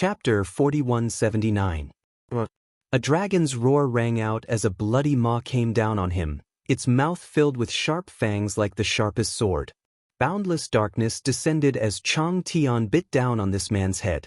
Chapter 4179. A dragon's roar rang out as a bloody maw came down on him, its mouth filled with sharp fangs like the sharpest sword. Boundless darkness descended as Chang Tian bit down on this man's head.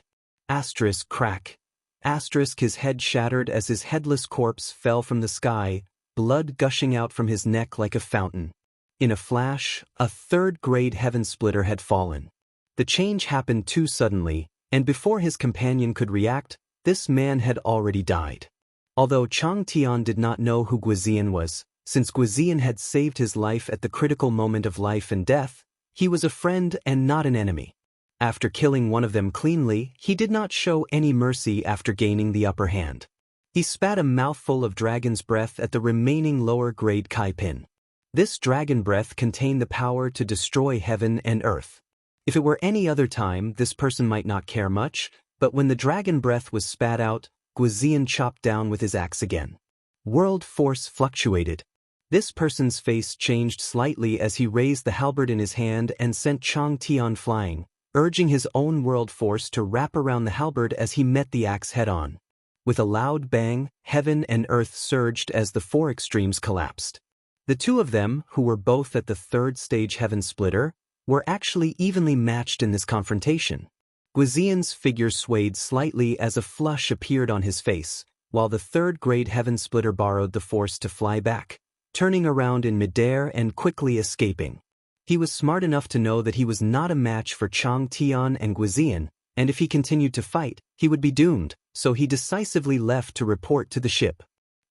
Asterisk crack. Asterisk his head shattered as his headless corpse fell from the sky, blood gushing out from his neck like a fountain. In a flash, a third-grade heaven splitter had fallen. The change happened too suddenly, and before his companion could react, this man had already died. Although Chang Tian did not know who Guizian was, since Guizian had saved his life at the critical moment of life and death, he was a friend and not an enemy. After killing one of them cleanly, he did not show any mercy after gaining the upper hand. He spat a mouthful of dragon's breath at the remaining lower-grade Kaipin. This dragon breath contained the power to destroy heaven and earth. If it were any other time, this person might not care much, but when the dragon breath was spat out, Guizian chopped down with his axe again. World force fluctuated. This person's face changed slightly as he raised the halberd in his hand and sent Chang Tian flying, urging his own world force to wrap around the halberd as he met the axe head-on. With a loud bang, heaven and earth surged as the four extremes collapsed. The two of them, who were both at the third stage heaven splitter, were actually evenly matched in this confrontation. Guizian's figure swayed slightly as a flush appeared on his face, while the third-grade heaven splitter borrowed the force to fly back, turning around in midair and quickly escaping. He was smart enough to know that he was not a match for Chang Tian and Guizian, and if he continued to fight, he would be doomed, so he decisively left to report to the ship.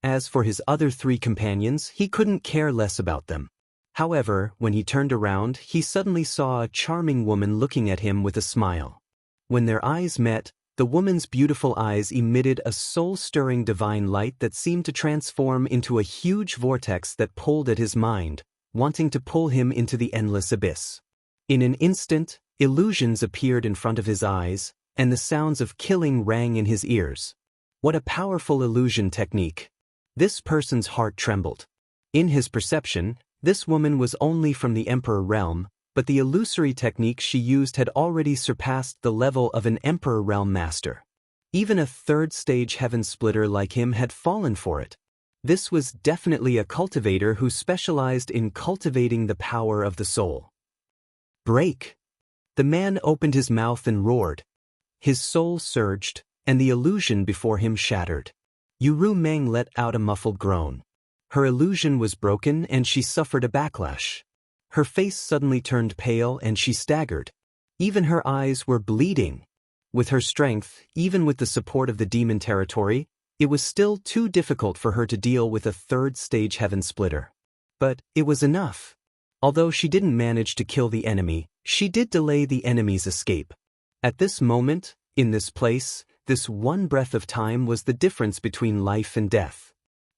As for his other three companions, he couldn't care less about them. However, when he turned around, he suddenly saw a charming woman looking at him with a smile. When their eyes met, the woman's beautiful eyes emitted a soul-stirring divine light that seemed to transform into a huge vortex that pulled at his mind, wanting to pull him into the endless abyss. In an instant, illusions appeared in front of his eyes, and the sounds of killing rang in his ears. What a powerful illusion technique! This person's heart trembled. In his perception, this woman was only from the Emperor realm, but the illusory technique she used had already surpassed the level of an Emperor realm master. Even a third-stage heaven splitter like him had fallen for it. This was definitely a cultivator who specialized in cultivating the power of the soul. Break! The man opened his mouth and roared. His soul surged, and the illusion before him shattered. Yuru Meng let out a muffled groan. Her illusion was broken and she suffered a backlash. Her face suddenly turned pale and she staggered. Even her eyes were bleeding. With her strength, even with the support of the demon territory, it was still too difficult for her to deal with a third-stage heaven splitter. But it was enough. Although she didn't manage to kill the enemy, she did delay the enemy's escape. At this moment, in this place, this one breath of time was the difference between life and death.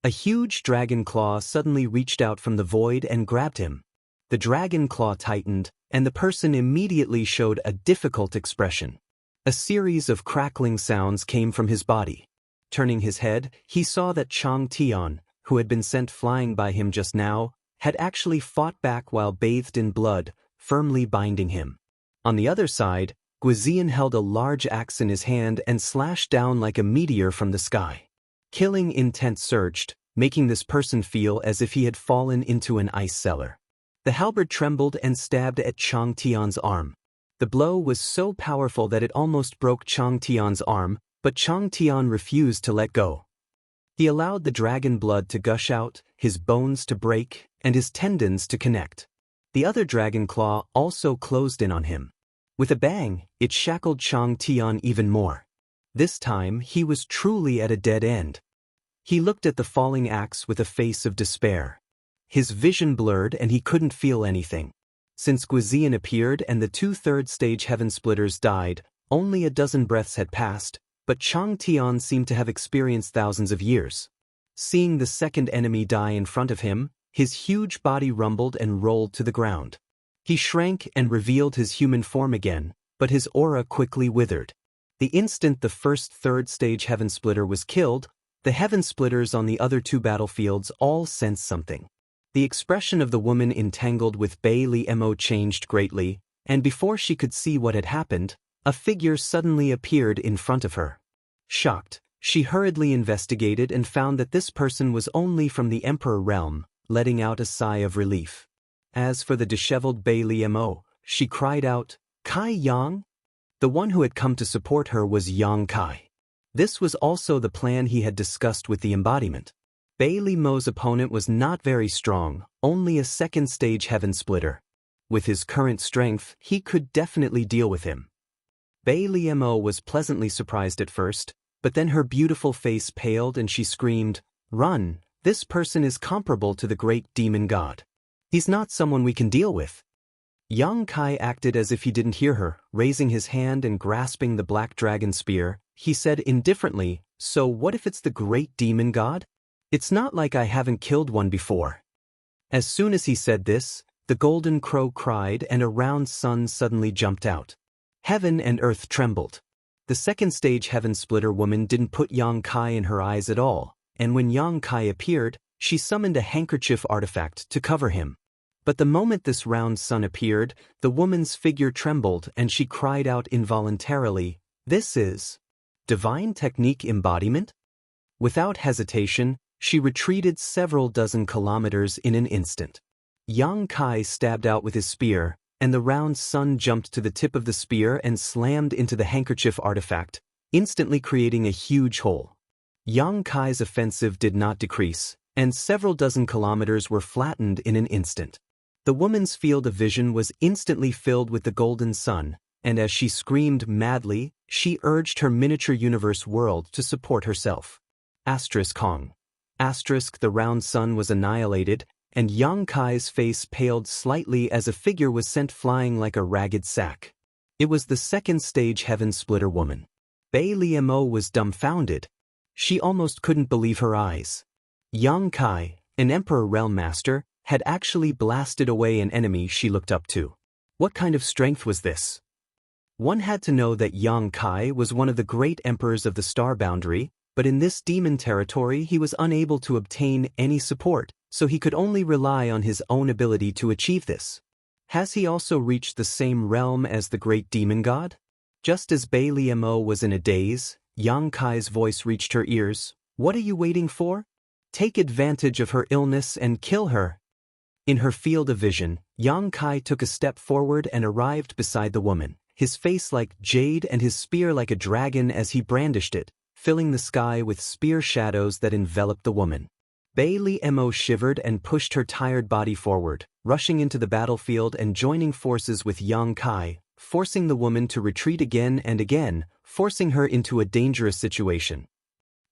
A huge dragon claw suddenly reached out from the void and grabbed him. The dragon claw tightened, and the person immediately showed a difficult expression. A series of crackling sounds came from his body. Turning his head, he saw that Chang Tian, who had been sent flying by him just now, had actually fought back while bathed in blood, firmly binding him. On the other side, Guizian held a large axe in his hand and slashed down like a meteor from the sky. Killing intent surged, making this person feel as if he had fallen into an ice cellar. The halberd trembled and stabbed at Chang Tian's arm. The blow was so powerful that it almost broke Chang Tian's arm, but Chang Tian refused to let go. He allowed the dragon blood to gush out, his bones to break, and his tendons to connect. The other dragon claw also closed in on him. With a bang, it shackled Chang Tian even more. This time, he was truly at a dead end. He looked at the falling axe with a face of despair. His vision blurred and he couldn't feel anything. Since Guizian appeared and the two third-stage heaven splitters died, only a dozen breaths had passed, but Chang Tian seemed to have experienced thousands of years. Seeing the second enemy die in front of him, his huge body rumbled and rolled to the ground. He shrank and revealed his human form again, but his aura quickly withered. The instant the first third-stage heaven splitter was killed, the heaven splitters on the other two battlefields all sensed something. The expression of the woman entangled with Bai Li Mo changed greatly, and before she could see what had happened, A figure suddenly appeared in front of her. Shocked, she hurriedly investigated and found that this person was only from the Emperor realm, letting out a sigh of relief. As for the disheveled Bailey Mo, she cried out, "Kai Yang?" The one who had come to support her was Yang Kai. This was also the plan he had discussed with the embodiment. Bailey Mo's opponent was not very strong, only a second-stage heaven splitter. With his current strength, he could definitely deal with him. Bailey Mo was pleasantly surprised at first, but then her beautiful face paled and she screamed, "Run, this person is comparable to the great demon god. He's not someone we can deal with." Yang Kai acted as if he didn't hear her, raising his hand and grasping the black dragon spear. He said indifferently, "So what if it's the great demon god? It's not like I haven't killed one before." As soon as he said this, the golden crow cried and a round sun suddenly jumped out. Heaven and earth trembled. The second-stage heaven splitter woman didn't put Yang Kai in her eyes at all, and when Yang Kai appeared, she summoned a handkerchief artifact to cover him. But the moment this round sun appeared, the woman's figure trembled and she cried out involuntarily, "This is divine technique embodiment?" Without hesitation, she retreated several dozen kilometers in an instant. Yang Kai stabbed out with his spear, and the round sun jumped to the tip of the spear and slammed into the handkerchief artifact, instantly creating a huge hole. Yang Kai's offensive did not decrease, and several dozen kilometers were flattened in an instant. The woman's field of vision was instantly filled with the golden sun, and as she screamed madly, she urged her miniature universe world to support herself. Kong. The round sun was annihilated, and Yang Kai's face paled slightly as a figure was sent flying like a ragged sack. It was the second-stage heaven splitter woman. Bailey Mo was dumbfounded. She almost couldn't believe her eyes. Yang Kai, an Emperor Realm Master, had actually blasted away an enemy she looked up to. What kind of strength was this? One had to know that Yang Kai was one of the great emperors of the Star Boundary, but in this demon territory he was unable to obtain any support, so he could only rely on his own ability to achieve this. Has he also reached the same realm as the great demon god? Just as Bailey Mo was in a daze, Yang Kai's voice reached her ears. "What are you waiting for? Take advantage of her illness and kill her." In her field of vision, Yang Kai took a step forward and arrived beside the woman, his face like jade and his spear like a dragon as he brandished it, filling the sky with spear shadows that enveloped the woman. Bailey Mo shivered and pushed her tired body forward, rushing into the battlefield and joining forces with Yang Kai, forcing the woman to retreat again and again, forcing her into a dangerous situation.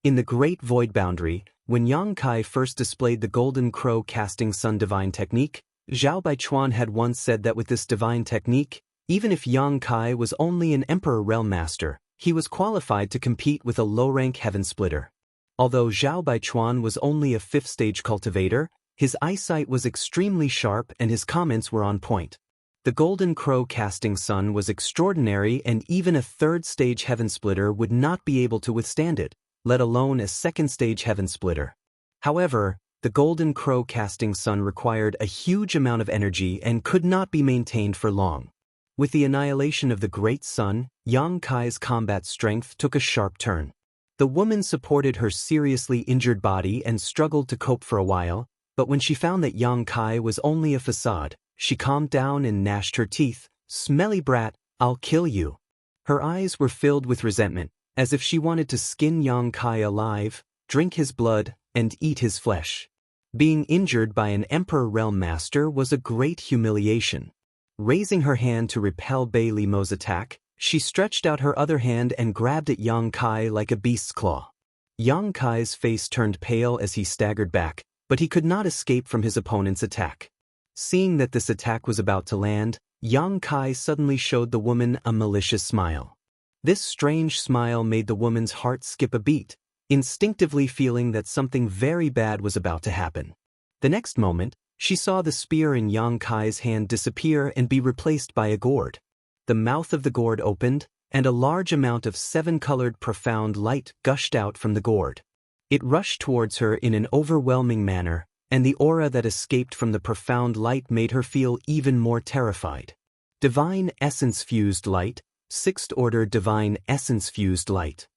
In the Great Void Boundary, when Yang Kai first displayed the Golden Crow Casting Sun Divine Technique, Zhao Baichuan had once said that with this divine technique, even if Yang Kai was only an Emperor Realm Master, he was qualified to compete with a low-rank Heaven Splitter. Although Zhao Baichuan was only a 5th-stage cultivator, his eyesight was extremely sharp and his comments were on point. The Golden Crow Casting Sun was extraordinary and even a 3rd-stage Heaven Splitter would not be able to withstand it, let alone a 2nd-stage Heaven Splitter. However, the Golden Crow Casting Sun required a huge amount of energy and could not be maintained for long. With the annihilation of the Great Sun, Yang Kai's combat strength took a sharp turn. The woman supported her seriously injured body and struggled to cope for a while, but when she found that Yang Kai was only a facade, she calmed down and gnashed her teeth. "Smelly brat, I'll kill you." Her eyes were filled with resentment, as if she wanted to skin Yang Kai alive, drink his blood, and eat his flesh. Being injured by an Emperor Realm Master was a great humiliation. Raising her hand to repel Bailey Mo's attack, she stretched out her other hand and grabbed at Yang Kai like a beast's claw. Yang Kai's face turned pale as he staggered back, but he could not escape from his opponent's attack. Seeing that this attack was about to land, Yang Kai suddenly showed the woman a malicious smile. This strange smile made the woman's heart skip a beat, instinctively feeling that something very bad was about to happen. The next moment, she saw the spear in Yang Kai's hand disappear and be replaced by a gourd. The mouth of the gourd opened, and a large amount of 7-colored profound light gushed out from the gourd. It rushed towards her in an overwhelming manner, and the aura that escaped from the profound light made her feel even more terrified. Divine essence-fused light, sixth order divine essence-fused light.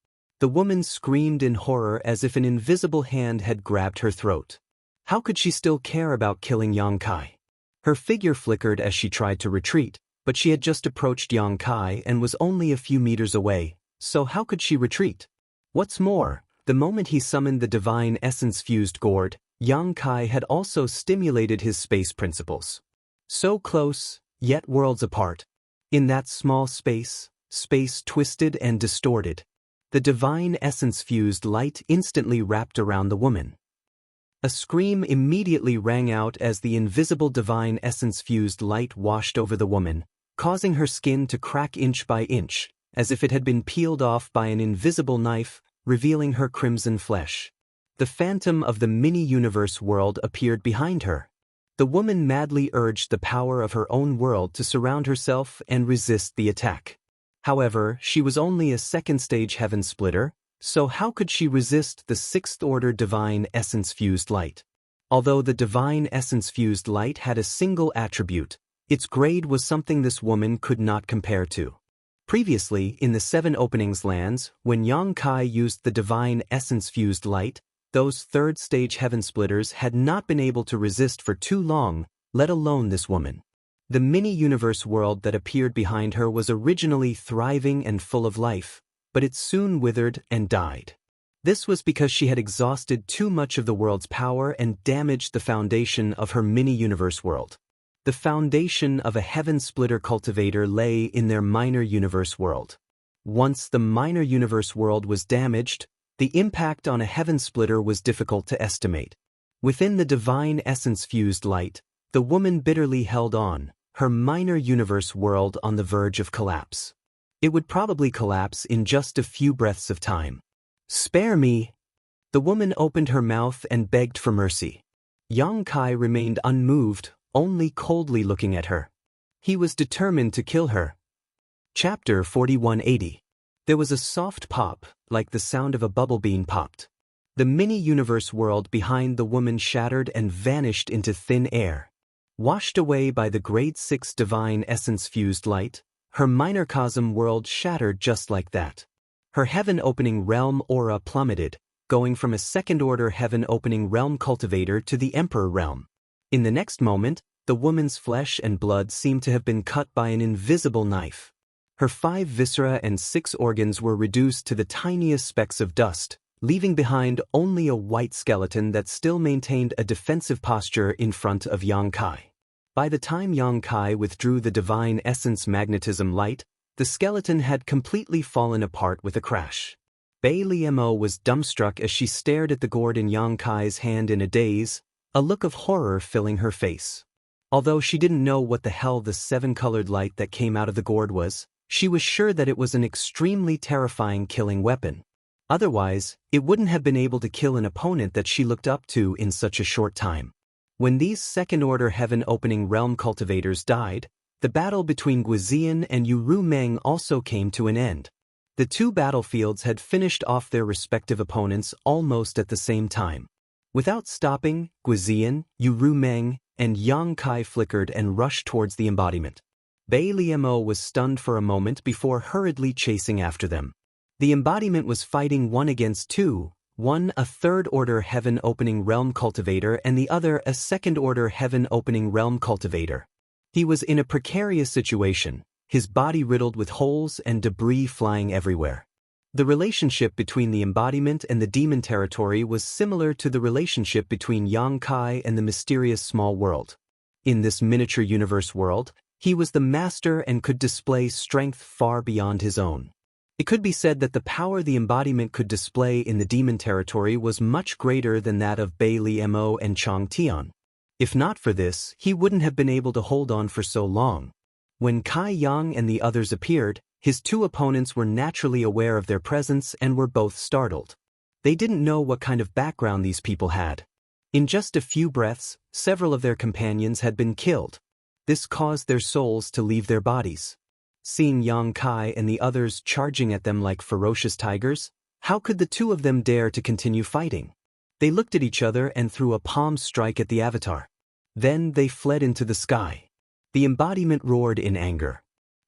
The woman screamed in horror as if an invisible hand had grabbed her throat. How could she still care about killing Yang Kai? Her figure flickered as she tried to retreat, but she had just approached Yang Kai and was only a few meters away, so how could she retreat? What's more, the moment he summoned the divine essence-fused gourd, Yang Kai had also stimulated his space principles. So close, yet worlds apart. In that small space, space twisted and distorted. The divine essence-fused light instantly wrapped around the woman. A scream immediately rang out as the invisible divine essence-fused light washed over the woman, causing her skin to crack inch by inch, as if it had been peeled off by an invisible knife, revealing her crimson flesh. The phantom of the mini-universe world appeared behind her. The woman madly urged the power of her own world to surround herself and resist the attack. However, she was only a second-stage heaven splitter, so how could she resist the sixth-order divine essence-fused light? Although the divine essence-fused light had a single attribute, its grade was something this woman could not compare to. Previously, in the Seven Openings lands, when Yang Kai used the divine essence-fused light, those third-stage heaven splitters had not been able to resist for too long, let alone this woman. The mini-universe world that appeared behind her was originally thriving and full of life, but it soon withered and died. This was because she had exhausted too much of the world's power and damaged the foundation of her mini-universe world. The foundation of a heaven-splitter cultivator lay in their minor universe world. Once the minor universe world was damaged, the impact on a heaven splitter was difficult to estimate. Within the divine essence-fused light, the woman bitterly held on, her minor universe world on the verge of collapse. It would probably collapse in just a few breaths of time. "Spare me!" The woman opened her mouth and begged for mercy. Yang Kai remained unmoved, only coldly looking at her. He was determined to kill her. Chapter 4180. There was a soft pop, like the sound of a bubble being popped. The mini-universe world behind the woman shattered and vanished into thin air. Washed away by the grade 6 divine essence-fused light, her minor-cosm world shattered just like that. Her heaven-opening realm aura plummeted, going from a second-order heaven-opening realm cultivator to the emperor realm. In the next moment, the woman's flesh and blood seemed to have been cut by an invisible knife. Her 5 viscera and 6 organs were reduced to the tiniest specks of dust, leaving behind only a white skeleton that still maintained a defensive posture in front of Yang Kai. By the time Yang Kai withdrew the divine essence magnetism light, the skeleton had completely fallen apart with a crash. Bai Liemo was dumbstruck as she stared at the gourd in Yang Kai's hand in a daze, a look of horror filling her face. Although she didn't know what the hell the 7-colored light that came out of the gourd was, she was sure that it was an extremely terrifying killing weapon. Otherwise, it wouldn't have been able to kill an opponent that she looked up to in such a short time. When these second-order heaven-opening realm cultivators died, the battle between Guizian and Yuru Meng also came to an end. The two battlefields had finished off their respective opponents almost at the same time. Without stopping, Guizian, Yuru Meng, and Yang Kai flickered and rushed towards the embodiment. Bai Liemo was stunned for a moment before hurriedly chasing after them. The embodiment was fighting 1 against 2, one a third-order heaven-opening realm cultivator and the other a second-order heaven-opening realm cultivator. He was in a precarious situation, his body riddled with holes and debris flying everywhere. The relationship between the embodiment and the demon territory was similar to the relationship between Yang Kai and the mysterious small world. In this miniature universe world, he was the master and could display strength far beyond his own. It could be said that the power the embodiment could display in the demon territory was much greater than that of Bai Liemo and Chang Tian. If not for this, he wouldn't have been able to hold on for so long. When Kai Yang and the others appeared, his two opponents were naturally aware of their presence and were both startled. They didn't know what kind of background these people had. In just a few breaths, several of their companions had been killed. This caused their souls to leave their bodies. Seeing Yang Kai and the others charging at them like ferocious tigers, how could the two of them dare to continue fighting? They looked at each other and threw a palm strike at the avatar. Then they fled into the sky. The embodiment roared in anger.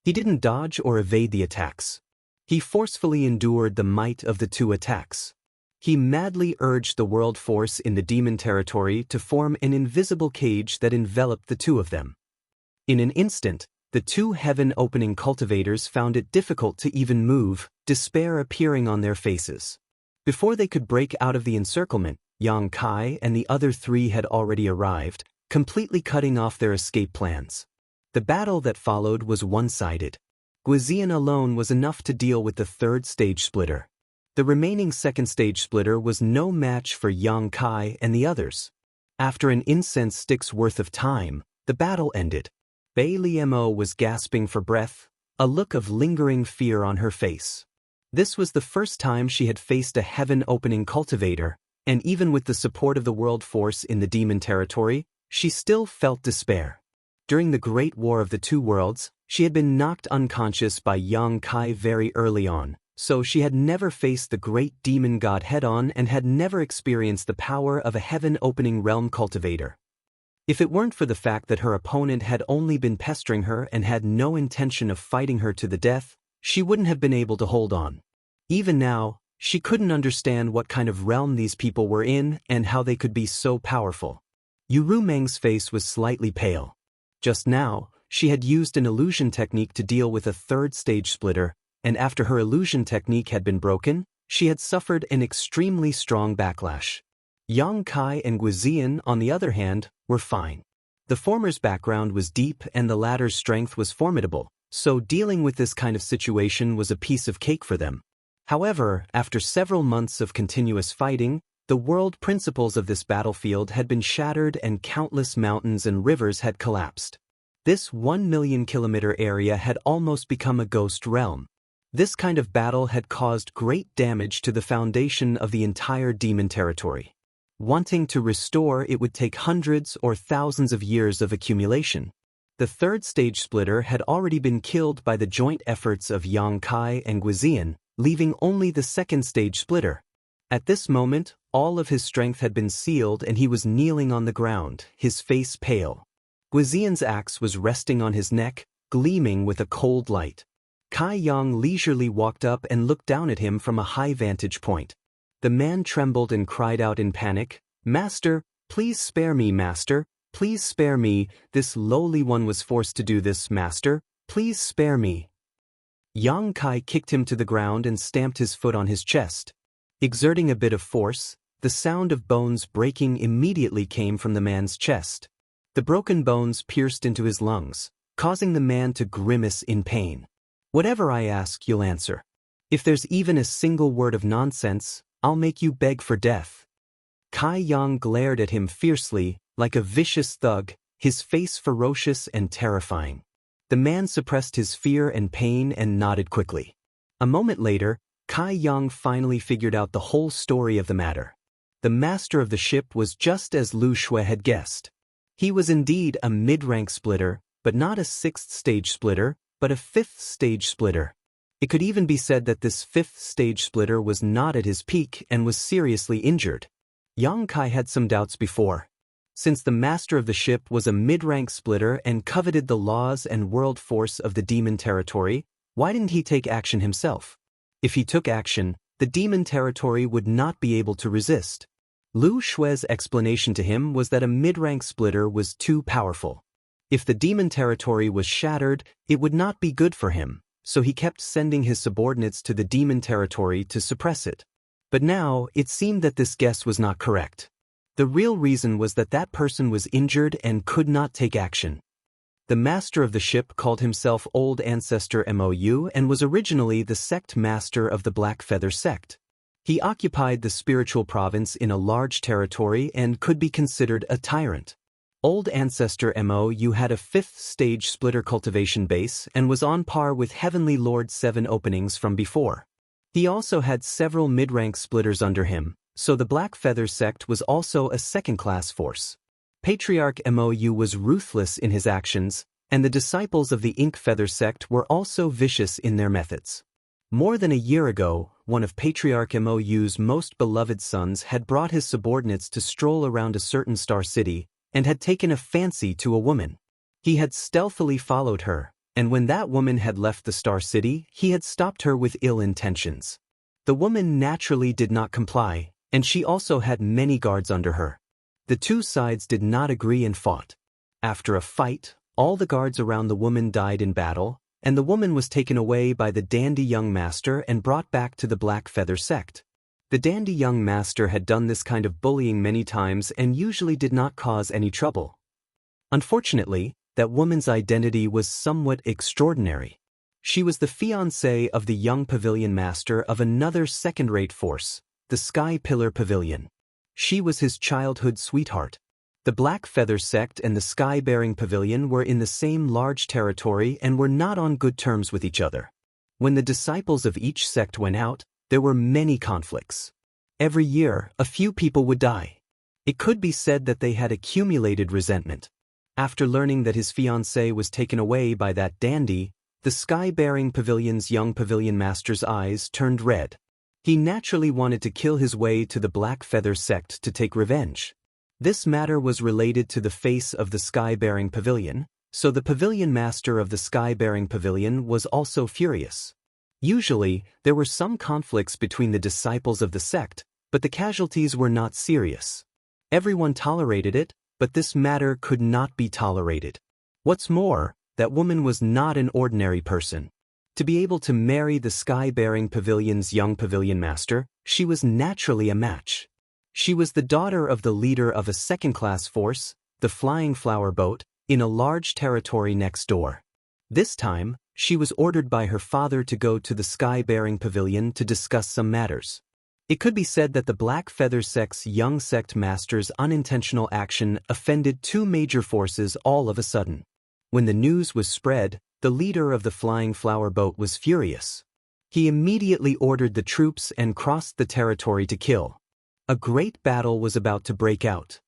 He didn't dodge or evade the attacks. He forcefully endured the might of the two attacks. He madly urged the world force in the demon territory to form an invisible cage that enveloped the two of them. In an instant, the two heaven-opening cultivators found it difficult to even move, despair appearing on their faces. Before they could break out of the encirclement, Yang Kai and the other three had already arrived, completely cutting off their escape plans. The battle that followed was one-sided. Wuxia alone was enough to deal with the third stage splitter. The remaining second stage splitter was no match for Yang Kai and the others. After an incense stick's worth of time, the battle ended. Bai Liemo was gasping for breath, a look of lingering fear on her face. This was the first time she had faced a heaven-opening cultivator, and even with the support of the world force in the demon territory, she still felt despair. During the Great War of the Two Worlds, she had been knocked unconscious by Yang Kai very early on, so she had never faced the great demon god head-on and had never experienced the power of a heaven-opening realm cultivator. If it weren't for the fact that her opponent had only been pestering her and had no intention of fighting her to the death, she wouldn't have been able to hold on. Even now, she couldn't understand what kind of realm these people were in and how they could be so powerful. Yu Meng's face was slightly pale. Just now, she had used an illusion technique to deal with a third stage splitter, and after her illusion technique had been broken, she had suffered an extremely strong backlash. Yang Kai and Wuxia, on the other hand, were fine. The former's background was deep and the latter's strength was formidable, so dealing with this kind of situation was a piece of cake for them. However, after several months of continuous fighting, the world principles of this battlefield had been shattered and countless mountains and rivers had collapsed. This 1 million kilometer area had almost become a ghost realm. This kind of battle had caused great damage to the foundation of the entire demon territory. Wanting to restore it would take hundreds or thousands of years of accumulation. The third stage splitter had already been killed by the joint efforts of Yang Kai and Wuxia, leaving only the second stage splitter. At this moment, all of his strength had been sealed and he was kneeling on the ground, his face pale. Wuxia's axe was resting on his neck, gleaming with a cold light. Kai Yang leisurely walked up and looked down at him from a high vantage point. The man trembled and cried out in panic, "Master, please spare me, Master, please spare me, this lowly one was forced to do this, Master, please spare me." Yang Kai kicked him to the ground and stamped his foot on his chest. Exerting a bit of force, the sound of bones breaking immediately came from the man's chest. The broken bones pierced into his lungs, causing the man to grimace in pain. "Whatever I ask, you'll answer. If there's even a single word of nonsense, I'll make you beg for death." Kai Yang glared at him fiercely, like a vicious thug, his face ferocious and terrifying. The man suppressed his fear and pain and nodded quickly. A moment later, Kai Yang finally figured out the whole story of the matter. The master of the ship was just as Lu Shui had guessed. He was indeed a mid-rank splitter, but not a sixth stage splitter, but a fifth stage splitter. It could even be said that this fifth stage splitter was not at his peak and was seriously injured. Yang Kai had some doubts before. Since the master of the ship was a mid-rank splitter and coveted the laws and world force of the demon territory, why didn't he take action himself? If he took action, the demon territory would not be able to resist. Lu Shui's explanation to him was that a mid-rank splitter was too powerful. If the demon territory was shattered, it would not be good for him, so he kept sending his subordinates to the demon territory to suppress it. But now, it seemed that this guess was not correct. The real reason was that that person was injured and could not take action. The master of the ship called himself Old Ancestor Mou and was originally the sect master of the Black Feather sect. He occupied the spiritual province in a large territory and could be considered a tyrant. Old Ancestor Mou had a fifth stage splitter cultivation base and was on par with Heavenly Lord 7 openings from before. He also had several mid-rank splitters under him, so the Black Feather sect was also a second-class force. Patriarch Mou was ruthless in his actions, and the disciples of the Ink Feather sect were also vicious in their methods. More than a year ago, one of Patriarch Mou's most beloved sons had brought his subordinates to stroll around a certain star city and had taken a fancy to a woman. He had stealthily followed her, and when that woman had left the Star City, he had stopped her with ill intentions. The woman naturally did not comply, and she also had many guards under her. The two sides did not agree and fought. After a fight, all the guards around the woman died in battle, and the woman was taken away by the dandy young master and brought back to the Black Feather sect. The dandy young master had done this kind of bullying many times and usually did not cause any trouble. Unfortunately, that woman's identity was somewhat extraordinary. She was the fiancée of the young pavilion master of another second-rate force, the Sky Pillar Pavilion. She was his childhood sweetheart. The Black Feather sect and the Sky-bearing Pavilion were in the same large territory and were not on good terms with each other. When the disciples of each sect went out, there were many conflicts. Every year, a few people would die. It could be said that they had accumulated resentment. After learning that his fiancée was taken away by that dandy, the Sky-bearing Pavilion's young pavilion master's eyes turned red. He naturally wanted to kill his way to the Black Feather sect to take revenge. This matter was related to the face of the Sky-bearing Pavilion, so the pavilion master of the Sky-bearing Pavilion was also furious. Usually, there were some conflicts between the disciples of the sect, but the casualties were not serious. Everyone tolerated it, but this matter could not be tolerated. What's more, that woman was not an ordinary person. To be able to marry the Sky-bearing Pavilion's young pavilion master, she was naturally a match. She was the daughter of the leader of a second-class force, the Flying Flower Boat, in a large territory next door. This time, she was ordered by her father to go to the Sky-bearing Pavilion to discuss some matters. It could be said that the Black Feather sect's young sect master's unintentional action offended two major forces all of a sudden. When the news was spread, the leader of the Flying Flower Boat was furious. He immediately ordered the troops and crossed the territory to kill. A great battle was about to break out.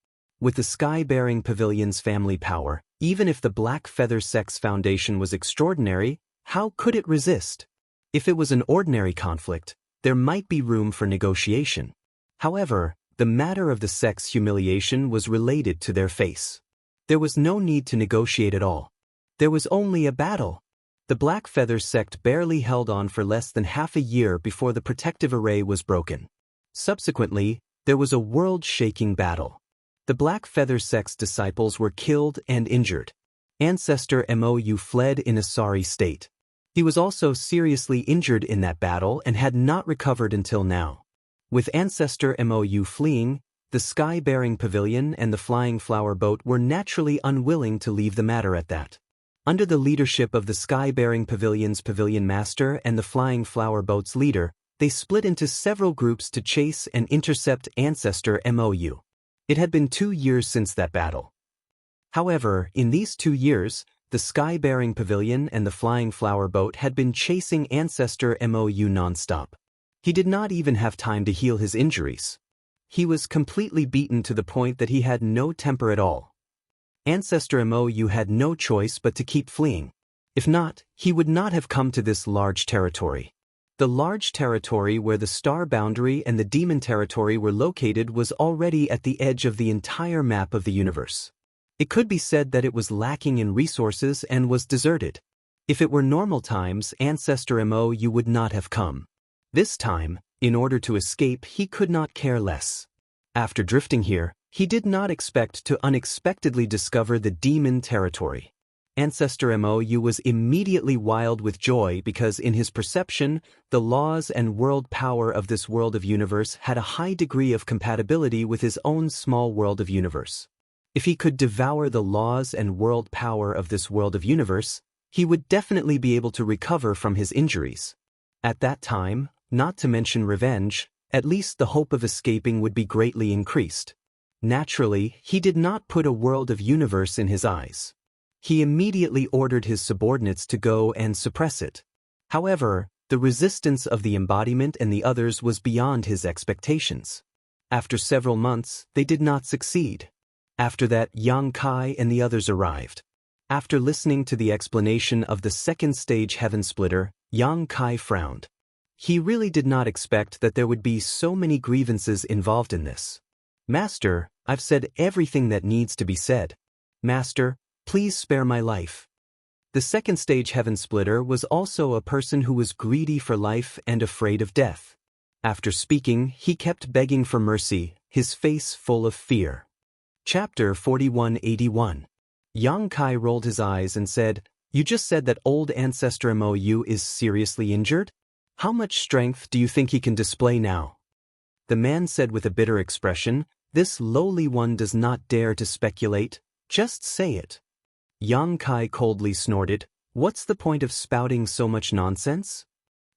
With the Sky-bearing Pavilion's family power, even if the Black Feather sect's foundation was extraordinary, how could it resist? If it was an ordinary conflict, there might be room for negotiation. However, the matter of the sect's humiliation was related to their face. There was no need to negotiate at all. There was only a battle. The Black Feather sect barely held on for less than half a year before the protective array was broken. Subsequently, there was a world-shaking battle. The Black Feather sect's disciples were killed and injured. Ancestor Mou fled in a sorry state. He was also seriously injured in that battle and had not recovered until now. With Ancestor Mou fleeing, the Sky-bearing Pavilion and the Flying Flower Boat were naturally unwilling to leave the matter at that. Under the leadership of the Sky-bearing Pavilion's pavilion master and the Flying Flower Boat's leader, they split into several groups to chase and intercept Ancestor Mou. It had been 2 years since that battle. However, in these 2 years, the Sky-bearing Pavilion and the Flying Flower Boat had been chasing Ancestor Mou non-stop. He did not even have time to heal his injuries. He was completely beaten to the point that he had no temper at all. Ancestor Mou had no choice but to keep fleeing. If not, he would not have come to this large territory. The large territory where the Star Boundary and the Demon Territory were located was already at the edge of the entire map of the universe. It could be said that it was lacking in resources and was deserted. If it were normal times, Ancestor Mou would not have come. This time, in order to escape, he could not care less. After drifting here, he did not expect to unexpectedly discover the Demon Territory. Ancestor Mou was immediately wild with joy because in his perception, the laws and world power of this world of universe had a high degree of compatibility with his own small world of universe. If he could devour the laws and world power of this world of universe, he would definitely be able to recover from his injuries. At that time, not to mention revenge, at least the hope of escaping would be greatly increased. Naturally, he did not put a world of universe in his eyes. He immediately ordered his subordinates to go and suppress it. However, the resistance of the embodiment and the others was beyond his expectations. After several months, they did not succeed. After that, Yang Kai and the others arrived. After listening to the explanation of the second stage Heaven Splitter, Yang Kai frowned. He really did not expect that there would be so many grievances involved in this. Master, I've said everything that needs to be said. Master, please spare my life. The second stage heaven splitter was also a person who was greedy for life and afraid of death. After speaking, he kept begging for mercy, his face full of fear. Chapter 4181. Yang Kai rolled his eyes and said, "You just said that old ancestor Mo is seriously injured? How much strength do you think he can display now?" The man said with a bitter expression, "This lowly one does not dare to speculate, just say it." Yang Kai coldly snorted, "What's the point of spouting so much nonsense?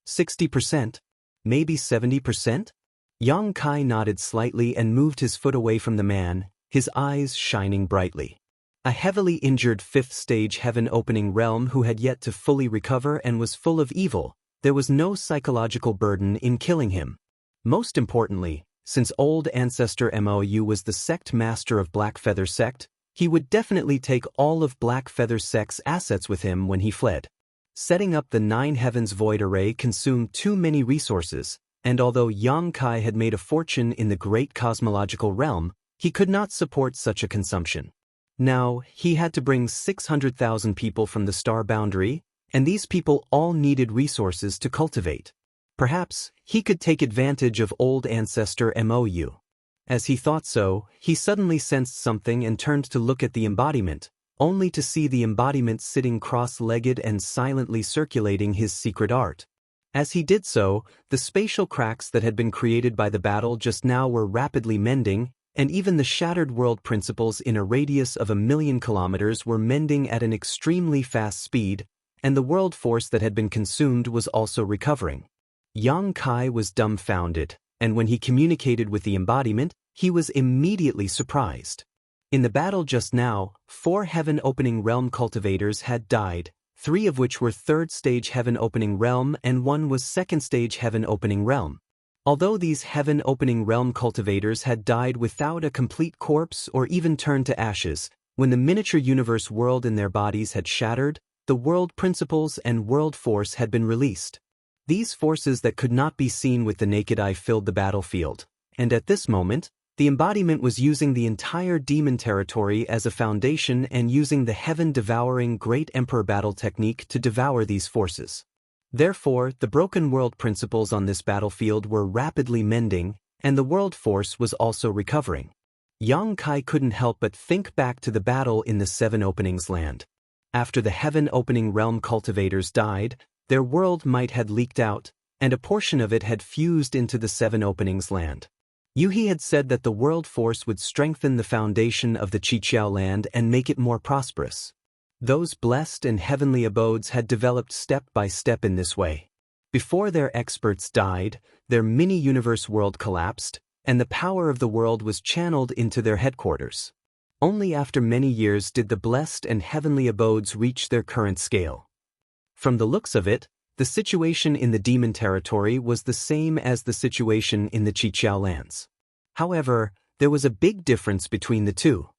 60%? Maybe 70%? Yang Kai nodded slightly and moved his foot away from the man, his eyes shining brightly. A heavily injured fifth-stage heaven-opening realm who had yet to fully recover and was full of evil, there was no psychological burden in killing him. Most importantly, since old ancestor Mou was the sect master of Blackfeather sect, he would definitely take all of Blackfeather sect's assets with him when he fled. Setting up the Nine Heavens Void Array consumed too many resources, and although Yang Kai had made a fortune in the great cosmological realm, he could not support such a consumption. Now, he had to bring 600,000 people from the star boundary, and these people all needed resources to cultivate. Perhaps he could take advantage of old ancestor Mou. As he thought so, he suddenly sensed something and turned to look at the embodiment, only to see the embodiment sitting cross-legged and silently circulating his secret art. As he did so, the spatial cracks that had been created by the battle just now were rapidly mending, and even the shattered world principles in a radius of 1,000,000 kilometers were mending at an extremely fast speed, and the world force that had been consumed was also recovering. Yang Kai was dumbfounded, and when he communicated with the embodiment, he was immediately surprised. In the battle just now, 4 heaven-opening realm cultivators had died, 3 of which were third-stage heaven-opening realm and 1 was second-stage heaven-opening realm. Although these heaven-opening realm cultivators had died without a complete corpse or even turned to ashes, when the miniature universe world in their bodies had shattered, the world principles and world force had been released. These forces that could not be seen with the naked eye filled the battlefield, and at this moment, the embodiment was using the entire demon territory as a foundation and using the heaven-devouring Great Emperor battle technique to devour these forces. Therefore, the broken world principles on this battlefield were rapidly mending, and the world force was also recovering. Yang Kai couldn't help but think back to the battle in the Seven Openings land. After the heaven-opening realm cultivators died, their world might had leaked out, and a portion of it had fused into the Seven Openings land. Yuhi had said that the world force would strengthen the foundation of the Qiqiao land and make it more prosperous. Those blessed and heavenly abodes had developed step by step in this way. Before their experts died, their mini-universe world collapsed, and the power of the world was channeled into their headquarters. Only after many years did the blessed and heavenly abodes reach their current scale. From the looks of it, the situation in the demon territory was the same as the situation in the Qiqiao lands. However, there was a big difference between the two.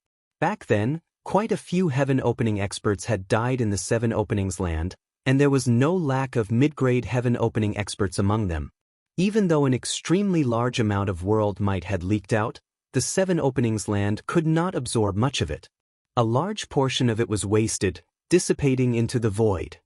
Back then, quite a few heaven-opening experts had died in the Seven Openings land, and there was no lack of mid-grade heaven-opening experts among them. Even though an extremely large amount of world might had leaked out, the Seven Openings land could not absorb much of it. A large portion of it was wasted, dissipating into the void.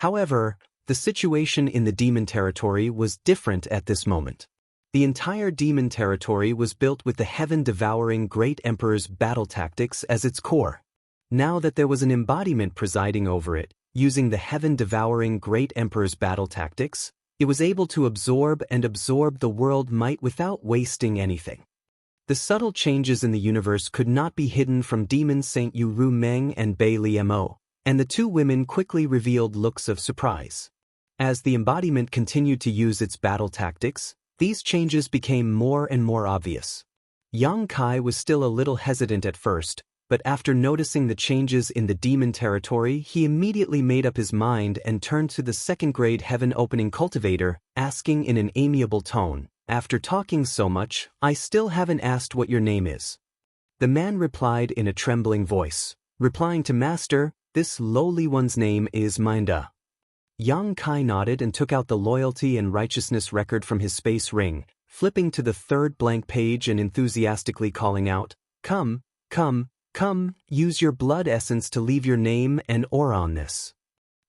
However, the situation in the demon territory was different at this moment. The entire demon territory was built with the heaven-devouring Great Emperor's battle tactics as its core. Now that there was an embodiment presiding over it, using the heaven-devouring Great Emperor's battle tactics, it was able to absorb the world might without wasting anything. The subtle changes in the universe could not be hidden from Demon Saint Yu Ru Meng and Bei Li Mo, and the two women quickly revealed looks of surprise. As the embodiment continued to use its battle tactics, these changes became more and more obvious. Yang Kai was still a little hesitant at first, but after noticing the changes in the demon territory, he immediately made up his mind and turned to the second-grade heaven-opening cultivator, asking in an amiable tone, "After talking so much, I still haven't asked what your name is." The man replied in a trembling voice, replying to Master, "This lowly one's name is Minda." Yang Kai nodded and took out the loyalty and righteousness record from his space ring, flipping to the third blank page and enthusiastically calling out, "Come, come, come, use your blood essence to leave your name and aura on this."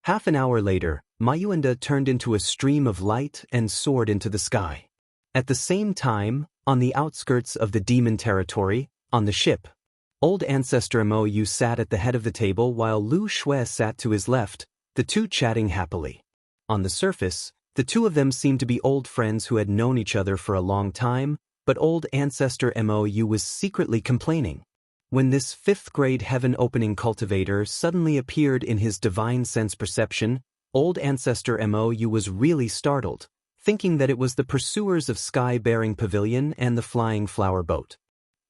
Half an hour later, Mayuanda turned into a stream of light and soared into the sky. At the same time, on the outskirts of the demon territory, on the ship, old ancestor Mo sat at the head of the table while Lu Xue sat to his left, the two chatting happily. On the surface, the two of them seemed to be old friends who had known each other for a long time, but old ancestor Mo was secretly complaining. When this fifth-grade heaven-opening cultivator suddenly appeared in his divine sense perception, old ancestor Mo was really startled, thinking that it was the pursuers of Sky-Bearing Pavilion and the Flying Flower Boat.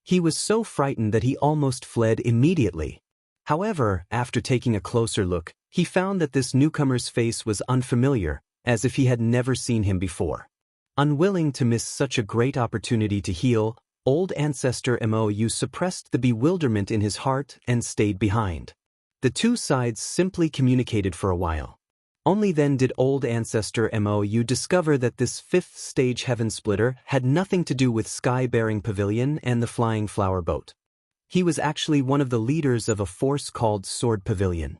He was so frightened that he almost fled immediately. However, after taking a closer look, he found that this newcomer's face was unfamiliar, as if he had never seen him before. Unwilling to miss such a great opportunity to heal, old ancestor Mo suppressed the bewilderment in his heart and stayed behind. The two sides simply communicated for a while. Only then did old ancestor Mo discover that this fifth-stage heaven splitter had nothing to do with Sky-Bearing Pavilion and the Flying Flower Boat. He was actually one of the leaders of a force called Sword Pavilion.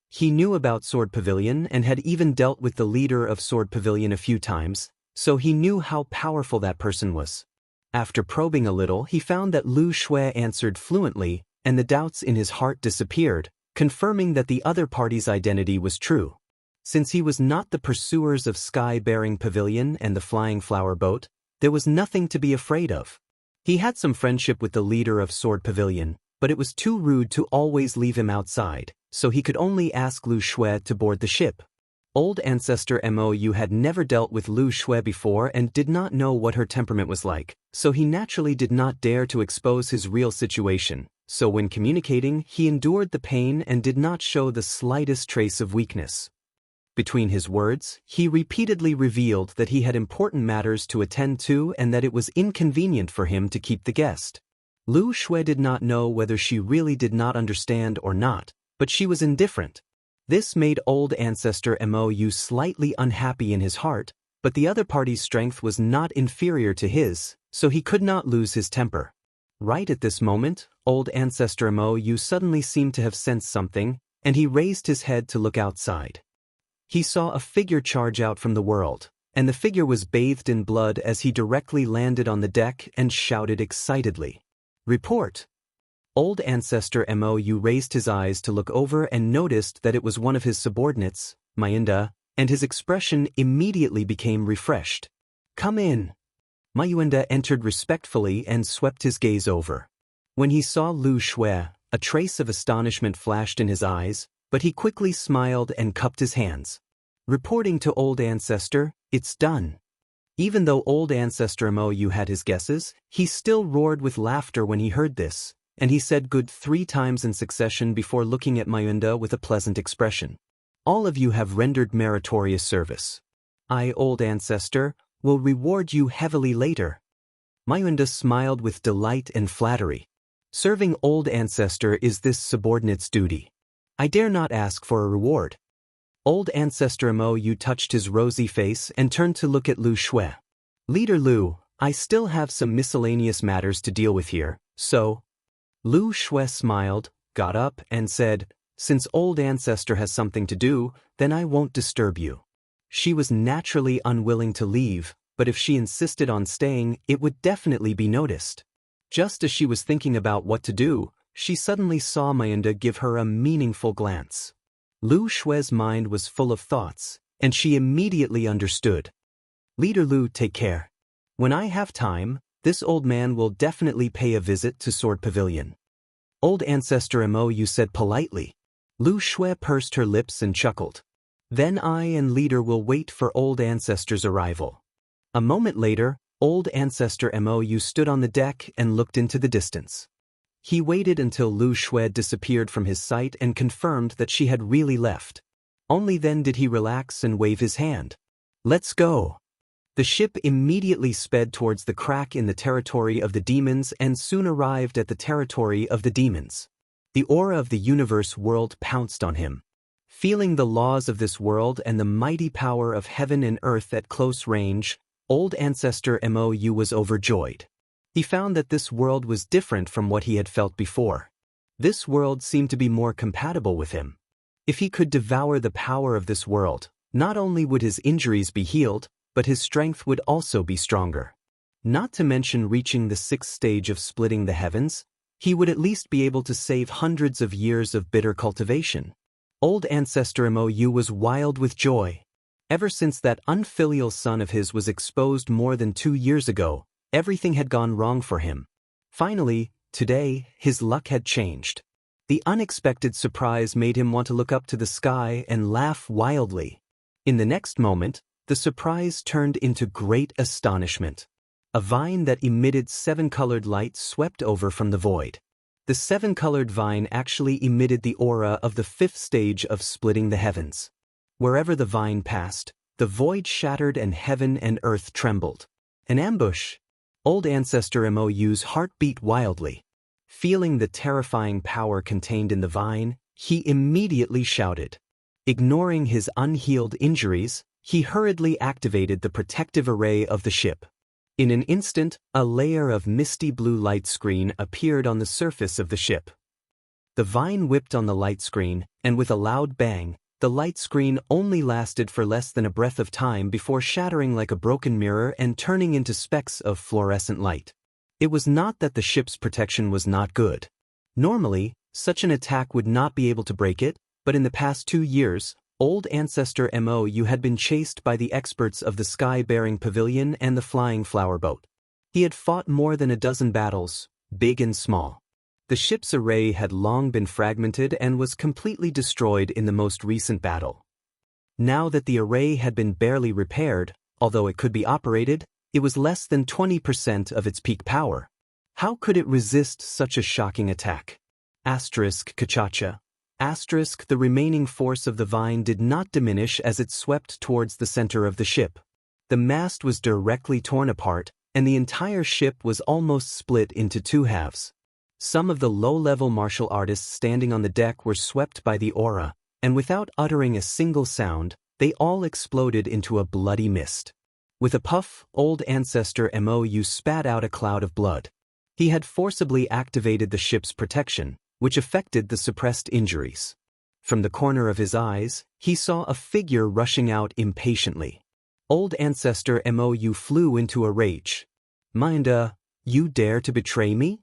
He knew about Sword Pavilion and had even dealt with the leader of Sword Pavilion a few times, so he knew how powerful that person was. After probing a little, he found that Lu Xue answered fluently, and the doubts in his heart disappeared, confirming that the other party's identity was true. Since he was not the pursuers of Sky-Bearing Pavilion and the Flying Flower Boat, there was nothing to be afraid of. He had some friendship with the leader of Sword Pavilion, but it was too rude to always leave him outside, so he could only ask Lu Xue to board the ship. Old ancestor Mo had never dealt with Lu Xue before and did not know what her temperament was like, so he naturally did not dare to expose his real situation, so when communicating, he endured the pain and did not show the slightest trace of weakness. Between his words, he repeatedly revealed that he had important matters to attend to and that it was inconvenient for him to keep the guest. Lu Xue did not know whether she really did not understand or not, but she was indifferent. This made old ancestor Mo slightly unhappy in his heart, but the other party's strength was not inferior to his, so he could not lose his temper. Right at this moment, old ancestor Mo suddenly seemed to have sensed something, and he raised his head to look outside. He saw a figure charge out from the world, and the figure was bathed in blood as he directly landed on the deck and shouted excitedly, "Report!" Old ancestor Mo raised his eyes to look over and noticed that it was one of his subordinates, Mayuanda, and his expression immediately became refreshed. "Come in." Mayuanda entered respectfully and swept his gaze over. When he saw Lu Xue, a trace of astonishment flashed in his eyes, but he quickly smiled and cupped his hands. Reporting to old ancestor, "It's done." Even though old ancestor Mo had his guesses, he still roared with laughter when he heard this, and he said good 3 times in succession before looking at Mayuanda with a pleasant expression. "All of you have rendered meritorious service. I, old ancestor, will reward you heavily later." Mayuanda smiled with delight and flattery. "Serving old ancestor is this subordinate's duty. I dare not ask for a reward." Old ancestor Mo touched his rosy face and turned to look at Lu Xue. "Leader Lu, I still have some miscellaneous matters to deal with here, so..." Lu Xue smiled, got up, and said, "Since old ancestor has something to do, then I won't disturb you." She was naturally unwilling to leave, but if she insisted on staying, it would definitely be noticed. Just as she was thinking about what to do, she suddenly saw Mayuanda give her a meaningful glance. Lu Xue's mind was full of thoughts, and she immediately understood. "Leader Lu, take care. When I have time, this old man will definitely pay a visit to Sword Pavilion." Old ancestor Mo said politely. Lu Xue pursed her lips and chuckled. "Then I and leader will wait for old ancestor's arrival." A moment later, old ancestor Mo stood on the deck and looked into the distance. He waited until Lu Xue disappeared from his sight and confirmed that she had really left. Only then did he relax and wave his hand. "Let's go." The ship immediately sped towards the crack in the territory of the demons and soon arrived at the territory of the demons. The aura of the universe world pounced on him. Feeling the laws of this world and the mighty power of heaven and earth at close range, old ancestor Mo was overjoyed. He found that this world was different from what he had felt before. This world seemed to be more compatible with him. If he could devour the power of this world, not only would his injuries be healed, but his strength would also be stronger. Not to mention reaching the 6th stage of splitting the heavens, he would at least be able to save hundreds of years of bitter cultivation. Old Ancestor Mou was wild with joy. Ever since that unfilial son of his was exposed more than 2 years ago, everything had gone wrong for him. Finally, today, his luck had changed. The unexpected surprise made him want to look up to the sky and laugh wildly. In the next moment, the surprise turned into great astonishment. A vine that emitted 7-colored light swept over from the void. The 7-colored vine actually emitted the aura of the 5th stage of splitting the heavens. Wherever the vine passed, the void shattered and heaven and earth trembled. An ambush! Old Ancestor Mou's heart beat wildly. Feeling the terrifying power contained in the vine, he immediately shouted. Ignoring his unhealed injuries, he hurriedly activated the protective array of the ship. In an instant, a layer of misty blue light screen appeared on the surface of the ship. The vine whipped on the light screen, and with a loud bang, the light screen only lasted for less than a breath of time before shattering like a broken mirror and turning into specks of fluorescent light. It was not that the ship's protection was not good. Normally, such an attack would not be able to break it, but in the past 2 years, Old Ancestor Mou had been chased by the experts of the Sky-Bearing Pavilion and the Flying Flower Boat. He had fought more than a dozen battles, big and small. The ship's array had long been fragmented and was completely destroyed in the most recent battle. Now that the array had been barely repaired, although it could be operated, it was less than 20% of its peak power. How could it resist such a shocking attack? Kachacha. The remaining force of the vine did not diminish as it swept towards the center of the ship. The mast was directly torn apart, and the entire ship was almost split into 2 halves. Some of the low-level martial artists standing on the deck were swept by the aura, and without uttering a single sound, they all exploded into a bloody mist. With a puff, Old Ancestor Mou spat out a cloud of blood. He had forcibly activated the ship's protection, which affected the suppressed injuries. From the corner of his eyes, he saw a figure rushing out impatiently. Old Ancestor Mou flew into a rage. "Mayuenda, you dare to betray me?"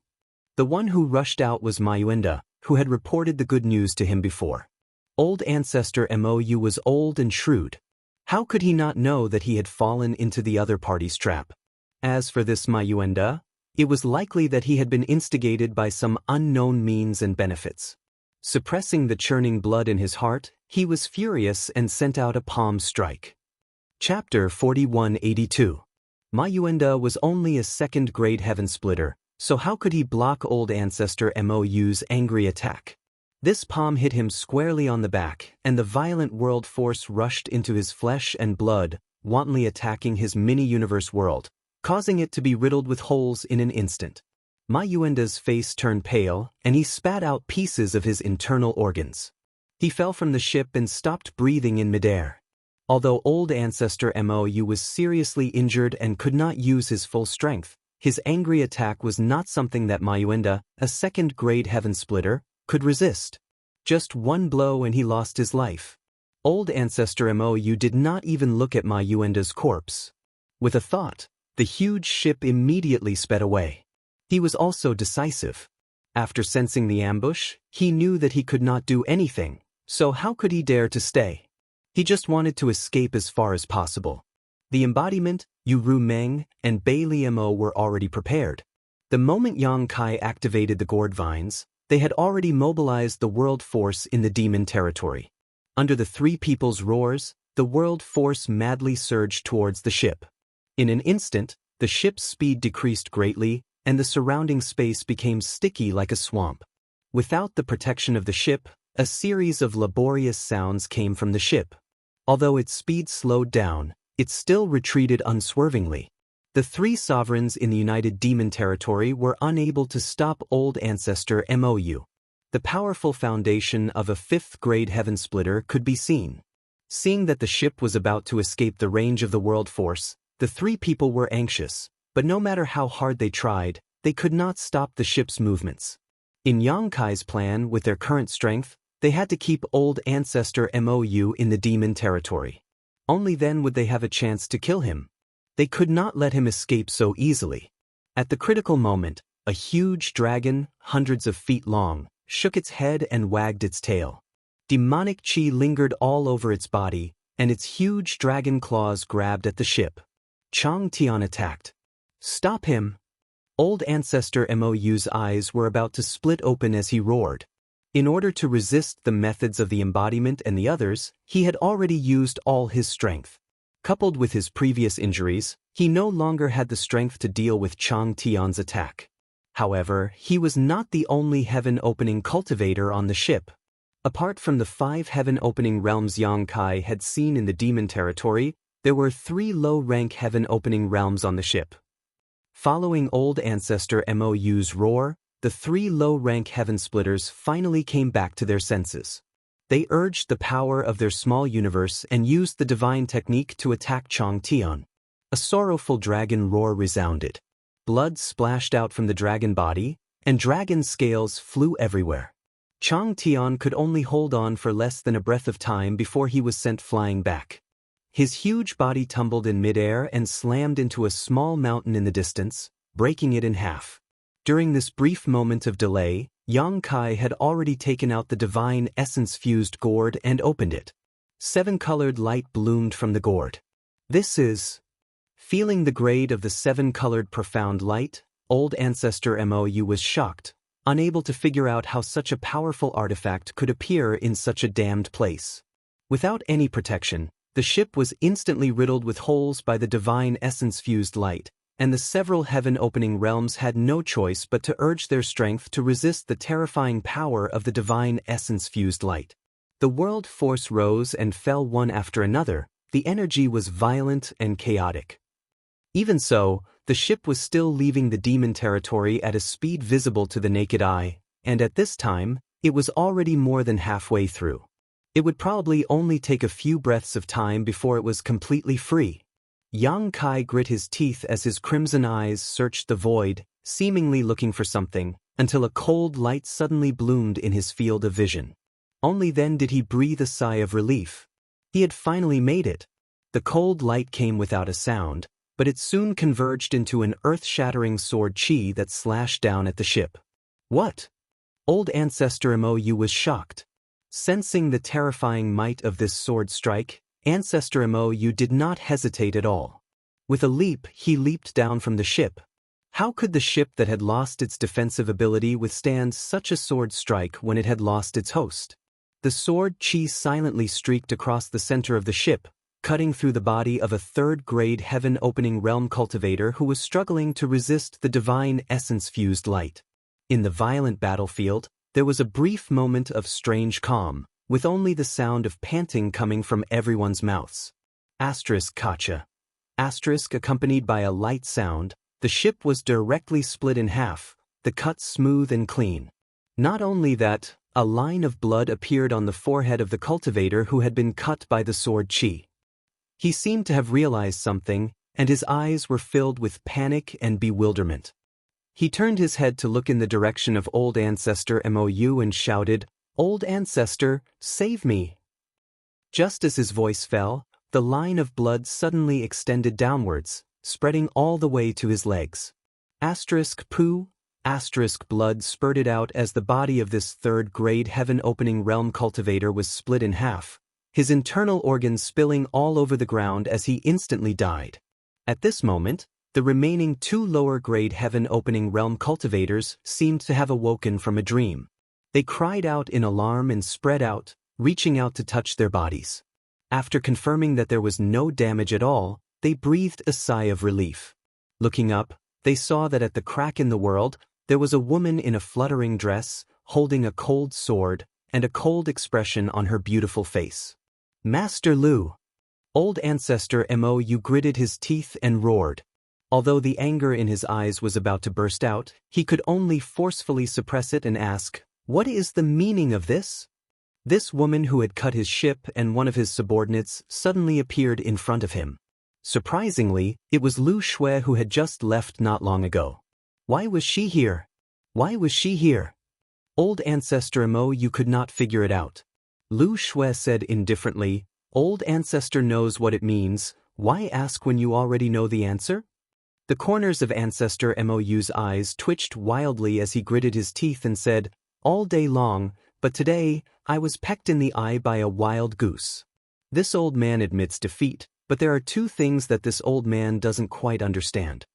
The one who rushed out was Mayuenda, who had reported the good news to him before. Old Ancestor Mou was old and shrewd. How could he not know that he had fallen into the other party's trap? As for this Mayuenda, it was likely that he had been instigated by some unknown means and benefits. Suppressing the churning blood in his heart, he was furious and sent out a palm strike. Chapter 4182. Mayuenda was only a 2nd-grade heaven splitter, so how could he block Old Ancestor Mou's angry attack? This palm hit him squarely on the back, and the violent world force rushed into his flesh and blood, wantonly attacking his mini-universe world, causing it to be riddled with holes in an instant. Mayuenda's face turned pale, and he spat out pieces of his internal organs. He fell from the ship and stopped breathing in midair. Although Old Ancestor Mou was seriously injured and could not use his full strength, his angry attack was not something that Mayuenda, a 2nd-grade heaven splitter, could resist. Just one blow and he lost his life. Old Ancestor Mou did not even look at Mayuenda's corpse. With a thought, the huge ship immediately sped away. He was also decisive. After sensing the ambush, he knew that he could not do anything, so how could he dare to stay? He just wanted to escape as far as possible. The embodiment, Yu Meng, and Bei Liemo were already prepared. The moment Yang Kai activated the gourd vines, they had already mobilized the world force in the demon territory. Under the 3 people's roars, the world force madly surged towards the ship. In an instant, the ship's speed decreased greatly, and the surrounding space became sticky like a swamp. Without the protection of the ship, a series of laborious sounds came from the ship. Although its speed slowed down, it still retreated unswervingly. The 3 sovereigns in the United Demon Territory were unable to stop Old Ancestor Mou. The powerful foundation of a 5th-grade heaven splitter could be seen. Seeing that the ship was about to escape the range of the world force, the 3 people were anxious, but no matter how hard they tried, they could not stop the ship's movements. In Yang Kai's plan, with their current strength, They had to keep old ancestor Mou in the demon territory. Only then would they have a chance to kill him. They could not let him escape so easily. At the critical moment, a huge dragon, hundreds of feet long, shook its head and wagged its tail. Demonic chi lingered all over its body, and its huge dragon claws grabbed at the ship. Chang Tian attacked. "Stop him!" Old ancestor Mou's eyes were about to split open as he roared. In order to resist the methods of the embodiment and the others, he had already used all his strength. Coupled with his previous injuries, he no longer had the strength to deal with Chang Tian's attack. However, he was not the only heaven-opening cultivator on the ship. Apart from the 5 heaven-opening realms Yang Kai had seen in the demon territory, there were 3 low-rank heaven-opening realms on the ship. Following old ancestor Mou's roar, the 3 low-rank heaven splitters finally came back to their senses. They urged the power of their small universe and used the divine technique to attack Chang Tian. A sorrowful dragon roar resounded. Blood splashed out from the dragon body, and dragon scales flew everywhere. Chang Tian could only hold on for less than a breath of time before he was sent flying back. His huge body tumbled in midair and slammed into a small mountain in the distance, breaking it in half. During this brief moment of delay, Yang Kai had already taken out the divine essence-fused gourd and opened it. 7-colored light bloomed from the gourd. This is... Feeling the grade of the 7-colored profound light, old ancestor Mou was shocked, unable to figure out how such a powerful artifact could appear in such a damned place. Without any protection, the ship was instantly riddled with holes by the divine essence-fused light, and the several heaven-opening realms had no choice but to urge their strength to resist the terrifying power of the divine essence-fused light. The world force rose and fell one after another. The energy was violent and chaotic. Even so, the ship was still leaving the demon territory at a speed visible to the naked eye, and at this time, it was already more than halfway through. It would probably only take a few breaths of time before it was completely free. Yang Kai grit his teeth as his crimson eyes searched the void, seemingly looking for something, until a cold light suddenly bloomed in his field of vision. Only then did he breathe a sigh of relief. He had finally made it. The cold light came without a sound, but it soon converged into an earth-shattering sword chi that slashed down at the ship. What? Old ancestor Mou was shocked. Sensing the terrifying might of this sword strike, ancestor Mou did not hesitate at all. With a leap, he leaped down from the ship. How could the ship that had lost its defensive ability withstand such a sword strike when it had lost its host? The sword chi silently streaked across the center of the ship, cutting through the body of a 3rd-grade heaven-opening realm cultivator who was struggling to resist the divine essence-fused light. In the violent battlefield, there was a brief moment of strange calm, with only the sound of panting coming from everyone's mouths. Kacha. Accompanied by a light sound, the ship was directly split in half, the cut smooth and clean. Not only that, a line of blood appeared on the forehead of the cultivator who had been cut by the sword chi. He seemed to have realized something, and his eyes were filled with panic and bewilderment. He turned his head to look in the direction of old ancestor Mou and shouted, "Old ancestor, save me!" Just as his voice fell, the line of blood suddenly extended downwards, spreading all the way to his legs. Poo. Blood spurted out as the body of this 3rd-grade heaven-opening realm cultivator was split in half, his internal organs spilling all over the ground as he instantly died. At this moment, the remaining 2 lower-grade heaven-opening realm cultivators seemed to have awoken from a dream. They cried out in alarm and spread out, reaching out to touch their bodies. After confirming that there was no damage at all, they breathed a sigh of relief. Looking up, they saw that at the crack in the world, there was a woman in a fluttering dress, holding a cold sword, and a cold expression on her beautiful face. "Master Lu!" Old ancestor Mou gritted his teeth and roared. Although the anger in his eyes was about to burst out, he could only forcefully suppress it and ask, "What is the meaning of this?" This woman who had cut his ship and one of his subordinates suddenly appeared in front of him. Surprisingly, it was Lu Shui who had just left not long ago. Why was she here? Why was she here? Old Ancestor Mo, you could not figure it out. Lu Shui said indifferently, Old Ancestor knows what it means, why ask when you already know the answer? The corners of Ancestor Mou's eyes twitched wildly as he gritted his teeth and said, all day long, but today, I was pecked in the eye by a wild goose. This old man admits defeat, but there are two things that this old man doesn't quite understand.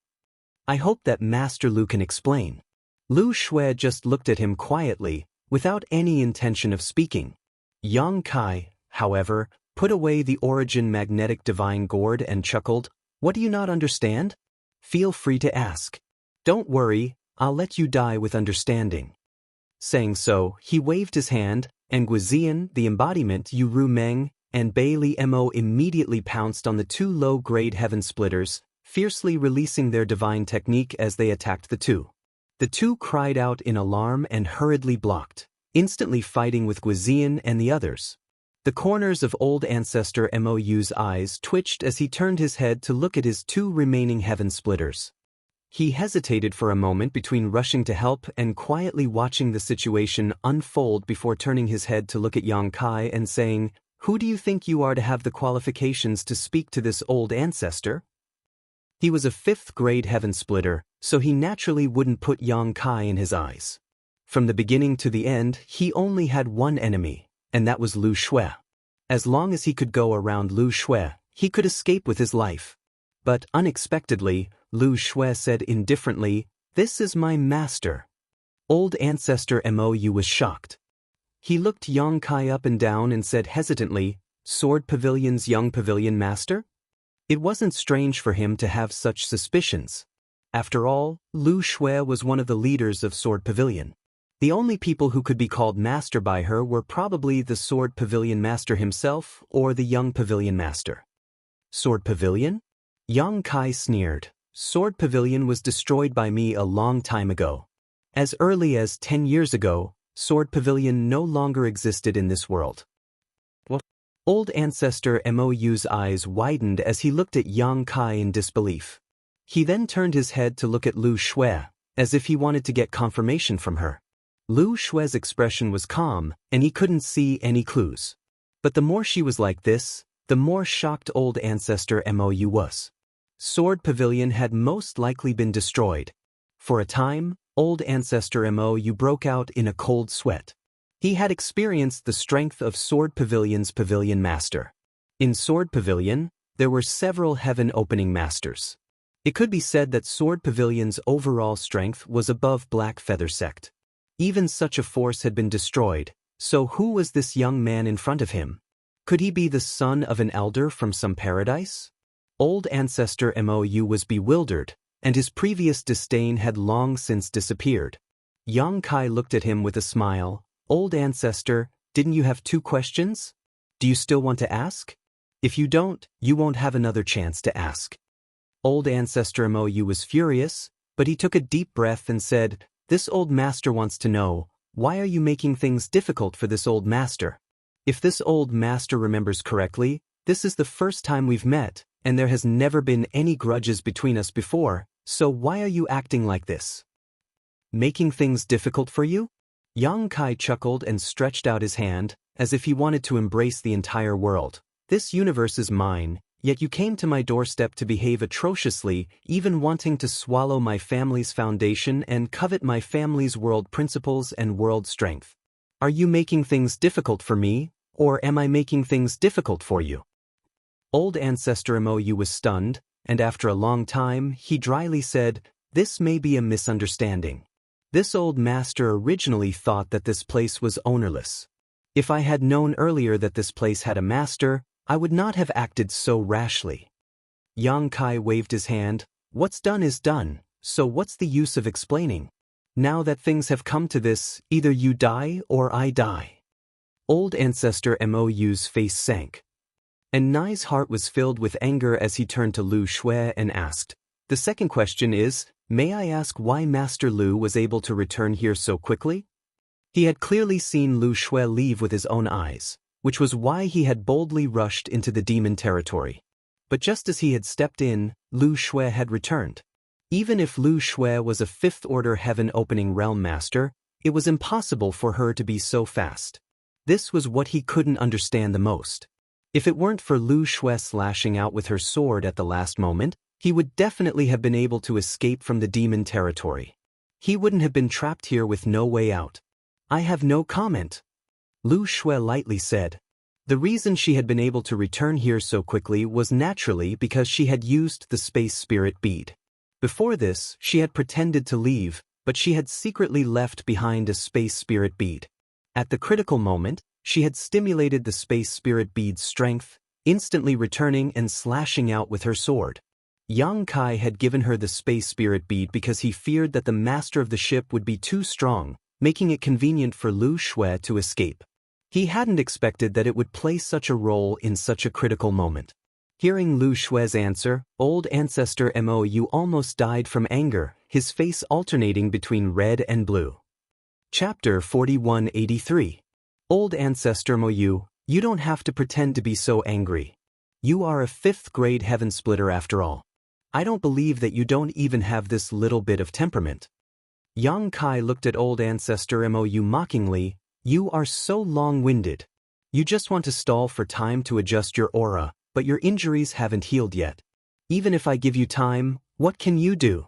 I hope that Master Lu can explain. Lu Shui just looked at him quietly, without any intention of speaking. Yang Kai, however, put away the Origin magnetic divine gourd and chuckled, what do you not understand? Feel free to ask. Don't worry, I'll let you die with understanding. Saying so, he waved his hand, and Guizian, the embodiment Yu Ru Meng, and Bailey Mo immediately pounced on the two low-grade heaven splitters, fiercely releasing their divine technique as they attacked the two. The two cried out in alarm and hurriedly blocked, instantly fighting with Guizian and the others. The corners of Old Ancestor Mou's eyes twitched as he turned his head to look at his two remaining heaven splitters. He hesitated for a moment between rushing to help and quietly watching the situation unfold before turning his head to look at Yang Kai and saying, who do you think you are to have the qualifications to speak to this old ancestor? He was a 5th grade heaven splitter, so he naturally wouldn't put Yang Kai in his eyes. From the beginning to the end, he only had one enemy, and that was Lu Shui. As long as he could go around Lu Shui, he could escape with his life. But unexpectedly, Lu Shui said indifferently, this is my master. Old Ancestor Mou was shocked. He looked Yang Kai up and down and said hesitantly, Sword Pavilion's young pavilion master? It wasn't strange for him to have such suspicions. After all, Lu Shui was one of the leaders of Sword Pavilion. The only people who could be called master by her were probably the Sword Pavilion master himself or the young pavilion master. Sword Pavilion? Yang Kai sneered. Sword Pavilion was destroyed by me a long time ago. As early as 10 years ago, Sword Pavilion no longer existed in this world. What? Old Ancestor Mou's eyes widened as he looked at Yang Kai in disbelief. He then turned his head to look at Lu Shui, as if he wanted to get confirmation from her. Lu Shui's expression was calm, and he couldn't see any clues. But the more she was like this, the more shocked Old Ancestor Mou was. Sword Pavilion had most likely been destroyed. For a time, Old Ancestor Mou broke out in a cold sweat. He had experienced the strength of Sword Pavilion's pavilion master. In Sword Pavilion, there were several heaven-opening masters. It could be said that Sword Pavilion's overall strength was above Black Feather Sect. Even such a force had been destroyed, so who was this young man in front of him? Could he be the son of an elder from some paradise? Old Ancestor Mou was bewildered, and his previous disdain had long since disappeared. Yang Kai looked at him with a smile. Old Ancestor, didn't you have 2 questions? Do you still want to ask? If you don't, you won't have another chance to ask. Old Ancestor Mou was furious, but he took a deep breath and said, this old master wants to know, why are you making things difficult for this old master? If this old master remembers correctly, this is the first time we've met, and there has never been any grudges between us before, so why are you acting like this? Making things difficult for you? Yang Kai chuckled and stretched out his hand, as if he wanted to embrace the entire world. This universe is mine, yet you came to my doorstep to behave atrociously, even wanting to swallow my family's foundation and covet my family's world principles and world strength. Are you making things difficult for me, or am I making things difficult for you? Old Ancestor Mou was stunned, and after a long time, he dryly said, this may be a misunderstanding. This old master originally thought that this place was ownerless. If I had known earlier that this place had a master, I would not have acted so rashly. Yang Kai waved his hand. What's done is done, so what's the use of explaining? Now that things have come to this, either you die or I die. Old Ancestor Mou's face sank. And Nai's heart was filled with anger as he turned to Lu Shui and asked, the second question is, may I ask why Master Lu was able to return here so quickly? He had clearly seen Lu Shui leave with his own eyes, which was why he had boldly rushed into the demon territory. But just as he had stepped in, Lu Shui had returned. Even if Lu Shui was a 5th-order heaven-opening realm master, It was impossible for her to be so fast. This was what he couldn't understand the most. If it weren't for Lu Shui slashing out with her sword at the last moment, he would definitely have been able to escape from the demon territory. He wouldn't have been trapped here with no way out. I have no comment, Lu Shui lightly said. The reason she had been able to return here so quickly was naturally because she had used the space spirit bead. Before this, she had pretended to leave, but she had secretly left behind a space spirit bead. At the critical moment, she had stimulated the space spirit bead's strength, instantly returning and slashing out with her sword. Yang Kai had given her the space spirit bead because he feared that the master of the ship would be too strong, making it convenient for Lu Shui to escape. He hadn't expected that it would play such a role in such a critical moment. Hearing Lu Shui's answer, old ancestor Mou almost died from anger, his face alternating between red and blue. Chapter 4183. Old ancestor Mou, you don't have to pretend to be so angry. You are a 5th grade heaven splitter after all. I don't believe that you don't even have this little bit of temperament. Yang Kai looked at old ancestor Mou mockingly. You are so long-winded. You just want to stall for time to adjust your aura, but your injuries haven't healed yet. Even if I give you time, what can you do?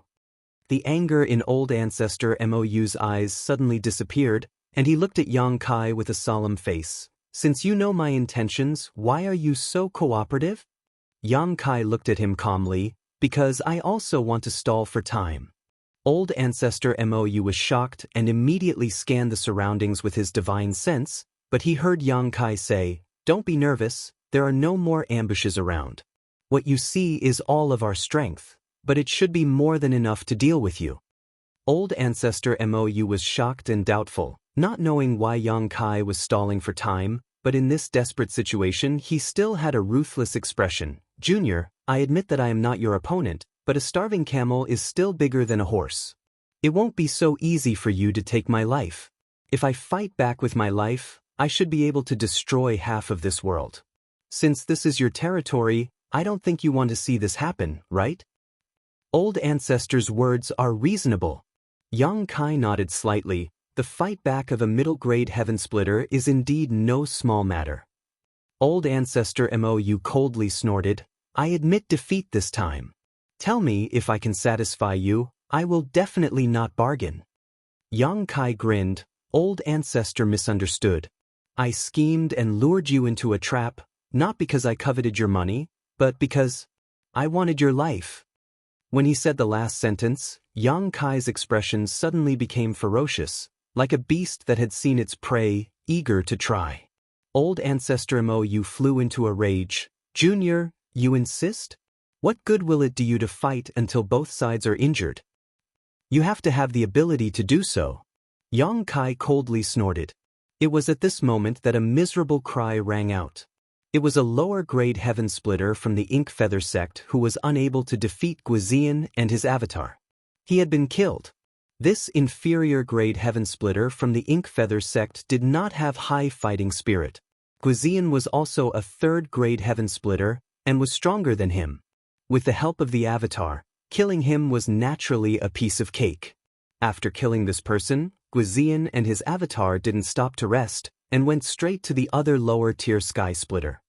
The anger in old ancestor Mou's eyes suddenly disappeared, and he looked at Yang Kai with a solemn face. Since you know my intentions, why are you so cooperative? Yang Kai looked at him calmly, because I also want to stall for time. Old ancestor Mou was shocked and immediately scanned the surroundings with his divine sense, but he heard Yang Kai say, "Don't be nervous, there are no more ambushes around. What you see is all of our strength, but it should be more than enough to deal with you." Old ancestor Mou was shocked and doubtful, not knowing why Yang Kai was stalling for time, but in this desperate situation he still had a ruthless expression. "Junior, I admit that I am not your opponent, but a starving camel is still bigger than a horse. It won't be so easy for you to take my life. If I fight back with my life, I should be able to destroy half of this world. Since this is your territory, I don't think you want to see this happen, right?" Old ancestor's words are reasonable. Yang Kai nodded slightly. The fight back of a middle-grade heaven splitter is indeed no small matter. Old ancestor Mou coldly snorted, "I admit defeat this time. Tell me if I can satisfy you, I will definitely not bargain." Yang Kai grinned. Old ancestor misunderstood. "I schemed and lured you into a trap, not because I coveted your money, but because I wanted your life." When he said the last sentence, Yang Kai's expression suddenly became ferocious, like a beast that had seen its prey, eager to try. Old ancestor Mou flew into a rage. "Junior, you insist? What good will it do you to fight until both sides are injured? You have to have the ability to do so." Yang Kai coldly snorted. It was at this moment that a miserable cry rang out. It was a lower-grade heaven splitter from the Ink Feather sect who was unable to defeat Guizian and his avatar. He had been killed. This inferior-grade heaven splitter from the Ink Feather sect did not have high fighting spirit. Guizian was also a 3rd-grade heaven splitter and was stronger than him. With the help of the avatar, killing him was naturally a piece of cake. After killing this person, Guizian and his avatar didn't stop to rest and went straight to the other lower-tier sky splitter.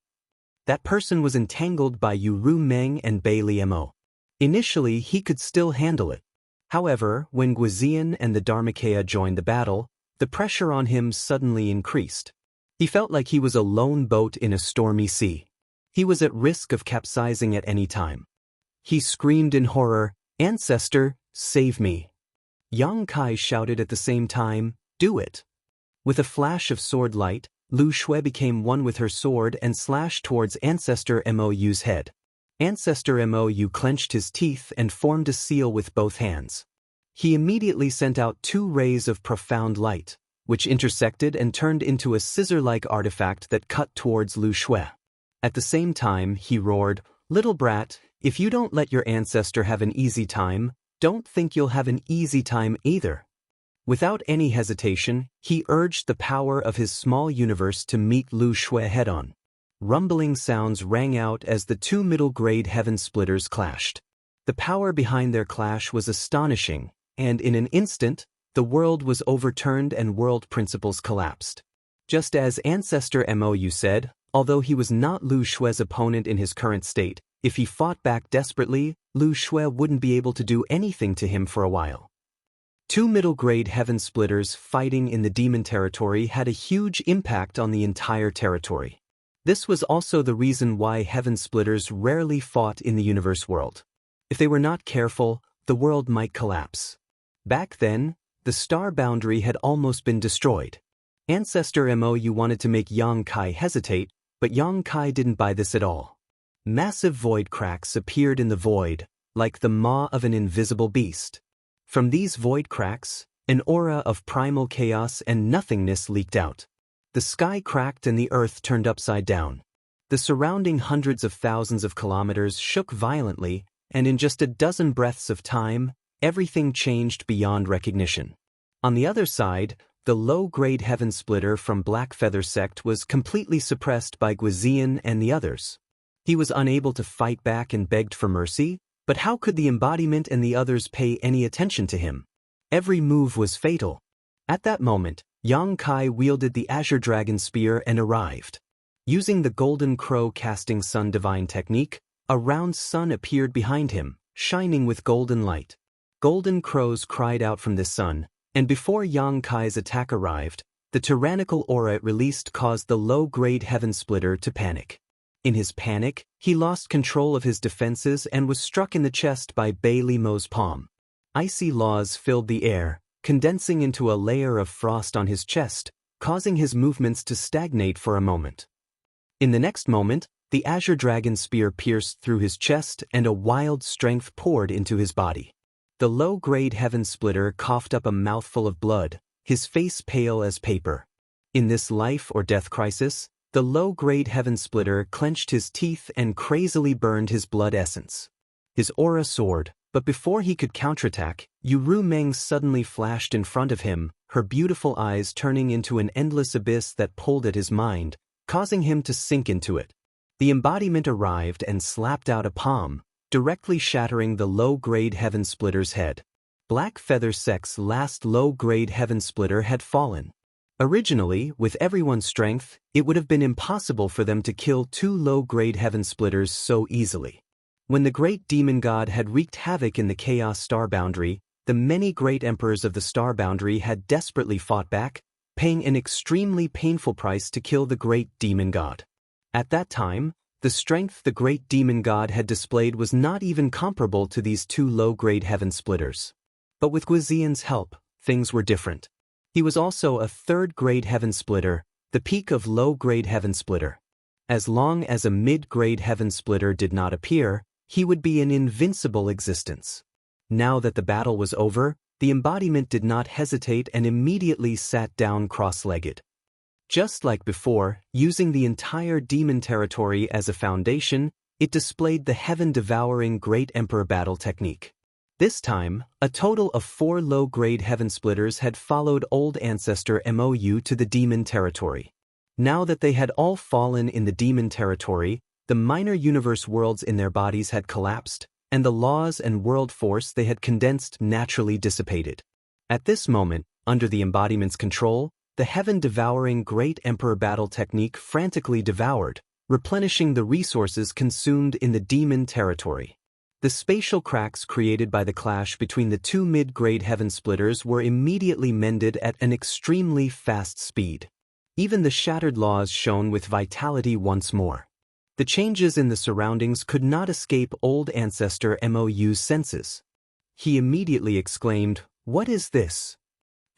That person was entangled by Yuru Meng and Bei Liemo. Initially, he could still handle it. However, when Guizian and the Dharmakaya joined the battle, the pressure on him suddenly increased. He felt like he was a lone boat in a stormy sea. He was at risk of capsizing at any time. He screamed in horror, "Ancestor, save me!" Yang Kai shouted at the same time, "Do it!" With a flash of sword light, Lu Shui became one with her sword and slashed towards Ancestor Mou's head. Ancestor Mou clenched his teeth and formed a seal with both hands. He immediately sent out 2 rays of profound light, which intersected and turned into a scissor-like artifact that cut towards Lu Shui. At the same time, he roared, "Little brat, if you don't let your ancestor have an easy time, don't think you'll have an easy time either." Without any hesitation, he urged the power of his small universe to meet Lu Shui head-on. Rumbling sounds rang out as the 2 middle-grade heaven splitters clashed. The power behind their clash was astonishing, and in an instant, the world was overturned and world principles collapsed. Just as Ancestor Mou said, although he was not Lu Shue's opponent in his current state, if he fought back desperately, Lu Shue wouldn't be able to do anything to him for a while. Two middle-grade heaven splitters fighting in the demon territory had a huge impact on the entire territory. This was also the reason why heaven splitters rarely fought in the universe world. If they were not careful, the world might collapse. Back then, the star boundary had almost been destroyed. Ancestor Mou wanted to make Yang Kai hesitate, but Yang Kai didn't buy this at all. Massive void cracks appeared in the void, like the maw of an invisible beast. From these void cracks, an aura of primal chaos and nothingness leaked out. The sky cracked and the earth turned upside down. The surrounding hundreds of thousands of kilometers shook violently, and in just a dozen breaths of time, everything changed beyond recognition. On the other side, the low-grade heaven splitter from Black Feather Sect was completely suppressed by Guizian and the others. He was unable to fight back and begged for mercy, but how could the embodiment and the others pay any attention to him? Every move was fatal. At that moment, Yang Kai wielded the Azure Dragon Spear and arrived. Using the Golden Crow Casting Sun Divine technique, a round sun appeared behind him, shining with golden light. Golden crows cried out from this sun, and before Yang Kai's attack arrived, the tyrannical aura it released caused the low-grade heaven splitter to panic. In his panic, he lost control of his defenses and was struck in the chest by Bei Li Mo's palm. Icy laws filled the air, condensing into a layer of frost on his chest, causing his movements to stagnate for a moment. In the next moment, the Azure Dragon Spear pierced through his chest and a wild strength poured into his body. The low-grade heaven splitter coughed up a mouthful of blood, his face pale as paper. In this life-or-death crisis, the low-grade heaven splitter clenched his teeth and crazily burned his blood essence. His aura soared, but before he could counterattack, Yu Meng suddenly flashed in front of him, her beautiful eyes turning into an endless abyss that pulled at his mind, causing him to sink into it. The embodiment arrived and slapped out a palm, directly shattering the low-grade heaven splitter's head. Black Feather Sect's last low-grade heaven splitter had fallen. Originally, with everyone's strength, it would have been impossible for them to kill two low-grade heaven splitters so easily. When the great demon god had wreaked havoc in the Chaos Star Boundary, the many great emperors of the Star Boundary had desperately fought back, paying an extremely painful price to kill the great demon god. At that time, the strength the great demon god had displayed was not even comparable to these two low-grade heaven splitters. But with Guizian's help, things were different. He was also a third-grade heaven splitter, the peak of low-grade heaven splitter. As long as a mid-grade heaven splitter did not appear, he would be an invincible existence. Now that the battle was over, the embodiment did not hesitate and immediately sat down cross-legged. Just like before, using the entire demon territory as a foundation, it displayed the heaven-devouring Great Emperor battle technique. This time, a total of 4 low-grade heaven splitters had followed old ancestor Mou to the demon territory. Now that they had all fallen in the demon territory, the minor universe worlds in their bodies had collapsed, and the laws and world force they had condensed naturally dissipated. At this moment, under the embodiment's control, the heaven-devouring Great Emperor battle technique frantically devoured, replenishing the resources consumed in the demon territory. The spatial cracks created by the clash between the two mid-grade heaven splitters were immediately mended at an extremely fast speed. Even the shattered laws shone with vitality once more. The changes in the surroundings could not escape old ancestor Mou's senses. He immediately exclaimed, "What is this?"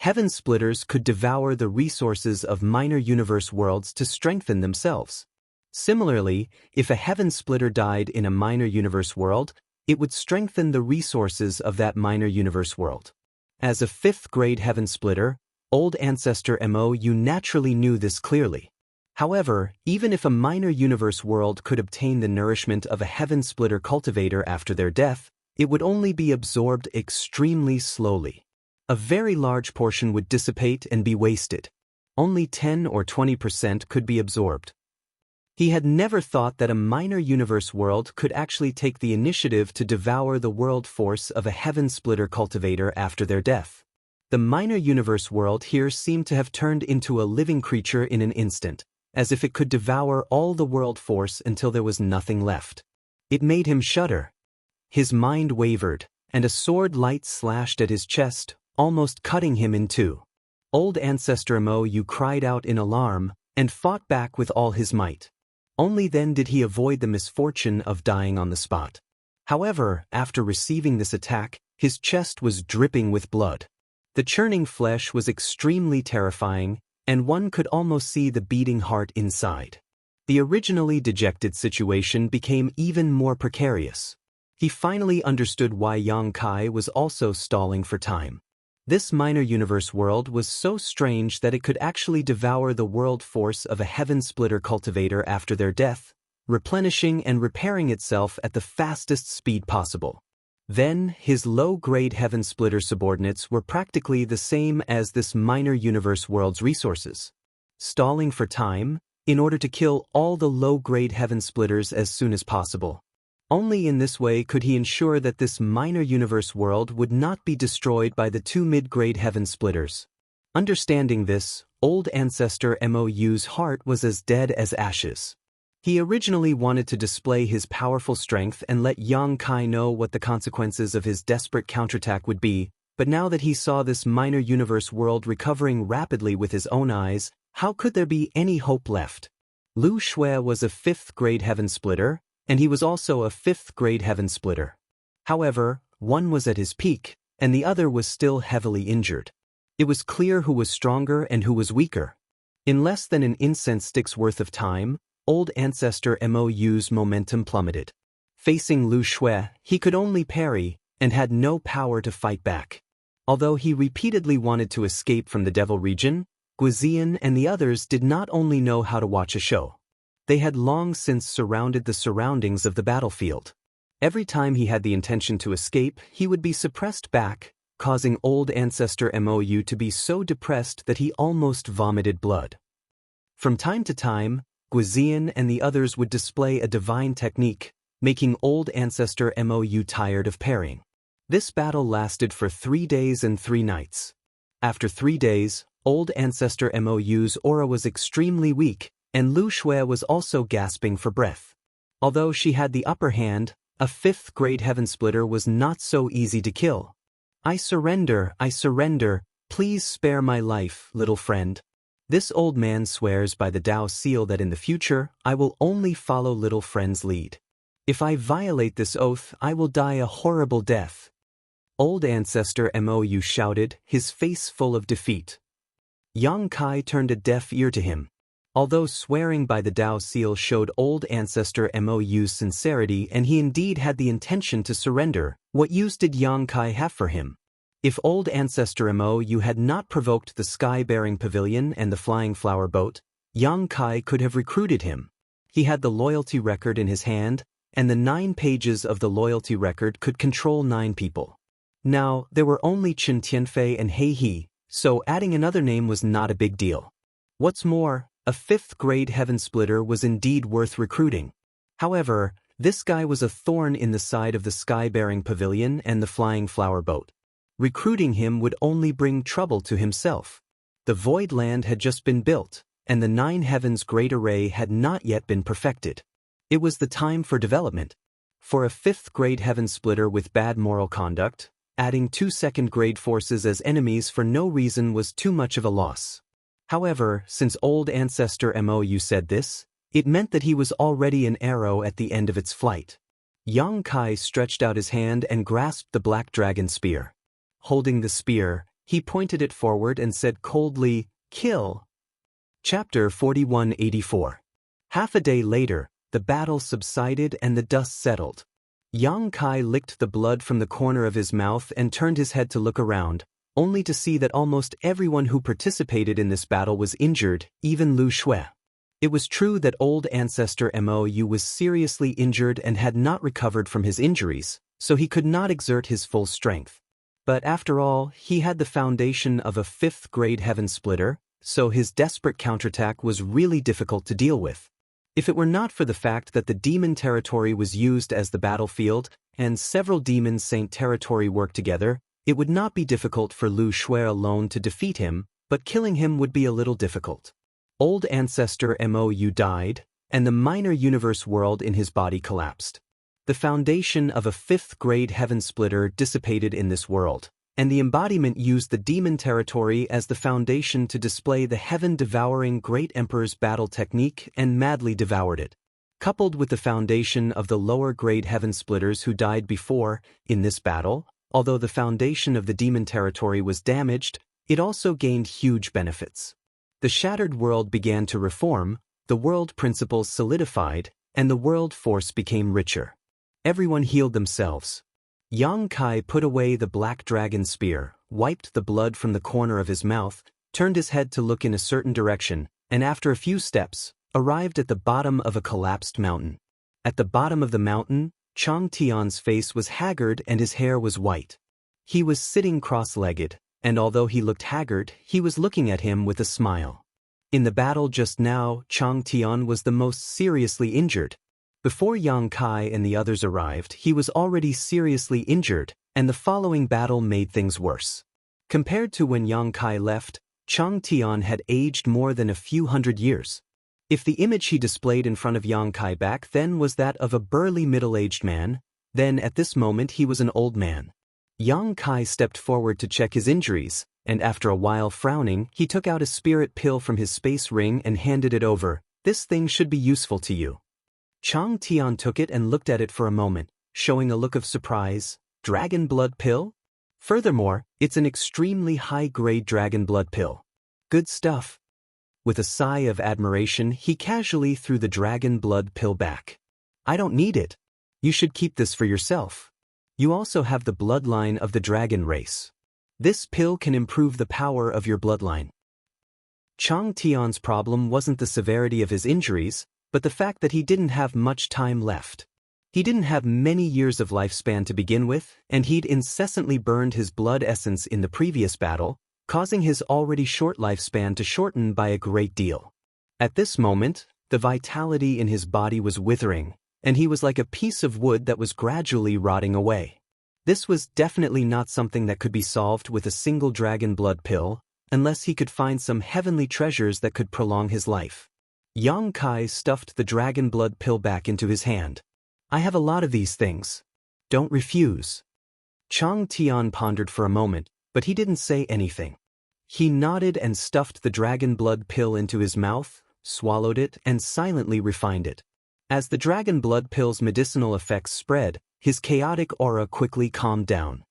Heaven splitters could devour the resources of minor universe worlds to strengthen themselves. Similarly, if a heaven splitter died in a minor universe world, it would strengthen the resources of that minor universe world. As a 5th-grade heaven splitter, old ancestor Mou naturally knew this clearly. However, even if a minor universe world could obtain the nourishment of a heaven splitter cultivator after their death, it would only be absorbed extremely slowly. A very large portion would dissipate and be wasted. Only 10 or 20% could be absorbed. He had never thought that a minor universe world could actually take the initiative to devour the world force of a heaven splitter cultivator after their death. The minor universe world here seemed to have turned into a living creature in an instant, as if it could devour all the world force until there was nothing left. It made him shudder. His mind wavered, and a sword light slashed at his chest, almost cutting him in two. Old Ancestor Mo cried out in alarm, and fought back with all his might. Only then did he avoid the misfortune of dying on the spot. However, after receiving this attack, his chest was dripping with blood. The churning flesh was extremely terrifying, and one could almost see the beating heart inside. The originally dejected situation became even more precarious. He finally understood why Yang Kai was also stalling for time. This minor universe world was so strange that it could actually devour the world force of a heaven-splitter cultivator after their death, replenishing and repairing itself at the fastest speed possible. Then, his low-grade heaven-splitter subordinates were practically the same as this minor universe world's resources. Stalling for time, in order to kill all the low-grade heaven-splitters as soon as possible. Only in this way could he ensure that this minor universe world would not be destroyed by the two mid-grade heaven splitters. Understanding this, Old Ancestor Mo's heart was as dead as ashes. He originally wanted to display his powerful strength and let Yang Kai know what the consequences of his desperate counterattack would be, but now that he saw this minor universe world recovering rapidly with his own eyes, how could there be any hope left? Lu Shui was a 5th grade heaven splitter, and he was also a 5th grade heaven splitter. However, one was at his peak, and the other was still heavily injured. It was clear who was stronger and who was weaker. In less than an incense stick's worth of time, Old Ancestor Mo's momentum plummeted. Facing Lu Shui, he could only parry, and had no power to fight back. Although he repeatedly wanted to escape from the Devil region, Guizian and the others did not only know how to watch a show. They had long since surrounded the surroundings of the battlefield. Every time he had the intention to escape, he would be suppressed back, causing Old Ancestor Mo to be so depressed that he almost vomited blood. From time to time, Guizian and the others would display a divine technique, making Old Ancestor Mo tired of parrying. This battle lasted for 3 days and 3 nights. After 3 days, Old Ancestor Mo's aura was extremely weak, and Lu Shui was also gasping for breath. Although she had the upper hand, a 5th grade heaven splitter was not so easy to kill. I surrender, please spare my life, little friend. This old man swears by the Tao seal that in the future, I will only follow little friend's lead. If I violate this oath, I will die a horrible death. Old Ancestor Mo shouted, his face full of defeat. Yang Kai turned a deaf ear to him. Although swearing by the Tao seal showed Old Ancestor Mo's sincerity and he indeed had the intention to surrender, what use did Yang Kai have for him? If Old Ancestor Mo had not provoked the sky-bearing pavilion and the flying flower boat, Yang Kai could have recruited him. He had the loyalty record in his hand, and the 9 pages of the loyalty record could control 9 people. Now, there were only Chen Tianfei and He He, so adding another name was not a big deal. What's more, a 5th grade heaven splitter was indeed worth recruiting. However, this guy was a thorn in the side of the sky-bearing pavilion and the flying flower boat. Recruiting him would only bring trouble to himself. The Void Land had just been built, and the 9 Heavens Great Array had not yet been perfected. It was the time for development. For a 5th grade heaven splitter with bad moral conduct, adding 2 2nd grade forces as enemies for no reason was too much of a loss. However, since Old Ancestor Mo said this, it meant that he was already an arrow at the end of its flight. Yang Kai stretched out his hand and grasped the black dragon spear. Holding the spear, he pointed it forward and said coldly, "Kill." Chapter 4184. Half a day later, the battle subsided and the dust settled. Yang Kai licked the blood from the corner of his mouth and turned his head to look around, only to see that almost everyone who participated in this battle was injured, even Lu Shui. It was true that Old Ancestor Mo was seriously injured and had not recovered from his injuries, so he could not exert his full strength. But after all, he had the foundation of a 5th grade heaven splitter, so his desperate counterattack was really difficult to deal with. If it were not for the fact that the demon territory was used as the battlefield, and several demon saint territory worked together, It would not be difficult for Lu Shui alone to defeat him, but killing him would be a little difficult. Old ancestor Mou died, and the minor universe world in his body collapsed. The foundation of a fifth-grade heaven splitter dissipated in this world, and the embodiment used the demon territory as the foundation to display the heaven-devouring Great Emperor's battle technique and madly devoured it. Coupled with the foundation of the lower-grade heaven splitters who died before, in this battle, although the foundation of the demon territory was damaged, it also gained huge benefits. The shattered world began to reform, the world principles solidified, and the world force became richer. Everyone healed themselves. Yang Kai put away the black dragon spear, wiped the blood from the corner of his mouth, turned his head to look in a certain direction, and after a few steps, arrived at the bottom of a collapsed mountain. At the bottom of the mountain, Chang Tian's face was haggard and his hair was white. He was sitting cross-legged, and although he looked haggard, he was looking at him with a smile. In the battle just now, Chang Tian was the most seriously injured. Before Yang Kai and the others arrived, he was already seriously injured, and the following battle made things worse. Compared to when Yang Kai left, Chang Tian had aged more than a few hundred years. If the image he displayed in front of Yang Kai back then was that of a burly middle-aged man, then at this moment he was an old man. Yang Kai stepped forward to check his injuries, and after a while frowning, he took out a spirit pill from his space ring and handed it over. "This thing should be useful to you." Chang Tian took it and looked at it for a moment, showing a look of surprise. "Dragon blood pill? Furthermore, it's an extremely high-grade dragon blood pill. Good stuff." With a sigh of admiration, he casually threw the dragon blood pill back. "I don't need it. You should keep this for yourself. You also have the bloodline of the dragon race. This pill can improve the power of your bloodline." Chang Tian's problem wasn't the severity of his injuries, but the fact that he didn't have much time left. He didn't have many years of lifespan to begin with, and he'd incessantly burned his blood essence in the previous battle, causing his already short lifespan to shorten by a great deal. At this moment, the vitality in his body was withering, and he was like a piece of wood that was gradually rotting away. This was definitely not something that could be solved with a single dragon blood pill, unless he could find some heavenly treasures that could prolong his life. Yang Kai stuffed the dragon blood pill back into his hand. "I have a lot of these things. Don't refuse." Chang Tian pondered for a moment, but he didn't say anything. He nodded and stuffed the dragon blood pill into his mouth, swallowed it, and silently refined it. As the dragon blood pill's medicinal effects spread, his chaotic aura quickly calmed down.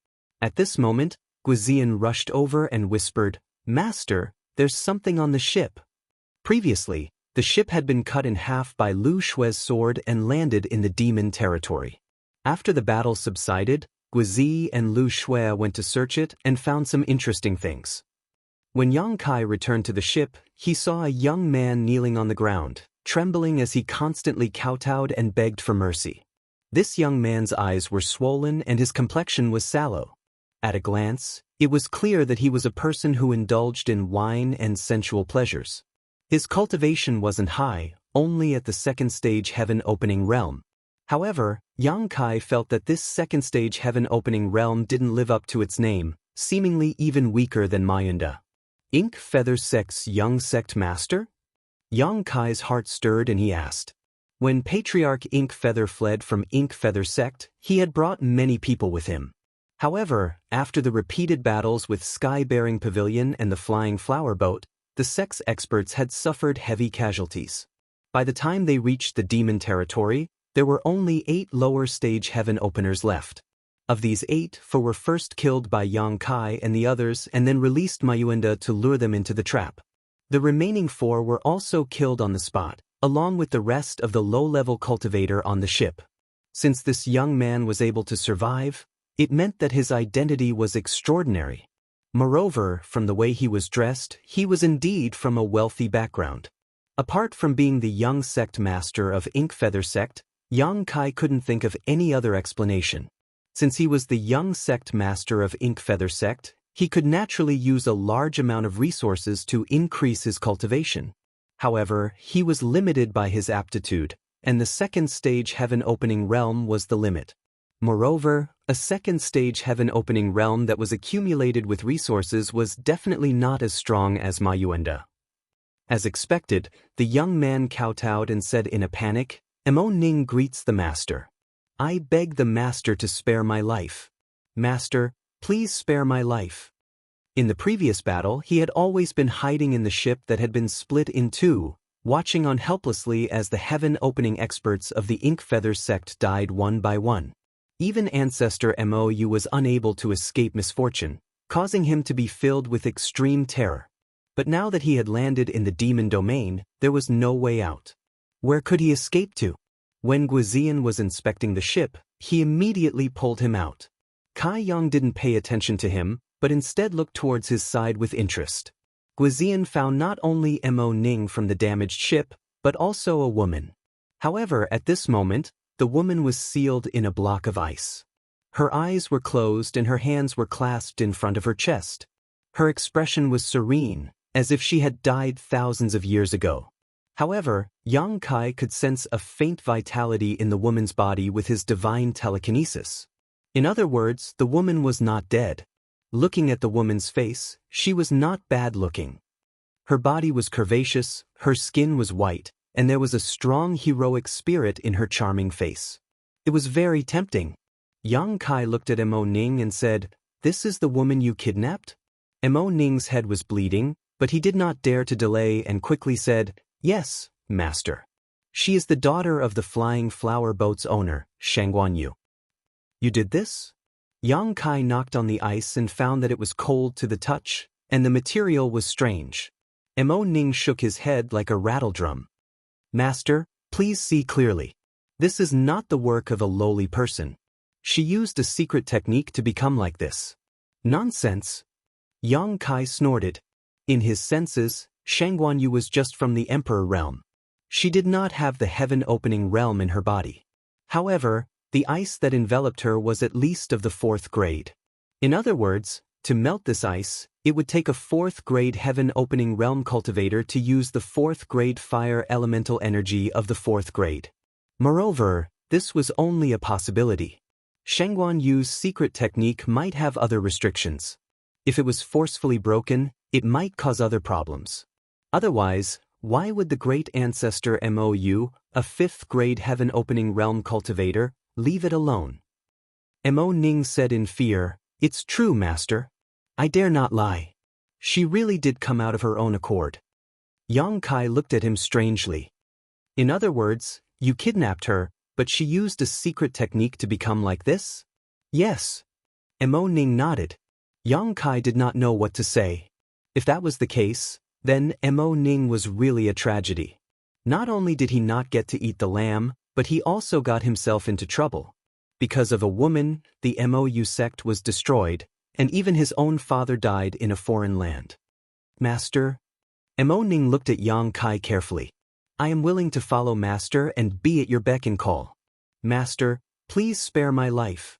At this moment, Guizian rushed over and whispered, "Master, there's something on the ship." Previously, the ship had been cut in half by Lu Shui's sword and landed in the demon territory. After the battle subsided, Guizi and Lu Shui went to search it and found some interesting things. When Yang Kai returned to the ship, he saw a young man kneeling on the ground, trembling as he constantly kowtowed and begged for mercy. This young man's eyes were swollen and his complexion was sallow. At a glance, it was clear that he was a person who indulged in wine and sensual pleasures. His cultivation wasn't high, only at the second stage heaven opening realm. However, Yang Kai felt that this second stage heaven opening realm didn't live up to its name, seemingly even weaker than Mayunda. Ink Feather Sect's young sect master? Yang Kai's heart stirred and he asked. When Patriarch Ink Feather fled from Ink Feather Sect, he had brought many people with him. However, after the repeated battles with Sky-Bearing Pavilion and the Flying Flower Boat, the sect's experts had suffered heavy casualties. By the time they reached the demon territory, there were only 8 lower stage heaven openers left. Of these 8, 4 were first killed by Yang Kai and the others and then released Mayuenda to lure them into the trap. The remaining 4 were also killed on the spot, along with the rest of the low-level cultivator on the ship. Since this young man was able to survive, it meant that his identity was extraordinary. Moreover, from the way he was dressed, he was indeed from a wealthy background. Apart from being the young sect master of Ink Feather Sect, Yang Kai couldn't think of any other explanation. Since he was the young sect master of Ink Feather Sect, he could naturally use a large amount of resources to increase his cultivation. However, he was limited by his aptitude, and the second stage heaven opening realm was the limit. Moreover, a second-stage heaven-opening realm that was accumulated with resources was definitely not as strong as Mayuenda. As expected, the young man kowtowed and said in a panic, "Mo Ning greets the master. I beg the master to spare my life. Master, please spare my life." In the previous battle, he had always been hiding in the ship that had been split in two, watching on helplessly as the heaven-opening experts of the Ink Feather sect died one by one. Even Ancestor Mou was unable to escape misfortune, causing him to be filled with extreme terror. But now that he had landed in the demon domain, there was no way out. Where could he escape to? When Guizian was inspecting the ship, he immediately pulled him out. Kai Yang didn't pay attention to him, but instead looked towards his side with interest. Guizian found not only Mo Ning from the damaged ship, but also a woman. However, at this moment, the woman was sealed in a block of ice. Her eyes were closed and her hands were clasped in front of her chest. Her expression was serene, as if she had died thousands of years ago. However, Yang Kai could sense a faint vitality in the woman's body with his divine telekinesis. In other words, the woman was not dead. Looking at the woman's face, she was not bad-looking. Her body was curvaceous, her skin was white, and there was a strong heroic spirit in her charming face. It was very tempting. Yang Kai looked at Mo Ning and said, "This is the woman you kidnapped?" Mo Ning's head was bleeding, but he did not dare to delay and quickly said, "Yes, master. She is the daughter of the Flying Flower Boat's owner, Shangguan Yu." "You did this?" Yang Kai knocked on the ice and found that it was cold to the touch, and the material was strange. Mo Ning shook his head like a rattledrum. "Master, please see clearly. This is not the work of a lowly person. She used a secret technique to become like this." "Nonsense." Yang Kai snorted. In his senses, Shangguan Yu was just from the Emperor realm. She did not have the heaven-opening realm in her body. However, the ice that enveloped her was at least of the 4th grade. In other words, to melt this ice, it would take a 4th grade heaven-opening realm cultivator to use the 4th grade fire elemental energy of the 4th grade. Moreover, this was only a possibility. Shangguan Yu's secret technique might have other restrictions. If it was forcefully broken, it might cause other problems. Otherwise, why would the great ancestor Mou, a 5th grade heaven-opening realm cultivator, leave it alone? Mo Ning said in fear, "It's true, master. I dare not lie. She really did come out of her own accord." Yang Kai looked at him strangely. "In other words, you kidnapped her, but she used a secret technique to become like this?" "Yes." Mo Ning nodded. Yang Kai did not know what to say. If that was the case, then Mo Ning was really a tragedy. Not only did he not get to eat the lamb, but he also got himself into trouble. Because of a woman, the Mou sect was destroyed, and even his own father died in a foreign land. "Master?" Mo Ning looked at Yang Kai carefully. "I am willing to follow master and be at your beck and call. Master, please spare my life."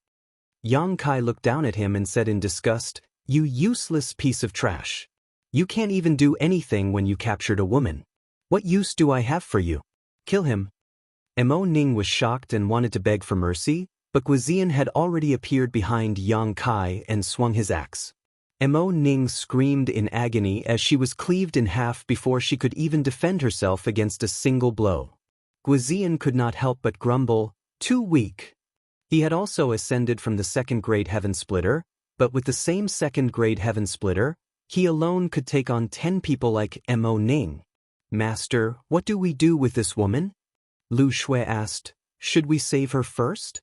Yang Kai looked down at him and said in disgust, "You useless piece of trash. You can't even do anything when you captured a woman. What use do I have for you? Kill him." Mo Ning was shocked and wanted to beg for mercy, but Guizian had already appeared behind Yang Kai and swung his axe. Mo Ning screamed in agony as she was cleaved in half before she could even defend herself against a single blow. Guizian could not help but grumble, "Too weak." He had also ascended from the 2nd grade Heaven Splitter, but with the same 2nd grade Heaven Splitter, he alone could take on 10 people like Mo Ning. "Master, what do we do with this woman?" Lu Shui asked. "Should we save her first?"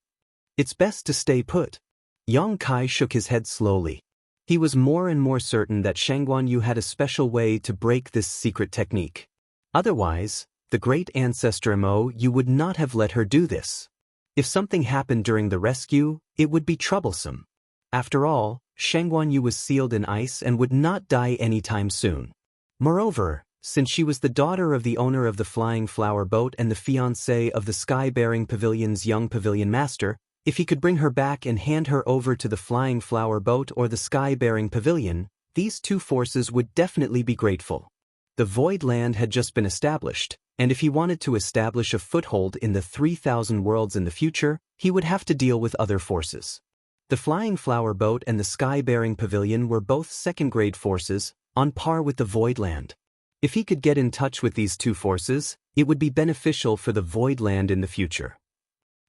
"It's best to stay put." Yang Kai shook his head slowly. He was more and more certain that Shangguan Yu had a special way to break this secret technique. Otherwise, the great ancestor Mo Yu would not have let her do this. If something happened during the rescue, it would be troublesome. After all, Shangguan Yu was sealed in ice and would not die anytime soon. Moreover, since she was the daughter of the owner of the Flying Flower Boat and the fiancée of the Sky-Bearing Pavilion's young pavilion master, if he could bring her back and hand her over to the Flying Flower Boat or the Sky-Bearing Pavilion, these two forces would definitely be grateful. The Void Land had just been established, and if he wanted to establish a foothold in the 3,000 worlds in the future, he would have to deal with other forces. The Flying Flower Boat and the Sky-Bearing Pavilion were both second-grade forces, on par with the Void Land. If he could get in touch with these two forces, it would be beneficial for the Void Land in the future.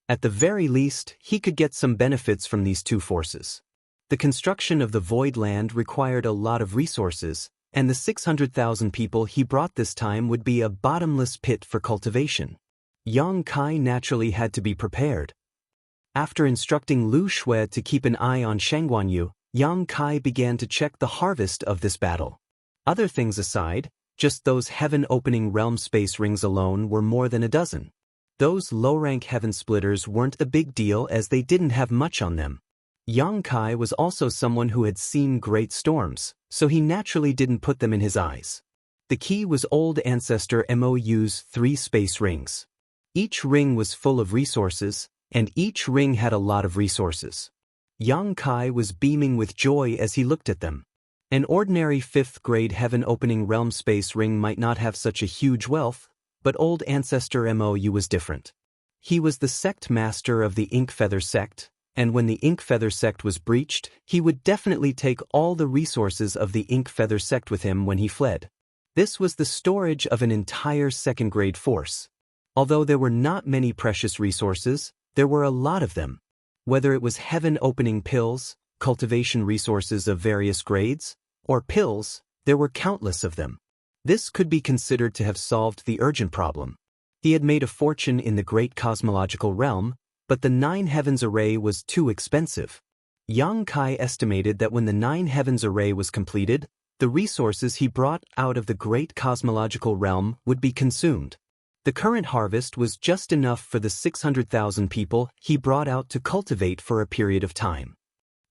At the very least, he could get some benefits from these two forces. The construction of the Void Land required a lot of resources, and the 600,000 people he brought this time would be a bottomless pit for cultivation. Yang Kai naturally had to be prepared. After instructing Lu Shui to keep an eye on Shangguanyu, Yang Kai began to check the harvest of this battle. Other things aside, just those heaven-opening realm space rings alone were more than a dozen. Those low-rank heaven splitters weren't a big deal as they didn't have much on them. Yang Kai was also someone who had seen great storms, so he naturally didn't put them in his eyes. The key was old ancestor Mou's 3 space rings. Each ring was full of resources, and each ring had a lot of resources. Yang Kai was beaming with joy as he looked at them. An ordinary 5th-grade heaven-opening realm space ring might not have such a huge wealth, but old ancestor Mou was different. He was the sect master of the Ink Feather sect, and when the Ink Feather sect was breached, he would definitely take all the resources of the Ink Feather sect with him when he fled. This was the storage of an entire second-grade force. Although there were not many precious resources, there were a lot of them. Whether it was heaven-opening pills, cultivation resources of various grades, or pills, there were countless of them. This could be considered to have solved the urgent problem. He had made a fortune in the great cosmological realm, but the 9 heavens array was too expensive. Yang Kai estimated that when the 9 heavens array was completed, the resources he brought out of the great cosmological realm would be consumed. The current harvest was just enough for the 600,000 people he brought out to cultivate for a period of time.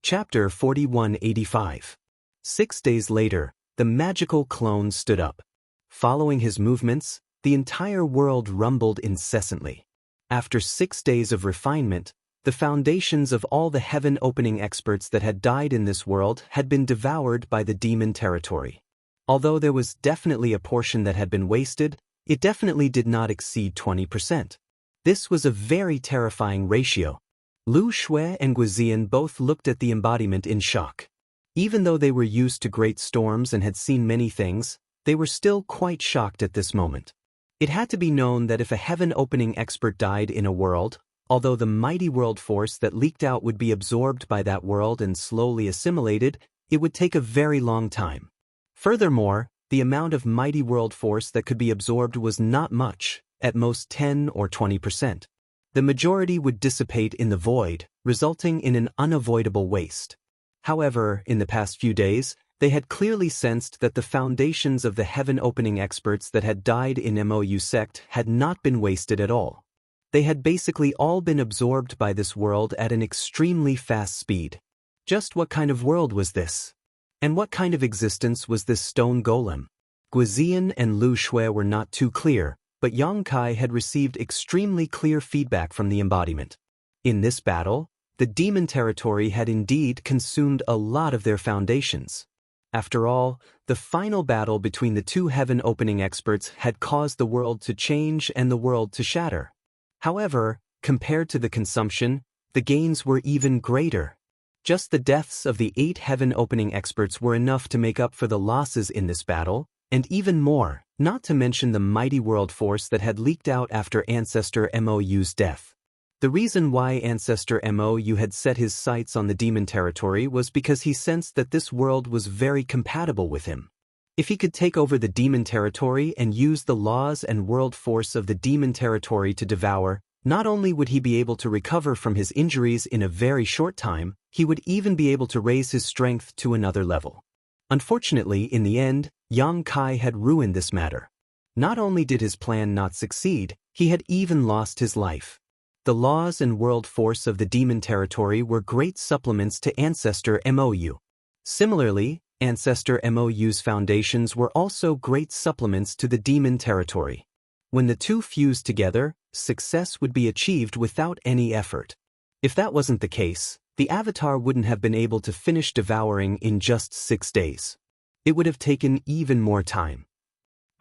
Chapter 4185. 6 days later, the magical clone stood up. Following his movements, the entire world rumbled incessantly. After 6 days of refinement, the foundations of all the heaven-opening experts that had died in this world had been devoured by the demon territory. Although there was definitely a portion that had been wasted, it definitely did not exceed 20%. This was a very terrifying ratio. Lu Shui and Guizian both looked at the embodiment in shock. Even though they were used to great storms and had seen many things, they were still quite shocked at this moment. It had to be known that if a heaven-opening expert died in a world, although the mighty world force that leaked out would be absorbed by that world and slowly assimilated, it would take a very long time. Furthermore, the amount of mighty world force that could be absorbed was not much, at most 10 or 20%. The majority would dissipate in the void, resulting in an unavoidable waste. However, in the past few days, they had clearly sensed that the foundations of the heaven-opening experts that had died in Mou sect had not been wasted at all. They had basically all been absorbed by this world at an extremely fast speed. Just what kind of world was this? And what kind of existence was this stone golem? Guizian and Lu Shui were not too clear, but Yang Kai had received extremely clear feedback from the embodiment. In this battle, the demon territory had indeed consumed a lot of their foundations. After all, the final battle between the 2 heaven-opening experts had caused the world to change and the world to shatter. However, compared to the consumption, the gains were even greater. Just the deaths of the 8 heaven-opening experts were enough to make up for the losses in this battle, and even more, not to mention the mighty world force that had leaked out after Ancestor Mou's death. The reason why Ancestor Mou had set his sights on the demon territory was because he sensed that this world was very compatible with him. If he could take over the demon territory and use the laws and world force of the demon territory to devour, not only would he be able to recover from his injuries in a very short time, he would even be able to raise his strength to another level. Unfortunately, in the end, Yang Kai had ruined this matter. Not only did his plan not succeed, he had even lost his life. The laws and world force of the demon territory were great supplements to Ancestor Mou. Similarly, Ancestor Mou's foundations were also great supplements to the demon territory. When the two fused together, success would be achieved without any effort. If that wasn't the case, the Avatar wouldn't have been able to finish devouring in just 6 days. It would have taken even more time.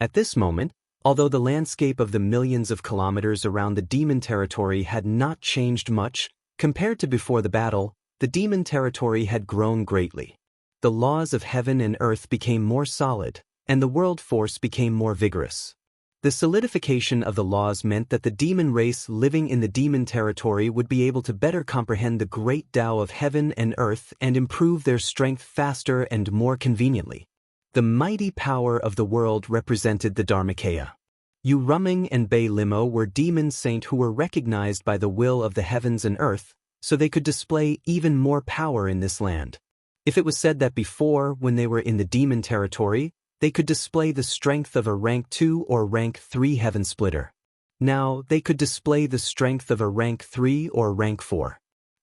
At this moment, although the landscape of the millions of kilometers around the demon territory had not changed much, Compared to before the battle, the demon territory had grown greatly. The laws of heaven and earth became more solid, and the world force became more vigorous. The solidification of the laws meant that the demon race living in the demon territory would be able to better comprehend the great Tao of heaven and earth and improve their strength faster and more conveniently. The mighty power of the world represented the Dharmakaya. Yu Ruming and Bei Limo were demon saints who were recognized by the will of the heavens and earth, so they could display even more power in this land. If it was said that before, when they were in the demon territory, they could display the strength of a rank 2 or rank 3 heaven splitter. Now, they could display the strength of a rank 3 or rank 4.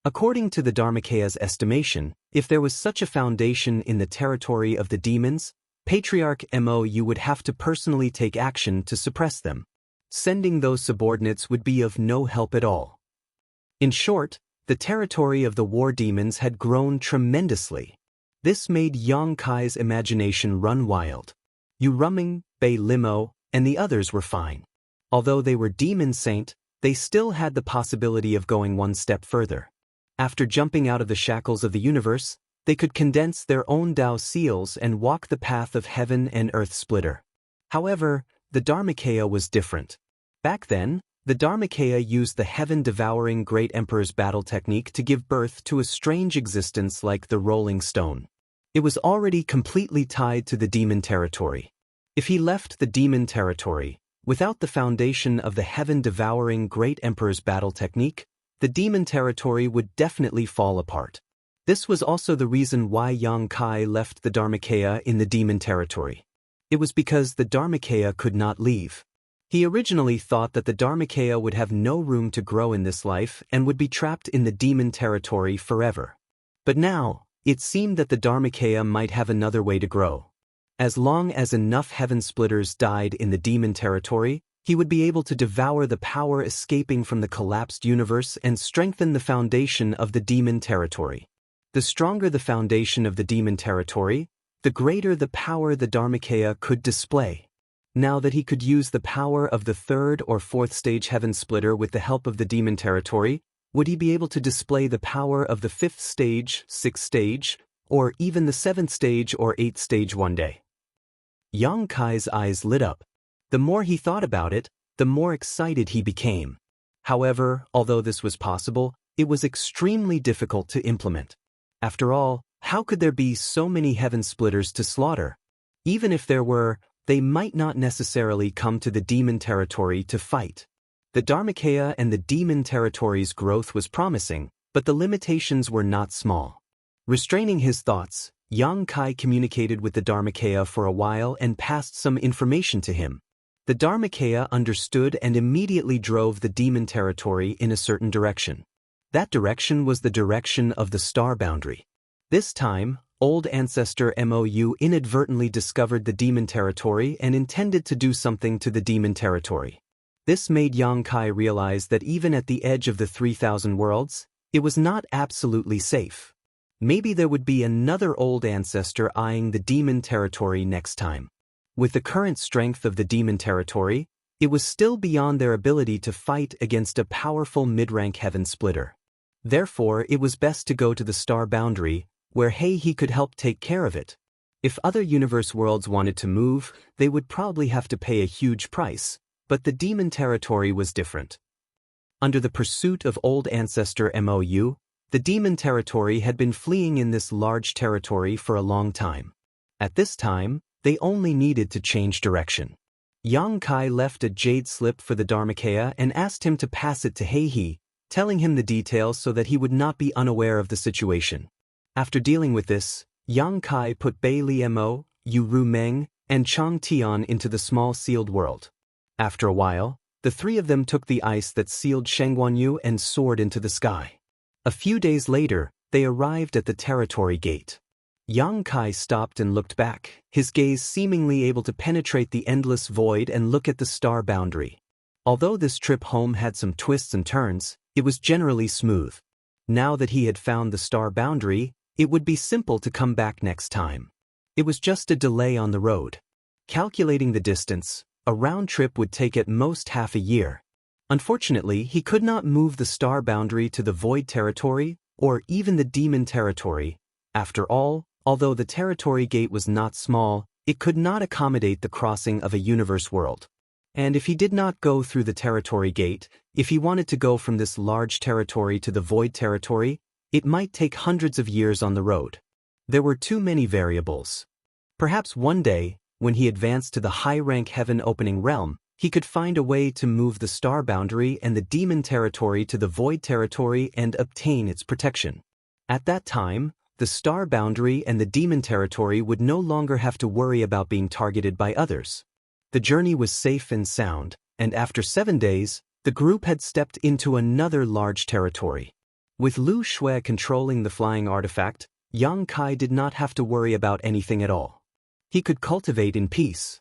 According to the Dharmakaya's estimation, if there was such a foundation in the territory of the demons, Patriarch Mo would have to personally take action to suppress them. Sending those subordinates would be of no help at all. In short, the territory of the war demons had grown tremendously. This made Yang Kai's imagination run wild. Yu Ruming, Bei Limo, and the others were fine. Although they were demon saint, they still had the possibility of going one step further. After jumping out of the shackles of the universe, they could condense their own Tao seals and walk the path of heaven and earth splitter. However, the Dharmakaya was different. Back then, the Dharmakaya used the heaven-devouring Great Emperor's battle technique to give birth to a strange existence like the Rolling Stone. It was already completely tied to the demon territory. If he left the demon territory, without the foundation of the heaven-devouring Great Emperor's battle technique, the demon territory would definitely fall apart. This was also the reason why Yang Kai left the Dharmakaya in the demon territory. It was because the Dharmakaya could not leave. He originally thought that the Dharmakaya would have no room to grow in this life and would be trapped in the demon territory forever. But now, it seemed that the Dharmakaya might have another way to grow. As long as enough heaven splitters died in the demon territory, he would be able to devour the power escaping from the collapsed universe and strengthen the foundation of the demon territory. The stronger the foundation of the demon territory, the greater the power the Dharmakaya could display. Now that he could use the power of the 3rd or 4th stage heaven splitter with the help of the demon territory, would he be able to display the power of the 5th stage, 6th stage, or even the 7th stage or 8th stage one day? Yang Kai's eyes lit up. The more he thought about it, the more excited he became. However, although this was possible, it was extremely difficult to implement. After all, how could there be so many heaven splitters to slaughter? Even if there were, they might not necessarily come to the demon territory to fight. The Dharmakaya and the demon territory's growth was promising, but the limitations were not small. Restraining his thoughts, Yang Kai communicated with the Dharmakaya for a while and passed some information to him. The Dharmakaya understood and immediately drove the demon territory in a certain direction. That direction was the direction of the star boundary. This time, Old Ancestor Mou inadvertently discovered the demon territory and intended to do something to the demon territory. This made Yang Kai realize that even at the edge of the 3,000 worlds, it was not absolutely safe. Maybe there would be another Old Ancestor eyeing the demon territory next time. With the current strength of the demon territory, it was still beyond their ability to fight against a powerful mid-rank heaven splitter. Therefore, it was best to go to the star boundary, where he could help take care of it. If other universe worlds wanted to move, they would probably have to pay a huge price, but the demon territory was different. Under the pursuit of Old Ancestor Mou, the demon territory had been fleeing in this large territory for a long time. At this time, they only needed to change direction. Yang Kai left a jade slip for the Dharmakaya and asked him to pass it to He, telling him the details so that he would not be unaware of the situation. After dealing with this, Yang Kai put Bei Limo, Yu Rumeng, and Chang Tian into the small sealed world. After a while, the three of them took the ice that sealed Shengguanyu and soared into the sky. A few days later, they arrived at the territory gate. Yang Kai stopped and looked back, his gaze seemingly able to penetrate the endless void and look at the star boundary. Although this trip home had some twists and turns, it was generally smooth. Now that he had found the star boundary, it would be simple to come back next time. It was just a delay on the road. Calculating the distance, a round trip would take at most half a year. Unfortunately, he could not move the star boundary to the void territory, or even the demon territory. After all, although the territory gate was not small, it could not accommodate the crossing of a universe world. And if he did not go through the territory gate, if he wanted to go from this large territory to the void territory, it might take hundreds of years on the road. There were too many variables. Perhaps one day, when he advanced to the high-rank heaven-opening realm, he could find a way to move the star boundary and the demon territory to the void territory and obtain its protection. At that time, the star boundary and the demon territory would no longer have to worry about being targeted by others. The journey was safe and sound, and after 7 days, the group had stepped into another large territory. With Lu Shui controlling the flying artifact, Yang Kai did not have to worry about anything at all. He could cultivate in peace.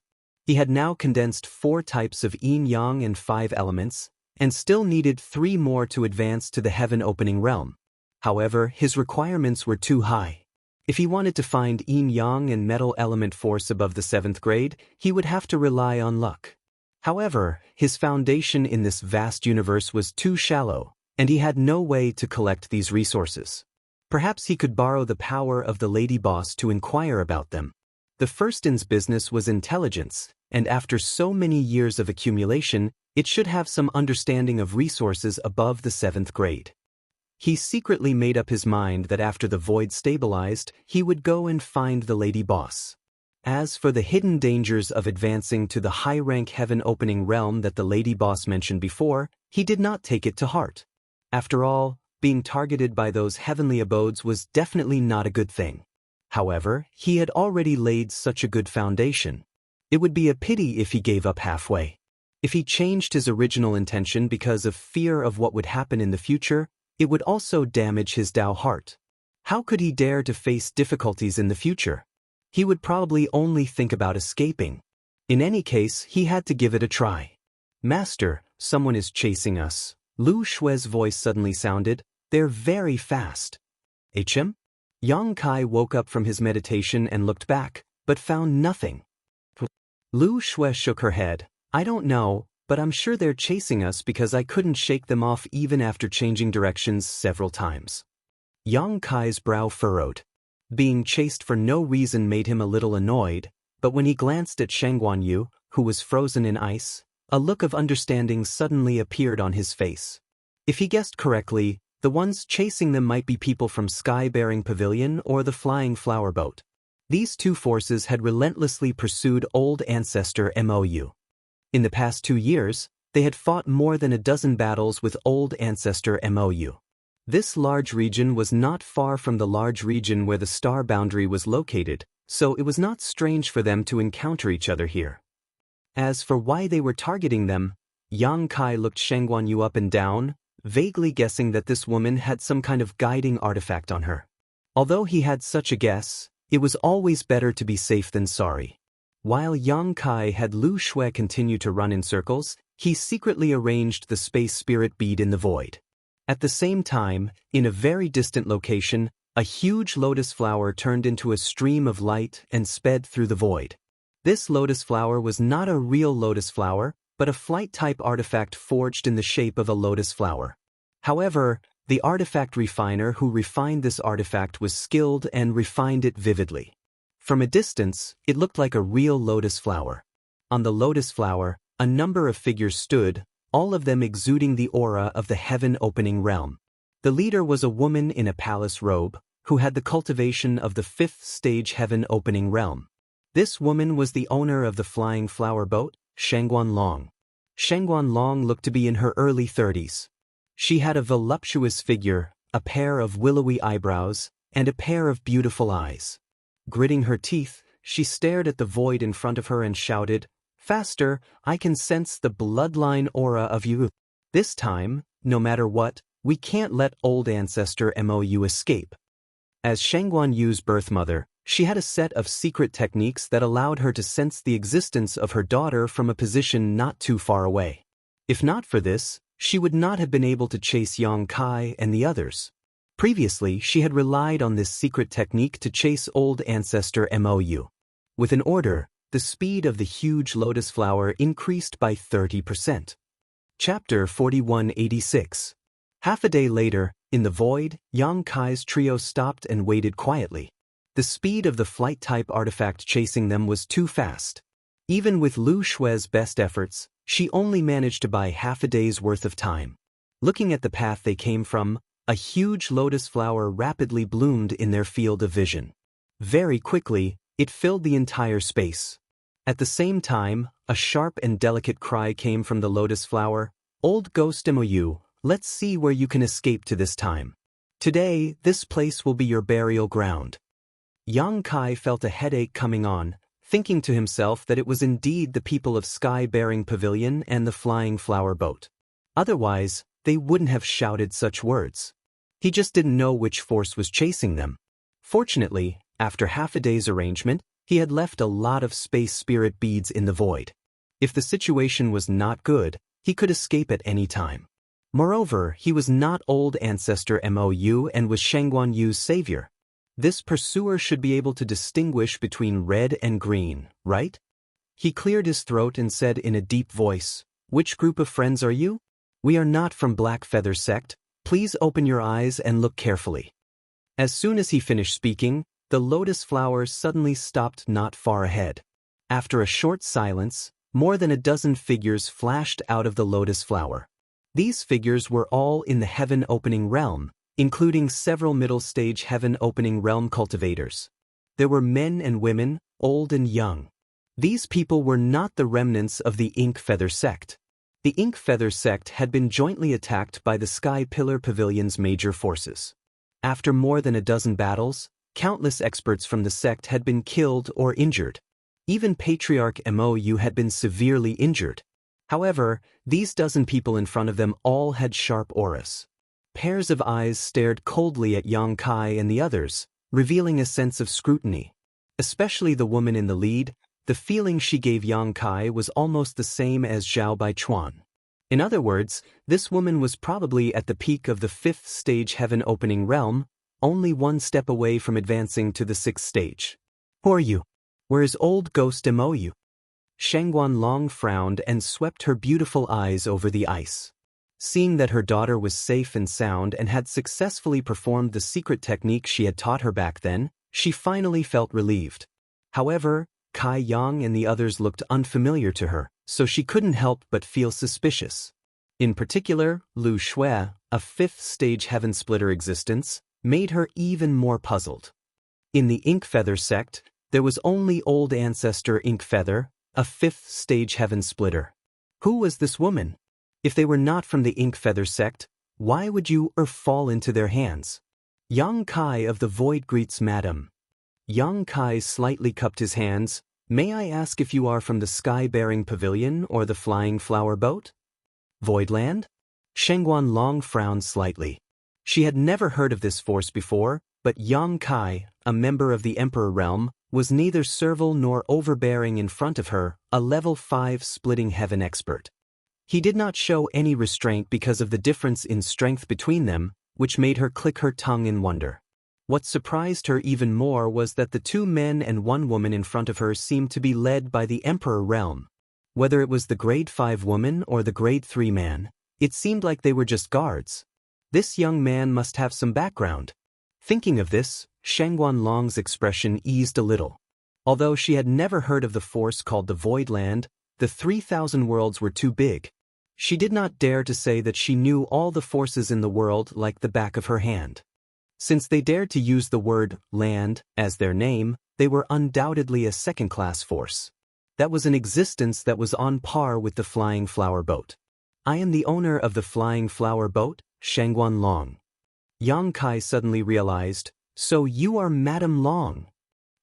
He had now condensed 4 types of yin-yang and 5 elements, and still needed 3 more to advance to the heaven-opening realm. However, his requirements were too high. If he wanted to find yin-yang and metal element force above the 7th grade, he would have to rely on luck. However, his foundation in this vast universe was too shallow, and he had no way to collect these resources. Perhaps he could borrow the power of the lady boss to inquire about them. The firstin's business was intelligence, and after so many years of accumulation, it should have some understanding of resources above the 7th grade. He secretly made up his mind that after the void stabilized, he would go and find the lady boss. As for the hidden dangers of advancing to the high-rank heaven-opening realm that the lady boss mentioned before, he did not take it to heart. After all, being targeted by those heavenly abodes was definitely not a good thing. However, he had already laid such a good foundation. It would be a pity if he gave up halfway. If he changed his original intention because of fear of what would happen in the future, it would also damage his Tao heart. How could he dare to face difficulties in the future? He would probably only think about escaping. In any case, he had to give it a try. "Master, someone is chasing us." Lu Shui's voice suddenly sounded. "They're very fast." "HM?" Yang Kai woke up from his meditation and looked back, but found nothing. Lu Shui shook her head. "I don't know, but I'm sure they're chasing us because I couldn't shake them off even after changing directions several times." Yang Kai's brow furrowed. Being chased for no reason made him a little annoyed, but when he glanced at Shang Guanyu, who was frozen in ice, a look of understanding suddenly appeared on his face. If he guessed correctly, the ones chasing them might be people from Sky-Bearing Pavilion or the Flying Flower Boat. These 2 forces had relentlessly pursued Old Ancestor Mou. In the past 2 years, they had fought more than a dozen battles with Old Ancestor Mou. This large region was not far from the large region where the star boundary was located, so it was not strange for them to encounter each other here. As for why they were targeting them, Yang Kai looked Shang Guanyu up and down, vaguely guessing that this woman had some kind of guiding artifact on her. Although he had such a guess, it was always better to be safe than sorry. While Yang Kai had Lu Shui continue to run in circles, he secretly arranged the space spirit bead in the void. At the same time, in a very distant location, a huge lotus flower turned into a stream of light and sped through the void. This lotus flower was not a real lotus flower, but a flight-type artifact forged in the shape of a lotus flower. However, the artifact refiner who refined this artifact was skilled and refined it vividly. From a distance, it looked like a real lotus flower. On the lotus flower, a number of figures stood, all of them exuding the aura of the heaven-opening realm. The leader was a woman in a palace robe, who had the cultivation of the 5th stage heaven-opening realm. This woman was the owner of the Flying Flower Boat, Shangguan Long. Shangguan Long looked to be in her early 30s. She had a voluptuous figure, a pair of willowy eyebrows, and a pair of beautiful eyes. Gritting her teeth, she stared at the void in front of her and shouted, "Faster, I can sense the bloodline aura of you. This time, no matter what, we can't let Old Ancestor Mou escape." As Shangguan Yu's birth mother, she had a set of secret techniques that allowed her to sense the existence of her daughter from a position not too far away. If not for this, she would not have been able to chase Yang Kai and the others. Previously, she had relied on this secret technique to chase Old Ancestor Mou. With an order, the speed of the huge lotus flower increased by 30%. Chapter 4186. Half a day later, in the void, Yang Kai's trio stopped and waited quietly. The speed of the flight-type artifact chasing them was too fast. Even with Lu Shui's best efforts, she only managed to buy half a day's worth of time. Looking at the path they came from, a huge lotus flower rapidly bloomed in their field of vision. Very quickly, it filled the entire space. At the same time, a sharp and delicate cry came from the lotus flower. "Old ghost Mou, let's see where you can escape to this time. Today, this place will be your burial ground." Yang Kai felt a headache coming on, thinking to himself that it was indeed the people of Sky-Bearing Pavilion and the Flying Flower Boat. Otherwise, they wouldn't have shouted such words. He just didn't know which force was chasing them. Fortunately, after half a day's arrangement, he had left a lot of space spirit beads in the void. If the situation was not good, he could escape at any time. Moreover, he was not old ancestor Mou and was Shangguan Yu's savior. This pursuer should be able to distinguish between red and green, right? He cleared his throat and said in a deep voice, "Which group of friends are you? We are not from Black Feather Sect. Please open your eyes and look carefully." As soon as he finished speaking, the lotus flower suddenly stopped not far ahead. After a short silence, more than a dozen figures flashed out of the lotus flower. These figures were all in the heaven-opening realm, including several middle-stage heaven-opening realm cultivators. There were men and women, old and young. These people were not the remnants of the Ink Feather Sect. The Ink Feather Sect had been jointly attacked by the Sky Pillar Pavilion's major forces. After more than a dozen battles, countless experts from the sect had been killed or injured. Even Patriarch Mou had been severely injured. However, these dozen people in front of them all had sharp auras. Pairs of eyes stared coldly at Yang Kai and the others, revealing a sense of scrutiny. Especially the woman in the lead, the feeling she gave Yang Kai was almost the same as Zhao Baichuan. In other words, this woman was probably at the peak of the 5th stage heaven-opening realm, only one step away from advancing to the 6th stage. "Who are you? Where is old ghost Mou?" Shangguan Long frowned and swept her beautiful eyes over the ice. Seeing that her daughter was safe and sound and had successfully performed the secret technique she had taught her back then, she finally felt relieved. However, Kai Yang and the others looked unfamiliar to her, so she couldn't help but feel suspicious. In particular, Lu Shui, a 5th stage heaven splitter existence, made her even more puzzled. In the Ink Feather Sect, there was only old ancestor Ink Feather, a 5th stage heaven splitter. Who was this woman? If they were not from the Ink Feather Sect, why would you fall into their hands? Yang Kai of the Void greets Madam. Yang Kai slightly cupped his hands. "May I ask if you are from the Sky-Bearing Pavilion or the Flying Flower Boat?" "Voidland?" Shangguan Long frowned slightly. She had never heard of this force before, but Yang Kai, a member of the Emperor Realm, was neither servile nor overbearing in front of her, a level 5 splitting heaven expert. He did not show any restraint because of the difference in strength between them, which made her click her tongue in wonder. What surprised her even more was that the 2 men and 1 woman in front of her seemed to be led by the Emperor Realm. Whether it was the Grade 5 woman or the Grade 3 man, it seemed like they were just guards. This young man must have some background. Thinking of this, Shangguan Long's expression eased a little. Although she had never heard of the force called the Voidland, the 3,000 worlds were too big. She did not dare to say that she knew all the forces in the world like the back of her hand. Since they dared to use the word land as their name, they were undoubtedly a second-class force. That was an existence that was on par with the Flying Flower Boat. "I am the owner of the Flying Flower Boat, Shangguan Long." Yang Kai suddenly realized, "So you are Madame Long."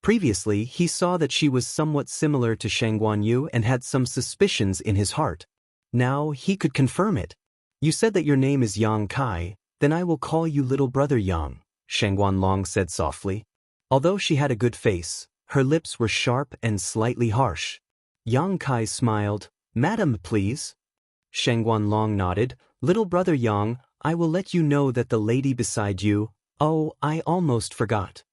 Previously, he saw that she was somewhat similar to Shangguan Yu and had some suspicions in his heart. Now he could confirm it. "You said that your name is Yang Kai, then I will call you little brother Yang," Shangguan Long said softly. Although she had a good face, her lips were sharp and slightly harsh. Yang Kai smiled. "Madam, please." Shangguan Long nodded. "Little brother Yang, I will let you know that the lady beside you—" "Oh, I almost forgot."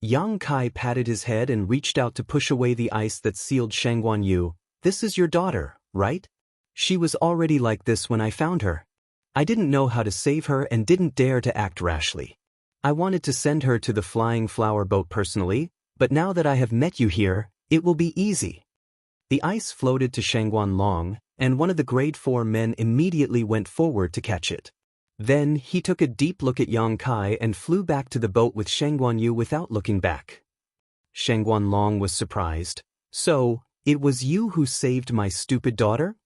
Yang Kai patted his head and reached out to push away the ice that sealed Shangguan Yu. "This is your daughter, right?" She was already like this when I found her. I didn't know how to save her and didn't dare to act rashly. I wanted to send her to the flying flower boat personally, but now that I have met you here, it will be easy. The ice floated to Shangguan Long, and one of the grade 4 men immediately went forward to catch it. Then he took a deep look at Yang Kai and flew back to the boat with Shangguan Yu without looking back. Shangguan Long was surprised. So, it was you who saved my stupid daughter?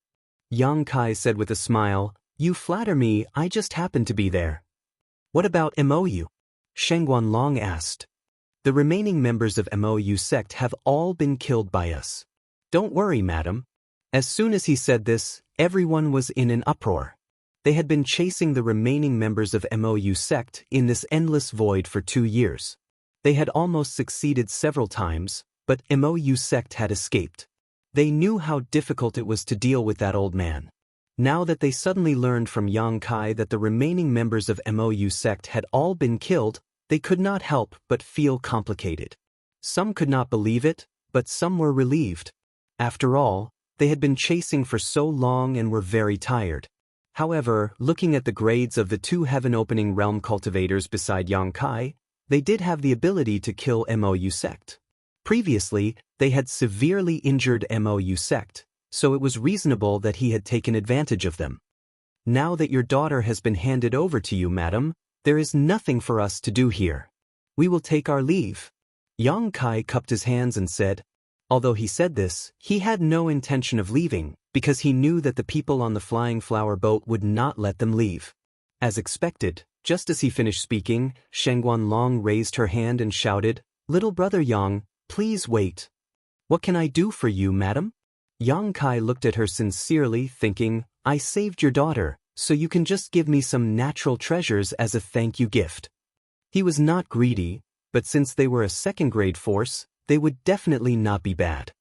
Yang Kai said with a smile, you flatter me, I just happened to be there. What about MOU? Shangguan Long asked. The remaining members of MOU sect have all been killed by us. Don't worry, madam. As soon as he said this, everyone was in an uproar. They had been chasing the remaining members of MOU sect in this endless void for 2 years. They had almost succeeded several times, but MOU sect had escaped. They knew how difficult it was to deal with that old man. Now that they suddenly learned from Yang Kai that the remaining members of MOU sect had all been killed, they could not help but feel complicated. Some could not believe it, but some were relieved. After all, they had been chasing for so long and were very tired. However, looking at the grades of the 2 heaven-opening realm cultivators beside Yang Kai, they did have the ability to kill MOU sect. Previously, they had severely injured MOU sect, so it was reasonable that he had taken advantage of them. Now that your daughter has been handed over to you, madam, there is nothing for us to do here. We will take our leave. Yang Kai cupped his hands and said. Although he said this, he had no intention of leaving, because he knew that the people on the flying flower boat would not let them leave. As expected, just as he finished speaking, Shangguan Long raised her hand and shouted, Little brother Yang, please wait. What can I do for you, madam? Yang Kai looked at her sincerely, thinking, I saved your daughter, so you can just give me some natural treasures as a thank you gift. He was not greedy, but since they were a second-grade force, they would definitely not be bad.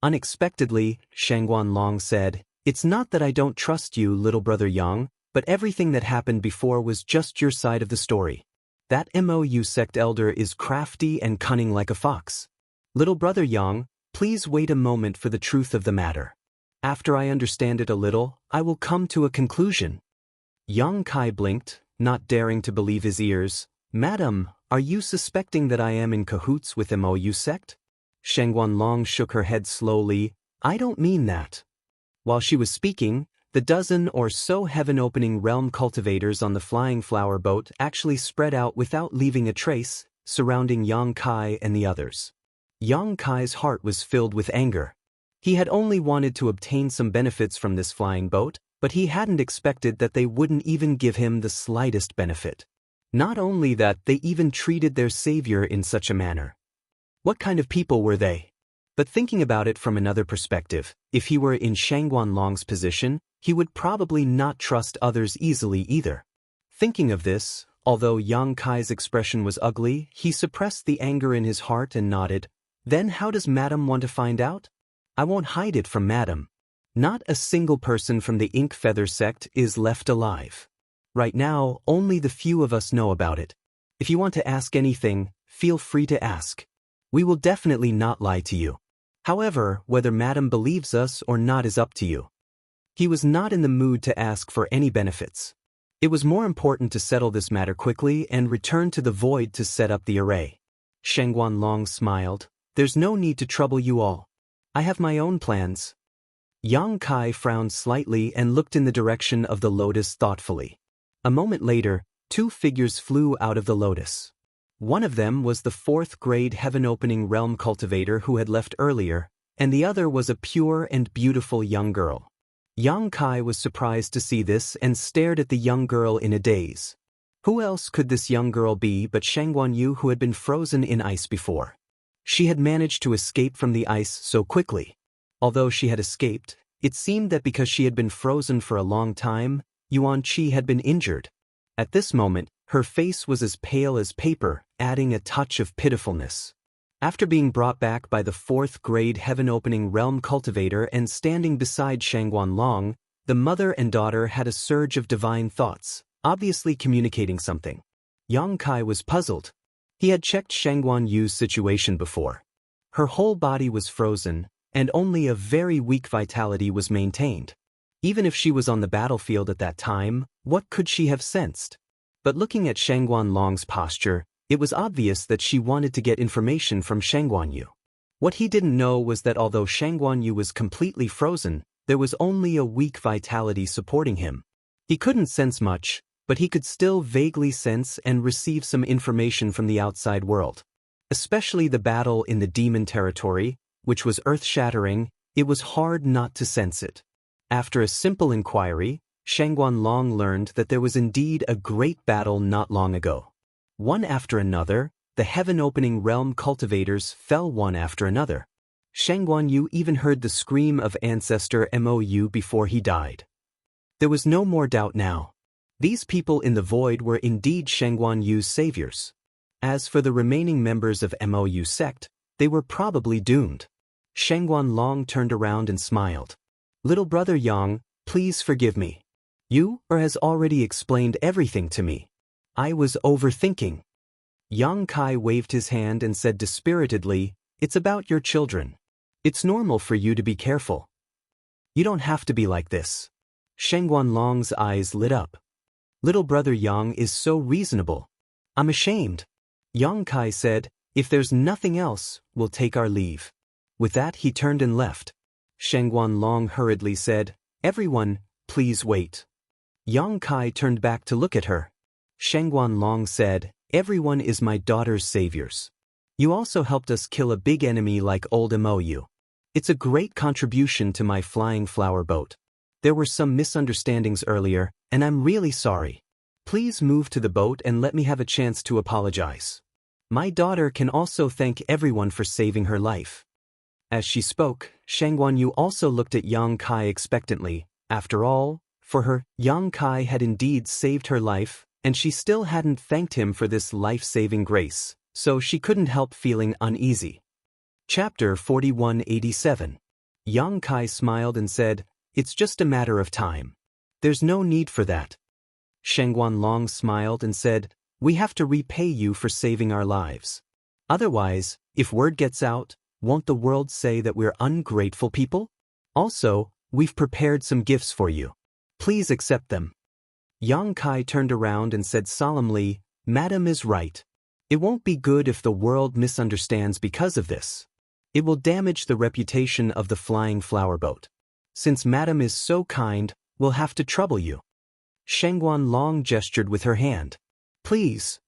Unexpectedly, Shangguan Long said, It's not that I don't trust you, little brother Yang, but everything that happened before was just your side of the story. That MOU sect elder is crafty and cunning like a fox. Little brother Yang, please wait a moment for the truth of the matter. After I understand it a little, I will come to a conclusion. Yang Kai blinked, not daring to believe his ears. Madam, are you suspecting that I am in cahoots with MOU sect? Shangguan Long shook her head slowly. I don't mean that. While she was speaking, the dozen or so heaven-opening realm cultivators on the flying flower boat actually spread out without leaving a trace, surrounding Yang Kai and the others. Yang Kai's heart was filled with anger. He had only wanted to obtain some benefits from this flying boat, but he hadn't expected that they wouldn't even give him the slightest benefit. Not only that, they even treated their savior in such a manner. What kind of people were they? But thinking about it from another perspective, if he were in Shangguan Long's position, he would probably not trust others easily either. Thinking of this, although Yang Kai's expression was ugly, he suppressed the anger in his heart and nodded. Then how does Madam want to find out? I won't hide it from Madam. Not a single person from the Ink Feather sect is left alive. Right now, only the few of us know about it. If you want to ask anything, feel free to ask. We will definitely not lie to you. However, whether Madam believes us or not is up to you. He was not in the mood to ask for any benefits. It was more important to settle this matter quickly and return to the void to set up the array. Shangguan Long smiled. There's no need to trouble you all. I have my own plans. Yang Kai frowned slightly and looked in the direction of the lotus thoughtfully. A moment later, 2 figures flew out of the lotus. One of them was the 4th-grade heaven-opening realm cultivator who had left earlier, and the other was a pure and beautiful young girl. Yang Kai was surprised to see this and stared at the young girl in a daze. Who else could this young girl be but Shangguan Yu, who had been frozen in ice before? She had managed to escape from the ice so quickly. Although she had escaped, it seemed that because she had been frozen for a long time, Yuan Qi had been injured. At this moment, her face was as pale as paper, adding a touch of pitifulness. After being brought back by the 4th-grade heaven-opening realm cultivator and standing beside Shangguan Long, the mother and daughter had a surge of divine thoughts, obviously communicating something. Yang Kai was puzzled. He had checked Shangguan Yu's situation before. Her whole body was frozen, and only a very weak vitality was maintained. Even if she was on the battlefield at that time, what could she have sensed? But looking at Shangguan Long's posture, it was obvious that she wanted to get information from Shangguan Yu. What he didn't know was that although Shangguan Yu was completely frozen, there was only a weak vitality supporting him. He couldn't sense much, but he could still vaguely sense and receive some information from the outside world. Especially the battle in the demon territory, which was earth-shattering, it was hard not to sense it. After a simple inquiry, Shangguan Long learned that there was indeed a great battle not long ago. One after another, the heaven-opening realm cultivators fell one after another. Shangguan Yu even heard the scream of ancestor Mou before he died. There was no more doubt now. These people in the void were indeed Shangguan Yu's saviors. As for the remaining members of Mou sect, they were probably doomed. Shangguan Long turned around and smiled. Little brother Yang, please forgive me. You has already explained everything to me. I was overthinking. Yang Kai waved his hand and said dispiritedly, it's about your children. It's normal for you to be careful. You don't have to be like this. Shangguan Long's eyes lit up. Little brother Yang is so reasonable. I'm ashamed. Yang Kai said, if there's nothing else, we'll take our leave. With that he turned and left. Shangguan Long hurriedly said, everyone, please wait. Yang Kai turned back to look at her. Shangguan Long said, everyone is my daughter's saviors. You also helped us kill a big enemy like old Mou. It's a great contribution to my flying flower boat. There were some misunderstandings earlier, and I'm really sorry. Please move to the boat and let me have a chance to apologize. My daughter can also thank everyone for saving her life. As she spoke, Shangguan Yu also looked at Yang Kai expectantly. After all, for her, Yang Kai had indeed saved her life, and she still hadn't thanked him for this life-saving grace, so she couldn't help feeling uneasy. Chapter 4187. Yang Kai smiled and said, it's just a matter of time. There's no need for that. Shangguan Long smiled and said, we have to repay you for saving our lives. Otherwise, if word gets out, won't the world say that we're ungrateful people? Also, we've prepared some gifts for you. Please accept them. Yang Kai turned around and said solemnly, Madam is right. It won't be good if the world misunderstands because of this. It will damage the reputation of the flying flower boat. Since Madam is so kind, we'll have to trouble you. Shangguan Long gestured with her hand. Please.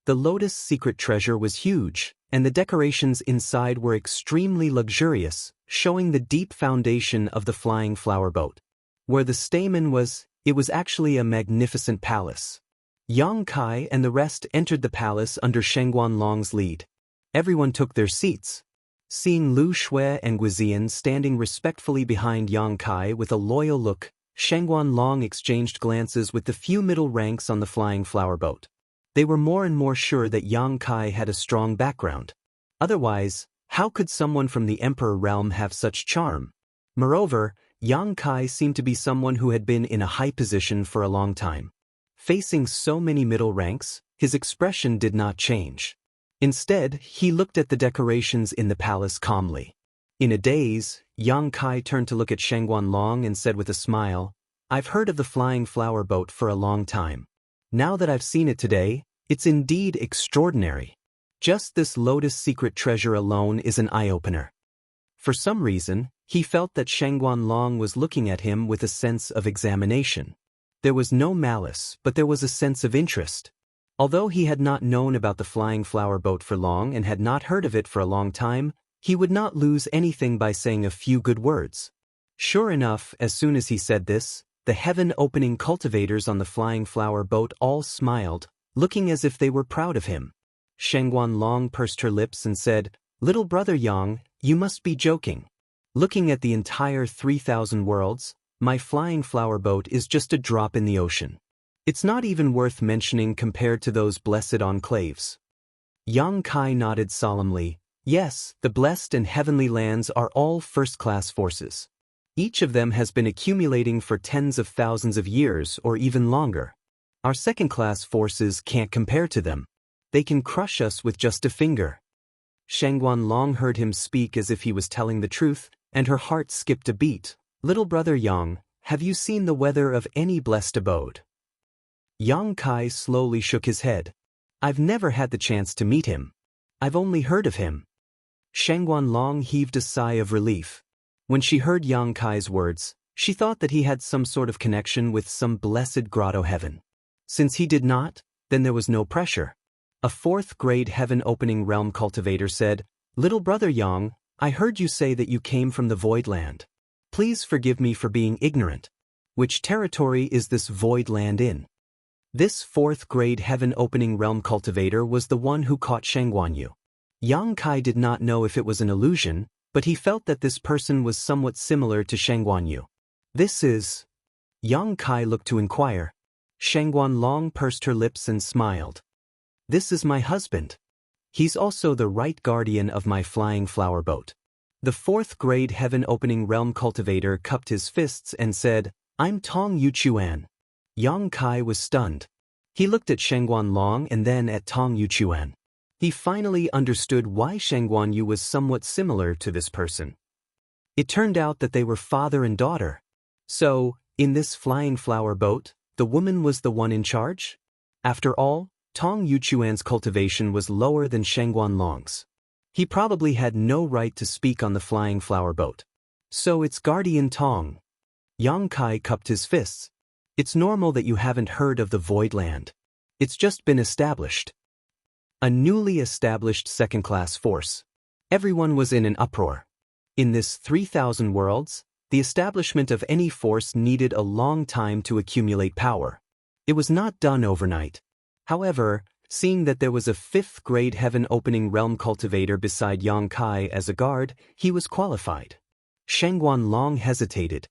The lotus secret treasure was huge, and the decorations inside were extremely luxurious, showing the deep foundation of the flying flower boat. Where the stamen was, it was actually a magnificent palace. Yang Kai and the rest entered the palace under Shangguan Long's lead. Everyone took their seats. Seeing Lu Shui and Guizian standing respectfully behind Yang Kai with a loyal look, Shangguan Long exchanged glances with the few middle ranks on the flying flower boat. They were more and more sure that Yang Kai had a strong background. Otherwise, how could someone from the Emperor realm have such charm? Moreover, Yang Kai seemed to be someone who had been in a high position for a long time. Facing so many middle ranks, his expression did not change. Instead, he looked at the decorations in the palace calmly. In a daze, Yang Kai turned to look at Shangguan Long and said with a smile, I've heard of the flying flower boat for a long time. Now that I've seen it today, it's indeed extraordinary. Just this lotus secret treasure alone is an eye-opener. For some reason, he felt that Shangguan Long was looking at him with a sense of examination. There was no malice, but there was a sense of interest. Although he had not known about the flying flower boat for long and had not heard of it for a long time, he would not lose anything by saying a few good words. Sure enough, as soon as he said this, the heaven-opening cultivators on the flying flower boat all smiled, looking as if they were proud of him. Shangguan Long pursed her lips and said, Little brother Yang, you must be joking. Looking at the entire 3,000 worlds, my flying flower boat is just a drop in the ocean. It's not even worth mentioning compared to those blessed enclaves. Yang Kai nodded solemnly. Yes, the blessed and heavenly lands are all first-class forces. Each of them has been accumulating for tens of thousands of years or even longer. Our second-class forces can't compare to them. They can crush us with just a finger. Shangguan Long heard him speak as if he was telling the truth, and her heart skipped a beat. Little brother Yang, have you seen the weather of any blessed abode? Yang Kai slowly shook his head. I've never had the chance to meet him. I've only heard of him. Shangguan Long heaved a sigh of relief. When she heard Yang Kai's words, she thought that he had some sort of connection with some blessed grotto heaven. Since he did not, then there was no pressure. A fourth-grade heaven-opening realm cultivator said, Little brother Yang, I heard you say that you came from the Void Land. Please forgive me for being ignorant. Which territory is this Void Land in? This fourth-grade heaven-opening realm cultivator was the one who caught Shangguanyu. Yang Kai did not know if it was an illusion, but he felt that this person was somewhat similar to Shangguanyu. This is... Yang Kai looked to inquire. Shangguan Long pursed her lips and smiled. This is my husband. He's also the right guardian of my flying flower boat. The fourth-grade heaven-opening realm cultivator cupped his fists and said, I'm Tong Yuchuan. Yang Kai was stunned. He looked at Shangguan Long and then at Tong Yuchuan. He finally understood why Shangguanyu was somewhat similar to this person. It turned out that they were father and daughter. So, in this flying flower boat, the woman was the one in charge? After all, Tong Yuchuan's cultivation was lower than Shangguan Long's. He probably had no right to speak on the flying flower boat. So it's guardian Tong. Yang Kai cupped his fists. It's normal that you haven't heard of the Void Land. It's just been established. A newly established second-class force. Everyone was in an uproar. In this 3,000 worlds, the establishment of any force needed a long time to accumulate power. It was not done overnight. However, seeing that there was a fifth-grade heaven-opening realm cultivator beside Yang Kai as a guard, he was qualified. Shangguan Long hesitated.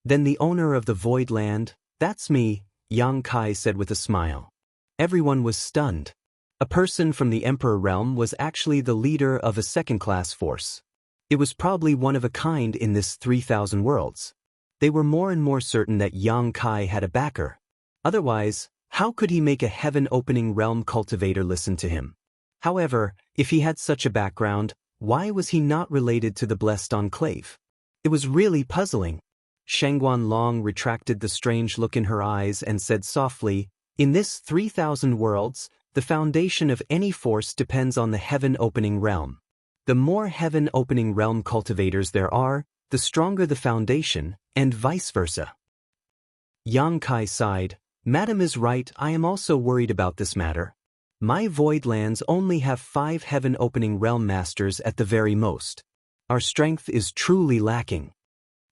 Then the owner of the Void Land, that's me, Yang Kai said with a smile. Everyone was stunned. A person from the Emperor realm was actually the leader of a second-class force. It was probably one of a kind in this 3,000 worlds. They were more and more certain that Yang Kai had a backer. Otherwise, how could he make a heaven-opening realm cultivator listen to him? However, if he had such a background, why was he not related to the Blessed Enclave? It was really puzzling. Shangguan Long retracted the strange look in her eyes and said softly, In this 3,000 worlds, the foundation of any force depends on the heaven-opening realm. The more heaven-opening realm cultivators there are, the stronger the foundation, and vice versa. Yang Kai sighed. Madam is right, I am also worried about this matter. My void lands only have 5 heaven-opening realm masters at the very most. Our strength is truly lacking.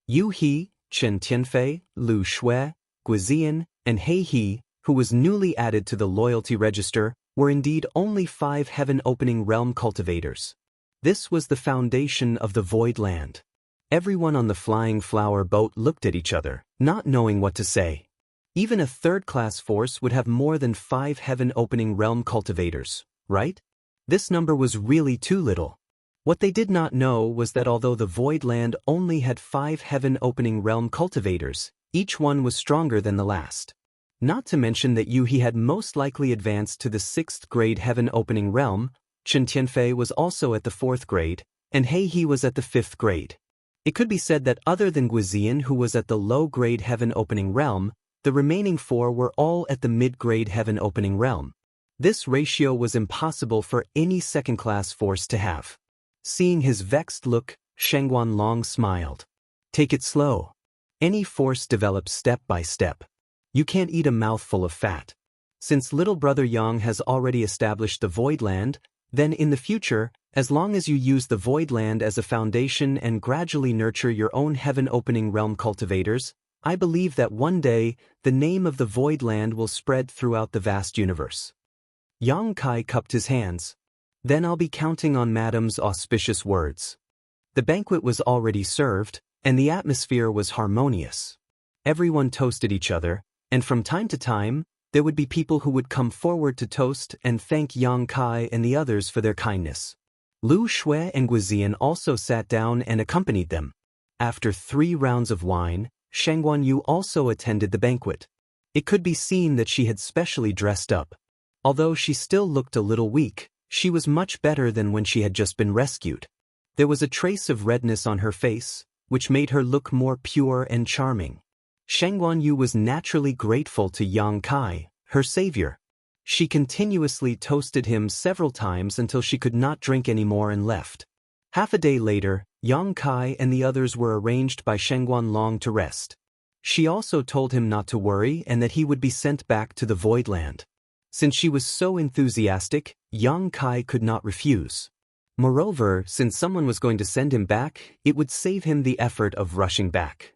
Yu He, Chen Tianfei, Lu Shui, Guizian, and He He, who was newly added to the loyalty register, were indeed only 5 heaven-opening realm cultivators. This was the foundation of the Void Land. Everyone on the flying flower boat looked at each other, not knowing what to say. Even a third-class force would have more than 5 heaven-opening realm cultivators, right? This number was really too little. What they did not know was that although the Void Land only had 5 heaven-opening realm cultivators, each one was stronger than the last. Not to mention that Yu He had most likely advanced to the 6th grade heaven-opening realm, Chen Tianfei was also at the 4th grade, and He He was at the 5th grade. It could be said that other than Guizian, who was at the low-grade heaven-opening realm, the remaining 4 were all at the mid-grade heaven-opening realm. This ratio was impossible for any second-class force to have. Seeing his vexed look, Shangguan Long smiled. Take it slow. Any force develops step by step. You can't eat a mouthful of fat. Since little brother Yang has already established the Void Land, then in the future, as long as you use the Void Land as a foundation and gradually nurture your own heaven-opening realm cultivators, I believe that one day, the name of the Void Land will spread throughout the vast universe. Yang Kai cupped his hands. Then I'll be counting on Madam's auspicious words. The banquet was already served, and the atmosphere was harmonious. Everyone toasted each other, and from time to time, there would be people who would come forward to toast and thank Yang Kai and the others for their kindness. Lu Shui and Guizian also sat down and accompanied them. After 3 rounds of wine, Shangguan Yu also attended the banquet. It could be seen that she had specially dressed up. Although she still looked a little weak, she was much better than when she had just been rescued. There was a trace of redness on her face, which made her look more pure and charming. Sheng Guanyu was naturally grateful to Yang Kai, her savior. She continuously toasted him several times until she could not drink anymore and left. Half a day later, Yang Kai and the others were arranged by Sheng Guanlong to rest. She also told him not to worry and that he would be sent back to the Void Land. Since she was so enthusiastic, Yang Kai could not refuse. Moreover, since someone was going to send him back, it would save him the effort of rushing back.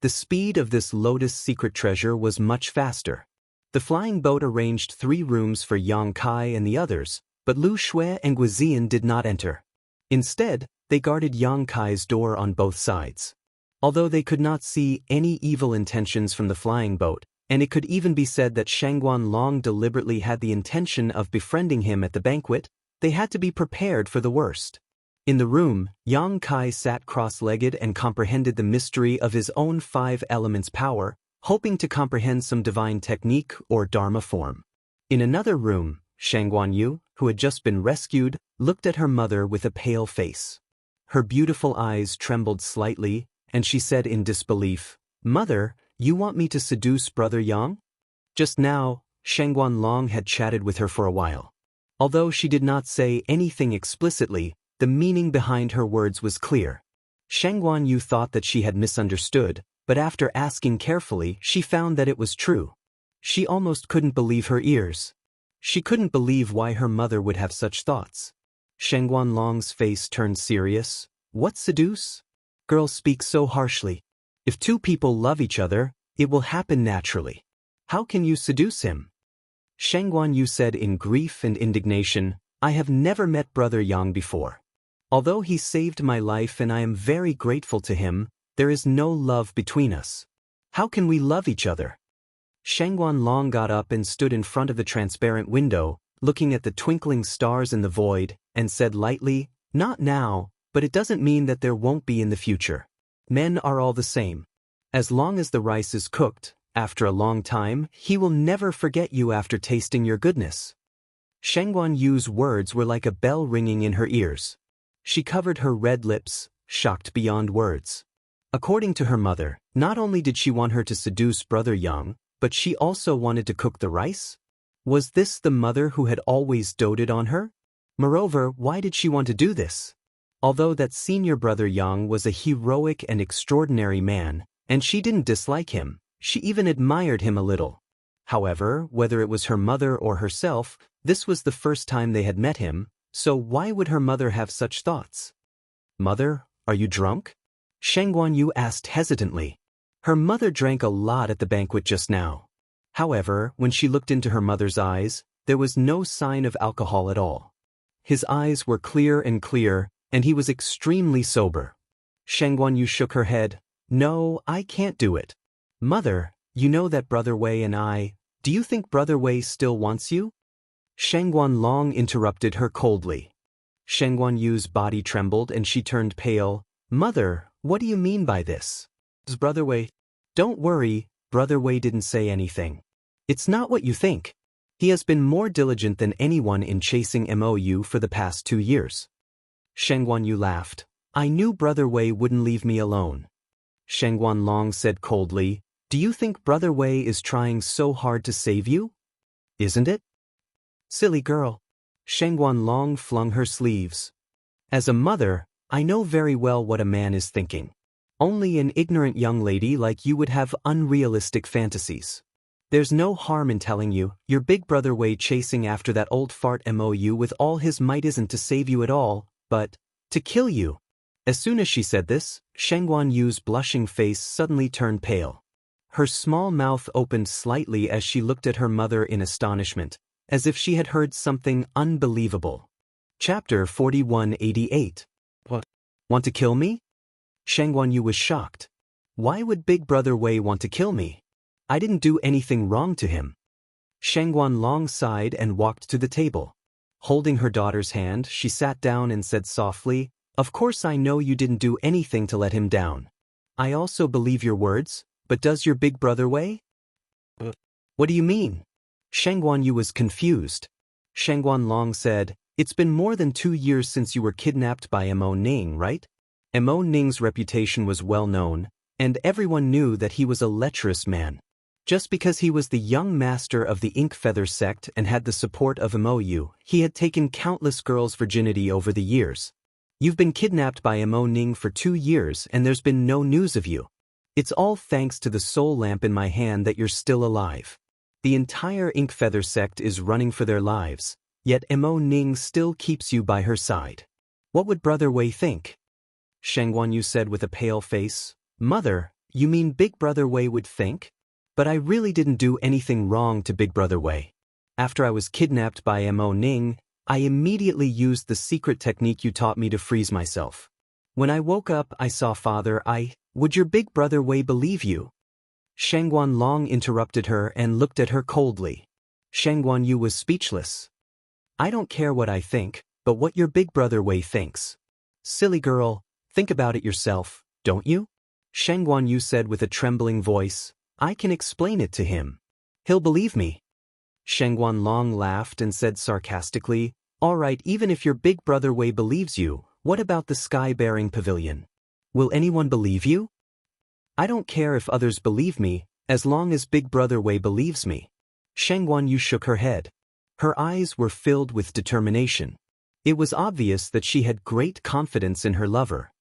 The speed of this Lotus secret treasure was much faster. The flying boat arranged 3 rooms for Yang Kai and the others, but Lu Shui and Guizian did not enter. Instead, they guarded Yang Kai's door on both sides. Although they could not see any evil intentions from the flying boat, and it could even be said that Sheng Guanlong deliberately had the intention of befriending him at the banquet, they had to be prepared for the worst. In the room, Yang Kai sat cross-legged and comprehended the mystery of his own 5 elements power, hoping to comprehend some divine technique or dharma form. In another room, Sheng Guanyu, who had just been rescued, looked at her mother with a pale face. Her beautiful eyes trembled slightly, and she said in disbelief, "Mother, you want me to seduce Brother Yang?" Just now, Sheng Guanlong had chatted with her for a while. Although she did not say anything explicitly, the meaning behind her words was clear. Sheng Guanyu thought that she had misunderstood, but after asking carefully, she found that it was true. She almost couldn't believe her ears. She couldn't believe why her mother would have such thoughts. Sheng Guanlong's face turned serious. "What seduce? Girls speak so harshly. If 2 people love each other, it will happen naturally. How can you seduce him?" Sheng Guanyu said in grief and indignation, "I have never met Brother Yang before. Although he saved my life and I am very grateful to him, there is no love between us. How can we love each other?" Sheng Guanlong got up and stood in front of the transparent window, looking at the twinkling stars in the void, and said lightly, "Not now, but it doesn't mean that there won't be in the future. Men are all the same. As long as the rice is cooked, after a long time, he will never forget you after tasting your goodness." Sheng Guanyu's words were like a bell ringing in her ears. She covered her red lips, shocked beyond words. According to her mother, not only did she want her to seduce Brother Yang, but she also wanted to cook the rice? Was this the mother who had always doted on her? Moreover, why did she want to do this? Although that senior Brother Yang was a heroic and extraordinary man, and she didn't dislike him, she even admired him a little. However, whether it was her mother or herself, this was the first time they had met him, so why would her mother have such thoughts? "Mother, are you drunk?" Sheng Guanyu asked hesitantly. Her mother drank a lot at the banquet just now. However, when she looked into her mother's eyes, there was no sign of alcohol at all. His eyes were clear, and he was extremely sober. Sheng Guanyu shook her head. "No, I can't do it." "Mother, you know that Brother Wei and do you think Brother Wei still wants you?" Sheng Guanlong interrupted her coldly. Sheng Guanyu's body trembled and she turned pale. "Mother, what do you mean by this? Does Brother Wei—" "Don't worry, Brother Wei didn't say anything. It's not what you think. He has been more diligent than anyone in chasing Mou for the past 2 years." Sheng Guanyu laughed. "I knew Brother Wei wouldn't leave me alone." Sheng Guanlong said coldly, "Do you think Brother Wei is trying so hard to save you? Isn't it?" "Silly girl." Sheng Guanlong flung her sleeves. "As a mother, I know very well what a man is thinking. Only an ignorant young lady like you would have unrealistic fantasies. There's no harm in telling you, your big Brother Wei chasing after that old fart Mou with all his might isn't to save you at all, but to kill you." As soon as she said this, Sheng Guanyu's blushing face suddenly turned pale. Her small mouth opened slightly as she looked at her mother in astonishment, as if she had heard something unbelievable. Chapter 4188. "What? Want to kill me?" Sheng Guanyu was shocked. "Why would Big Brother Wei want to kill me? I didn't do anything wrong to him." Sheng Guanlong sighed and walked to the table. Holding her daughter's hand, she sat down and said softly, "Of course I know you didn't do anything to let him down. I also believe your words, but does your Big Brother Wei?" "What do you mean?" Sheng Guanyu was confused. Sheng Guanlong said, "It's been more than 2 years since you were kidnapped by Mo Ning, right?" Mo Ning's reputation was well known, And everyone knew that he was a lecherous man. Just because he was the young master of the Ink Feather sect and had the support of Imo, he had taken countless girls' virginity over the years. You've been kidnapped by Imo Ning for 2 years and there's been no news of you. It's all thanks to the soul lamp in my hand that you're still alive. The entire Ink Feather sect is running for their lives, yet Imo Ning still keeps you by her side. What would Brother Wei think? Shang Guanyu said with a pale face. Mother, you mean Big Brother Wei would think? But I really didn't do anything wrong to Big Brother Wei. After I was kidnapped by Imo Ning, I immediately used the secret technique you taught me to freeze myself. When I woke up, I saw Father. Would your Big Brother Wei believe you? Shang Guanlong interrupted her and looked at her coldly. Shang Guanyu was speechless. I don't care what I think, but what your Big Brother Wei thinks. Silly girl, think about it yourself, don't you? Shang Guanyu said with a trembling voice. I can explain it to him. He'll believe me. Shang Guanlong laughed and said sarcastically, all right, even if your Big Brother Wei believes you, what about the sky-bearing pavilion? Will anyone believe you? I don't care if others believe me, as long as Big Brother Wei believes me. Shang Guanyu shook her head. Her eyes were filled with determination. It was obvious that she had great confidence in her lover.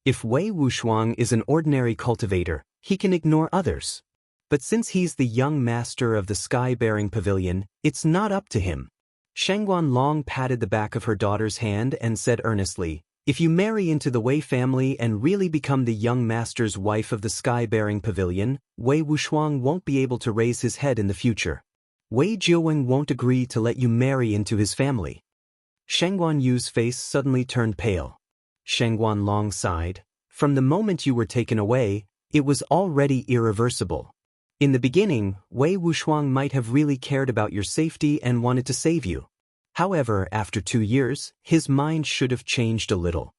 If Wei Wuxia is an ordinary cultivator, he can ignore others. But since he's the young master of the sky-bearing pavilion, it's not up to him. Shang Guanlong patted the back of her daughter's hand and said earnestly, if you marry into the Wei family and really become the young master's wife of the sky-bearing pavilion, Wei Wuxia won't be able to raise his head in the future. Wei Jiaweng won't agree to let you marry into his family. Shang Guanyu's face suddenly turned pale. Shang Guanlong sighed. From the moment you were taken away, it was already irreversible. In the beginning, Wei Wuxia might have really cared about your safety and wanted to save you. However, after 2 years, his mind should have changed a little.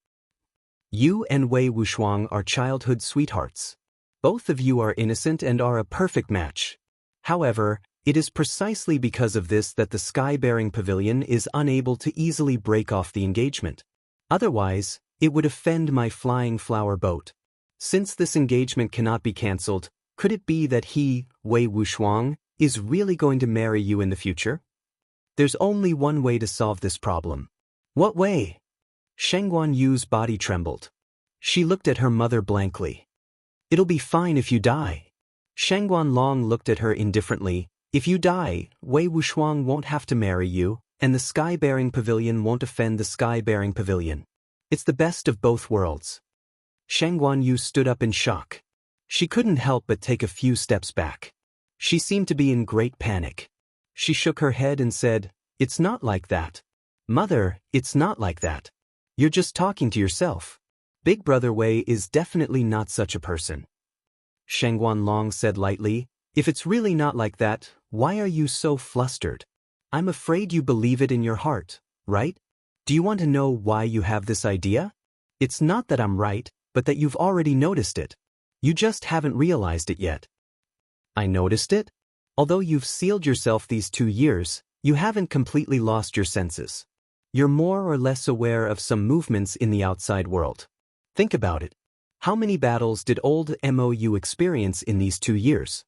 You and Wei Wuxia are childhood sweethearts. Both of you are innocent and are a perfect match. However, it is precisely because of this that the sky-bearing pavilion is unable to easily break off the engagement. Otherwise, it would offend my flying flower boat. Since this engagement cannot be cancelled, could it be that he, Wei Wuxia, is really going to marry you in the future? There's only one way to solve this problem. What way? Shang Guanyu's body trembled. She looked at her mother blankly. It'll be fine if you die. Shang Guanlong looked at her indifferently. If you die, Wei Wuxia won't have to marry you, and the sky-bearing pavilion won't offend the sky-bearing pavilion. It's the best of both worlds. Shang Guanyu stood up in shock. She couldn't help but take a few steps back. She seemed to be in great panic. She shook her head and said, it's not like that. Mother, it's not like that. You're just talking to yourself. Big Brother Wei is definitely not such a person. Shang Guanlong said lightly, if it's really not like that, why are you so flustered? I'm afraid you believe it in your heart, right? Do you want to know why you have this idea? It's not that I'm right, but that you've already noticed it. You just haven't realized it yet. I noticed it? Although you've sealed yourself these 2 years, you haven't completely lost your senses. You're more or less aware of some movements in the outside world. Think about it. How many battles did old Mou experience in these 2 years?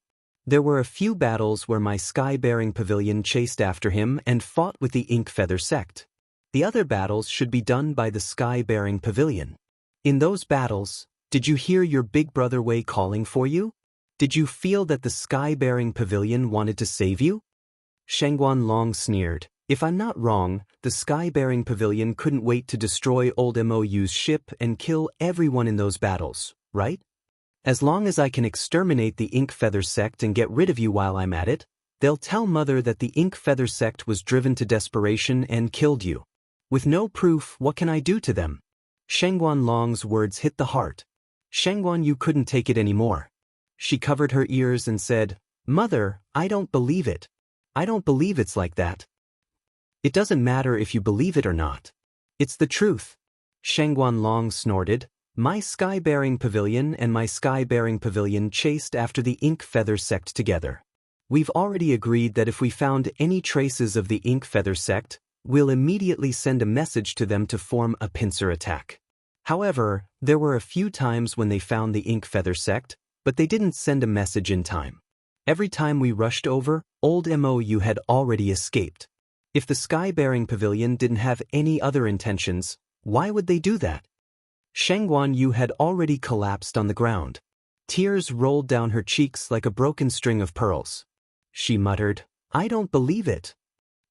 There were a few battles where my sky-bearing pavilion chased after him and fought with the Ink Feather sect. The other battles should be done by the sky-bearing pavilion. In those battles, did you hear your Big Brother Wei calling for you? Did you feel that the sky-bearing pavilion wanted to save you? Shang Guanlong sneered. If I'm not wrong, the sky-bearing pavilion couldn't wait to destroy old Mou's ship and kill everyone in those battles, right? As long as I can exterminate the Ink Feather sect and get rid of you while I'm at it, they'll tell Mother that the Ink Feather sect was driven to desperation and killed you. With no proof, what can I do to them? Shang Guanlong's words hit the heart. Shang Guanyu couldn't take it anymore. She covered her ears and said, Mother, I don't believe it. I don't believe it's like that. It doesn't matter if you believe it or not. It's the truth. Shang Guanlong snorted. My sky-bearing pavilion and my sky-bearing pavilion chased after the Ink Feather sect together. We've already agreed that if we found any traces of the Ink Feather sect, we'll immediately send a message to them to form a pincer attack. However, there were a few times when they found the ink feather sect, but they didn't send a message in time. Every time we rushed over, old Mou had already escaped. If the sky-bearing pavilion didn't have any other intentions, why would they do that? Shengguan Yu had already collapsed on the ground. Tears rolled down her cheeks like a broken string of pearls. She muttered, "I don't believe it."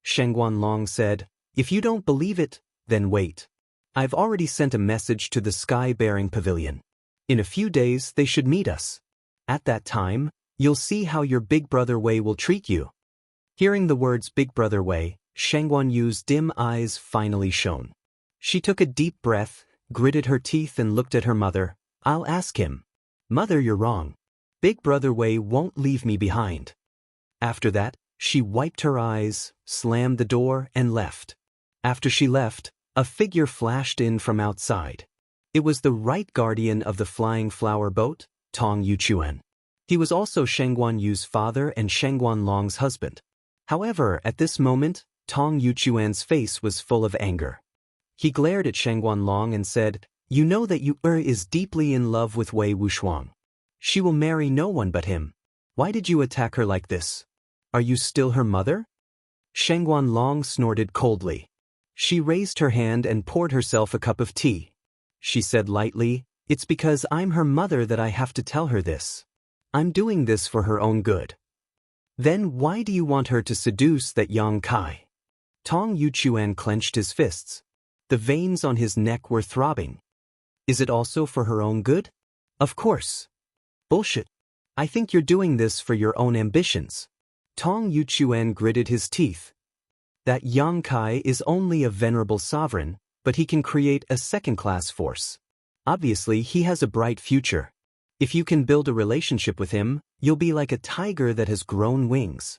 Shengguan Long said, "If you don't believe it, then wait. I've already sent a message to the sky-bearing pavilion. In a few days they should meet us. At that time, you'll see how your big brother Wei will treat you." Hearing the words Big Brother Wei, Shengguan Yu's dim eyes finally shone. She took a deep breath, gritted her teeth and looked at her mother. "I'll ask him." "Mother, you're wrong. Big Brother Wei won't leave me behind." After that, she wiped her eyes, slammed the door, and left. After she left, a figure flashed in from outside. It was the right guardian of the flying flower boat, Tong Yuchuan. He was also Shengguan Yu's father and Shengguan Long's husband. However, at this moment, Tong Yuchuan's face was full of anger. He glared at Shengguan Long and said, "You know that Yu is deeply in love with Wei Wuxuang. She will marry no one but him. Why did you attack her like this? Are you still her mother?" Shengguan Long snorted coldly. She raised her hand and poured herself a cup of tea. She said lightly, "It's because I'm her mother that I have to tell her this. I'm doing this for her own good." "Then why do you want her to seduce that young Kai?" Tong Yuchuan clenched his fists. The veins on his neck were throbbing. "Is it also for her own good?" "Of course." "Bullshit. I think you're doing this for your own ambitions." Tong Yuchuan gritted his teeth. "That Yang Kai is only a venerable sovereign, but he can create a second-class force. Obviously, he has a bright future. If you can build a relationship with him, you'll be like a tiger that has grown wings."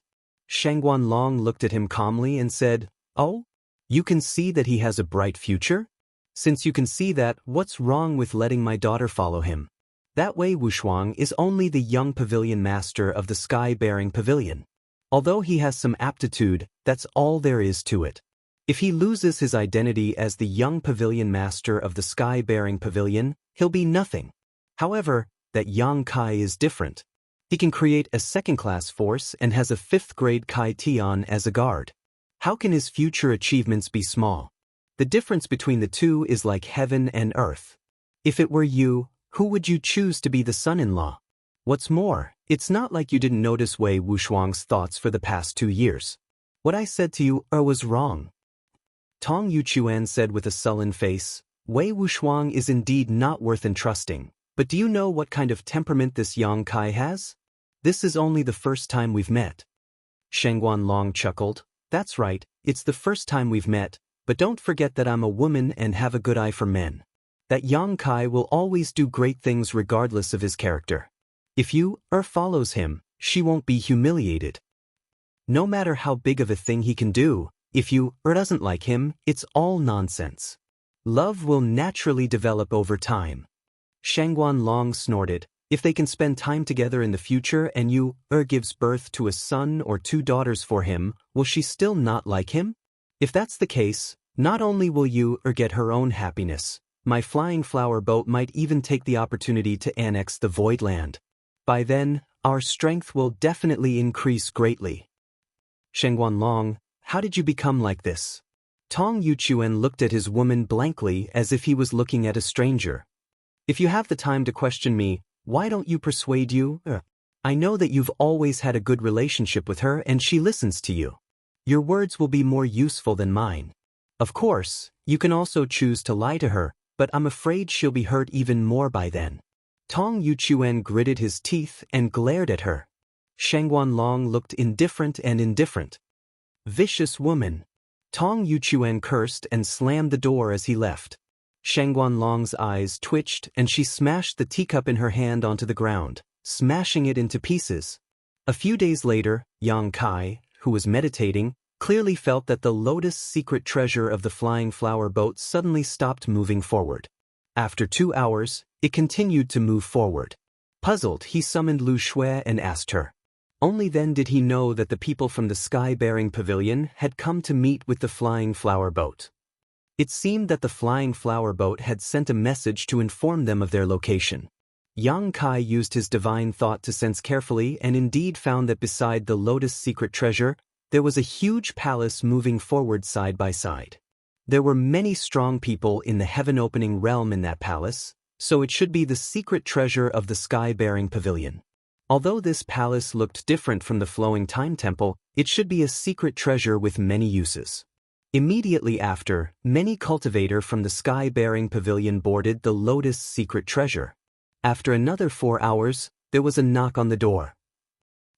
Shengguan Long looked at him calmly and said, "Oh? You can see that he has a bright future? Since you can see that, what's wrong with letting my daughter follow him? That Wei Wuxuang is only the young pavilion master of the sky-bearing pavilion. Although he has some aptitude, that's all there is to it. If he loses his identity as the young pavilion master of the sky-bearing pavilion, he'll be nothing. However, that Yang Kai is different. He can create a second-class force and has a 5th-grade Kai Tian as a guard. How can his future achievements be small? The difference between the two is like heaven and earth. If it were you, who would you choose to be the son-in-law? What's more, it's not like you didn't notice Wei Wuxuang's thoughts for the past 2 years. What I said to you was wrong." Tong Yuchuan said with a sullen face, "Wei Wuxuang is indeed not worth entrusting, but do you know what kind of temperament this Yang Kai has? This is only the first time we've met." Shengguan Long chuckled. "That's right, it's the first time we've met, but don't forget that I'm a woman and have a good eye for men. That Yang Kai will always do great things regardless of his character. If you follows him, she won't be humiliated. No matter how big of a thing he can do, if you doesn't like him, it's all nonsense. Love will naturally develop over time." Shengguan Long snorted. "If they can spend time together in the future and you gives birth to a son or 2 daughters for him, will she still not like him? If that's the case, not only will you get her own happiness, my flying flower boat might even take the opportunity to annex the Void Land. By then, our strength will definitely increase greatly." "Shengguan Long, how did you become like this?" Tong Yuchuan looked at his woman blankly as if he was looking at a stranger. "If you have the time to question me, why don't you persuade you? I know that you've always had a good relationship with her and she listens to you. Your words will be more useful than mine. Of course, you can also choose to lie to her, but I'm afraid she'll be hurt even more by then." Tong Yuchuan gritted his teeth and glared at her. Shengguan Long looked indifferent and indifferent. "Vicious woman." Tong Yuchuan cursed and slammed the door as he left. Shengguan Long's eyes twitched and she smashed the teacup in her hand onto the ground, smashing it into pieces. A few days later, Yang Kai, who was meditating, clearly felt that the lotus secret treasure of the flying flower boat suddenly stopped moving forward. After 2 hours, it continued to move forward. Puzzled, he summoned Lu Shui and asked her. Only then did he know that the people from the sky-bearing pavilion had come to meet with the flying flower boat. It seemed that the flying flower boat had sent a message to inform them of their location. Yang Kai used his divine thought to sense carefully and indeed found that beside the lotus secret treasure, there was a huge palace moving forward side by side. There were many strong people in the heaven-opening realm in that palace, so it should be the secret treasure of the sky-bearing pavilion. Although this palace looked different from the flowing time temple, it should be a secret treasure with many uses. Immediately after, many cultivators from the sky-bearing pavilion boarded the lotus secret treasure. After another 4 hours, there was a knock on the door.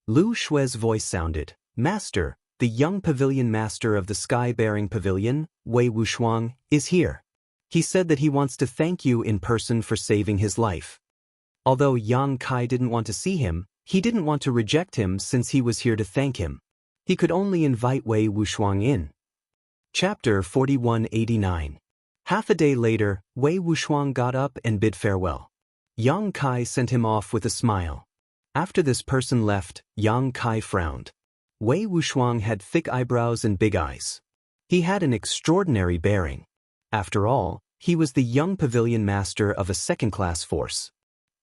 Lu Shui's voice sounded. "Master, the young pavilion master of the sky-bearing pavilion, Wei Wuxia, is here. He said that he wants to thank you in person for saving his life." Although Yang Kai didn't want to see him, he didn't want to reject him since he was here to thank him. He could only invite Wei Wuxia in. Chapter 4189. Half a day later, Wei Wuxia got up and bid farewell. Yang Kai sent him off with a smile. After this person left, Yang Kai frowned. Wei Wuxia had thick eyebrows and big eyes. He had an extraordinary bearing. After all, he was the young pavilion master of a second-class force.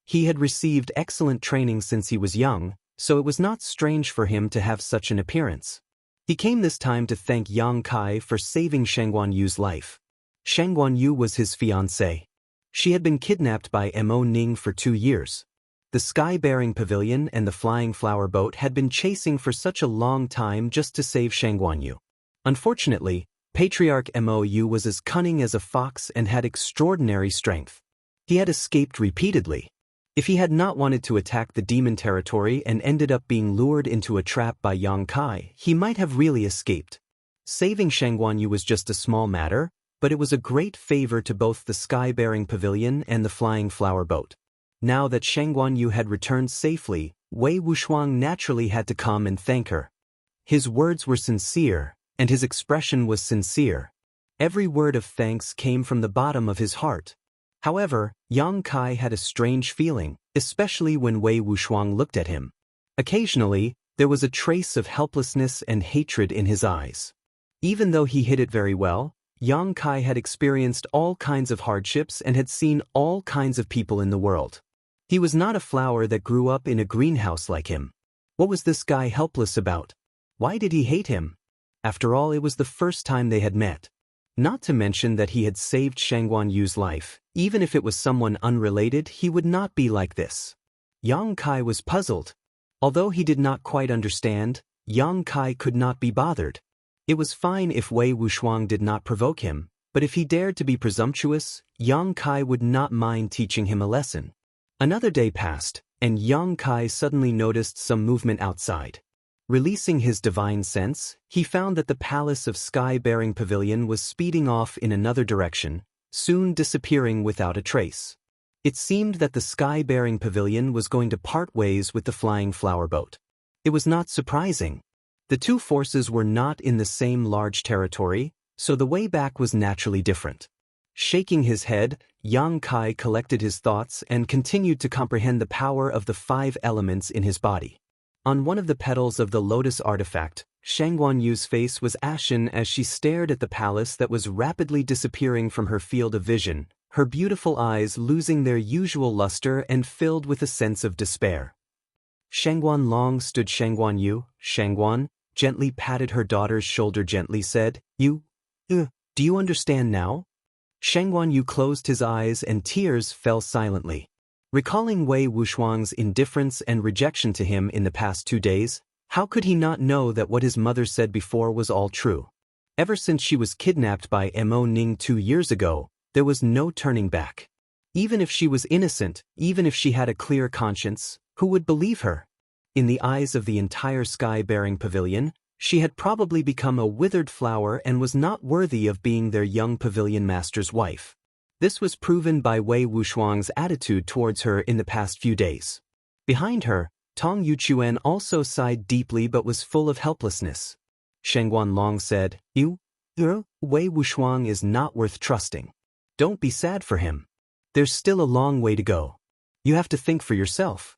He had received excellent training since he was young, so it was not strange for him to have such an appearance. He came this time to thank Yang Kai for saving Shang Guanyu's life. Shang Guanyu was his fiancée. She had been kidnapped by Mo Ning for 2 years. The sky-bearing pavilion and the flying flower boat had been chasing for such a long time just to save Shang Guanyu. Unfortunately, Patriarch Mou was as cunning as a fox and had extraordinary strength. He had escaped repeatedly. If he had not wanted to attack the demon territory and ended up being lured into a trap by Yang Kai, he might have really escaped. Saving Shang Guanyu was just a small matter, but it was a great favor to both the sky-bearing pavilion and the flying flower boat. Now that Shang Guanyu had returned safely, Wei Wuxia naturally had to come and thank her. His words were sincere, and his expression was sincere. Every word of thanks came from the bottom of his heart. However, Yang Kai had a strange feeling, especially when Wei Wuxia looked at him. Occasionally, there was a trace of helplessness and hatred in his eyes. Even though he hid it very well, Yang Kai had experienced all kinds of hardships and had seen all kinds of people in the world. He was not a flower that grew up in a greenhouse like him. What was this guy helpless about? Why did he hate him? After all, it was the first time they had met. Not to mention that he had saved Shang Guanyu's life. Even if it was someone unrelated, he would not be like this. Yang Kai was puzzled. Although he did not quite understand, Yang Kai could not be bothered. It was fine if Wei Wuxia did not provoke him, but if he dared to be presumptuous, Yang Kai would not mind teaching him a lesson. Another day passed, and Yang Kai suddenly noticed some movement outside. Releasing his divine sense, he found that the palace of sky-bearing pavilion was speeding off in another direction, soon disappearing without a trace. It seemed that the sky-bearing pavilion was going to part ways with the flying flower boat. It was not surprising. The two forces were not in the same large territory, so the way back was naturally different. Shaking his head, Yang Kai collected his thoughts and continued to comprehend the power of the 5 elements in his body. On one of the petals of the lotus artifact, Shang Guanyu's face was ashen as she stared at the palace that was rapidly disappearing from her field of vision, her beautiful eyes losing their usual luster and filled with a sense of despair. Shangguan Long stood. Shangguan gently patted her daughter's shoulder, gently said, do you understand now? Shangguan closed his eyes and tears fell silently. Recalling Wei Wuxia's indifference and rejection to him in the past 2 days, how could he not know that what his mother said before was all true? Ever since she was kidnapped by Mo Ning 2 years ago, there was no turning back. Even if she was innocent, even if she had a clear conscience, who would believe her? In the eyes of the entire sky-bearing pavilion, she had probably become a withered flower and was not worthy of being their young pavilion master's wife. This was proven by Wei Wuxia's attitude towards her in the past few days. Behind her, Tong Yuchuan also sighed deeply but was full of helplessness. Shangguan Long said, Wei Wuxia is not worth trusting. Don't be sad for him. There's still a long way to go. You have to think for yourself.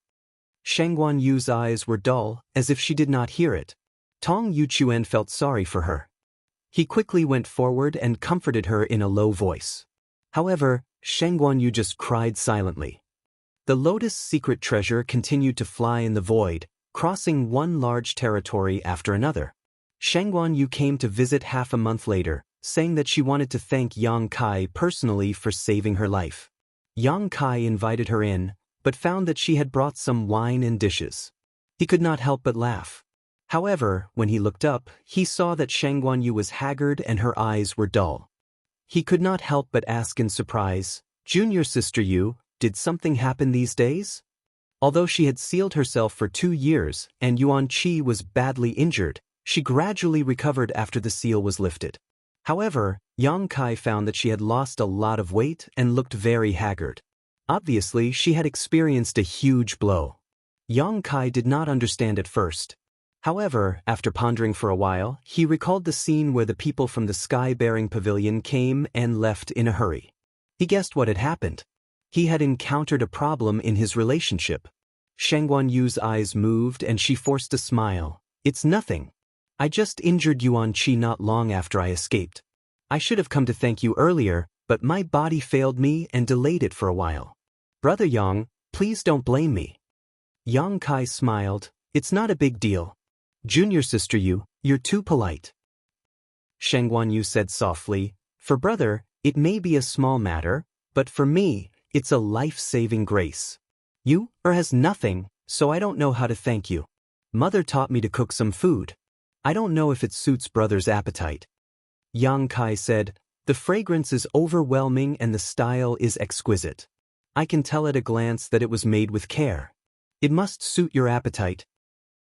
Shangguan Yu's eyes were dull, as if she did not hear it. Tong Yuchuan felt sorry for her. He quickly went forward and comforted her in a low voice. However, Sheng Guanyu just cried silently. The lotus secret treasure continued to fly in the void, crossing one large territory after another. Sheng Guanyu came to visit half a month later, saying that she wanted to thank Yang Kai personally for saving her life. Yang Kai invited her in, but found that she had brought some wine and dishes. He could not help but laugh. However, when he looked up, he saw that Sheng Guanyu was haggard and her eyes were dull. He could not help but ask in surprise, "Junior sister Yu, did something happen these days?" Although she had sealed herself for 2 years and Yuan Qi was badly injured, she gradually recovered after the seal was lifted. However, Yang Kai found that she had lost a lot of weight and looked very haggard. Obviously, she had experienced a huge blow. Yang Kai did not understand at first. However, after pondering for a while, he recalled the scene where the people from the sky-bearing pavilion came and left in a hurry. He guessed what had happened. He had encountered a problem in his relationship. Sheng Guanyu's eyes moved and she forced a smile. "It's nothing. I just injured Yuan Qi not long after I escaped. I should have come to thank you earlier, but my body failed me and delayed it for a while. Brother Yang, please don't blame me." Yang Kai smiled. "It's not a big deal. Junior sister Yu, you're too polite." Sheng Guanyu said softly, "For brother, it may be a small matter, but for me, it's a life-saving grace. You has nothing, so I don't know how to thank you. Mother taught me to cook some food. I don't know if it suits brother's appetite." Yang Kai said, "The fragrance is overwhelming and the style is exquisite. I can tell at a glance that it was made with care. It must suit your appetite."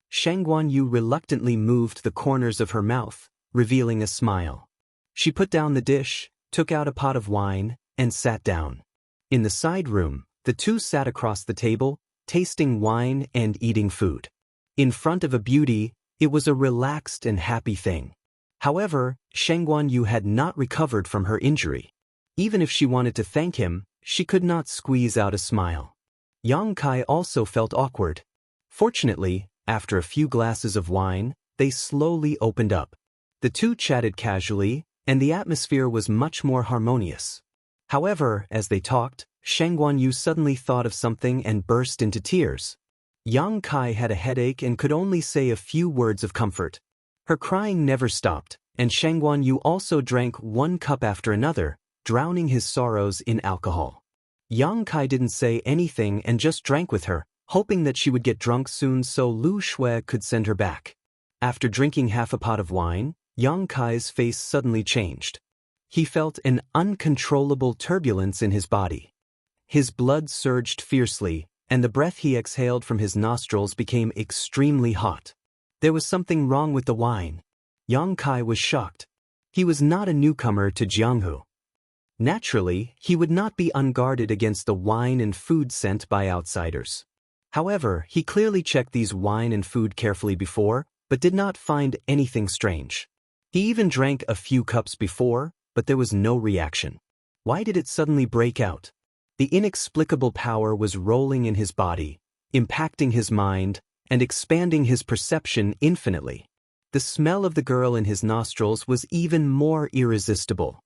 Sheng Guanyu reluctantly moved the corners of her mouth, revealing a smile. She put down the dish, took out a pot of wine, and sat down. In the side room, the two sat across the table, tasting wine and eating food. In front of a beauty, it was a relaxed and happy thing. However, Sheng Guanyu had not recovered from her injury. Even if she wanted to thank him, she could not squeeze out a smile. Yang Kai also felt awkward. Fortunately, after a few glasses of wine, they slowly opened up. The two chatted casually, and the atmosphere was much more harmonious. However, as they talked, Sheng Guanyu suddenly thought of something and burst into tears. Yang Kai had a headache and could only say a few words of comfort. Her crying never stopped, and Sheng Guanyu also drank one cup after another, drowning his sorrows in alcohol. Yang Kai didn't say anything and just drank with her, hoping that she would get drunk soon so Lu Shui could send her back. After drinking half a pot of wine, Yang Kai's face suddenly changed. He felt an uncontrollable turbulence in his body. His blood surged fiercely, and the breath he exhaled from his nostrils became extremely hot. There was something wrong with the wine. Yang Kai was shocked. He was not a newcomer to Jianghu. Naturally, he would not be unguarded against the wine and food sent by outsiders. However, he clearly checked these wine and food carefully before, but did not find anything strange. He even drank a few cups before, but there was no reaction. Why did it suddenly break out? The inexplicable power was rolling in his body, impacting his mind, and expanding his perception infinitely. The smell of the girl in his nostrils was even more irresistible.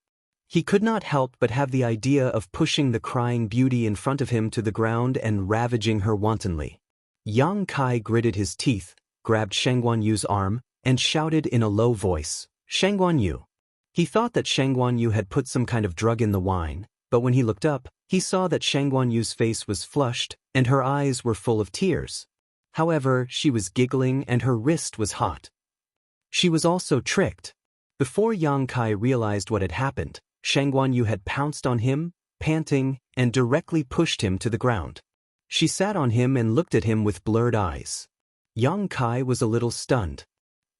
He could not help but have the idea of pushing the crying beauty in front of him to the ground and ravaging her wantonly. Yang Kai gritted his teeth, grabbed Sheng Guanyu's arm, and shouted in a low voice, "Sheng Guanyu." He thought that Sheng Guanyu had put some kind of drug in the wine, but when he looked up, he saw that Sheng Guanyu's face was flushed and her eyes were full of tears. However, she was giggling and her wrist was hot. She was also tricked. Before Yang Kai realized what had happened, Sheng Guanyu had pounced on him, panting, and directly pushed him to the ground. She sat on him and looked at him with blurred eyes. Yang Kai was a little stunned.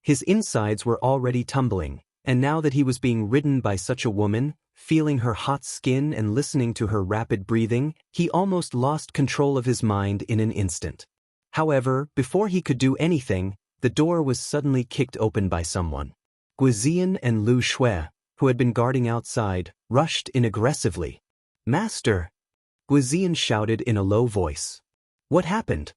His insides were already tumbling, and now that he was being ridden by such a woman, feeling her hot skin and listening to her rapid breathing, he almost lost control of his mind in an instant. However, before he could do anything, the door was suddenly kicked open by someone. Guizian and Lu Shui, who had been guarding outside, rushed in aggressively. "Master!" Guizian shouted in a low voice. "What happened?"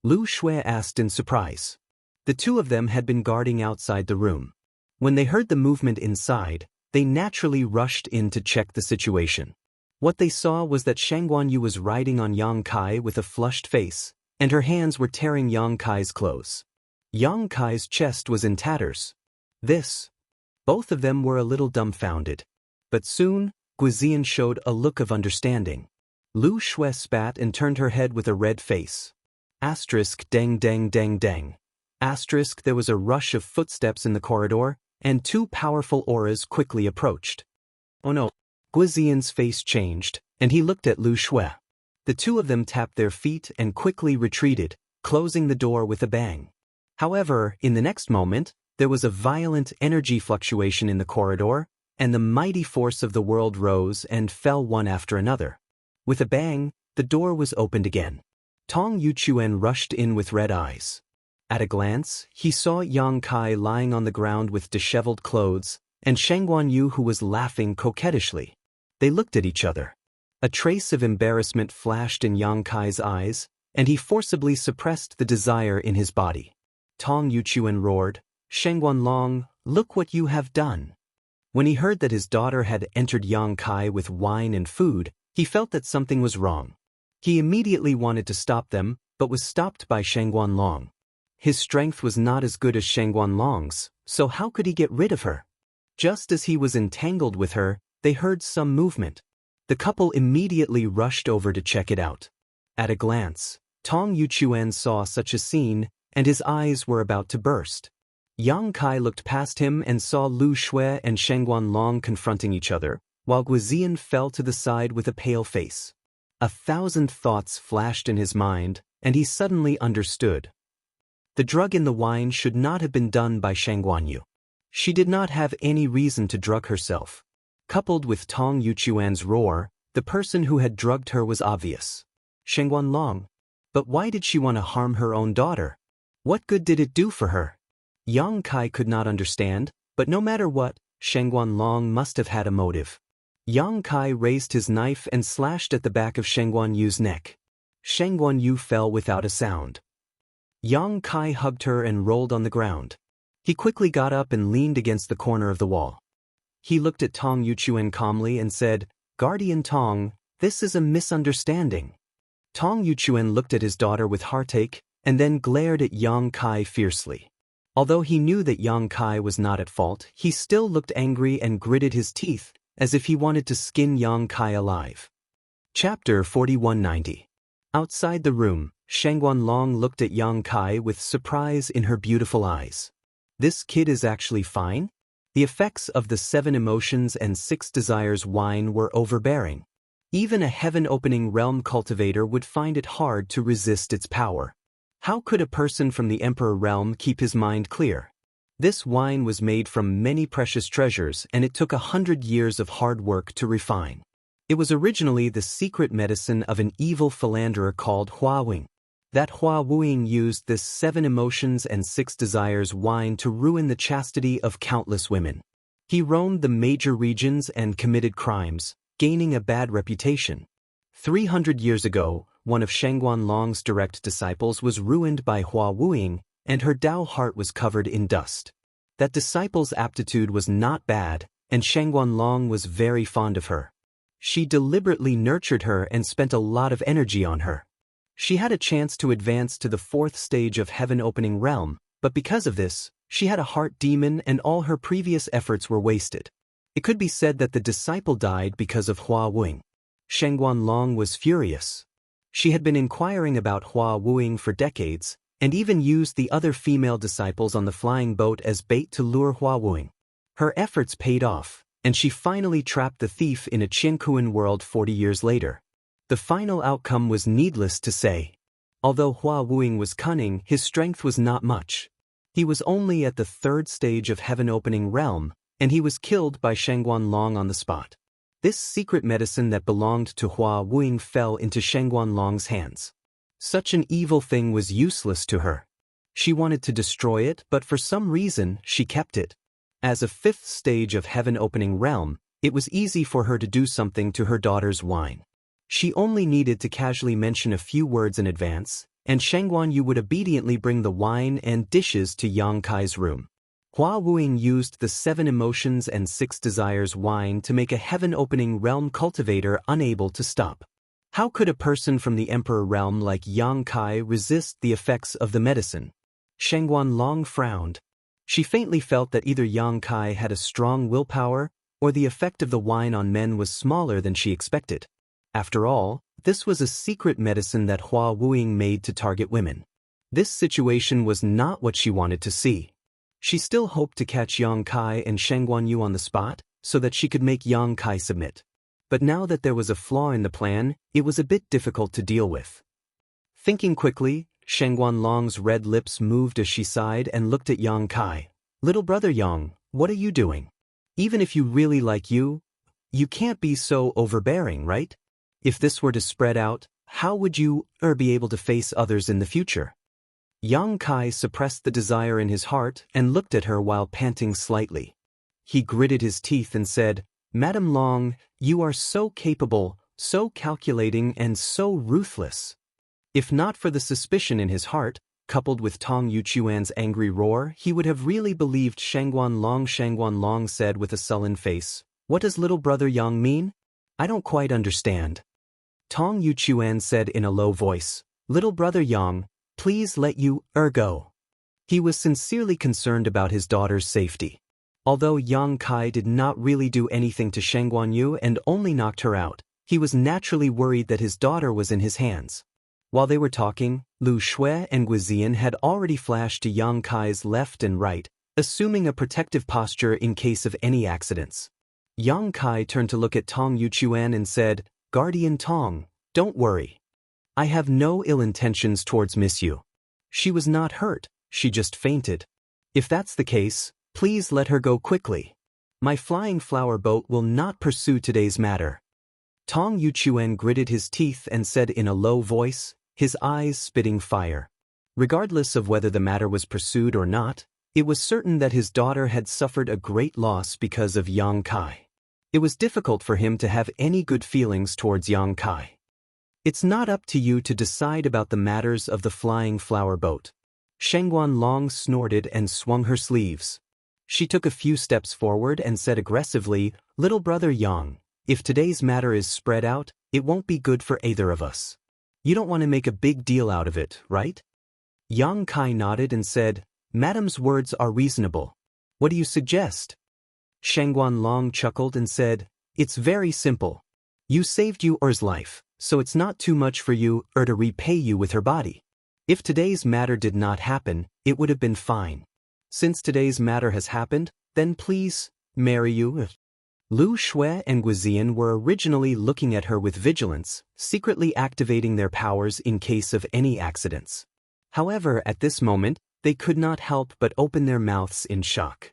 Lu Shui asked in surprise. The two of them had been guarding outside the room. When they heard the movement inside, they naturally rushed in to check the situation. What they saw was that Shangguan Yu was riding on Yang Kai with a flushed face, and her hands were tearing Yang Kai's clothes. Yang Kai's chest was in tatters. Both of them were a little dumbfounded. But soon, Guizian showed a look of understanding. Lu Shui spat and turned her head with a red face. Deng deng deng deng. There was a rush of footsteps in the corridor, and two powerful auras quickly approached. Oh no. Guizian's face changed, and he looked at Lu Shui. The two of them tapped their feet and quickly retreated, closing the door with a bang. However, in the next moment, there was a violent energy fluctuation in the corridor, and the mighty force of the world rose and fell one after another. With a bang, the door was opened again. Tong Yuchuan rushed in with red eyes. At a glance, he saw Yang Kai lying on the ground with disheveled clothes, and Shangguan Yu who was laughing coquettishly. They looked at each other. A trace of embarrassment flashed in Yang Kai's eyes, and he forcibly suppressed the desire in his body. Tong Yuchuan roared, "Shangguan Long, look what you have done." When he heard that his daughter had entered Yang Kai with wine and food, he felt that something was wrong. He immediately wanted to stop them, but was stopped by Shangguan Long. His strength was not as good as Shangguan Long's, so how could he get rid of her? Just as he was entangled with her, they heard some movement. The couple immediately rushed over to check it out. At a glance, Tong Yuchuan saw such a scene, and his eyes were about to burst. Yang Kai looked past him and saw Lu Shui and Shangguan Long confronting each other, while Guizian fell to the side with a pale face. 1,000 thoughts flashed in his mind, and he suddenly understood. The drug in the wine should not have been done by Shangguan Yu. She did not have any reason to drug herself. Coupled with Tong Yuchuan's roar, the person who had drugged her was obvious. Shangguan Long. But why did she want to harm her own daughter? What good did it do for her? Yang Kai could not understand, but no matter what, Shangguan Long must have had a motive. Yang Kai raised his knife and slashed at the back of Shangguan Yu's neck. Shangguan Yu fell without a sound. Yang Kai hugged her and rolled on the ground. He quickly got up and leaned against the corner of the wall. He looked at Tong Yuchuan calmly and said, "Guardian Tong, this is a misunderstanding." Tong Yuchuan looked at his daughter with heartache, and then glared at Yang Kai fiercely. Although he knew that Yang Kai was not at fault, he still looked angry and gritted his teeth, as if he wanted to skin Yang Kai alive. Chapter 4190. Outside the room, Shangguan Long looked at Yang Kai with surprise in her beautiful eyes. This kid is actually fine? The effects of the 7 emotions and 6 desires wine were overbearing. Even a heaven-opening realm cultivator would find it hard to resist its power. How could a person from the Emperor realm keep his mind clear? This wine was made from many precious treasures, and it took 100 years of hard work to refine. It was originally the secret medicine of an evil philanderer called Hua Wing. That Hua Wing used this 7 emotions and 6 desires wine to ruin the chastity of countless women. He roamed the major regions and committed crimes, gaining a bad reputation. 300 years ago, one of Shangguan Long's direct disciples was ruined by Hua Wing, and her Tao heart was covered in dust. That disciple's aptitude was not bad, and Shangguan Long was very fond of her. She deliberately nurtured her and spent a lot of energy on her. She had a chance to advance to the 4th stage of heaven-opening realm, but because of this, she had a heart demon and all her previous efforts were wasted. It could be said that the disciple died because of Hua Wing. Shangguan Long was furious. She had been inquiring about Hua Wing for decades, and even used the other female disciples on the flying boat as bait to lure Hua Wing. Her efforts paid off, and she finally trapped the thief in a Jianghu world 40 years later. The final outcome was needless to say. Although Hua Wing was cunning, his strength was not much. He was only at the 3rd stage of heaven-opening realm, and he was killed by Shangguan Long on the spot. This secret medicine that belonged to Hua Wing fell into Shangguan Long's hands. Such an evil thing was useless to her. She wanted to destroy it, but for some reason, she kept it. As a 5th stage of heaven-opening realm, it was easy for her to do something to her daughter's wine. She only needed to casually mention a few words in advance, and Shangguan Yu would obediently bring the wine and dishes to Yang Kai's room. Hua Wuing used the 7 emotions and 6 desires wine to make a heaven-opening realm cultivator unable to stop. How could a person from the Emperor realm like Yang Kai resist the effects of the medicine? Shangguan Long frowned. She faintly felt that either Yang Kai had a strong willpower, or the effect of the wine on men was smaller than she expected. After all, this was a secret medicine that Hua Wuing made to target women. This situation was not what she wanted to see. She still hoped to catch Yang Kai and Shangguan Yu on the spot, so that she could make Yang Kai submit. But now that there was a flaw in the plan, it was a bit difficult to deal with. Thinking quickly, Shangguan Long's red lips moved as she sighed and looked at Yang Kai. "Little brother Yang, what are you doing? Even if you really like you can't be so overbearing, right? If this were to spread out, how would you be able to face others in the future?" Yang Kai suppressed the desire in his heart and looked at her while panting slightly. He gritted his teeth and said, "Madam Long, you are so capable, so calculating and so ruthless." If not for the suspicion in his heart, coupled with Tong Yuchuan's angry roar, he would have really believed Shangguan Long. Shangguan Long said with a sullen face, "What does little brother Yang mean? I don't quite understand." Tong Yuchuan said in a low voice, "Little brother Yang, please let you go." He was sincerely concerned about his daughter's safety. Although Yang Kai did not really do anything to Shangguan Yu and only knocked her out, he was naturally worried that his daughter was in his hands. While they were talking, Lu Shui and Guizian had already flashed to Yang Kai's left and right, assuming a protective posture in case of any accidents. Yang Kai turned to look at Tong Yuchuan and said, "Guardian Tong, don't worry. I have no ill intentions towards Miss Yu. She was not hurt, she just fainted. If that's the case, please let her go quickly. My flying flower boat will not pursue today's matter." Tong Yuchuan gritted his teeth and said in a low voice, his eyes spitting fire. Regardless of whether the matter was pursued or not, it was certain that his daughter had suffered a great loss because of Yang Kai. It was difficult for him to have any good feelings towards Yang Kai. "It's not up to you to decide about the matters of the flying flower boat." Shangguan Long snorted and swung her sleeves. She took a few steps forward and said aggressively, "Little brother Yang, if today's matter is spread out, it won't be good for either of us. You don't want to make a big deal out of it, right?" Yang Kai nodded and said, "Madam's words are reasonable. What do you suggest?" Shangguan Long chuckled and said, "It's very simple. You saved Yu's life, so it's not too much for you to repay you with her body. If today's matter did not happen, it would have been fine. Since today's matter has happened, then please, marry you." Lu Shui and Guizian were originally looking at her with vigilance, secretly activating their powers in case of any accidents. However, at this moment, they could not help but open their mouths in shock.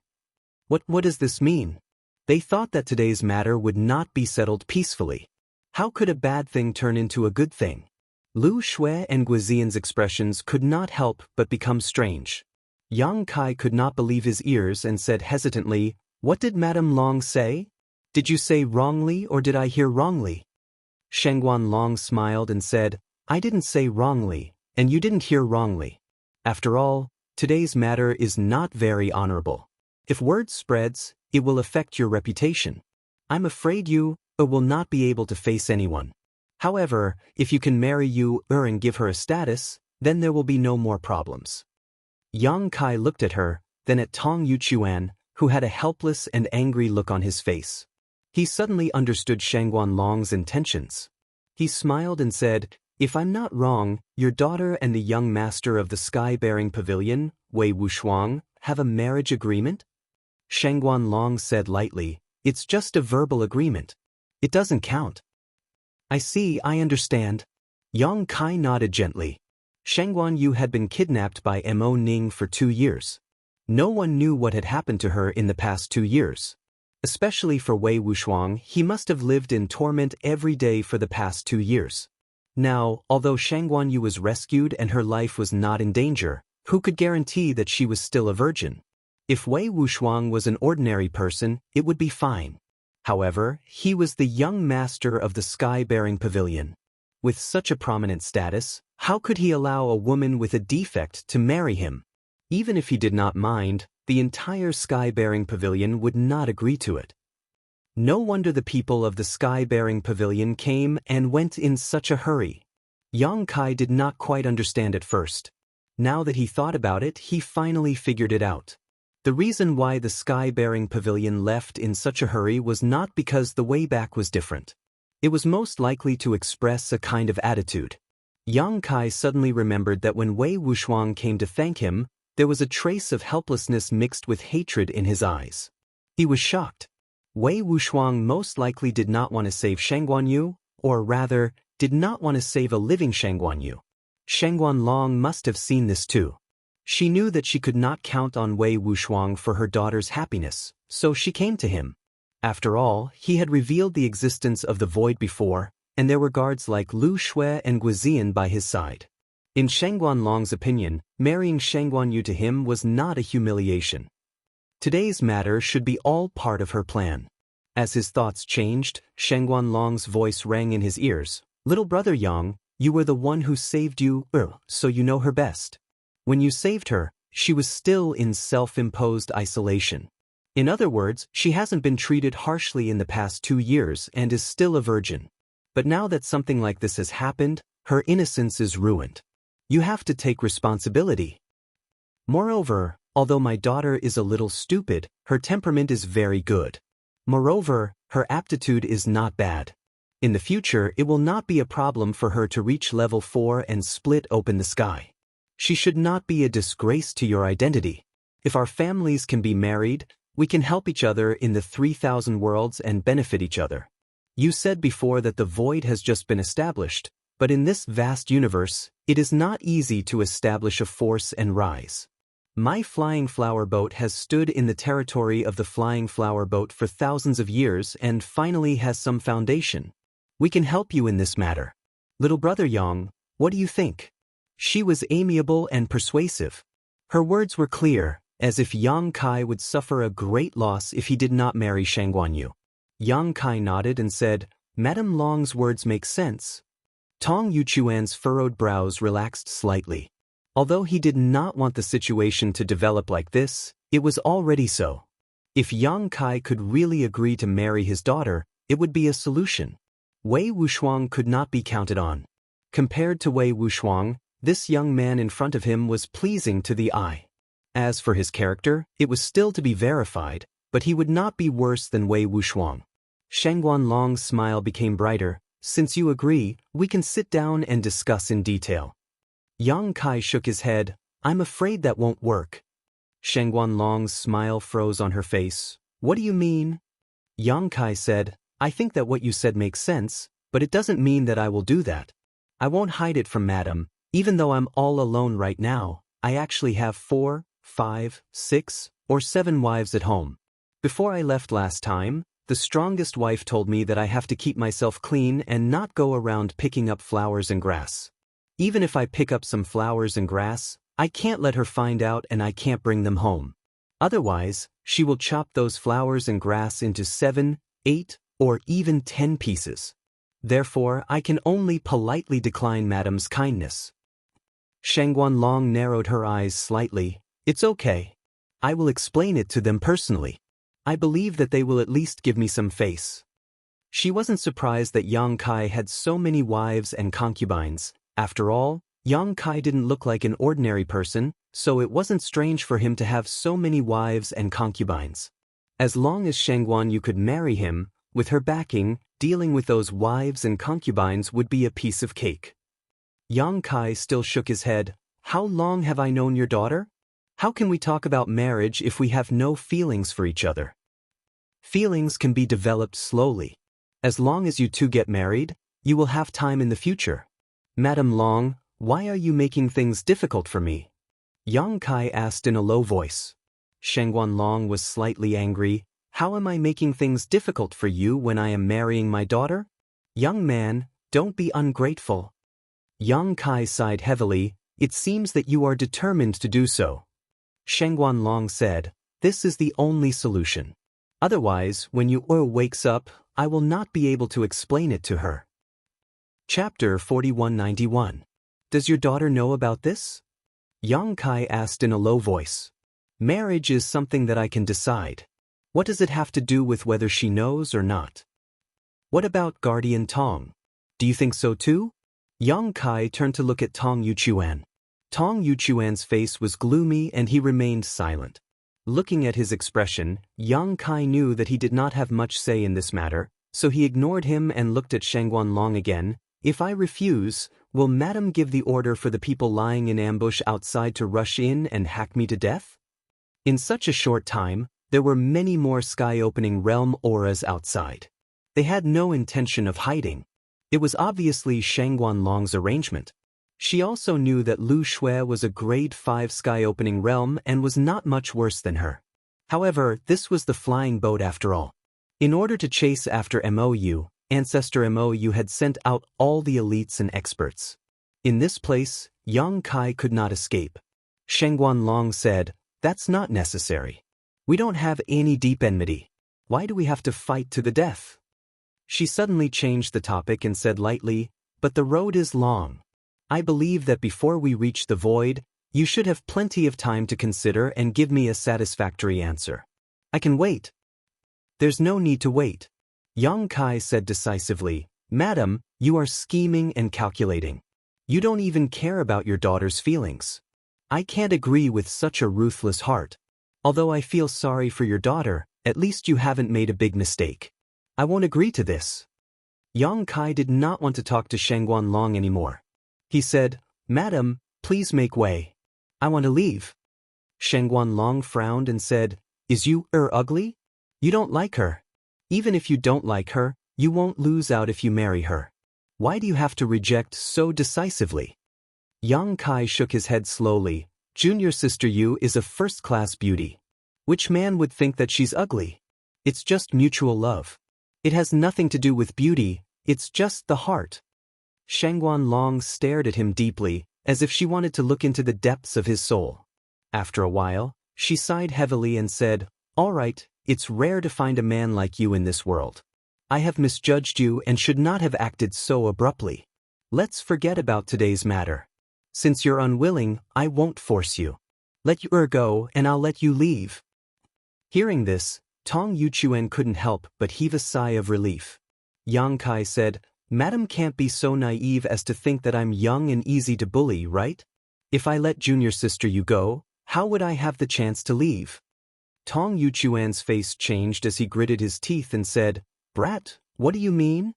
What does this mean? They thought that today's matter would not be settled peacefully. How could a bad thing turn into a good thing? Lu Shui and Guizian's expressions could not help but become strange. Yang Kai could not believe his ears and said hesitantly, "What did Madame Long say? Did you say wrongly or did I hear wrongly?" Shangguan Long smiled and said, "I didn't say wrongly, and you didn't hear wrongly. After all, today's matter is not very honorable. If word spreads, it will affect your reputation. I'm afraid you will not be able to face anyone. However, if you can marry Yu and give her a status, then there will be no more problems." Yang Kai looked at her, then at Tong Yuchuan, who had a helpless and angry look on his face. He suddenly understood Shangguan Long's intentions. He smiled and said, "If I'm not wrong, your daughter and the young master of the sky-bearing pavilion, Wei Wushuang, have a marriage agreement?" Shangguan Long said lightly, "It's just a verbal agreement. It doesn't count." "I see, I understand." Yang Kai nodded gently. Shangguan Yu had been kidnapped by Mo Ning for 2 years. No one knew what had happened to her in the past 2 years. Especially for Wei Wushuang, he must have lived in torment every day for the past 2 years. Now, although Shangguan Yu was rescued and her life was not in danger, who could guarantee that she was still a virgin? If Wei Wushuang was an ordinary person, it would be fine. However, he was the young master of the sky-bearing pavilion. With such a prominent status, how could he allow a woman with a defect to marry him? Even if he did not mind, the entire sky-bearing pavilion would not agree to it. No wonder the people of the sky-bearing pavilion came and went in such a hurry. Yang Kai did not quite understand at first. Now that he thought about it, he finally figured it out. The reason why the sky-bearing pavilion left in such a hurry was not because the way back was different. It was most likely to express a kind of attitude. Yang Kai suddenly remembered that when Wei Wuxiang came to thank him, there was a trace of helplessness mixed with hatred in his eyes. He was shocked. Wei Wuxiang most likely did not want to save Shangguanyu, or rather, did not want to save a living Shangguanyu. Shangguanlong must have seen this too. She knew that she could not count on Wei Wuxiang for her daughter's happiness, so she came to him. After all, he had revealed the existence of the void before, and there were guards like Lu Shui and Guizian by his side. In Shangguanlong's opinion, marrying Shangguanyu to him was not a humiliation. Today's matter should be all part of her plan. As his thoughts changed, Shangguanlong's voice rang in his ears. "Little brother Yang, you were the one who saved you, so you know her best. When you saved her, she was still in self-imposed isolation. In other words, she hasn't been treated harshly in the past 2 years and is still a virgin. But now that something like this has happened, her innocence is ruined. You have to take responsibility. Moreover, although my daughter is a little stupid, her temperament is very good. Moreover, her aptitude is not bad. In the future, it will not be a problem for her to reach level 4 and split open the sky. She should not be a disgrace to your identity. If our families can be married, we can help each other in the 3,000 worlds and benefit each other. You said before that the void has just been established, but in this vast universe, it is not easy to establish a force and rise. My flying flower boat has stood in the territory of the flying flower boat for thousands of years and finally has some foundation. We can help you in this matter. Little brother Yang, what do you think?" She was amiable and persuasive. Her words were clear, as if Yang Kai would suffer a great loss if he did not marry Shangguanyu. Yang Kai nodded and said, "Madame Long's words make sense." Tong Yuchuan's furrowed brows relaxed slightly. Although he did not want the situation to develop like this, it was already so. If Yang Kai could really agree to marry his daughter, it would be a solution. Wei Wuxiang could not be counted on. Compared to Wei Wuxiang, this young man in front of him was pleasing to the eye. As for his character, it was still to be verified, but he would not be worse than Wei Wuxiang. Shangguanlong's smile became brighter. "Since you agree, we can sit down and discuss in detail." Yang Kai shook his head. "I'm afraid that won't work." Shangguanlong's smile froze on her face. "What do you mean?" Yang Kai said, "I think that what you said makes sense, but it doesn't mean that I will do that. I won't hide it from Madam. Even though I'm all alone right now, I actually have 4, 5, 6, or 7 wives at home. Before I left last time, the strongest wife told me that I have to keep myself clean and not go around picking up flowers and grass. Even if I pick up some flowers and grass, I can't let her find out and I can't bring them home. Otherwise, she will chop those flowers and grass into 7, 8, or even 10 pieces. Therefore, I can only politely decline Madam's kindness." Shangguanlong narrowed her eyes slightly. "It's okay. I will explain it to them personally. I believe that they will at least give me some face." She wasn't surprised that Yang Kai had so many wives and concubines. After all, Yang Kai didn't look like an ordinary person, so it wasn't strange for him to have so many wives and concubines. As long as Shangguanyu could marry him, with her backing, dealing with those wives and concubines would be a piece of cake. Yang Kai still shook his head. "How long have I known your daughter? How can we talk about marriage if we have no feelings for each other? Feelings can be developed slowly. As long as you two get married, you will have time in the future." "Madam Long, why are you making things difficult for me?" Yang Kai asked in a low voice. Shangguanlong was slightly angry. "How am I making things difficult for you when I am marrying my daughter? Young man, don't be ungrateful." Yang Kai sighed heavily. "It seems that you are determined to do so." Shangguanlong said, "This is the only solution. Otherwise, when Yu wakes up, I will not be able to explain it to her." Chapter 4191. Does your daughter know about this? Yang Kai asked in a low voice. Marriage is something that I can decide. What does it have to do with whether she knows or not? What about Guardian Tong? Do you think so too? Yang Kai turned to look at Tong Yuchuan. Tong Yuchuan's face was gloomy and he remained silent. Looking at his expression, Yang Kai knew that he did not have much say in this matter, so he ignored him and looked at Shangguan Long again. If I refuse, will Madam give the order for the people lying in ambush outside to rush in and hack me to death? In such a short time, there were many more sky-opening realm auras outside. They had no intention of hiding. It was obviously Shangguan Long's arrangement. She also knew that Lu Shui was a grade 5 sky-opening realm and was not much worse than her. However, this was the flying boat after all. In order to chase after MOU, Ancestor MOU had sent out all the elites and experts. In this place, Yang Kai could not escape. Shangguan Long said, "That's not necessary. We don't have any deep enmity. Why do we have to fight to the death?" She suddenly changed the topic and said lightly, "But the road is long. I believe that before we reach the void, you should have plenty of time to consider and give me a satisfactory answer. I can wait." "There's no need to wait," Yang Kai said decisively. "Madam, you are scheming and calculating. You don't even care about your daughter's feelings. I can't agree with such a ruthless heart. Although I feel sorry for your daughter, at least you haven't made a big mistake. I won't agree to this." Yang Kai did not want to talk to Shangguan Long anymore. He said, "Madam, please make way. I want to leave." Shangguan Long frowned and said, "Is you ugly? You don't like her. Even if you don't like her, you won't lose out if you marry her. Why do you have to reject so decisively?" Yang Kai shook his head slowly. "Junior sister Yu is a first-class beauty. Which man would think that she's ugly? It's just mutual love. It has nothing to do with beauty, it's just the heart." Shangguan Long stared at him deeply, as if she wanted to look into the depths of his soul. After a while, she sighed heavily and said, "All right, it's rare to find a man like you in this world. I have misjudged you and should not have acted so abruptly. Let's forget about today's matter. Since you're unwilling, I won't force you. Let you go and I'll let you leave." Hearing this, Tong Yuchuan couldn't help but heave a sigh of relief. Yang Kai said, "Madam can't be so naive as to think that I'm young and easy to bully, right? If I let junior sister you go, how would I have the chance to leave?" Tong Yuchuan's face changed as he gritted his teeth and said, "Brat, what do you mean?"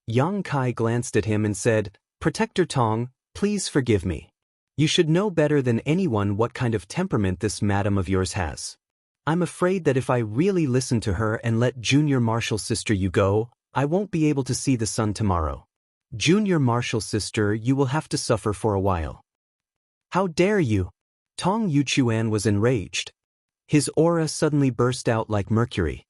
Yang Kai glanced at him and said, "Protector Tong, please forgive me. You should know better than anyone what kind of temperament this madam of yours has. I'm afraid that if I really listen to her and let junior martial sister you go, I won't be able to see the sun tomorrow. Junior martial sister, you will have to suffer for a while." "How dare you?" Tong Yuchuan was enraged. His aura suddenly burst out like mercury.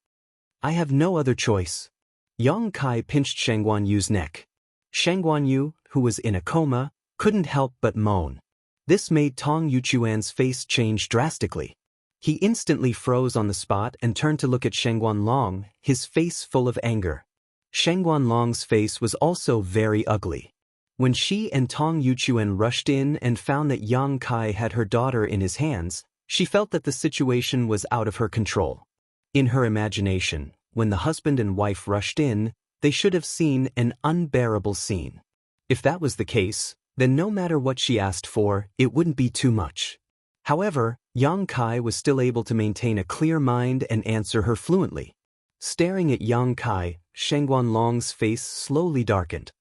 "I have no other choice." Yang Kai pinched Shangguan Yu's neck. Shangguan Yu, who was in a coma, couldn't help but moan. This made Tong Yuchuan's face change drastically. He instantly froze on the spot and turned to look at Shangguan Long, his face full of anger. Shangguan Long's face was also very ugly. When she and Tong Yuchuan rushed in and found that Yang Kai had her daughter in his hands, she felt that the situation was out of her control. In her imagination, when the husband and wife rushed in, they should have seen an unbearable scene. If that was the case, then no matter what she asked for, it wouldn't be too much. However, Yang Kai was still able to maintain a clear mind and answer her fluently. Staring at Yang Kai, Shangguan Long's face slowly darkened.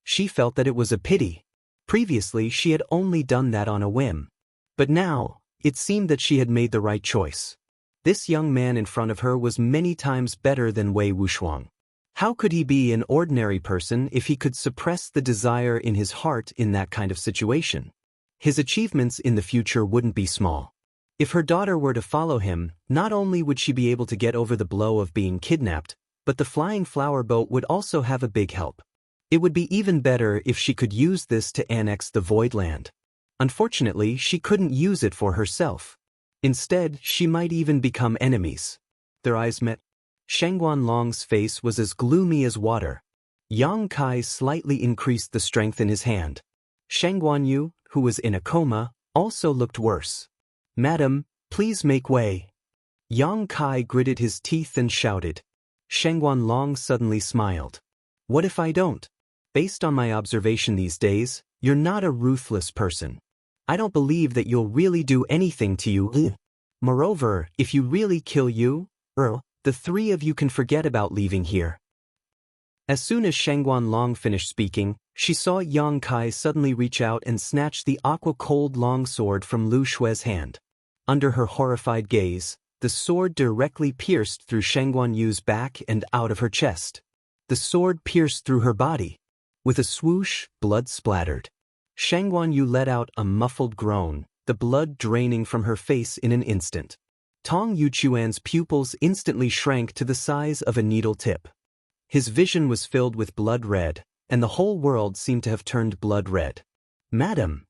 She felt that it was a pity. Previously she had only done that on a whim. But now, it seemed that she had made the right choice. This young man in front of her was many times better than Wei Wuxuang. How could he be an ordinary person if he could suppress the desire in his heart in that kind of situation? His achievements in the future wouldn't be small. If her daughter were to follow him, not only would she be able to get over the blow of being kidnapped, but the flying flower boat would also have a big help. It would be even better if she could use this to annex the Void Land. Unfortunately, she couldn't use it for herself. Instead, she might even become enemies. Their eyes met. Shangguan Long's face was as gloomy as water. Yang Kai slightly increased the strength in his hand. Shangguan Yu, who was in a coma, also looked worse. "Madam, Please make way. Yang Kai gritted his teeth and shouted. Shengguan Long suddenly smiled. What if I don't? Based on my observation these days, you're not a ruthless person. I don't believe that you'll really do anything to you. Moreover, if you really kill you, the three of you can forget about leaving here. As soon as Shengguan Long finished speaking, she saw Yang Kai suddenly reach out and snatch the aqua-cold long sword from Lu Shue's hand. Under her horrified gaze, the sword directly pierced through Shengguan Yu's back and out of her chest. The sword pierced through her body. With a swoosh, blood splattered. Shengguan Yu let out a muffled groan, the blood draining from her face in an instant. Tong Yuchuan's pupils instantly shrank to the size of a needle tip. His vision was filled with blood red, and the whole world seemed to have turned blood red. Madam!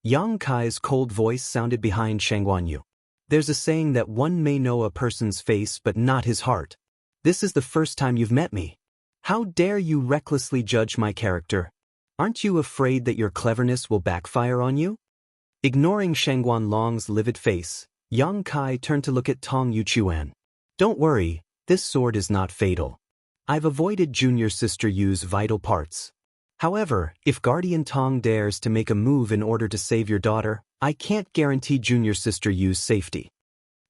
Yang Kai's cold voice sounded behind Shengguan Yu. There's a saying that one may know a person's face but not his heart. This is the first time you've met me. How dare you recklessly judge my character? Aren't you afraid that your cleverness will backfire on you? Ignoring Shengguan Long's livid face, Yang Kai turned to look at Tong Yuchuan. Don't worry, this sword is not fatal. I've avoided junior sister Yu's vital parts. However, if Guardian Tong dares to make a move in order to save your daughter, I can't guarantee junior sister Yu's safety.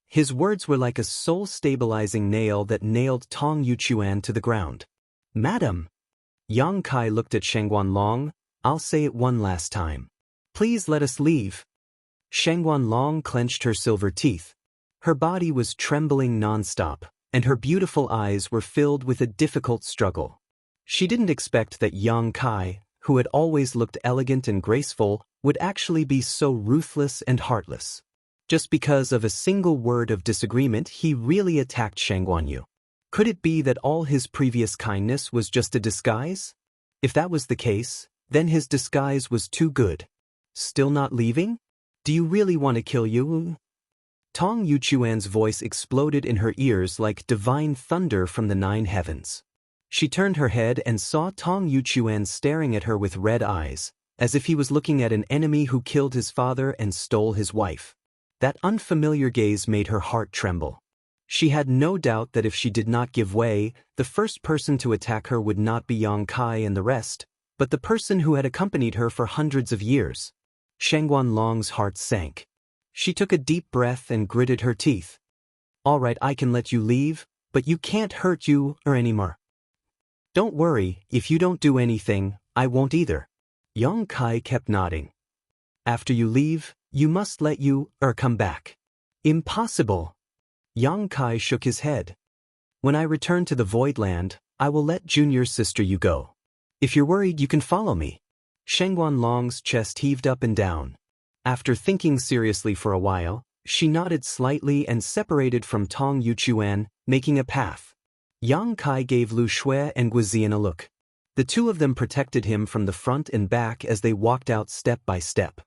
His words were like a soul-stabilizing nail that nailed Tong Yuchuan to the ground. Madam! Yang Kai looked at Shengguan Long. I'll say it one last time. Please let us leave. Shengguan Long clenched her silver teeth. Her body was trembling non-stop, and her beautiful eyes were filled with a difficult struggle. She didn't expect that Yang Kai, who had always looked elegant and graceful, would actually be so ruthless and heartless. Just because of a single word of disagreement, he really attacked Shengguan Yu. Could it be that all his previous kindness was just a disguise? If that was the case, then his disguise was too good. Still not leaving? Do you really want to kill you? Tong Yuchuan's voice exploded in her ears like divine thunder from the 9 heavens. She turned her head and saw Tong Yuchuan staring at her with red eyes, as if he was looking at an enemy who killed his father and stole his wife. That unfamiliar gaze made her heart tremble. She had no doubt that if she did not give way, the first person to attack her would not be Yang Kai and the rest, but the person who had accompanied her for hundreds of years. Shengguan Long's heart sank. She took a deep breath and gritted her teeth. All right, I can let you leave, but you can't hurt you or anymore. Don't worry, if you don't do anything, I won't either. Yang Kai kept nodding. After you leave, you must let you come back. Impossible. Yang Kai shook his head. When I return to the Void Land, I will let junior sister you go. If you're worried, you can follow me. Shengguan Long's chest heaved up and down. After thinking seriously for a while, she nodded slightly and separated from Tong Yuchuan, making a path. Yang Kai gave Lu Shui and Guizian a look. The two of them protected him from the front and back as they walked out step by step.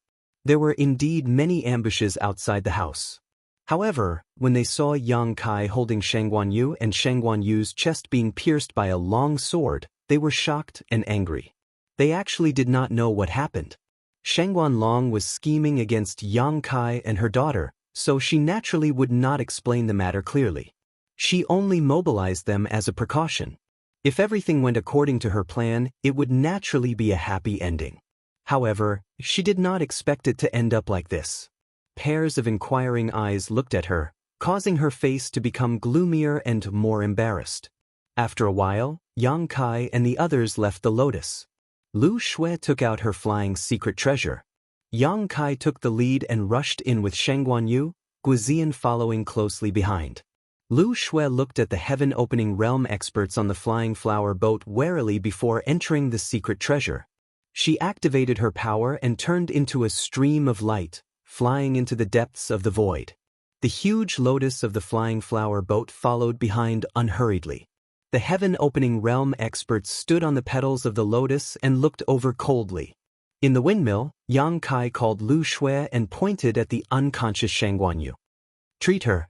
There were indeed many ambushes outside the house. However, when they saw Yang Kai holding Shengguan Yu and Shengguan Yu's chest being pierced by a long sword, they were shocked and angry. They actually did not know what happened. Shengguan Long was scheming against Yang Kai and her daughter, so she naturally would not explain the matter clearly. She only mobilized them as a precaution. If everything went according to her plan, it would naturally be a happy ending. However, she did not expect it to end up like this. Pairs of inquiring eyes looked at her, causing her face to become gloomier and more embarrassed. After a while, Yang Kai and the others left the lotus. Lu Shui took out her flying secret treasure. Yang Kai took the lead and rushed in with Shengguan Yu, Guizian following closely behind. Lu Shui looked at the heaven-opening realm experts on the flying flower boat warily before entering the secret treasure. She activated her power and turned into a stream of light, flying into the depths of the void. The huge lotus of the flying flower boat followed behind unhurriedly. The heaven-opening realm experts stood on the petals of the lotus and looked over coldly. In the windmill, Yang Kai called Lu Shui and pointed at the unconscious Shengguan Yu. Treat her.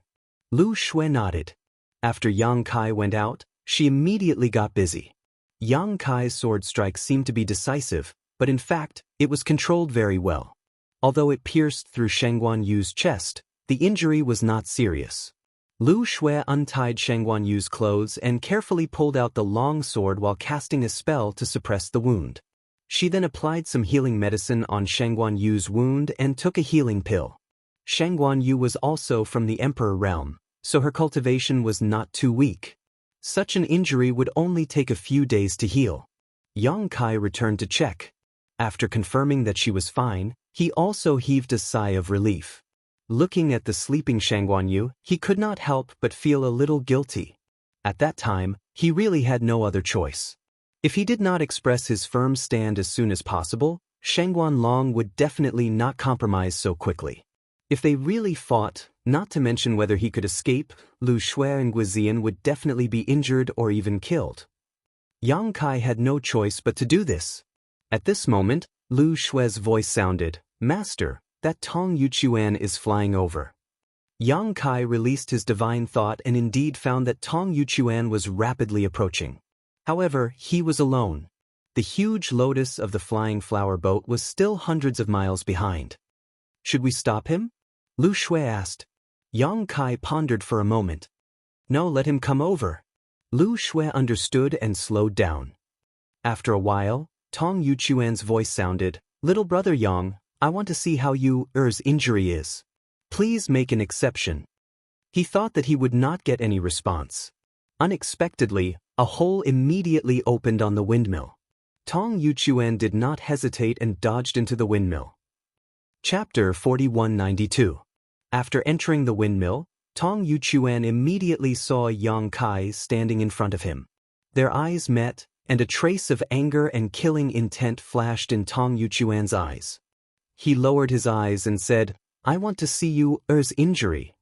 Lu Shui nodded. After Yang Kai went out, she immediately got busy. Yang Kai's sword strike seemed to be decisive, but in fact, it was controlled very well. Although it pierced through Shengguan Yu's chest, The injury was not serious. Lu Shui untied Shang Guanyu's clothes and carefully pulled out the long sword while casting a spell to suppress the wound. She then applied some healing medicine on Shang Guanyu's wound and took a healing pill. Shang Guanyu was also from the Emperor realm, so her cultivation was not too weak. Such an injury would only take a few days to heal. Yang Kai returned to check. After confirming that she was fine, he also heaved a sigh of relief. Looking at the sleeping Shang Guanyu, he could not help but feel a little guilty. At that time, he really had no other choice. If he did not express his firm stand as soon as possible, Shang Guanlong would definitely not compromise so quickly. If they really fought, not to mention whether he could escape, Lu Shui and Guizian would definitely be injured or even killed. Yang Kai had no choice but to do this. At this moment, Lu Shui's voice sounded, "Master, that Tong Yuchuan is flying over." Yang Kai released his divine thought and indeed found that Tong Yuchuan was rapidly approaching. However, he was alone. The huge lotus of the flying flower boat was still hundreds of miles behind. "Should we stop him?" Lu Shui asked. Yang Kai pondered for a moment. "No, let him come over." Lu Shui understood and slowed down. After a while, Tong Yuchuan's voice sounded, "Little brother Yang, I want to see how Er's injury is. Please make an exception." He thought that he would not get any response. Unexpectedly, a hole immediately opened on the windmill. Tong Yuchuan did not hesitate and dodged into the windmill. Chapter 4192. After entering the windmill, Tong Yuchuan immediately saw Yang Kai standing in front of him. Their eyes met, and a trace of anger and killing intent flashed in Tong Yuchuan's eyes. He lowered his eyes and said, "I want to see Er's injury."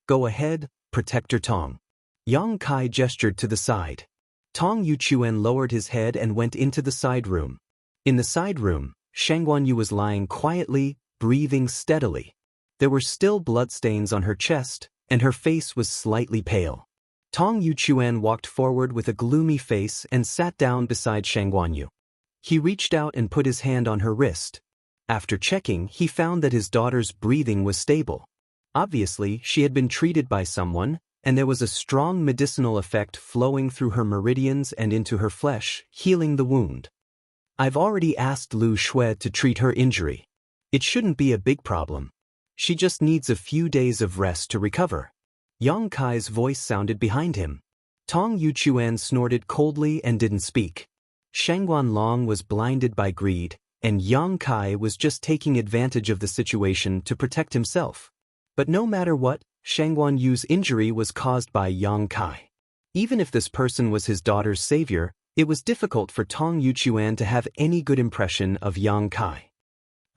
"Go ahead, Protector Tong." Yang Kai gestured to the side. Tong Yuchuan lowered his head and went into the side room. In the side room, Shang Guanyu was lying quietly, breathing steadily. There were still bloodstains on her chest, and her face was slightly pale. Tong Yuchuan walked forward with a gloomy face and sat down beside Shang Guanyu. He reached out and put his hand on her wrist. After checking, he found that his daughter's breathing was stable. Obviously, she had been treated by someone, and there was a strong medicinal effect flowing through her meridians and into her flesh, healing the wound. "I've already asked Lu Shui to treat her injury. It shouldn't be a big problem. She just needs a few days of rest to recover." Yang Kai's voice sounded behind him. Tong Yuchuan snorted coldly and didn't speak. Shang Guanlong was blinded by greed, and Yang Kai was just taking advantage of the situation to protect himself. But no matter what, Shang Guanyu's injury was caused by Yang Kai. Even if this person was his daughter's savior, it was difficult for Tong Yuchuan to have any good impression of Yang Kai.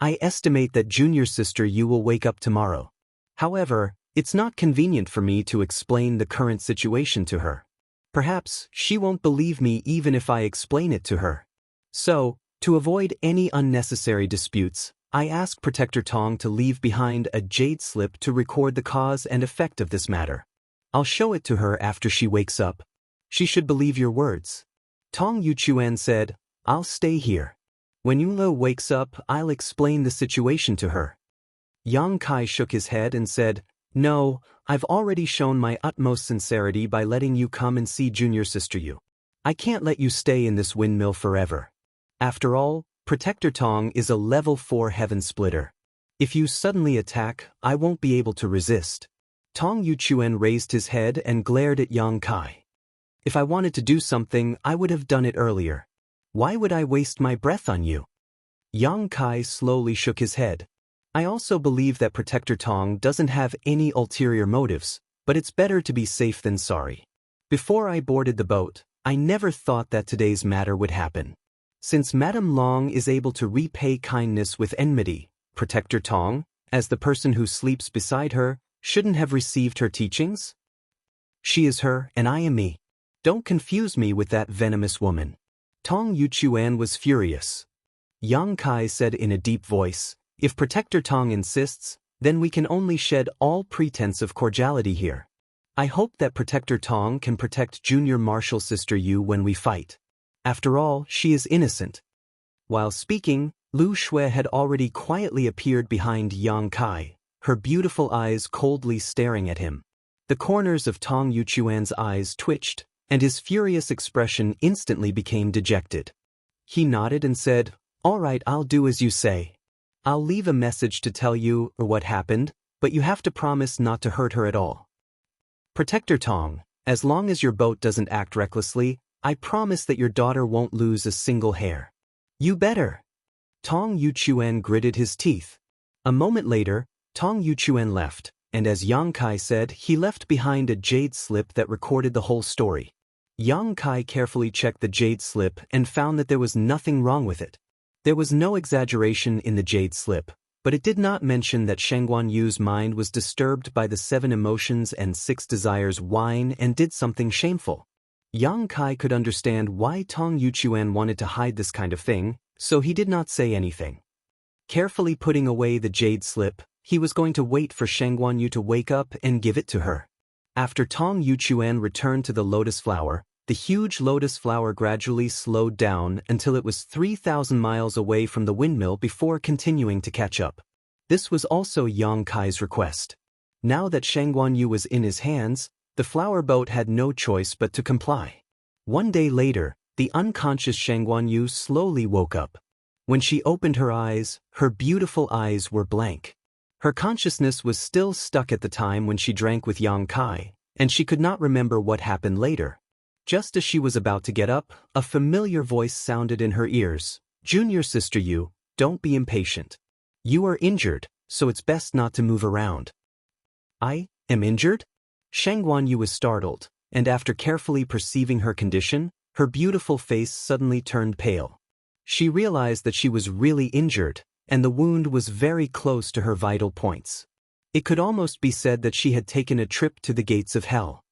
"I estimate that junior sister Yu will wake up tomorrow. However, it's not convenient for me to explain the current situation to her. Perhaps she won't believe me even if I explain it to her. So, to avoid any unnecessary disputes, I ask Protector Tong to leave behind a jade slip to record the cause and effect of this matter. I'll show it to her after she wakes up. She should believe your words." Tong Yuchuan said, "I'll stay here. When Yula wakes up, I'll explain the situation to her." Yang Kai shook his head and said, "No, I've already shown my utmost sincerity by letting you come and see junior sister Yu. I can't let you stay in this windmill forever. After all, Protector Tong is a level 4 heaven splitter. If you suddenly attack, I won't be able to resist." Tong Yuchuan raised his head and glared at Yang Kai. "If I wanted to do something, I would have done it earlier. Why would I waste my breath on you?" Yang Kai slowly shook his head. "I also believe that Protector Tong doesn't have any ulterior motives, but it's better to be safe than sorry. Before I boarded the boat, I never thought that today's matter would happen. Since Madame Long is able to repay kindness with enmity, Protector Tong, as the person who sleeps beside her, shouldn't have received her teachings? She is her and I am me. Don't confuse me with that venomous woman." Tong Yuchuan was furious. Yang Kai said in a deep voice, "If Protector Tong insists, then we can only shed all pretense of cordiality here. I hope that Protector Tong can protect junior martial sister Yu when we fight. After all, she is innocent." While speaking, Lu Shui had already quietly appeared behind Yang Kai, her beautiful eyes coldly staring at him. The corners of Tong Yuchuan's eyes twitched, and his furious expression instantly became dejected. He nodded and said, "All right, I'll do as you say. I'll leave a message to tell you what happened, but you have to promise not to hurt her at all. Protector Tong, as long as your boat doesn't act recklessly, I promise that your daughter won't lose a single hair." "You better." Tong Yuchuan gritted his teeth. A moment later, Tong Yuchuan left, and as Yang Kai said, he left behind a jade slip that recorded the whole story. Yang Kai carefully checked the jade slip and found that there was nothing wrong with it. There was no exaggeration in the jade slip, but it did not mention that Shangguan Yu's mind was disturbed by the 7 emotions and 6 desires whine and did something shameful. Yang Kai could understand why Tong Yuchuan wanted to hide this kind of thing, so he did not say anything. Carefully putting away the jade slip, he was going to wait for Shangguan Yu to wake up and give it to her. After Tong Yuchuan returned to the lotus flower, the huge lotus flower gradually slowed down until it was 3,000 miles away from the windmill before continuing to catch up. This was also Yang Kai's request. Now that Shangguan Yu was in his hands, the flower boat had no choice but to comply. One day later, the unconscious Shangguan Yu slowly woke up. When she opened her eyes, her beautiful eyes were blank. Her consciousness was still stuck at the time when she drank with Yang Kai, and she could not remember what happened later. Just as she was about to get up, a familiar voice sounded in her ears. "Junior sister Yu, don't be impatient. You are injured, so it's best not to move around." "I am injured?" Shangguan Yu was startled, and after carefully perceiving her condition, her beautiful face suddenly turned pale. She realized that she was really injured, and the wound was very close to her vital points. It could almost be said that she had taken a trip to the gates of hell.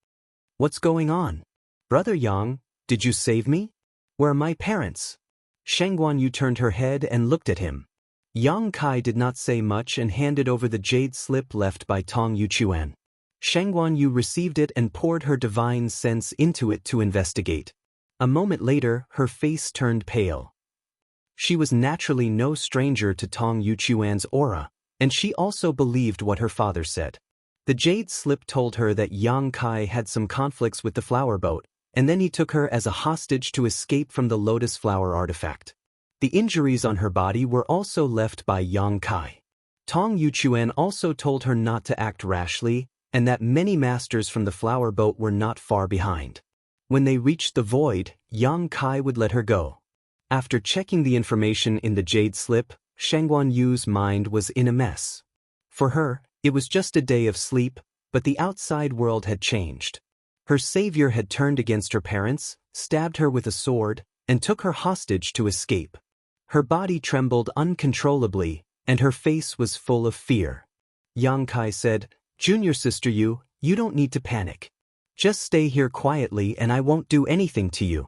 "What's going on? Brother Yang, did you save me? Where are my parents?" Shangguan Yu turned her head and looked at him. Yang Kai did not say much and handed over the jade slip left by Tong Yuchuan. Shangguan Yu received it and poured her divine sense into it to investigate. A moment later, her face turned pale. She was naturally no stranger to Tong Yuchuan's aura, and she also believed what her father said. The jade slip told her that Yang Kai had some conflicts with the flower boat, and then he took her as a hostage to escape from the lotus flower artifact. The injuries on her body were also left by Yang Kai. Tong Yuchuan also told her not to act rashly, and that many masters from the flower boat were not far behind. When they reached the void, Yang Kai would let her go. After checking the information in the jade slip, Shangguan Yu's mind was in a mess. For her, it was just a day of sleep, but the outside world had changed. Her savior had turned against her parents, stabbed her with a sword, and took her hostage to escape. Her body trembled uncontrollably, and her face was full of fear. Yang Kai said, "Junior sister Yu, you don't need to panic. Just stay here quietly and I won't do anything to you."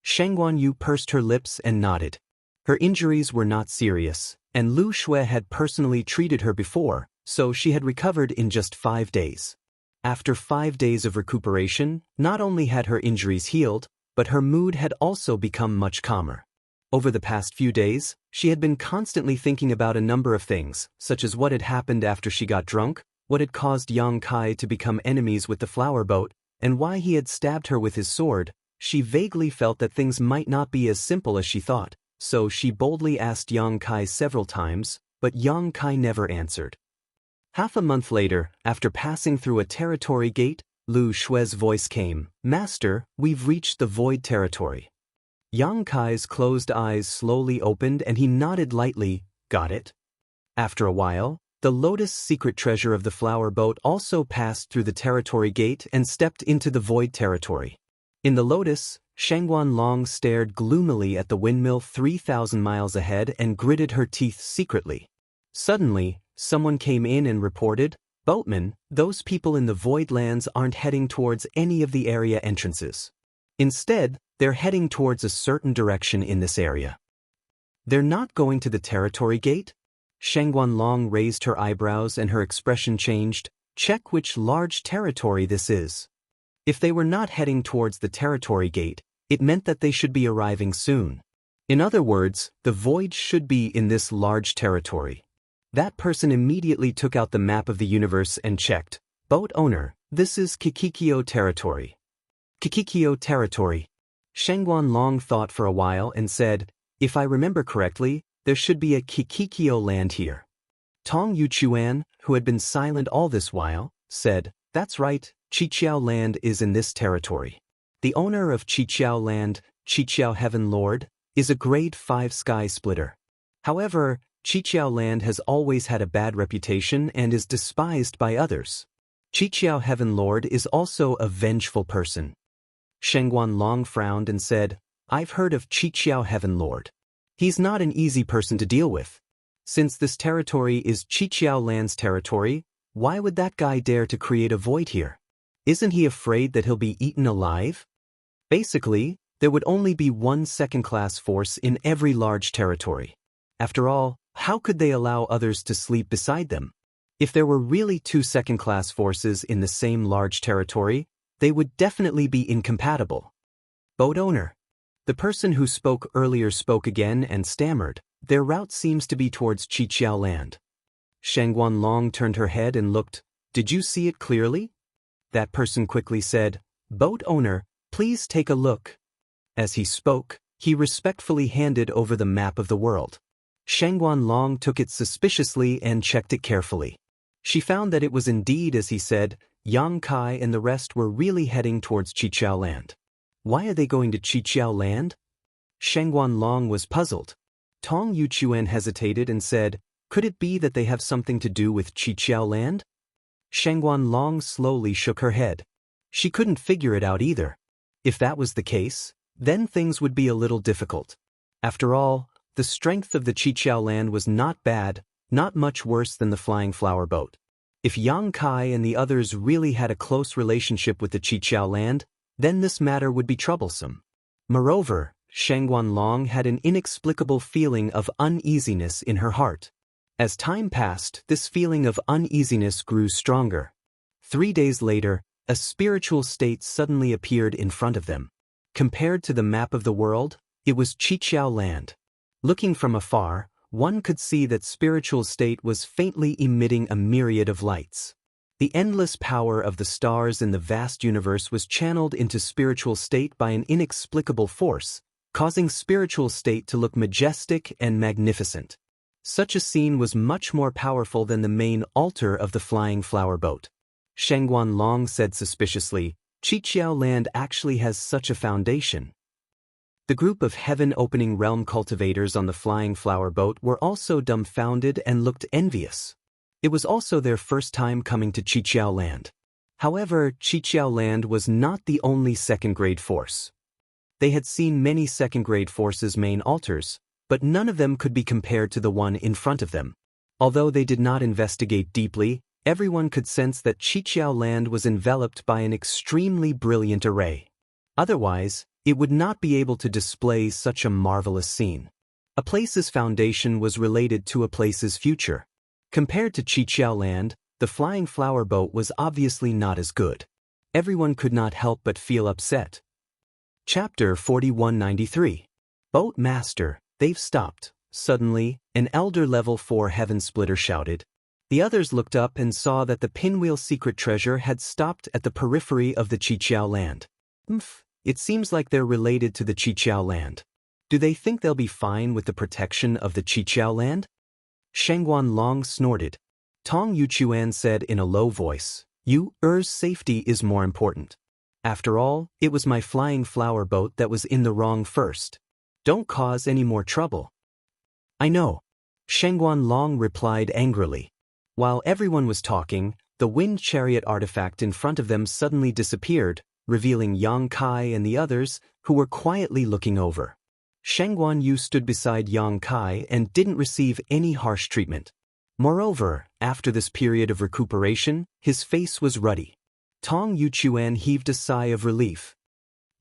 Shangguan Yu pursed her lips and nodded. Her injuries were not serious, and Lu Shui had personally treated her before, so she had recovered in just 5 days. After 5 days of recuperation, not only had her injuries healed, but her mood had also become much calmer. Over the past few days, she had been constantly thinking about a number of things, such as what had happened after she got drunk, what had caused Yang Kai to become enemies with the flower boat, and why he had stabbed her with his sword. She vaguely felt that things might not be as simple as she thought, so she boldly asked Yang Kai several times, but Yang Kai never answered. Half a month later, after passing through a territory gate, Lu Shui's voice came, "Master, we've reached the void territory." Yang Kai's closed eyes slowly opened and he nodded lightly, "Got it?" After a while, the lotus secret treasure of the flower boat also passed through the territory gate and stepped into the void territory. In the lotus, Shangguan Long stared gloomily at the windmill 3,000 miles ahead and gritted her teeth secretly. Suddenly, someone came in and reported, "Boatman, those people in the void lands aren't heading towards any of the area entrances. Instead, they're heading towards a certain direction in this area." "They're not going to the territory gate?" Shangguan Long raised her eyebrows and her expression changed. "Check which large territory this is." If they were not heading towards the territory gate, it meant that they should be arriving soon. In other words, the void should be in this large territory. That person immediately took out the map of the universe and checked. Boat owner, this is Kikikyo territory. Kikikyo territory. Shengguan Long thought for a while and said, if I remember correctly, there should be a Kikikyo land here. Tong Yuchuan, who had been silent all this while, said, that's right, Chiqiao land is in this territory. The owner of Chiqiao land, Chiqiao Heaven Lord, is a grade 5 sky splitter. However, Chiqiao land has always had a bad reputation and is despised by others. Chiqiao Heaven Lord is also a vengeful person. Shengguan Long frowned and said, I've heard of Chiqiao Heaven Lord. He's not an easy person to deal with. Since this territory is Chiqiao land's territory, why would that guy dare to create a void here? Isn't he afraid that he'll be eaten alive? Basically, there would only be one second-class force in every large territory. After all, how could they allow others to sleep beside them? If there were really two second-class forces in the same large territory, they would definitely be incompatible. Boat owner. The person who spoke earlier spoke again and stammered, their route seems to be towards Chiqiao land. Shengguan Long turned her head and looked, did you see it clearly? That person quickly said, boat owner, please take a look. As he spoke, he respectfully handed over the map of the world. Shengguan Long took it suspiciously and checked it carefully. She found that it was indeed as he said, Yang Kai and the rest were really heading towards Chiqiao land. Why are they going to Chiqiao land? Shengguan Long was puzzled. Tong Yuchuan hesitated and said, could it be that they have something to do with Chiqiao land? Shengguan Long slowly shook her head. She couldn't figure it out either. If that was the case, then things would be a little difficult. After all, the strength of the Chiqiao land was not bad, not much worse than the flying flower boat. If Yang Kai and the others really had a close relationship with the Chiqiao land, then this matter would be troublesome. Moreover, Shengguan Long had an inexplicable feeling of uneasiness in her heart. As time passed, this feeling of uneasiness grew stronger. 3 days later, a spiritual state suddenly appeared in front of them. Compared to the map of the world, it was Chiqiao land. Looking from afar, one could see that spiritual state was faintly emitting a myriad of lights. The endless power of the stars in the vast universe was channeled into spiritual state by an inexplicable force, causing spiritual state to look majestic and magnificent. Such a scene was much more powerful than the main altar of the flying flower boat. Shengguan Long said suspiciously, Chiqiao land actually has such a foundation. The group of heaven-opening realm cultivators on the flying flower boat were also dumbfounded and looked envious. It was also their first time coming to Chiqiao land. However, Chiqiao land was not the only second-grade force. They had seen many second-grade forces' main altars, but none of them could be compared to the one in front of them. Although they did not investigate deeply, everyone could sense that Chiqiao land was enveloped by an extremely brilliant array. Otherwise, it would not be able to display such a marvelous scene. A place's foundation was related to a place's future. Compared to Chiqiao land, the flying flower boat was obviously not as good. Everyone could not help but feel upset. Chapter 4193. Boat Master, they've stopped. Suddenly, an elder level 4 heaven splitter shouted. The others looked up and saw that the pinwheel secret treasure had stopped at the periphery of the Chiqiao land. It seems like they're related to the Chiqiao land. Do they think they'll be fine with the protection of the Chiqiao land? Shengguan Long snorted. Tong Yuchuan said in a low voice, Er's safety is more important. After all, it was my flying flower boat that was in the wrong first. Don't cause any more trouble. I know. Shengguan Long replied angrily. While everyone was talking, the wind chariot artifact in front of them suddenly disappeared, revealing Yang Kai and the others, who were quietly looking over. Shengguan Yu stood beside Yang Kai and didn't receive any harsh treatment. Moreover, after this period of recuperation, his face was ruddy. Tong Yuchuan heaved a sigh of relief.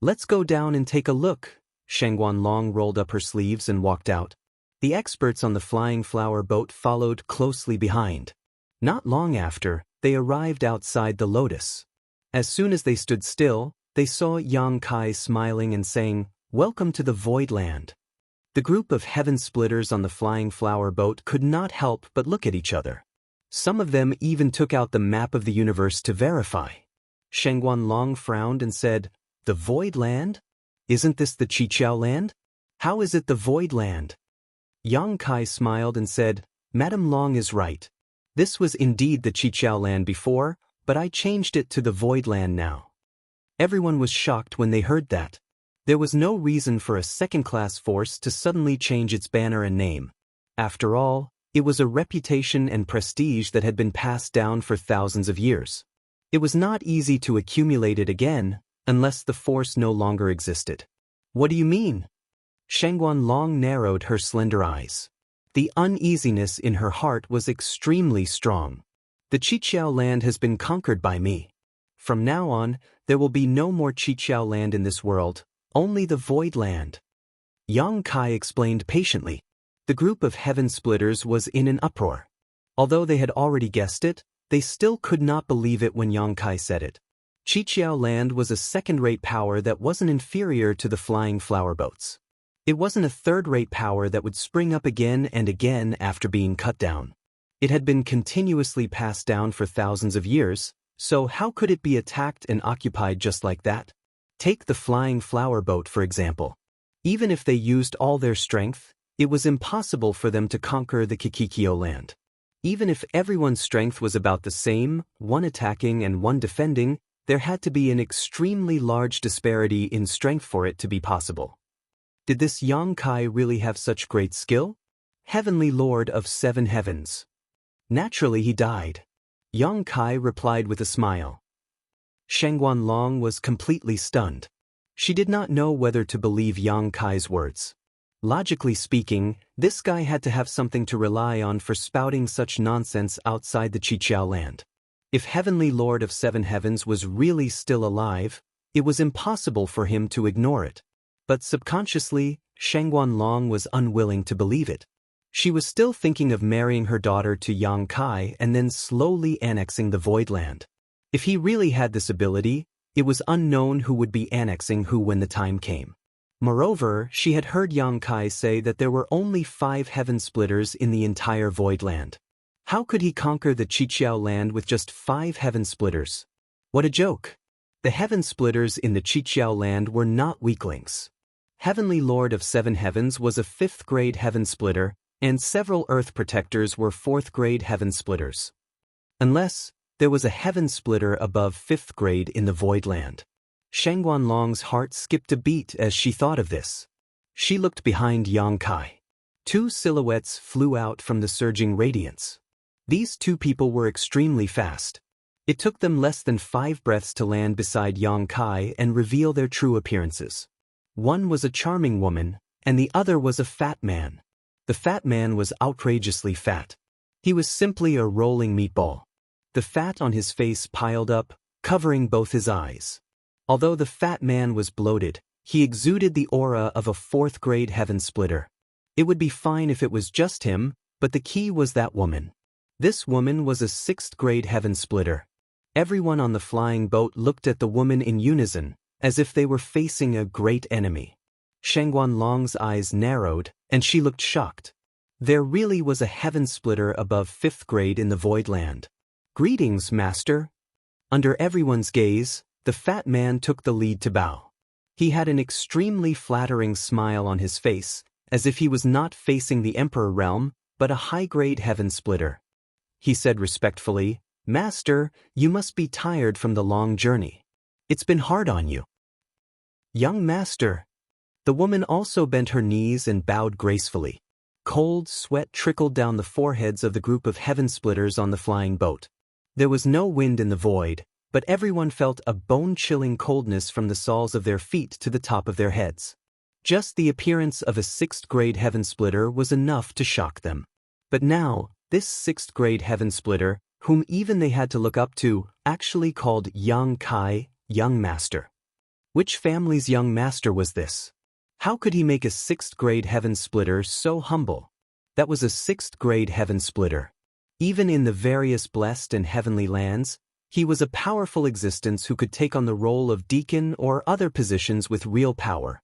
Let's go down and take a look. Shengguan Long rolled up her sleeves and walked out. The experts on the flying flower boat followed closely behind. Not long after, they arrived outside the lotus. As soon as they stood still, they saw Yang Kai smiling and saying, Welcome to the Void Land. The group of heaven splitters on the flying flower boat could not help but look at each other. Some of them even took out the map of the universe to verify. Shengguan Long frowned and said, "The Void Land? Isn't this the Qiqiao Land? How is it the Void Land?" Yang Kai smiled and said, "Madame Long is right. This was indeed the Qiqiao Land before, but I changed it to the Void Land now." Everyone was shocked when they heard that. There was no reason for a second-class force to suddenly change its banner and name. After all, it was a reputation and prestige that had been passed down for thousands of years. It was not easy to accumulate it again, unless the force no longer existed. "What do you mean?" Shengguan Long narrowed her slender eyes. The uneasiness in her heart was extremely strong. "The Qiqiao Land has been conquered by me. From now on, there will be no more Qiqiao Land in this world, only the Void Land." Yang Kai explained patiently. The group of heaven splitters was in an uproar. Although they had already guessed it, they still could not believe it when Yang Kai said it. Qiqiao Land was a second-rate power that wasn't inferior to the flying flower boats. It wasn't a third-rate power that would spring up again and again after being cut down. It had been continuously passed down for thousands of years, so how could it be attacked and occupied just like that? Take the flying flower boat for example. Even if they used all their strength, it was impossible for them to conquer the Qiqiao Land. Even if everyone's strength was about the same, one attacking and one defending, there had to be an extremely large disparity in strength for it to be possible. Did this Yang Kai really have such great skill? Heavenly Lord of 7 heavens. Naturally he died. Yang Kai replied with a smile. Shengguan Long was completely stunned. She did not know whether to believe Yang Kai's words. Logically speaking, this guy had to have something to rely on for spouting such nonsense outside the Qiqiao Land. If Heavenly Lord of 7 heavens was really still alive, it was impossible for him to ignore it. But subconsciously, Shengguan Long was unwilling to believe it. She was still thinking of marrying her daughter to Yang Kai and then slowly annexing the Void Land. If he really had this ability, it was unknown who would be annexing who when the time came. Moreover, she had heard Yang Kai say that there were only 5 heaven splitters in the entire Void Land. How could he conquer the Qiqiao Land with just 5 heaven splitters? What a joke! The heaven splitters in the Qiqiao Land were not weaklings. Heavenly Lord of 7 heavens was a 5th-grade heaven splitter, and several Earth protectors were 4th-grade heaven splitters. Unless there was a heaven splitter above 5th grade in the Void Land. Shengguan Long's heart skipped a beat as she thought of this. She looked behind Yang Kai. 2 silhouettes flew out from the surging radiance. These 2 people were extremely fast. It took them less than 5 breaths to land beside Yang Kai and reveal their true appearances. One was a charming woman, and the other was a fat man. The fat man was outrageously fat. He was simply a rolling meatball. The fat on his face piled up, covering both his eyes. Although the fat man was bloated, he exuded the aura of a 4th-grade heaven splitter. It would be fine if it was just him, but the key was that woman. This woman was a 6th-grade heaven splitter. Everyone on the flying boat looked at the woman in unison, as if they were facing a great enemy. Shengguan Long's eyes narrowed, and she looked shocked. There really was a heaven splitter above 5th grade in the Void Land. "Greetings, Master." Under everyone's gaze, the fat man took the lead to bow. He had an extremely flattering smile on his face, as if he was not facing the Emperor realm, but a high-grade heaven splitter. He said respectfully, "Master, you must be tired from the long journey. It's been hard on you." "Young Master." The woman also bent her knees and bowed gracefully. Cold sweat trickled down the foreheads of the group of heaven splitters on the flying boat. There was no wind in the void, but everyone felt a bone-chilling coldness from the soles of their feet to the top of their heads. Just the appearance of a 6th-grade heaven splitter was enough to shock them. But now, this 6th-grade heaven splitter, whom even they had to look up to, actually called Yang Kai, Young Master. Which family's young master was this? How could he make a 6th-grade heaven splitter so humble? That was a 6th-grade heaven splitter. Even in the various blessed and heavenly lands, he was a powerful existence who could take on the role of deacon or other positions with real power.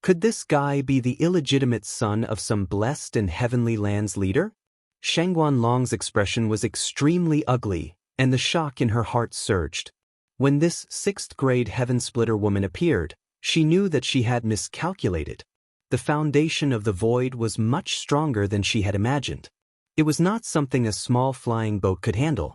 Could this guy be the illegitimate son of some blessed and heavenly land's leader? Shangguan Long's expression was extremely ugly, and the shock in her heart surged. When this sixth-grade heaven-splitter woman appeared, she knew that she had miscalculated. The foundation of the void was much stronger than she had imagined. It was not something a small flying boat could handle.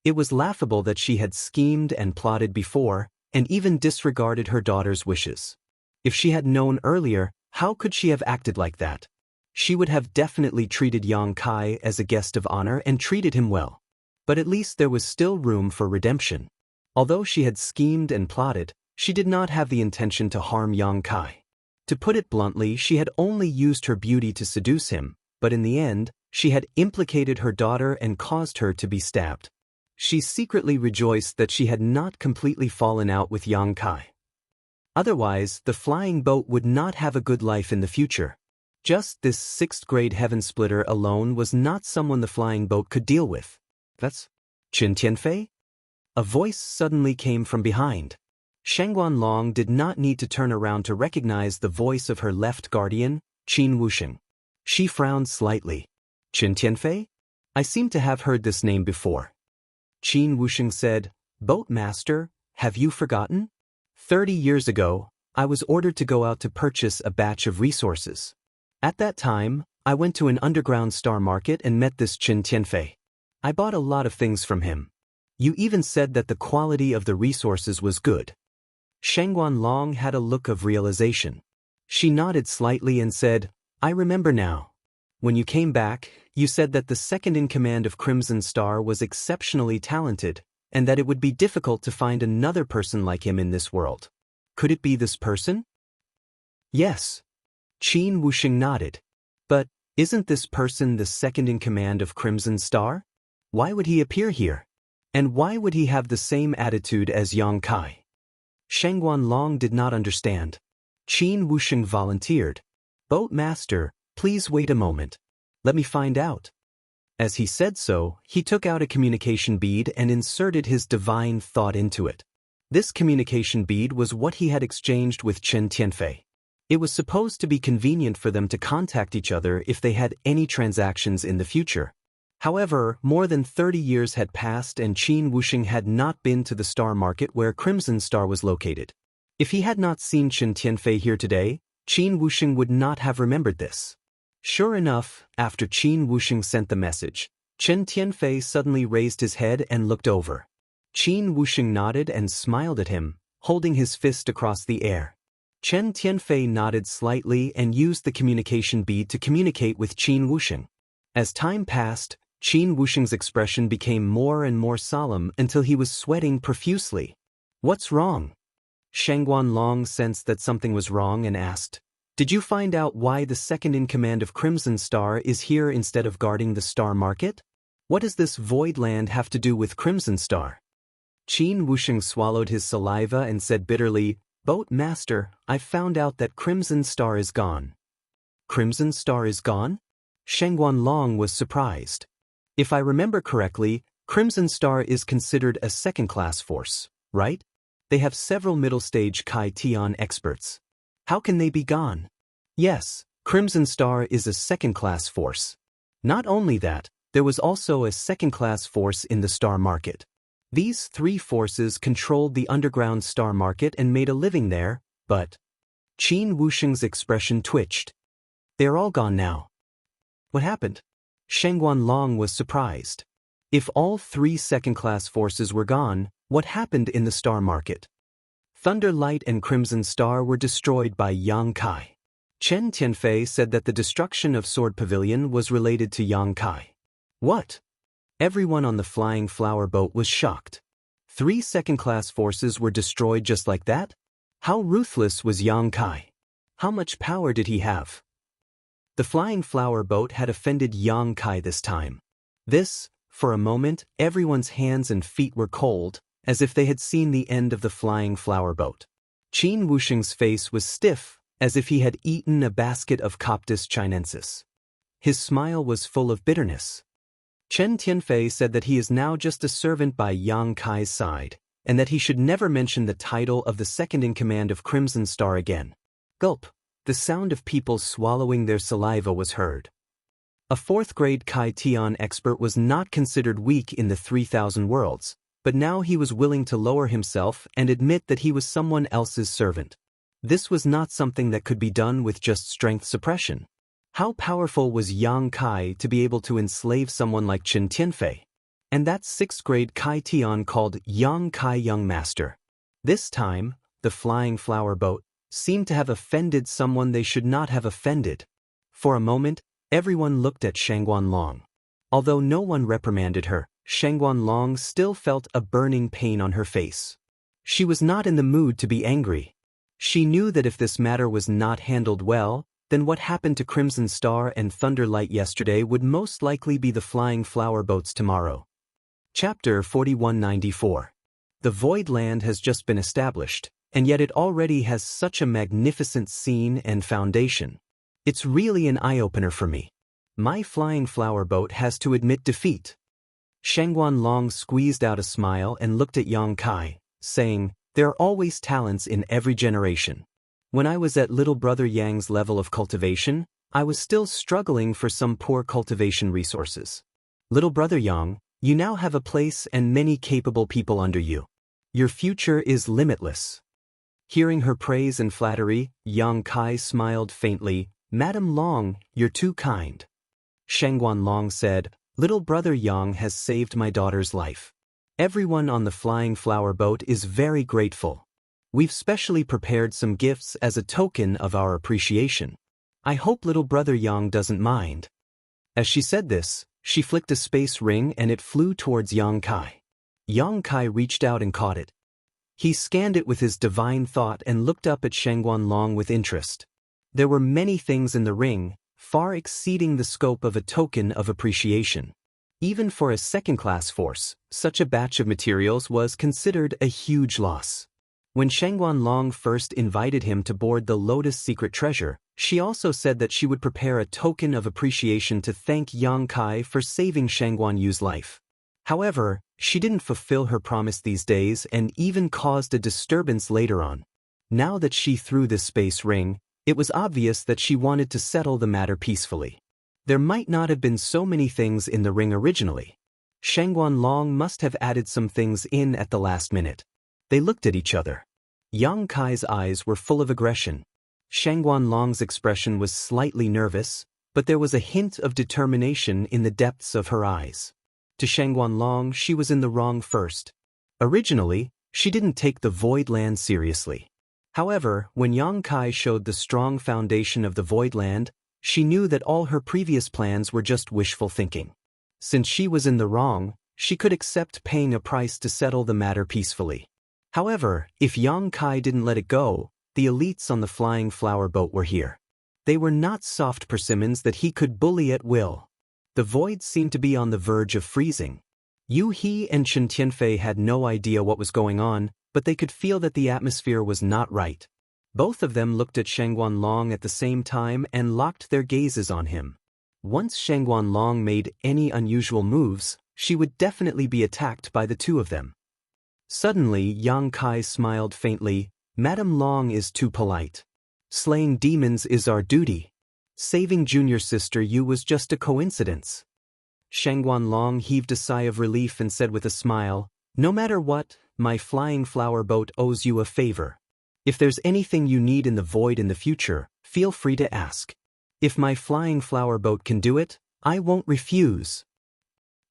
It was laughable that she had schemed and plotted before, and even disregarded her daughter's wishes. If she had known earlier, how could she have acted like that? She would have definitely treated Yang Kai as a guest of honor and treated him well. But at least there was still room for redemption. Although she had schemed and plotted, she did not have the intention to harm Yang Kai. To put it bluntly, she had only used her beauty to seduce him, but in the end, she had implicated her daughter and caused her to be stabbed. She secretly rejoiced that she had not completely fallen out with Yang Kai. Otherwise, the flying boat would not have a good life in the future. Just this sixth-grade heaven-splitter alone was not someone the flying boat could deal with. That's Qin Tianfei? A voice suddenly came from behind. Shangguan Long did not need to turn around to recognize the voice of her left guardian, Qin Wuxing. She frowned slightly. Qin Tianfei? I seem to have heard this name before. Qin Wuxing said, Boat Master, have you forgotten? 30 years ago, I was ordered to go out to purchase a batch of resources. At that time, I went to an underground star market and met this Qin Tianfei. I bought a lot of things from him. You even said that the quality of the resources was good. Shangguan Long had a look of realization. She nodded slightly and said, I remember now. When you came back, you said that the second-in-command of Crimson Star was exceptionally talented, and that it would be difficult to find another person like him in this world. Could it be this person? Yes. Qin Wuxing nodded. But, isn't this person the second-in-command of Crimson Star? Why would he appear here? And why would he have the same attitude as Yang Kai? Shangguan Long did not understand. Qin Wuxing volunteered. Boat Master, please wait a moment. Let me find out. As he said so, he took out a communication bead and inserted his divine thought into it. This communication bead was what he had exchanged with Qin Tianfei. It was supposed to be convenient for them to contact each other if they had any transactions in the future. However, more than 30 years had passed and Qin Wuxing had not been to the star market where Crimson Star was located. If he had not seen Qin Tianfei here today, Qin Wuxing would not have remembered this. Sure enough, after Qin Wuxing sent the message, Qin Tianfei suddenly raised his head and looked over. Qin Wuxing nodded and smiled at him, holding his fist across the air. Qin Tianfei nodded slightly and used the communication bead to communicate with Qin Wuxing. As time passed, Qin Wuxing's expression became more and more solemn until he was sweating profusely. What's wrong? Shangguan Long sensed that something was wrong and asked, Did you find out why the second-in-command of Crimson Star is here instead of guarding the star market? What does this void land have to do with Crimson Star? Qin Wuxing swallowed his saliva and said bitterly, Boat Master, I've found out that Crimson Star is gone. Crimson Star is gone? Shangguan Long was surprised. If I remember correctly, Crimson Star is considered a second-class force, right? They have several middle-stage Kai Tian experts. How can they be gone? Yes, Crimson Star is a second-class force. Not only that, there was also a second-class force in the star market. These three forces controlled the underground star market and made a living there, but... Qin Wuxing's expression twitched. They're all gone now. What happened? Shangguan Long was surprised. If all three second-class forces were gone, what happened in the star market? Thunderlight and Crimson Star were destroyed by Yang Kai. Qin Tianfei said that the destruction of Sword Pavilion was related to Yang Kai. What? Everyone on the flying flower boat was shocked. 3 second-class forces were destroyed just like that? How ruthless was Yang Kai? How much power did he have? The flying flower boat had offended Yang Kai this time. This, for a moment, everyone's hands and feet were cold, as if they had seen the end of the flying flower boat. Qin Wuxing's face was stiff, as if he had eaten a basket of Coptis chinensis. His smile was full of bitterness. Qin Tianfei said that he is now just a servant by Yang Kai's side, and that he should never mention the title of the second-in-command of Crimson Star again. Gulp. the sound of people swallowing their saliva was heard. A fourth-grade Kai Tian expert was not considered weak in the 3,000 worlds, but now he was willing to lower himself and admit that he was someone else's servant. This was not something that could be done with just strength suppression. How powerful was Yang Kai to be able to enslave someone like Qin Tianfei? And that 6th-grade Kai Tian called Yang Kai Young Master. This time, the flying flower boat seemed to have offended someone they should not have offended. For a moment, everyone looked at Shangguan Long. Although no one reprimanded her, Shangguan Long still felt a burning pain on her face. She was not in the mood to be angry. She knew that if this matter was not handled well, then what happened to Crimson Star and Thunderlight yesterday would most likely be the flying flower boats tomorrow. Chapter 4194. The Void Land has just been established, and yet it already has such a magnificent scene and foundation. It's really an eye-opener for me. My flying flower boat has to admit defeat. Shangguan Long squeezed out a smile and looked at Yang Kai, saying, "There are always talents in every generation. When I was at little brother Yang's level of cultivation, I was still struggling for some poor cultivation resources. Little brother Yang, you now have a place and many capable people under you. Your future is limitless." Hearing her praise and flattery, Yang Kai smiled faintly. "Madam Long, you're too kind." Shangguan Long said, "Little brother Yang has saved my daughter's life. Everyone on the flying flower boat is very grateful. We've specially prepared some gifts as a token of our appreciation. I hope little brother Yang doesn't mind." As she said this, she flicked a space ring and it flew towards Yang Kai. Yang Kai reached out and caught it. He scanned it with his divine thought and looked up at Shangguan Long with interest. There were many things in the ring, far exceeding the scope of a token of appreciation. Even for a second-class force, such a batch of materials was considered a huge loss. When Shangguan Long first invited him to board the Lotus Secret Treasure, she also said that she would prepare a token of appreciation to thank Yang Kai for saving Shangguan Yu's life. However, she didn't fulfill her promise these days and even caused a disturbance later on. Now that she threw this space ring, it was obvious that she wanted to settle the matter peacefully. There might not have been so many things in the ring originally. Shangguan Long must have added some things in at the last minute. They looked at each other. Yang Kai's eyes were full of aggression. Shangguan Long's expression was slightly nervous, but there was a hint of determination in the depths of her eyes. To Shangguan Long, she was in the wrong first. Originally, she didn't take the Void Land seriously. However, when Yang Kai showed the strong foundation of the Void Land, she knew that all her previous plans were just wishful thinking. Since she was in the wrong, she could accept paying a price to settle the matter peacefully. However, if Yang Kai didn't let it go, the elites on the flying flower boat were here. They were not soft persimmons that he could bully at will. The void seemed to be on the verge of freezing. Yu He and Chen Tianfei had no idea what was going on, but they could feel that the atmosphere was not right. Both of them looked at Shangguan Long at the same time and locked their gazes on him. Once Shangguan Long made any unusual moves, she would definitely be attacked by the two of them. Suddenly, Yang Kai smiled faintly. "Madam Long is too polite. Slaying demons is our duty. Saving junior sister Yu was just a coincidence." Shangguan Long heaved a sigh of relief and said with a smile, "No matter what, my flying flower boat owes you a favor. If there's anything you need in the void in the future, feel free to ask. If my flying flower boat can do it, I won't refuse."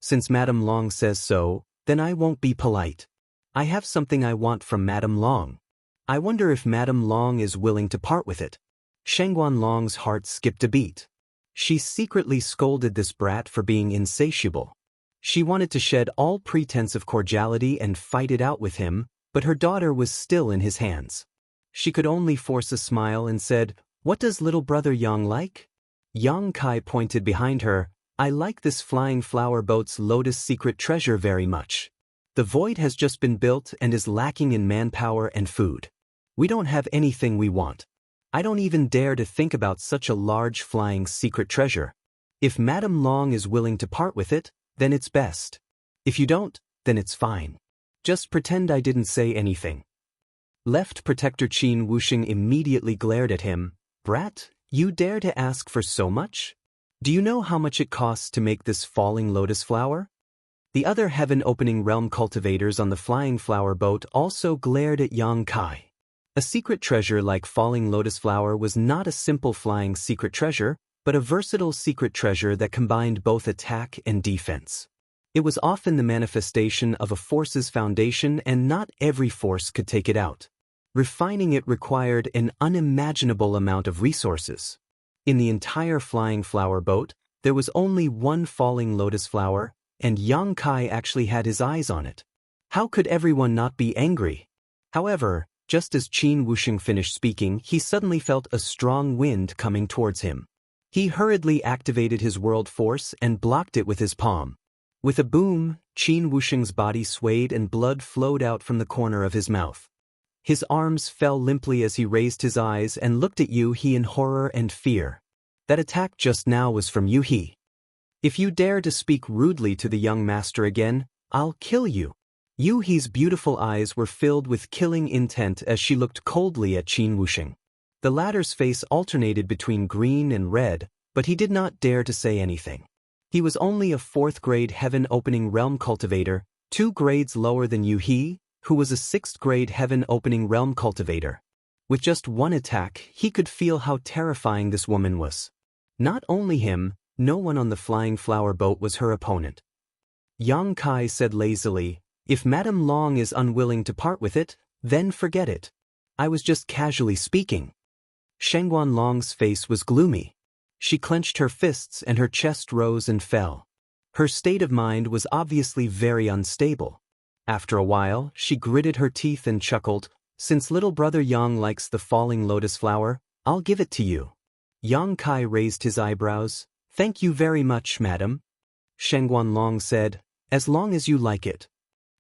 "Since Madam Long says so, then I won't be polite. I have something I want from Madam Long. I wonder if Madam Long is willing to part with it." Shangguan Long's heart skipped a beat. She secretly scolded this brat for being insatiable. She wanted to shed all pretense of cordiality and fight it out with him, but her daughter was still in his hands. She could only force a smile and said, "What does little brother Yang like?" Yang Kai pointed behind her. "I like this flying flower boat's Lotus Secret Treasure very much. The void has just been built and is lacking in manpower and food. We don't have anything we want. I don't even dare to think about such a large flying secret treasure. If Madam Long is willing to part with it, then it's best. If you don't, then it's fine. Just pretend I didn't say anything." Left Protector Qin Wuxing immediately glared at him. Brat, you dare to ask for so much? Do you know how much it costs to make this falling lotus flower? The other heaven-opening realm cultivators on the flying flower boat also glared at Yang Kai. A secret treasure like falling lotus flower was not a simple flying secret treasure, but a versatile secret treasure that combined both attack and defense. It was often the manifestation of a force's foundation, and not every force could take it out. Refining it required an unimaginable amount of resources. In the entire flying flower boat, there was only one falling lotus flower, and Yang Kai actually had his eyes on it. How could everyone not be angry? However, just as Qin Wuxing finished speaking, he suddenly felt a strong wind coming towards him. He hurriedly activated his world force and blocked it with his palm. With a boom, Qin Wuxing's body swayed and blood flowed out from the corner of his mouth. His arms fell limply as he raised his eyes and looked at Yu He in horror and fear. That attack just now was from Yu He. If you dare to speak rudely to the young master again, I'll kill you. Yu He's beautiful eyes were filled with killing intent as she looked coldly at Qin Wuxing. The latter's face alternated between green and red, but he did not dare to say anything. He was only a 4th-grade heaven-opening realm cultivator, 2 grades lower than Yu He, who was a 6th-grade heaven-opening realm cultivator. With just one attack, he could feel how terrifying this woman was. Not only him, no one on the flying flower boat was her opponent. Yang Kai said lazily, "If Madame Long is unwilling to part with it, then forget it. I was just casually speaking." Shengguan Long's face was gloomy. She clenched her fists and her chest rose and fell. Her state of mind was obviously very unstable. After a while, she gritted her teeth and chuckled, "Since little brother Yang likes the falling lotus flower, I'll give it to you." Yang Kai raised his eyebrows. "Thank you very much, madam." Shengguan Long said, "As long as you like it."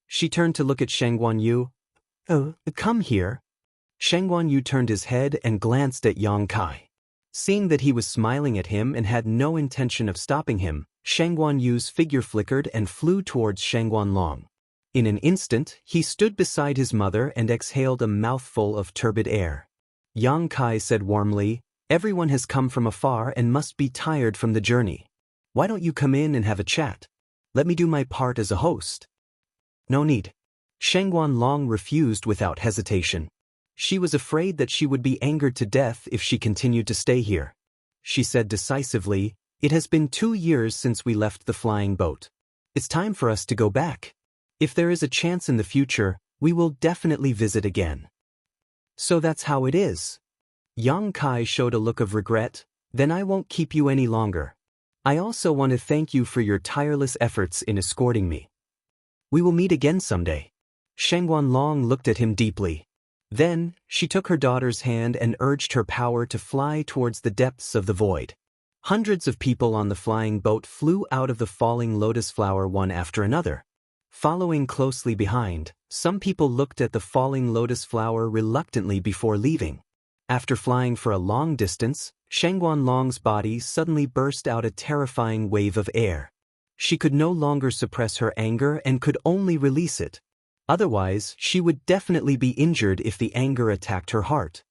She turned to look at Shengguan Yu. "Oh, come here." Shengguan Yu turned his head and glanced at Yang Kai. Seeing that he was smiling at him and had no intention of stopping him, Shengguan Yu's figure flickered and flew towards Shengguan Long. In an instant, he stood beside his mother and exhaled a mouthful of turbid air. Yang Kai said warmly, "Everyone has come from afar and must be tired from the journey. Why don't you come in and have a chat? Let me do my part as a host." "No need." Shengguan Long refused without hesitation. She was afraid that she would be angered to death if she continued to stay here. She said decisively, "It has been 2 years since we left the flying boat. It's time for us to go back. If there is a chance in the future, we will definitely visit again." "So that's how it is." Yang Kai showed a look of regret. "Then I won't keep you any longer. I also want to thank you for your tireless efforts in escorting me. We will meet again someday." Shengguan Long looked at him deeply. Then, she took her daughter's hand and urged her power to fly towards the depths of the void. Hundreds of people on the flying boat flew out of the falling lotus flower one after another. Following closely behind, some people looked at the falling lotus flower reluctantly before leaving. After flying for a long distance, Shengguan Long's body suddenly burst out a terrifying wave of air. She could no longer suppress her anger and could only release it. Otherwise, she would definitely be injured if the anger attacked her heart.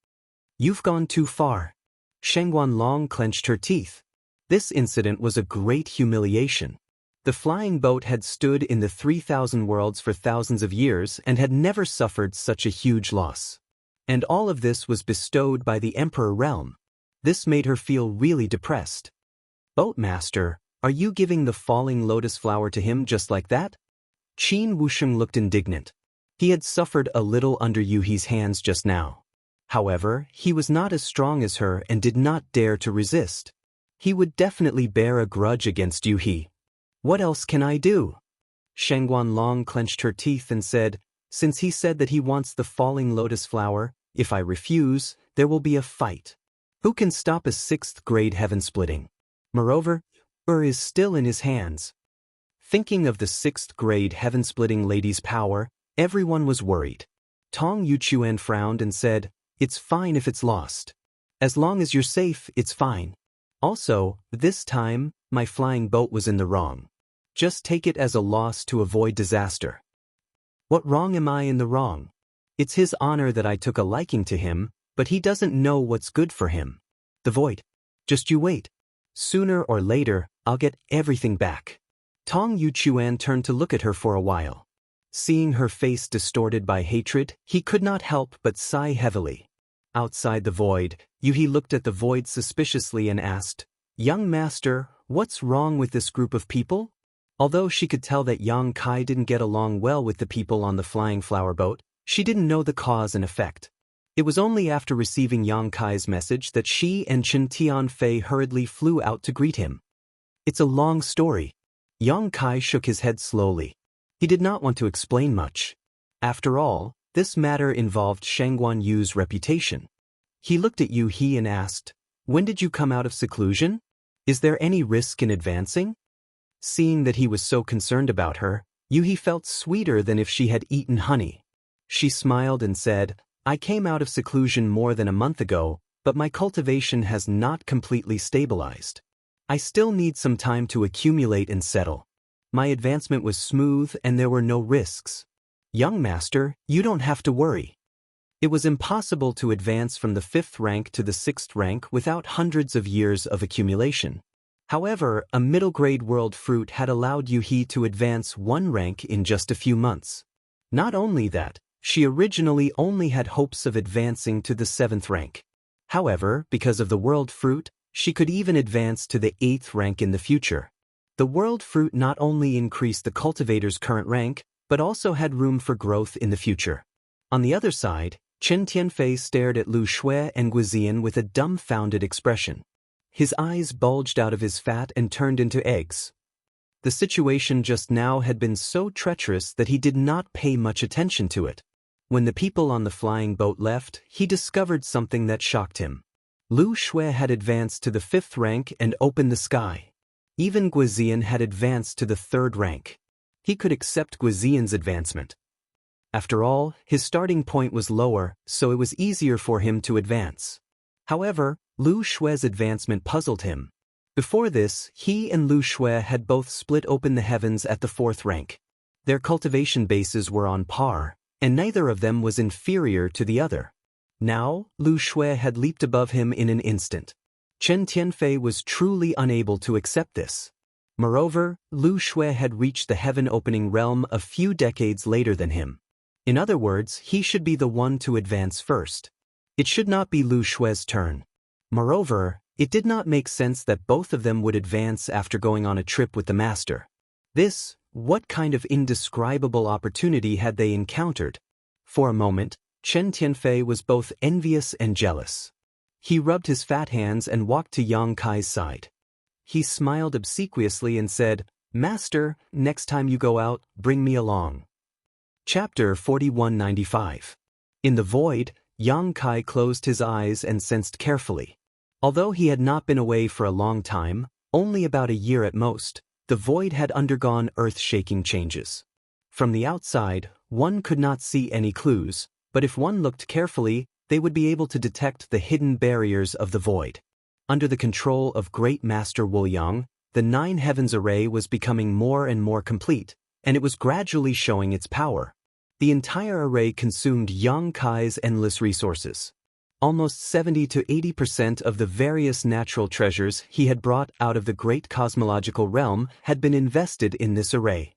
"You've gone too far." Shengguan Long clenched her teeth. This incident was a great humiliation. The flying boat had stood in the 3,000 worlds for thousands of years and had never suffered such a huge loss. And all of this was bestowed by the Emperor Realm. This made her feel really depressed. "Boatmaster, are you giving the falling lotus flower to him just like that?" Qin Wuxing looked indignant. He had suffered a little under Yu He's hands just now. However, he was not as strong as her and did not dare to resist. He would definitely bear a grudge against Yu He. "What else can I do?" Shengguan Long clenched her teeth and said, "Since he said that he wants the falling lotus flower, if I refuse, there will be a fight. Who can stop a 6th-grade heaven splitting? Moreover, is still in his hands." Thinking of the 6th-grade heaven-splitting lady's power, everyone was worried. Tong Yuchuan frowned and said, "It's fine if it's lost. As long as you're safe, it's fine. Also, this time, my flying boat was in the wrong. Just take it as a loss to avoid disaster." "What wrong am I in the wrong? It's his honor that I took a liking to him, but he doesn't know what's good for him. The void. Just you wait. Sooner or later, I'll get everything back. Tong Yuchuan turned to look at her for a while. Seeing her face distorted by hatred, he could not help but sigh heavily. Outside the void, Yuhi looked at the void suspiciously and asked, "Young master, what's wrong with this group of people?" Although she could tell that Yang Kai didn't get along well with the people on the flying flower boat, she didn't know the cause and effect. It was only after receiving Yang Kai's message that she and Chen Tianfei hurriedly flew out to greet him. It's a long story. Yang Kai shook his head slowly. He did not want to explain much. After all, this matter involved Shangguan Yu's reputation. He looked at Yu He and asked, "When did you come out of seclusion? Is there any risk in advancing?" Seeing that he was so concerned about her, Yu He felt sweeter than if she had eaten honey. She smiled and said, "I came out of seclusion more than a month ago, but my cultivation has not completely stabilized. I still need some time to accumulate and settle. My advancement was smooth and there were no risks. Young master, you don't have to worry." It was impossible to advance from the 5th rank to the 6th rank without hundreds of years of accumulation. However, a middle-grade world fruit had allowed Yuhi to advance 1 rank in just a few months. Not only that, she originally only had hopes of advancing to the 7th rank. However, because of the world fruit, she could even advance to the 8th rank in the future. The world fruit not only increased the cultivator's current rank, but also had room for growth in the future. On the other side, Chen Tianfei stared at Lu Shui and Guizian with a dumbfounded expression. His eyes bulged out of his fat and turned into eggs. The situation just now had been so treacherous that he did not pay much attention to it. When the people on the flying boat left, he discovered something that shocked him. Lu Shui had advanced to the 5th rank and opened the sky. Even Guizian had advanced to the 3rd rank. He could accept Guizian's advancement. After all, his starting point was lower, so it was easier for him to advance. However, Lu Shui's advancement puzzled him. Before this, he and Lu Shui had both split open the heavens at the 4th rank. Their cultivation bases were on par, and neither of them was inferior to the other. Now, Lu Shui had leaped above him in an instant. Chen Tianfei was truly unable to accept this. Moreover, Lu Shui had reached the heaven-opening realm a few decades later than him. In other words, he should be the one to advance first. It should not be Lu Shui's turn. Moreover, it did not make sense that both of them would advance after going on a trip with the master. What kind of indescribable opportunity had they encountered? For a moment, Chen Tianfei was both envious and jealous. He rubbed his fat hands and walked to Yang Kai's side. He smiled obsequiously and said, "Master, next time you go out, bring me along." Chapter 4195. In the void, Yang Kai closed his eyes and sensed carefully. Although he had not been away for a long time, only about a year at most, the void had undergone earth-shaking changes. From the outside, one could not see any clues, but if one looked carefully, they would be able to detect the hidden barriers of the void. Under the control of Great Master Wuliang, the 9 Heavens array was becoming more and more complete, and it was gradually showing its power. The entire array consumed Yang Kai's endless resources. Almost 70 to 80% of the various natural treasures he had brought out of the great cosmological realm had been invested in this array.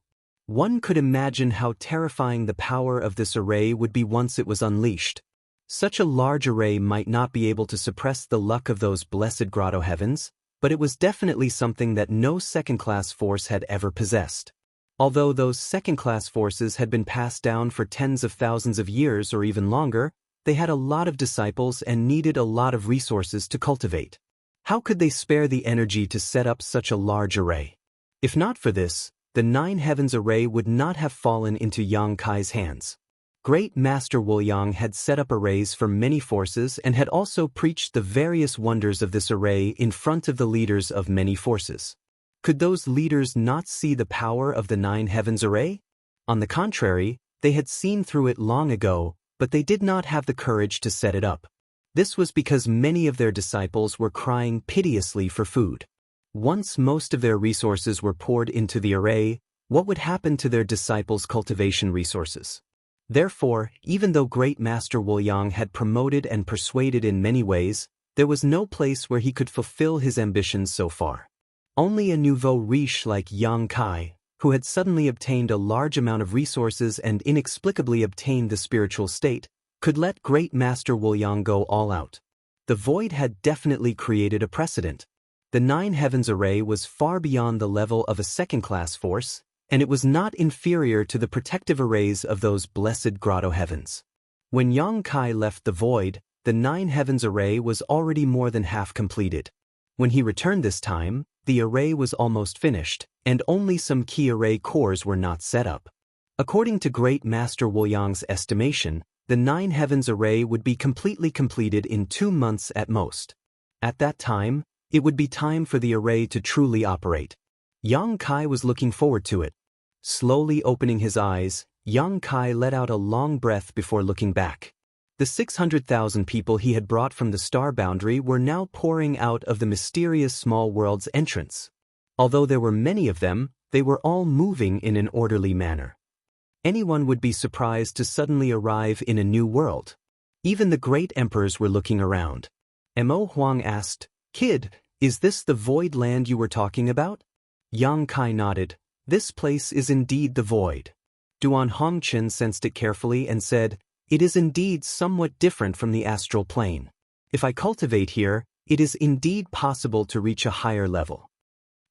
One could imagine how terrifying the power of this array would be once it was unleashed. Such a large array might not be able to suppress the luck of those blessed grotto heavens, but it was definitely something that no second-class force had ever possessed. Although those second-class forces had been passed down for tens of thousands of years or even longer, they had a lot of disciples and needed a lot of resources to cultivate. How could they spare the energy to set up such a large array? If not for this, the 9 Heavens array would not have fallen into Yang Kai's hands. Great Master Wuliang had set up arrays for many forces and had also preached the various wonders of this array in front of the leaders of many forces. Could those leaders not see the power of the 9 Heavens array? On the contrary, they had seen through it long ago, but they did not have the courage to set it up. This was because many of their disciples were crying piteously for food. Once most of their resources were poured into the array, what would happen to their disciples' cultivation resources? Therefore, even though Great Master Wuliang had promoted and persuaded in many ways, There was no place where he could fulfill his ambitions so far. Only a nouveau riche like Yang Kai, who had suddenly obtained a large amount of resources and inexplicably obtained the spiritual state, could let Great Master Wuliang go all out. The void had definitely created a precedent. The Nine Heavens array was far beyond the level of a second-class force, and it was not inferior to the protective arrays of those blessed grotto heavens. When Yang Kai left the void, the Nine Heavens array was already more than half completed. When he returned this time, the array was almost finished, and only some key array cores were not set up. According to Great Master Wuliang's estimation, the Nine Heavens array would be completely completed in 2 months at most. At that time, it would be time for the array to truly operate. Yang Kai was looking forward to it. Slowly opening his eyes, Yang Kai let out a long breath before looking back. The 600,000 people he had brought from the star boundary were now pouring out of the mysterious small world's entrance. Although there were many of them, they were all moving in an orderly manner. Anyone would be surprised to suddenly arrive in a new world. Even the great emperors were looking around. Mo Huang asked, "Kid, is this the void land you were talking about?" Yang Kai nodded. "This place is indeed the void." Duan Hongchen sensed it carefully and said, "It is indeed somewhat different from the astral plane. If I cultivate here, it is indeed possible to reach a higher level."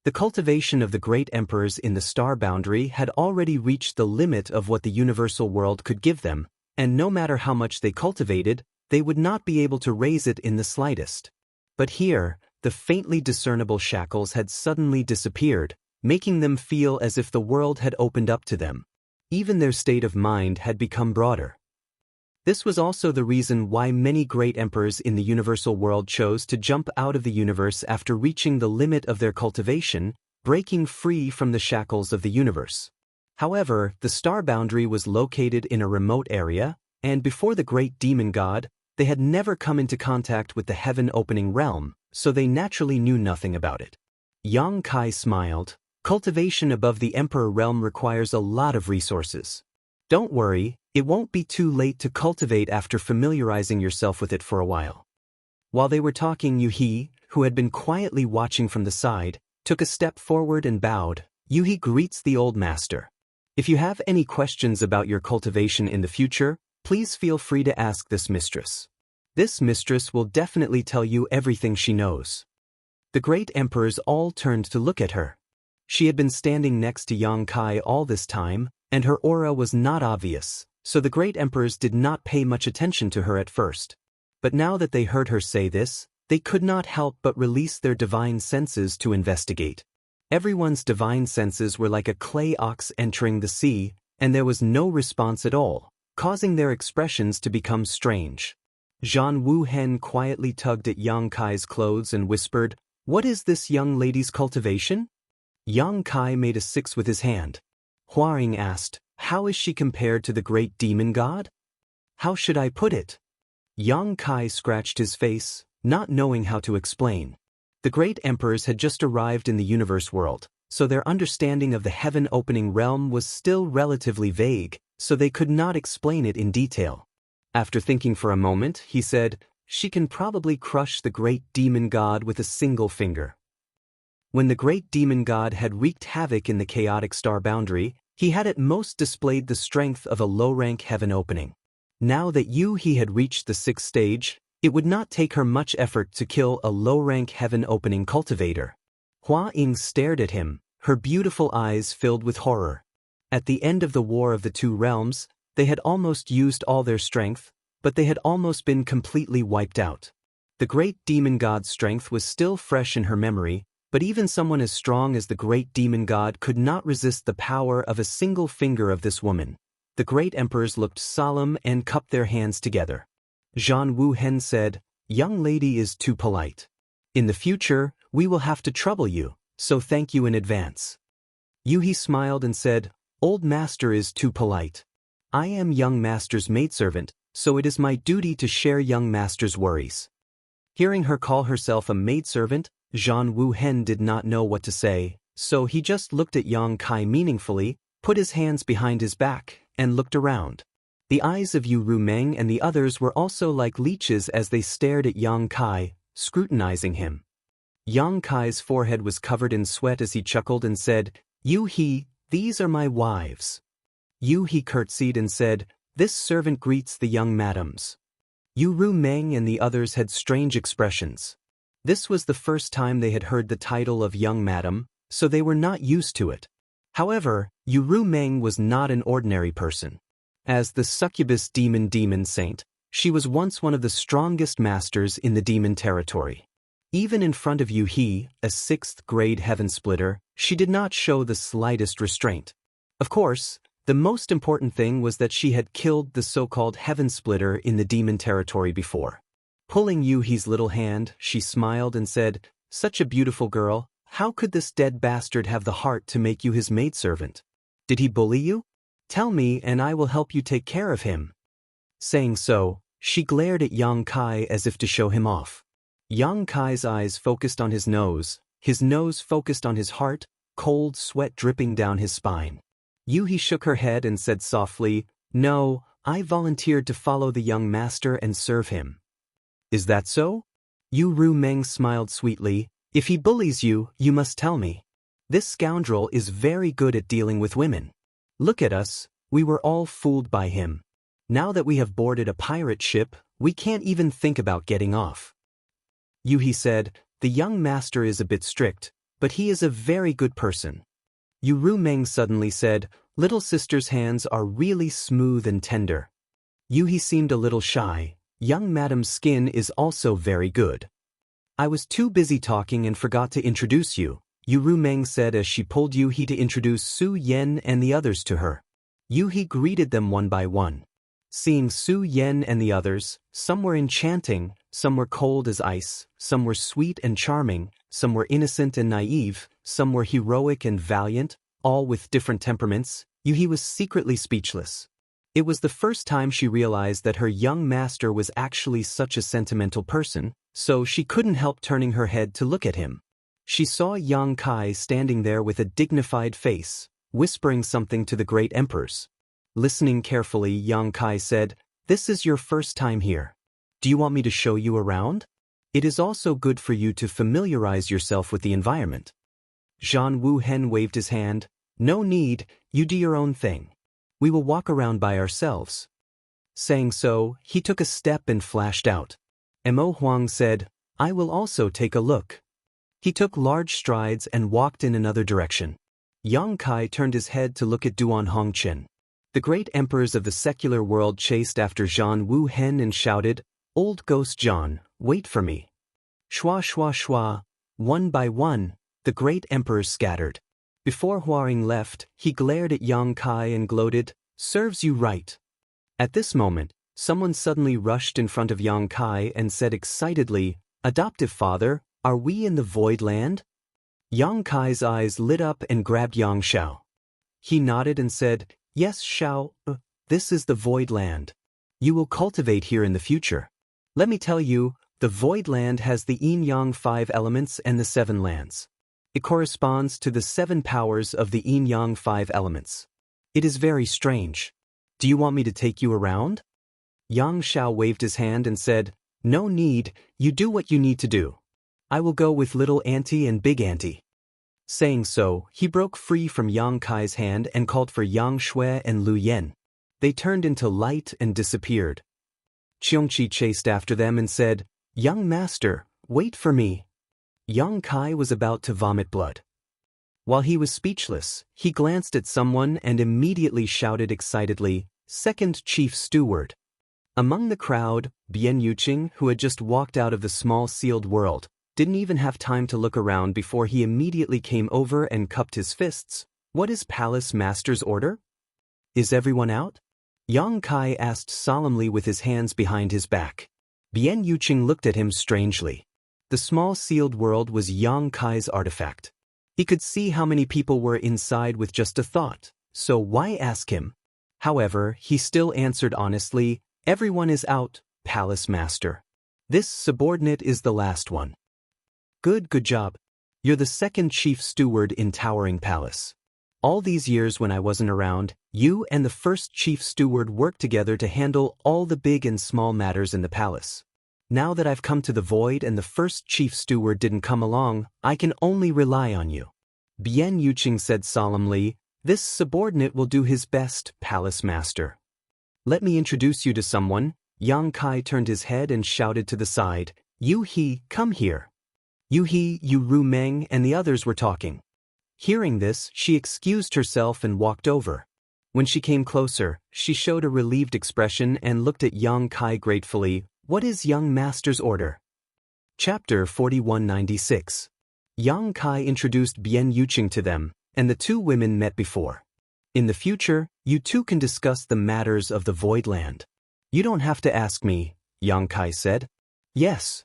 The cultivation of the great emperors in the star boundary had already reached the limit of what the universal world could give them, and no matter how much they cultivated, they would not be able to raise it in the slightest. But here, the faintly discernible shackles had suddenly disappeared, making them feel as if the world had opened up to them. Even their state of mind had become broader. This was also the reason why many great emperors in the universal world chose to jump out of the universe after reaching the limit of their cultivation, breaking free from the shackles of the universe. However, the star boundary was located in a remote area, and before the great demon god, they had never come into contact with the heaven-opening realm, so they naturally knew nothing about it. Yang Kai smiled. "Cultivation above the emperor realm requires a lot of resources. Don't worry, it won't be too late to cultivate after familiarizing yourself with it for a while." While they were talking, Yuhi, who had been quietly watching from the side, took a step forward and bowed. Yuhi greets the old master. "If you have any questions about your cultivation in the future, please feel free to ask this mistress. This mistress will definitely tell you everything she knows." The great emperors all turned to look at her. She had been standing next to Yang Kai all this time, and her aura was not obvious, so the great emperors did not pay much attention to her at first. But now that they heard her say this, they could not help but release their divine senses to investigate. Everyone's divine senses were like a clay ox entering the sea, and there was no response at all, causing their expressions to become strange. Zhan Wuhen quietly tugged at Yang Kai's clothes and whispered, "What is this young lady's cultivation?" Yang Kai made a 6 with his hand. Huaring asked, "How is she compared to the great demon god?" "How should I put it?" Yang Kai scratched his face, not knowing how to explain. The great emperors had just arrived in the universe world, so their understanding of the heaven-opening realm was still relatively vague, so they could not explain it in detail. After thinking for a moment, he said, "She can probably crush the great demon god with a single finger." When the great demon god had wreaked havoc in the chaotic star boundary, he had at most displayed the strength of a low-rank heaven opening. Now that he had reached the 6th stage, it would not take her much effort to kill a low-rank heaven opening cultivator. Hua Ying stared at him, her beautiful eyes filled with horror. At the end of the War of the Two Realms, they had almost used all their strength, but they had almost been completely wiped out. The great demon god's strength was still fresh in her memory, but even someone as strong as the great demon god could not resist the power of a single finger of this woman. The great emperors looked solemn and cupped their hands together. Zhan Wuhen said, "Young lady is too polite. In the future, we will have to trouble you, so thank you in advance." Yuhi smiled and said, "Old master is too polite. I am young master's maidservant, so it is my duty to share young master's worries." Hearing her call herself a maidservant, Zhan Wuhen did not know what to say, so he just looked at Yang Kai meaningfully, put his hands behind his back, and looked around. The eyes of Yu Rumeng and the others were also like leeches as they stared at Yang Kai, scrutinizing him. Yang Kai's forehead was covered in sweat as he chuckled and said, "You he, these are my wives." Yu he curtsied and said, "This servant greets the young madams." Yu Ru Meng and the others had strange expressions. This was the first time they had heard the title of young madam, so they were not used to it. However, Yu Ru Meng was not an ordinary person. As the succubus demon saint, she was once one of the strongest masters in the demon territory. Even in front of Yu He, a 6th-grade heaven splitter, she did not show the slightest restraint. Of course, the most important thing was that she had killed the so-called heaven splitter in the demon territory before. Pulling Yu He's little hand, she smiled and said, "Such a beautiful girl, how could this dead bastard have the heart to make you his maidservant? Did he bully you? Tell me and I will help you take care of him." Saying so, she glared at Yang Kai as if to show him off. Yang Kai's eyes focused on his nose focused on his heart, cold sweat dripping down his spine. Yu He shook her head and said softly, "No, I volunteered to follow the young master and serve him." "Is that so?" Yu Ru Meng smiled sweetly. "If he bullies you, you must tell me. This scoundrel is very good at dealing with women. Look at us, we were all fooled by him. Now that we have boarded a pirate ship, we can't even think about getting off." Yu He said, "The young master is a bit strict, but he is a very good person." Yu Ru Meng suddenly said, "Little sister's hands are really smooth and tender." Yu He seemed a little shy. "Young madam's skin is also very good." "I was too busy talking and forgot to introduce you," Yu Ru Meng said as she pulled Yu He to introduce Su Yen and the others to her. Yu He greeted them one by one. Seeing Su Yen and the others, some were enchanting, some were cold as ice, some were sweet and charming, some were innocent and naive, some were heroic and valiant, all with different temperaments. Yu He was secretly speechless. It was the first time she realized that her young master was actually such a sentimental person, so she couldn't help turning her head to look at him. She saw Yang Kai standing there with a dignified face, whispering something to the great emperors. Listening carefully, Yang Kai said, "This is your first time here. Do you want me to show you around? It is also good for you to familiarize yourself with the environment." Zhan Wu Hen waved his hand. "No need, you do your own thing. We will walk around by ourselves." Saying so, he took a step and flashed out. Mo Huang said, "I will also take a look." He took large strides and walked in another direction. Yang Kai turned his head to look at Duan Hongchen. The great emperors of the secular world chased after Zhan Wu Hen and shouted, "Old Ghost Zhan, wait for me." Shua shua shua, one by one, the great emperors scattered. Before Huaring left, he glared at Yang Kai and gloated, "Serves you right." At this moment, someone suddenly rushed in front of Yang Kai and said excitedly, "Adoptive father, are we in the Void Land?" Yang Kai's eyes lit up and grabbed Yang Xiao. He nodded and said, "Yes, Xiao, this is the Void Land. You will cultivate here in the future. Let me tell you, the Void Land has the Yin-Yang 5 elements and the 7 lands. It corresponds to the 7 powers of the Yin-Yang 5 elements. It is very strange. Do you want me to take you around?" Yang Xiao waved his hand and said, "No need, you do what you need to do. I will go with little auntie and big auntie." Saying so, he broke free from Yang Kai's hand and called for Yang Shui and Lu Yen. They turned into light and disappeared. Qiongqi chased after them and said, "Young master, wait for me." Yang Kai was about to vomit blood. While he was speechless, he glanced at someone and immediately shouted excitedly, "Second Chief Steward." Among the crowd, Bian Yuqing, who had just walked out of the small sealed world, didn't even have time to look around before he immediately came over and cupped his fists. "What is Palace Master's order? Is everyone out?" Yang Kai asked solemnly with his hands behind his back. Bian Yuqing looked at him strangely. The small sealed world was Yang Kai's artifact. He could see how many people were inside with just a thought, so why ask him? However, he still answered honestly, "Everyone is out, Palace Master. This subordinate is the last one." Good job. You're the second chief steward in Towering Palace. All these years when I wasn't around, you and the first chief steward worked together to handle all the big and small matters in the palace. Now that I've come to the void and the first chief steward didn't come along, I can only rely on you. Bian Yuqing said solemnly, this subordinate will do his best, palace master. Let me introduce you to someone. Yang Kai turned his head and shouted to the side, Yu He, come here. Yu He, Yu Ru Meng and the others were talking. Hearing this, she excused herself and walked over. When she came closer, she showed a relieved expression and looked at Yang Kai gratefully. What is young master's order? Chapter 4196. Yang Kai introduced Bian Yuqing to them, and the two women met before. In the future, you two can discuss the matters of the Void Land. You don't have to ask me, Yang Kai said. Yes.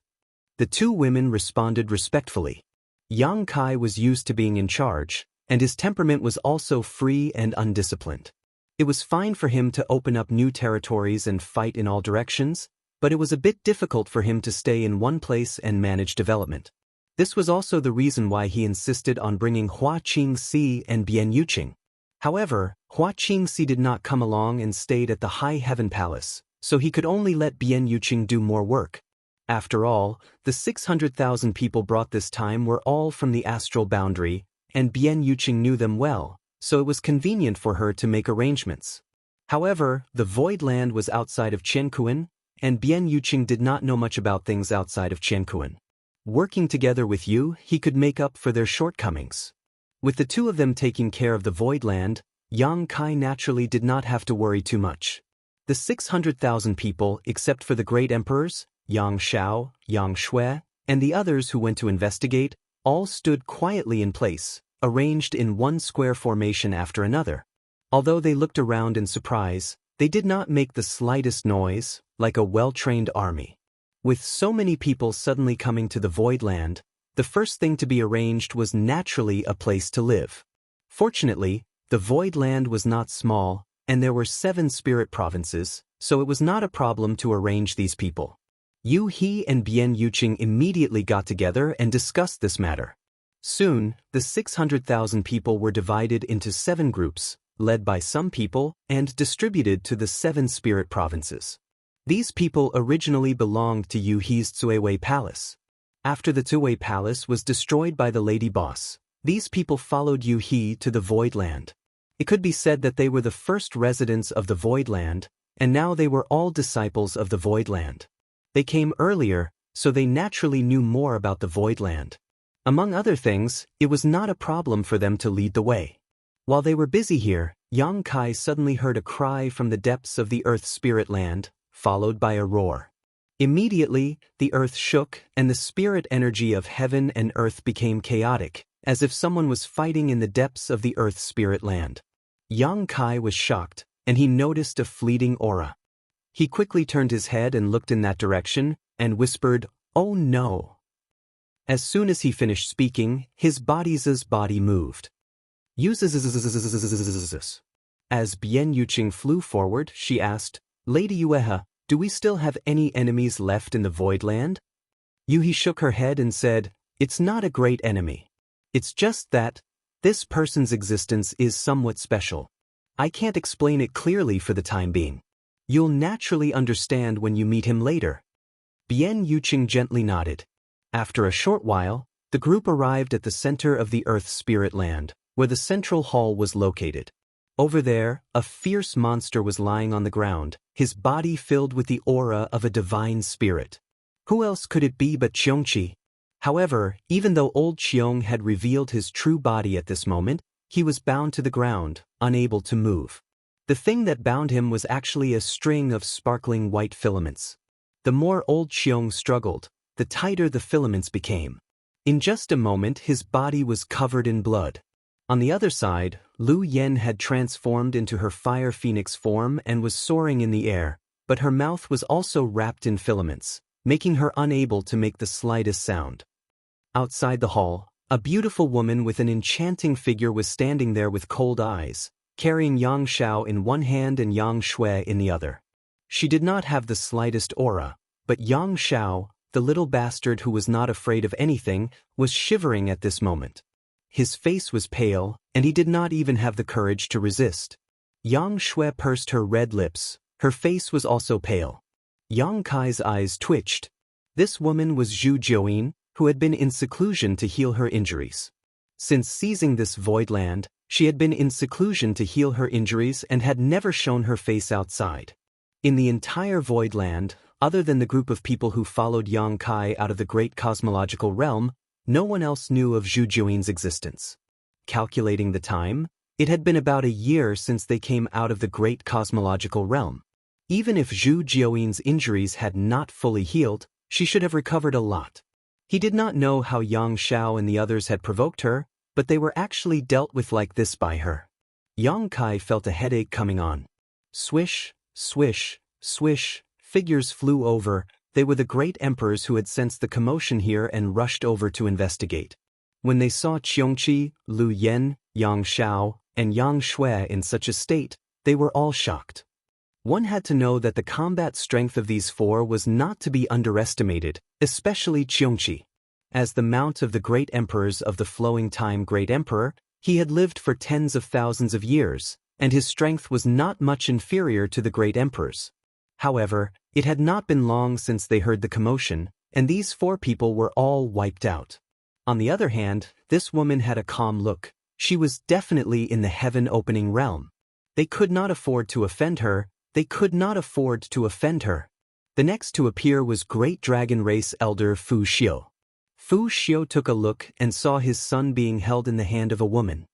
The two women responded respectfully. Yang Kai was used to being in charge, and his temperament was also free and undisciplined. It was fine for him to open up new territories and fight in all directions, but it was a bit difficult for him to stay in one place and manage development. This was also the reason why he insisted on bringing Hua Qingxi and Bian Yuqing. However, Hua Qingxi did not come along and stayed at the High Heaven Palace, so he could only let Bian Yuqing do more work. After all, the 600,000 people brought this time were all from the astral boundary, and Bian Yuqing knew them well, so it was convenient for her to make arrangements. However, the Void Land was outside of Qiankuan, and Bian Yuqing did not know much about things outside of Qiankuan. Working together with you, he could make up for their shortcomings. With the two of them taking care of the Void Land, Yang Kai naturally did not have to worry too much. The 600,000 people, except for the great emperors, Yang Shao, Yang Shui, and the others who went to investigate, all stood quietly in place, arranged in one square formation after another. Although they looked around in surprise, they did not make the slightest noise, like a well-trained army. With so many people suddenly coming to the Void Land, the first thing to be arranged was naturally a place to live. Fortunately, the Void Land was not small, and there were 7 spirit provinces, so it was not a problem to arrange these people. Yu He and Bian Yuqing immediately got together and discussed this matter. Soon, the 600,000 people were divided into 7 groups, led by some people, and distributed to the 7 spirit provinces. These people originally belonged to Yu He's Zuiwei Palace. After the Zuiwei Palace was destroyed by the Lady Boss, these people followed Yu He to the Void Land. It could be said that they were the first residents of the Void Land, and now they were all disciples of the Void Land. They came earlier, so they naturally knew more about the Void Land. Among other things, it was not a problem for them to lead the way. While they were busy here, Yang Kai suddenly heard a cry from the depths of the Earth Spirit Land, followed by a roar. Immediately, the earth shook, and the spirit energy of heaven and earth became chaotic, as if someone was fighting in the depths of the Earth Spirit Land. Yang Kai was shocked, and he noticed a fleeting aura. He quickly turned his head and looked in that direction, and whispered, "Oh no." As soon as he finished speaking, his body's body moved. As Bian Yuqing flew forward, she asked, "Lady Yueha, do we still have any enemies left in the Void Land?" Yuhi shook her head and said, "It's not a great enemy. It's just that this person's existence is somewhat special. I can't explain it clearly for the time being. You'll naturally understand when you meet him later." Bian Yuqing gently nodded. After a short while, the group arrived at the center of the Earth Spirit Land, where the central hall was located. Over there, a fierce monster was lying on the ground, his body filled with the aura of a divine spirit. Who else could it be but Qiongqi? However, even though old Qiong had revealed his true body at this moment, he was bound to the ground, unable to move. The thing that bound him was actually a string of sparkling white filaments. The more old Qiong struggled, the tighter the filaments became. In just a moment, his body was covered in blood. On the other side, Lu Yen had transformed into her fire phoenix form and was soaring in the air, but her mouth was also wrapped in filaments, making her unable to make the slightest sound. Outside the hall, a beautiful woman with an enchanting figure was standing there with cold eyes, carrying Yang Shao in one hand and Yang Shui in the other. She did not have the slightest aura, but Yang Shao, the little bastard who was not afraid of anything, was shivering at this moment. His face was pale, and he did not even have the courage to resist. Yang Shui pursed her red lips, her face was also pale. Yang Kai's eyes twitched. This woman was Zhu Jiuyin, who had been in seclusion to heal her injuries. Since seizing this void land, she had been in seclusion to heal her injuries and had never shown her face outside. In the entire void land, other than the group of people who followed Yang Kai out of the great cosmological realm, no one else knew of Zhu Jiuyin's existence. Calculating the time, it had been about a year since they came out of the great cosmological realm. Even if Zhu Jiuyin's injuries had not fully healed, she should have recovered a lot. He did not know how Yang Xiao and the others had provoked her, but they were actually dealt with like this by her. Yang Kai felt a headache coming on. Swish, swish, swish, figures flew over. They were the great emperors who had sensed the commotion here and rushed over to investigate. When they saw Qiongqi, Lu Yan, Yang Xiao, and Yang Shui in such a state, they were all shocked. One had to know that the combat strength of these four was not to be underestimated, especially Qiongqi. As the mount of the great emperors of the flowing time great emperor, he had lived for tens of thousands of years, and his strength was not much inferior to the great emperors. However, it had not been long since they heard the commotion, and these four people were all wiped out. On the other hand, this woman had a calm look. She was definitely in the heaven-opening realm. They could not afford to offend her. They could not afford to offend her. The next to appear was great dragon race elder Fu Xiu. Fu Xiu took a look and saw his son being held in the hand of a woman.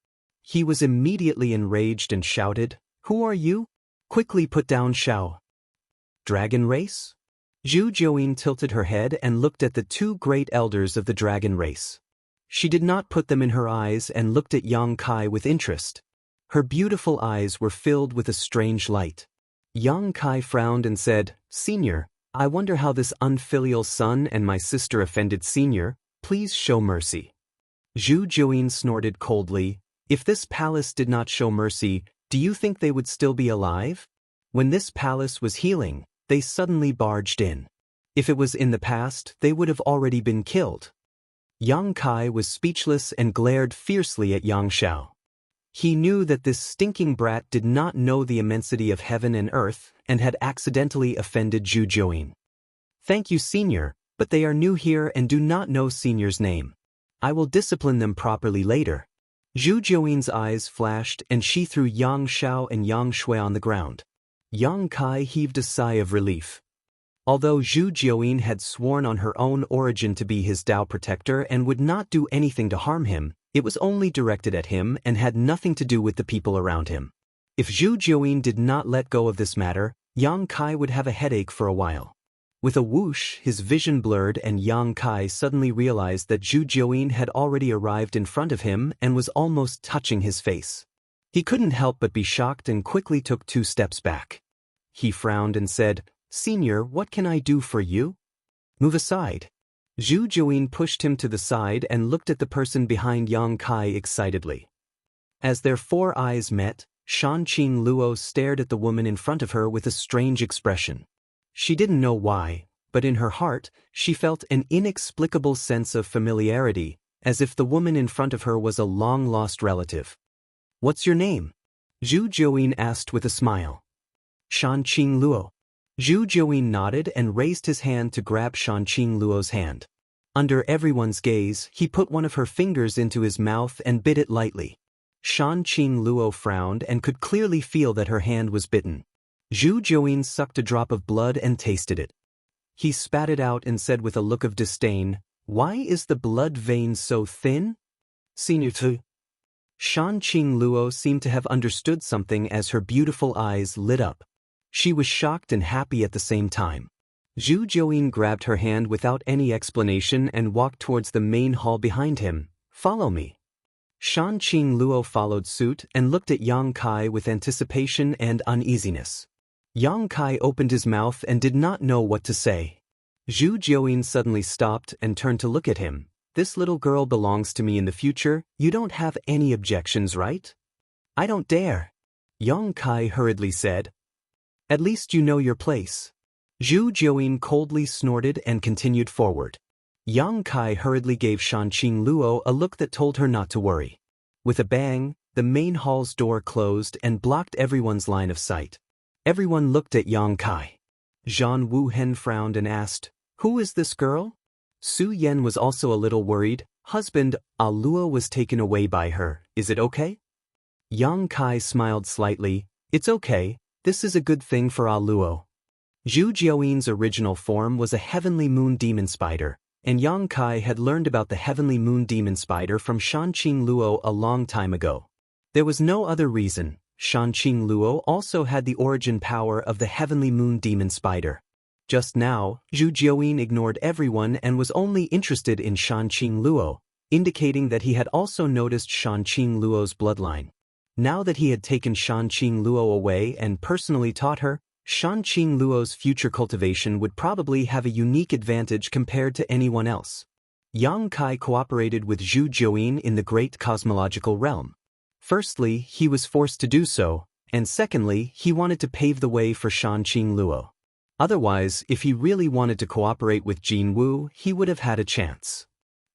He was immediately enraged and shouted, "Who are you? Quickly put down Xiao." Dragon race? Zhu Jiuyin tilted her head and looked at the two great elders of the dragon race. She did not put them in her eyes and looked at Yang Kai with interest. Her beautiful eyes were filled with a strange light. Yang Kai frowned and said, "Senior, I wonder how this unfilial son and my sister offended Senior. Please show mercy." Zhu Jiuyin snorted coldly. If this palace did not show mercy, do you think they would still be alive? When this palace was healing, they suddenly barged in. If it was in the past, they would have already been killed. Yang Kai was speechless and glared fiercely at Yang Xiao. He knew that this stinking brat did not know the immensity of heaven and earth and had accidentally offended Zhu Jiuyin. "Thank you, Senior, but they are new here and do not know Senior's name. I will discipline them properly later." Zhu Jiuyin's eyes flashed and she threw Yang Xiao and Yang Shui on the ground. Yang Kai heaved a sigh of relief. Although Zhu Jiuyin had sworn on her own origin to be his Tao protector and would not do anything to harm him, it was only directed at him and had nothing to do with the people around him. If Zhu Jiuyin did not let go of this matter, Yang Kai would have a headache for a while. With a whoosh, his vision blurred and Yang Kai suddenly realized that Zhu Jiuyin had already arrived in front of him and was almost touching his face. He couldn't help but be shocked and quickly took 2 steps back. He frowned and said, "Senior, what can I do for you?" "Move aside." Zhu Jiuyin pushed him to the side and looked at the person behind Yang Kai excitedly. As their 4 eyes met, Shanqing Luo stared at the woman in front of her with a strange expression. She didn't know why, but in her heart, she felt an inexplicable sense of familiarity, as if the woman in front of her was a long-lost relative. "What's your name?" Zhu Jiuyin asked with a smile. "Shanqing Luo." Zhu Jiuyin nodded and raised his hand to grab Shanqing Luo's hand. Under everyone's gaze, he put one of her fingers into his mouth and bit it lightly. Shanqing Luo frowned and could clearly feel that her hand was bitten. Zhu Jiuyin sucked a drop of blood and tasted it. He spat it out and said with a look of disdain, "Why is the blood vein so thin?" "Senior tu." Shanqing Luo seemed to have understood something as her beautiful eyes lit up. She was shocked and happy at the same time. Zhu Jiuyin grabbed her hand without any explanation and walked towards the main hall behind him. "Follow me." Shanqing Luo followed suit and looked at Yang Kai with anticipation and uneasiness. Yang Kai opened his mouth and did not know what to say. Zhu Jiuyin suddenly stopped and turned to look at him. "This little girl belongs to me in the future. You don't have any objections, right?" "I don't dare," Yang Kai hurriedly said. "At least you know your place." Zhu Jiuyin coldly snorted and continued forward. Yang Kai hurriedly gave Shanqing Luo a look that told her not to worry. With a bang, the main hall's door closed and blocked everyone's line of sight. Everyone looked at Yang Kai. Zhan Wuhen frowned and asked, Who is this girl? Su Yan was also a little worried. Husband, Luo was taken away by her. Is it okay? Yang Kai smiled slightly. It's okay. This is a good thing for Luo. Zhu Jiaoyin's original form was a heavenly moon demon spider, and Yang Kai had learned about the heavenly moon demon spider from Shanqing Luo a long time ago. There was no other reason. Shanqing Luo also had the origin power of the heavenly moon demon spider. Just now, Zhu Jiaoyin ignored everyone and was only interested in Shanqing Luo, indicating that he had also noticed Shanqing Luo's bloodline. Now that he had taken Shanqing Luo away and personally taught her, Shanqing Luo's future cultivation would probably have a unique advantage compared to anyone else. Yang Kai cooperated with Zhu Jiaoyin in the great cosmological realm. Firstly, he was forced to do so, and secondly, he wanted to pave the way for Shanqing Luo. Otherwise, if he really wanted to cooperate with Jianghu, he would have had a chance.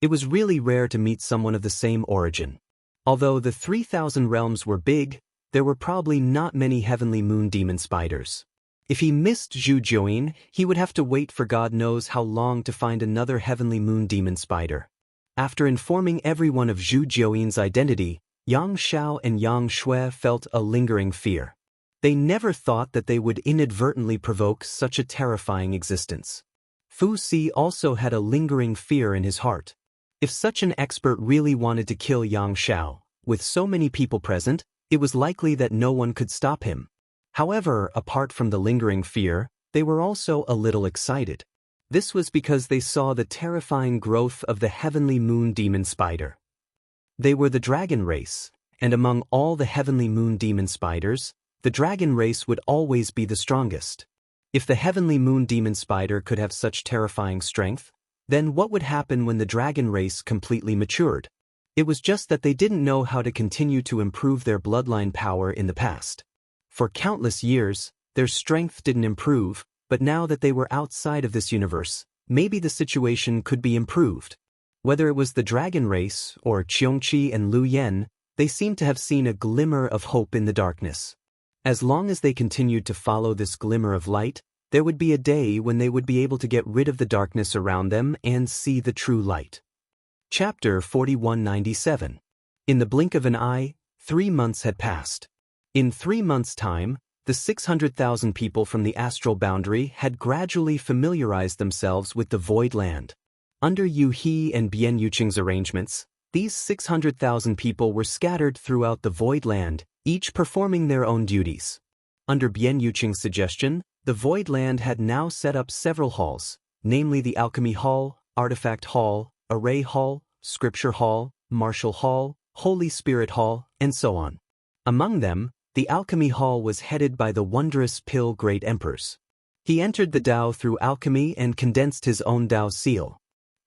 It was really rare to meet someone of the same origin. Although the 3,000 realms were big, there were probably not many heavenly moon demon spiders. If he missed Zhu Jiaoyin, he would have to wait for God knows how long to find another heavenly moon demon spider. After informing everyone of Zhu Jiaoyin's identity, Yang Xiao and Yang Shui felt a lingering fear. They never thought that they would inadvertently provoke such a terrifying existence. Fu Si also had a lingering fear in his heart. If such an expert really wanted to kill Yang Xiao, with so many people present, it was likely that no one could stop him. However, apart from the lingering fear, they were also a little excited. This was because they saw the terrifying growth of the heavenly moon demon spider. They were the dragon race, and among all the heavenly moon demon spiders, the dragon race would always be the strongest. If the heavenly moon demon spider could have such terrifying strength, then what would happen when the dragon race completely matured? It was just that they didn't know how to continue to improve their bloodline power in the past. For countless years, their strength didn't improve, but now that they were outside of this universe, maybe the situation could be improved. Whether it was the dragon race or Qiongqi and Lu Yen, they seemed to have seen a glimmer of hope in the darkness. As long as they continued to follow this glimmer of light, there would be a day when they would be able to get rid of the darkness around them and see the true light. Chapter 4197. In the blink of an eye, 3 months had passed. In 3 months' time, the 600,000 people from the astral boundary had gradually familiarized themselves with the void land. Under Yu He and Bian Yuqing's arrangements, these 600,000 people were scattered throughout the void land, each performing their own duties. Under Bian Yuqing's suggestion, the void land had now set up several halls, namely the Alchemy Hall, Artifact Hall, Array Hall, Scripture Hall, Martial Hall, Holy Spirit Hall, and so on. Among them, the Alchemy Hall was headed by the wondrous Pill Great Emperors. He entered the Tao through alchemy and condensed his own Tao seal.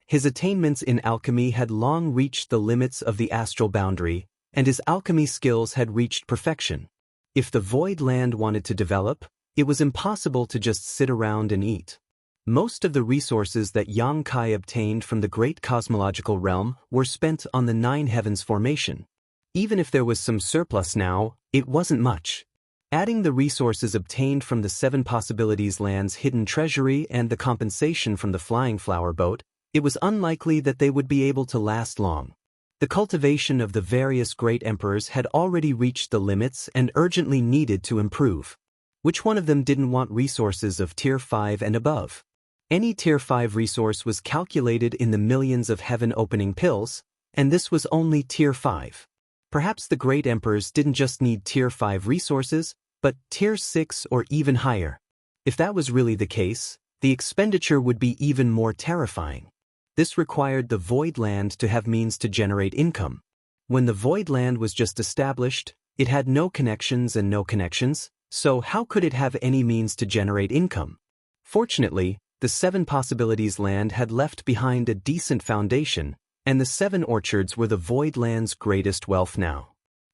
His attainments in alchemy had long reached the limits of the astral boundary, and his alchemy skills had reached perfection. If the void land wanted to develop, it was impossible to just sit around and eat. Most of the resources that Yang Kai obtained from the great cosmological realm were spent on the 9 heavens formation. Even if there was some surplus now, it wasn't much. Adding the resources obtained from the 7 possibilities land's hidden treasury and the compensation from the flying flower boat, it was unlikely that they would be able to last long. The cultivation of the various great emperors had already reached the limits and urgently needed to improve. Which one of them didn't want resources of Tier 5 and above? Any Tier 5 resource was calculated in the millions of heaven-opening pills, and this was only Tier 5. Perhaps the great emperors didn't just need Tier 5 resources, but Tier 6 or even higher. If that was really the case, the expenditure would be even more terrifying. This required the void land to have means to generate income. When the void land was just established, it had no connections and no connections, so how could it have any means to generate income? Fortunately, the 7 possibilities land had left behind a decent foundation, and the 7 orchards were the void land's greatest wealth now.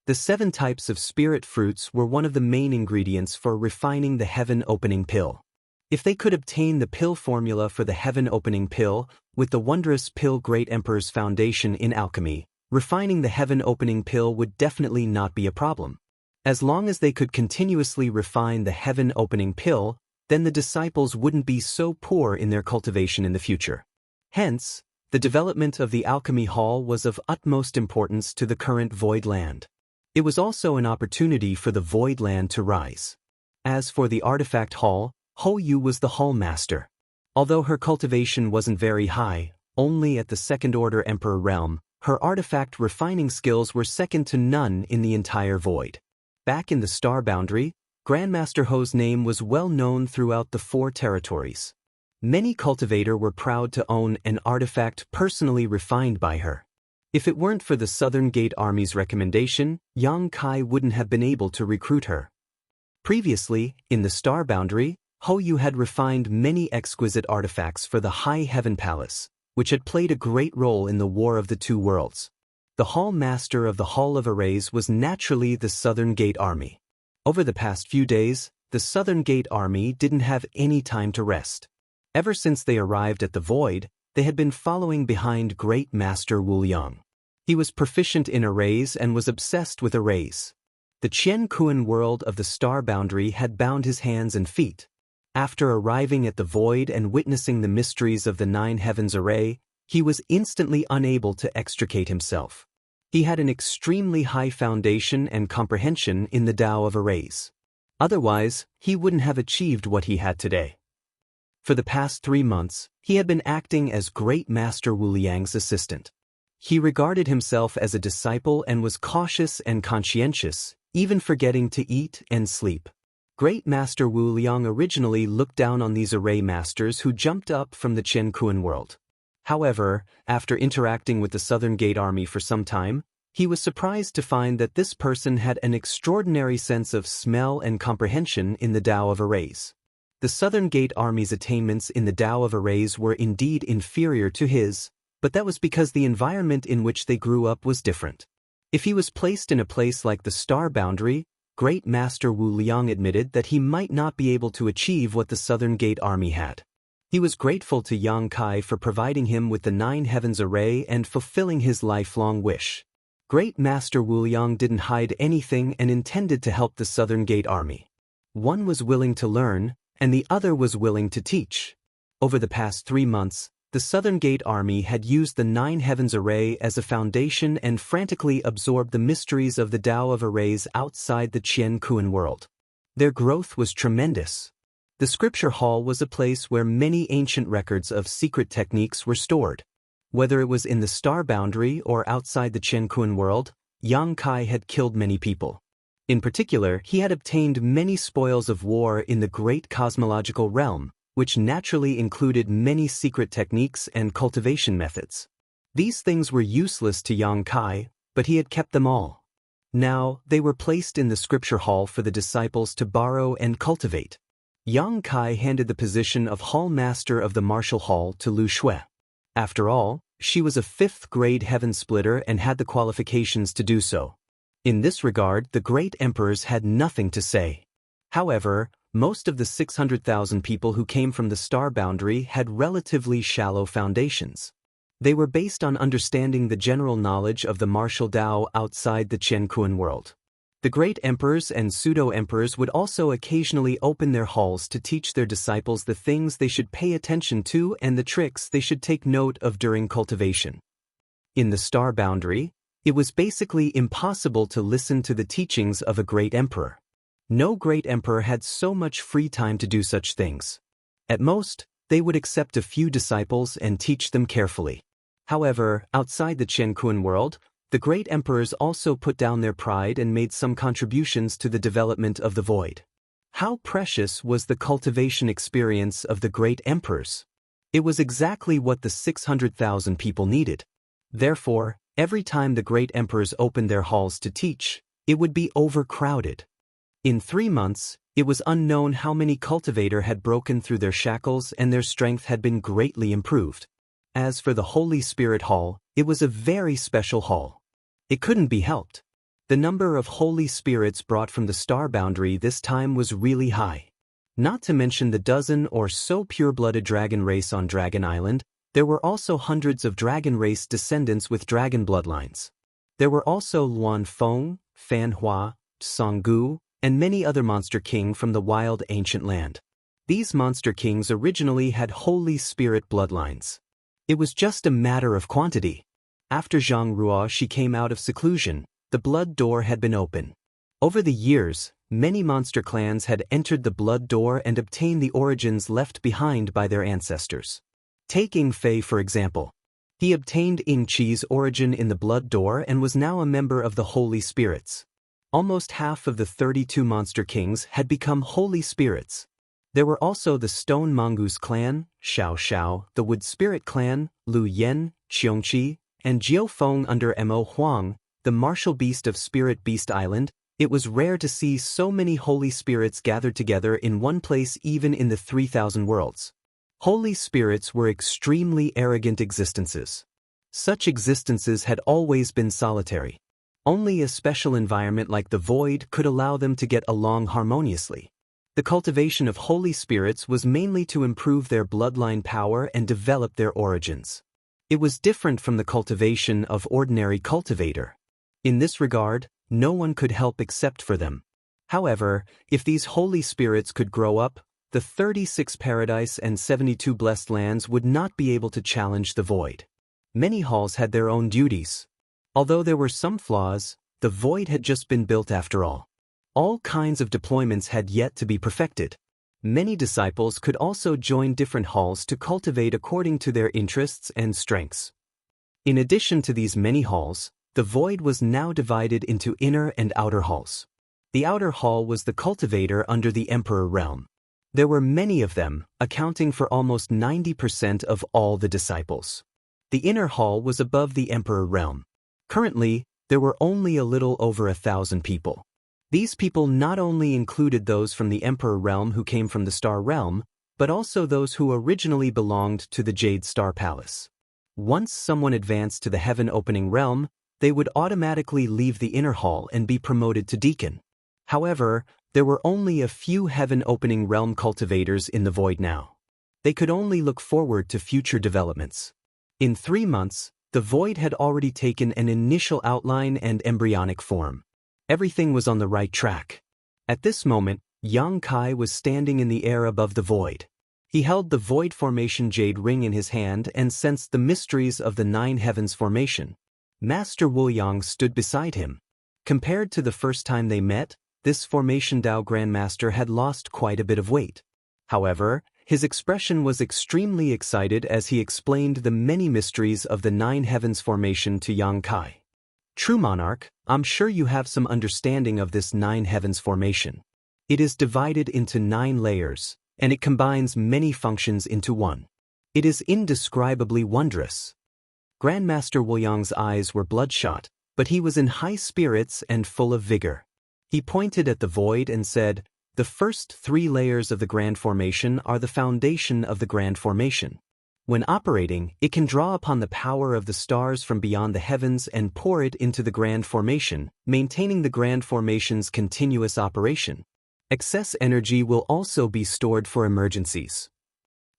The 7 types of spirit fruits were one of the main ingredients for refining the heaven-opening pill. If they could obtain the pill formula for the heaven-opening pill, with the wondrous Pill Great Emperor's foundation in alchemy, refining the heaven-opening pill would definitely not be a problem. As long as they could continuously refine the heaven-opening pill, then the disciples wouldn't be so poor in their cultivation in the future. Hence, the development of the alchemy hall was of utmost importance to the current Void Land. It was also an opportunity for the Void Land to rise. As for the artifact hall, Hou Yu was the hall master. Although her cultivation wasn't very high, only at the second-order emperor realm, her artifact refining skills were second to none in the entire Void. Back in the Star Boundary, Grandmaster Hou's name was well known throughout the 4 territories. Many cultivators were proud to own an artifact personally refined by her. If it weren't for the Southern Gate Army's recommendation, Yang Kai wouldn't have been able to recruit her. Previously, in the Star Boundary, Hou Yu had refined many exquisite artifacts for the High Heaven Palace, which had played a great role in the War of the Two Worlds. The Hall Master of the Hall of Arrays was naturally the Southern Gate Army. Over the past few days, the Southern Gate Army didn't have any time to rest. Ever since they arrived at the Void, they had been following behind Great Master Wu Liang. He was proficient in arrays and was obsessed with arrays. The Jianghu world of the Star Boundary had bound his hands and feet. After arriving at the Void and witnessing the mysteries of the 9 Heavens Array, he was instantly unable to extricate himself. He had an extremely high foundation and comprehension in the Tao of Arrays. Otherwise, he wouldn't have achieved what he had today. For the past 3 months, he had been acting as Great Master Wu Liang's assistant. He regarded himself as a disciple and was cautious and conscientious, even forgetting to eat and sleep. Great Master Wu Liang originally looked down on these array masters who jumped up from the Jianghu world. However, after interacting with the Southern Gate Army for some time, he was surprised to find that this person had an extraordinary sense of smell and comprehension in the Tao of Arrays. The Southern Gate Army's attainments in the Tao of Arrays were indeed inferior to his, but that was because the environment in which they grew up was different. If he was placed in a place like the Star Boundary, Great Master Wu Liang admitted that he might not be able to achieve what the Southern Gate Army had. He was grateful to Yang Kai for providing him with the 9 Heavens Array and fulfilling his lifelong wish. Great Master Wu Liang didn't hide anything and intended to help the Southern Gate Army. One was willing to learn, and the other was willing to teach. Over the past 3 months, the Southern Gate Army had used the 9 Heavens Array as a foundation and frantically absorbed the mysteries of the Tao of Arrays outside the Jianghu world. Their growth was tremendous. The Scripture Hall was a place where many ancient records of secret techniques were stored. Whether it was in the Star Boundary or outside the Jianghu world, Yang Kai had killed many people. In particular, he had obtained many spoils of war in the Great Cosmological Realm, which naturally included many secret techniques and cultivation methods. These things were useless to Yang Kai, but he had kept them all. Now, they were placed in the Scripture Hall for the disciples to borrow and cultivate. Yang Kai handed the position of Hall Master of the Martial Hall to Lu Shui. After all, she was a 5th-grade Heaven Splitter and had the qualifications to do so. In this regard, the great emperors had nothing to say. However, most of the 600,000 people who came from the Star Boundary had relatively shallow foundations. They were based on understanding the general knowledge of the martial Tao outside the Jianghu world. The great emperors and pseudo-emperors would also occasionally open their halls to teach their disciples the things they should pay attention to and the tricks they should take note of during cultivation. In the Star Boundary, it was basically impossible to listen to the teachings of a great emperor. No great emperor had so much free time to do such things. At most, they would accept a few disciples and teach them carefully. However, outside the Jianghu world, the great emperors also put down their pride and made some contributions to the development of the Void. How precious was the cultivation experience of the great emperors? It was exactly what the 600,000 people needed. Therefore, every time the great emperors opened their halls to teach, it would be overcrowded. In 3 months, it was unknown how many cultivators had broken through their shackles and their strength had been greatly improved. As for the Holy Spirit Hall, it was a very special hall. It couldn't be helped. The number of Holy Spirits brought from the Star Boundary this time was really high. Not to mention the dozen or so pure-blooded dragon race on Dragon Island, there were also hundreds of dragon race descendants with dragon bloodlines. There were also Luan Feng, Fan Hua, Song Gu, and many other monster king from the wild ancient land. These monster kings originally had Holy Spirit bloodlines. It was just a matter of quantity. After Jianghu she came out of seclusion, the blood door had been open. Over the years, many monster clans had entered the blood door and obtained the origins left behind by their ancestors. Take Ying Fei for example. He obtained Ying Qi's origin in the blood door and was now a member of the Holy Spirits. Almost half of the 32 monster kings had become Holy Spirits. There were also the Stone Mongoose clan, Xiao Xiao, the Wood Spirit clan, Lu Yen, Qiongqi, and Jiao Feng under Mo Huang, the martial beast of Spirit Beast Island. It was rare to see so many holy spirits gathered together in one place even in the 3,000 worlds. Holy spirits were extremely arrogant existences. Such existences had always been solitary. Only a special environment like the void could allow them to get along harmoniously. The cultivation of holy spirits was mainly to improve their bloodline power and develop their origins. It was different from the cultivation of ordinary cultivator. In this regard, no one could help except for them. However, if these holy spirits could grow up, the 36 paradise and 72 blessed lands would not be able to challenge the void. Many halls had their own duties. Although there were some flaws, the void had just been built after all. All kinds of deployments had yet to be perfected. Many disciples could also join different halls to cultivate according to their interests and strengths. In addition to these many halls, the void was now divided into inner and outer halls. The outer hall was the cultivator under the Emperor realm. There were many of them, accounting for almost 90% of all the disciples. The inner hall was above the Emperor realm. Currently, there were only a little over 1,000 people. These people not only included those from the Emperor realm who came from the Star realm, but also those who originally belonged to the Jade Star Palace. Once someone advanced to the Heaven Opening realm, they would automatically leave the inner hall and be promoted to deacon. However, there were only a few Heaven Opening realm cultivators in the void now. They could only look forward to future developments. In 3 months, the void had already taken an initial outline and embryonic form. Everything was on the right track. At this moment, Yang Kai was standing in the air above the void. He held the void formation jade ring in his hand and sensed the mysteries of the 9 heavens formation. Master Wuliang stood beside him. Compared to the first time they met, this formation Dao Grandmaster had lost quite a bit of weight. However, his expression was extremely excited as he explained the many mysteries of the 9 heavens formation to Yang Kai. True monarch, I'm sure you have some understanding of this 9 heavens formation. It is divided into 9 layers, and it combines many functions into one. It is indescribably wondrous. Grandmaster Wuliang's eyes were bloodshot, but he was in high spirits and full of vigor. He pointed at the void and said, "The first 3 layers of the Grand Formation are the foundation of the Grand Formation. When operating, it can draw upon the power of the stars from beyond the heavens and pour it into the Grand Formation, maintaining the Grand Formation's continuous operation. Excess energy will also be stored for emergencies.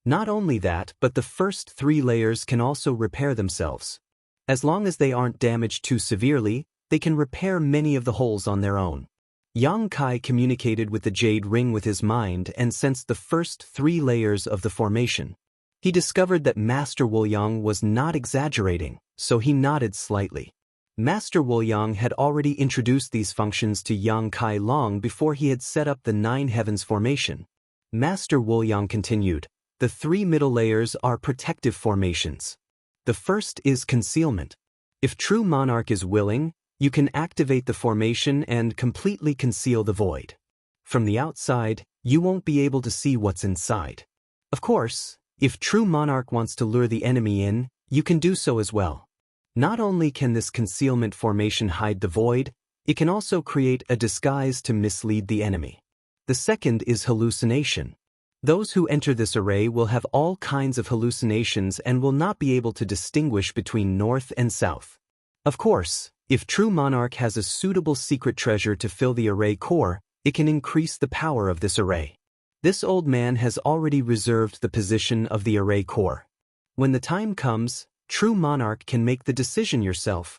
Not only that, but the first 3 layers can also repair themselves. As long as they aren't damaged too severely, they can repair many of the holes on their own." Yang Kai communicated with the jade ring with his mind and sensed the first 3 layers of the formation. He discovered that Master Wuliang was not exaggerating, so he nodded slightly. Master Wuliang had already introduced these functions to Yang Kai long before he had set up the 9 heavens formation. Master Wuliang continued, "The 3 middle layers are protective formations. The first is concealment. If true monarch is willing, you can activate the formation and completely conceal the void. From the outside, you won't be able to see what's inside. Of course, if true monarch wants to lure the enemy in, you can do so as well. Not only can this concealment formation hide the void, it can also create a disguise to mislead the enemy. The second is hallucination. Those who enter this array will have all kinds of hallucinations and will not be able to distinguish between north and south. Of course, if true monarch has a suitable secret treasure to fill the array core, it can increase the power of this array. This old man has already reserved the position of the array core. When the time comes, true monarch can make the decision yourself.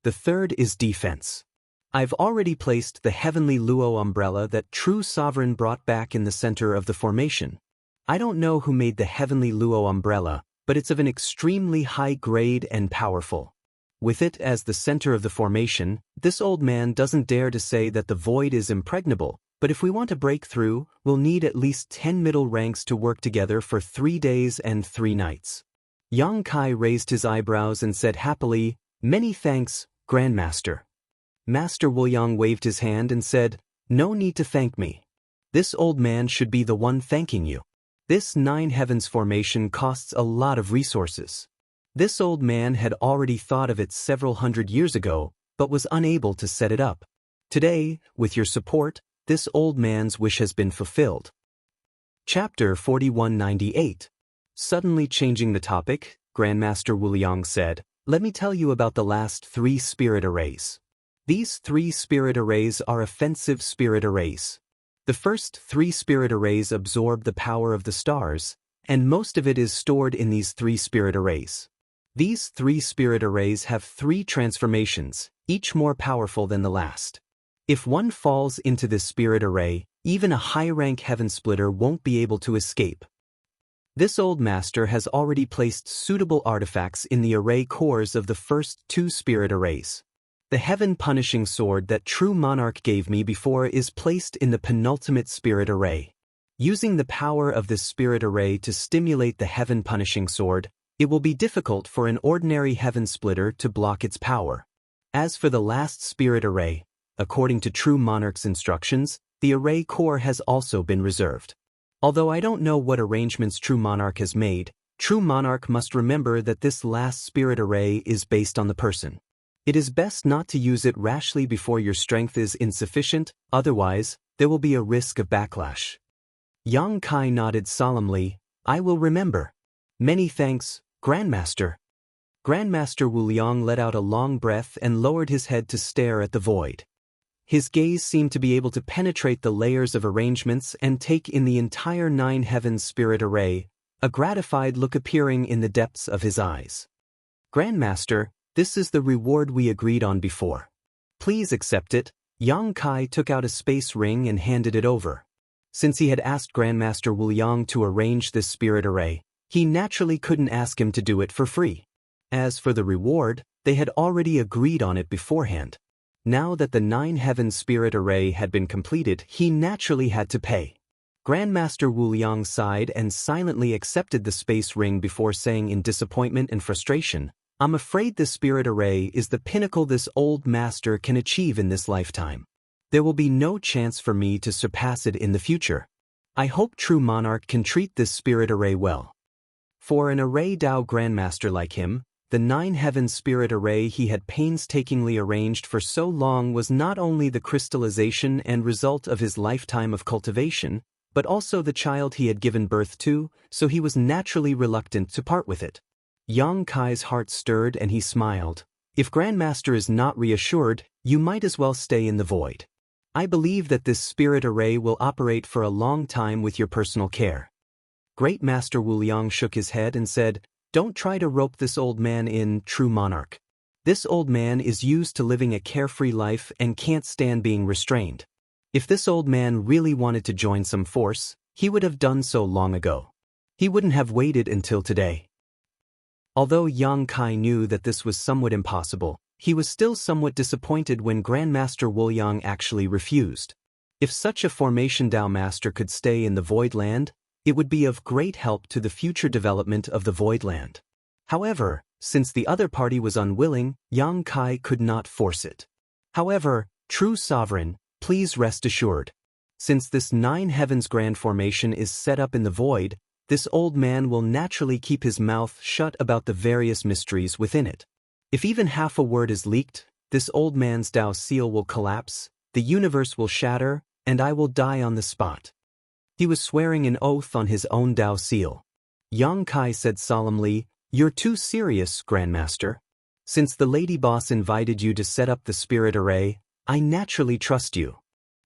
The third is defense. I've already placed the heavenly Luo umbrella that True Sovereign brought back in the center of the formation. I don't know who made the heavenly Luo umbrella, but it's of an extremely high grade and powerful. With it as the center of the formation, this old man doesn't dare to say that the void is impregnable, but if we want to break through, we'll need at least 10 middle ranks to work together for 3 days and 3 nights. Yang Kai raised his eyebrows and said happily, "Many thanks, Grandmaster." Master Wuliang waved his hand and said, "No need to thank me. This old man should be the one thanking you. This 9 heavens formation costs a lot of resources. This old man had already thought of it several hundred years ago, but was unable to set it up. Today, with your support, this old man's wish has been fulfilled." Chapter 4198. Suddenly changing the topic, Grandmaster Wuliang said, "Let me tell you about the last 3 spirit arrays. These 3 spirit arrays are offensive spirit arrays. The first 3 spirit arrays absorb the power of the stars, and most of it is stored in these 3 spirit arrays. These 3 spirit arrays have 3 transformations, each more powerful than the last. If one falls into this spirit array, even a high-rank heaven splitter won't be able to escape. This old master has already placed suitable artifacts in the array cores of the first 2 spirit arrays. The heaven-punishing sword that True Monarch gave me before is placed in the penultimate spirit array. Using the power of this spirit array to stimulate the heaven-punishing sword, it will be difficult for an ordinary heaven splitter to block its power. As for the last spirit array, according to True Monarch's instructions, the array core has also been reserved. Although I don't know what arrangements True Monarch has made, True Monarch must remember that this last spirit array is based on the person. It is best not to use it rashly before your strength is insufficient, otherwise, there will be a risk of backlash. Yang Kai nodded solemnly, "I will remember. Many thanks, Grandmaster." Grandmaster Wuliang let out a long breath and lowered his head to stare at the void. His gaze seemed to be able to penetrate the layers of arrangements and take in the entire 9 heavens spirit array, a gratified look appearing in the depths of his eyes. "Grandmaster, this is the reward we agreed on before. Please accept it." Yang Kai took out a space ring and handed it over. Since he had asked Grandmaster Wuliang to arrange this spirit array, he naturally couldn't ask him to do it for free. As for the reward, they had already agreed on it beforehand. Now that the 9 heavens spirit array had been completed, he naturally had to pay. Grandmaster Wuliang sighed and silently accepted the space ring before saying in disappointment and frustration, "I'm afraid the spirit array is the pinnacle this old master can achieve in this lifetime. There will be no chance for me to surpass it in the future. I hope True Monarch can treat this spirit array well." For an array Dao Grandmaster like him, the 9 heavens spirit array he had painstakingly arranged for so long was not only the crystallization and result of his lifetime of cultivation, but also the child he had given birth to, so he was naturally reluctant to part with it. Yang Kai's heart stirred and he smiled. "If Grandmaster is not reassured, you might as well stay in the void. I believe that this spirit array will operate for a long time with your personal care." Great Master Wuliang shook his head and said, "Don't try to rope this old man in, True Monarch. This old man is used to living a carefree life and can't stand being restrained. If this old man really wanted to join some force, he would have done so long ago. He wouldn't have waited until today." Although Yang Kai knew that this was somewhat impossible, he was still somewhat disappointed when Grandmaster Wuliang actually refused. If such a formation Dao Master could stay in the Void Land, it would be of great help to the future development of the Void Land. However, since the other party was unwilling, Yang Kai could not force it. However, True Sovereign, please rest assured. Since this 9 heavens grand formation is set up in the void, this old man will naturally keep his mouth shut about the various mysteries within it. If even half a word is leaked, this old man's Dao seal will collapse, the universe will shatter, and I will die on the spot. He was swearing an oath on his own Dao seal. Yang Kai said solemnly, "You're too serious, Grandmaster. Since the lady boss invited you to set up the spirit array, I naturally trust you."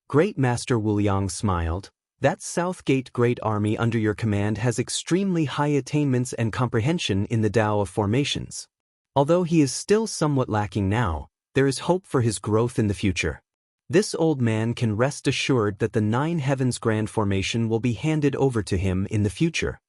Great Master Wuliang smiled. "That Southgate Great Army under your command has extremely high attainments and comprehension in the Tao of formations. Although he is still somewhat lacking now, there is hope for his growth in the future. This old man can rest assured that the 9 heavens grand formation will be handed over to him in the future.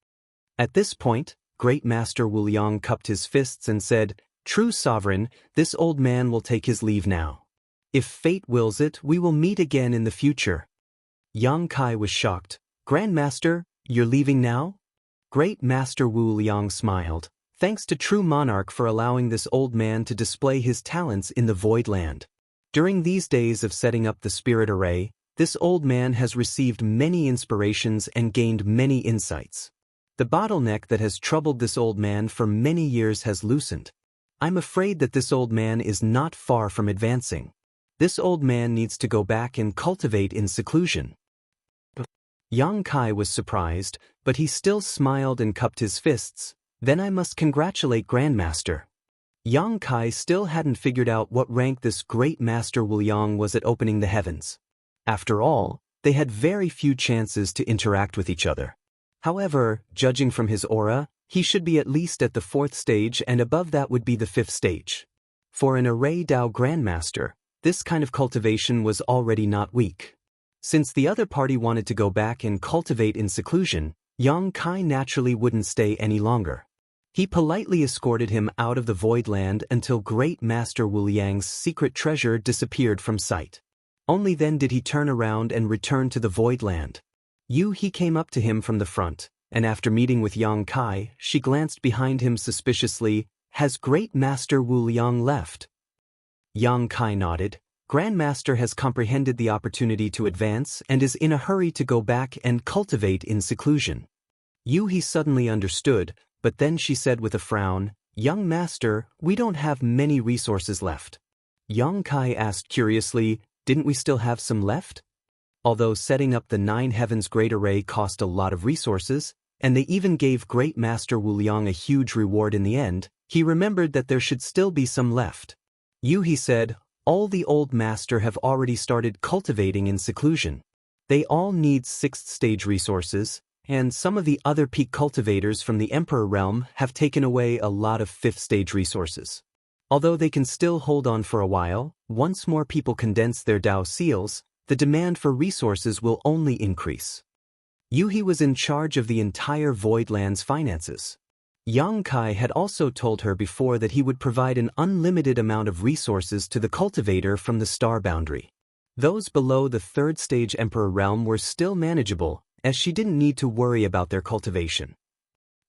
At this point, Great Master Wuliang cupped his fists and said, "True sovereign, this old man will take his leave now. If fate wills it, we will meet again in the future." Yang Kai was shocked. "Grandmaster, you're leaving now?" Great Master Wuliang smiled. "Thanks to True Monarch for allowing this old man to display his talents in the Void Land. During these days of setting up the Spirit Array, this old man has received many inspirations and gained many insights. The bottleneck that has troubled this old man for many years has loosened. I'm afraid that this old man is not far from advancing. This old man needs to go back and cultivate in seclusion." Yang Kai was surprised, but he still smiled and cupped his fists. "Then I must congratulate Grandmaster." Yang Kai still hadn't figured out what rank this Great Master Wuliang was at opening the heavens. After all, they had very few chances to interact with each other. However, judging from his aura, he should be at least at the 4th stage, and above that would be the 5th stage. For an Array Dao Grandmaster, this kind of cultivation was already not weak. Since the other party wanted to go back and cultivate in seclusion, Yang Kai naturally wouldn't stay any longer. He politely escorted him out of the Void Land until Great Master Wuliang's secret treasure disappeared from sight. Only then did he turn around and return to the Void Land. He came up to him from the front, and after meeting with Yang Kai, she glanced behind him suspiciously. "Has Great Master Wuliang left?" Yang Kai nodded. Grandmaster has comprehended the opportunity to advance and is in a hurry to go back and cultivate in seclusion. He suddenly understood, but then she said with a frown, "Young master, we don't have many resources left." Yang Kai asked curiously, "Didn't we still have some left?" Although setting up the 9 heavens great array cost a lot of resources, and they even gave Great Master Wuliang a huge reward in the end, he remembered that there should still be some left. He said, "All the old master have already started cultivating in seclusion. They all need 6th stage resources, and some of the other peak cultivators from the Emperor realm have taken away a lot of 5th stage resources. Although they can still hold on for a while, once more people condense their Dao seals, the demand for resources will only increase." He was in charge of the entire Void Land's finances. Yang Kai had also told her before that he would provide an unlimited amount of resources to the cultivator from the star boundary. Those below the 3rd stage Emperor realm were still manageable, as she didn't need to worry about their cultivation.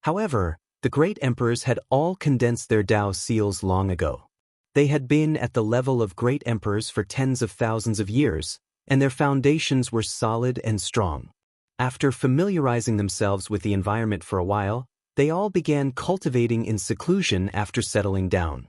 However, the great emperors had all condensed their Dao seals long ago. They had been at the level of great emperors for tens of thousands of years, and their foundations were solid and strong. After familiarizing themselves with the environment for a while, they all began cultivating in seclusion after settling down.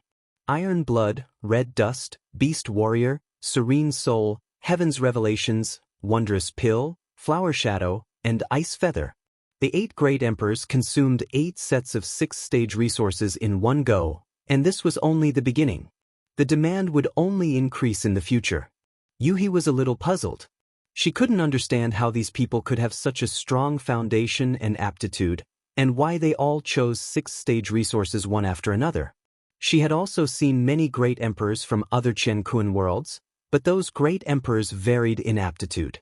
Iron Blood, Red Dust, Beast Warrior, Serene Soul, Heaven's Revelations, Wondrous Pill, Flower Shadow, and Ice Feather. The 8 great emperors consumed 8 sets of 6th-stage resources in one go, and this was only the beginning. The demand would only increase in the future. Yuhi was a little puzzled. She couldn't understand how these people could have such a strong foundation and aptitude, and why they all chose 6th-stage resources one after another. She had also seen many great emperors from other Qiankuan worlds, but those great emperors varied in aptitude.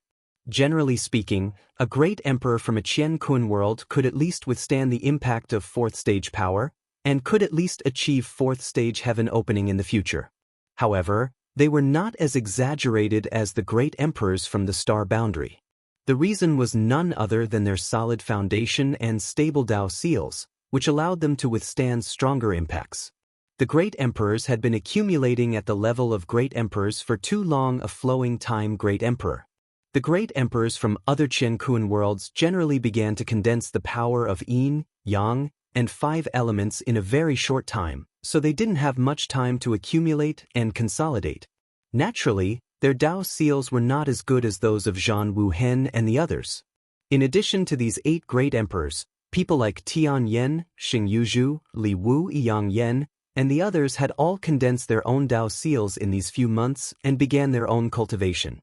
Generally speaking, a great emperor from a Qiankuan world could at least withstand the impact of 4th-stage power, and could at least achieve 4th-stage heaven opening in the future. However, they were not as exaggerated as the great emperors from the star boundary. The reason was none other than their solid foundation and stable Dao seals, which allowed them to withstand stronger impacts. The great emperors had been accumulating at the level of great emperors for too long a flowing time great emperor. The great emperors from other Qiankuan worlds generally began to condense the power of yin, yang, and 5 elements in a very short time, so they didn't have much time to accumulate and consolidate. Naturally, their Dao seals were not as good as those of Zhan Wuhen and the others. In addition to these 8 great emperors, people like Tian Yen, Xing Yuzhu, Li Wu Yang Yen, and the others had all condensed their own Dao seals in these few months and began their own cultivation.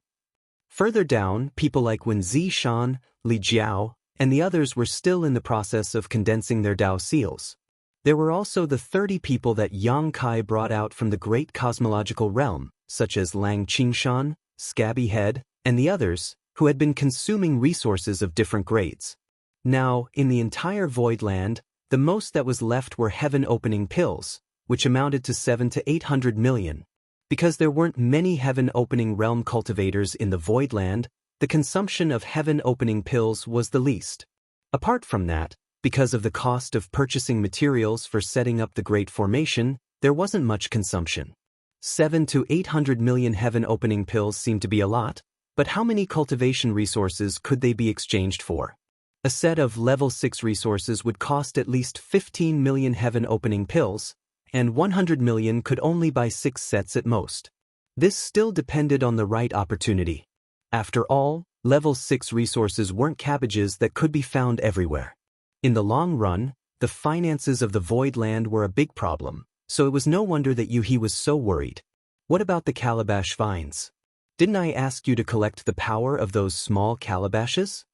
Further down, people like Wen Zishan, Li Jiao, and the others were still in the process of condensing their Dao seals. There were also the 30 people that Yang Kai brought out from the great cosmological realm, such as Lang Qingshan, Scabby Head, and the others, who had been consuming resources of different grades. Now, in the entire Void Land, the most that was left were heaven-opening pills, which amounted to 700 to 800 million. Because there weren't many heaven-opening realm cultivators in the Void Land, the consumption of heaven-opening pills was the least. Apart from that, because of the cost of purchasing materials for setting up the Great Formation, there wasn't much consumption. 700 to 800 million heaven-opening pills seemed to be a lot, but how many cultivation resources could they be exchanged for? A set of level 6 resources would cost at least 15 million heaven-opening pills, and 100 million could only buy 6 sets at most. This still depended on the right opportunity. After all, level 6 resources weren't cabbages that could be found everywhere. In the long run, the finances of the Void Land were a big problem, so it was no wonder that Yuhi was so worried. What about the calabash vines? Didn't I ask you to collect the power of those small calabashes?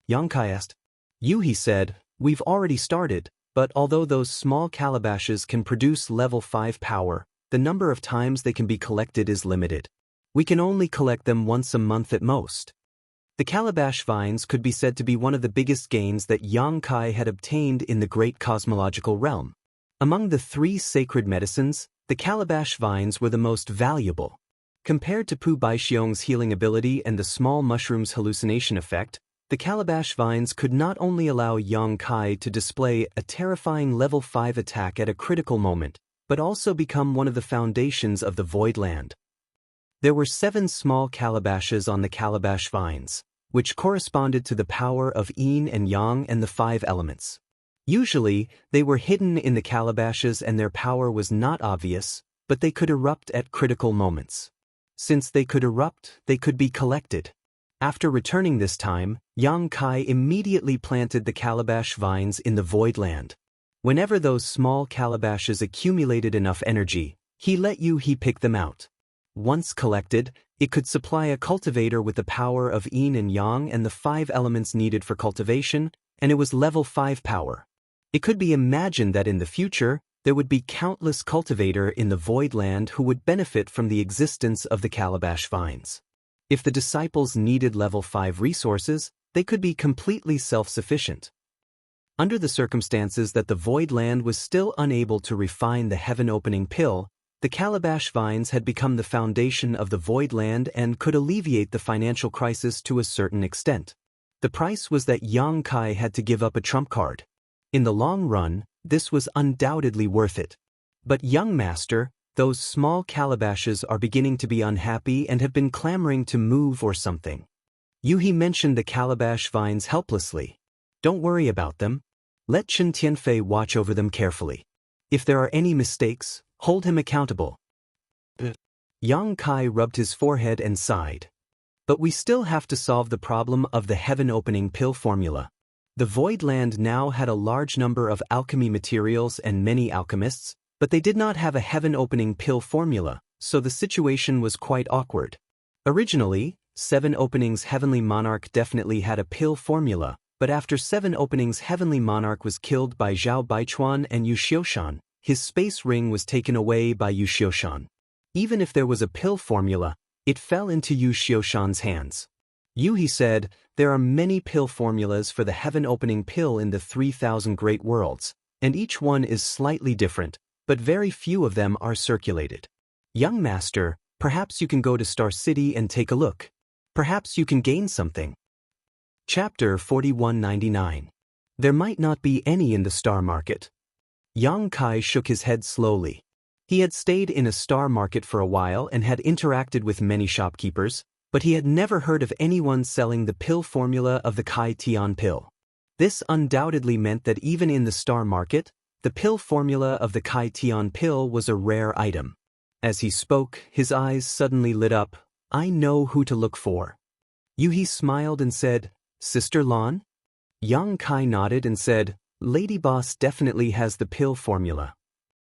Yang Kai asked. Yuhi said, we've already started, but although those small calabashes can produce level 5 power, the number of times they can be collected is limited. We can only collect them once a month at most. The calabash vines could be said to be one of the biggest gains that Yang Kai had obtained in the great cosmological realm. Among the 3 sacred medicines, the calabash vines were the most valuable. Compared to Pu Baixiong's healing ability and the small mushroom's hallucination effect, the calabash vines could not only allow Yang Kai to display a terrifying level 5 attack at a critical moment, but also become one of the foundations of the Void Land. There were 7 small calabashes on the calabash vines, which corresponded to the power of yin and yang and the 5 elements. Usually, they were hidden in the calabashes and their power was not obvious, but they could erupt at critical moments. Since they could erupt, they could be collected. After returning this time, Yang Kai immediately planted the calabash vines in the Void Land. Whenever those small calabashes accumulated enough energy, he let Yuhi pick them out. Once collected, it could supply a cultivator with the power of yin and yang and the 5 elements needed for cultivation, and it was level 5 power. It could be imagined that in the future, there would be countless cultivator in the Void Land who would benefit from the existence of the calabash vines. If the disciples needed level 5 resources, they could be completely self-sufficient. Under the circumstances that the Void Land was still unable to refine the heaven-opening pill, the calabash vines had become the foundation of the Void Land and could alleviate the financial crisis to a certain extent. The price was that Yang Kai had to give up a trump card. In the long run, this was undoubtedly worth it. But young master, those small calabashes are beginning to be unhappy and have been clamoring to move or something. Yuhi mentioned the calabash vines helplessly. Don't worry about them. Let Chen Tianfei watch over them carefully. If there are any mistakes, hold him accountable. Yang Kai rubbed his forehead and sighed. But we still have to solve the problem of the heaven-opening pill formula. The Void Land now had a large number of alchemy materials and many alchemists, but they did not have a heaven-opening pill formula, so the situation was quite awkward. Originally, 7 Openings Heavenly Monarch definitely had a pill formula, but after 7 Openings Heavenly Monarch was killed by Zhao Baichuan and Yu Xiushan, his space ring was taken away by Yu Xiushan. Even if there was a pill formula, it fell into Yu Xiushan's hands. Yuhi said, there are many pill formulas for the heaven-opening pill in the 3,000 great worlds, and each one is slightly different, but very few of them are circulated. Young master, perhaps you can go to Star City and take a look. Perhaps you can gain something. Chapter 4199. There might not be any in the star market. Yang Kai shook his head slowly. He had stayed in a star market for a while and had interacted with many shopkeepers, but he had never heard of anyone selling the pill formula of the Kai Tian pill. This undoubtedly meant that even in the star market, the pill formula of the Kai Tian pill was a rare item. As he spoke, his eyes suddenly lit up. I know who to look for. Yuhi smiled and said, Sister Lan? Yang Kai nodded and said, Lady Boss definitely has the pill formula.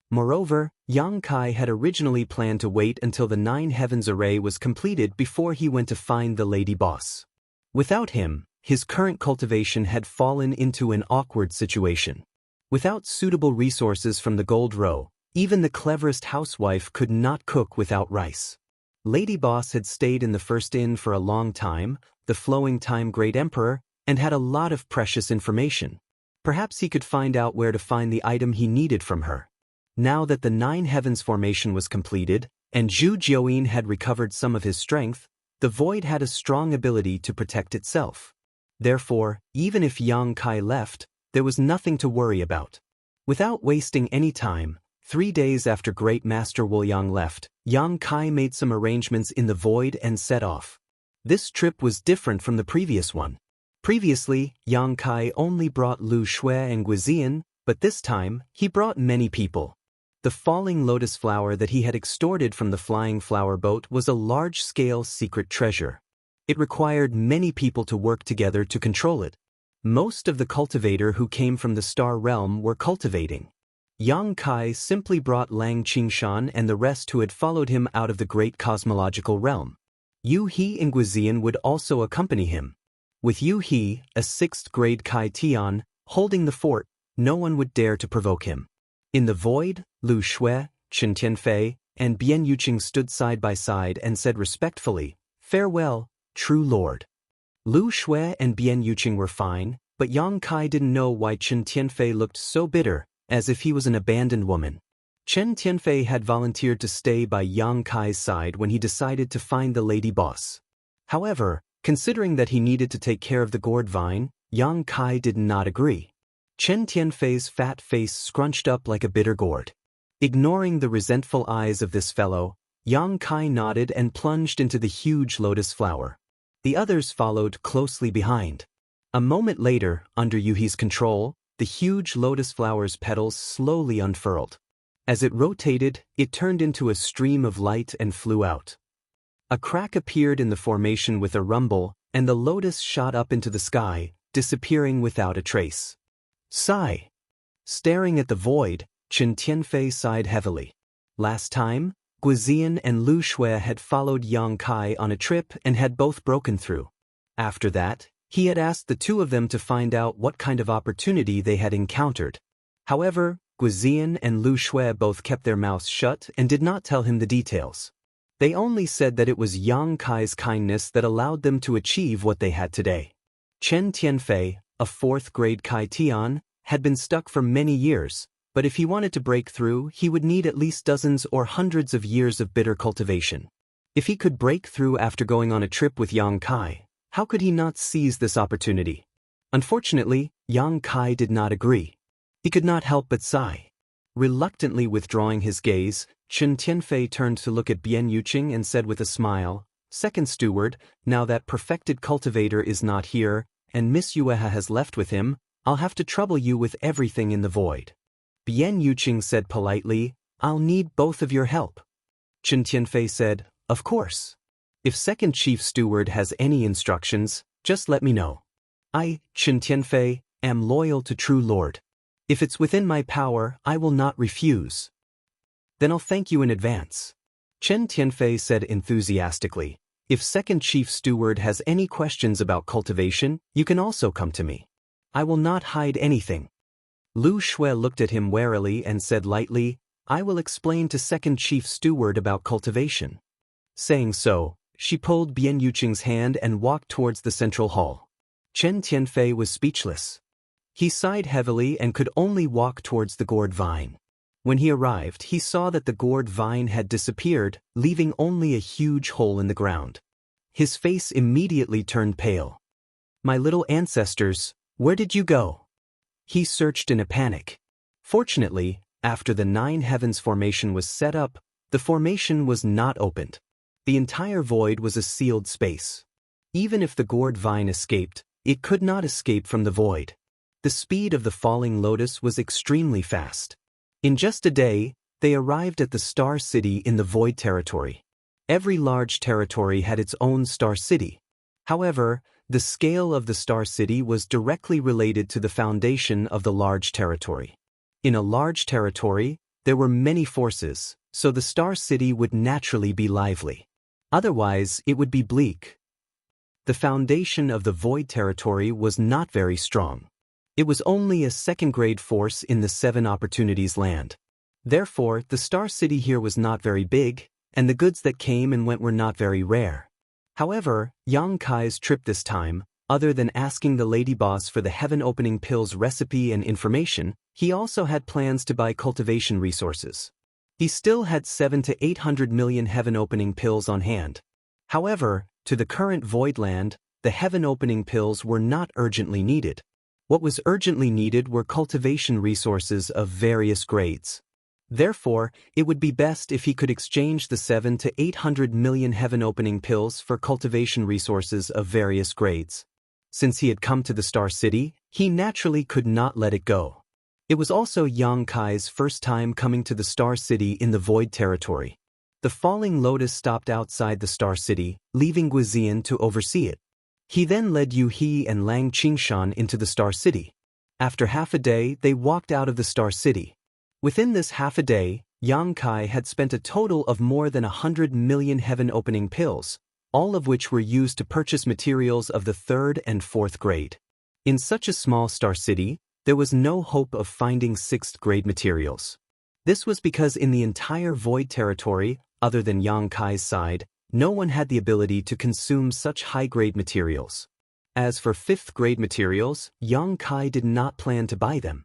Moreover, Yang Kai had originally planned to wait until the 9 Heavens array was completed before he went to find the Lady Boss. Without him, his current cultivation had fallen into an awkward situation. Without suitable resources from the Gold Row, even the cleverest housewife could not cook without rice. Lady Boss had stayed in the first inn for a long time, the flowing time Great Emperor, and had a lot of precious information. Perhaps he could find out where to find the item he needed from her. Now that the Nine Heavens formation was completed, and Zhu Jiuyin had recovered some of his strength, the void had a strong ability to protect itself. Therefore, even if Yang Kai left, there was nothing to worry about. Without wasting any time, 3 days after Great Master Wu Yang left, Yang Kai made some arrangements in the void and set off. This trip was different from the previous one. Previously, Yang Kai only brought Lu Shui and Guizian, but this time, he brought many people. The falling lotus flower that he had extorted from the flying flower boat was a large-scale secret treasure. It required many people to work together to control it. Most of the cultivator who came from the star realm were cultivating. Yang Kai simply brought Lang Qingshan and the rest who had followed him out of the great cosmological realm. Yu He and Guizian would also accompany him. With Yu He, a 6th grade Kai Tian, holding the fort, no one would dare to provoke him. In the void, Lu Shui, Chen Tianfei, and Bian Yuqing stood side by side and said respectfully, "Farewell, true lord." Lu Shui and Bian Yuqing were fine, but Yang Kai didn't know why Chen Tianfei looked so bitter, as if he was an abandoned woman. Chen Tianfei had volunteered to stay by Yang Kai's side when he decided to find the lady boss. However, considering that he needed to take care of the gourd vine, Yang Kai did not agree. Chen Tianfei's fat face scrunched up like a bitter gourd. Ignoring the resentful eyes of this fellow, Yang Kai nodded and plunged into the huge lotus flower. The others followed closely behind. A moment later, under Yuhi's control, the huge lotus flower's petals slowly unfurled. As it rotated, it turned into a stream of light and flew out. A crack appeared in the formation with a rumble, and the lotus shot up into the sky, disappearing without a trace. Sigh. Staring at the void, Chen Tianfei sighed heavily. Last time, Guizian and Lu Shui had followed Yang Kai on a trip and had both broken through. After that, he had asked the two of them to find out what kind of opportunity they had encountered. However, Guizian and Lu Shui both kept their mouths shut and did not tell him the details. They only said that it was Yang Kai's kindness that allowed them to achieve what they had today. Chen Tianfei, a 4th grade Kai Tian, had been stuck for many years, but if he wanted to break through, he would need at least dozens or hundreds of years of bitter cultivation. If he could break through after going on a trip with Yang Kai, how could he not seize this opportunity? Unfortunately, Yang Kai did not agree. He could not help but sigh. Reluctantly withdrawing his gaze, Chen Tianfei turned to look at Bian Yuqing and said with a smile, "Second steward, now that perfected cultivator is not here, and Miss Yueha has left with him, I'll have to trouble you with everything in the void." Bian Yuqing said politely, "I'll need both of your help." Chen Tianfei said, "Of course. If second chief steward has any instructions, just let me know. I, Chen Tianfei, am loyal to true lord. If it's within my power, I will not refuse." "Then I'll thank you in advance." Chen Tianfei said enthusiastically, "If second chief steward has any questions about cultivation, you can also come to me. I will not hide anything." Lu Shui looked at him warily and said lightly, "I will explain to second chief steward about cultivation." Saying so, she pulled Bian Yuqing's hand and walked towards the central hall. Chen Tianfei was speechless. He sighed heavily and could only walk towards the gourd vine. When he arrived, he saw that the gourd vine had disappeared, leaving only a huge hole in the ground. His face immediately turned pale. "My little ancestors, where did you go?" He searched in a panic. Fortunately, after the Nine Heavens formation was set up, the formation was not opened. The entire void was a sealed space. Even if the gourd vine escaped, it could not escape from the void. The speed of the falling lotus was extremely fast. In just a day, they arrived at the Star City in the Void Territory. Every large territory had its own Star City. However, the scale of the Star City was directly related to the foundation of the large territory. In a large territory, there were many forces, so the Star City would naturally be lively. Otherwise, it would be bleak. The foundation of the Void Territory was not very strong. It was only a second-grade force in the 7 opportunities land. Therefore, the Star City here was not very big, and the goods that came and went were not very rare. However, Yang Kai's trip this time, other than asking the lady boss for the heaven-opening pills recipe and information, he also had plans to buy cultivation resources. He still had 700 to 800 million heaven-opening pills on hand. However, to the current void land, the heaven-opening pills were not urgently needed. What was urgently needed were cultivation resources of various grades. Therefore, it would be best if he could exchange the 700 to 800 million heaven-opening pills for cultivation resources of various grades. Since he had come to the Star City, he naturally could not let it go. It was also Yang Kai's first time coming to the Star City in the Void Territory. The Falling Lotus stopped outside the Star City, leaving Guizian to oversee it. He then led Yu He and Lang Qingshan into the Star City. After half a day, they walked out of the Star City. Within this half a day, Yang Kai had spent a total of more than 100 million heaven-opening pills, all of which were used to purchase materials of the 3rd and 4th grade. In such a small Star City, there was no hope of finding 6th grade materials. This was because in the entire Void Territory, other than Yang Kai's side, no one had the ability to consume such high-grade materials. As for 5th grade materials, Yang Kai did not plan to buy them.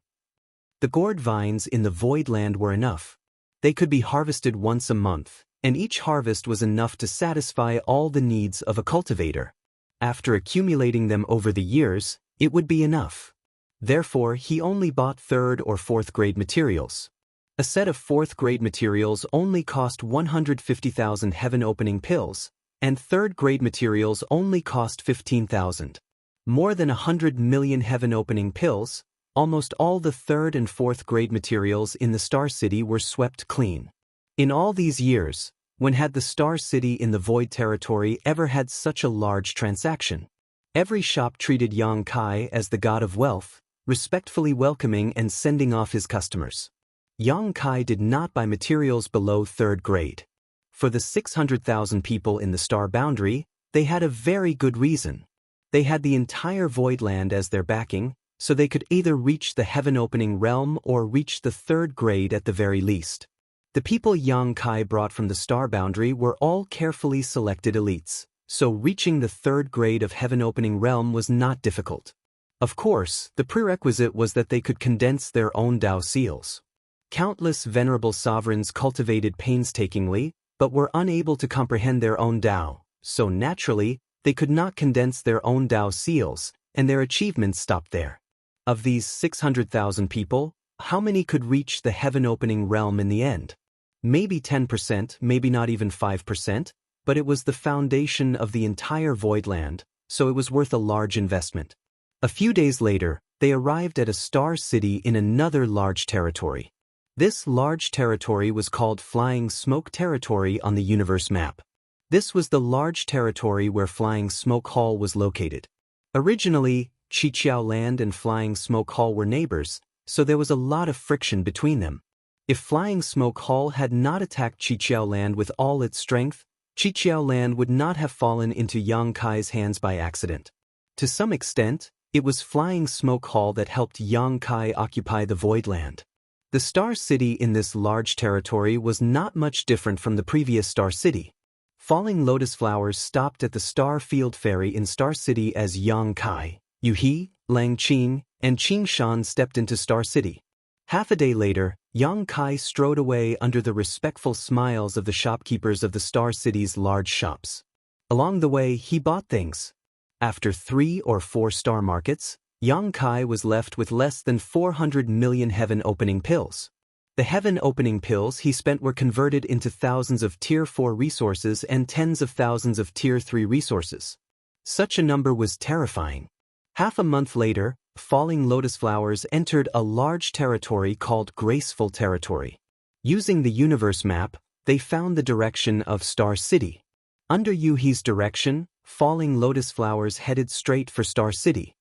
The gourd vines in the Void Land were enough. They could be harvested once a month, and each harvest was enough to satisfy all the needs of a cultivator. After accumulating them over the years, it would be enough. Therefore, he only bought 3rd or 4th grade materials. A set of 4th grade materials only cost 150,000 heaven-opening pills, and 3rd grade materials only cost 15,000. More than 100 million heaven-opening pills, almost all the 3rd and 4th grade materials in the Star City were swept clean. In all these years, when had the Star City in the Void Territory ever had such a large transaction? Every shop treated Yang Kai as the god of wealth, respectfully welcoming and sending off his customers. Yang Kai did not buy materials below 3rd grade. For the 600,000 people in the Star Boundary, they had a very good reason. They had the entire Void Land as their backing, so they could either reach the heaven-opening realm or reach the 3rd grade at the very least. The people Yang Kai brought from the Star Boundary were all carefully selected elites, so reaching the 3rd grade of heaven-opening realm was not difficult. Of course, the prerequisite was that they could condense their own Dao seals. Countless venerable sovereigns cultivated painstakingly, but were unable to comprehend their own Dao, so naturally, they could not condense their own Dao seals, and their achievements stopped there. Of these 600,000 people, how many could reach the heaven-opening realm in the end? Maybe 10%, maybe not even 5%, but it was the foundation of the entire Void Land, so it was worth a large investment. A few days later, they arrived at a Star City in another large territory. This large territory was called Flying Smoke Territory on the universe map. This was the large territory where Flying Smoke Hall was located. Originally, Qiqiao Land and Flying Smoke Hall were neighbors, so there was a lot of friction between them. If Flying Smoke Hall had not attacked Qiqiao Land with all its strength, Qiqiao Land would not have fallen into Yang Kai's hands by accident. To some extent, it was Flying Smoke Hall that helped Yang Kai occupy the Void Land. The Star City in this large territory was not much different from the previous Star City. Falling lotus flowers stopped at the Star Field Ferry in Star City as Yang Kai, Yu He, Lang Qing, and Qingshan stepped into Star City. Half a day later, Yang Kai strode away under the respectful smiles of the shopkeepers of the Star City's large shops. Along the way, he bought things. After 3 or 4 star markets, Yang Kai was left with less than 400 million heaven-opening pills. The heaven-opening pills he spent were converted into thousands of Tier 4 resources and tens of thousands of Tier 3 resources. Such a number was terrifying. Half a month later, Falling Lotus Flowers entered a large territory called Graceful Territory. Using the universe map, they found the direction of Star City. Under Yu He's direction, Falling Lotus Flowers headed straight for Star City.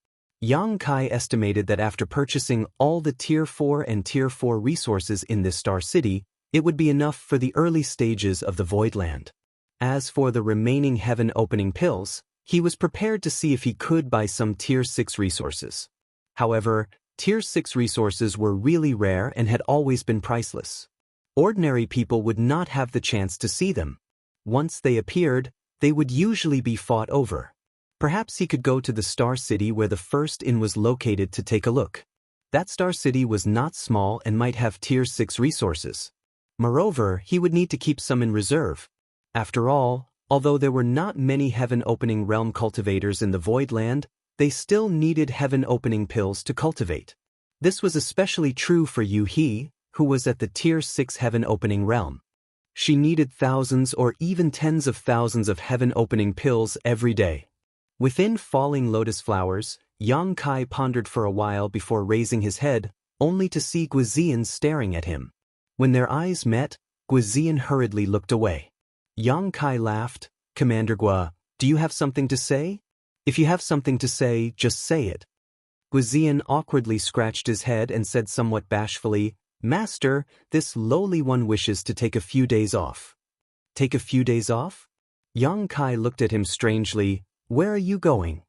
Yang Kai estimated that after purchasing all the Tier 4 and Tier 4 resources in this Star City, it would be enough for the early stages of the Void Land. As for the remaining heaven-opening pills, he was prepared to see if he could buy some Tier 6 resources. However, Tier 6 resources were really rare and had always been priceless. Ordinary people would not have the chance to see them. Once they appeared, they would usually be fought over. Perhaps he could go to the Star City where the first inn was located to take a look. That Star City was not small and might have Tier 6 resources. Moreover, he would need to keep some in reserve. After all, although there were not many heaven-opening realm cultivators in the Void Land, they still needed heaven-opening pills to cultivate. This was especially true for Yu-He, who was at the Tier 6 heaven-opening realm. She needed thousands or even tens of thousands of heaven-opening pills every day. Within falling lotus flowers, Yang Kai pondered for a while before raising his head, only to see Guizian staring at him. When their eyes met, Guizian hurriedly looked away. Yang Kai laughed. "Commander Gua, do you have something to say? If you have something to say, just say it." Guizian awkwardly scratched his head and said somewhat bashfully, "Master, this lowly one wishes to take a few days off." "Take a few days off?" Yang Kai looked at him strangely. "Where are you going?"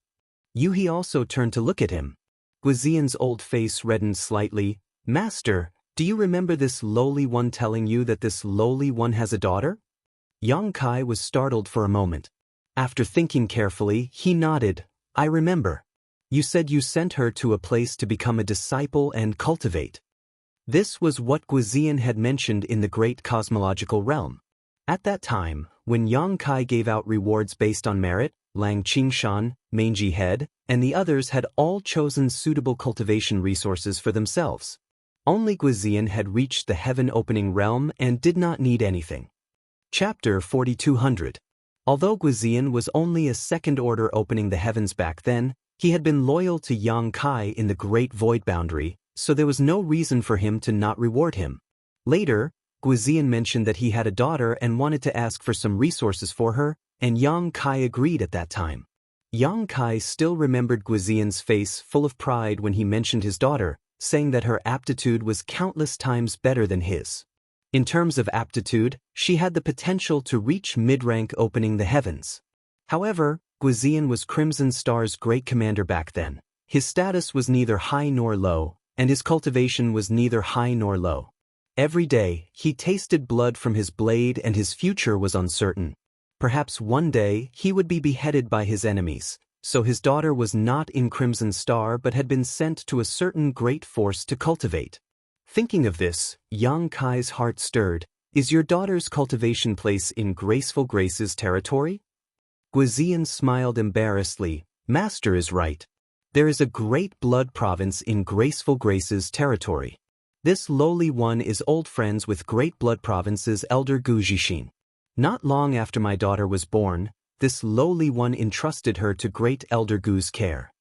Yu-He also turned to look at him. Guizian's old face reddened slightly. "Master, do you remember this lowly one telling you that this lowly one has a daughter?" Yang Kai was startled for a moment. After thinking carefully, he nodded. "I remember. You said you sent her to a place to become a disciple and cultivate." This was what Guizian had mentioned in the great cosmological realm. At that time, when Yang Kai gave out rewards based on merit, Lang Qingshan, Mangy Head, and the others had all chosen suitable cultivation resources for themselves. Only Guizian had reached the heaven-opening realm and did not need anything. Chapter 4200. Although Guizian was only a second order opening the heavens back then, he had been loyal to Yang Kai in the Great Void Boundary, so there was no reason for him to not reward him. Later, Guizian mentioned that he had a daughter and wanted to ask for some resources for her, and Yang Kai agreed at that time. Yang Kai still remembered Guizian's face full of pride when he mentioned his daughter, saying that her aptitude was countless times better than his. In terms of aptitude, she had the potential to reach mid-rank opening the heavens. However, Guizian was Crimson Star's great commander back then. His status was neither high nor low, and his cultivation was neither high nor low. Every day, he tasted blood from his blade and his future was uncertain. Perhaps one day, he would be beheaded by his enemies, so his daughter was not in Crimson Star but had been sent to a certain great force to cultivate. Thinking of this, Yang Kai's heart stirred. "Is your daughter's cultivation place in Graceful Grace's territory?" Guizian smiled embarrassedly. "Master is right. There is a great blood province in Graceful Grace's territory. This lowly one is old friends with Great Blood Province's elder Gu Zhixin. Not long after my daughter was born, this lowly one entrusted her to Great Elder Gu's care."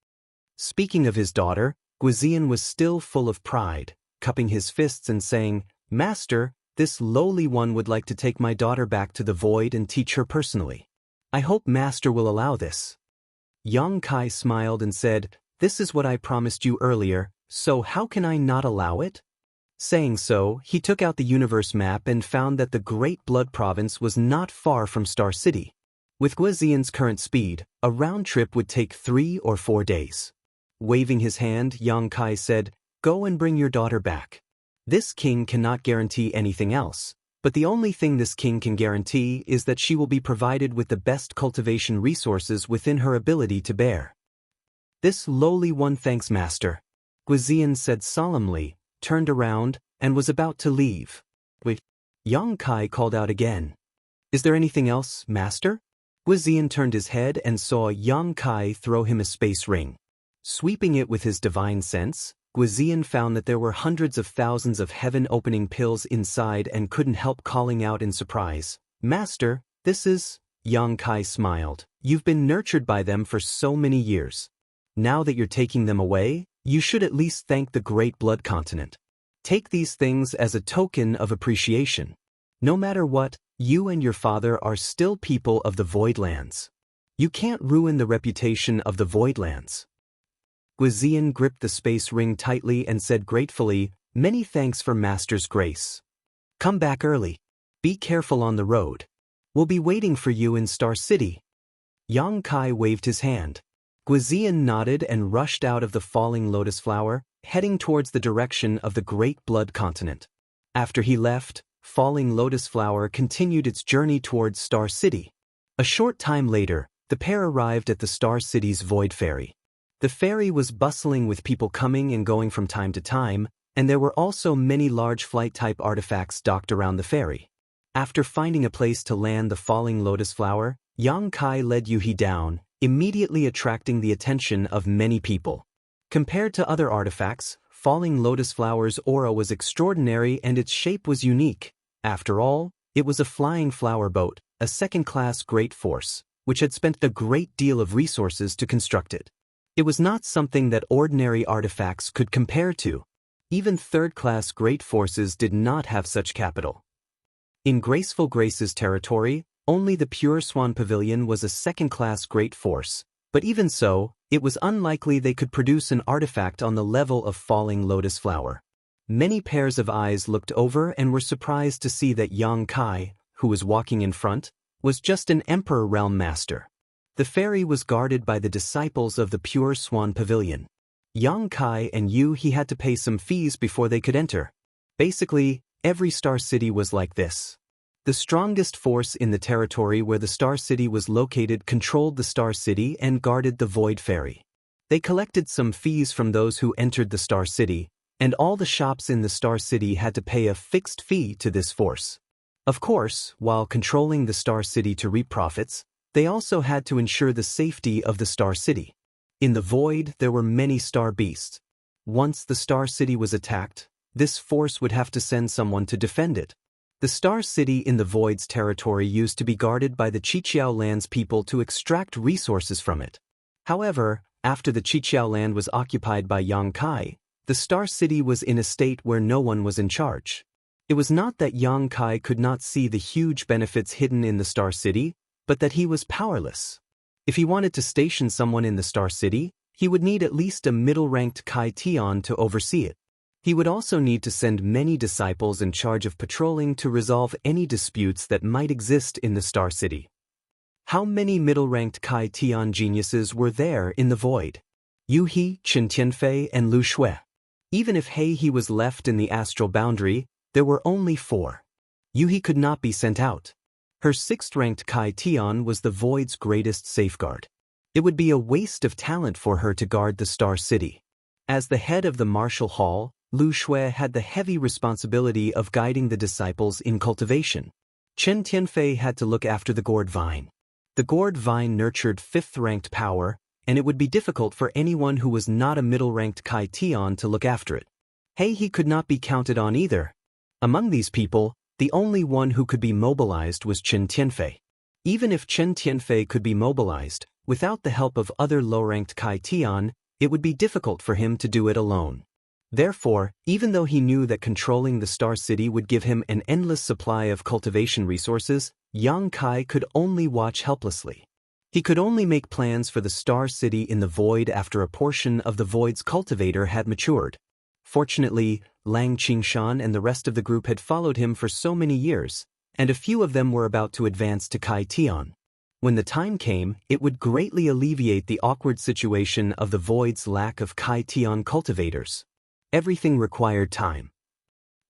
Speaking of his daughter, Guizian was still full of pride, cupping his fists and saying, "Master, this lowly one would like to take my daughter back to the void and teach her personally. I hope Master will allow this." Yang Kai smiled and said, "This is what I promised you earlier, so how can I not allow it?" Saying so, he took out the universe map and found that the Great Blood Province was not far from Star City. With Guizian's current speed, a round trip would take 3 or 4 days. Waving his hand, Yang Kai said, "Go and bring your daughter back. This king cannot guarantee anything else, but the only thing this king can guarantee is that she will be provided with the best cultivation resources within her ability to bear." "This lowly one thanks Master," Guizian said solemnly, turned around, and was about to leave. "Wait." Yang Kai called out again. "Is there anything else, Master?" Guizian turned his head and saw Yang Kai throw him a space ring. Sweeping it with his divine sense, Guizian found that there were hundreds of thousands of heaven-opening pills inside and couldn't help calling out in surprise, "Master, this is—" Yang Kai smiled. "You've been nurtured by them for so many years. Now that you're taking them away, you should at least thank the Great Blood Continent. Take these things as a token of appreciation. No matter what, you and your father are still people of the Voidlands. You can't ruin the reputation of the Voidlands." Guizian gripped the space ring tightly and said gratefully, "Many thanks for Master's grace. Come back early. Be careful on the road. We'll be waiting for you in Star City." Yang Kai waved his hand. Guizian nodded and rushed out of the falling lotus flower, heading towards the direction of the Great Blood Continent. After he left, Falling Lotus Flower continued its journey towards Star City. A short time later, the pair arrived at the Star City's Void Ferry. The ferry was bustling with people coming and going from time to time, and there were also many large flight-type artifacts docked around the ferry. After finding a place to land the Falling Lotus Flower, Yang Kai led Yuhi down, immediately attracting the attention of many people. Compared to other artifacts, Falling Lotus Flower's aura was extraordinary and its shape was unique. After all, it was a flying flower boat, a second-class great force, which had spent a great deal of resources to construct it. It was not something that ordinary artifacts could compare to. Even third-class great forces did not have such capital. In Graceful Grace's territory, only the Pure Swan Pavilion was a second-class great force, but even so, it was unlikely they could produce an artifact on the level of Falling Lotus Flower. Many pairs of eyes looked over and were surprised to see that Yang Kai, who was walking in front, was just an Emperor Realm Master. The ferry was guarded by the disciples of the Pure Swan Pavilion. Yang Kai and He had to pay some fees before they could enter. Basically, every Star City was like this. The strongest force in the territory where the Star City was located controlled the Star City and guarded the Void Ferry. They collected some fees from those who entered the Star City, and all the shops in the Star City had to pay a fixed fee to this force. Of course, while controlling the Star City to reap profits, they also had to ensure the safety of the Star City. In the Void, there were many star beasts. Once the Star City was attacked, this force would have to send someone to defend it. The Star City in the Void's territory used to be guarded by the Qiqiao Land's people to extract resources from it. However, after the Qiqiao Land was occupied by Yang Kai, the Star City was in a state where no one was in charge. It was not that Yang Kai could not see the huge benefits hidden in the Star City, but that he was powerless. If he wanted to station someone in the Star City, he would need at least a middle-ranked Kai Tian to oversee it. He would also need to send many disciples in charge of patrolling to resolve any disputes that might exist in the Star City. How many middle-ranked Kai Tian geniuses were there in the Void? Yu He, Chen Tianfei, and Lu Shui. Even if He was left in the astral boundary, there were only 4. Yu He could not be sent out. Her 6th-ranked Kai Tian was the Void's greatest safeguard. It would be a waste of talent for her to guard the Star City. As the head of the Martial Hall, Lu Shui had the heavy responsibility of guiding the disciples in cultivation. Chen Tianfei had to look after the gourd vine. The gourd vine nurtured 5th-ranked power, and it would be difficult for anyone who was not a middle-ranked Kai Tian to look after it. He could not be counted on either. Among these people, the only one who could be mobilized was Chen Tianfei. Even if Chen Tianfei could be mobilized, without the help of other low-ranked Kai Tian, it would be difficult for him to do it alone. Therefore, even though he knew that controlling the Star City would give him an endless supply of cultivation resources, Yang Kai could only watch helplessly. He could only make plans for the Star City in the Void after a portion of the Void's cultivator had matured. Fortunately, Lang Qingshan and the rest of the group had followed him for so many years, and a few of them were about to advance to Kai Tian. When the time came, it would greatly alleviate the awkward situation of the Void's lack of Kai Tian cultivators. Everything required time.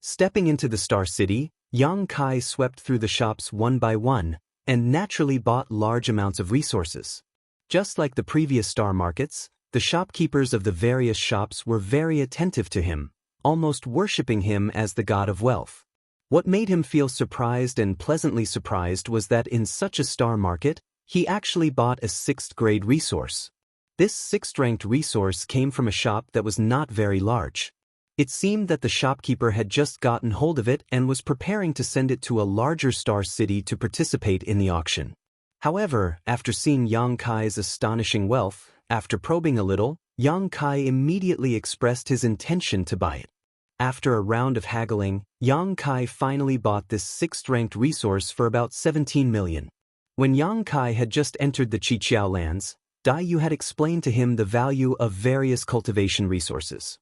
Stepping into the Star City, Yang Kai swept through the shops one by one, and naturally bought large amounts of resources. Just like the previous star markets, the shopkeepers of the various shops were very attentive to him, almost worshipping him as the god of wealth. What made him feel surprised and pleasantly surprised was that in such a star market, he actually bought a 6th-grade resource. This 6th-ranked resource came from a shop that was not very large. It seemed that the shopkeeper had just gotten hold of it and was preparing to send it to a larger Star City to participate in the auction. However, after seeing Yang Kai's astonishing wealth, after probing a little, Yang Kai immediately expressed his intention to buy it. After a round of haggling, Yang Kai finally bought this 6th-ranked resource for about 17 million. When Yang Kai had just entered the Qiqiao lands, Dai Yu had explained to him the value of various cultivation resources.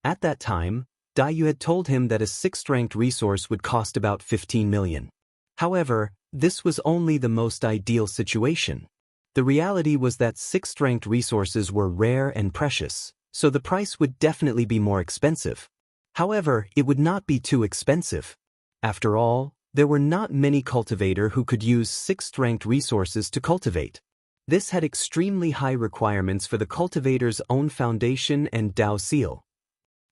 At that time, Dai Yu had told him that a 6th-ranked resource would cost about 15 million. However, this was only the most ideal situation. The reality was that 6th-ranked resources were rare and precious, so the price would definitely be more expensive. However, it would not be too expensive. After all, there were not many cultivators who could use 6th-ranked resources to cultivate. This had extremely high requirements for the cultivator's own foundation and Dao seal.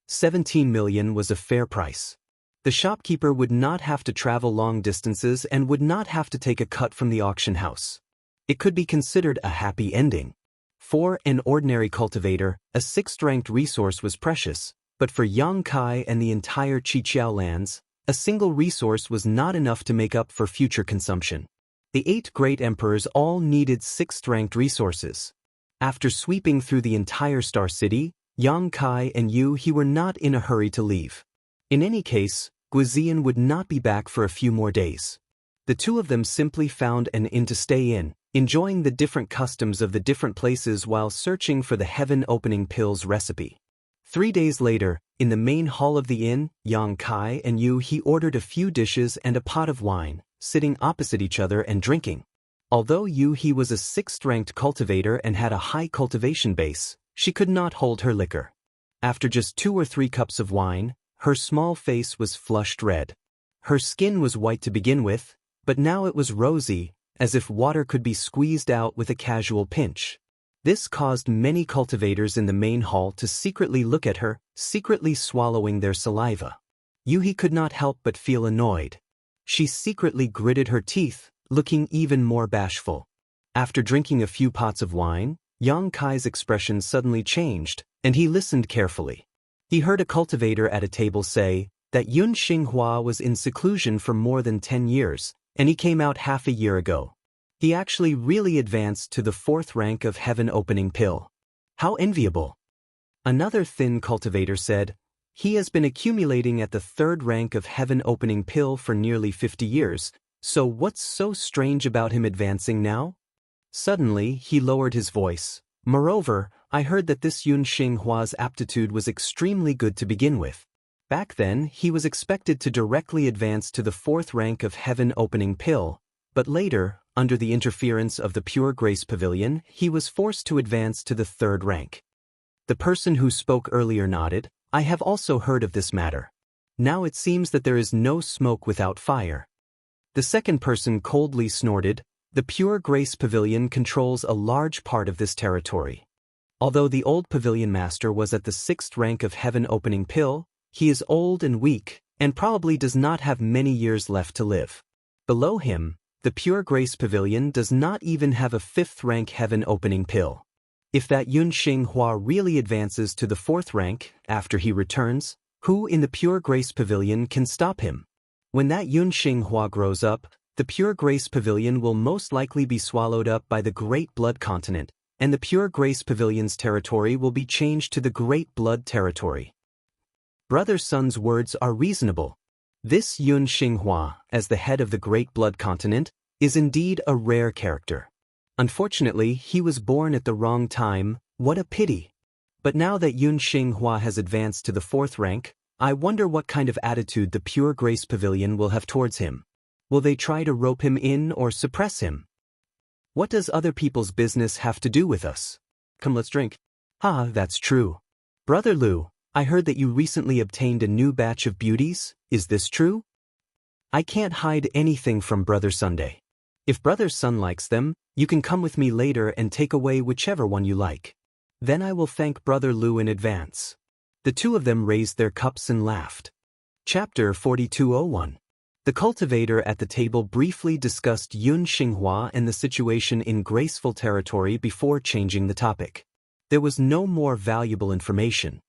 17 million was a fair price. The shopkeeper would not have to travel long distances and would not have to take a cut from the auction house. It could be considered a happy ending. For an ordinary cultivator, a 6th-ranked resource was precious, but for Yang Kai and the entire Qiqiao lands, a single resource was not enough to make up for future consumption. The 8 great emperors all needed 6th-ranked resources. After sweeping through the entire Star City, Yang Kai and Yu He were not in a hurry to leave. In any case, Guizian would not be back for a few more days. The two of them simply found an inn to stay in, enjoying the different customs of the different places while searching for the heaven-opening pills recipe. 3 days later, in the main hall of the inn, Yang Kai and Yu He ordered a few dishes and a pot of wine, sitting opposite each other and drinking. Although Yu He was a 6th-ranked cultivator and had a high cultivation base, she could not hold her liquor. After just 2 or 3 cups of wine, her small face was flushed red. Her skin was white to begin with, but now it was rosy, as if water could be squeezed out with a casual pinch. This caused many cultivators in the main hall to secretly look at her, secretly swallowing their saliva. Yu He could not help but feel annoyed. She secretly gritted her teeth, looking even more bashful. After drinking a few pots of wine, Yang Kai's expression suddenly changed, and he listened carefully. He heard a cultivator at a table say that Yun Xinghua was in seclusion for more than 10 years, and he came out half a year ago. He actually really advanced to the 4th rank of heaven-opening pill. How enviable! Another thin cultivator said, he has been accumulating at the 3rd rank of heaven-opening pill for nearly 50 years, so what's so strange about him advancing now? Suddenly, he lowered his voice. Moreover, I heard that this Yun Xinghua's aptitude was extremely good to begin with. Back then, he was expected to directly advance to the 4th rank of heaven-opening pill, but later, under the interference of the Pure Grace Pavilion, he was forced to advance to the 3rd rank. The person who spoke earlier nodded. I have also heard of this matter. Now it seems that there is no smoke without fire. The second person coldly snorted. The Pure Grace Pavilion controls a large part of this territory. Although the old pavilion master was at the 6th rank of heaven-opening pill, he is old and weak, and probably does not have many years left to live. Below him, the Pure Grace Pavilion does not even have a 5th rank heaven-opening pill. If that Yun Xinghua really advances to the 4th rank, after he returns, who in the Pure Grace Pavilion can stop him? When that Yun Xinghua grows up, the Pure Grace Pavilion will most likely be swallowed up by the Great Blood Continent, and the Pure Grace Pavilion's territory will be changed to the Great Blood Territory. Brother Sun's words are reasonable. This Yun Xinghua, as the head of the Great Blood Continent, is indeed a rare character. Unfortunately, he was born at the wrong time. What a pity. But now that Yun Xinghua has advanced to the 4th rank, I wonder what kind of attitude the Pure Grace Pavilion will have towards him. Will they try to rope him in or suppress him? What does other people's business have to do with us? Come, let's drink. That's true. Brother Lu, I heard that you recently obtained a new batch of beauties. Is this true? I can't hide anything from Brother Sunday. If Brother Sun likes them, you can come with me later and take away whichever one you like. Then I will thank Brother Lu in advance. The two of them raised their cups and laughed. Chapter 4201. The cultivator at the table briefly discussed Yun Xinghua and the situation in graceful territory before changing the topic. There was no more valuable information.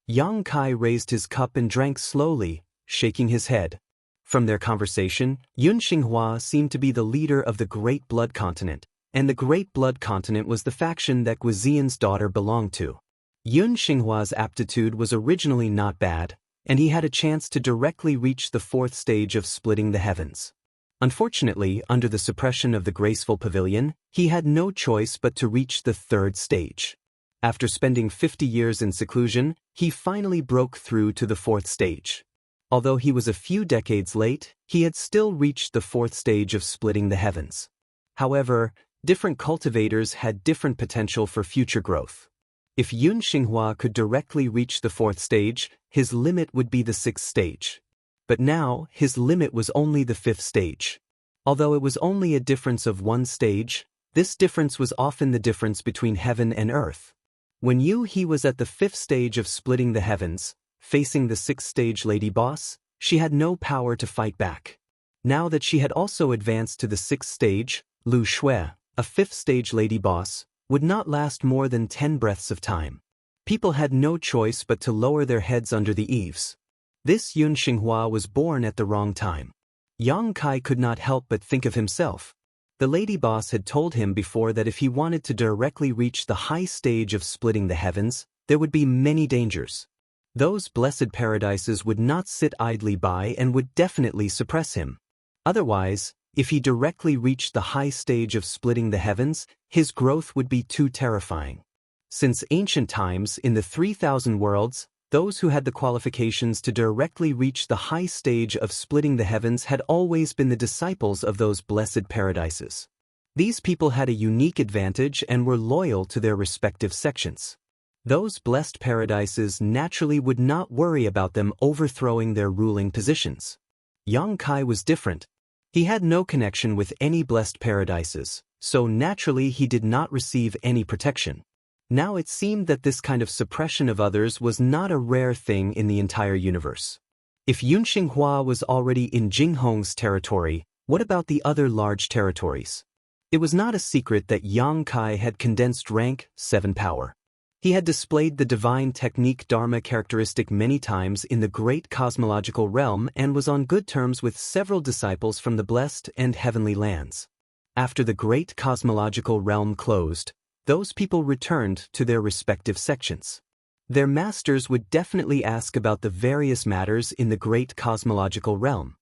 Yang Kai raised his cup and drank slowly, shaking his head. From their conversation, Yun Xinghua seemed to be the leader of the Great Blood Continent, and the Great Blood Continent was the faction that Guizian's daughter belonged to. Yun Xinghua's aptitude was originally not bad, and he had a chance to directly reach the 4th stage of splitting the heavens. Unfortunately, under the suppression of the Graceful Pavilion, he had no choice but to reach the 3rd stage. After spending 50 years in seclusion, he finally broke through to the 4th stage. Although he was a few decades late, he had still reached the 4th stage of splitting the heavens. However, Different cultivators had different potential for future growth. If Yun Xinghua could directly reach the 4th stage, his limit would be the 6th stage. But now, his limit was only the 5th stage. Although it was only a difference of 1 stage, this difference was often the difference between heaven and earth. When he was at the 5th stage of splitting the heavens, facing the 6th stage lady boss, she had no power to fight back. Now that she had also advanced to the 6th stage, Lu Shui, a 5th stage lady boss, would not last more than 10 breaths of time. People had no choice but to lower their heads under the eaves. This Yun Xinghua was born at the wrong time. Yang Kai could not help but think of himself. The lady boss had told him before that if he wanted to directly reach the high stage of splitting the heavens, there would be many dangers. Those blessed paradises would not sit idly by and would definitely suppress him. Otherwise, if he directly reached the high stage of splitting the heavens, his growth would be too terrifying. Since ancient times, in the 3,000 worlds, those who had the qualifications to directly reach the high stage of splitting the heavens had always been the disciples of those blessed paradises. These people had a unique advantage and were loyal to their respective sections. Those blessed paradises naturally would not worry about them overthrowing their ruling positions. Yang Kai was different. He had no connection with any blessed paradises, so naturally he did not receive any protection. Now it seemed that this kind of suppression of others was not a rare thing in the entire universe. If Yun Xinghua was already in Jinghong's territory, what about the other large territories? It was not a secret that Yang Kai had condensed rank 7 power. He had displayed the divine technique Dharma characteristic many times in the great cosmological realm and was on good terms with several disciples from the blessed and heavenly lands. After the great cosmological realm closed, those people returned to their respective sections. Their masters would definitely ask about the various matters in the great cosmological realm.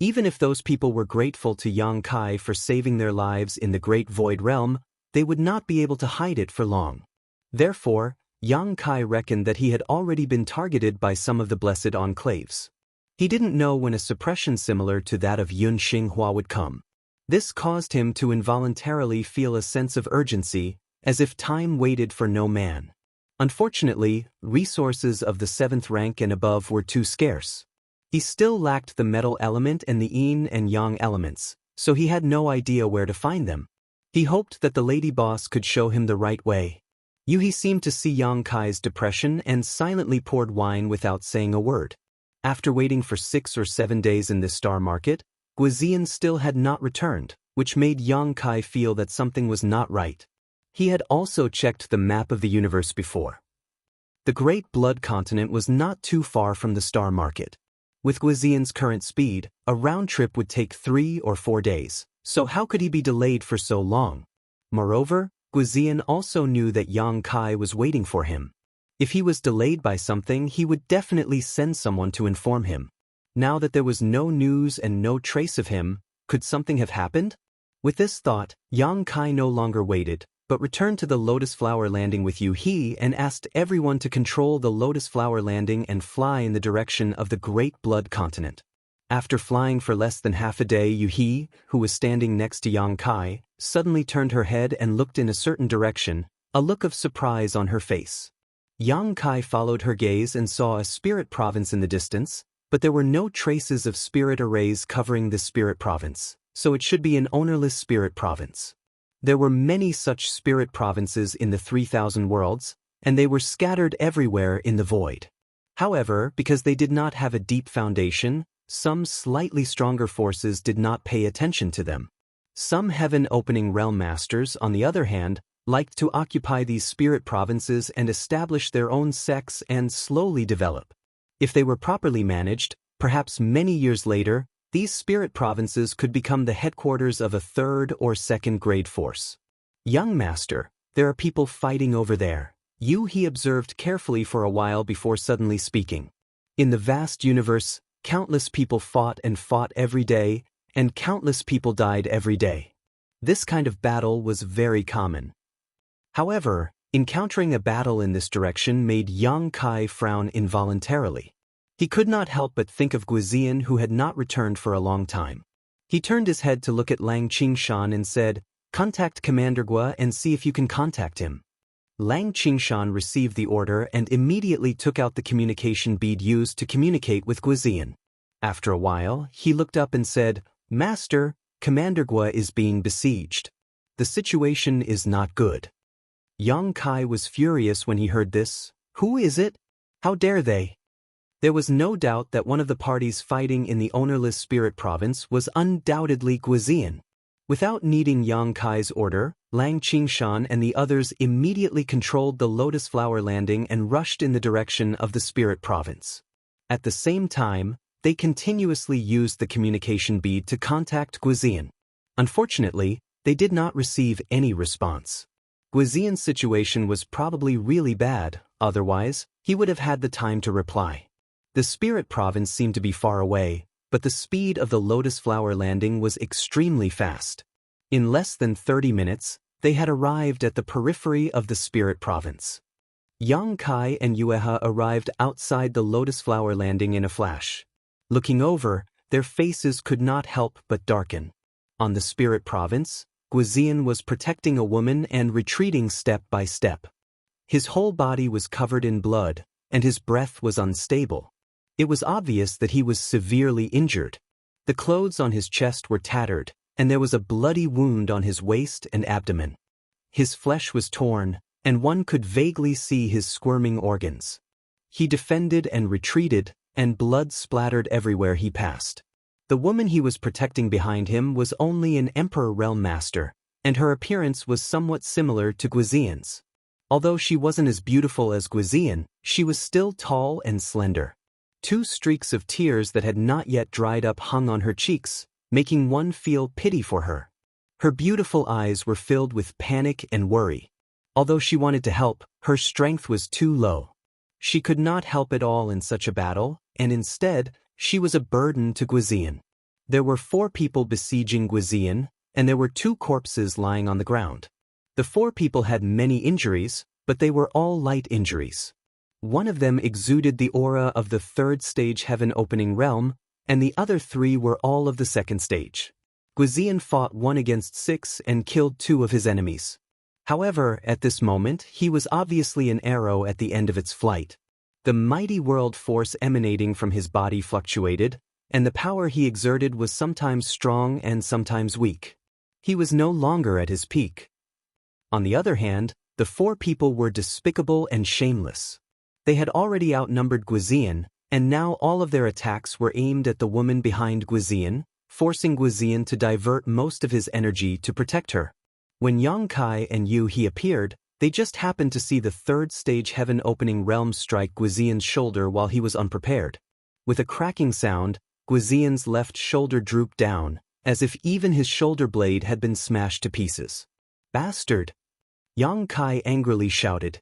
Even if those people were grateful to Yang Kai for saving their lives in the great void realm, they would not be able to hide it for long. Therefore, Yang Kai reckoned that he had already been targeted by some of the blessed enclaves. He didn't know when a suppression similar to that of Yun Xinghua would come. This caused him to involuntarily feel a sense of urgency, as if time waited for no man. Unfortunately, resources of the 7th rank and above were too scarce. He still lacked the metal element and the yin and yang elements, so he had no idea where to find them. He hoped that the lady boss could show him the right way. He seemed to see Yang Kai's depression and silently poured wine without saying a word. After waiting for 6 or 7 days in this star market, Guizian still had not returned, which made Yang Kai feel that something was not right. He had also checked the map of the universe before. The Great Blood Continent was not too far from the star market. With Guizian's current speed, a round trip would take 3 or 4 days, so how could he be delayed for so long? Moreover, Guizian also knew that Yang Kai was waiting for him. If he was delayed by something, he would definitely send someone to inform him. Now that there was no news and no trace of him, could something have happened? With this thought, Yang Kai no longer waited, but returned to the Lotus Flower Landing with He and asked everyone to control the Lotus Flower Landing and fly in the direction of the Great Blood Continent. After flying for less than half a day, He, who was standing next to Yang Kai, suddenly turned her head and looked in a certain direction, a look of surprise on her face. Yang Kai followed her gaze and saw a spirit province in the distance, but there were no traces of spirit arrays covering this spirit province, so it should be an ownerless spirit province. There were many such spirit provinces in the 3,000 worlds, and they were scattered everywhere in the void. However, because they did not have a deep foundation, some slightly stronger forces did not pay attention to them. Some heaven-opening realm masters, on the other hand, liked to occupy these spirit provinces and establish their own sects and slowly develop. If they were properly managed, perhaps many years later, these spirit provinces could become the headquarters of a 3rd or 2nd grade force. Young master, there are people fighting over there. He observed carefully for a while before suddenly speaking. In the vast universe, countless people fought and fought every day, and countless people died every day. This kind of battle was very common. However, encountering a battle in this direction made Yang Kai frown involuntarily. He could not help but think of Guizian, who had not returned for a long time. He turned his head to look at Lang Qingshan and said, Contact Commander Gua and see if you can contact him. Lang Qingshan received the order and immediately took out the communication bead used to communicate with Guizian. After a while, he looked up and said, "Master, Commander Gua is being besieged. The situation is not good." Yang Kai was furious when he heard this. Who is it? How dare they? There was no doubt that one of the parties fighting in the ownerless spirit province was undoubtedly Guizian. Without needing Yang Kai's order, Lang Qingshan and the others immediately controlled the Lotus Flower Landing and rushed in the direction of the spirit province. At the same time, they continuously used the communication bead to contact Guizian. Unfortunately, they did not receive any response. Guizian's situation was probably really bad, otherwise, he would have had the time to reply. The spirit province seemed to be far away, but the speed of the Lotus Flower Landing was extremely fast. In less than 30 minutes, they had arrived at the periphery of the spirit province. Yang Kai and Yueha arrived outside the Lotus Flower Landing in a flash. Looking over, their faces could not help but darken. On the spirit province, Guizian was protecting a woman and retreating step by step. His whole body was covered in blood, and his breath was unstable. It was obvious that he was severely injured. The clothes on his chest were tattered, and there was a bloody wound on his waist and abdomen. His flesh was torn, and one could vaguely see his squirming organs. He defended and retreated, and blood splattered everywhere he passed. The woman he was protecting behind him was only an Emperor Realm Master, and her appearance was somewhat similar to Guizian's. Although she wasn't as beautiful as Guizian, she was still tall and slender. 2 streaks of tears that had not yet dried up hung on her cheeks, making one feel pity for her. Her beautiful eyes were filled with panic and worry. Although she wanted to help, her strength was too low. She could not help at all in such a battle, and instead, she was a burden to Guizian. There were 4 people besieging Guizian, and there were 2 corpses lying on the ground. The 4 people had many injuries, but they were all light injuries. One of them exuded the aura of the 3rd stage heaven opening realm, and the other 3 were all of the 2nd stage. Guizian fought 1 against 6 and killed 2 of his enemies. However, at this moment, he was obviously an arrow at the end of its flight. The mighty world force emanating from his body fluctuated, and the power he exerted was sometimes strong and sometimes weak. He was no longer at his peak. On the other hand, the 4 people were despicable and shameless. They had already outnumbered Guizian, and now all of their attacks were aimed at the woman behind Guizian, forcing Guizian to divert most of his energy to protect her. When Yang Kai and Yu He appeared, they just happened to see the 3rd stage heaven opening realm strike Guizian's shoulder while he was unprepared. With a cracking sound, Guizian's left shoulder drooped down, as if even his shoulder blade had been smashed to pieces. "Bastard!" Yang Kai angrily shouted.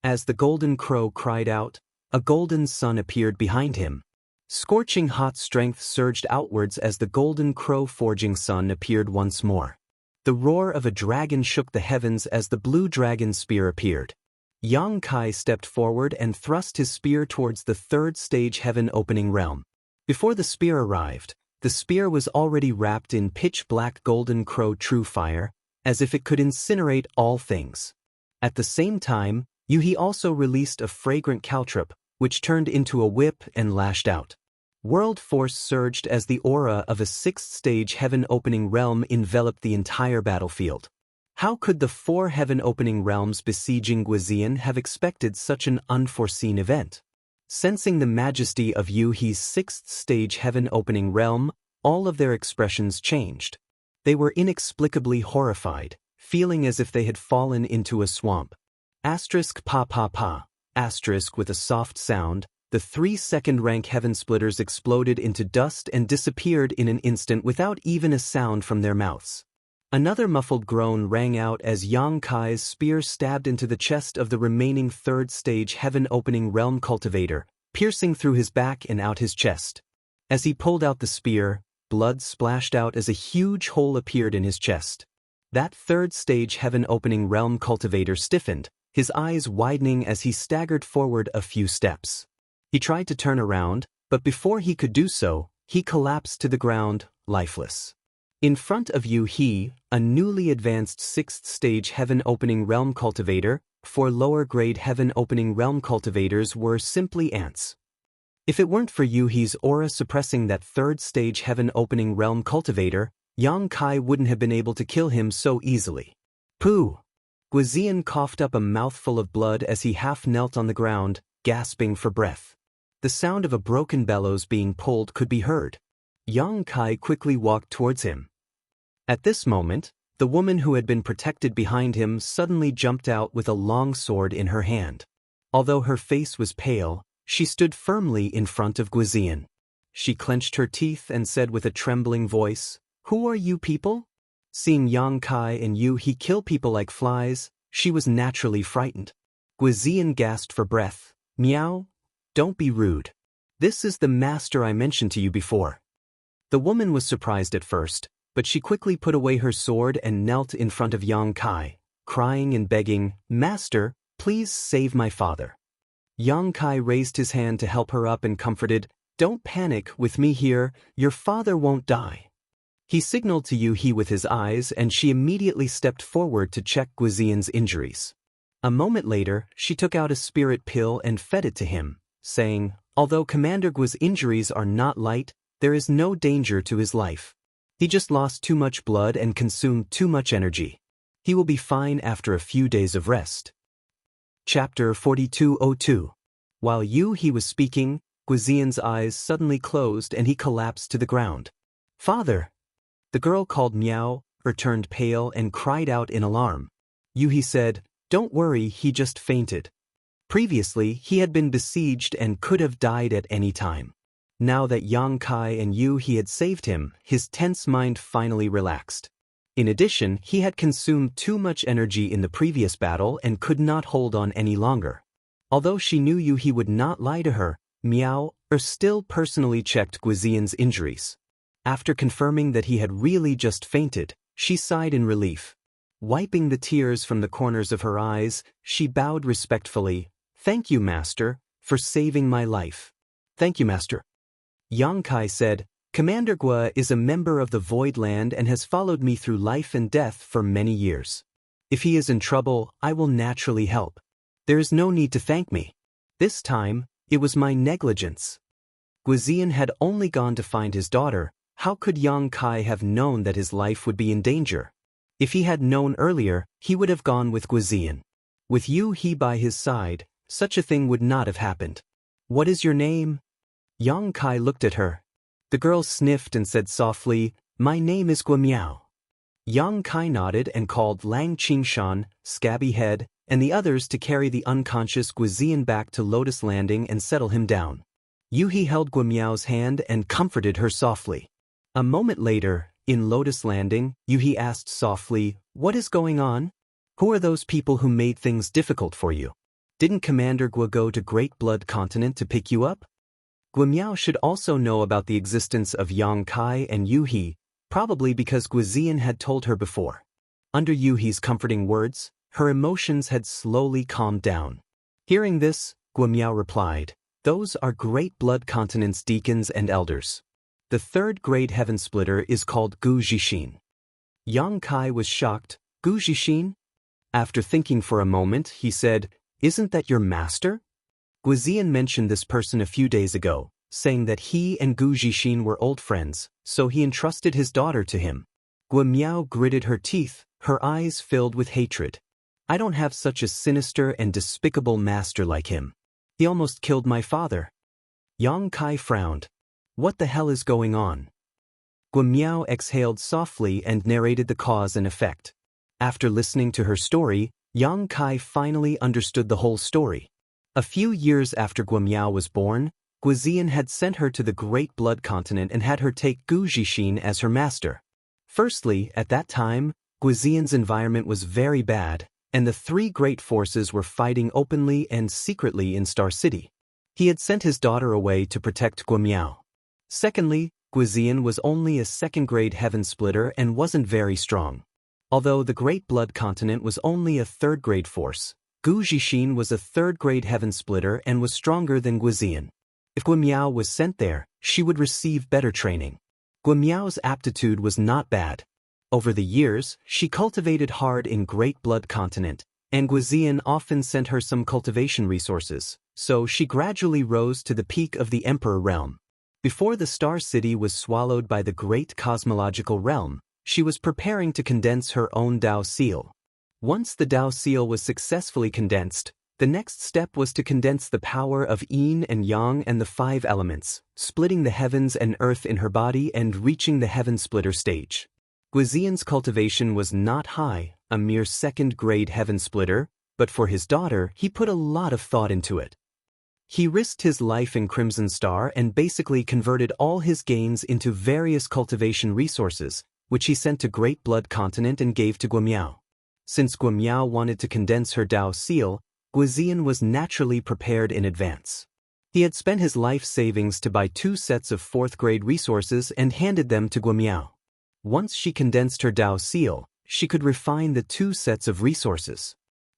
As the golden crow cried out, a golden sun appeared behind him. Scorching hot strength surged outwards as the golden crow forging sun appeared once more. The roar of a dragon shook the heavens as the blue dragon spear appeared. Yang Kai stepped forward and thrust his spear towards the 3rd stage heaven opening realm. Before the spear arrived, the spear was already wrapped in pitch-black golden crow true fire, as if it could incinerate all things. At the same time, Yuhi also released a fragrant caltrop, which turned into a whip and lashed out. World force surged as the aura of a 6th stage heaven opening realm enveloped the entire battlefield. How could the 4 heaven opening realms besieging Guizian have expected such an unforeseen event? Sensing the majesty of Yuhi's 6th stage heaven opening realm, all of their expressions changed. They were inexplicably horrified, feeling as if they had fallen into a swamp. Asterisk pa pa pa, asterisk with a soft sound, the 3 second-rank heaven splitters exploded into dust and disappeared in an instant without even a sound from their mouths. Another muffled groan rang out as Yang Kai's spear stabbed into the chest of the remaining 3rd stage heaven opening realm cultivator, piercing through his back and out his chest. As he pulled out the spear, blood splashed out as a huge hole appeared in his chest. That 3rd stage heaven opening realm cultivator stiffened, his eyes widening as he staggered forward a few steps. He tried to turn around, but before he could do so, he collapsed to the ground, lifeless. In front of you he, a newly advanced 6th stage heaven opening realm cultivator, 4 lower grade heaven opening realm cultivators were simply ants. If it weren't for Yuhi's aura suppressing that 3rd stage heaven opening realm cultivator, Yang Kai wouldn't have been able to kill him so easily. Pooh! Guizian coughed up a mouthful of blood as he half knelt on the ground, gasping for breath. The sound of a broken bellows being pulled could be heard. Yang Kai quickly walked towards him. At this moment, the woman who had been protected behind him suddenly jumped out with a long sword in her hand. Although her face was pale, she stood firmly in front of Guizian. She clenched her teeth and said with a trembling voice, "Who are you people?" Seeing Yang Kai and Yuhi kill people like flies, she was naturally frightened. Guizian gasped for breath. "Meow? Don't be rude. This is the master I mentioned to you before." The woman was surprised at first, but she quickly put away her sword and knelt in front of Yang Kai, crying and begging, "Master, please save my father." Yang Kai raised his hand to help her up and comforted, "Don't panic, with me here, your father won't die." He signaled to Yuhi with his eyes and she immediately stepped forward to check Guizian's injuries. A moment later, she took out a spirit pill and fed it to him, saying, "Although Commander Gui's injuries are not light, there is no danger to his life. He just lost too much blood and consumed too much energy. He will be fine after a few days of rest." Chapter 4202. While Yuhi was speaking, Guizian's eyes suddenly closed and he collapsed to the ground. "Father!" The girl called Meow, turned pale and cried out in alarm. Yuhi said, "Don't worry, he just fainted." Previously, he had been besieged and could have died at any time. Now that Yang Kai and Yuhi had saved him, his tense mind finally relaxed. In addition, he had consumed too much energy in the previous battle and could not hold on any longer. Although she knew Yuhi would not lie to her, Meow still personally checked Guizian's injuries. After confirming that he had really just fainted, she sighed in relief. Wiping the tears from the corners of her eyes, she bowed respectfully, "Thank you, Master, for saving my life." "Thank you, Master." Yang Kai said, "Commander Gui is a member of the Void Land and has followed me through life and death for many years. If he is in trouble, I will naturally help. There is no need to thank me. This time, it was my negligence." Guizian had only gone to find his daughter. How could Yang Kai have known that his life would be in danger? If he had known earlier, he would have gone with Guizian. With Yuhi by his side, such a thing would not have happened. "What is your name?" Yang Kai looked at her. The girl sniffed and said softly, "My name is Gui Miao." Yang Kai nodded and called Lang Qingshan, Scabby Head, and the others to carry the unconscious Guizian back to Lotus Landing and settle him down. Yuhi held Gui Miao's hand and comforted her softly. A moment later, in Lotus Landing, Yuhi asked softly, "What is going on? Who are those people who made things difficult for you? Didn't Commander Gui go to Great Blood Continent to pick you up?" Gui Miao should also know about the existence of Yang Kai and Yuhi, probably because Guizian had told her before. Under Yuhi's comforting words, her emotions had slowly calmed down. Hearing this, Gui Miao replied, "Those are Great Blood Continent's deacons and elders. The 3rd grade heaven splitter is called Gu Jixin." Yang Kai was shocked. "Gu Jixin?" After thinking for a moment, he said, "Isn't that your master?" Guizian mentioned this person a few days ago, saying that he and Gu Jixin were old friends, so he entrusted his daughter to him. Gui Miao gritted her teeth, her eyes filled with hatred. "I don't have such a sinister and despicable master like him. He almost killed my father." Yang Kai frowned. "What the hell is going on?" Gui Miao exhaled softly and narrated the cause and effect. After listening to her story, Yang Kai finally understood the whole story. A few years after Gui Miao was born, Guizian had sent her to the Great Blood Continent and had her take Gu Jixin as her master. Firstly, at that time, Guizian's environment was very bad, and the 3 great forces were fighting openly and secretly in Star City. He had sent his daughter away to protect Gui Miao. Secondly, Guizian was only a 2nd grade heaven splitter and wasn't very strong. Although the Great Blood Continent was only a 3rd grade force, Gu Jixin was a 3rd grade heaven splitter and was stronger than Guizian. If Gui Miao was sent there, she would receive better training. Guamiao's aptitude was not bad. Over the years, she cultivated hard in Great Blood Continent, and Guizian often sent her some cultivation resources, so she gradually rose to the peak of the Emperor realm. Before the Star City was swallowed by the Great Cosmological Realm, she was preparing to condense her own Dao Seal. Once the Dao Seal was successfully condensed, the next step was to condense the power of Yin and Yang and the 5 elements, splitting the heavens and earth in her body and reaching the heaven splitter stage. Guizian's cultivation was not high, a mere second-grade heaven splitter, but for his daughter he put a lot of thought into it. He risked his life in Crimson Star and basically converted all his gains into various cultivation resources, which he sent to Great Blood Continent and gave to Guamiao. Since Guamiao wanted to condense her Dao Seal, Guizian was naturally prepared in advance. He had spent his life savings to buy 2 sets of 4th-grade resources and handed them to Guamiao. Once she condensed her Dao Seal, she could refine the 2 sets of resources.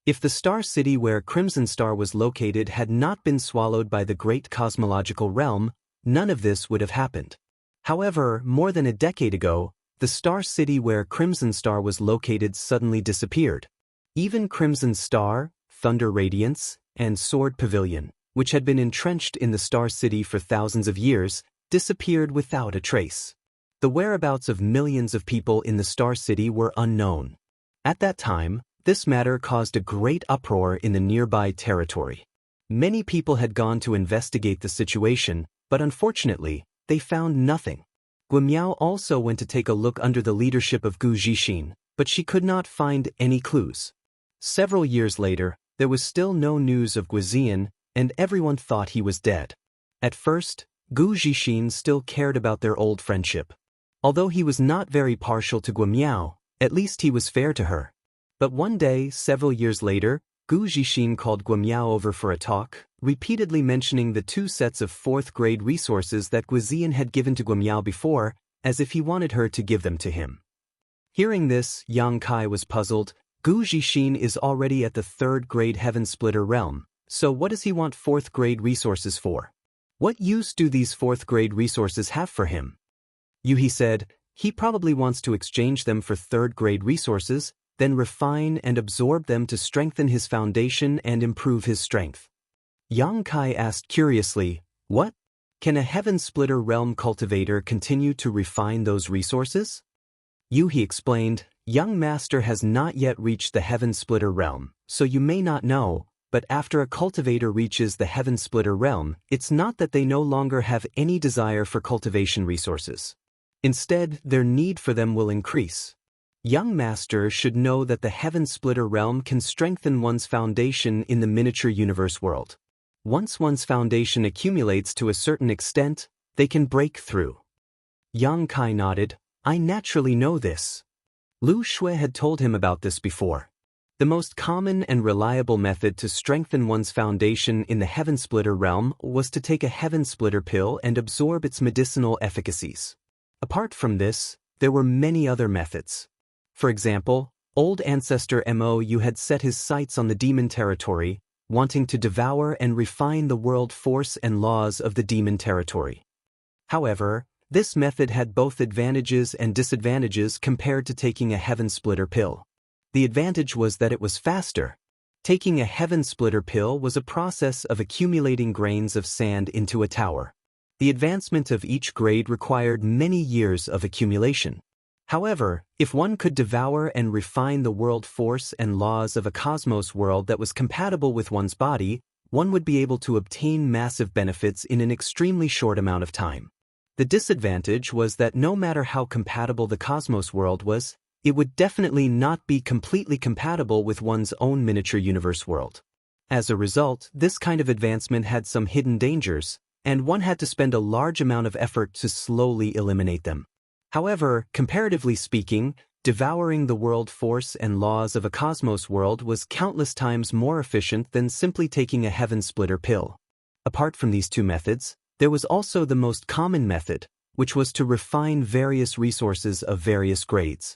If the Star City where Crimson Star was located had not been swallowed by the Great Cosmological Realm, none of this would have happened. However, more than a decade ago, the Star City where Crimson Star was located suddenly disappeared. Even Crimson Star, Thunder Radiance, and Sword Pavilion, which had been entrenched in the Star City for thousands of years, disappeared without a trace. The whereabouts of millions of people in the Star City were unknown. At that time, this matter caused a great uproar in the nearby territory. Many people had gone to investigate the situation, but unfortunately, they found nothing. Guamiao also went to take a look under the leadership of Gu Zixin, but she could not find any clues. Several years later, there was still no news of Guizian, and everyone thought he was dead. At first, Gu Zixin still cared about their old friendship. Although he was not very partial to Guamiao, at least he was fair to her. But one day, several years later, Gu Zixin called Guamiao over for a talk, repeatedly mentioning the 2 sets of 4th-grade resources that Guizian had given to Guamiao before, as if he wanted her to give them to him. Hearing this, Yang Kai was puzzled. Gu Zixin is already at the 3rd-grade Heaven Splitter realm, so what does he want 4th-grade resources for? What use do these 4th-grade resources have for him? Yuhi said, he probably wants to exchange them for 3rd-grade resources, then refine and absorb them to strengthen his foundation and improve his strength. Yang Kai asked curiously, what? Can a Heaven Splitter realm cultivator continue to refine those resources? Yuhi explained, young master has not yet reached the Heaven Splitter realm, so you may not know, but after a cultivator reaches the Heaven Splitter realm, it's not that they no longer have any desire for cultivation resources. Instead, their need for them will increase. Young master should know that the Heaven Splitter realm can strengthen one's foundation in the miniature universe world. Once one's foundation accumulates to a certain extent, they can break through. Yang Kai nodded, I naturally know this. Lu Shui had told him about this before. The most common and reliable method to strengthen one's foundation in the Heaven Splitter realm was to take a Heaven Splitter pill and absorb its medicinal efficacies. Apart from this, there were many other methods. For example, old ancestor Mou had set his sights on the demon territory, wanting to devour and refine the world force and laws of the demon territory. However, this method had both advantages and disadvantages compared to taking a Heaven Splitter pill. The advantage was that it was faster. Taking a Heaven Splitter pill was a process of accumulating grains of sand into a tower. The advancement of each grade required many years of accumulation. However, if one could devour and refine the world force and laws of a cosmos world that was compatible with one's body, one would be able to obtain massive benefits in an extremely short amount of time. The disadvantage was that no matter how compatible the cosmos world was, it would definitely not be completely compatible with one's own miniature universe world. As a result, this kind of advancement had some hidden dangers, and one had to spend a large amount of effort to slowly eliminate them. However, comparatively speaking, devouring the world force and laws of a cosmos world was countless times more efficient than simply taking a Heaven Splitter pill. Apart from these 2 methods, there was also the most common method, which was to refine various resources of various grades.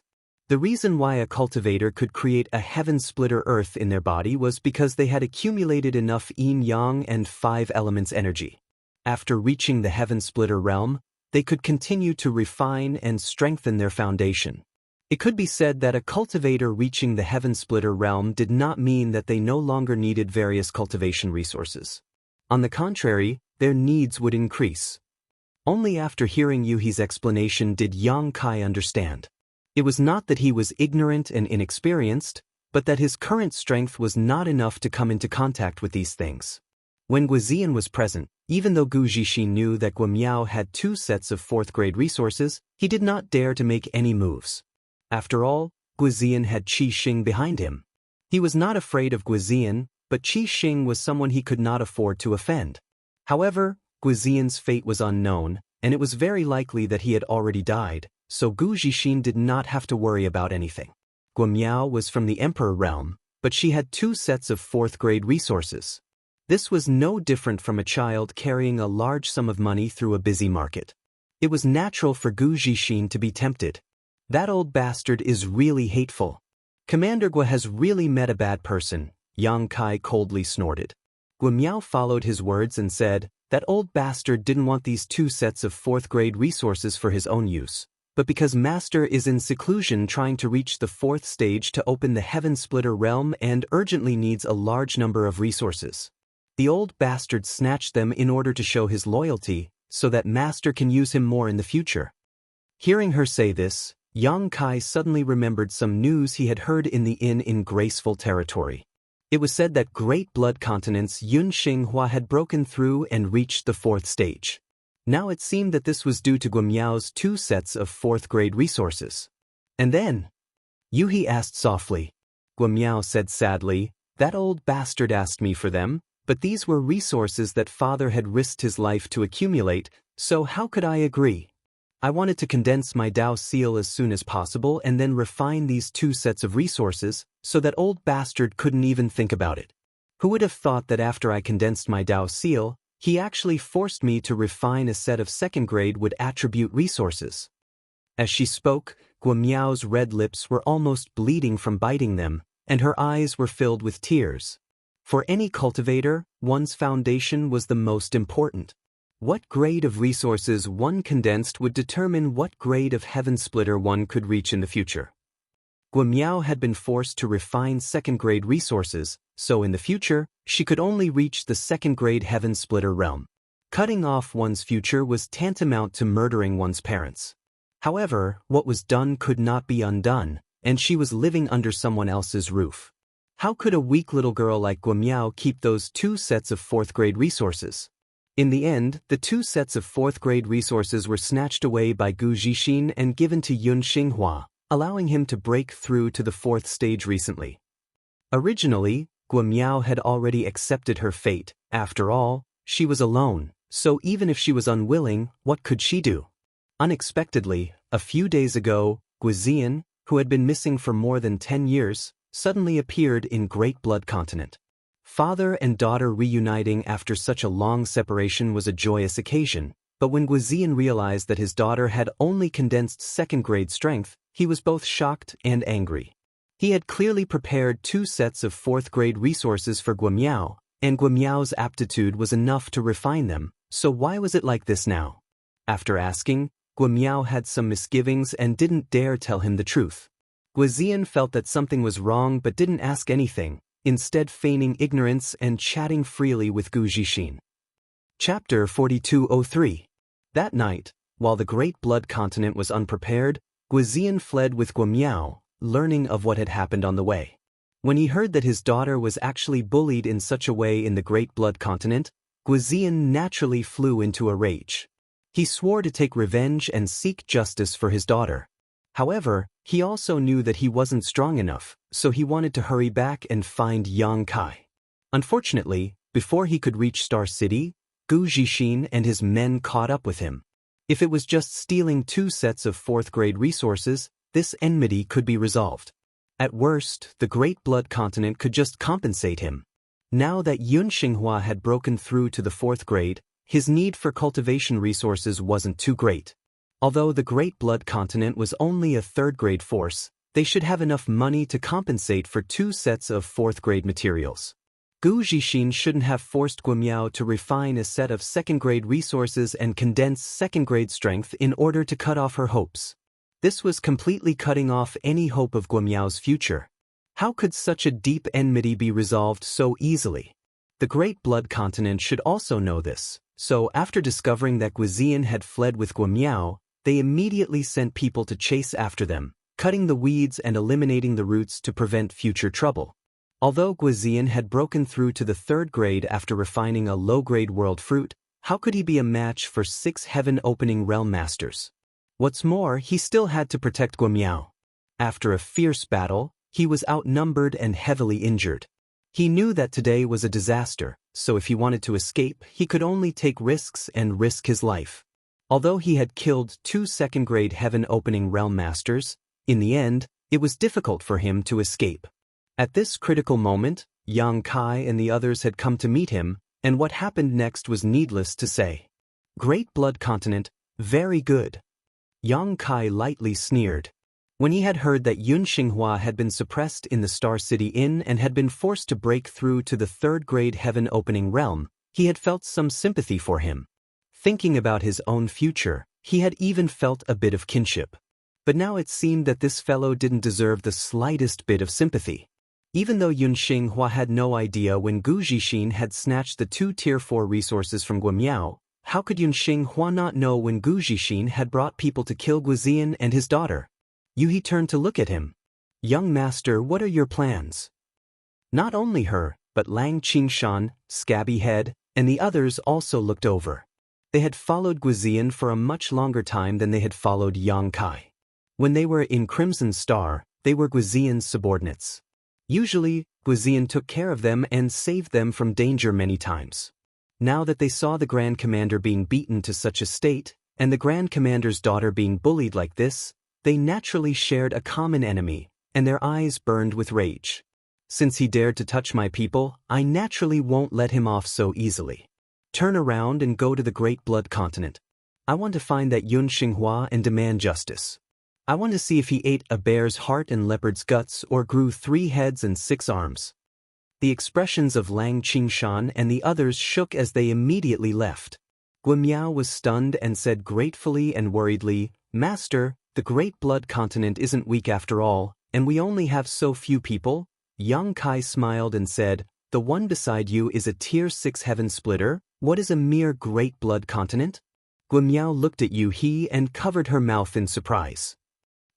The reason why a cultivator could create a Heaven Splitter earth in their body was because they had accumulated enough yin-yang and 5 elements energy. After reaching the Heaven Splitter realm, they could continue to refine and strengthen their foundation. It could be said that a cultivator reaching the Heaven-Splitter realm did not mean that they no longer needed various cultivation resources. On the contrary, their needs would increase. Only after hearing Yuhi's explanation did Yang Kai understand. It was not that he was ignorant and inexperienced, but that his current strength was not enough to come into contact with these things. When Guizian was present, even though Gu Zixin knew that Guimiao had 2 sets of 4th-grade resources, he did not dare to make any moves. After all, Guizian had Qi Xing behind him. He was not afraid of Guizian, but Qi Xing was someone he could not afford to offend. However, Guizian's fate was unknown, and it was very likely that he had already died, so Gu Zixin did not have to worry about anything. Guimiao was from the Emperor realm, but she had 2 sets of 4th-grade resources. This was no different from a child carrying a large sum of money through a busy market. It was natural for Gu Zixin to be tempted. That old bastard is really hateful. Commander Gua has really met a bad person, Yang Kai coldly snorted. Guimiao followed his words and said, that old bastard didn't want these 2 sets of 4th-grade resources for his own use, but because Master is in seclusion trying to reach the 4th stage to open the Heaven-Splitter realm and urgently needs a large number of resources. The old bastard snatched them in order to show his loyalty, so that Master can use him more in the future. Hearing her say this, Yang Kai suddenly remembered some news he had heard in the inn in Graceful Territory. It was said that Great Blood Continent's Yun Xinghua had broken through and reached the 4th stage. Now it seemed that this was due to Guimiao's 2 sets of 4th-grade resources. And then? Yuhi asked softly. Guimiao said sadly, that old bastard asked me for them, but these were resources that father had risked his life to accumulate, so how could I agree? I wanted to condense my Dao seal as soon as possible and then refine these 2 sets of resources, so that old bastard couldn't even think about it. Who would have thought that after I condensed my Dao seal, he actually forced me to refine a set of 2nd-grade would attribute resources? As she spoke, Guimiao's red lips were almost bleeding from biting them, and her eyes were filled with tears. For any cultivator, one's foundation was the most important. What grade of resources one condensed would determine what grade of Heaven-Splitter one could reach in the future. Guimiao had been forced to refine 2nd-grade resources, so in the future, she could only reach the 2nd-grade Heaven-Splitter realm. Cutting off one's future was tantamount to murdering one's parents. However, what was done could not be undone, and she was living under someone else's roof. How could a weak little girl like Guimiao keep those 2 sets of 4th-grade resources? In the end, the 2 sets of 4th-grade resources were snatched away by Gu Zixin and given to Yun Xinghua, allowing him to break through to the 4th stage recently. Originally, Guimiao had already accepted her fate. After all, she was alone, so even if she was unwilling, what could she do? Unexpectedly, a few days ago, Guizian, who had been missing for more than 10 years, suddenly appeared in Great Blood Continent. Father and daughter reuniting after such a long separation was a joyous occasion, but when Guizian realized that his daughter had only condensed 2nd-grade strength, he was both shocked and angry. He had clearly prepared 2 sets of 4th-grade resources for Guimiao, and Guimiao's aptitude was enough to refine them, so why was it like this now? After asking, Guimiao had some misgivings and didn't dare tell him the truth. Guizian felt that something was wrong but didn't ask anything, instead feigning ignorance and chatting freely with Gu Zixin. Chapter 4203. That night, while the Great Blood Continent was unprepared, Guizian fled with Guimiao, learning of what had happened on the way. When he heard that his daughter was actually bullied in such a way in the Great Blood Continent, Guizian naturally flew into a rage. He swore to take revenge and seek justice for his daughter. However, he also knew that he wasn't strong enough, so he wanted to hurry back and find Yang Kai. Unfortunately, before he could reach Star City, Gu Zixin and his men caught up with him. If it was just stealing 2 sets of 4th-grade resources, this enmity could be resolved. At worst, the Great Blood Continent could just compensate him. Now that Yun Xinghua had broken through to the 4th grade, his need for cultivation resources wasn't too great. Although the Great Blood Continent was only a 3rd-grade force, they should have enough money to compensate for 2 sets of 4th-grade materials. Gu Zixin shouldn't have forced Guimiao to refine a set of second-grade resources and condense second-grade strength in order to cut off her hopes. This was completely cutting off any hope of Guimiao's future. How could such a deep enmity be resolved so easily? The Great Blood Continent should also know this, so after discovering that Guizian had fled with Guimiao, they immediately sent people to chase after them, cutting the weeds and eliminating the roots to prevent future trouble. Although Guizian had broken through to the 3rd grade after refining a low-grade world fruit, how could he be a match for 6 heaven-opening realm masters? What's more, he still had to protect Guimiao. After a fierce battle, he was outnumbered and heavily injured. He knew that today was a disaster, so if he wanted to escape, he could only take risks and risk his life. Although he had killed 2 2nd-grade heaven-opening realm masters, in the end, it was difficult for him to escape. At this critical moment, Yang Kai and the others had come to meet him, and what happened next was needless to say. Great Blood Continent, very good. Yang Kai lightly sneered. When he had heard that Yun Xinghua had been suppressed in the Star City Inn and had been forced to break through to the 3rd-grade heaven-opening realm, he had felt some sympathy for him. Thinking about his own future, he had even felt a bit of kinship. But now it seemed that this fellow didn't deserve the slightest bit of sympathy. Even though Yun Xinghua had no idea when Gu Zixin had snatched the 2 Tier 4 resources from Guimiao, how could Yun Xinghua not know when Gu Zixin had brought people to kill Guizian and his daughter? Yuhi turned to look at him. Young master, what are your plans? Not only her, but Lang Qingshan, Scabby Head, and the others also looked over. They had followed Guizian for a much longer time than they had followed Yang Kai. When they were in Crimson Star, they were Guizian's subordinates. Usually, Guizian took care of them and saved them from danger many times. Now that they saw the Grand Commander being beaten to such a state, and the Grand Commander's daughter being bullied like this, they naturally shared a common enemy, and their eyes burned with rage. Since he dared to touch my people, I naturally won't let him off so easily. Turn around and go to the Great Blood Continent. I want to find that Yun Xinghua and demand justice. I want to see if he ate a bear's heart and leopard's guts or grew 3 heads and 6 arms. The expressions of Lang Qingshan and the others shook as they immediately left. Guimiao was stunned and said gratefully and worriedly, Master, the Great Blood Continent isn't weak after all, and we only have so few people. Yang Kai smiled and said, the one beside you is a Tier 6 heaven splitter. What is a mere Great Blood Continent? Guimiao looked at Yuhi and covered her mouth in surprise.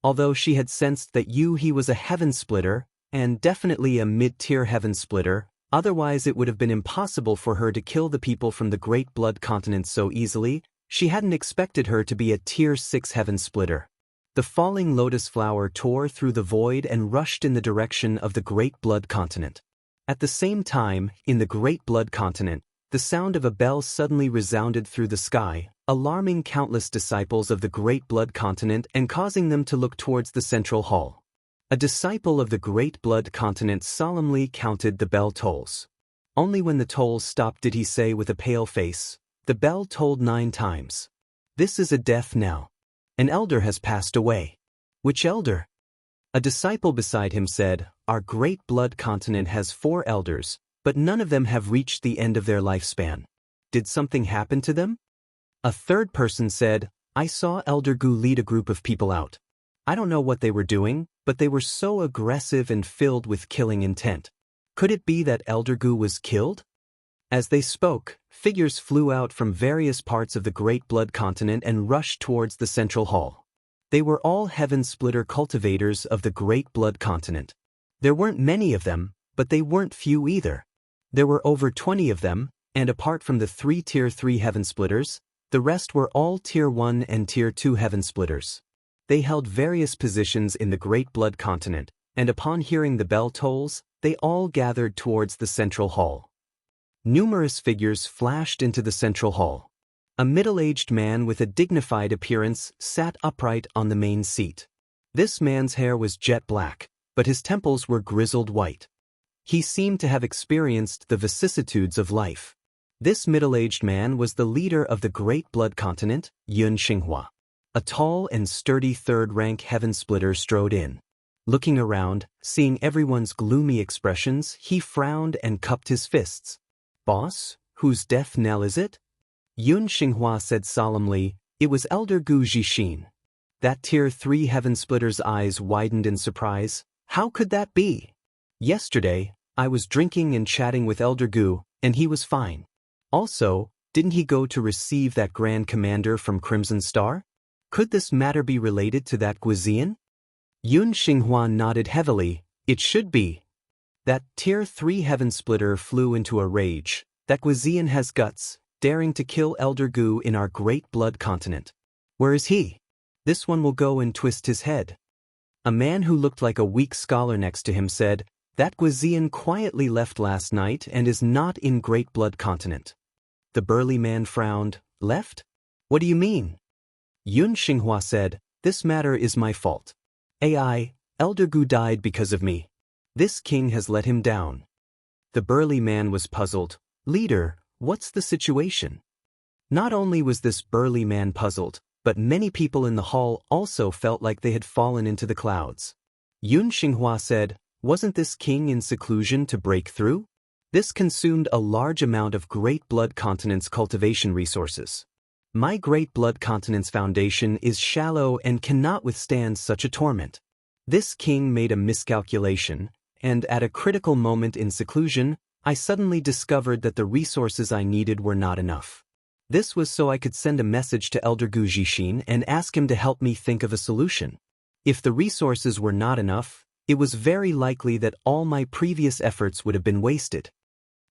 Although she had sensed that Yuhi was a heaven splitter, and definitely a mid-tier heaven splitter, otherwise it would have been impossible for her to kill the people from the Great Blood Continent so easily, she hadn't expected her to be a Tier 6 heaven splitter. The falling lotus flower tore through the void and rushed in the direction of the Great Blood Continent. At the same time, in the Great Blood Continent, the sound of a bell suddenly resounded through the sky, alarming countless disciples of the Great Blood Continent and causing them to look towards the central hall. A disciple of the Great Blood Continent solemnly counted the bell tolls. Only when the tolls stopped did he say with a pale face, the bell tolled 9 times. This is a death knell. An elder has passed away. Which elder? A disciple beside him said, Our Great Blood Continent has 4 elders, but none of them have reached the end of their lifespan. Did something happen to them? A third person said, I saw Elder Gu lead a group of people out. I don't know what they were doing, but they were so aggressive and filled with killing intent. Could it be that Elder Gu was killed? As they spoke, figures flew out from various parts of the Great Blood Continent and rushed towards the central hall. They were all Heaven Splitter cultivators of the Great Blood Continent. There weren't many of them, but they weren't few either. There were over 20 of them, and apart from the 3 Tier 3 Heaven Splitters, the rest were all Tier 1 and Tier 2 Heaven Splitters. They held various positions in the Great Blood Continent, and upon hearing the bell tolls, they all gathered towards the central hall. Numerous figures flashed into the central hall. A middle-aged man with a dignified appearance sat upright on the main seat. This man's hair was jet black, but his temples were grizzled white. He seemed to have experienced the vicissitudes of life. This middle-aged man was the leader of the Great Blood Continent, Yun Xinghua. A tall and sturdy third-rank Heaven Splitter strode in. Looking around, seeing everyone's gloomy expressions, he frowned and cupped his fists. Boss, whose death knell is it? Yun Xinghua said solemnly, it was Elder Gu Jixin. That Tier 3 Heaven Splitter's eyes widened in surprise. How could that be? Yesterday, I was drinking and chatting with Elder Gu, and he was fine. Also, didn't he go to receive that Grand Commander from Crimson Star? Could this matter be related to that Guizian? Yun Xinghua nodded heavily. It should be. That Tier 3 Heaven Splitter flew into a rage. That Guizian has guts, daring to kill Elder Gu in our great blood continent. Where is he? This one will go and twist his head. A man who looked like a weak scholar next to him said, that Guizian quietly left last night and is not in Great Blood Continent. The burly man frowned. Left? What do you mean? Yun Xinghua said, this matter is my fault. AI, Elder Gu died because of me. This king has let him down. The burly man was puzzled. Leader, what's the situation? Not only was this burly man puzzled, but many people in the hall also felt like they had fallen into the clouds. Yun Xinghua said, wasn't this king in seclusion to break through? This consumed a large amount of Great Blood Continent's cultivation resources. My Great Blood Continent's foundation is shallow and cannot withstand such a torment. This king made a miscalculation, and at a critical moment in seclusion, I suddenly discovered that the resources I needed were not enough. This was so I could send a message to Elder Gu Jixin and ask him to help me think of a solution. If the resources were not enough, it was very likely that all my previous efforts would have been wasted.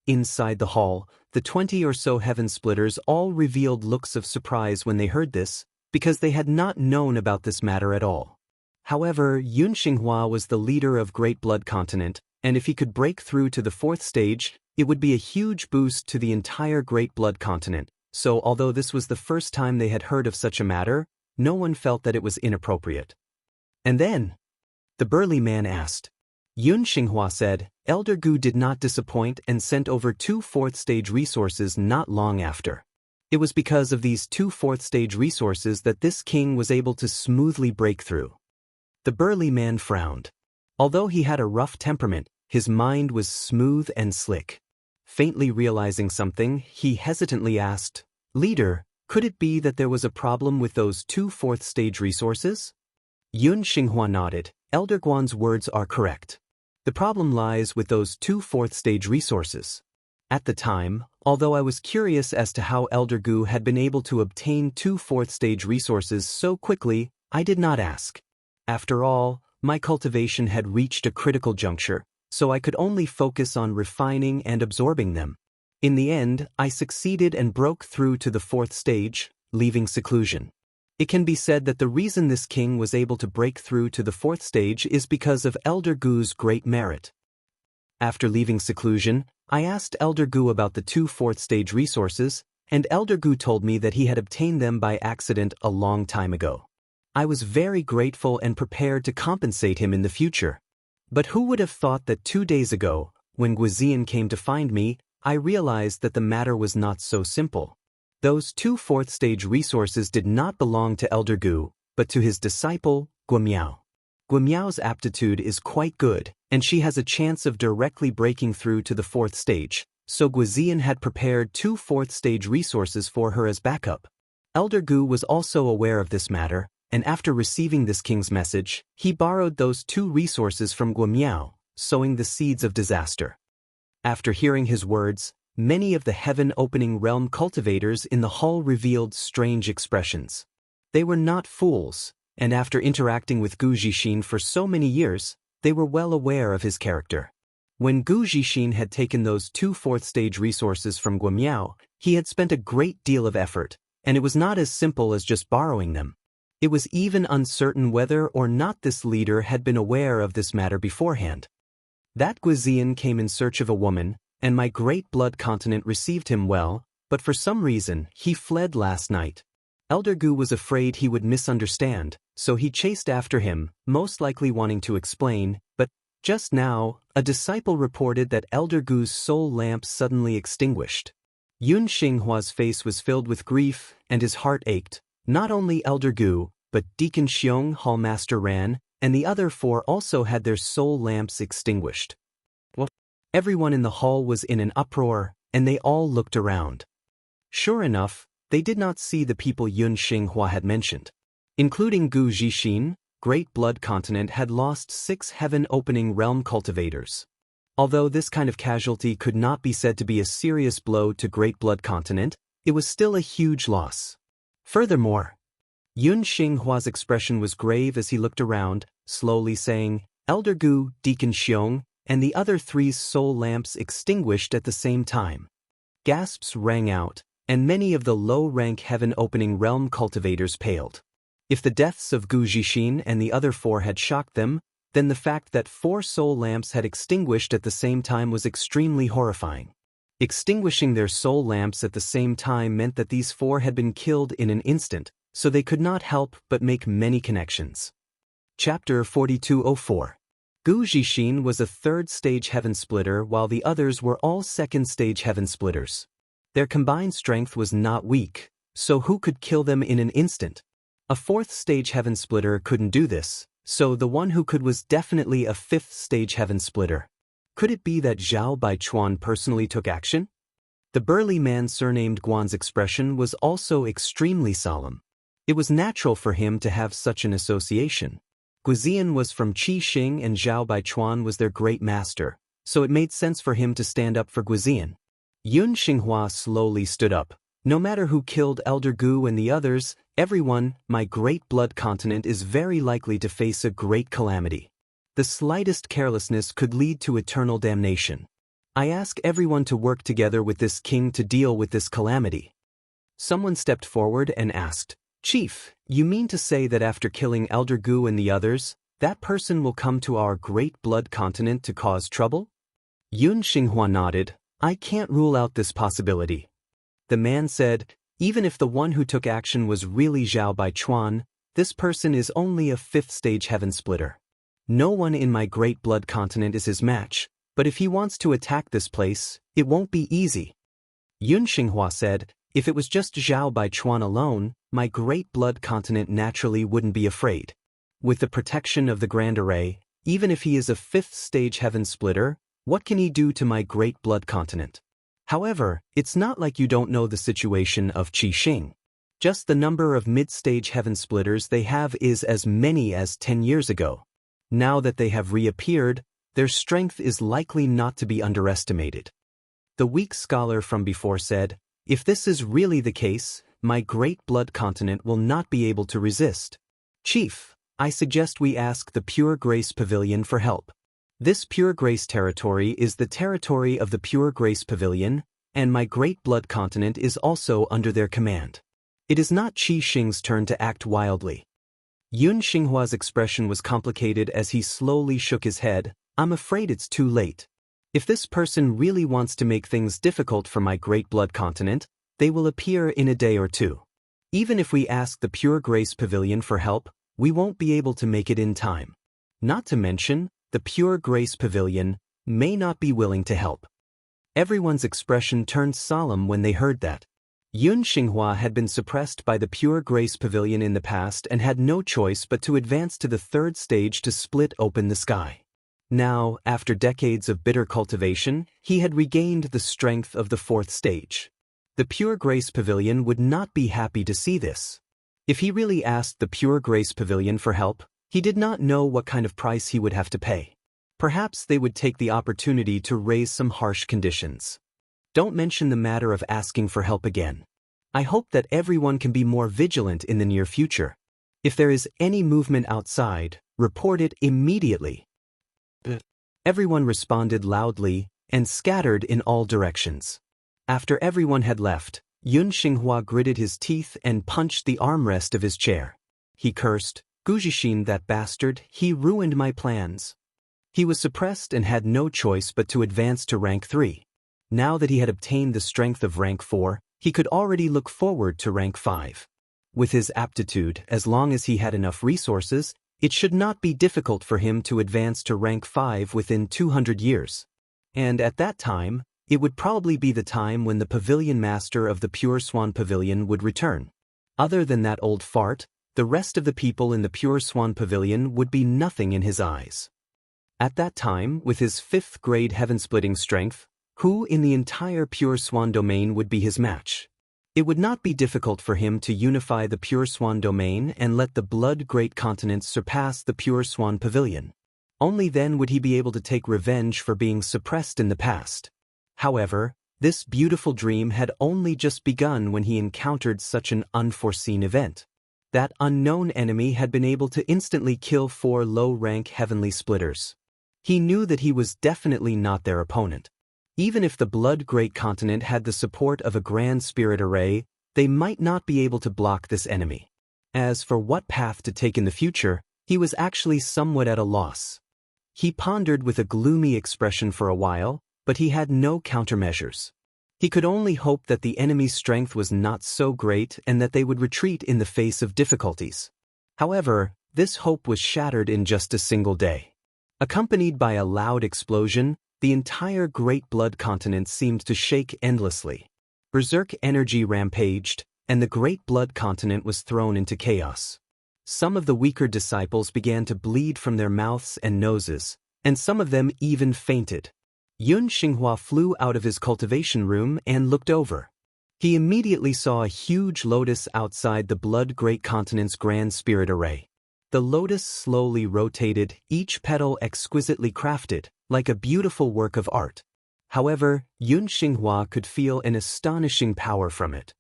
Inside the hall, the 20 or so Heaven Splitters all revealed looks of surprise when they heard this, because they had not known about this matter at all. However, Yun Xinghua was the leader of Great Blood Continent, and if he could break through to the 4th stage, it would be a huge boost to the entire Great Blood Continent. So although this was the first time they had heard of such a matter, no one felt that it was inappropriate. And then, the burly man asked. Yun Xinghua said, Elder Gu did not disappoint and sent over 2 4th stage resources not long after. It was because of these 2 4th stage resources that this king was able to smoothly break through. The burly man frowned. Although he had a rough temperament, his mind was smooth and slick. Faintly realizing something, he hesitantly asked, Leader, could it be that there was a problem with those 2 4th stage resources? Yun Xinghua nodded. Elder Guan's words are correct. The problem lies with those 2 4th stage resources. At the time, although I was curious as to how Elder Gu had been able to obtain 2 4th stage resources so quickly, I did not ask. After all, my cultivation had reached a critical juncture, so I could only focus on refining and absorbing them. In the end, I succeeded and broke through to the 4th stage, leaving seclusion. It can be said that the reason this king was able to break through to the 4th stage is because of Elder Gu's great merit. After leaving seclusion, I asked Elder Gu about the 2 4th stage resources, and Elder Gu told me that he had obtained them by accident a long time ago. I was very grateful and prepared to compensate him in the future. But who would have thought that 2 days ago, when Guizian came to find me, I realized that the matter was not so simple. Those 2 4th stage resources did not belong to Elder Gu, but to his disciple, Guimiao. Guimiao's aptitude is quite good, and she has a chance of directly breaking through to the 4th stage, so Guizian had prepared 2 4th stage resources for her as backup. Elder Gu was also aware of this matter, and after receiving this king's message, he borrowed those 2 resources from Guimiao, sowing the seeds of disaster. After hearing his words, many of the heaven-opening realm cultivators in the hall revealed strange expressions. They were not fools, and after interacting with Gu Jixin for so many years, they were well aware of his character. When Gu Jixin had taken those 2 4th stage resources from Guimiao, he had spent a great deal of effort, and it was not as simple as just borrowing them. It was even uncertain whether or not this leader had been aware of this matter beforehand. That Guizian came in search of a woman, and my Great Blood Continent received him well, but for some reason, he fled last night. Elder Gu was afraid he would misunderstand, so he chased after him, most likely wanting to explain, but just now, a disciple reported that Elder Gu's soul lamp suddenly extinguished. Yun Xinghua's face was filled with grief, and his heart ached. Not only Elder Gu, but Deacon Xiong, Hallmaster Ran, and the other 4 also had their soul lamps extinguished. What? Everyone in the hall was in an uproar, and they all looked around. Sure enough, they did not see the people Yun Xinghua had mentioned. Including Gu Zhixin, Great Blood Continent had lost 6 heaven-opening realm cultivators. Although this kind of casualty could not be said to be a serious blow to Great Blood Continent, it was still a huge loss. Furthermore, Yun Xinghua's expression was grave as he looked around, slowly saying, Elder Gu, Deacon Xiong, and the other 3's soul lamps extinguished at the same time. Gasps rang out, and many of the low-rank heaven-opening realm cultivators paled. If the deaths of Gu Zhixin and the other 4 had shocked them, then the fact that 4 soul lamps had extinguished at the same time was extremely horrifying. Extinguishing their soul lamps at the same time meant that these 4 had been killed in an instant, so they could not help but make many connections. Chapter 4204. Gu Zhixin was a 3rd-stage heaven splitter while the others were all 2nd-stage heaven splitters. Their combined strength was not weak, so who could kill them in an instant? A 4th-stage heaven splitter couldn't do this, so the one who could was definitely a 5th-stage heaven splitter. Could it be that Zhao Baichuan personally took action? The burly man surnamed Guan's expression was also extremely solemn. It was natural for him to have such an association. Guzian was from Qi Xing and Zhao Baichuan was their great master, so it made sense for him to stand up for Guzian. Yun Xinghua slowly stood up. No matter who killed Elder Gu and the others, everyone, my Great Blood Continent is very likely to face a great calamity. The slightest carelessness could lead to eternal damnation. I ask everyone to work together with this king to deal with this calamity. Someone stepped forward and asked, Chief, you mean to say that after killing Elder Gu and the others, that person will come to our Great Blood Continent to cause trouble? Yun Xinghua nodded. I can't rule out this possibility. The man said, even if the one who took action was really Zhao Baichuan, this person is only a 5th-stage heaven splitter. No one in my Great Blood Continent is his match, but if he wants to attack this place, it won't be easy. Yun Xinghua said, if it was just Zhao Baichuan alone, my Great Blood Continent naturally wouldn't be afraid. With the protection of the Grand Array, even if he is a 5th-stage heaven splitter, what can he do to my Great Blood Continent? However, it's not like you don't know the situation of Qi Xing. Just the number of mid-stage heaven splitters they have is as many as 10 years ago. Now that they have reappeared, their strength is likely not to be underestimated. The weak scholar from before said, if this is really the case, my Great Blood Continent will not be able to resist. Chief, I suggest we ask the Pure Grace Pavilion for help. This Pure Grace territory is the territory of the Pure Grace Pavilion, and my Great Blood Continent is also under their command. It is not Qi Xing's turn to act wildly. Yun Xinghua's expression was complicated as he slowly shook his head. I'm afraid it's too late. If this person really wants to make things difficult for my Great Blood Continent, they will appear in a day or 2. Even if we ask the Pure Grace Pavilion for help, we won't be able to make it in time. Not to mention, the Pure Grace Pavilion may not be willing to help. Everyone's expression turned solemn when they heard that. Yun Xinghua had been suppressed by the Pure Grace Pavilion in the past and had no choice but to advance to the 3rd stage to split open the sky. Now, after decades of bitter cultivation, he had regained the strength of the 4th stage. The Pure Grace Pavilion would not be happy to see this. If he really asked the Pure Grace Pavilion for help, he did not know what kind of price he would have to pay. Perhaps they would take the opportunity to raise some harsh conditions. Don't mention the matter of asking for help again. I hope that everyone can be more vigilant in the near future. If there is any movement outside, report it immediately. Everyone responded loudly and scattered in all directions. After everyone had left, Yun Xinghua gritted his teeth and punched the armrest of his chair. He cursed, Gu Zhixin, that bastard, he ruined my plans. He was suppressed and had no choice but to advance to rank 3. Now that he had obtained the strength of rank 4, he could already look forward to rank 5. With his aptitude, as long as he had enough resources, it should not be difficult for him to advance to rank 5 within 200 years. And at that time, it would probably be the time when the pavilion master of the Pure Swan Pavilion would return. Other than that old fart, the rest of the people in the Pure Swan Pavilion would be nothing in his eyes. At that time, with his 5th grade heaven-splitting strength, who in the entire Pure Swan domain would be his match? It would not be difficult for him to unify the Pure Swan domain and let the Blood Great Continent surpass the Pure Swan Pavilion. Only then would he be able to take revenge for being suppressed in the past. However, this beautiful dream had only just begun when he encountered such an unforeseen event. That unknown enemy had been able to instantly kill 4 low-rank heavenly splitters. He knew that he was definitely not their opponent. Even if the Blood Great Continent had the support of a Grand Spirit Array, they might not be able to block this enemy. As for what path to take in the future, he was actually somewhat at a loss. He pondered with a gloomy expression for a while, but he had no countermeasures. He could only hope that the enemy's strength was not so great and that they would retreat in the face of difficulties. However, this hope was shattered in just a single day. Accompanied by a loud explosion, the entire Great Blood Continent seemed to shake endlessly. Berserk energy rampaged, and the Great Blood Continent was thrown into chaos. Some of the weaker disciples began to bleed from their mouths and noses, and some of them even fainted. Yun Xinghua flew out of his cultivation room and looked over. He immediately saw a huge lotus outside the Blood Great Continent's Grand Spirit Array. The lotus slowly rotated, each petal exquisitely crafted, like a beautiful work of art. However, Yun Xinghua could feel an astonishing power from it.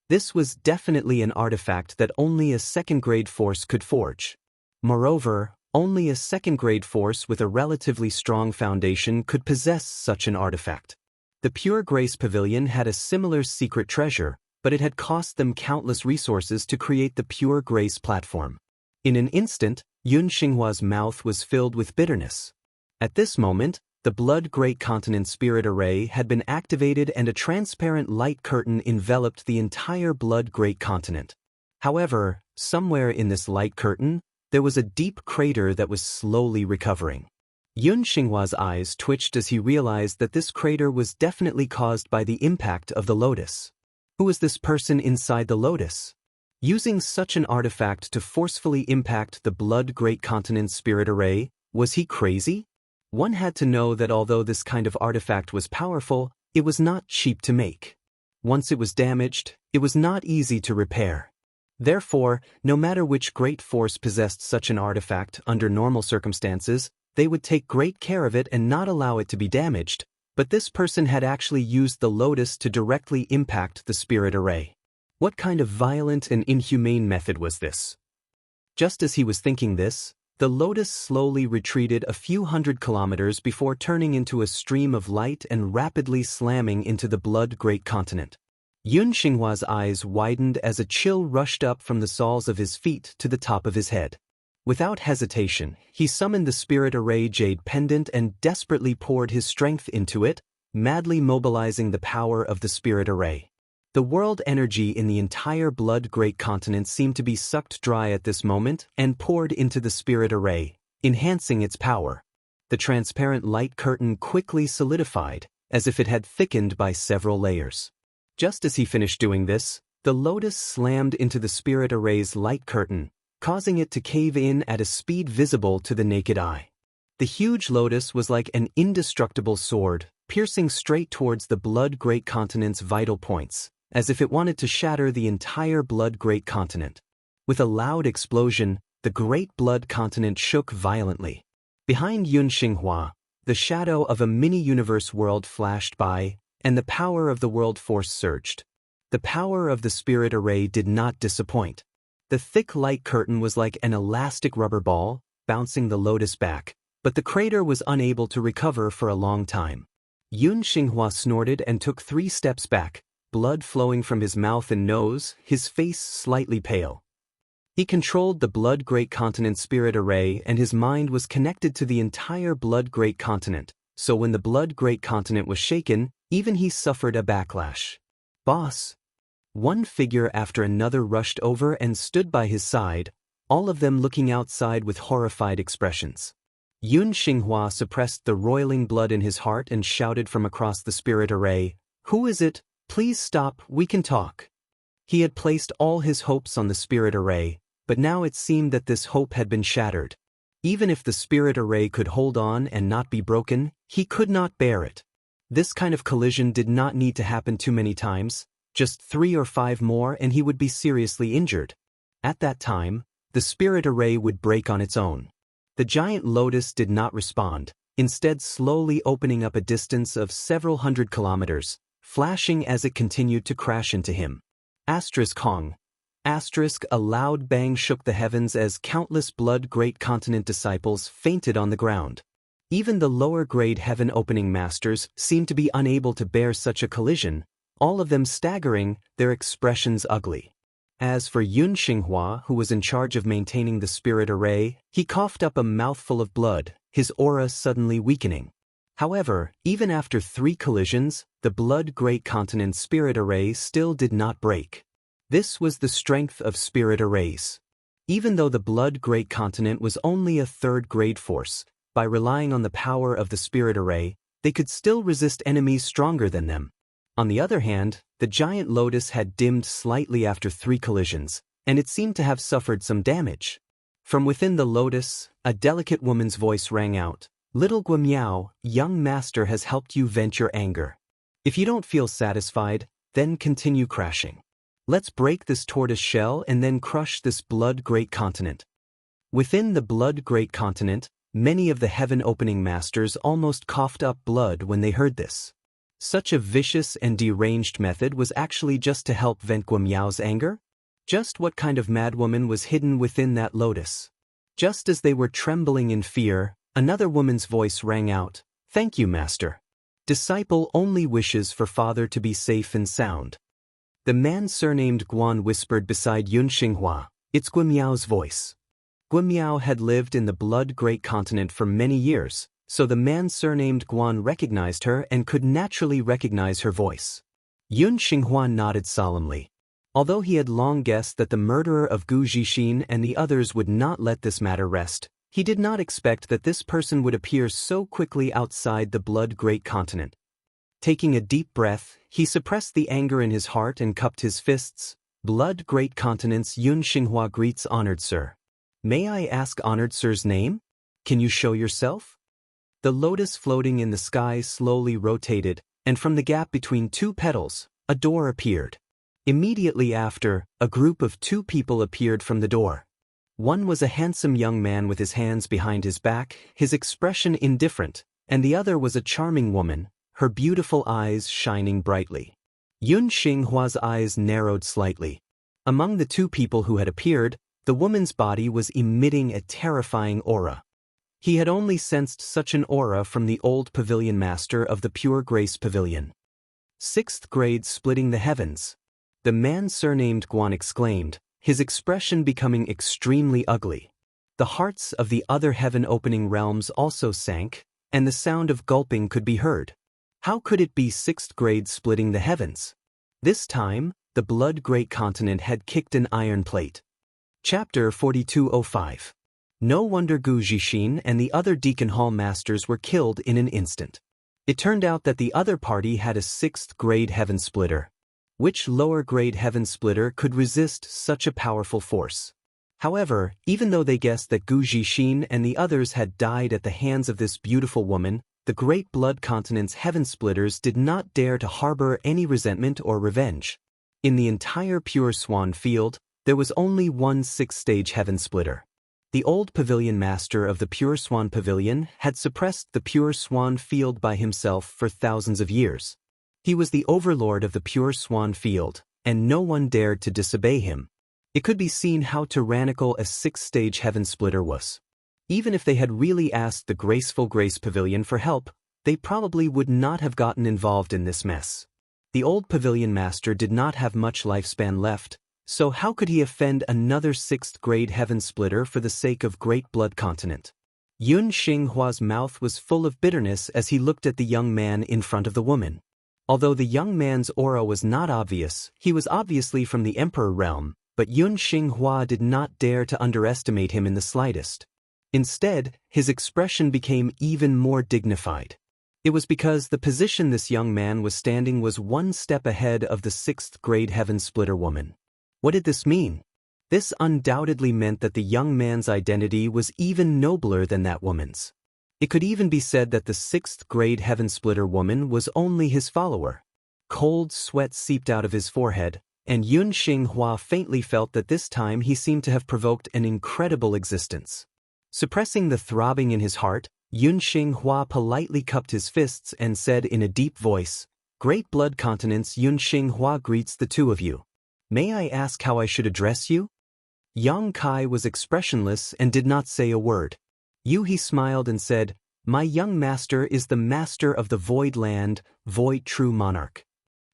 This was definitely an artifact that only a second-grade force could forge. Moreover, only a second-grade force with a relatively strong foundation could possess such an artifact. The Pure Grace Pavilion had a similar secret treasure, but it had cost them countless resources to create the Pure Grace platform. In an instant, Yun Xinghua's mouth was filled with bitterness. At this moment, the Blood Great Continent Spirit Array had been activated and a transparent light curtain enveloped the entire Blood Great Continent. However, somewhere in this light curtain, there was a deep crater that was slowly recovering. Yun Xinghua's eyes twitched as he realized that this crater was definitely caused by the impact of the lotus. Who was this person inside the lotus? Using such an artifact to forcefully impact the Blood Great Continent Spirit Array, was he crazy? One had to know that although this kind of artifact was powerful, it was not cheap to make. Once it was damaged, it was not easy to repair. Therefore, no matter which great force possessed such an artifact under normal circumstances, they would take great care of it and not allow it to be damaged, but this person had actually used the lotus to directly impact the Spirit Array. What kind of violent and inhumane method was this? Just as he was thinking this, the lotus slowly retreated a few hundred kilometers before turning into a stream of light and rapidly slamming into the Blood Great Continent. Yun Xinghua's eyes widened as a chill rushed up from the soles of his feet to the top of his head. Without hesitation, he summoned the Spirit Array Jade Pendant and desperately poured his strength into it, madly mobilizing the power of the Spirit Array. The world energy in the entire Blood Great Continent seemed to be sucked dry at this moment and poured into the Spirit Array, enhancing its power. The transparent light curtain quickly solidified, as if it had thickened by several layers. Just as he finished doing this, the lotus slammed into the Spirit Array's light curtain, causing it to cave in at a speed visible to the naked eye. The huge lotus was like an indestructible sword, piercing straight towards the Blood Great Continent's vital points, as if it wanted to shatter the entire Blood Great Continent. With a loud explosion, the Great Blood Continent shook violently. Behind Yun Xinghua, the shadow of a mini-universe world flashed by, and the power of the world force surged. The power of the Spirit Array did not disappoint. The thick light curtain was like an elastic rubber ball, bouncing the lotus back, but the crater was unable to recover for a long time. Yun Xinghua snorted and took 3 steps back, blood flowing from his mouth and nose, his face slightly pale. He controlled the Blood Great Continent Spirit Array and his mind was connected to the entire Blood Great Continent, so when the Blood Great Continent was shaken, even he suffered a backlash. "Boss!" One figure after another rushed over and stood by his side, all of them looking outside with horrified expressions. Yun Xinghua suppressed the roiling blood in his heart and shouted from across the Spirit Array, "Who is it? Please stop, we can talk." He had placed all his hopes on the Spirit Array, but now it seemed that this hope had been shattered. Even if the spirit array could hold on and not be broken, he could not bear it. This kind of collision did not need to happen too many times, just 3 or 5 more and he would be seriously injured. At that time, the spirit array would break on its own. The giant lotus did not respond, instead slowly opening up a distance of several hundred kilometers, flashing as it continued to crash into him. Hong. A loud bang shook the heavens as countless blood great continent disciples fainted on the ground. Even the lower grade heaven opening masters seemed to be unable to bear such a collision, all of them staggering, their expressions ugly. As for Yun Xinghua, who was in charge of maintaining the spirit array, he coughed up a mouthful of blood, his aura suddenly weakening. However, even after 3 collisions, the blood great continent spirit array still did not break. This was the strength of spirit arrays. Even though the blood great continent was only a 3rd grade force, by relying on the power of the spirit array, they could still resist enemies stronger than them. On the other hand, the giant lotus had dimmed slightly after 3 collisions, and it seemed to have suffered some damage. From within the lotus, a delicate woman's voice rang out, "Little Guimiao, young master has helped you vent your anger. If you don't feel satisfied, then continue crashing. Let's break this tortoise shell and then crush this blood great continent." Within the blood great continent, many of the heaven-opening masters almost coughed up blood when they heard this. Such a vicious and deranged method was actually just to help vent Guimiao's anger? Just what kind of madwoman was hidden within that lotus? Just as they were trembling in fear, another woman's voice rang out, "Thank you, master. Disciple only wishes for father to be safe and sound." The man surnamed Guan whispered beside Yun Xinghua, "It's Guimiao's voice." Guimiao had lived in the blood great continent for many years, so the man surnamed Guan recognized her and could naturally recognize her voice. Yun Xinghua nodded solemnly. Although he had long guessed that the murderer of Gu Zhixin and the others would not let this matter rest, he did not expect that this person would appear so quickly outside the blood great continent. Taking a deep breath, he suppressed the anger in his heart and cupped his fists. "Blood great continent's Yun Xinghua greets honored sir. May I ask honored sir's name? Can you show yourself?" The lotus floating in the sky slowly rotated, and from the gap between 2 petals, a door appeared. Immediately after, a group of 2 people appeared from the door. One was a handsome young man with his hands behind his back, his expression indifferent, and the other was a charming woman, her beautiful eyes shining brightly. Yun Xinghua's eyes narrowed slightly. Among the 2 people who had appeared, the woman's body was emitting a terrifying aura. He had only sensed such an aura from the old pavilion master of the Pure Grace Pavilion. 6th grade splitting the heavens. The man surnamed Guan exclaimed, his expression becoming extremely ugly. The hearts of the other heaven-opening realms also sank, and the sound of gulping could be heard. How could it be 6th grade splitting the heavens? This time, the blood great continent had kicked an iron plate. Chapter 4205. No wonder Gu Zhixin and the other Deacon Hall masters were killed in an instant. It turned out that the other party had a 6th grade heaven splitter. Which lower grade heaven splitter could resist such a powerful force? However, even though they guessed that Gu Zhixin and the others had died at the hands of this beautiful woman, the great blood continent's heaven splitters did not dare to harbor any resentment or revenge. In the entire Pure Swan field, there was only one 6th-stage heaven splitter. The old pavilion master of the Pure Swan Pavilion had suppressed the Pure Swan field by himself for thousands of years. He was the overlord of the Pure Swan field, and no one dared to disobey him. It could be seen how tyrannical a 6th-stage heaven splitter was. Even if they had really asked the Graceful Grace Pavilion for help, they probably would not have gotten involved in this mess. The old pavilion master did not have much lifespan left, so how could he offend another 6th grade heaven splitter for the sake of Great Blood Continent? Yun Xinghua's mouth was full of bitterness as he looked at the young man in front of the woman. Although the young man's aura was not obvious, he was obviously from the Emperor realm, but Yun Xinghua did not dare to underestimate him in the slightest. Instead, his expression became even more dignified. It was because the position this young man was standing was one step ahead of the 6th grade heaven splitter woman. What did this mean? This undoubtedly meant that the young man's identity was even nobler than that woman's. It could even be said that the 6th-grade Heaven-Splitter woman was only his follower. Cold sweat seeped out of his forehead, and Yun Xinghua faintly felt that this time he seemed to have provoked an incredible existence. Suppressing the throbbing in his heart, Yun Xinghua politely cupped his fists and said in a deep voice, "Great Blood Continent's Yun Xinghua greets the two of you. May I ask how I should address you?" Yang Kai was expressionless and did not say a word. He smiled and said, "My young master is the master of the Void Land, Void True Monarch."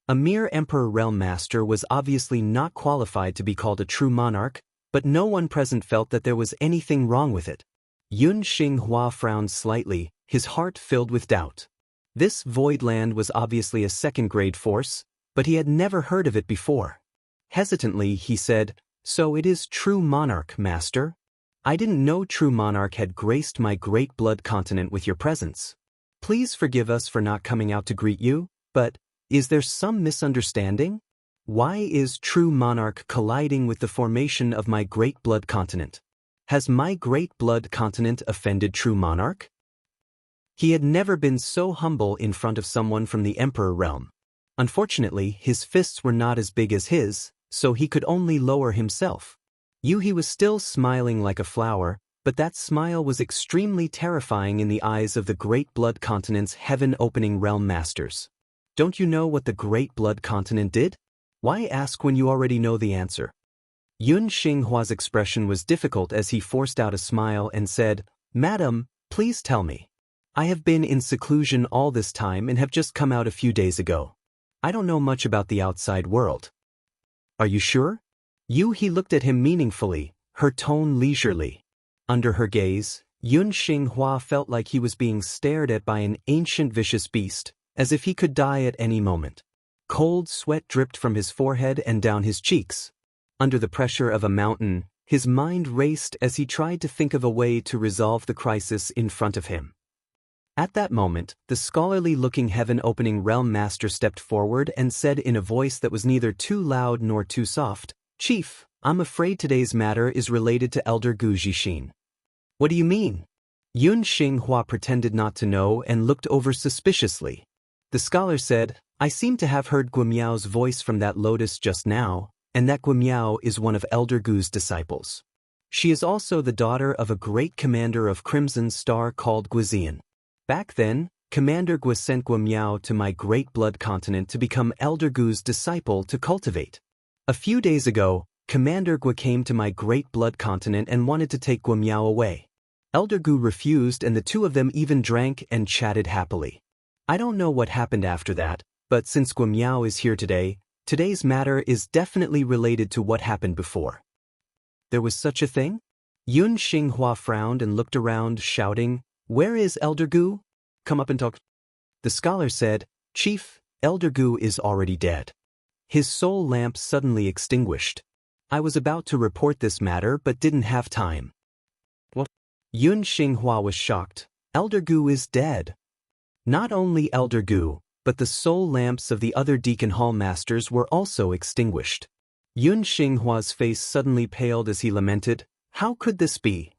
A mere Emperor Realm Master was obviously not qualified to be called a true monarch, but no one present felt that there was anything wrong with it. Yun Xinghua frowned slightly, his heart filled with doubt. This Void Land was obviously a 2nd-grade force, but he had never heard of it before. Hesitantly, he said, "So it is True Monarch, Master? I didn't know True Monarch had graced my Great Blood Continent with your presence. Please forgive us for not coming out to greet you, but is there some misunderstanding? Why is True Monarch colliding with the formation of my Great Blood Continent? Has my Great Blood Continent offended True Monarch?" He had never been so humble in front of someone from the Emperor realm. Unfortunately, his fists were not as big as his, so he could only lower himself. He was still smiling like a flower, but that smile was extremely terrifying in the eyes of the Great Blood Continent's heaven-opening realm masters. "Don't you know what the Great Blood Continent did? Why ask when you already know the answer?" Yun Xinghua's expression was difficult as he forced out a smile and said, "Madam, please tell me. I have been in seclusion all this time and have just come out a few days ago. I don't know much about the outside world." "Are you sure?" He looked at him meaningfully, her tone leisurely. Under her gaze, Yun Xinghua felt like he was being stared at by an ancient vicious beast, as if he could die at any moment. Cold sweat dripped from his forehead and down his cheeks. Under the pressure of a mountain, his mind raced as he tried to think of a way to resolve the crisis in front of him. At that moment, the scholarly-looking heaven-opening realm master stepped forward and said in a voice that was neither too loud nor too soft, "Chief, I'm afraid today's matter is related to Elder Gu Zhixin." "What do you mean?" Yun Xinghua pretended not to know and looked over suspiciously. The scholar said, "I seem to have heard Guimiao's voice from that lotus just now, and that Guimiao is one of Elder Gu's disciples. She is also the daughter of a great commander of Crimson Star called Guizian. Back then, Commander Gu sent Guimiao to my Great Blood Continent to become Elder Gu's disciple to cultivate. A few days ago, Commander Gu came to my Great Blood Continent and wanted to take Guimiao away. Elder Gu refused and the two of them even drank and chatted happily. I don't know what happened after that, but since Guimiao is here today, today's matter is definitely related to what happened before." "There was such a thing?" Yun Xinghua frowned and looked around, shouting, "Where is Elder Gu? Come up and talk." The scholar said, "Chief, Elder Gu is already dead. His soul lamp suddenly extinguished. I was about to report this matter but didn't have time." "What?" Yun Xinghua was shocked. "Elder Gu is dead." Not only Elder Gu, but the soul lamps of the other Deacon Hall masters were also extinguished. Yun Xinghua's face suddenly paled as he lamented, "How could this be?"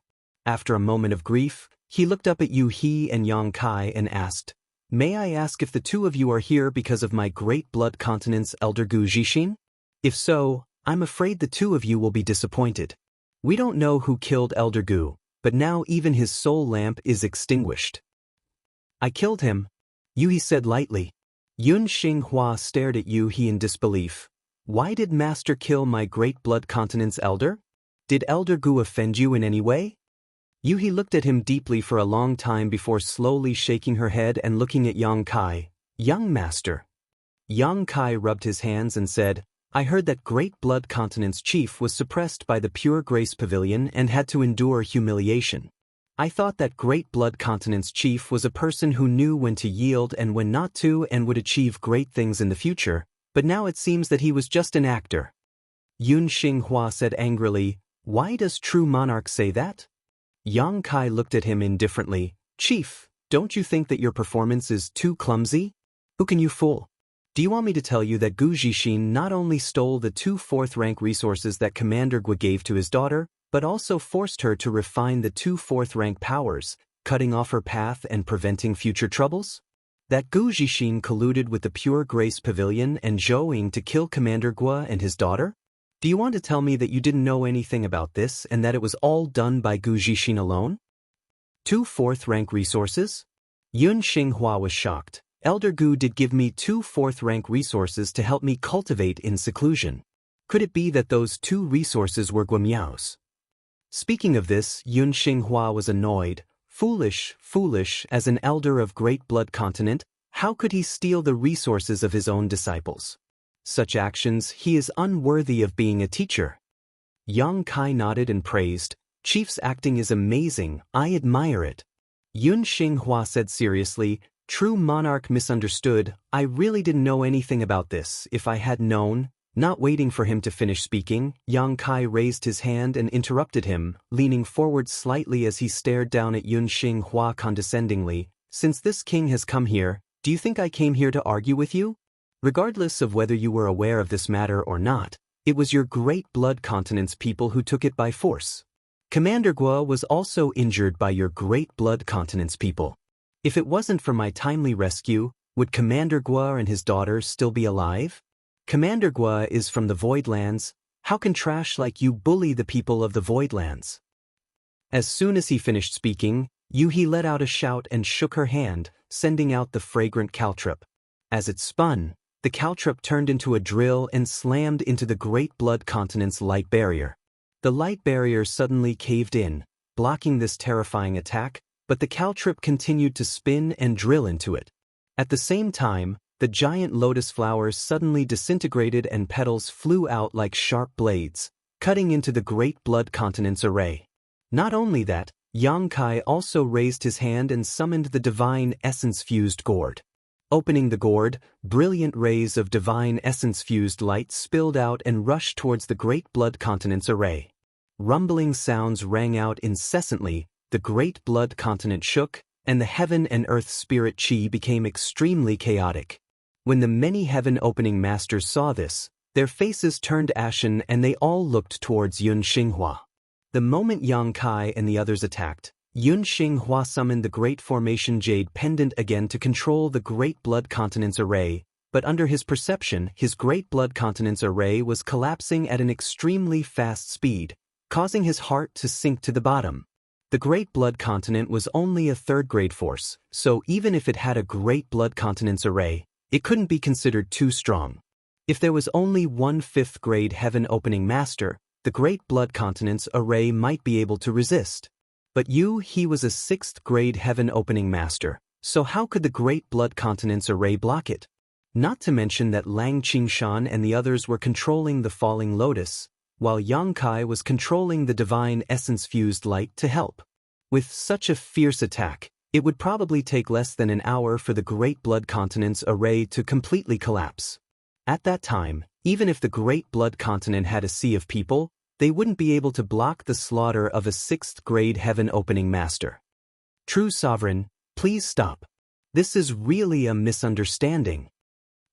After a moment of grief, he looked up at Yu He and Yang Kai and asked, "May I ask if the two of you are here because of my Great Blood Continent's Elder Gu Zhixin? If so, I'm afraid the two of you will be disappointed. We don't know who killed Elder Gu, but now even his soul lamp is extinguished." "I killed him," Yu He said lightly. Yun Xinghua stared at Yu He in disbelief. "Why did Master kill my Great Blood Continent's elder? Did Elder Gu offend you in any way?" Yu He looked at him deeply for a long time before slowly shaking her head and looking at Yang Kai. "Young Master." Yang Kai rubbed his hands and said, "I heard that Great Blood Continent's chief was suppressed by the Pure Grace Pavilion and had to endure humiliation. I thought that Great Blood Continent's chief was a person who knew when to yield and when not to and would achieve great things in the future, but now it seems that he was just an actor." Yun Xinghua said angrily, "Why does True Monarch say that?" Yang Kai looked at him indifferently. "Chief, don't you think that your performance is too clumsy? Who can you fool?" Do you want me to tell you that Gu Zixin not only stole the 2 4th-rank resources that Commander Gua gave to his daughter, but also forced her to refine the 2 4th-rank powers, cutting off her path and preventing future troubles? That Gu Zixin colluded with the Pure Grace Pavilion and Zhou Ying to kill Commander Gua and his daughter? Do you want to tell me that you didn't know anything about this and that it was all done by Gu Zixin alone? 2 4th-rank resources? Yun Xinghua was shocked. Elder Gu did give me 2 4th-rank resources to help me cultivate in seclusion. Could it be that those 2 resources were Guamiao's? Speaking of this, Yun Xinghua was annoyed. Foolish, as an elder of Great Blood Continent, how could he steal the resources of his own disciples? Such actions, he is unworthy of being a teacher. Yang Kai nodded and praised. Chief's acting is amazing, I admire it. Yun Xinghua said seriously, true monarch misunderstood, I really didn't know anything about this. If I had known. Not waiting for him to finish speaking, Yang Kai raised his hand and interrupted him, leaning forward slightly as he stared down at Yun Xinghua condescendingly. Since this king has come here, do you think I came here to argue with you? Regardless of whether you were aware of this matter or not, it was your Great Blood Continent's people who took it by force. Commander Gua was also injured by your Great Blood Continent's people. If it wasn't for my timely rescue, would Commander Gua and his daughter still be alive? Commander Gua is from the Voidlands. How can trash like you bully the people of the Voidlands? As soon as he finished speaking, Yuhi let out a shout and shook her hand, sending out the fragrant caltrip. As it spun, the caltrip turned into a drill and slammed into the Great Blood Continent's light barrier. The light barrier suddenly caved in, blocking this terrifying attack, but the caltrip continued to spin and drill into it. At the same time, the giant lotus flowers suddenly disintegrated and petals flew out like sharp blades, cutting into the Great Blood Continent's array. Not only that, Yang Kai also raised his hand and summoned the divine essence-fused gourd. Opening the gourd, brilliant rays of divine essence-fused light spilled out and rushed towards the Great Blood Continent's array. Rumbling sounds rang out incessantly, the Great Blood Continent shook, and the heaven and earth spirit chi became extremely chaotic. When the many heaven-opening masters saw this, their faces turned ashen and they all looked towards Yun Xinghua. The moment Yang Kai and the others attacked, Yun Xinghua summoned the Great Formation Jade Pendant again to control the Great Blood Continent's array, but under his perception, his Great Blood Continent's array was collapsing at an extremely fast speed, causing his heart to sink to the bottom. The Great Blood Continent was only a 3rd-grade force, so even if it had a Great Blood Continent's array, it couldn't be considered too strong. If there was only one 5th-grade heaven-opening master, the Great Blood Continent's array might be able to resist. But he was a 6th-grade heaven-opening master, so how could the Great Blood Continent's array block it? Not to mention that Lang Qingshan and the others were controlling the Falling Lotus, while Yang Kai was controlling the divine essence-fused light to help. With such a fierce attack, it would probably take less than an hour for the Great Blood Continent's array to completely collapse. At that time, even if the Great Blood Continent had a sea of people, they wouldn't be able to block the slaughter of a 6th-grade heaven-opening master. True Sovereign, please stop. This is really a misunderstanding.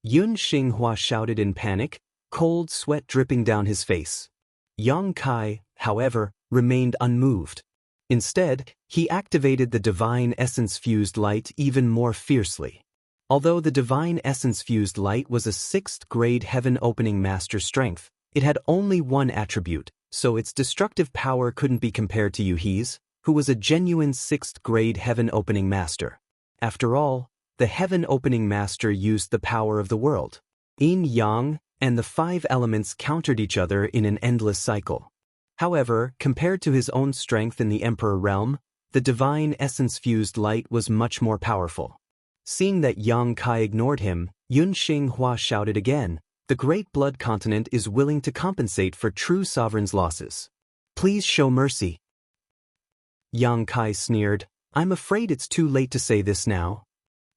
Yun Xinghua shouted in panic, cold sweat dripping down his face. Yang Kai, however, remained unmoved. Instead, he activated the divine essence-fused light even more fiercely. Although the divine essence-fused light was a 6th-grade heaven-opening master strength, it had only one attribute, so its destructive power couldn't be compared to Yuhi's, who was a genuine 6th-grade heaven-opening master. After all, the heaven-opening master used the power of the world. Yin Yang and the 5 elements countered each other in an endless cycle. However, compared to his own strength in the Emperor realm, the divine essence-fused light was much more powerful. Seeing that Yang Kai ignored him, Yun Xinghua shouted again, the Great Blood Continent is willing to compensate for True Sovereign's losses. Please show mercy. Yang Kai sneered, I'm afraid it's too late to say this now.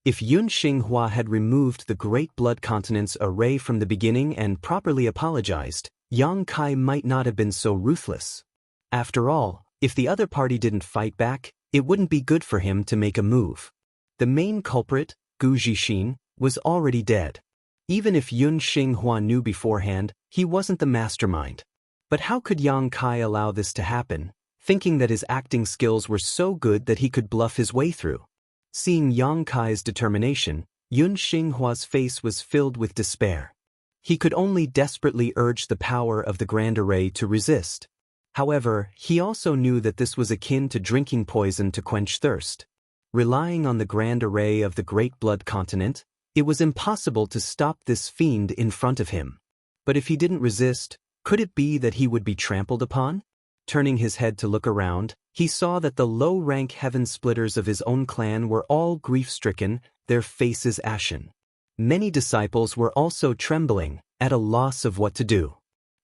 If Yun Xinghua had removed the Great Blood Continent's array from the beginning and properly apologized, Yang Kai might not have been so ruthless. After all, if the other party didn't fight back, it wouldn't be good for him to make a move. The main culprit, Gu Zixin, was already dead. Even if Yun Xinghua knew beforehand, he wasn't the mastermind. But how could Yang Kai allow this to happen, thinking that his acting skills were so good that he could bluff his way through? Seeing Yang Kai's determination, Yun Xinghua's face was filled with despair. He could only desperately urge the power of the Grand Array to resist. However, he also knew that this was akin to drinking poison to quench thirst. Relying on the Grand Array of the Great Blood Continent, it was impossible to stop this fiend in front of him. But if he didn't resist, could it be that he would be trampled upon? Turning his head to look around, he saw that the low-rank heaven splitters of his own clan were all grief-stricken, their faces ashen. Many disciples were also trembling, at a loss of what to do.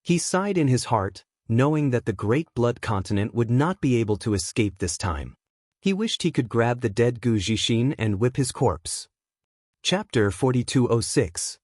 He sighed in his heart, knowing that the Great Blood Continent would not be able to escape this time. He wished he could grab the dead Gu Jixin and whip his corpse. Chapter 4206.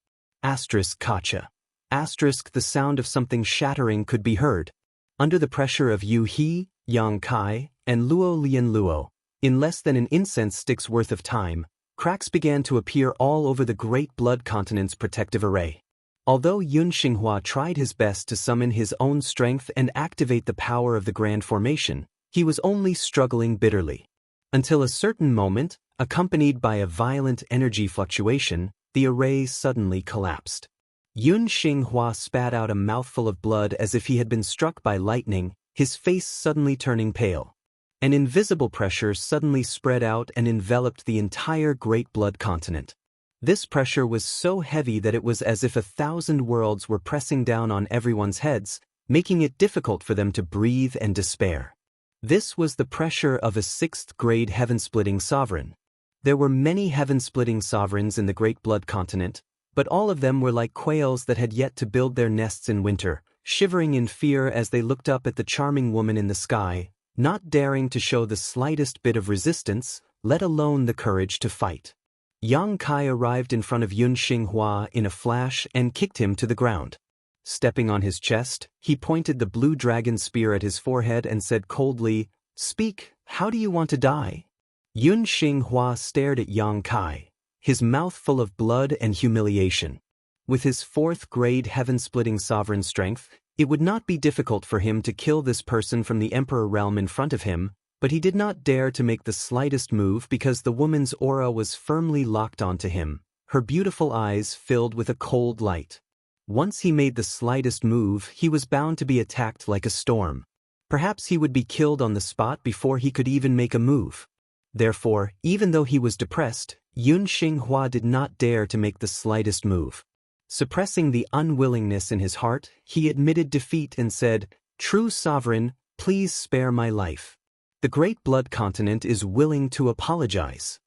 Kacha. The sound of something shattering could be heard. Under the pressure of Yu He, Yang Kai, and Luo Lian Luo, in less than an incense stick's worth of time, cracks began to appear all over the Great Blood Continent's protective array. Although Yun Xinghua tried his best to summon his own strength and activate the power of the Grand Formation, he was only struggling bitterly. Until a certain moment, accompanied by a violent energy fluctuation, the array suddenly collapsed. Yun Xinghua spat out a mouthful of blood as if he had been struck by lightning, his face suddenly turning pale. An invisible pressure suddenly spread out and enveloped the entire Great Blood Continent. This pressure was so heavy that it was as if 1,000 worlds were pressing down on everyone's heads, making it difficult for them to breathe and despair. This was the pressure of a 6th-grade heaven-splitting sovereign. There were many heaven-splitting sovereigns in the Great Blood Continent, but all of them were like quails that had yet to build their nests in winter, shivering in fear as they looked up at the charming woman in the sky, not daring to show the slightest bit of resistance, let alone the courage to fight. Yang Kai arrived in front of Yun Xinghua in a flash and kicked him to the ground. Stepping on his chest, he pointed the blue dragon spear at his forehead and said coldly, "Speak, how do you want to die?" Yun Xinghua stared at Yang Kai, his mouth full of blood and humiliation. With his 4th-grade heaven-splitting sovereign strength, it would not be difficult for him to kill this person from the Emperor realm in front of him, but he did not dare to make the slightest move because the woman's aura was firmly locked onto him, her beautiful eyes filled with a cold light. Once he made the slightest move, he was bound to be attacked like a storm. Perhaps he would be killed on the spot before he could even make a move. Therefore, even though he was depressed, Yun Xinghua did not dare to make the slightest move. Suppressing the unwillingness in his heart, he admitted defeat and said, "True sovereign, please spare my life. The Great Blood Continent is willing to apologize."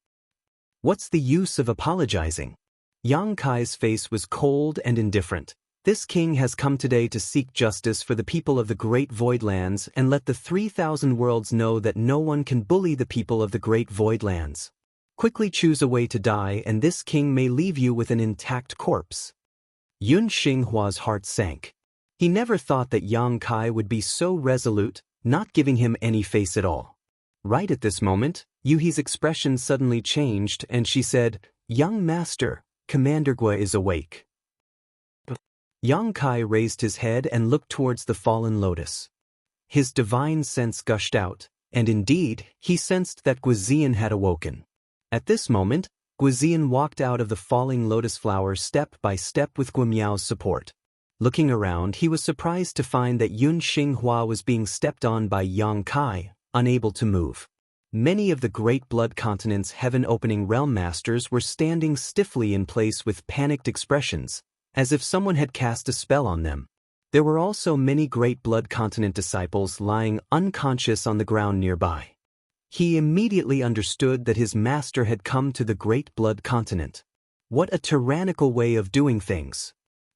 What's the use of apologizing? Yang Kai's face was cold and indifferent. This king has come today to seek justice for the people of the Great Void Lands and let the 3,000 worlds know that no one can bully the people of the Great Void Lands. Quickly choose a way to die and this king may leave you with an intact corpse. Yun Xinghua's heart sank. He never thought that Yang Kai would be so resolute, not giving him any face at all. Right at this moment, Yuhi's expression suddenly changed and she said, "Young master, Commander Gua is awake." Yang Kai raised his head and looked towards the fallen lotus. His divine sense gushed out, and indeed, he sensed that Guizian had awoken. At this moment, Guizian walked out of the falling lotus flower step by step with Guimiao's support. Looking around, he was surprised to find that Yun Xinghua was being stepped on by Yang Kai, unable to move. Many of the Great Blood Continent's heaven-opening realm masters were standing stiffly in place with panicked expressions, as if someone had cast a spell on them. There were also many Great Blood Continent disciples lying unconscious on the ground nearby. He immediately understood that his master had come to the Great Blood Continent. What a tyrannical way of doing things!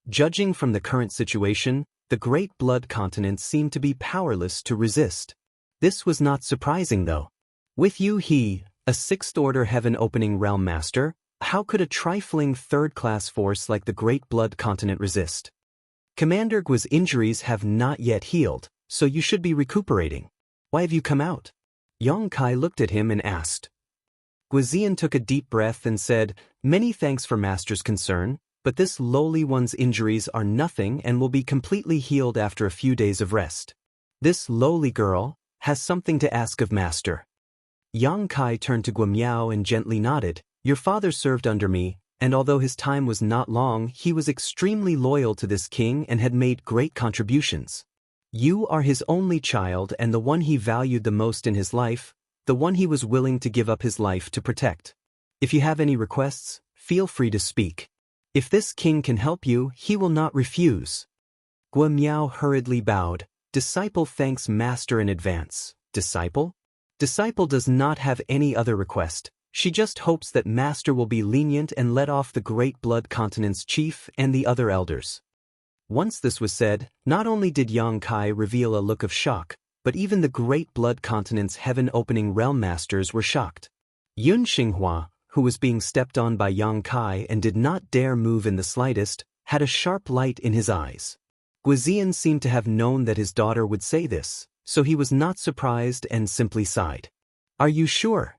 Judging from the current situation, the Great Blood Continent seemed to be powerless to resist. This was not surprising though. With Yu He, a 6th-order heaven-opening realm master, how could a trifling 3rd-class force like the Great Blood Continent resist? Commander Gua's injuries have not yet healed, so you should be recuperating. Why have you come out? Yang Kai looked at him and asked. Guizian took a deep breath and said, "Many thanks for master's concern, but this lowly one's injuries are nothing and will be completely healed after a few days of rest. This lowly girl has something to ask of master. Yang Kai turned to Guamiao and gently nodded. Your father served under me, and although his time was not long, he was extremely loyal to this king and had made great contributions. You are his only child and the one he valued the most in his life, the one he was willing to give up his life to protect. If you have any requests, feel free to speak. If this king can help you, he will not refuse. Guamiao hurriedly bowed. Disciple thanks master in advance. Disciple? Disciple does not have any other request. She just hopes that master will be lenient and let off the Great Blood Continent's chief and the other elders. Once this was said, not only did Yang Kai reveal a look of shock, but even the Great Blood Continent's heaven-opening realm masters were shocked. Yun Xinghua, who was being stepped on by Yang Kai and did not dare move in the slightest, had a sharp light in his eyes. Guizian seemed to have known that his daughter would say this, so he was not surprised and simply sighed. Are you sure?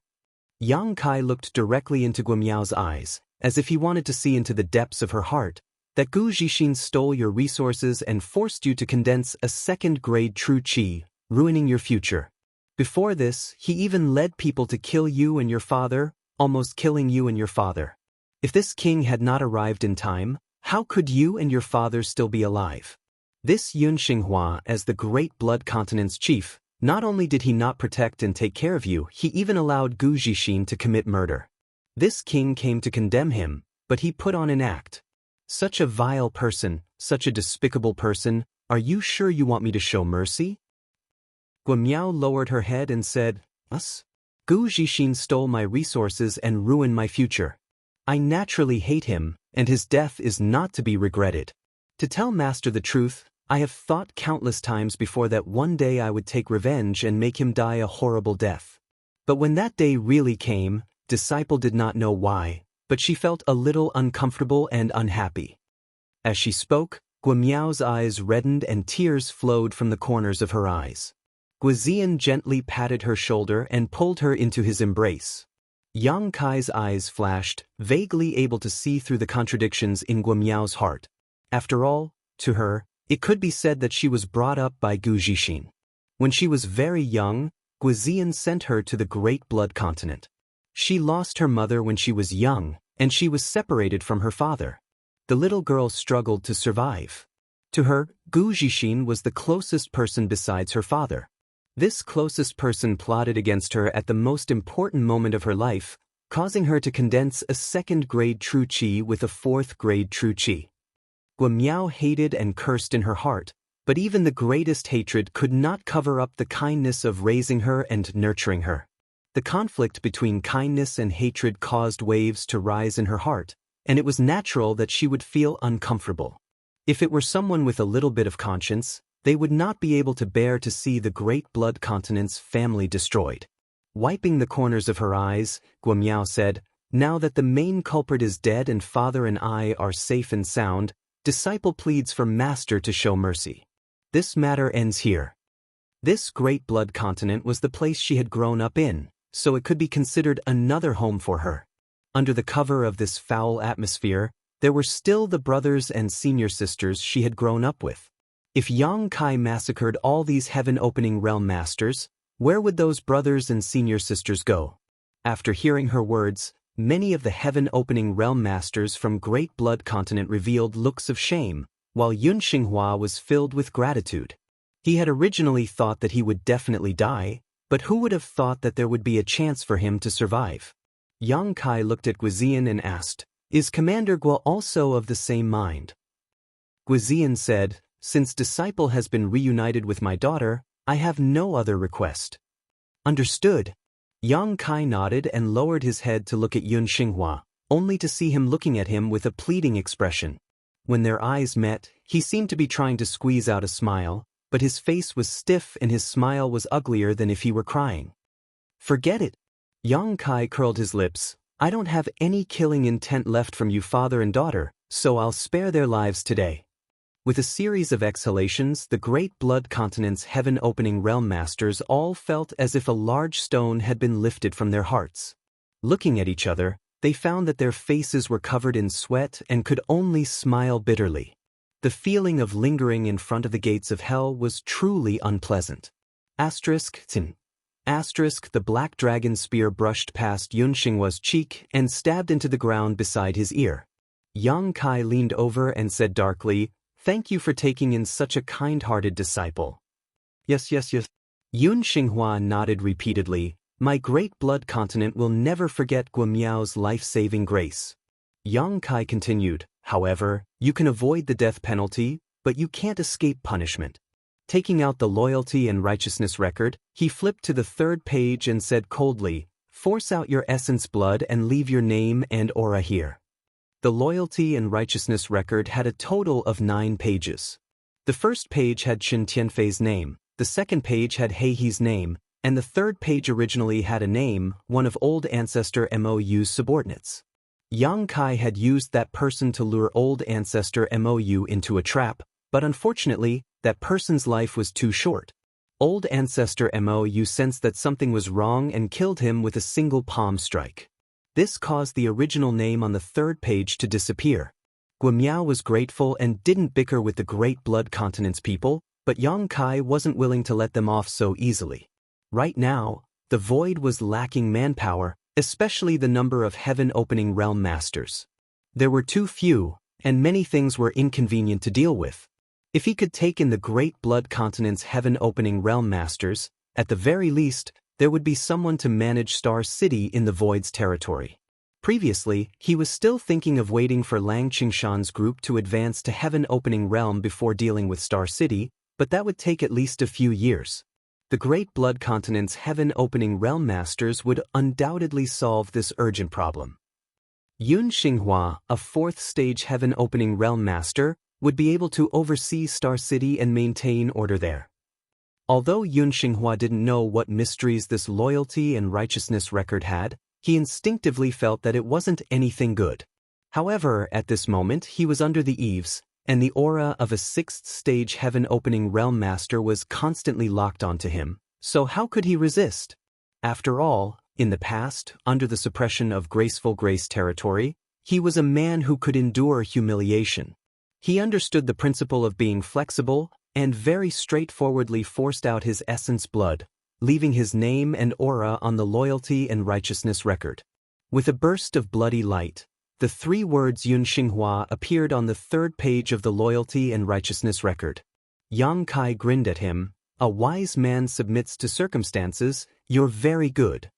Yang Kai looked directly into Guamiao's eyes, as if he wanted to see into the depths of her heart, that Gu Zixin stole your resources and forced you to condense a second-grade true qi, ruining your future. Before this, he even led people to kill you and your father, almost killing you and your father. If this king had not arrived in time, how could you and your father still be alive? This Yun Xinghua, as the Great Blood Continent's chief, not only did he not protect and take care of you, he even allowed Gu Zixin to commit murder. This king came to condemn him, but he put on an act. Such a vile person, such a despicable person, are you sure you want me to show mercy? Guamiao lowered her head and said, Us? Gu Zixin stole my resources and ruined my future. I naturally hate him, and his death is not to be regretted. To tell master the truth, I have thought countless times before that one day I would take revenge and make him die a horrible death. But when that day really came, disciple did not know why, but she felt a little uncomfortable and unhappy. As she spoke, Guamiao's eyes reddened and tears flowed from the corners of her eyes. Guizian gently patted her shoulder and pulled her into his embrace. Yang Kai's eyes flashed, vaguely able to see through the contradictions in Guamiao's heart. After all, to her, it could be said that she was brought up by Gu Zixin. When she was very young, Guizian sent her to the Great Blood Continent. She lost her mother when she was young, and she was separated from her father. The little girl struggled to survive. To her, Gu Zixin was the closest person besides her father. This closest person plotted against her at the most important moment of her life, causing her to condense a second-grade true qi with a fourth-grade true qi. Guamiao hated and cursed in her heart, but even the greatest hatred could not cover up the kindness of raising her and nurturing her. The conflict between kindness and hatred caused waves to rise in her heart, and it was natural that she would feel uncomfortable. If it were someone with a little bit of conscience, they would not be able to bear to see the Great Blood Continent's family destroyed. Wiping the corners of her eyes, Guamiao said, Now that the main culprit is dead and father and I are safe and sound, disciple pleads for master to show mercy. This matter ends here. This Great Blood Continent was the place she had grown up in, so it could be considered another home for her. Under the cover of this foul atmosphere, there were still the brothers and senior sisters she had grown up with. If Yang Kai massacred all these heaven-opening realm masters, where would those brothers and senior sisters go? After hearing her words, many of the heaven-opening realm masters from Great Blood Continent revealed looks of shame, while Yun Xinghua was filled with gratitude. He had originally thought that he would definitely die, but who would have thought that there would be a chance for him to survive? Yang Kai looked at Guizian and asked, Is Commander Guo also of the same mind? Guizian said, Since disciple has been reunited with my daughter, I have no other request. Understood. Yang Kai nodded and lowered his head to look at Yun Xinghua, only to see him looking at him with a pleading expression. When their eyes met, he seemed to be trying to squeeze out a smile, but his face was stiff and his smile was uglier than if he were crying. Forget it. Yang Kai curled his lips. I don't have any killing intent left from you father and daughter, so I'll spare their lives today. With a series of exhalations, the Great Blood Continent's heaven-opening realm masters all felt as if a large stone had been lifted from their hearts. Looking at each other, They found that their faces were covered in sweat and could only smile bitterly. The feeling of lingering in front of the gates of hell was truly unpleasant. The black dragon spear brushed past Yun Xinghua's cheek and stabbed into the ground beside his ear. Yang Kai leaned over and said darkly, "Thank you for taking in such a kind-hearted disciple." Yes. Yun Xinghua nodded repeatedly. "My great blood continent will never forget Guo Miao's life-saving grace." Yang Kai continued, "However, you can avoid the death penalty, but you can't escape punishment." Taking out the loyalty and righteousness record, he flipped to the third page and said coldly, "Force out your essence blood and leave your name and aura here." The loyalty and righteousness record had a total of 9 pages. The first page had Chen Tianfei's name, the second page had Hei's name, and the third page originally had a name, one of old ancestor Mou's subordinates. Yang Kai had used that person to lure old ancestor Mou into a trap, but unfortunately, that person's life was too short. Old ancestor Mou sensed that something was wrong and killed him with a single palm strike. This caused the original name on the third page to disappear. Guo Miao was grateful and didn't bicker with the Great Blood Continent's people, but Yang Kai wasn't willing to let them off so easily. Right now, the Void was lacking manpower, especially the number of heaven-opening realm masters. There were too few, and many things were inconvenient to deal with. If he could take in the Great Blood Continent's heaven-opening realm masters, at the very least, there would be someone to manage Star City in the Void's territory. Previously, he was still thinking of waiting for Lang Qingshan's group to advance to heaven-opening realm before dealing with Star City, but that would take at least a few years. The Great Blood Continent's heaven-opening realm masters would undoubtedly solve this urgent problem. Yun Xinghua, a 4th-stage heaven-opening realm master, would be able to oversee Star City and maintain order there. Although Yun Xinghua didn't know what mysteries this loyalty and righteousness record had, he instinctively felt that it wasn't anything good. However, at this moment he was under the eaves, and the aura of a 6th-stage heaven-opening realm master was constantly locked onto him, so how could he resist? After all, in the past, under the suppression of Graceful Grace territory, he was a man who could endure humiliation. He understood the principle of being flexible, and very straightforwardly forced out his essence blood, leaving his name and aura on the loyalty and righteousness record. With a burst of bloody light, the 3 words Yun Xinghua appeared on the 3rd page of the loyalty and righteousness record. Yang Kai grinned at him. "A wise man submits to circumstances, you're very good."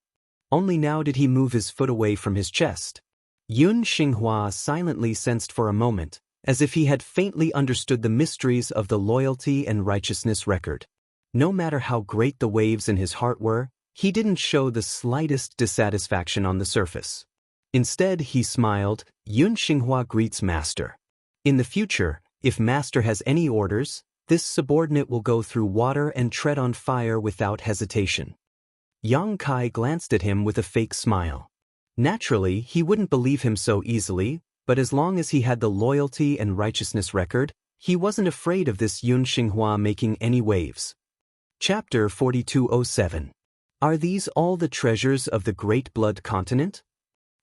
Only now did he move his foot away from his chest. Yun Xinghua silently sensed for a moment, as if he had faintly understood the mysteries of the loyalty and righteousness record. No matter how great the waves in his heart were, he didn't show the slightest dissatisfaction on the surface. Instead, he smiled. "Yun Xinghua greets Master. In the future, if Master has any orders, this subordinate will go through water and tread on fire without hesitation." Yang Kai glanced at him with a fake smile. Naturally, he wouldn't believe him so easily, but as long as he had the loyalty and righteousness record, he wasn't afraid of this Yun Xinghua making any waves. Chapter 4207. Are these all the treasures of the Great Blood Continent?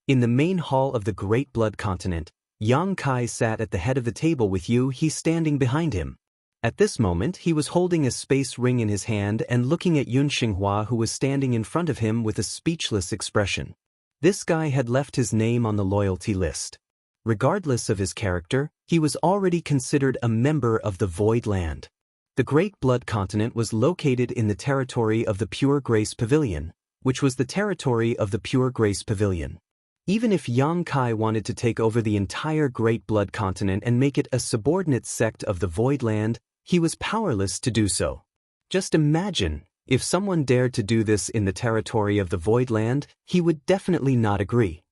In the main hall of the Great Blood Continent, Yang Kai sat at the head of the table with He standing behind him. At this moment he was holding a space ring in his hand and looking at Yun Xinghua, who was standing in front of him with a speechless expression. This guy had left his name on the loyalty list. Regardless of his character, he was already considered a member of the Void Land. The Great Blood Continent was located in the territory of the Pure Grace Pavilion, which was the territory of the Pure Grace Pavilion. Even if Yang Kai wanted to take over the entire Great Blood Continent and make it a subordinate sect of the Void Land, he was powerless to do so. Just imagine, if someone dared to do this in the territory of the Void Land, he would definitely not agree.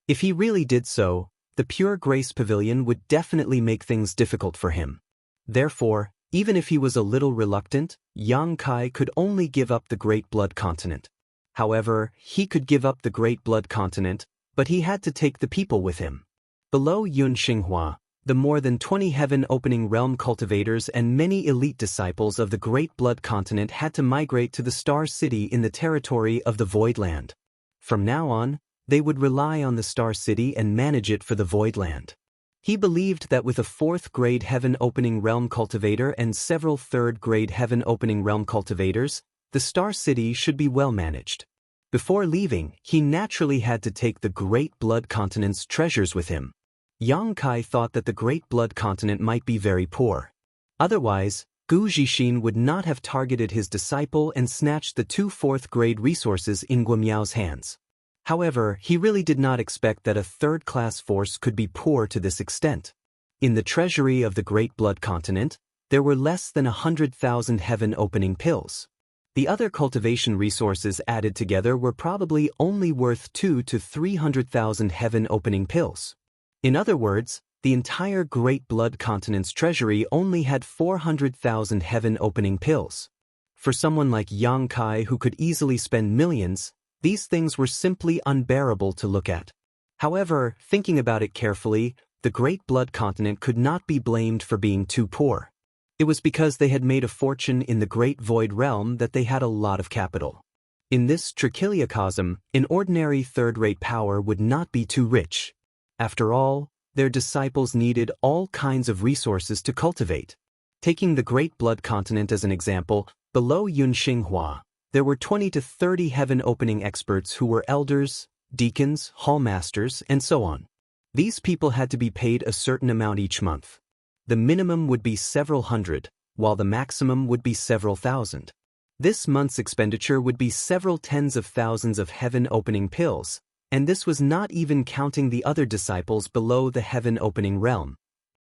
If he really did so, the Pure Grace Pavilion would definitely make things difficult for him. Therefore, even if he was a little reluctant, Yang Kai could only give up the Great Blood Continent. However, he could give up the Great Blood Continent, but he had to take the people with him. Below Yun Xinghua, the more than 20 heaven-opening realm cultivators and many elite disciples of the Great Blood Continent had to migrate to the Star City in the territory of the Void Land. From now on, They would rely on the Star City and manage it for the Void Land. He believed that with a 4th-grade Heaven Opening Realm cultivator and several 3rd-grade Heaven Opening Realm cultivators, the Star City should be well managed. Before leaving, he naturally had to take the Great Blood Continent's treasures with him. Yang Kai thought that the Great Blood Continent might be very poor. Otherwise, Gu Zixin would not have targeted his disciple and snatched the 2 4th-grade resources in Guimiao's hands. However, he really did not expect that a 3rd-class force could be poor to this extent. In the treasury of the Great Blood Continent, there were less than 100,000 heaven-opening pills. The other cultivation resources added together were probably only worth 200,000 to 300,000 heaven-opening pills. In other words, the entire Great Blood Continent's treasury only had 400,000 heaven-opening pills. For someone like Yang Kai who could easily spend millions, these things were simply unbearable to look at. However, thinking about it carefully, the Great Blood Continent could not be blamed for being too poor. It was because they had made a fortune in the Great Void Realm that they had a lot of capital. In this trichiliocosm, an ordinary 3rd-rate power would not be too rich. After all, their disciples needed all kinds of resources to cultivate. Taking the Great Blood Continent as an example, below Yun Xinghua, there were 20 to 30 heaven-opening experts who were elders, deacons, hallmasters, and so on. These people had to be paid a certain amount each month. The minimum would be several hundred, while the maximum would be several thousand. This month's expenditure would be several tens of thousands of heaven-opening pills, and this was not even counting the other disciples below the heaven-opening realm.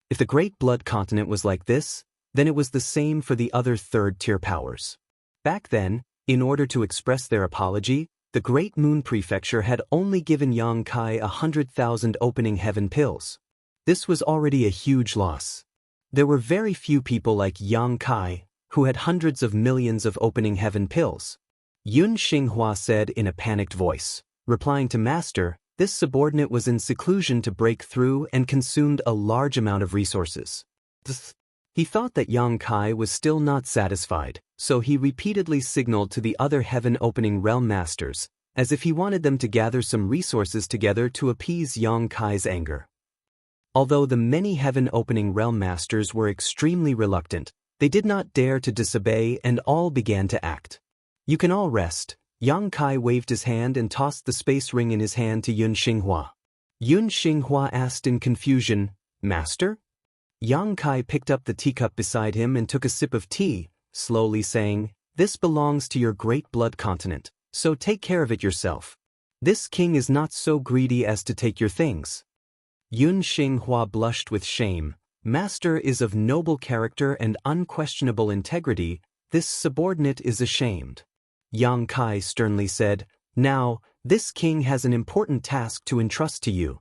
If the Great Blood Continent was like this, then it was the same for the other 3rd-tier powers. Back then, in order to express their apology, the Great Moon Prefecture had only given Yang Kai 100,000 opening heaven pills. This was already a huge loss. There were very few people like Yang Kai who had hundreds of millions of opening heaven pills. Yun Xinghua said in a panicked voice, replying to Master, this subordinate was in seclusion to break through and consumed a large amount of resources. He thought that Yang Kai was still not satisfied, so he repeatedly signaled to the other heaven-opening realm masters, as if he wanted them to gather some resources together to appease Yang Kai's anger. Although the many heaven-opening realm masters were extremely reluctant, they did not dare to disobey and all began to act. You can all rest. Yang Kai waved his hand and tossed the space ring in his hand to Yun Xinghua. Yun Xinghua asked in confusion, Master? Yang Kai picked up the teacup beside him and took a sip of tea, slowly saying, This belongs to your Great Blood Continent, so take care of it yourself. This king is not so greedy as to take your things. Yun Xinghua blushed with shame. Master is of noble character and unquestionable integrity. This subordinate is ashamed. Yang Kai sternly said, Now, this king has an important task to entrust to you.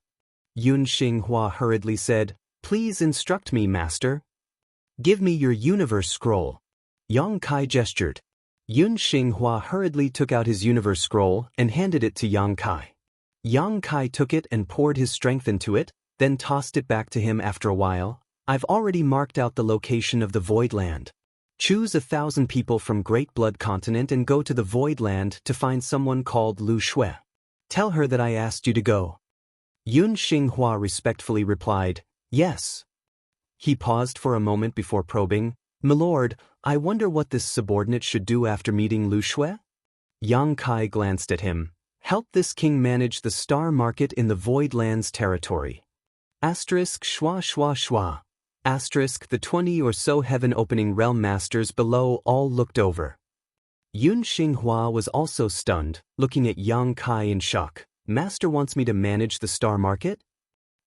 Yun Xinghua hurriedly said, Please instruct me, Master. Give me your universe scroll. Yang Kai gestured. Yun Xinghua hurriedly took out his universe scroll and handed it to Yang Kai. Yang Kai took it and poured his strength into it, then tossed it back to him after a while. I've already marked out the location of the Void Land. Choose 1,000 people from Great Blood Continent and go to the Void Land to find someone called Lu Shui. Tell her that I asked you to go. Yun Xinghua respectfully replied, Yes. He paused for a moment before probing, Milord, I wonder what this subordinate should do after meeting Lu Shui? Yang Kai glanced at him. Help this king manage the star market in the Void Land's territory. Asterisk schwa schwa schwa. Asterisk the 20 or so heaven-opening realm masters below all looked over. Yun Xinghua was also stunned, looking at Yang Kai in shock. Master wants me to manage the star market?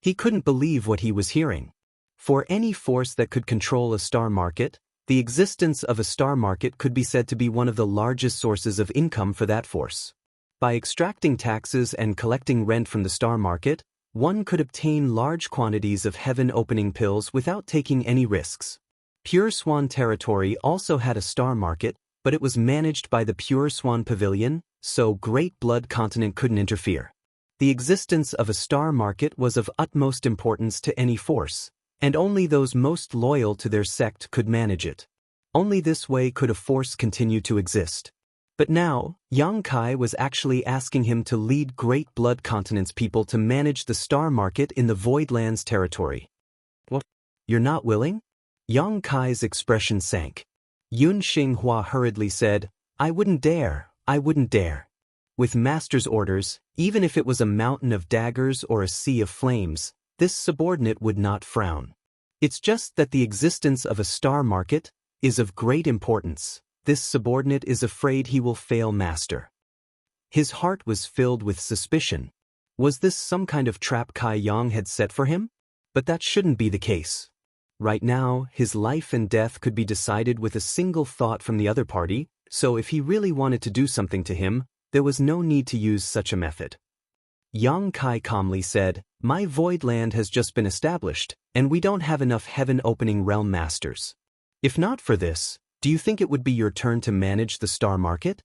He couldn't believe what he was hearing. For any force that could control a star market, the existence of a star market could be said to be one of the largest sources of income for that force. By extracting taxes and collecting rent from the star market, one could obtain large quantities of heaven-opening pills without taking any risks. Pure Swan territory also had a star market, but it was managed by the Pure Swan Pavilion, so Great Blood Continent couldn't interfere. The existence of a star market was of utmost importance to any force, and only those most loyal to their sect could manage it. Only this way could a force continue to exist. But now, Yang Kai was actually asking him to lead Great Blood Continent's people to manage the star market in the Voidlands territory. What? You're not willing? Yang Kai's expression sank. Yun Xinghua hurriedly said, I wouldn't dare. With Master's orders, even if it was a mountain of daggers or a sea of flames, this subordinate would not frown. It's just that the existence of a star market is of great importance. This subordinate is afraid he will fail Master. His heart was filled with suspicion. Was this some kind of trap Kai Yang had set for him? But that shouldn't be the case. Right now, his life and death could be decided with a single thought from the other party, so if he really wanted to do something to him, there was no need to use such a method. Yang Kai calmly said, My void land has just been established, and we don't have enough heaven-opening realm masters. If not for this, do you think it would be your turn to manage the star market?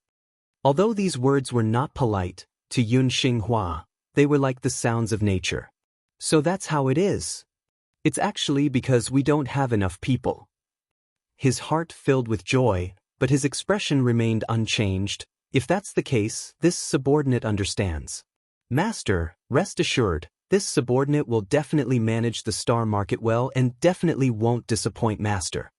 Although these words were not polite, to Yun Xinghua, they were like the sounds of nature. So that's how it is. It's actually because we don't have enough people. His heart filled with joy, but his expression remained unchanged. If that's the case, this subordinate understands. Master, rest assured, this subordinate will definitely manage the star market well and definitely won't disappoint Master.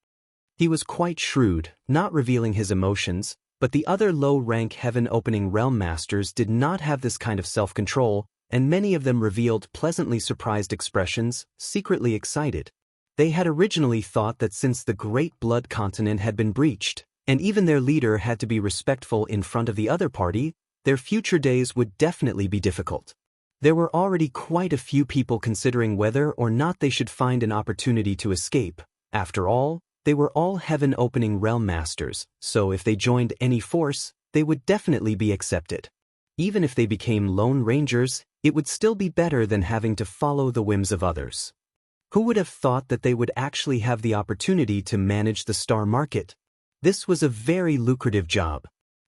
He was quite shrewd, not revealing his emotions, but the other low-rank heaven-opening realm masters did not have this kind of self-control, and many of them revealed pleasantly surprised expressions, secretly excited. They had originally thought that since the Great Blood Continent had been breached, and even their leader had to be respectful in front of the other party, their future days would definitely be difficult. There were already quite a few people considering whether or not they should find an opportunity to escape. After all, they were all heaven-opening realm masters, so if they joined any force, they would definitely be accepted. Even if they became lone rangers, it would still be better than having to follow the whims of others. Who would have thought that they would actually have the opportunity to manage the star market? This was a very lucrative job.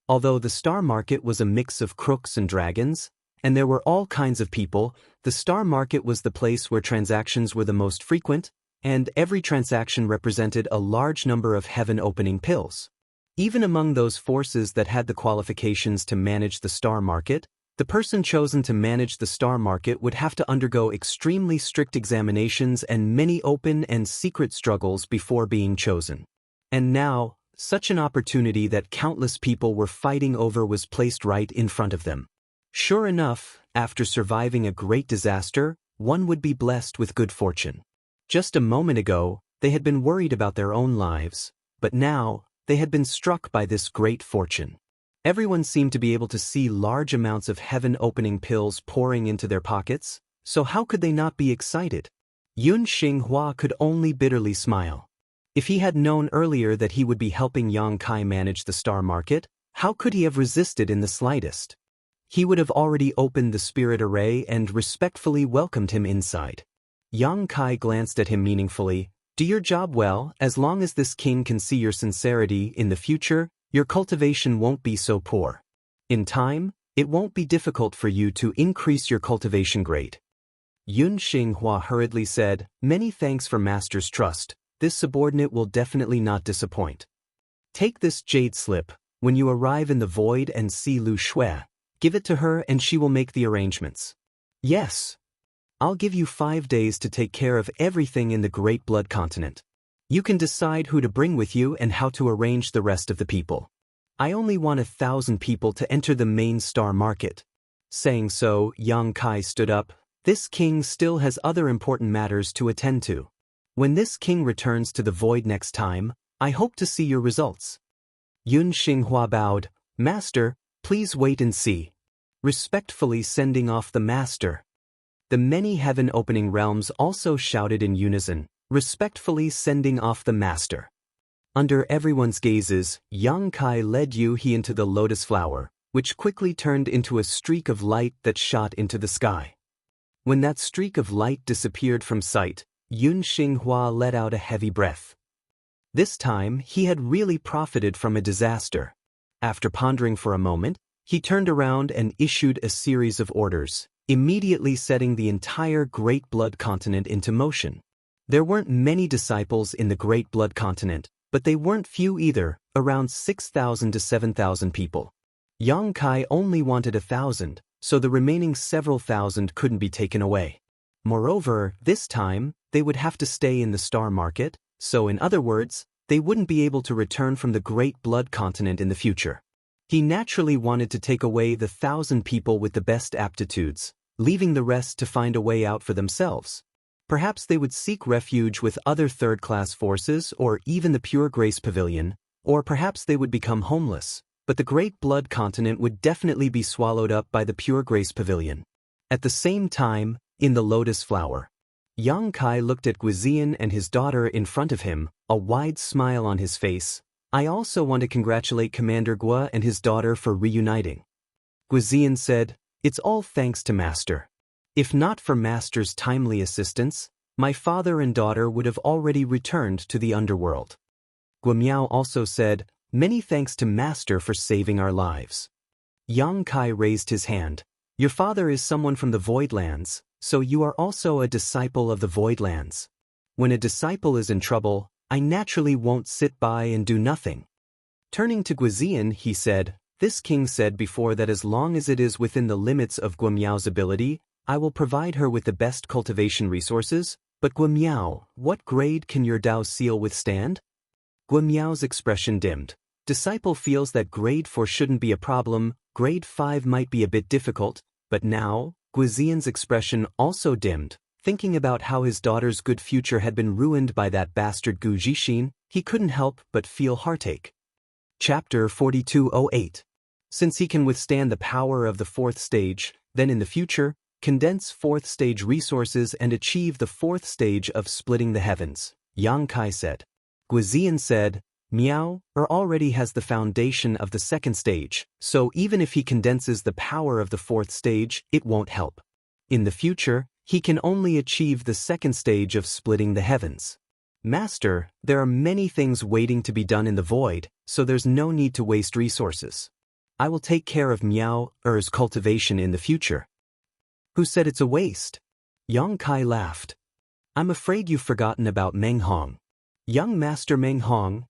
Although the star market was a mix of crooks and dragons, and there were all kinds of people, the star market was the place where transactions were the most frequent, and every transaction represented a large number of heaven-opening pills. Even among those forces that had the qualifications to manage the star market, the person chosen to manage the star market would have to undergo extremely strict examinations and many open and secret struggles before being chosen. And now, such an opportunity that countless people were fighting over was placed right in front of them. Sure enough, after surviving a great disaster, one would be blessed with good fortune. Just a moment ago, they had been worried about their own lives, but now, they had been struck by this great fortune. Everyone seemed to be able to see large amounts of heaven-opening pills pouring into their pockets, so how could they not be excited? Yun Xinghua could only bitterly smile. If he had known earlier that he would be helping Yang Kai manage the star market, how could he have resisted in the slightest? He would have already opened the spirit array and respectfully welcomed him inside. Yang Kai glanced at him meaningfully. Do your job well. As long as this king can see your sincerity in the future, your cultivation won't be so poor. In time, it won't be difficult for you to increase your cultivation grade. Yun Xinghua hurriedly said, Many thanks for Master's trust. This subordinate will definitely not disappoint. Take this jade slip. When you arrive in the void and see Lu Shui, give it to her and she will make the arrangements. Yes. I'll give you 5 days to take care of everything in the Great Blood Continent. You can decide who to bring with you and how to arrange the rest of the people. I only want 1,000 people to enter the main star market. Saying so, Yang Kai stood up. This king still has other important matters to attend to. When this king returns to the void next time, I hope to see your results. Yun Xinghua bowed. Master, please wait and see. Respectfully sending off the master. The many heaven-opening realms also shouted in unison, respectfully sending off the master. Under everyone's gazes, Yang Kai led Yu-He into the lotus flower, which quickly turned into a streak of light that shot into the sky. When that streak of light disappeared from sight, Yun Xinghua let out a heavy breath. This time, he had really profited from a disaster. After pondering for a moment, he turned around and issued a series of orders, immediately setting the entire Great Blood Continent into motion. There weren't many disciples in the Great Blood Continent, But they weren't few either, around 6,000 to 7,000 people. Yang Kai only wanted 1,000, so the remaining several thousand couldn't be taken away. Moreover, this time, they would have to stay in the star market, so in other words, they wouldn't be able to return from the Great Blood Continent in the future. He naturally wanted to take away the 1,000 people with the best aptitudes, leaving the rest to find a way out for themselves. Perhaps they would seek refuge with other third-class forces or even the Pure Grace Pavilion, or perhaps they would become homeless, but the Great Blood Continent would definitely be swallowed up by the Pure Grace Pavilion. At the same time, in the Lotus Flower, Yang Kai looked at Guizian and his daughter in front of him, a wide smile on his face. I also want to congratulate Commander Gua and his daughter for reuniting. Guizian said, "It's all thanks to Master. If not for Master's timely assistance, my father and daughter would have already returned to the underworld." Guamiao also said, "Many thanks to Master for saving our lives." Yang Kai raised his hand. "Your father is someone from the Voidlands, so you are also a disciple of the Voidlands. When a disciple is in trouble, I naturally won't sit by and do nothing." Turning to Guizian, he said, "This king said before that as long as it is within the limits of Guamiao's ability, I will provide her with the best cultivation resources, but Guamiao, what grade can your Dao seal withstand?" Guamiao's expression dimmed. Disciple feels that grade 4 shouldn't be a problem, grade 5 might be a bit difficult, but now, Guizian's expression also dimmed. Thinking about how his daughter's good future had been ruined by that bastard Gu Jixin, he couldn't help but feel heartache. Chapter 4208. Since he can withstand the power of the 4th stage, then in the future, condense 4th stage resources and achieve the 4th stage of splitting the heavens, Yang Kai said. Guizian said, "Miao already has the foundation of the 2nd stage, so even if he condenses the power of the 4th stage, it won't help. In the future, he can only achieve the 2nd stage of splitting the heavens. Master, there are many things waiting to be done in the void, so there's no need to waste resources. I will take care of Miao's cultivation in the future." "Who said it's a waste?" Yang Kai laughed. "I'm afraid you've forgotten about Meng Hong." "Young Master Meng Hong?"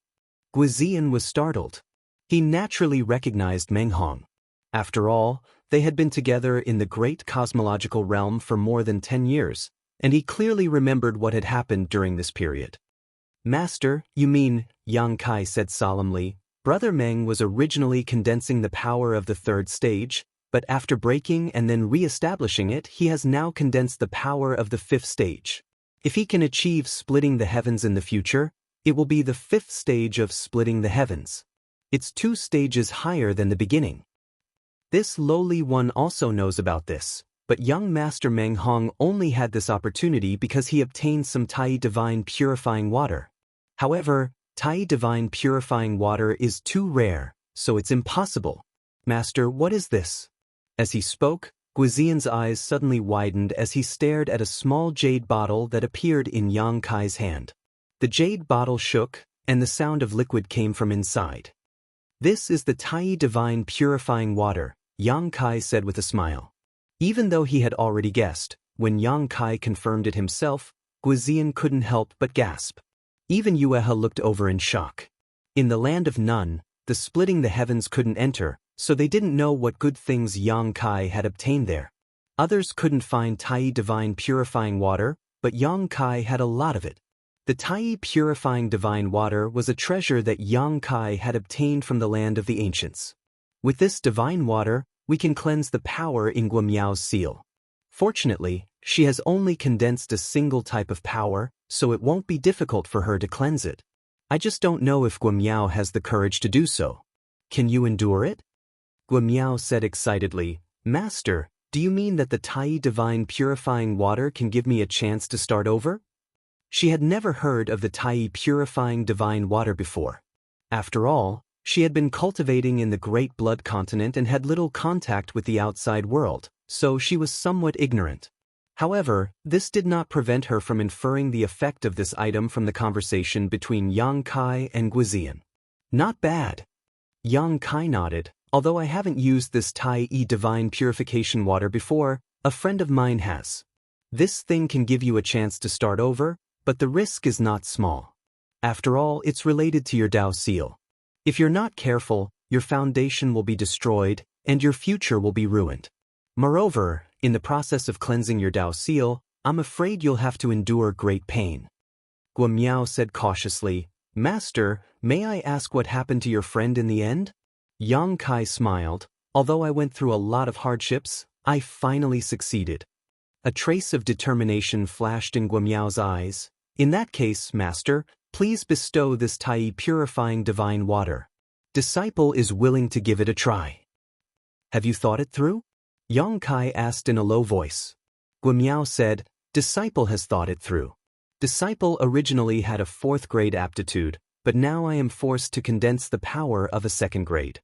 Guizian was startled. He naturally recognized Meng Hong. After all, they had been together in the great cosmological realm for more than 10 years, and he clearly remembered what had happened during this period. "Master, you mean," Yang Kai said solemnly, "Brother Meng was originally condensing the power of the 3rd stage, but after breaking and then re-establishing it, he has now condensed the power of the 5th stage. If he can achieve splitting the heavens in the future, it will be the 5th stage of splitting the heavens. It's 2 stages higher than the beginning. This lowly one also knows about this, but young Master Meng Hong only had this opportunity because he obtained some Tai Divine Purifying Water. However, Tai Divine Purifying Water is too rare, so it's impossible. Master, what is this?" As he spoke, Guizian's eyes suddenly widened as he stared at a small jade bottle that appeared in Yang Kai's hand. The jade bottle shook, and the sound of liquid came from inside. "This is the Tai Divine Purifying Water," Yang Kai said with a smile. Even though he had already guessed, when Yang Kai confirmed it himself, Guizian couldn't help but gasp. Even Yueha looked over in shock. In the land of none, the splitting the heavens couldn't enter, so they didn't know what good things Yang Kai had obtained there. Others couldn't find Tai Divine Purifying Water, but Yang Kai had a lot of it. The Tai Purifying Divine Water was a treasure that Yang Kai had obtained from the land of the ancients. With this divine water, we can cleanse the power in Guamiao's seal. Fortunately, she has only condensed a single type of power, so it won't be difficult for her to cleanse it. I just don't know if Guamiao has the courage to do so. Can you endure it?" Guamiao said excitedly, "Master, do you mean that the Tai Divine Purifying Water can give me a chance to start over?" She had never heard of the Tai Purifying Divine Water before. After all, she had been cultivating in the Great Blood Continent and had little contact with the outside world, so she was somewhat ignorant. However, this did not prevent her from inferring the effect of this item from the conversation between Yang Kai and Guizian. "Not bad." Yang Kai nodded. "Although I haven't used this Tai Divine Purification Water before, a friend of mine has. This thing can give you a chance to start over, but the risk is not small. After all, it's related to your Tao seal. If you're not careful, your foundation will be destroyed, and your future will be ruined. Moreover, in the process of cleansing your Tao seal, I'm afraid you'll have to endure great pain. Guo Miao said cautiously, Master, may I ask what happened to your friend in the end? Yang Kai smiled. Although I went through a lot of hardships, I finally succeeded. A trace of determination flashed in Guo Miao's eyes. In that case, Master, please bestow this Tai purifying divine water. Disciple is willing to give it a try. Have you thought it through? Yang Kai asked in a low voice. Guo Miao said, Disciple has thought it through. Disciple originally had a 4th grade aptitude, but now I am forced to condense the power of a 2nd grade.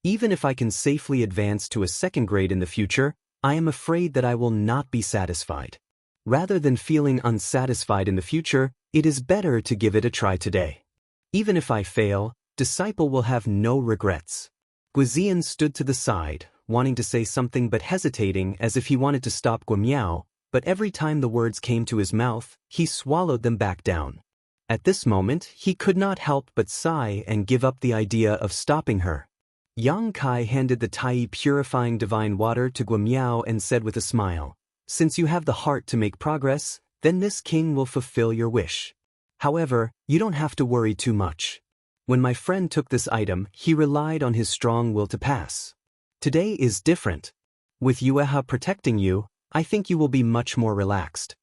Even if I can safely advance to a 2nd grade in the future, I am afraid that I will not be satisfied. Rather than feeling unsatisfied in the future, it is better to give it a try today. Even if I fail, Disciple will have no regrets. Guizian stood to the side, wanting to say something but hesitating as if he wanted to stop Guo Miao, but every time the words came to his mouth, he swallowed them back down. At this moment, he could not help but sigh and give up the idea of stopping her. Yang Kai handed the Tai purifying divine water to Guo Miao and said with a smile, Since you have the heart to make progress, then this king will fulfill your wish. However, you don't have to worry too much. When my friend took this item, he relied on his strong will to pass. Today is different. With Yueha protecting you, I think you will be much more relaxed.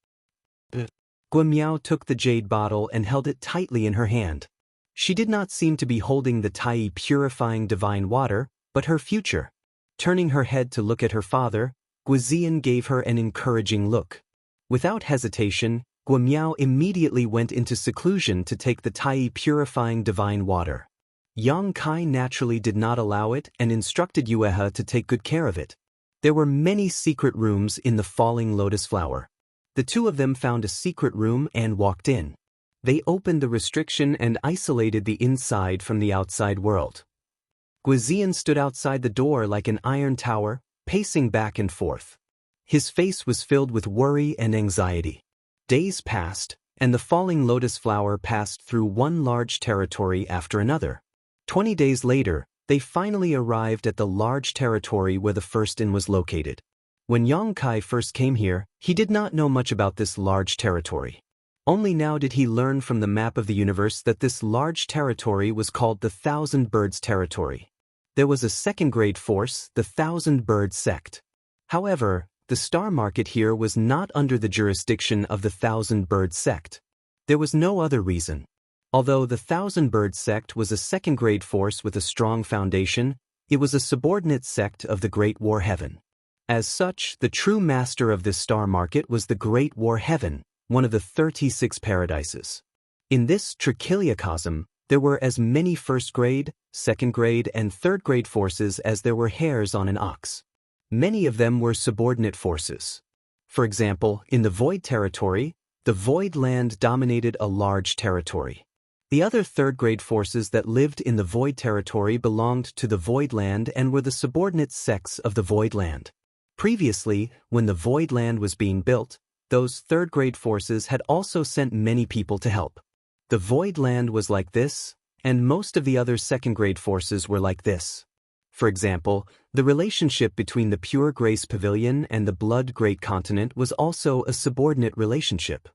Guo Miao took the jade bottle and held it tightly in her hand. She did not seem to be holding the Tai purifying divine water, but her future. Turning her head to look at her father, Guizian gave her an encouraging look. Without hesitation, Guo Miao immediately went into seclusion to take the Tai purifying divine water. Yang Kai naturally did not allow it and instructed Yueha to take good care of it. There were many secret rooms in the falling lotus flower. The two of them found a secret room and walked in. They opened the restriction and isolated the inside from the outside world. Guizian stood outside the door like an iron tower, pacing back and forth. His face was filled with worry and anxiety. Days passed, and the falling lotus flower passed through one large territory after another. 20 days later, they finally arrived at the large territory where the first inn was located. When Yang Kai first came here, he did not know much about this large territory. Only now did he learn from the map of the universe that this large territory was called the Thousand Birds Territory. There was a 2nd grade force, the Thousand Bird Sect. However, the star market here was not under the jurisdiction of the Thousand Bird Sect. There was no other reason. Although the Thousand Bird Sect was a 2nd grade force with a strong foundation, it was a subordinate sect of the Great War Heaven. As such, the true master of this star market was the Great War Heaven, one of the 36 paradises. In this trichiliocosm, there were as many 1st grade, 2nd grade, and 3rd grade forces as there were hairs on an ox. Many of them were subordinate forces. For example, in the Void Territory, the Void Land dominated a large territory. The other 3rd grade forces that lived in the Void Territory belonged to the Void Land and were the subordinate sects of the Void Land. Previously, when the Void Land was being built, those 3rd grade forces had also sent many people to help. The Void Land was like this, and most of the other 2nd grade forces were like this. For example, the relationship between the Pure Grace Pavilion and the Blood Great Continent was also a subordinate relationship.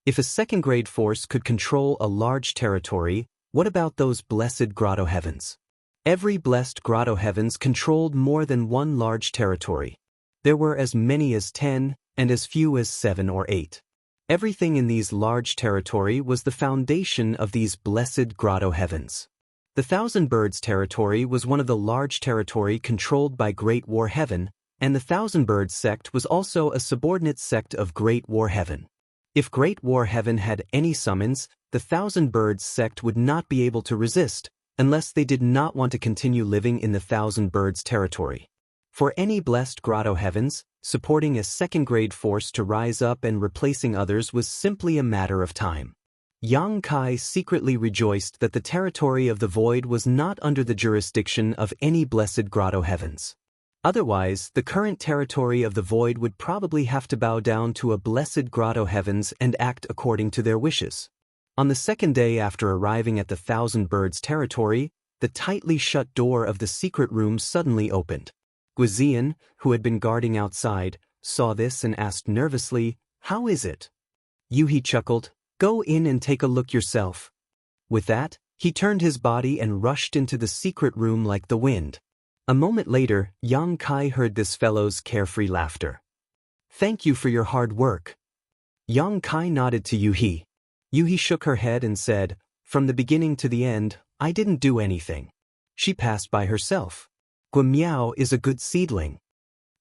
If a 2nd grade force could control a large territory, what about those blessed grotto heavens? Every blessed grotto heavens controlled more than one large territory. There were as many as 10, and as few as 7 or 8. Everything in these large territory was the foundation of these blessed grotto heavens. The Thousand Birds Territory was one of the large territory controlled by Great War Heaven, and the Thousand Birds sect was also a subordinate sect of Great War Heaven. If Great War Heaven had any summons, the Thousand Birds sect would not be able to resist, unless they did not want to continue living in the Thousand Birds Territory. For any blessed grotto heavens, supporting a 2nd grade force to rise up and replacing others was simply a matter of time. Yang Kai secretly rejoiced that the territory of the Void was not under the jurisdiction of any blessed grotto heavens. Otherwise, the current territory of the Void would probably have to bow down to a blessed grotto heavens and act according to their wishes. On the second day after arriving at the Thousand Birds territory, the tightly shut door of the secret room suddenly opened. Guizian, who had been guarding outside, saw this and asked nervously, "How is it?" Yu chuckled, "Go in and take a look yourself." With that, he turned his body and rushed into the secret room like the wind. A moment later, Yang Kai heard this fellow's carefree laughter. "Thank you for your hard work." Yang Kai nodded to Yu. Yu shook her head and said, "From the beginning to the end, I didn't do anything. She passed by herself. Guimiao is a good seedling."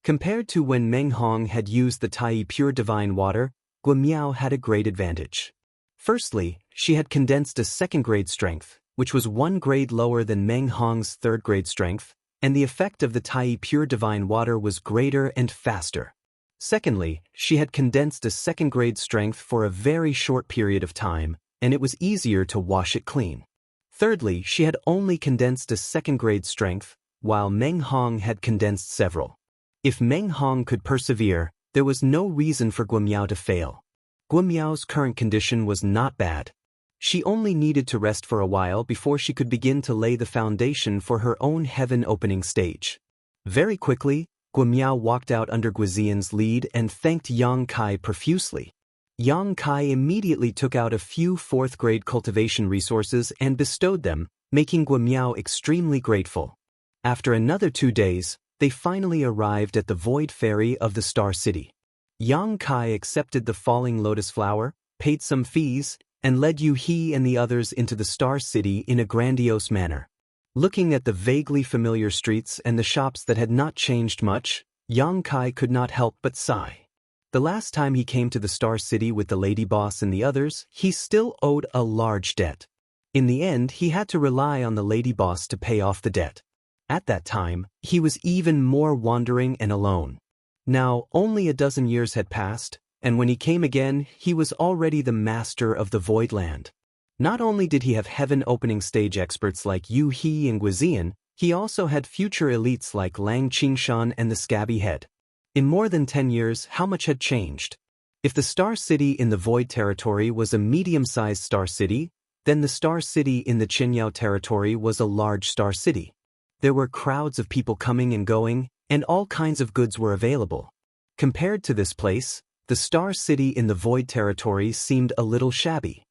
Compared to when Meng Hong had used the Tai pure divine water, Guimiao had a great advantage. Firstly, she had condensed a second-grade strength, which was 1 grade lower than Meng Hong's third-grade strength, and the effect of the Tai pure divine water was greater and faster. Secondly, she had condensed a second-grade strength for a very short period of time, and it was easier to wash it clean. Thirdly, she had only condensed a second-grade strength, while Meng Hong had condensed several. If Meng Hong could persevere, there was no reason for Guimiao to fail. Guimiao's current condition was not bad. She only needed to rest for a while before she could begin to lay the foundation for her own heaven-opening stage. Very quickly, Guimiao walked out under Guizian's lead and thanked Yang Kai profusely. Yang Kai immediately took out a few fourth-grade cultivation resources and bestowed them, making Guimiao extremely grateful. After another 2 days, they finally arrived at the Void Ferry of the Star City. Yang Kai accepted the falling lotus flower, paid some fees, and led Yu and the others into the Star City in a grandiose manner. Looking at the vaguely familiar streets and the shops that had not changed much, Yang Kai could not help but sigh. The last time he came to the Star City with the lady boss and the others, he still owed a large debt. In the end, he had to rely on the lady boss to pay off the debt. At that time, he was even more wandering and alone. Now, only a dozen years had passed, and when he came again, he was already the master of the Void Land. Not only did he have heaven-opening stage experts like Yu and Guizian, he also had future elites like Lang Qingshan and the Scabby Head. In more than 10 years, how much had changed? If the Star City in the Void Territory was a medium-sized Star City, then the Star City in the Qinyao Territory was a large Star City. There were crowds of people coming and going, and all kinds of goods were available. Compared to this place, the Star City in the Void Territory seemed a little shabby.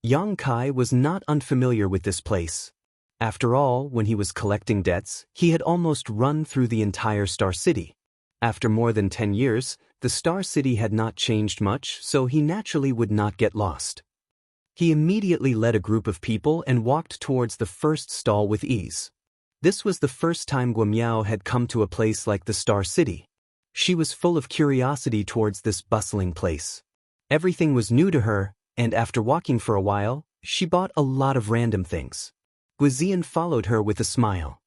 Yang Kai was not unfamiliar with this place. After all, when he was collecting debts, he had almost run through the entire Star City. After more than 10 years, the Star City had not changed much, so he naturally would not get lost. He immediately led a group of people and walked towards the first stall with ease. This was the first time Guimiao had come to a place like the Star City. She was full of curiosity towards this bustling place. Everything was new to her, and after walking for a while, she bought a lot of random things. Guizian followed her with a smile.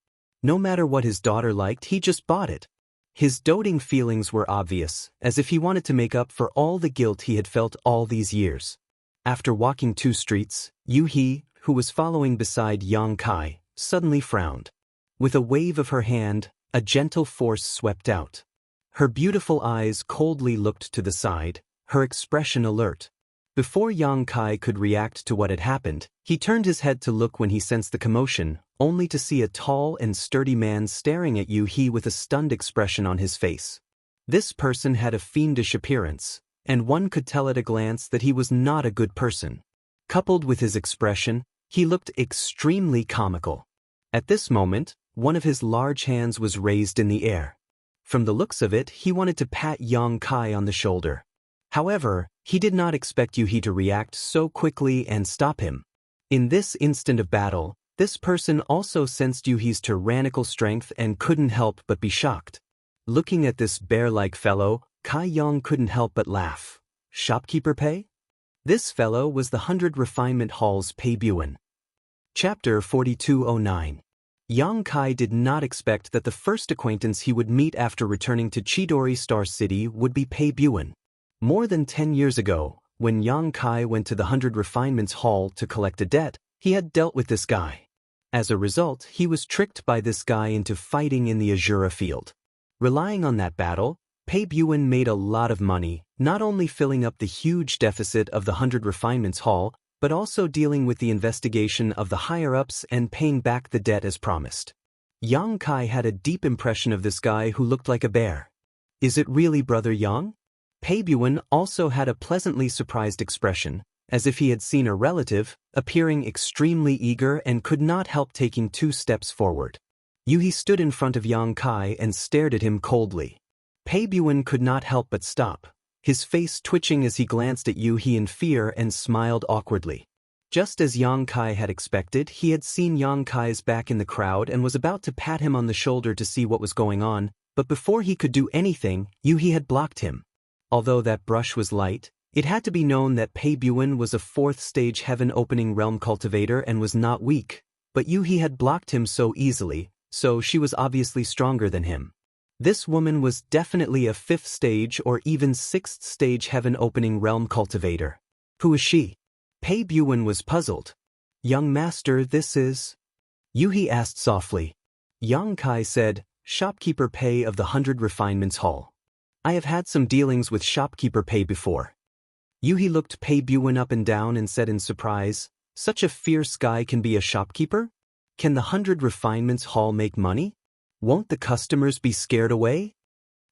No matter what his daughter liked, he just bought it. His doting feelings were obvious, as if he wanted to make up for all the guilt he had felt all these years. After walking 2 streets, Yu, who was following beside Yang Kai, suddenly frowned. With a wave of her hand, a gentle force swept out. Her beautiful eyes coldly looked to the side, her expression alert. Before Yang Kai could react to what had happened, he turned his head to look when he sensed the commotion, only to see a tall and sturdy man staring at Yu with a stunned expression on his face. This person had a fiendish appearance, and one could tell at a glance that he was not a good person. Coupled with his expression, he looked extremely comical. At this moment, one of his large hands was raised in the air. From the looks of it, he wanted to pat Yang Kai on the shoulder. However, he did not expect Yu to react so quickly and stop him. In this instant of battle, this person also sensed Yu's tyrannical strength and couldn't help but be shocked. Looking at this bear-like fellow, Kai Yang couldn't help but laugh. Shopkeeper Pei? This fellow was the 100 Refinement Hall's Pei Buan. Chapter 4209. Yang Kai did not expect that the first acquaintance he would meet after returning to Chidori Star City would be Pei Buan. More than 10 years ago, when Yang Kai went to the 100 Refinements Hall to collect a debt, he had dealt with this guy. As a result, he was tricked by this guy into fighting in the Azura field. Relying on that battle, Pei Buan made a lot of money, not only filling up the huge deficit of the 100 Refinements Hall, but also dealing with the investigation of the higher-ups and paying back the debt as promised. Yang Kai had a deep impression of this guy who looked like a bear. Is it really Brother Yang? Pei Buan also had a pleasantly surprised expression, as if he had seen a relative, appearing extremely eager and could not help taking 2 steps forward. Yuhi stood in front of Yang Kai and stared at him coldly. Pei Buan could not help but stop, his face twitching as he glanced at Yuhi in fear and smiled awkwardly. Just as Yang Kai had expected, he had seen Yang Kai's back in the crowd and was about to pat him on the shoulder to see what was going on, but before he could do anything, Yuhi had blocked him. Although that brush was light, it had to be known that Pei Buan was a 4th-stage heaven-opening realm cultivator and was not weak, but Yuhi had blocked him so easily, so she was obviously stronger than him. This woman was definitely a 5th-stage or even 6th-stage heaven-opening realm cultivator. Who is she? Pei Buan was puzzled. Young master, this is? Yuhi asked softly. Yang Kai said, Shopkeeper Pei of the 100 Refinements Hall. I have had some dealings with Shopkeeper Pei before. Yuhi looked Pei Buan up and down and said in surprise, such a fierce guy can be a shopkeeper? Can the 100 Refinements Hall make money? Won't the customers be scared away?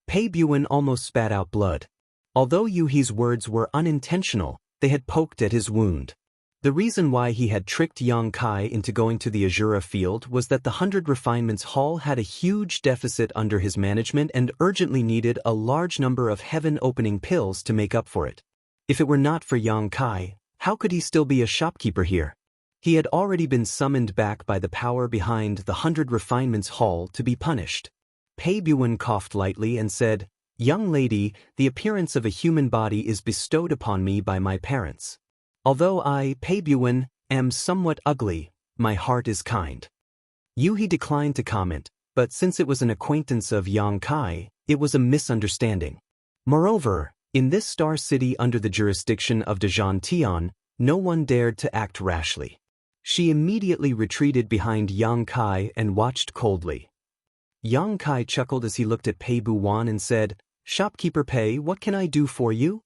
Pei Buan almost spat out blood. Although Yuhi's words were unintentional, they had poked at his wound. The reason why he had tricked Yang Kai into going to the Azura field was that the 100 Refinements Hall had a huge deficit under his management and urgently needed a large number of heaven-opening pills to make up for it. If it were not for Yang Kai, how could he still be a shopkeeper here? He had already been summoned back by the power behind the 100 Refinements Hall to be punished. Pei Buan coughed lightly and said, Young lady, the appearance of a human body is bestowed upon me by my parents. Although I, Pei Buan, am somewhat ugly, my heart is kind. Yuhi declined to comment, but since it was an acquaintance of Yang Kai, it was a misunderstanding. Moreover, in this star city under the jurisdiction of Dejan Tian, no one dared to act rashly. She immediately retreated behind Yang Kai and watched coldly. Yang Kai chuckled as he looked at Pei Buan and said, Shopkeeper Pei, what can I do for you?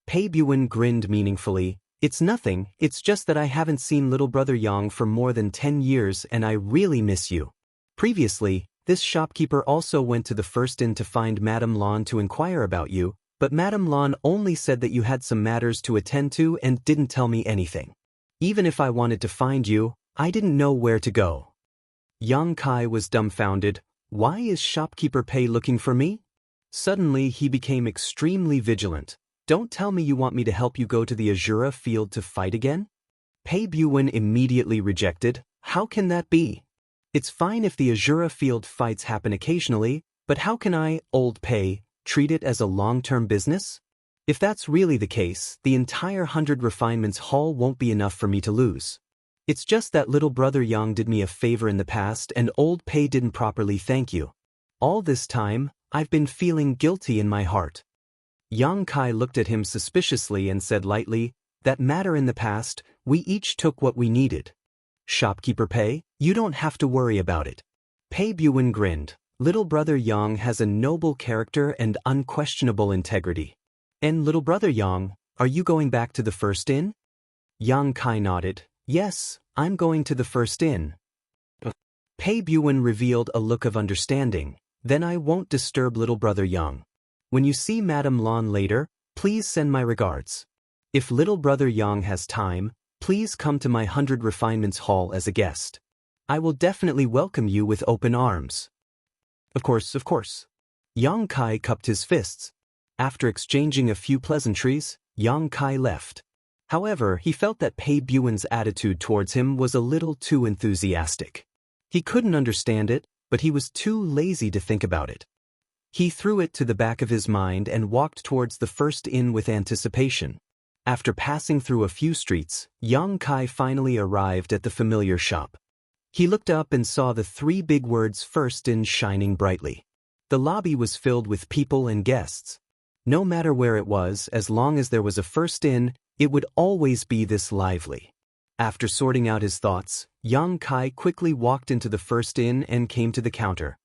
Pei Buan grinned meaningfully. It's nothing, it's just that I haven't seen little brother Yang for more than 10 years and I really miss you. Previously, this shopkeeper also went to the first inn to find Madame Lan to inquire about you, but Madame Lan only said that you had some matters to attend to and didn't tell me anything. Even if I wanted to find you, I didn't know where to go. Yang Kai was dumbfounded. Why is Shopkeeper Pei looking for me? Suddenly he became extremely vigilant. Don't tell me you want me to help you go to the Azura field to fight again? Pei Buan immediately rejected. How can that be? It's fine if the Azura field fights happen occasionally, but how can I, old Pei, treat it as a long-term business? If that's really the case, the entire 100 Refinements Hall won't be enough for me to lose. It's just that little brother Yang did me a favor in the past and old Pei didn't properly thank you. All this time, I've been feeling guilty in my heart. Yang Kai looked at him suspiciously and said lightly, that matter in the past, we each took what we needed. Shopkeeper Pei, you don't have to worry about it. Pei Buan grinned. Little brother Yang has a noble character and unquestionable integrity. And little brother Yang, are you going back to the first inn? Yang Kai nodded. Yes, I'm going to the first inn. Pei Buan revealed a look of understanding. Then I won't disturb little brother Yang. When you see Madame Lan later, please send my regards. If little brother Yang has time, please come to my 100 Refinements Hall as a guest. I will definitely welcome you with open arms. Of course. Yang Kai cupped his fists. After exchanging a few pleasantries, Yang Kai left. However, he felt that Pei Buan's attitude towards him was a little too enthusiastic. He couldn't understand it, but he was too lazy to think about it. He threw it to the back of his mind and walked towards the first inn with anticipation. After passing through a few streets, Yang Kai finally arrived at the familiar shop. He looked up and saw the 3 big words "First Inn" shining brightly. The lobby was filled with people and guests. No matter where it was, as long as there was a first inn, it would always be this lively. After sorting out his thoughts, Yang Kai quickly walked into the first inn and came to the counter.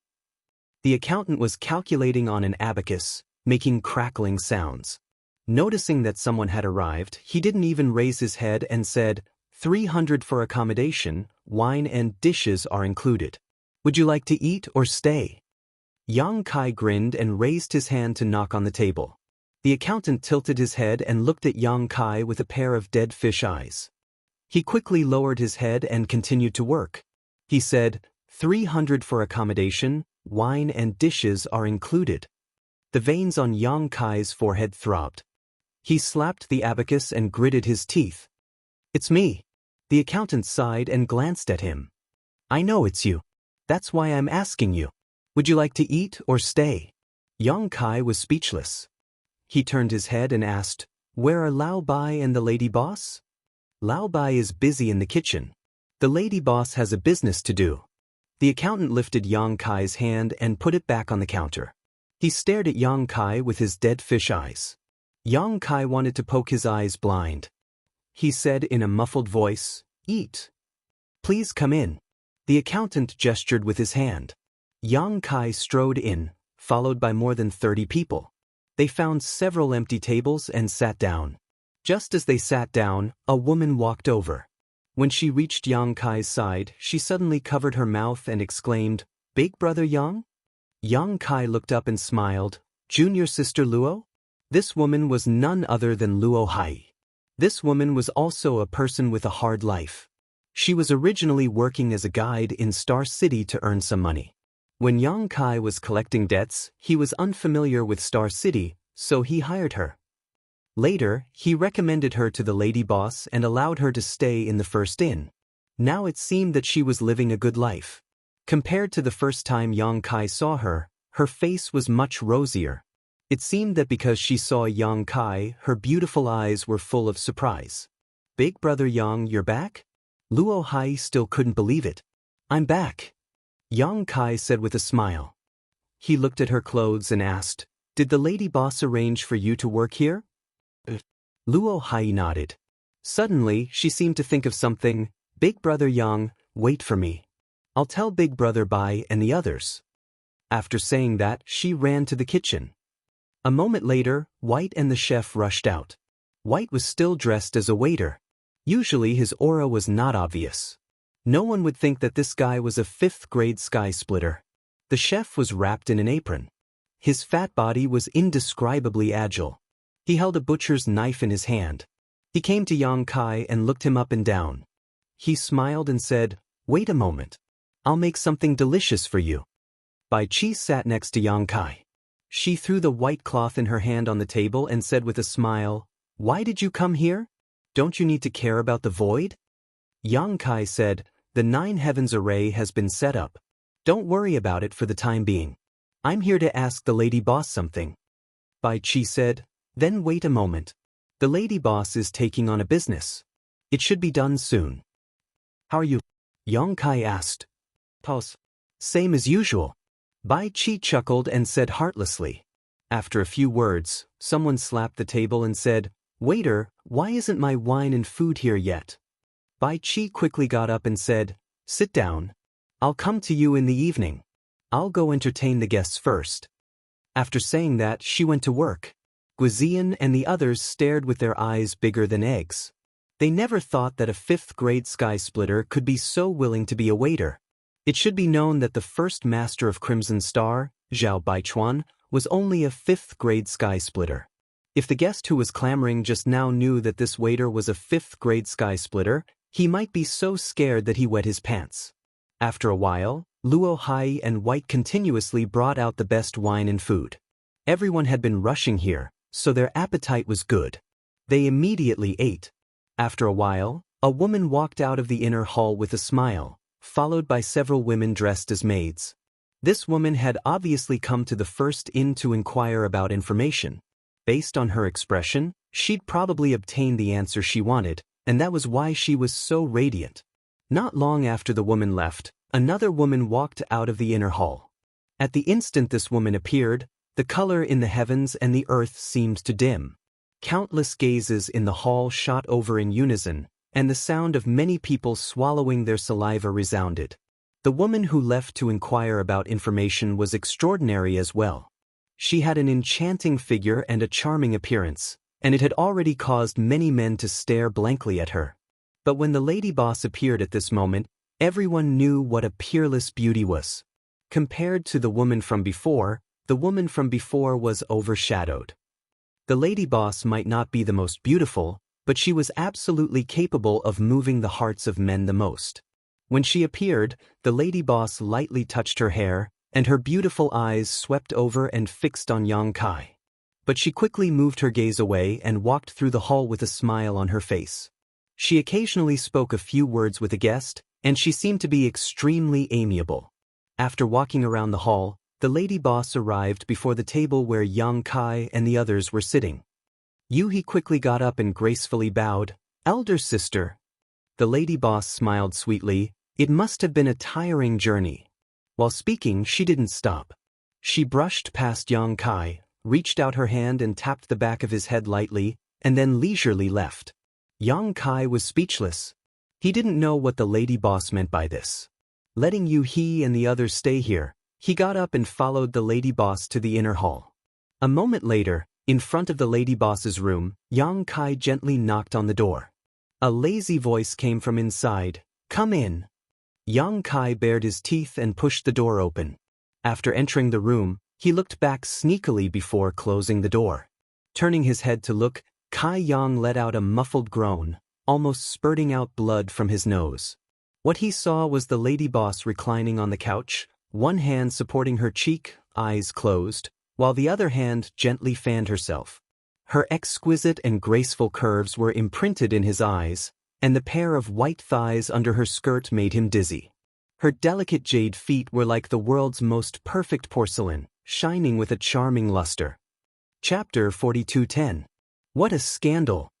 The accountant was calculating on an abacus, making crackling sounds. Noticing that someone had arrived, he didn't even raise his head and said, 300 for accommodation, wine and dishes are included. Would you like to eat or stay? Yang Kai grinned and raised his hand to knock on the table. The accountant tilted his head and looked at Yang Kai with a pair of dead fish eyes. He quickly lowered his head and continued to work. He said, 300 for accommodation, wine and dishes are included. The veins on Yang Kai's forehead throbbed. He slapped the abacus and gritted his teeth. It's me. The accountant sighed and glanced at him. I know it's you. That's why I'm asking you. Would you like to eat or stay? Yang Kai was speechless. He turned his head and asked, Where are Lao Bai and the lady boss? Lao Bai is busy in the kitchen. The lady boss has a business to do. The accountant lifted Yang Kai's hand and put it back on the counter. He stared at Yang Kai with his dead fish eyes. Yang Kai wanted to poke his eyes blind. He said in a muffled voice, Eat. Please come in. The accountant gestured with his hand. Yang Kai strode in, followed by more than 30 people. They found several empty tables and sat down. Just as they sat down, a woman walked over. When she reached Yang Kai's side, she suddenly covered her mouth and exclaimed, Big brother Yang? Yang Kai looked up and smiled, Junior sister Luo? This woman was none other than Luo Hai. This woman was also a person with a hard life. She was originally working as a guide in Star City to earn some money. When Yang Kai was collecting debts, he was unfamiliar with Star City, so he hired her. Later, he recommended her to the lady boss and allowed her to stay in the first inn. Now it seemed that she was living a good life. Compared to the first time Yang Kai saw her, her face was much rosier. It seemed that because she saw Yang Kai, her beautiful eyes were full of surprise. Big brother Yang, you're back? Luo Hai still couldn't believe it. I'm back. Yang Kai said with a smile. He looked at her clothes and asked, Did the lady boss arrange for you to work here? Luo Hai nodded. Suddenly, she seemed to think of something. Big brother Yang, wait for me. I'll tell Big brother Bai and the others. After saying that, she ran to the kitchen. A moment later, White and the chef rushed out. White was still dressed as a waiter. Usually his aura was not obvious. No one would think that this guy was a 5th-grade sky splitter. The chef was wrapped in an apron. His fat body was indescribably agile. He held a butcher's knife in his hand. He came to Yang Kai and looked him up and down. He smiled and said, Wait a moment. I'll make something delicious for you. Bai Chi sat next to Yang Kai. She threw the white cloth in her hand on the table and said with a smile, Why did you come here? Don't you need to care about the void? Yang Kai said, The 9 heavens array has been set up. Don't worry about it for the time being. I'm here to ask the lady boss something. Bai Chi said, Then wait a moment. The lady boss is taking on a business. It should be done soon. How are you? Yang Kai asked. Pause. Same as usual. Bai Chi chuckled and said heartlessly. After a few words, someone slapped the table and said, Waiter, why isn't my wine and food here yet? Bai Chi quickly got up and said, Sit down. I'll come to you in the evening. I'll go entertain the guests first. After saying that, she went to work. Guizian and the others stared with their eyes bigger than eggs. They never thought that a 5th-grade sky splitter could be so willing to be a waiter. It should be known that the first master of Crimson Star, Zhao Baichuan, was only a 5th-grade sky splitter. If the guest who was clamoring just now knew that this waiter was a 5th-grade sky splitter, he might be so scared that he wet his pants. After a while, Luo Hai and White continuously brought out the best wine and food. Everyone had been rushing here, so their appetite was good. They immediately ate. After a while, a woman walked out of the inner hall with a smile, followed by several women dressed as maids. This woman had obviously come to the first inn to inquire about information. Based on her expression, she'd probably obtained the answer she wanted, and that was why she was so radiant. Not long after the woman left, another woman walked out of the inner hall. At the instant this woman appeared, the color in the heavens and the earth seemed to dim. Countless gazes in the hall shot over in unison, and the sound of many people swallowing their saliva resounded. The woman who left to inquire about information was extraordinary as well. She had an enchanting figure and a charming appearance, and it had already caused many men to stare blankly at her. But when the lady boss appeared at this moment, everyone knew what a peerless beauty was. Compared to the woman from before was overshadowed. The lady boss might not be the most beautiful, but she was absolutely capable of moving the hearts of men the most. When she appeared, the lady boss lightly touched her hair, and her beautiful eyes swept over and fixed on Yang Kai. But she quickly moved her gaze away and walked through the hall with a smile on her face. She occasionally spoke a few words with a guest, and she seemed to be extremely amiable. After walking around the hall, the lady boss arrived before the table where Yang Kai and the others were sitting. Yuhi quickly got up and gracefully bowed. "Elder sister." The lady boss smiled sweetly. It must have been a tiring journey. While speaking, she didn't stop. She brushed past Yang Kai, reached out her hand and tapped the back of his head lightly, and then leisurely left. Yang Kai was speechless. He didn't know what the lady boss meant by this. Letting Yuhi and the others stay here, he got up and followed the lady boss to the inner hall. A moment later, in front of the lady boss's room, Yang Kai gently knocked on the door. A lazy voice came from inside. "Come in." Yang Kai bared his teeth and pushed the door open. After entering the room, he looked back sneakily before closing the door. Turning his head to look, Kai Yang let out a muffled groan, almost spurting out blood from his nose. What he saw was the lady boss reclining on the couch, one hand supporting her cheek, eyes closed, while the other hand gently fanned herself. Her exquisite and graceful curves were imprinted in his eyes, and the pair of white thighs under her skirt made him dizzy. Her delicate jade feet were like the world's most perfect porcelain, shining with a charming luster. Chapter 42:10. What a scandal!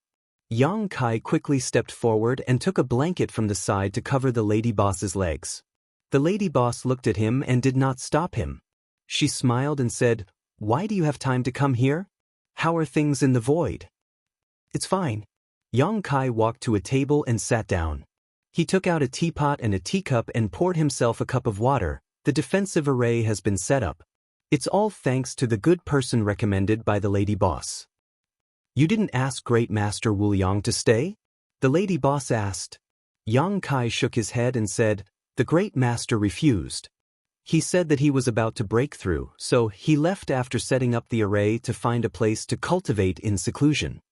Yang Kai quickly stepped forward and took a blanket from the side to cover the lady boss's legs. The lady boss looked at him and did not stop him. She smiled and said, "Why do you have time to come here? How are things in the void?" "It's fine." Yang Kai walked to a table and sat down. He took out a teapot and a teacup and poured himself a cup of water. The defensive array has been set up. It's all thanks to the good person recommended by the lady boss. "You didn't ask Great Master Wu Yang to stay?" the lady boss asked. Yang Kai shook his head and said, "The Great Master refused. He said that he was about to break through, so he left after setting up the array to find a place to cultivate in seclusion."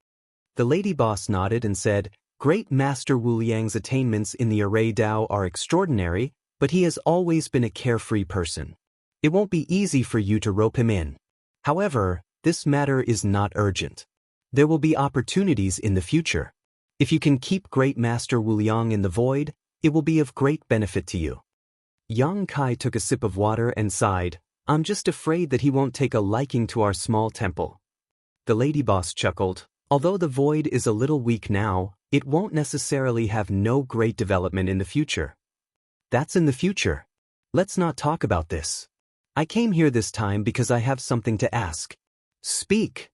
The lady boss nodded and said, "Great Master Wu Yang's attainments in the array Dao are extraordinary, but he has always been a carefree person. It won't be easy for you to rope him in. However, this matter is not urgent. There will be opportunities in the future. If you can keep Great Master Wu Yang in the void, it will be of great benefit to you." Yang Kai took a sip of water and sighed, "I'm just afraid that he won't take a liking to our small temple." The lady boss chuckled, "Although the void is a little weak now, it won't necessarily have no great development in the future." "That's in the future. Let's not talk about this. I came here this time because I have something to ask." "Speak."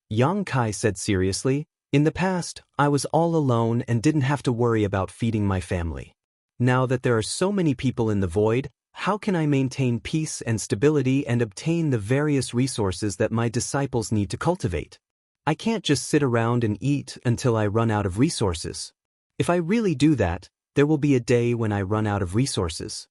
Yang Kai said seriously, "In the past, I was all alone and didn't have to worry about feeding my family. Now that there are so many people in the void, how can I maintain peace and stability and obtain the various resources that my disciples need to cultivate? I can't just sit around and eat until I run out of resources. If I really do that, there will be a day when I run out of resources."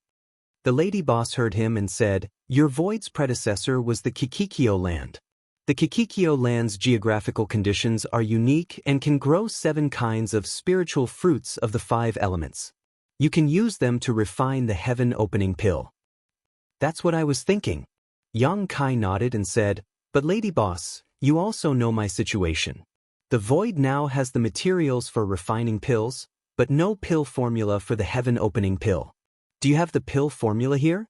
The lady boss heard him and said, "Your void's predecessor was the Kikikyo land. The Kikikyo land's geographical conditions are unique and can grow 7 kinds of spiritual fruits of the 5 elements. You can use them to refine the heaven-opening pill." "That's what I was thinking." Yang Kai nodded and said, "But lady boss, you also know my situation. The void now has the materials for refining pills, but no pill formula for the heaven-opening pill. Do you have the pill formula here?"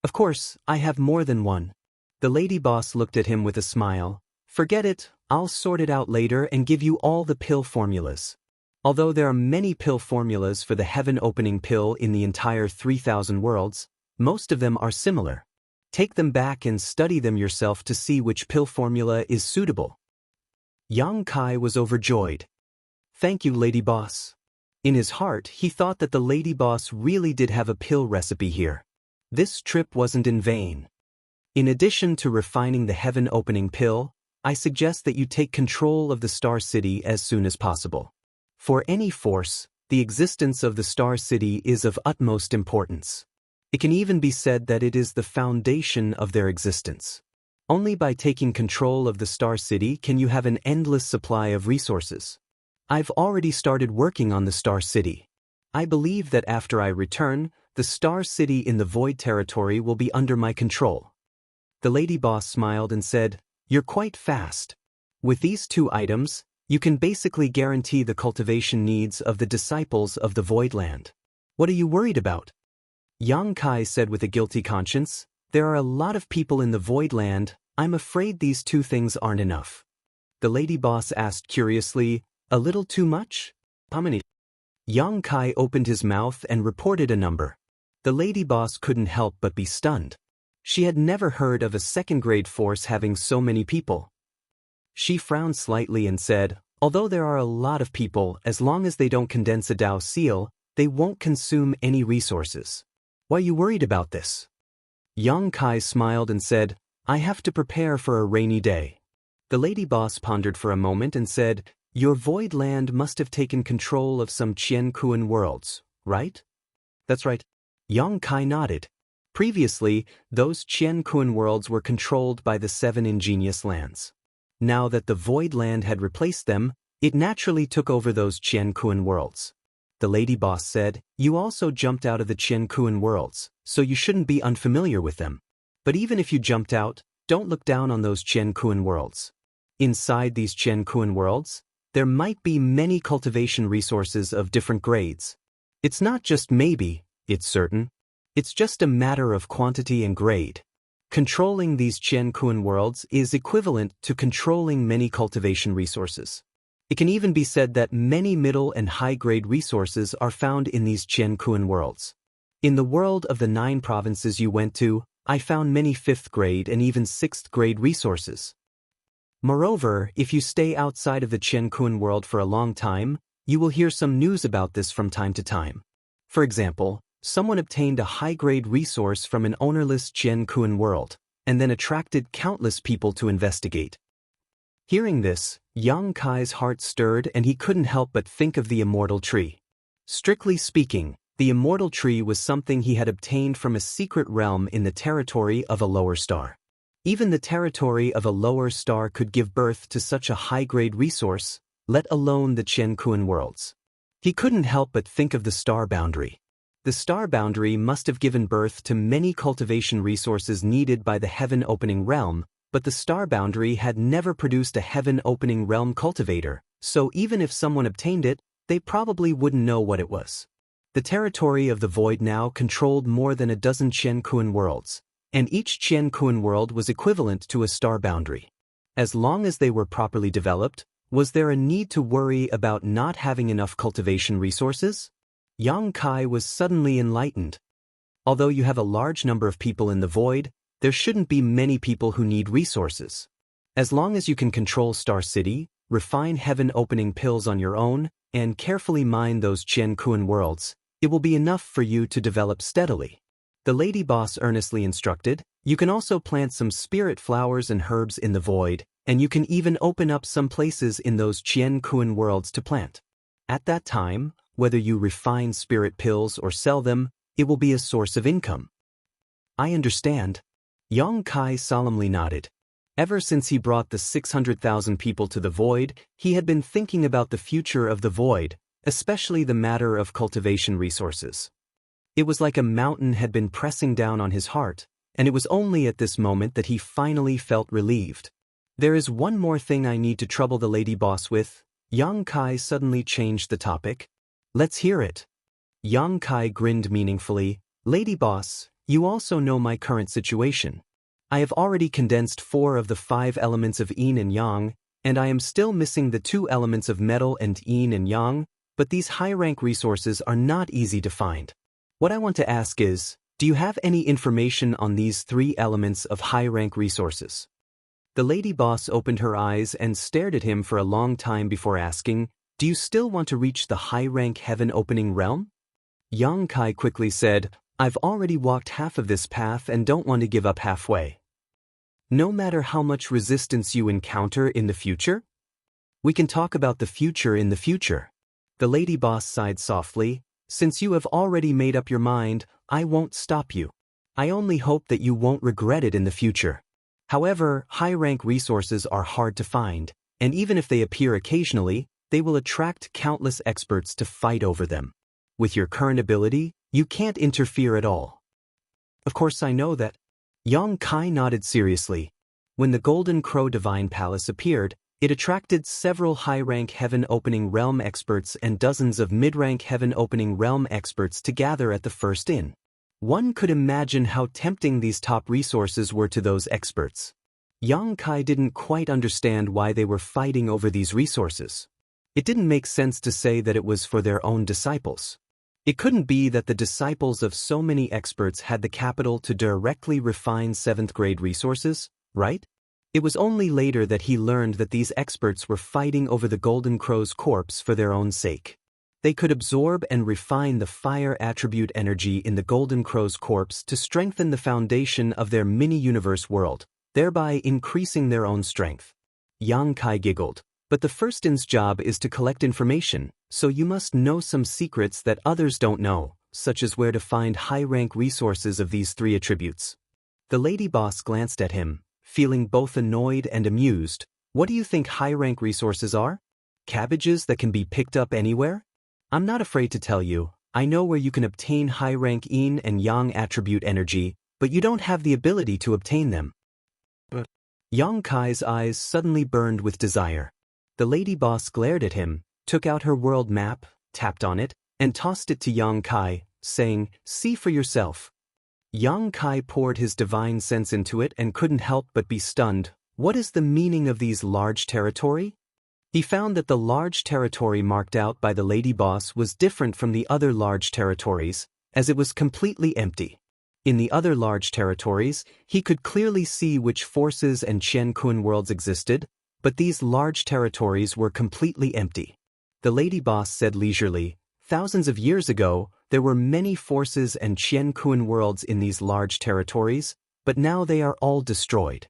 "Of course, I have more than one." The lady boss looked at him with a smile. "Forget it, I'll sort it out later and give you all the pill formulas. Although there are many pill formulas for the heaven-opening pill in the entire 3,000 worlds, most of them are similar. Take them back and study them yourself to see which pill formula is suitable." Yang Kai was overjoyed. "Thank you, lady boss." In his heart, he thought that the lady boss really did have a pill recipe here. This trip wasn't in vain. "In addition to refining the heaven-opening pill, I suggest that you take control of the Star City as soon as possible. For any force, the existence of the Star City is of utmost importance. It can even be said that it is the foundation of their existence. Only by taking control of the Star City can you have an endless supply of resources. I've already started working on the Star City. I believe that after I return, the Star City in the Void territory will be under my control. The lady boss smiled and said, "You're quite fast. With these 2 items, you can basically guarantee the cultivation needs of the disciples of the Void Land. What are you worried about?" Yang Kai said with a guilty conscience, "There are a lot of people in the Void Land. I'm afraid these 2 things aren't enough." The lady boss asked curiously, "A little too much? How many?" Yang Kai opened his mouth and reported a number. The lady boss couldn't help but be stunned. She had never heard of a second-grade force having so many people. She frowned slightly and said, "Although there are a lot of people, as long as they don't condense a Dao seal, they won't consume any resources. Why are you worried about this?" Yang Kai smiled and said, "I have to prepare for a rainy day." The lady boss pondered for a moment and said, "Your Void Land must have taken control of some Jianghu worlds, right?" "That's right." Yang Kai nodded. Previously, those Jianghu worlds were controlled by the 7 ingenious lands. Now that the Void Land had replaced them, it naturally took over those Jianghu worlds. The lady boss said, "You also jumped out of the Jianghu worlds, so you shouldn't be unfamiliar with them. But even if you jumped out, don't look down on those Jianghu worlds. Inside these Jianghu worlds, there might be many cultivation resources of different grades. It's not just maybe, it's certain. It's just a matter of quantity and grade. Controlling these Jianghu worlds is equivalent to controlling many cultivation resources. It can even be said that many middle and high-grade resources are found in these Jianghu worlds. In the world of the 9 provinces you went to, I found many 5th-grade and even 6th-grade resources. Moreover, if you stay outside of the Jianghu world for a long time, you will hear some news about this from time to time. For example, someone obtained a high-grade resource from an ownerless Jianghu world, and then attracted countless people to investigate. Hearing this, Yang Kai's heart stirred and he couldn't help but think of the Immortal Tree. Strictly speaking, the Immortal Tree was something he had obtained from a secret realm in the territory of a lower star. Even the territory of a lower star could give birth to such a high-grade resource, let alone the Jianghu worlds. He couldn't help but think of the star boundary. The star boundary must have given birth to many cultivation resources needed by the heaven-opening realm, but the star boundary had never produced a heaven-opening realm cultivator, so even if someone obtained it, they probably wouldn't know what it was. The territory of the Void now controlled more than a dozen Jianghu worlds, and each Jianghu world was equivalent to a star boundary. As long as they were properly developed, was there a need to worry about not having enough cultivation resources? Yang Kai was suddenly enlightened. Although you have a large number of people in the Void, there shouldn't be many people who need resources. As long as you can control Star City, refine heaven-opening pills on your own, and carefully mine those Jianghu worlds, it will be enough for you to develop steadily. The lady boss earnestly instructed, you can also plant some spirit flowers and herbs in the Void, and you can even open up some places in those Jianghu worlds to plant. At that time, whether you refine spirit pills or sell them, it will be a source of income. I understand. Yang Kai solemnly nodded. Ever since he brought the 600,000 people to the Void, he had been thinking about the future of the Void, especially the matter of cultivation resources. It was like a mountain had been pressing down on his heart, and it was only at this moment that he finally felt relieved. There is one more thing I need to trouble the lady boss with. Yang Kai suddenly changed the topic. Let's hear it. Yang Kai grinned meaningfully. Lady boss, you also know my current situation. I have already condensed 4 of the 5 elements of yin and yang, and I am still missing the 2 elements of metal and yin and yang, but these high-rank resources are not easy to find. What I want to ask is, do you have any information on these 3 elements of high-rank resources? The lady boss opened her eyes and stared at him for a long time before asking, do you still want to reach the high-rank heaven-opening realm? Yang Kai quickly said, I've already walked half of this path and don't want to give up halfway. No matter how much resistance you encounter in the future? We can talk about the future in the future. The lady boss sighed softly. Since you have already made up your mind, I won't stop you. I only hope that you won't regret it in the future. However, high-rank resources are hard to find, and even if they appear occasionally, they will attract countless experts to fight over them. With your current ability, you can't interfere at all. Of course I know that. Yang Kai nodded seriously. When the Golden Crow Divine Palace appeared, it attracted several high-rank Heaven Opening Realm experts and dozens of mid-rank Heaven Opening Realm experts to gather at the first inn. One could imagine how tempting these top resources were to those experts. Yang Kai didn't quite understand why they were fighting over these resources. It didn't make sense to say that it was for their own disciples. It couldn't be that the disciples of so many experts had the capital to directly refine 7th grade resources, right? It was only later that he learned that these experts were fighting over the Golden Crow's corpse for their own sake. They could absorb and refine the fire attribute energy in the Golden Crow's corpse to strengthen the foundation of their mini-universe world, thereby increasing their own strength. Yang Kai giggled. But the first inn's job is to collect information, so you must know some secrets that others don't know, such as where to find high-rank resources of these 3 attributes. The lady boss glanced at him, feeling both annoyed and amused. What do you think high-rank resources are? Cabbages that can be picked up anywhere? I'm not afraid to tell you, I know where you can obtain high-rank yin and yang attribute energy, but you don't have the ability to obtain them. But Yang Kai's eyes suddenly burned with desire. The lady boss glared at him, took out her world map, tapped on it, and tossed it to Yang Kai, saying, "See for yourself." Yang Kai poured his divine sense into it and couldn't help but be stunned. What is the meaning of these large territory? He found that the large territory marked out by the lady boss was different from the other large territories, as it was completely empty. In the other large territories, he could clearly see which forces and Qian-kun worlds existed, but these large territories were completely empty. The lady boss said leisurely, "Thousands of years ago, there were many forces and Qian-kun worlds in these large territories, but now they are all destroyed."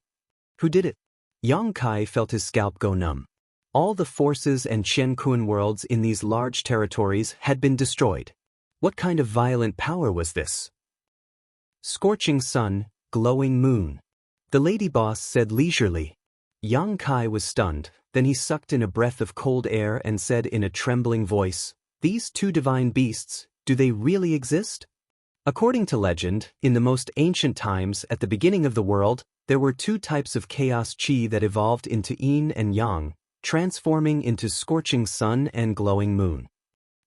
Who did it? Yang Kai felt his scalp go numb. All the forces and Qian-kun worlds in these large territories had been destroyed. What kind of violent power was this? Scorching sun, glowing moon. The lady boss said leisurely. Yang Kai was stunned, then he sucked in a breath of cold air and said in a trembling voice, "These 2 divine beasts, do they really exist?" According to legend, in the most ancient times at the beginning of the world, there were 2 types of chaos chi that evolved into yin and yang, transforming into scorching sun and glowing moon.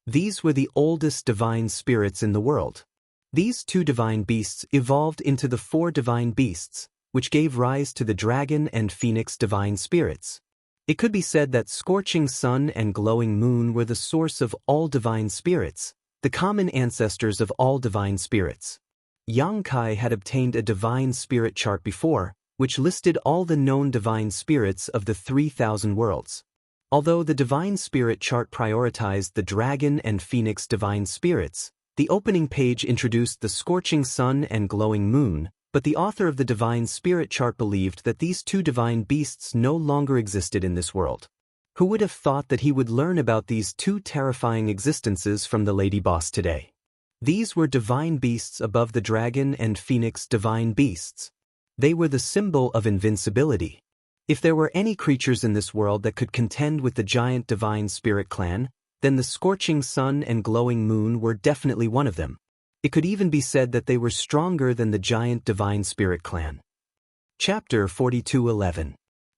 These were the oldest divine spirits in the world. These 2 divine beasts evolved into the 4 divine beasts, which gave rise to the dragon and phoenix divine spirits. It could be said that scorching sun and glowing moon were the source of all divine spirits, the common ancestors of all divine spirits. Yang Kai had obtained a divine spirit chart before, which listed all the known divine spirits of the 3,000 worlds. Although the divine spirit chart prioritized the dragon and phoenix divine spirits, the opening page introduced the scorching sun and glowing moon, but the author of the divine spirit chart believed that these 2 divine beasts no longer existed in this world. Who would have thought that he would learn about these 2 terrifying existences from the lady boss today? These were divine beasts above the dragon and phoenix divine beasts. They were the symbol of invincibility. If there were any creatures in this world that could contend with the giant divine spirit clan, then the scorching sun and glowing moon were definitely one of them. It could even be said that they were stronger than the giant divine spirit clan. Chapter 42:11.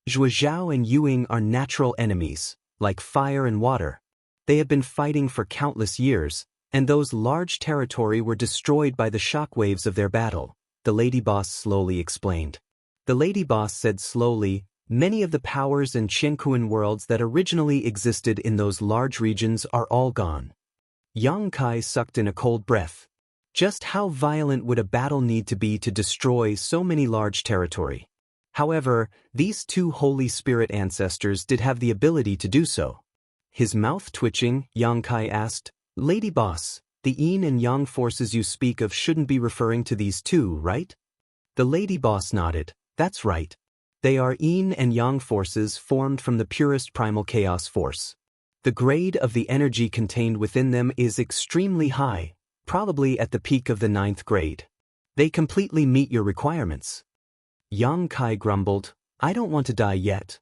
Zhuozhao and Yuing are natural enemies, like fire and water. They had been fighting for countless years, and those large territory were destroyed by the shockwaves of their battle, the lady boss slowly explained. The lady boss said slowly, "Many of the powers and Qian-kun worlds that originally existed in those large regions are all gone." Yang Kai sucked in a cold breath. Just how violent would a battle need to be to destroy so many large territory? However, these 2 Holy Spirit ancestors did have the ability to do so. His mouth twitching, Yang Kai asked, "Lady boss, the yin and yang forces you speak of shouldn't be referring to these 2, right?" The lady boss nodded. "That's right. They are yin and yang forces formed from the purest primal chaos force. The grade of the energy contained within them is extremely high, probably at the peak of the 9th grade. They completely meet your requirements. Yang Kai grumbled, I don't want to die yet.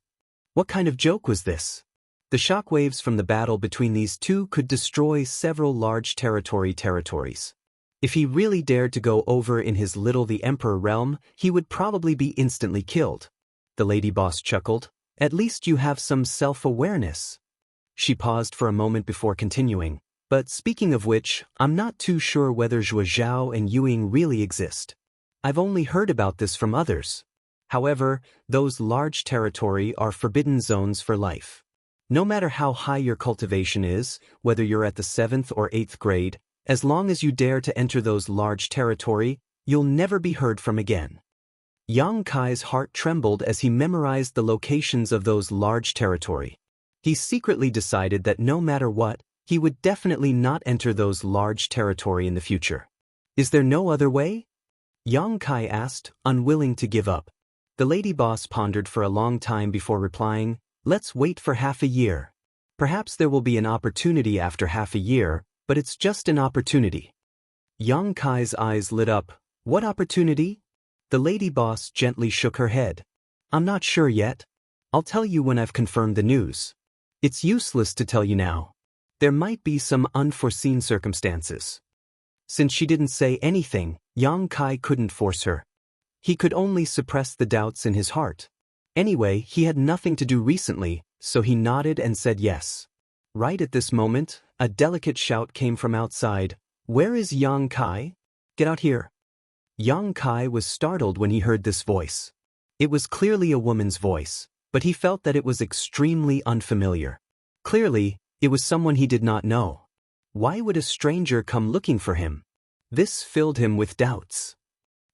What kind of joke was this? The shockwaves from the battle between these two could destroy several large territories. If he really dared to go over in his little the Emperor realm, he would probably be instantly killed. The lady boss chuckled, at least you have some self-awareness. She paused for a moment before continuing, but speaking of which, I'm not too sure whether Zhuo Zhao and Yuing really exist. I've only heard about this from others. However, those large territory are forbidden zones for life. No matter how high your cultivation is, whether you're at the 7th or 8th grade, as long as you dare to enter those large territory, you'll never be heard from again. Yang Kai's heart trembled as he memorized the locations of those large territory. He secretly decided that no matter what, he would definitely not enter those large territory in the future. Is there no other way? Yang Kai asked, unwilling to give up. The lady boss pondered for a long time before replying, let's wait for half a year. Perhaps there will be an opportunity after half a year, but it's just an opportunity. Yang Kai's eyes lit up. What opportunity? The lady boss gently shook her head. I'm not sure yet. I'll tell you when I've confirmed the news. It's useless to tell you now. There might be some unforeseen circumstances. Since she didn't say anything, Yang Kai couldn't force her. He could only suppress the doubts in his heart. Anyway, he had nothing to do recently, so he nodded and said yes. Right at this moment, a delicate shout came from outside. Where is Yang Kai? Get out here. Yang Kai was startled when he heard this voice. It was clearly a woman's voice, but he felt that it was extremely unfamiliar. Clearly, it was someone he did not know. Why would a stranger come looking for him? This filled him with doubts.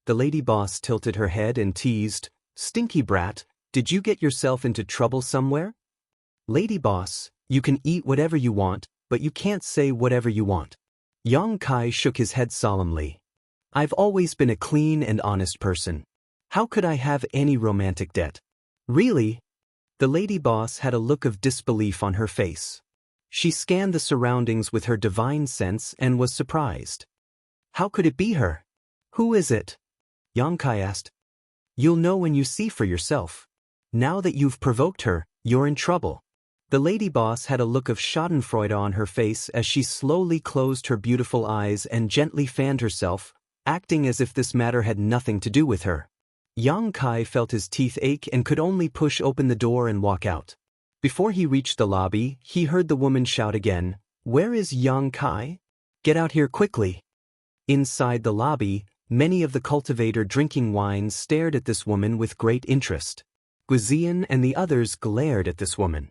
The lady boss tilted her head and teased, Stinky brat, did you get yourself into trouble somewhere? Lady boss, you can eat whatever you want, but you can't say whatever you want. Yang Kai shook his head solemnly. I've always been a clean and honest person. How could I have any romantic debt? Really? The lady boss had a look of disbelief on her face. She scanned the surroundings with her divine sense and was surprised. How could it be her? Who is it? Yang Kai asked. You'll know when you see for yourself. Now that you've provoked her, you're in trouble. The lady boss had a look of schadenfreude on her face as she slowly closed her beautiful eyes and gently fanned herself, acting as if this matter had nothing to do with her. Yang Kai felt his teeth ache and could only push open the door and walk out. Before he reached the lobby, he heard the woman shout again, Where is Yang Kai? Get out here quickly. Inside the lobby, many of the cultivator drinking wine stared at this woman with great interest. Guizian and the others glared at this woman.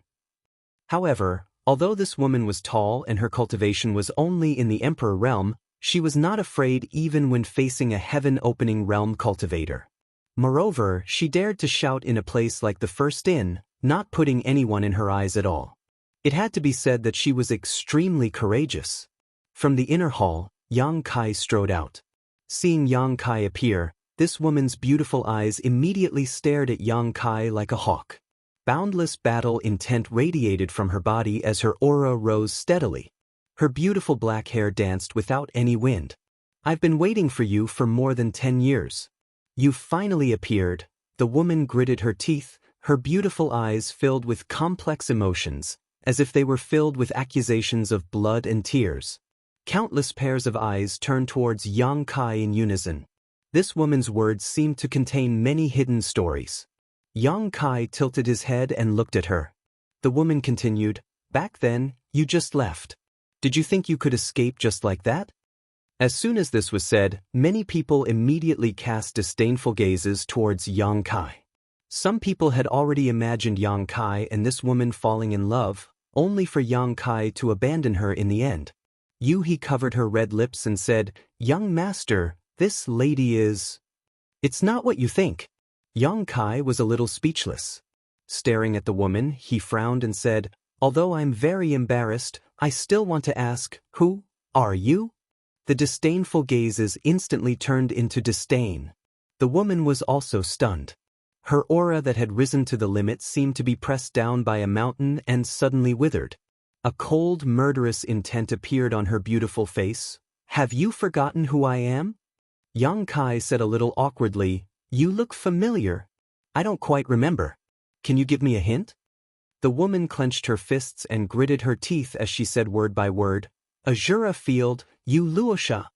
However, although this woman was tall and her cultivation was only in the Emperor realm, she was not afraid even when facing a heaven-opening realm cultivator. Moreover, she dared to shout in a place like the First Inn, not putting anyone in her eyes at all. It had to be said that she was extremely courageous. From the inner hall, Yang Kai strode out. Seeing Yang Kai appear, this woman's beautiful eyes immediately stared at Yang Kai like a hawk. Boundless battle intent radiated from her body as her aura rose steadily. Her beautiful black hair danced without any wind. I've been waiting for you for more than 10 years. You've finally appeared. The woman gritted her teeth, her beautiful eyes filled with complex emotions, as if they were filled with accusations of blood and tears. Countless pairs of eyes turned towards Yang Kai in unison. This woman's words seemed to contain many hidden stories. Yang Kai tilted his head and looked at her. The woman continued, Back then, you just left. Did you think you could escape just like that? As soon as this was said, many people immediately cast disdainful gazes towards Yang Kai. Some people had already imagined Yang Kai and this woman falling in love, only for Yang Kai to abandon her in the end. He covered her red lips and said, Young master, this lady is... It's not what you think. Yang Kai was a little speechless. Staring at the woman, he frowned and said, Although I'm very embarrassed, I still want to ask, who are you? The disdainful gazes instantly turned into disdain. The woman was also stunned. Her aura that had risen to the limit seemed to be pressed down by a mountain and suddenly withered. A cold, murderous intent appeared on her beautiful face. "Have you forgotten who I am?" Yang Kai said a little awkwardly, "You look familiar." "I don't quite remember. Can you give me a hint?" The woman clenched her fists and gritted her teeth as she said word by word, "Azura Field, Yu Luosha."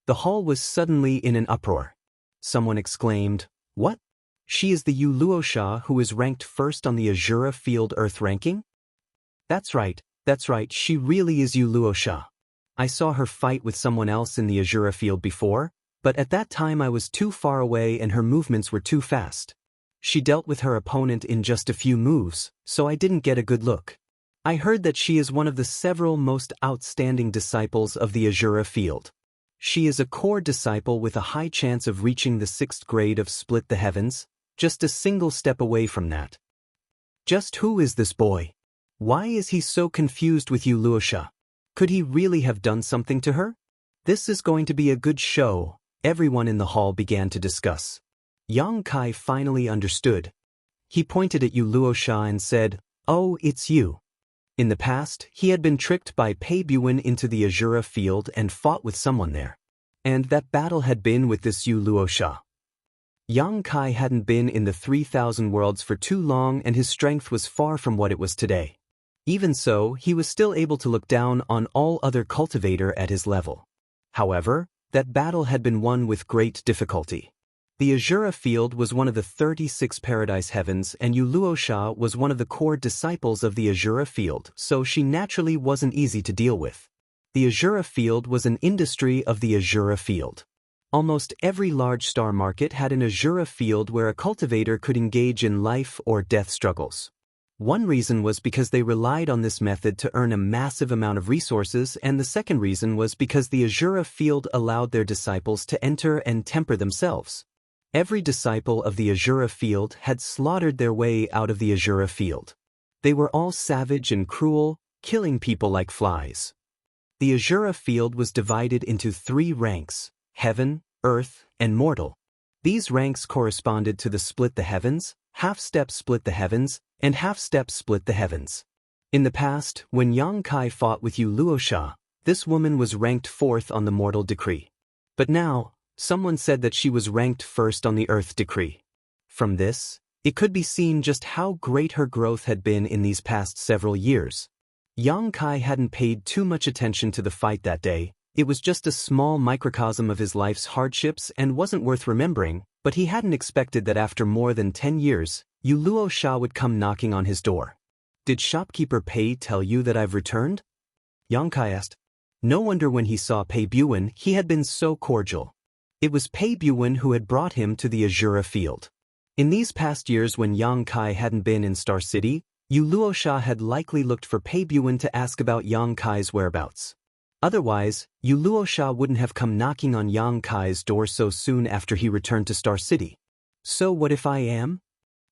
The hall was suddenly in an uproar. Someone exclaimed, "What? She is the Yu Luosha who is ranked first on the Azura Field Earth ranking?" That's right, she really is Yu Luosha. I saw her fight with someone else in the Azura Field before, but at that time I was too far away and her movements were too fast. She dealt with her opponent in just a few moves, so I didn't get a good look. I heard that she is one of the several most outstanding disciples of the Azura Field. She is a core disciple with a high chance of reaching the 6th grade of Split the Heavens, just a single step away from that. Just who is this boy? Why is he so confused with Yu Luosha? Could he really have done something to her? This is going to be a good show, everyone in the hall began to discuss. Yang Kai finally understood. He pointed at Yu Luosha and said, "Oh, it's you." In the past, he had been tricked by Pei Buin into the Azura Field and fought with someone there. And that battle had been with this Yu Luosha. Yang Kai hadn't been in the 3,000 worlds for too long and his strength was far from what it was today. Even so, he was still able to look down on all other cultivator at his level. However, that battle had been won with great difficulty. The Azura Field was one of the 36 Paradise Heavens and Yu Luosha was one of the core disciples of the Azura Field, so she naturally wasn't easy to deal with. The Azura Field was an industry of the Azura Field. Almost every large star market had an Azura Field where a cultivator could engage in life or death struggles. One reason was because they relied on this method to earn a massive amount of resources, and the second reason was because the Azura Field allowed their disciples to enter and temper themselves. Every disciple of the Azura Field had slaughtered their way out of the Azura Field. They were all savage and cruel, killing people like flies. The Azura Field was divided into 3 ranks: Heaven, Earth, and Mortal. These ranks corresponded to the Split the Heavens, Half-Step Split the Heavens, and Half-Step Split the Heavens. In the past, when Yang Kai fought with Yu Luosha, this woman was ranked 4th on the Mortal decree. But now, someone said that she was ranked 1st on the Earth decree. From this, it could be seen just how great her growth had been in these past several years. Yang Kai hadn't paid too much attention to the fight that day. It was just a small microcosm of his life's hardships and wasn't worth remembering, but he hadn't expected that after more than 10 years, Yu Luosha would come knocking on his door. "Did shopkeeper Pei tell you that I've returned?" Yang Kai asked. No wonder when he saw Pei Buin he had been so cordial. It was Pei Buin who had brought him to the Azura Field. In these past years when Yang Kai hadn't been in Star City, Yu Luosha had likely looked for Pei Buin to ask about Yang Kai's whereabouts. Otherwise, Yu Luosha wouldn't have come knocking on Yang Kai's door so soon after he returned to Star City. "So what if I am?"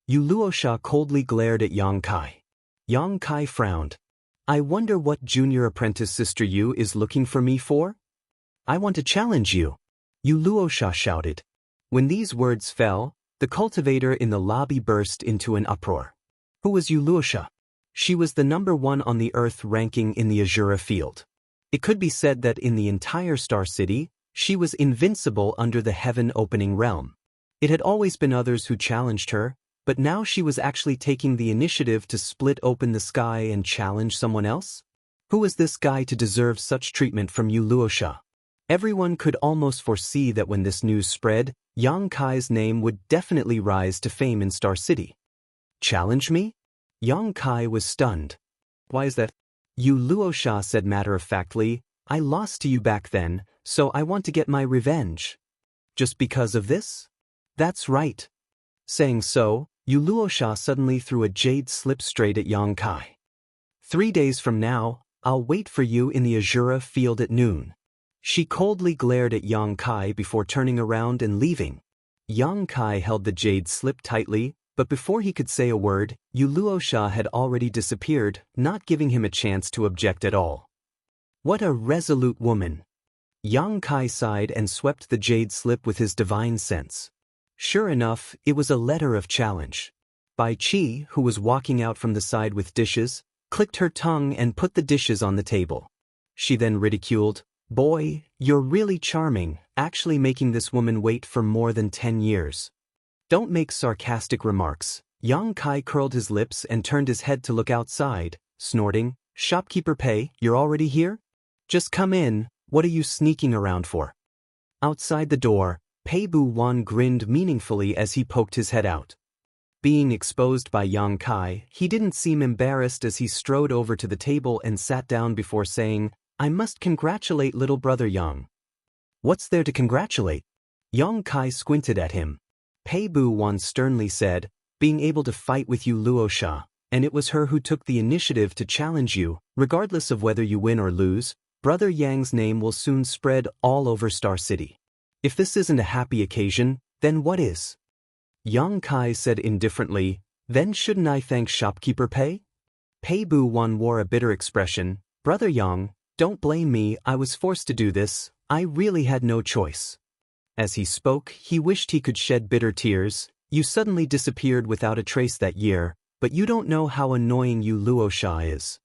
Yu Luosha coldly glared at Yang Kai. Yang Kai frowned. "I wonder what junior apprentice Sister Yu is looking for me for?" "I want to challenge you," Yu Luosha shouted. When these words fell, the cultivator in the lobby burst into an uproar. Who was Yu Luosha? She was the number 1 on the Earth ranking in the Azura Field. It could be said that in the entire Star City, she was invincible under the heaven-opening realm. It had always been others who challenged her, but now she was actually taking the initiative to split open the sky and challenge someone else? Who was this guy to deserve such treatment from Yu Luosha? Everyone could almost foresee that when this news spread, Yang Kai's name would definitely rise to fame in Star City. "Challenge me?" Yang Kai was stunned. "Why is that?" Yu Luosha said matter-of-factly, "I lost to you back then, so I want to get my revenge." "Just because of this?" "That's right." Saying so, Yu Luosha suddenly threw a jade slip straight at Yang Kai. "3 days from now, I'll wait for you in the Azura Field at noon." She coldly glared at Yang Kai before turning around and leaving. Yang Kai held the jade slip tightly, but before he could say a word, Yu Luosha had already disappeared, not giving him a chance to object at all. What a resolute woman! Yang Kai sighed and swept the jade slip with his divine sense. Sure enough, it was a letter of challenge. Bai Qi, who was walking out from the side with dishes, clicked her tongue and put the dishes on the table. She then ridiculed, "Boy, you're really charming, actually making this woman wait for more than 10 years. Don't make sarcastic remarks." Yang Kai curled his lips and turned his head to look outside, snorting, "Shopkeeper Pei, you're already here? Just come in, what are you sneaking around for?" Outside the door, Pei Bu Wan grinned meaningfully as he poked his head out. Being exposed by Yang Kai, he didn't seem embarrassed as he strode over to the table and sat down before saying, "I must congratulate little brother Yang." "What's there to congratulate?" Yang Kai squinted at him. Pei Bu Wan sternly said, "Being able to fight with you Luosha, and it was her who took the initiative to challenge you, regardless of whether you win or lose. Brother Yang's name will soon spread all over Star City. If this isn't a happy occasion, then what is?" Yang Kai said indifferently, "Then shouldn't I thank Shopkeeper Pei?" Pei Bu Wan wore a bitter expression, "Brother Yang, don't blame me, I was forced to do this, I really had no choice." As he spoke, he wished he could shed bitter tears. "You suddenly disappeared without a trace that year, but you don't know how annoying you Luosha is."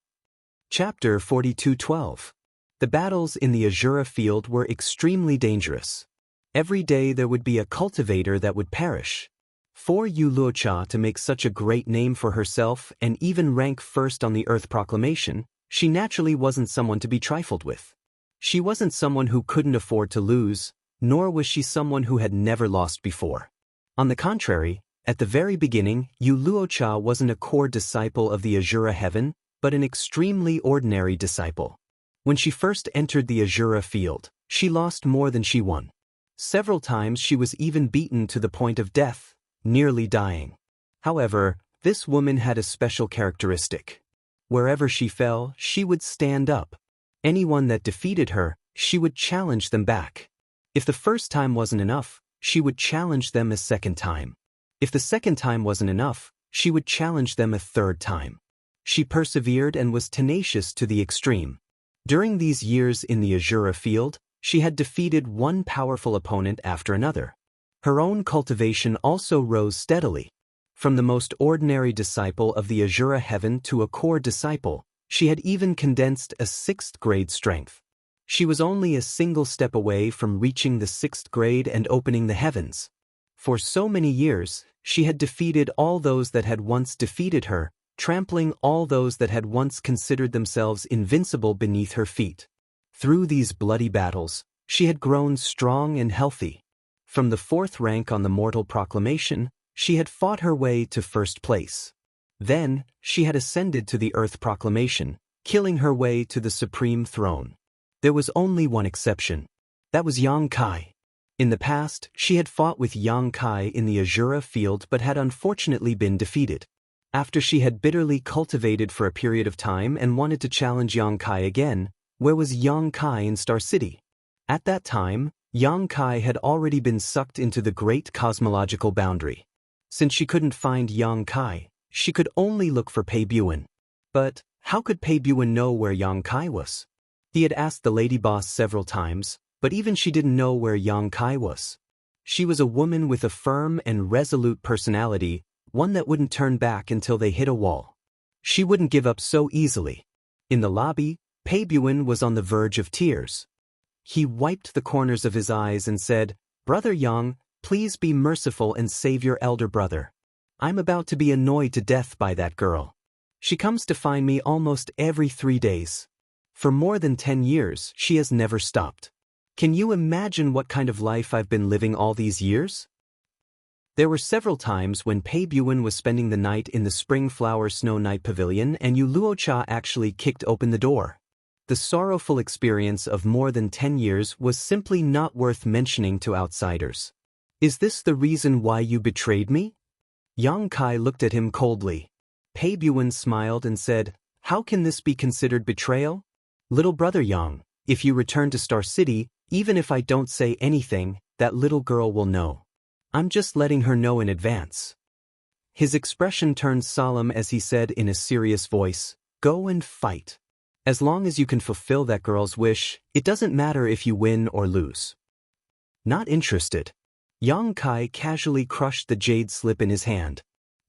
Chapter 42:12. The battles in the Azura field were extremely dangerous. Every day there would be a cultivator that would perish. For Yu Luocha to make such a great name for herself and even rank first on the Earth Proclamation, she naturally wasn't someone to be trifled with. She wasn't someone who couldn't afford to lose, nor was she someone who had never lost before. On the contrary, at the very beginning, Yu Luocha wasn't a core disciple of the Azura Heaven, but an extremely ordinary disciple. When she first entered the Azura field, she lost more than she won. Several times she was even beaten to the point of death, nearly dying. However, this woman had a special characteristic. Wherever she fell, she would stand up. Anyone that defeated her, she would challenge them back. If the first time wasn't enough, she would challenge them a second time. If the second time wasn't enough, she would challenge them a third time. She persevered and was tenacious to the extreme. During these years in the Azura field, she had defeated one powerful opponent after another. Her own cultivation also rose steadily. From the most ordinary disciple of the Azura Heaven to a core disciple, she had even condensed a 6th grade strength. She was only a single step away from reaching the 6th grade and opening the heavens. For so many years, she had defeated all those that had once defeated her, trampling all those that had once considered themselves invincible beneath her feet. Through these bloody battles, she had grown strong and healthy. From the 4th rank on the Mortal Proclamation, she had fought her way to 1st place. Then, she had ascended to the Earth Proclamation, killing her way to the Supreme Throne. There was only one exception. That was Yang Kai. In the past, she had fought with Yang Kai in the Azura field but had unfortunately been defeated. After she had bitterly cultivated for a period of time and wanted to challenge Yang Kai again, where was Yang Kai in Star City? At that time, Yang Kai had already been sucked into the great cosmological boundary. Since she couldn't find Yang Kai, she could only look for Pei Buan. But how could Pei Buan know where Yang Kai was? He had asked the lady boss several times, but even she didn't know where Yang Kai was. She was a woman with a firm and resolute personality, one that wouldn't turn back until they hit a wall. She wouldn't give up so easily. In the lobby, Pei Buan was on the verge of tears. He wiped the corners of his eyes and said, "Brother Yang, please be merciful and save your elder brother. I'm about to be annoyed to death by that girl. She comes to find me almost every 3 days. For more than 10 years, she has never stopped. Can you imagine what kind of life I've been living all these years?" There were several times when Pei Buan was spending the night in the Spring Flower Snow Night Pavilion and Yu Luocha actually kicked open the door. The sorrowful experience of more than 10 years was simply not worth mentioning to outsiders. "Is this the reason why you betrayed me?" Yang Kai looked at him coldly. Pei Buan smiled and said, "How can this be considered betrayal? Little brother Yang, if you return to Star City, even if I don't say anything, that little girl will know. I'm just letting her know in advance." His expression turned solemn as he said in a serious voice, "Go and fight. As long as you can fulfill that girl's wish, it doesn't matter if you win or lose." Not interested. Yang Kai casually crushed the jade slip in his hand.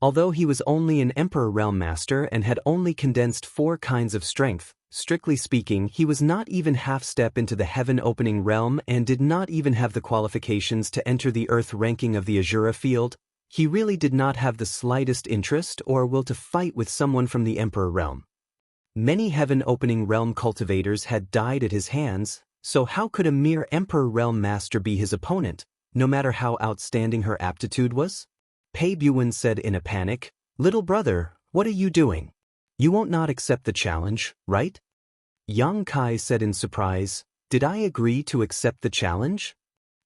Although he was only an Emperor Realm Master and had only condensed 4 kinds of strength, strictly speaking, he was not even half-step into the heaven-opening realm and did not even have the qualifications to enter the Earth ranking of the Azura field. He really did not have the slightest interest or will to fight with someone from the Emperor realm. Many heaven-opening realm cultivators had died at his hands, so how could a mere Emperor Realm Master be his opponent, no matter how outstanding her aptitude was? Pei Buwen said in a panic, "Little brother, what are you doing? You won't not accept the challenge, right?" Yang Kai said in surprise, "Did I agree to accept the challenge?"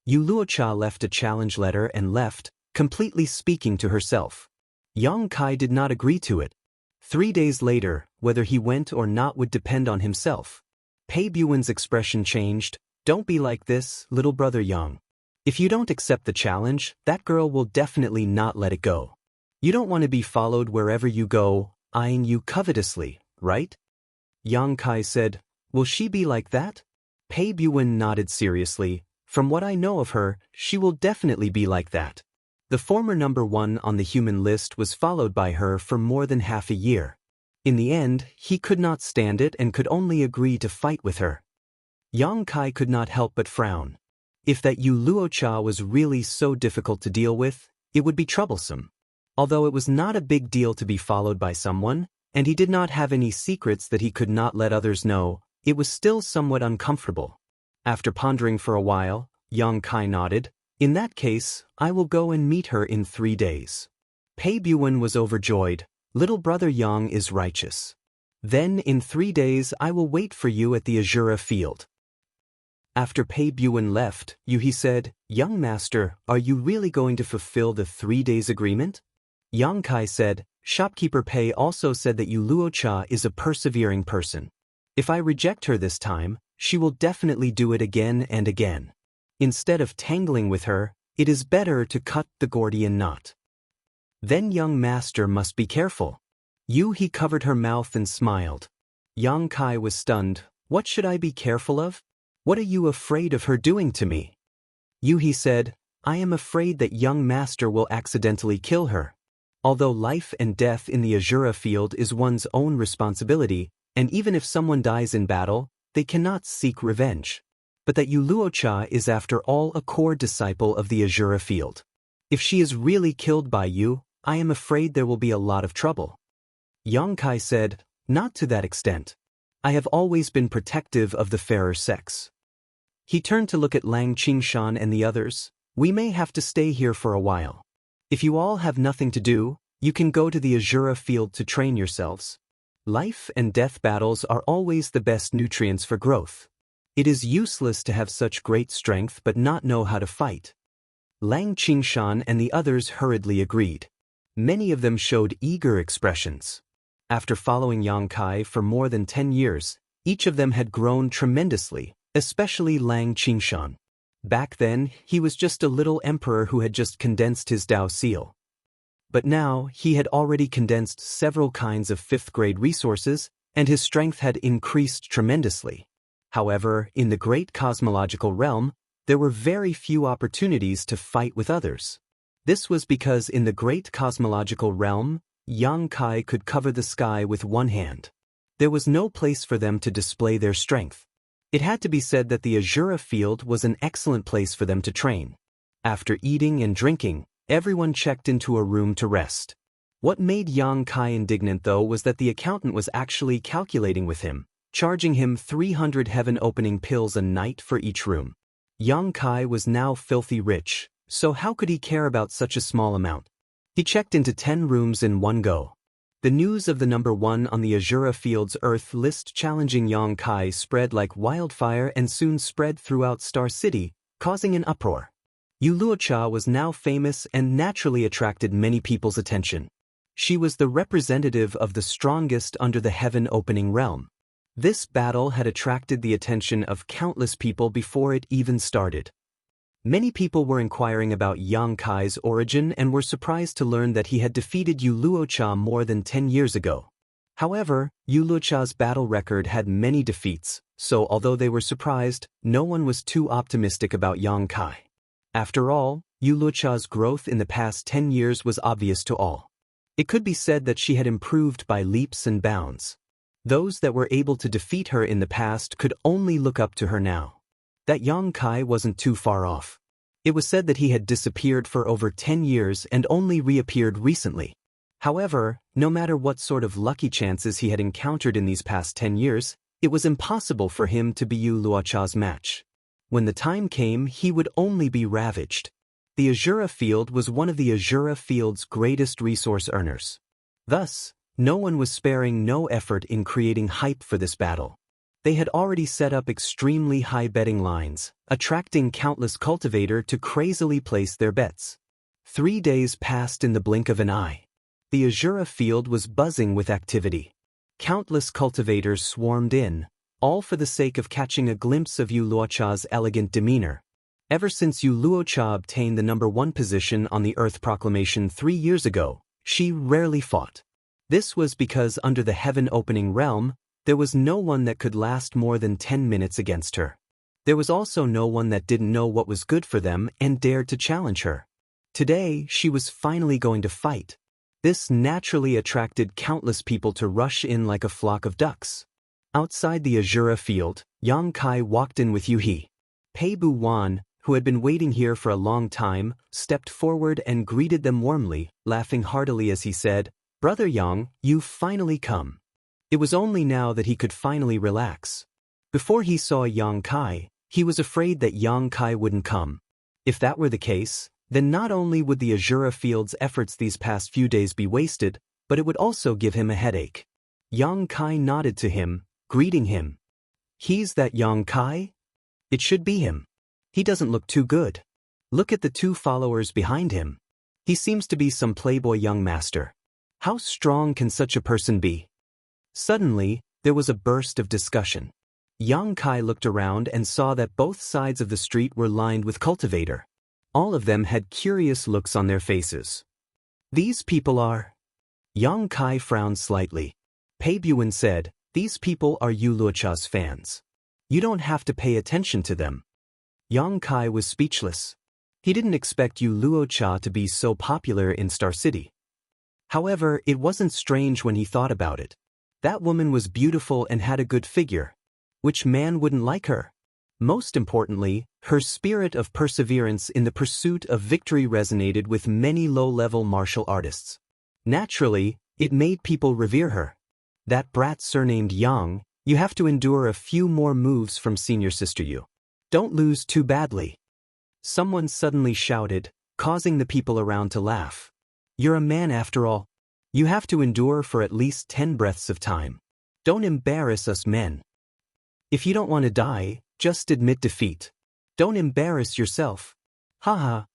Yu Luocha left a challenge letter and left, completely speaking to herself. Yang Kai did not agree to it. 3 days later, whether he went or not would depend on himself. Pei Buwen's expression changed. "Don't be like this, little brother Yang. If you don't accept the challenge, that girl will definitely not let it go. You don't want to be followed wherever you go, eyeing you covetously, right?" Yang Kai said, "Will she be like that?" Pei Buwen nodded seriously. "From what I know of her, she will definitely be like that." The former number 1 on the human list was followed by her for more than half a year. In the end, he could not stand it and could only agree to fight with her. Yang Kai could not help but frown. If that Yu Luocha was really so difficult to deal with, it would be troublesome. Although it was not a big deal to be followed by someone, and he did not have any secrets that he could not let others know, it was still somewhat uncomfortable. After pondering for a while, Yang Kai nodded. "In that case, I will go and meet her in 3 days." Pei Buwen was overjoyed. "Little brother Yang is righteous. Then in 3 days I will wait for you at the Azura field." After Pei Buwen left, Yuhi said, "Young master, are you really going to fulfill the 3 days agreement?" Yang Kai said, "Shopkeeper Pei also said that Yu Luocha is a persevering person. If I reject her this time, she will definitely do it again and again. Instead of tangling with her, it is better to cut the Gordian knot." "Then young master must be careful." He covered her mouth and smiled. Yang Kai was stunned. "What should I be careful of? What are you afraid of her doing to me?" He said, "I am afraid that young master will accidentally kill her. Although life and death in the Azura field is one's own responsibility, and even if someone dies in battle, they cannot seek revenge. But that Yu Luocha is after all a core disciple of the Azura field. If she is really killed by you, I am afraid there will be a lot of trouble." Yang Kai said, "Not to that extent. I have always been protective of the fairer sex." He turned to look at Lang Qingshan and the others. "We may have to stay here for a while. If you all have nothing to do, you can go to the Azura field to train yourselves. Life and death battles are always the best nutrients for growth. It is useless to have such great strength but not know how to fight." Lang Qingshan and the others hurriedly agreed. Many of them showed eager expressions. After following Yang Kai for more than 10 years, each of them had grown tremendously, especially Lang Qingshan. Back then, he was just a little emperor who had just condensed his Dao seal. But now, he had already condensed several kinds of 5th-grade resources, and his strength had increased tremendously. However, in the great cosmological realm, there were very few opportunities to fight with others. This was because in the great cosmological realm, Yang Kai could cover the sky with one hand. There was no place for them to display their strength. It had to be said that the Azura field was an excellent place for them to train. After eating and drinking, everyone checked into a room to rest. What made Yang Kai indignant though was that the accountant was actually calculating with him, charging him 300 heaven-opening pills a night for each room. Yang Kai was now filthy rich, so how could he care about such a small amount? He checked into 10 rooms in one go. The news of the number 1 on the Azura field's Earth list challenging Yang Kai spread like wildfire and soon spread throughout Star City, causing an uproar. Yu Luocha was now famous and naturally attracted many people's attention. She was the representative of the strongest under the heaven-opening realm. This battle had attracted the attention of countless people before it even started. Many people were inquiring about Yang Kai's origin and were surprised to learn that he had defeated Yu Luocha more than 10 years ago. However, Yu Luocha's battle record had many defeats, so although they were surprised, no one was too optimistic about Yang Kai. After all, Yu Luocha's growth in the past 10 years was obvious to all. It could be said that she had improved by leaps and bounds. Those that were able to defeat her in the past could only look up to her now. That Yang Kai wasn't too far off. It was said that he had disappeared for over 10 years and only reappeared recently. However, no matter what sort of lucky chances he had encountered in these past 10 years, it was impossible for him to be Yu Luocha's match. When the time came, he would only be ravaged. The Azura field was one of the Azura field's greatest resource earners. Thus, no one was sparing no effort in creating hype for this battle. They had already set up extremely high betting lines, attracting countless cultivators to crazily place their bets. 3 days passed in the blink of an eye. The Azura field was buzzing with activity. Countless cultivators swarmed in, all for the sake of catching a glimpse of Yu Luocha's elegant demeanor. Ever since Yu Luocha obtained the #1 position on the Earth Proclamation 3 years ago, she rarely fought. This was because under the heaven-opening realm, there was no one that could last more than 10 minutes against her. There was also no one that didn't know what was good for them and dared to challenge her. Today, she was finally going to fight. This naturally attracted countless people to rush in like a flock of ducks. Outside the Azura field, Yang Kai walked in with Yuhi. Pei Bu Wan, who had been waiting here for a long time, stepped forward and greeted them warmly, laughing heartily as he said, "Brother Yang, you've finally come." It was only now that he could finally relax. Before he saw Yang Kai, he was afraid that Yang Kai wouldn't come. If that were the case, then not only would the Azura field's efforts these past few days be wasted, but it would also give him a headache. Yang Kai nodded to him, greeting him. "He's that Yang Kai? It should be him. He doesn't look too good. Look at the 2 followers behind him. He seems to be some playboy young master. How strong can such a person be?" Suddenly, there was a burst of discussion. Yang Kai looked around and saw that both sides of the street were lined with cultivator. All of them had curious looks on their faces. "These people are..." Yang Kai frowned slightly. Pei Buan said, "These people are Yu Luocha's fans. You don't have to pay attention to them." Yang Kai was speechless. He didn't expect Yu Luocha to be so popular in Star City. However, it wasn't strange when he thought about it. That woman was beautiful and had a good figure. Which man wouldn't like her? Most importantly, her spirit of perseverance in the pursuit of victory resonated with many low-level martial artists. Naturally, it made people revere her. That brat surnamed Yang, you have to endure a few more moves from senior sister Yu. Don't lose too badly. Someone suddenly shouted, causing the people around to laugh. "You're a man after all. You have to endure for at least 10 breaths of time. Don't embarrass us men. If you don't want to die, just admit defeat. Don't embarrass yourself." "Haha."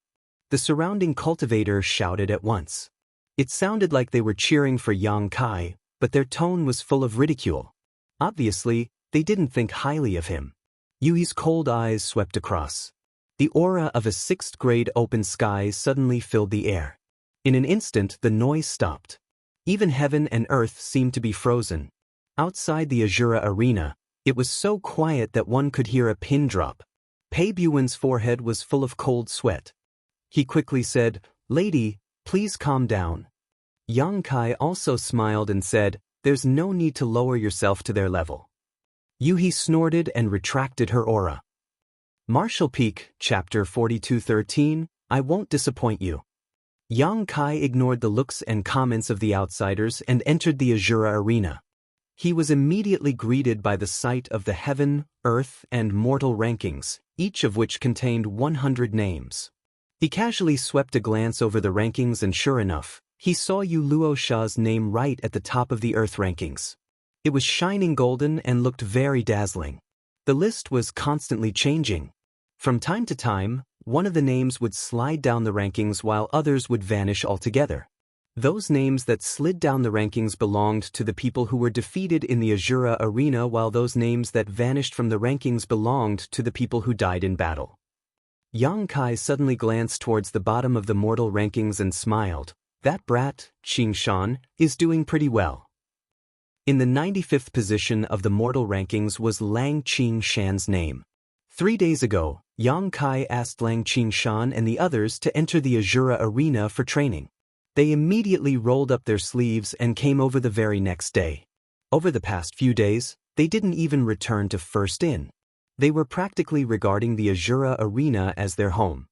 The surrounding cultivators shouted at once. It sounded like they were cheering for Yang Kai, but their tone was full of ridicule. Obviously, they didn't think highly of him. Yui's cold eyes swept across. The aura of a 6th-grade open sky suddenly filled the air. In an instant, the noise stopped. Even heaven and earth seemed to be frozen. Outside the Azura arena, it was so quiet that one could hear a pin drop. Pei Buan's forehead was full of cold sweat. He quickly said, "Lady, please calm down." Yang Kai also smiled and said, "There's no need to lower yourself to their level." Yuhi snorted and retracted her aura. Martial Peak, Chapter 42-13, I won't disappoint you. Yang Kai ignored the looks and comments of the outsiders and entered the Azura arena. He was immediately greeted by the sight of the Heaven, Earth, and Mortal rankings, each of which contained 100 names. He casually swept a glance over the rankings and sure enough, he saw Yu Luocha's name right at the top of the Earth rankings. It was shining golden and looked very dazzling. The list was constantly changing. From time to time, one of the names would slide down the rankings while others would vanish altogether. Those names that slid down the rankings belonged to the people who were defeated in the Azura arena, while those names that vanished from the rankings belonged to the people who died in battle. Yang Kai suddenly glanced towards the bottom of the mortal rankings and smiled. That brat, Qing Shan, is doing pretty well. In the 95th position of the mortal rankings was Lang Qing Shan's name. 3 days ago, Yang Kai asked Lang Qing Shan and the others to enter the Azura arena for training. They immediately rolled up their sleeves and came over the very next day. Over the past few days, they didn't even return to first in. They were practically regarding the Azura Arena as their home.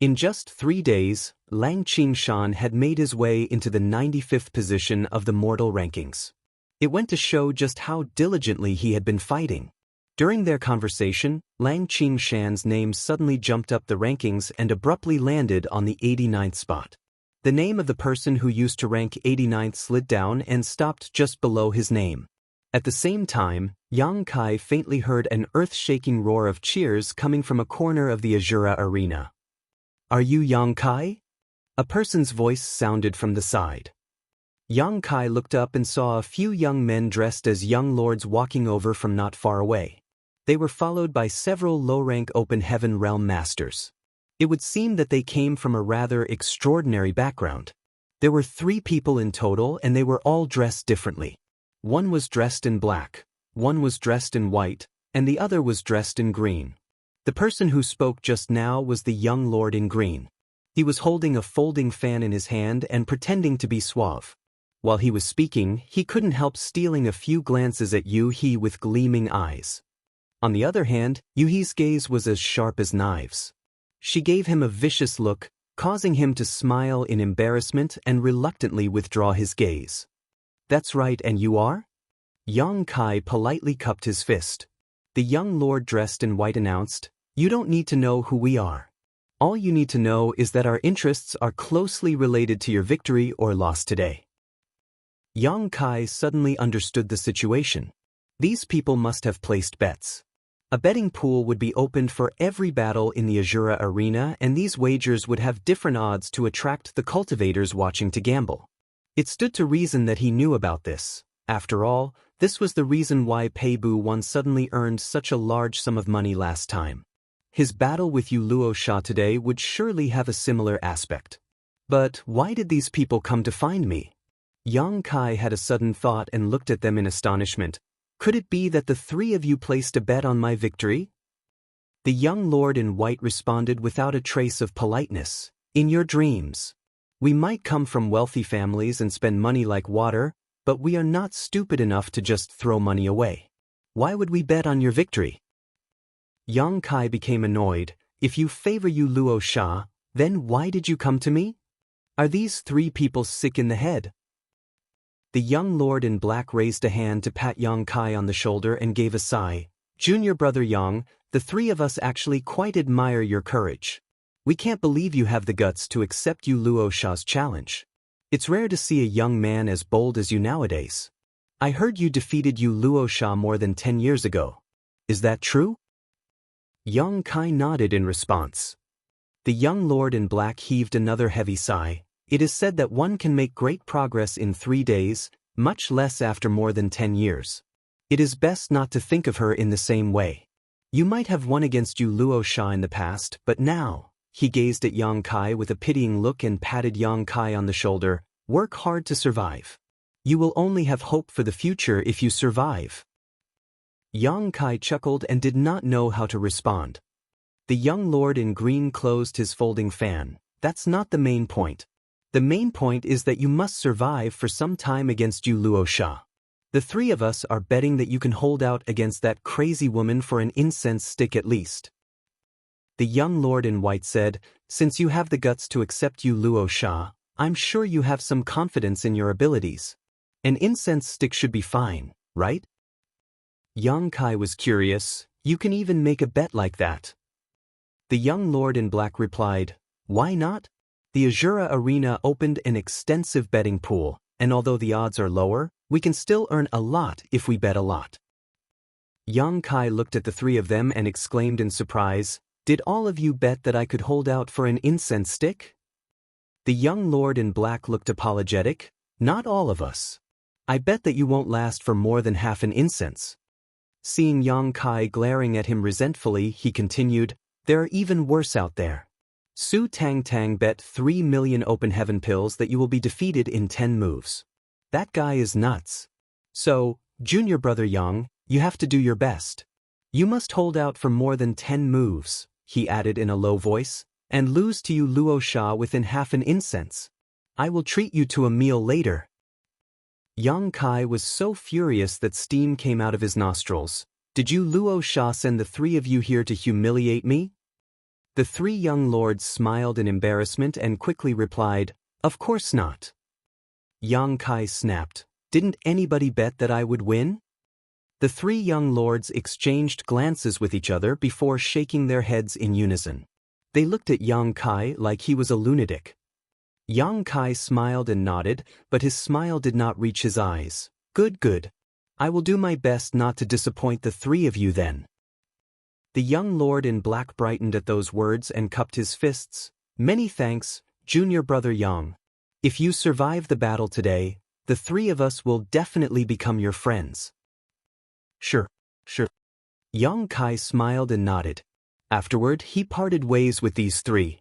In just 3 days, Lang Qingshan had made his way into the 95th position of the mortal rankings. It went to show just how diligently he had been fighting. During their conversation, Lang Qingshan's name suddenly jumped up the rankings and abruptly landed on the 89th spot. The name of the person who used to rank 89th slid down and stopped just below his name. At the same time, Yang Kai faintly heard an earth-shaking roar of cheers coming from a corner of the Azura Arena. "Are you Yang Kai?" A person's voice sounded from the side. Yang Kai looked up and saw a few young men dressed as young lords walking over from not far away. They were followed by several low-rank Open Heaven Realm masters. It would seem that they came from a rather extraordinary background. There were 3 people in total and they were all dressed differently. One was dressed in black, one was dressed in white, and the other was dressed in green. The person who spoke just now was the young lord in green. He was holding a folding fan in his hand and pretending to be suave. While he was speaking, he couldn't help stealing a few glances at Yu-He with gleaming eyes. On the other hand, Yu-He's gaze was as sharp as knives. She gave him a vicious look, causing him to smile in embarrassment and reluctantly withdraw his gaze. "That's right, and you are?" Yang Kai politely cupped his fist. The young lord dressed in white announced, "You don't need to know who we are. All you need to know is that our interests are closely related to your victory or loss today." Yang Kai suddenly understood the situation. These people must have placed bets. A betting pool would be opened for every battle in the Azura Arena, and these wagers would have different odds to attract the cultivators watching to gamble. It stood to reason that he knew about this. After all, this was the reason why Pei Bu Wan suddenly earned such a large sum of money last time. His battle with Yu Luosha today would surely have a similar aspect. But why did these people come to find me? Yang Kai had a sudden thought and looked at them in astonishment. Could it be that the 3 of you placed a bet on my victory? The young lord in white responded without a trace of politeness. "In your dreams. We might come from wealthy families and spend money like water, but we are not stupid enough to just throw money away. Why would we bet on your victory?" Yang Kai became annoyed. "If you favor Yu Luosha, then why did you come to me? Are these 3 people sick in the head?" The young lord in black raised a hand to pat Yang Kai on the shoulder and gave a sigh. "Junior brother Yang, the 3 of us actually quite admire your courage. We can't believe you have the guts to accept Yu Luosha's challenge. It's rare to see a young man as bold as you nowadays. I heard you defeated Yu Luosha more than 10 years ago. Is that true?" Yang Kai nodded in response. The young lord in black heaved another heavy sigh. "It is said that one can make great progress in 3 days, much less after more than 10 years. It is best not to think of her in the same way. You might have won against Yu Luosha in the past, but now," he gazed at Yang Kai with a pitying look and patted Yang Kai on the shoulder, "work hard to survive. You will only have hope for the future if you survive." Yang Kai chuckled and did not know how to respond. The young lord in green closed his folding fan. "That's not the main point. The main point is that you must survive for some time against Yu Luosha. The 3 of us are betting that you can hold out against that crazy woman for an incense stick at least." The young lord in white said, "Since you have the guts to accept Yu Luosha, I'm sure you have some confidence in your abilities. An incense stick should be fine, right?" Yang Kai was curious. "You can even make a bet like that?" The young lord in black replied, "Why not? The Azura Arena opened an extensive betting pool, and although the odds are lower, we can still earn a lot if we bet a lot." Yang Kai looked at the 3 of them and exclaimed in surprise, "Did all of you bet that I could hold out for an incense stick?" The young lord in black looked apologetic. "Not all of us. I bet that you won't last for more than half an incense." Seeing Yang Kai glaring at him resentfully, he continued, "There are even worse out there. Su Tang Tang bet 3 million open heaven pills that you will be defeated in 10 moves. That guy is nuts. So, junior brother Yang, you have to do your best. You must hold out for more than 10 moves," he added in a low voice, "and lose to Yu Luosha within half an incense. I will treat you to a meal later. Yang Kai was so furious that steam came out of his nostrils. Did you Luo Sha send the three of you here to humiliate me? The three young lords smiled in embarrassment and quickly replied, Of course not. Yang Kai snapped, Didn't anybody bet that I would win? The three young lords exchanged glances with each other before shaking their heads in unison. They looked at Yang Kai like he was a lunatic. Yang Kai smiled and nodded, but his smile did not reach his eyes. Good, good. I will do my best not to disappoint the three of you then. The young lord in black brightened at those words and cupped his fists. Many thanks, junior brother Yang. If you survive the battle today, the three of us will definitely become your friends. Sure. Yang Kai smiled and nodded. Afterward, he parted ways with these three.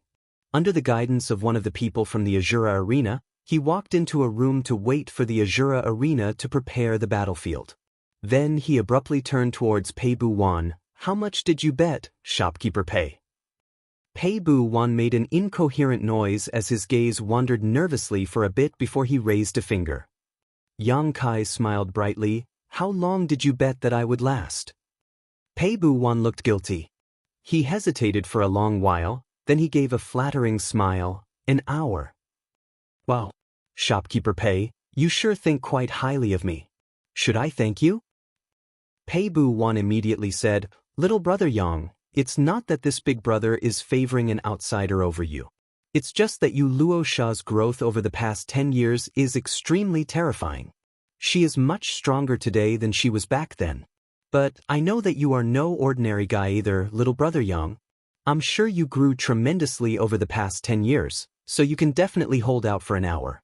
Under the guidance of one of the people from the Azura Arena, he walked into a room to wait for the Azura Arena to prepare the battlefield. Then he abruptly turned towards Pei Bu Wan. How much did you bet, shopkeeper Pei? Pei Bu Wan made an incoherent noise as his gaze wandered nervously for a bit before he raised a finger. Yang Kai smiled brightly. How long did you bet that I would last? Pei Bu Wan looked guilty. He hesitated for a long while, then he gave a flattering smile. An hour. Wow. Shopkeeper Pei, you sure think quite highly of me. Should I thank you? Pei Bu Wan immediately said, Little brother Yang, it's not that this big brother is favoring an outsider over you. It's just that you Luo Sha's growth over the past 10 years is extremely terrifying. She is much stronger today than she was back then. But I know that you are no ordinary guy either, little brother Yang. I'm sure you grew tremendously over the past 10 years, so you can definitely hold out for an hour.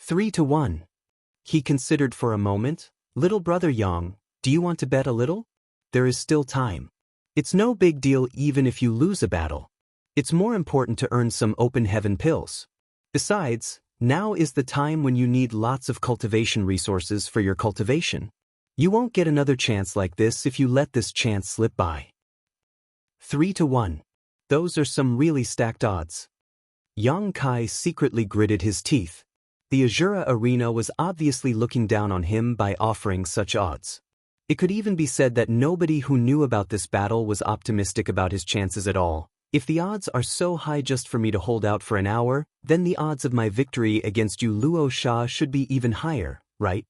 3-1. He considered for a moment. Little brother Yang, do you want to bet a little? There is still time. It's no big deal even if you lose a battle. It's more important to earn some open heaven pills. Besides, now is the time when you need lots of cultivation resources for your cultivation. You won't get another chance like this if you let this chance slip by. 3-1. Those are some really stacked odds. Yang Kai secretly gritted his teeth. The Azura Arena was obviously looking down on him by offering such odds. It could even be said that nobody who knew about this battle was optimistic about his chances at all. If the odds are so high just for me to hold out for an hour, then the odds of my victory against you Luo Sha should be even higher, right?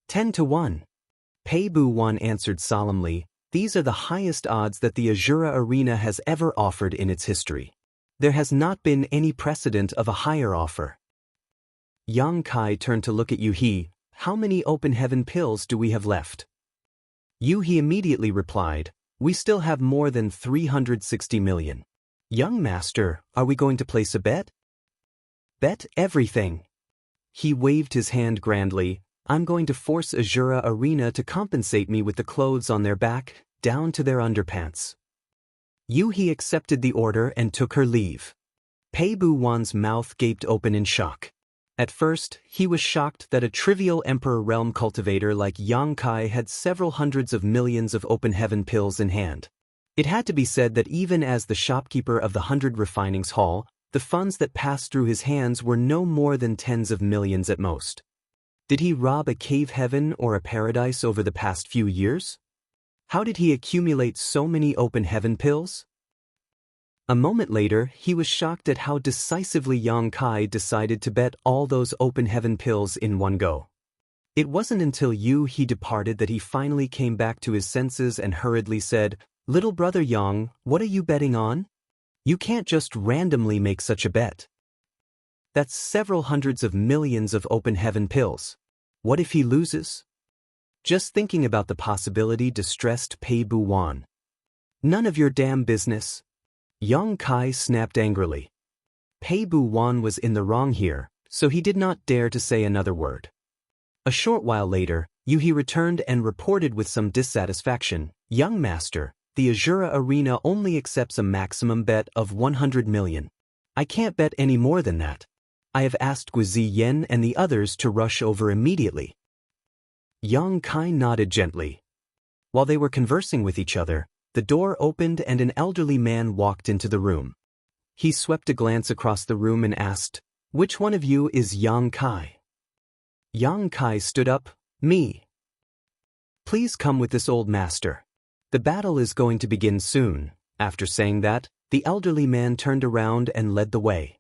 10-1. Pei Bu Wan answered solemnly, These are the highest odds that the Azura Arena has ever offered in its history. There has not been any precedent of a higher offer. Yang Kai turned to look at Yu He. How many open heaven pills do we have left? Yu He immediately replied, We still have more than 360 million. Young master, are we going to place a bet? Bet everything. He waved his hand grandly. I'm going to force Azura Arena to compensate me with the clothes on their back, down to their underpants. Yu He accepted the order and took her leave. Pei Bu Wan's mouth gaped open in shock. At first, he was shocked that a trivial Emperor Realm cultivator like Yang Kai had several hundreds of millions of open heaven pills in hand. It had to be said that even as the shopkeeper of the 100 Refinings Hall, the funds that passed through his hands were no more than tens of millions at most. Did he rob a cave heaven or a paradise over the past few years? How did he accumulate so many open heaven pills? A moment later, he was shocked at how decisively Yang Kai decided to bet all those open heaven pills in one go. It wasn't until Yu He departed that he finally came back to his senses and hurriedly said, Little brother Yang, what are you betting on? You can't just randomly make such a bet. That's several hundreds of millions of open heaven pills. What if he loses? Just thinking about the possibility distressed Pei Bu Wan. None of your damn business. Yang Kai snapped angrily. Pei Bu Wan was in the wrong here, so he did not dare to say another word. A short while later, Yu He returned and reported with some dissatisfaction, Young master, the Azura Arena only accepts a maximum bet of 100 million. I can't bet any more than that. I have asked Guizi Yen and the others to rush over immediately. Yang Kai nodded gently. While they were conversing with each other, the door opened and an elderly man walked into the room. He swept a glance across the room and asked, Which one of you is Yang Kai? Yang Kai stood up. Me. Please come with this old master. The battle is going to begin soon. After saying that, the elderly man turned around and led the way.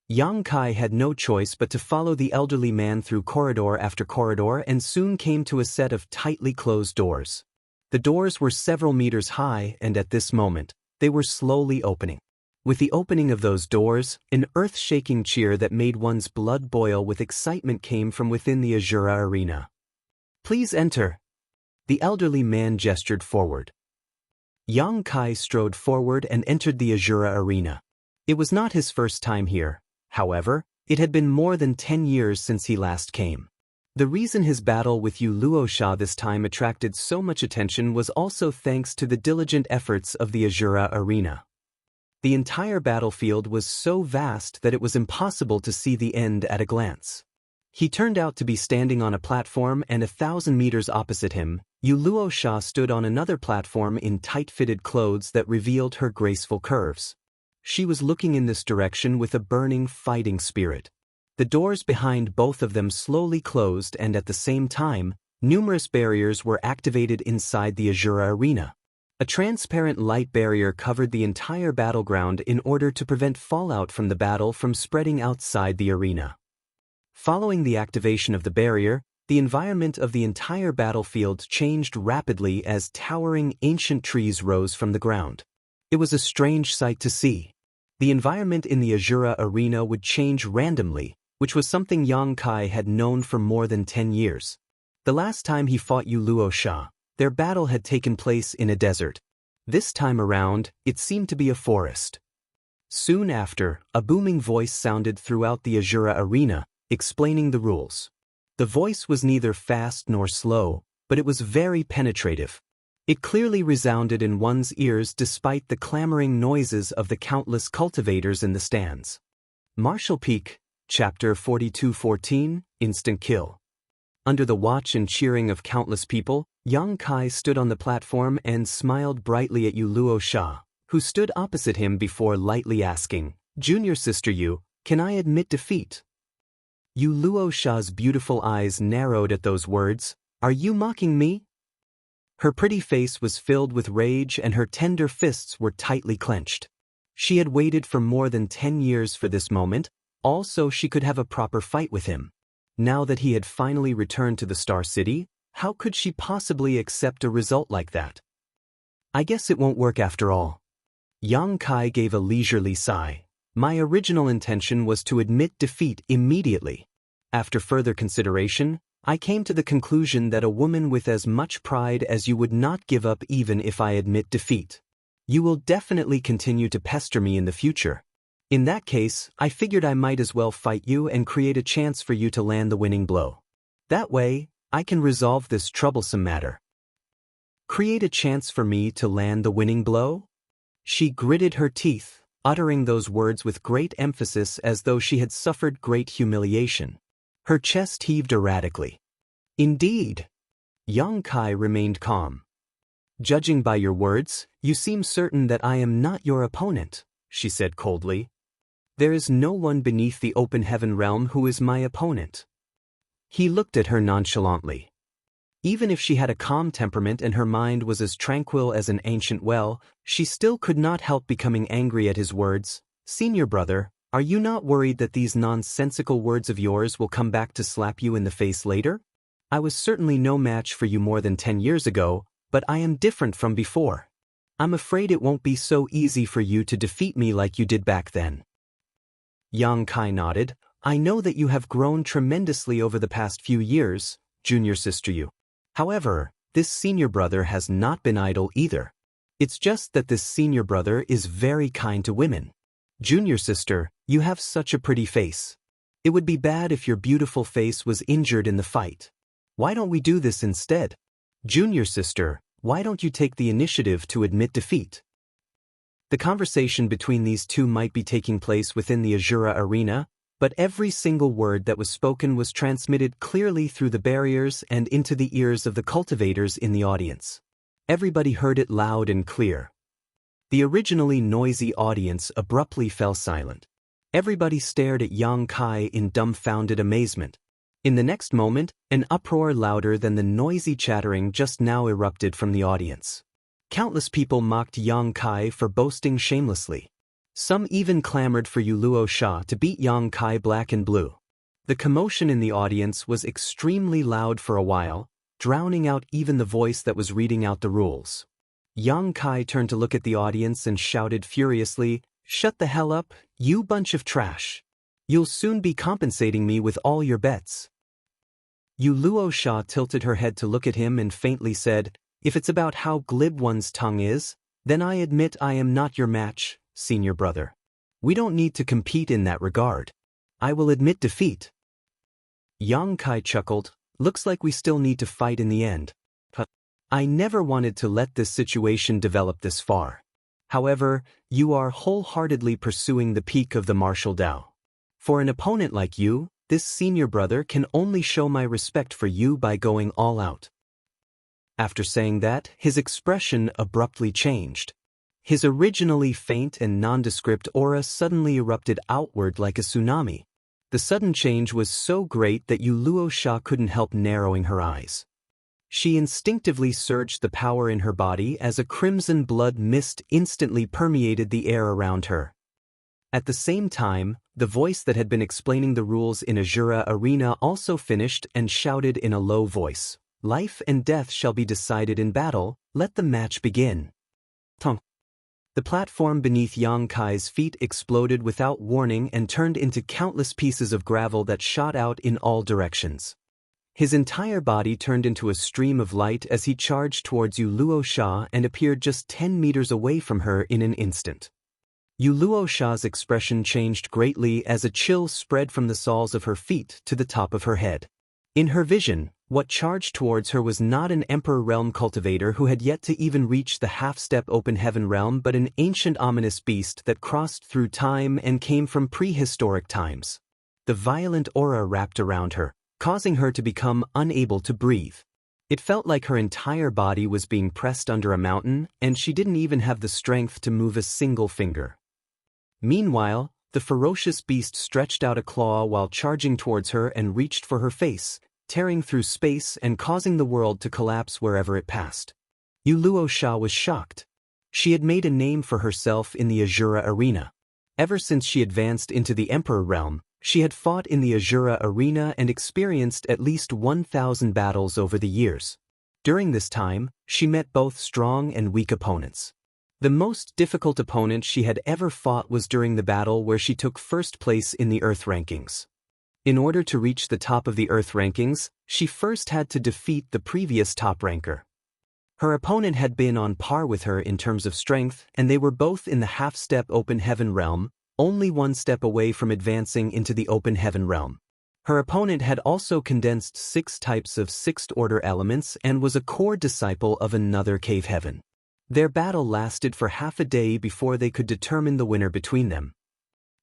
Yang Kai had no choice but to follow the elderly man through corridor after corridor and soon came to a set of tightly closed doors. The doors were several meters high and at this moment, they were slowly opening. With the opening of those doors, an earth-shaking cheer that made one's blood boil with excitement came from within the Azura arena. Please enter. The elderly man gestured forward. Yang Kai strode forward and entered the Azura arena. It was not his first time here. However, it had been more than 10 years since he last came. The reason his battle with Yu Luosha this time attracted so much attention was also thanks to the diligent efforts of the Azura arena. The entire battlefield was so vast that it was impossible to see the end at a glance. He turned out to be standing on a platform and 1,000 meters opposite him, Yu Luosha stood on another platform in tight-fitted clothes that revealed her graceful curves. She was looking in this direction with a burning fighting spirit. The doors behind both of them slowly closed and at the same time, numerous barriers were activated inside the Azura arena. A transparent light barrier covered the entire battleground in order to prevent fallout from the battle from spreading outside the arena. Following the activation of the barrier, the environment of the entire battlefield changed rapidly as towering ancient trees rose from the ground. It was a strange sight to see. The environment in the Azura arena would change randomly, which was something Yang Kai had known for more than 10 years. The last time he fought Yu Luosha, their battle had taken place in a desert. This time around, it seemed to be a forest. Soon after, a booming voice sounded throughout the Azura arena, explaining the rules. The voice was neither fast nor slow, but it was very penetrative. It clearly resounded in one's ears despite the clamoring noises of the countless cultivators in the stands. Martial Peak, Chapter 42:14, Instant Kill. Under the watch and cheering of countless people, Yang Kai stood on the platform and smiled brightly at Yu Luosha, who stood opposite him before lightly asking, "Junior sister Yu, can I admit defeat?" Yu Luosha's beautiful eyes narrowed at those words. "Are you mocking me?" Her pretty face was filled with rage and her tender fists were tightly clenched. She had waited for more than 10 years for this moment, also she could have a proper fight with him. Now that he had finally returned to the Star City, how could she possibly accept a result like that? I guess it won't work after all. Yang Kai gave a leisurely sigh. My original intention was to admit defeat immediately. After further consideration, I came to the conclusion that a woman with as much pride as you would not give up even if I admit defeat. You will definitely continue to pester me in the future. In that case, I figured I might as well fight you and create a chance for you to land the winning blow. That way, I can resolve this troublesome matter. Create a chance for me to land the winning blow? She gritted her teeth, uttering those words with great emphasis as though she had suffered great humiliation. Her chest heaved erratically. Indeed. Yang Kai remained calm. Judging by your words, you seem certain that I am not your opponent, she said coldly. There is no one beneath the open heaven realm who is my opponent. He looked at her nonchalantly. Even if she had a calm temperament and her mind was as tranquil as an ancient well, she still could not help becoming angry at his words. Senior brother, are you not worried that these nonsensical words of yours will come back to slap you in the face later? I was certainly no match for you more than 10 years ago, but I am different from before. I'm afraid it won't be so easy for you to defeat me like you did back then. Yang Kai nodded. I know that you have grown tremendously over the past few years, junior sister Yu. However, this senior brother has not been idle either. It's just that this senior brother is very kind to women. Junior sister, you have such a pretty face. It would be bad if your beautiful face was injured in the fight. Why don't we do this instead? Junior sister, why don't you take the initiative to admit defeat? The conversation between these two might be taking place within the Azura arena, but every single word that was spoken was transmitted clearly through the barriers and into the ears of the cultivators in the audience. Everybody heard it loud and clear. The originally noisy audience abruptly fell silent. Everybody stared at Yang Kai in dumbfounded amazement. In the next moment, an uproar louder than the noisy chattering just now erupted from the audience. Countless people mocked Yang Kai for boasting shamelessly. Some even clamored for Yu Luo Sha to beat Yang Kai black and blue. The commotion in the audience was extremely loud for a while, drowning out even the voice that was reading out the rules. Yang Kai turned to look at the audience and shouted furiously, "Shut the hell up, you bunch of trash. You'll soon be compensating me with all your bets." Yu Luo Sha tilted her head to look at him and faintly said, "If it's about how glib one's tongue is, then I admit I am not your match, senior brother. We don't need to compete in that regard. I will admit defeat." Yang Kai chuckled, "Looks like we still need to fight in the end. I never wanted to let this situation develop this far. However, you are wholeheartedly pursuing the peak of the martial Dao. For an opponent like you, this senior brother can only show my respect for you by going all out." After saying that, his expression abruptly changed. His originally faint and nondescript aura suddenly erupted outward like a tsunami. The sudden change was so great that Yu Luo Sha couldn't help narrowing her eyes. She instinctively surged the power in her body as a crimson blood mist instantly permeated the air around her. At the same time, the voice that had been explaining the rules in Azura Arena also finished and shouted in a low voice, "Life and death shall be decided in battle, let the match begin." Tonk. The platform beneath Yang Kai's feet exploded without warning and turned into countless pieces of gravel that shot out in all directions. His entire body turned into a stream of light as he charged towards Yu Luo Sha and appeared just 10 meters away from her in an instant. Yu Luo Sha's expression changed greatly as a chill spread from the soles of her feet to the top of her head. In her vision, what charged towards her was not an Emperor Realm cultivator who had yet to even reach the half-step open heaven realm, but an ancient ominous beast that crossed through time and came from prehistoric times. The violent aura wrapped around her, causing her to become unable to breathe. It felt like her entire body was being pressed under a mountain, and she didn't even have the strength to move a single finger. Meanwhile, the ferocious beast stretched out a claw while charging towards her and reached for her face, tearing through space and causing the world to collapse wherever it passed. Yu Luo Sha was shocked. She had made a name for herself in the Azura Arena. Ever since she advanced into the Emperor Realm, she had fought in the Azura Arena and experienced at least 1,000 battles over the years. During this time, she met both strong and weak opponents. The most difficult opponent she had ever fought was during the battle where she took first place in the Earth rankings. In order to reach the top of the Earth rankings, she first had to defeat the previous top ranker. Her opponent had been on par with her in terms of strength, and they were both in the half-step open heaven realm, only one step away from advancing into the open heaven realm. Her opponent had also condensed 6 types of sixth-order elements and was a core disciple of another cave heaven. Their battle lasted for half a day before they could determine the winner between them.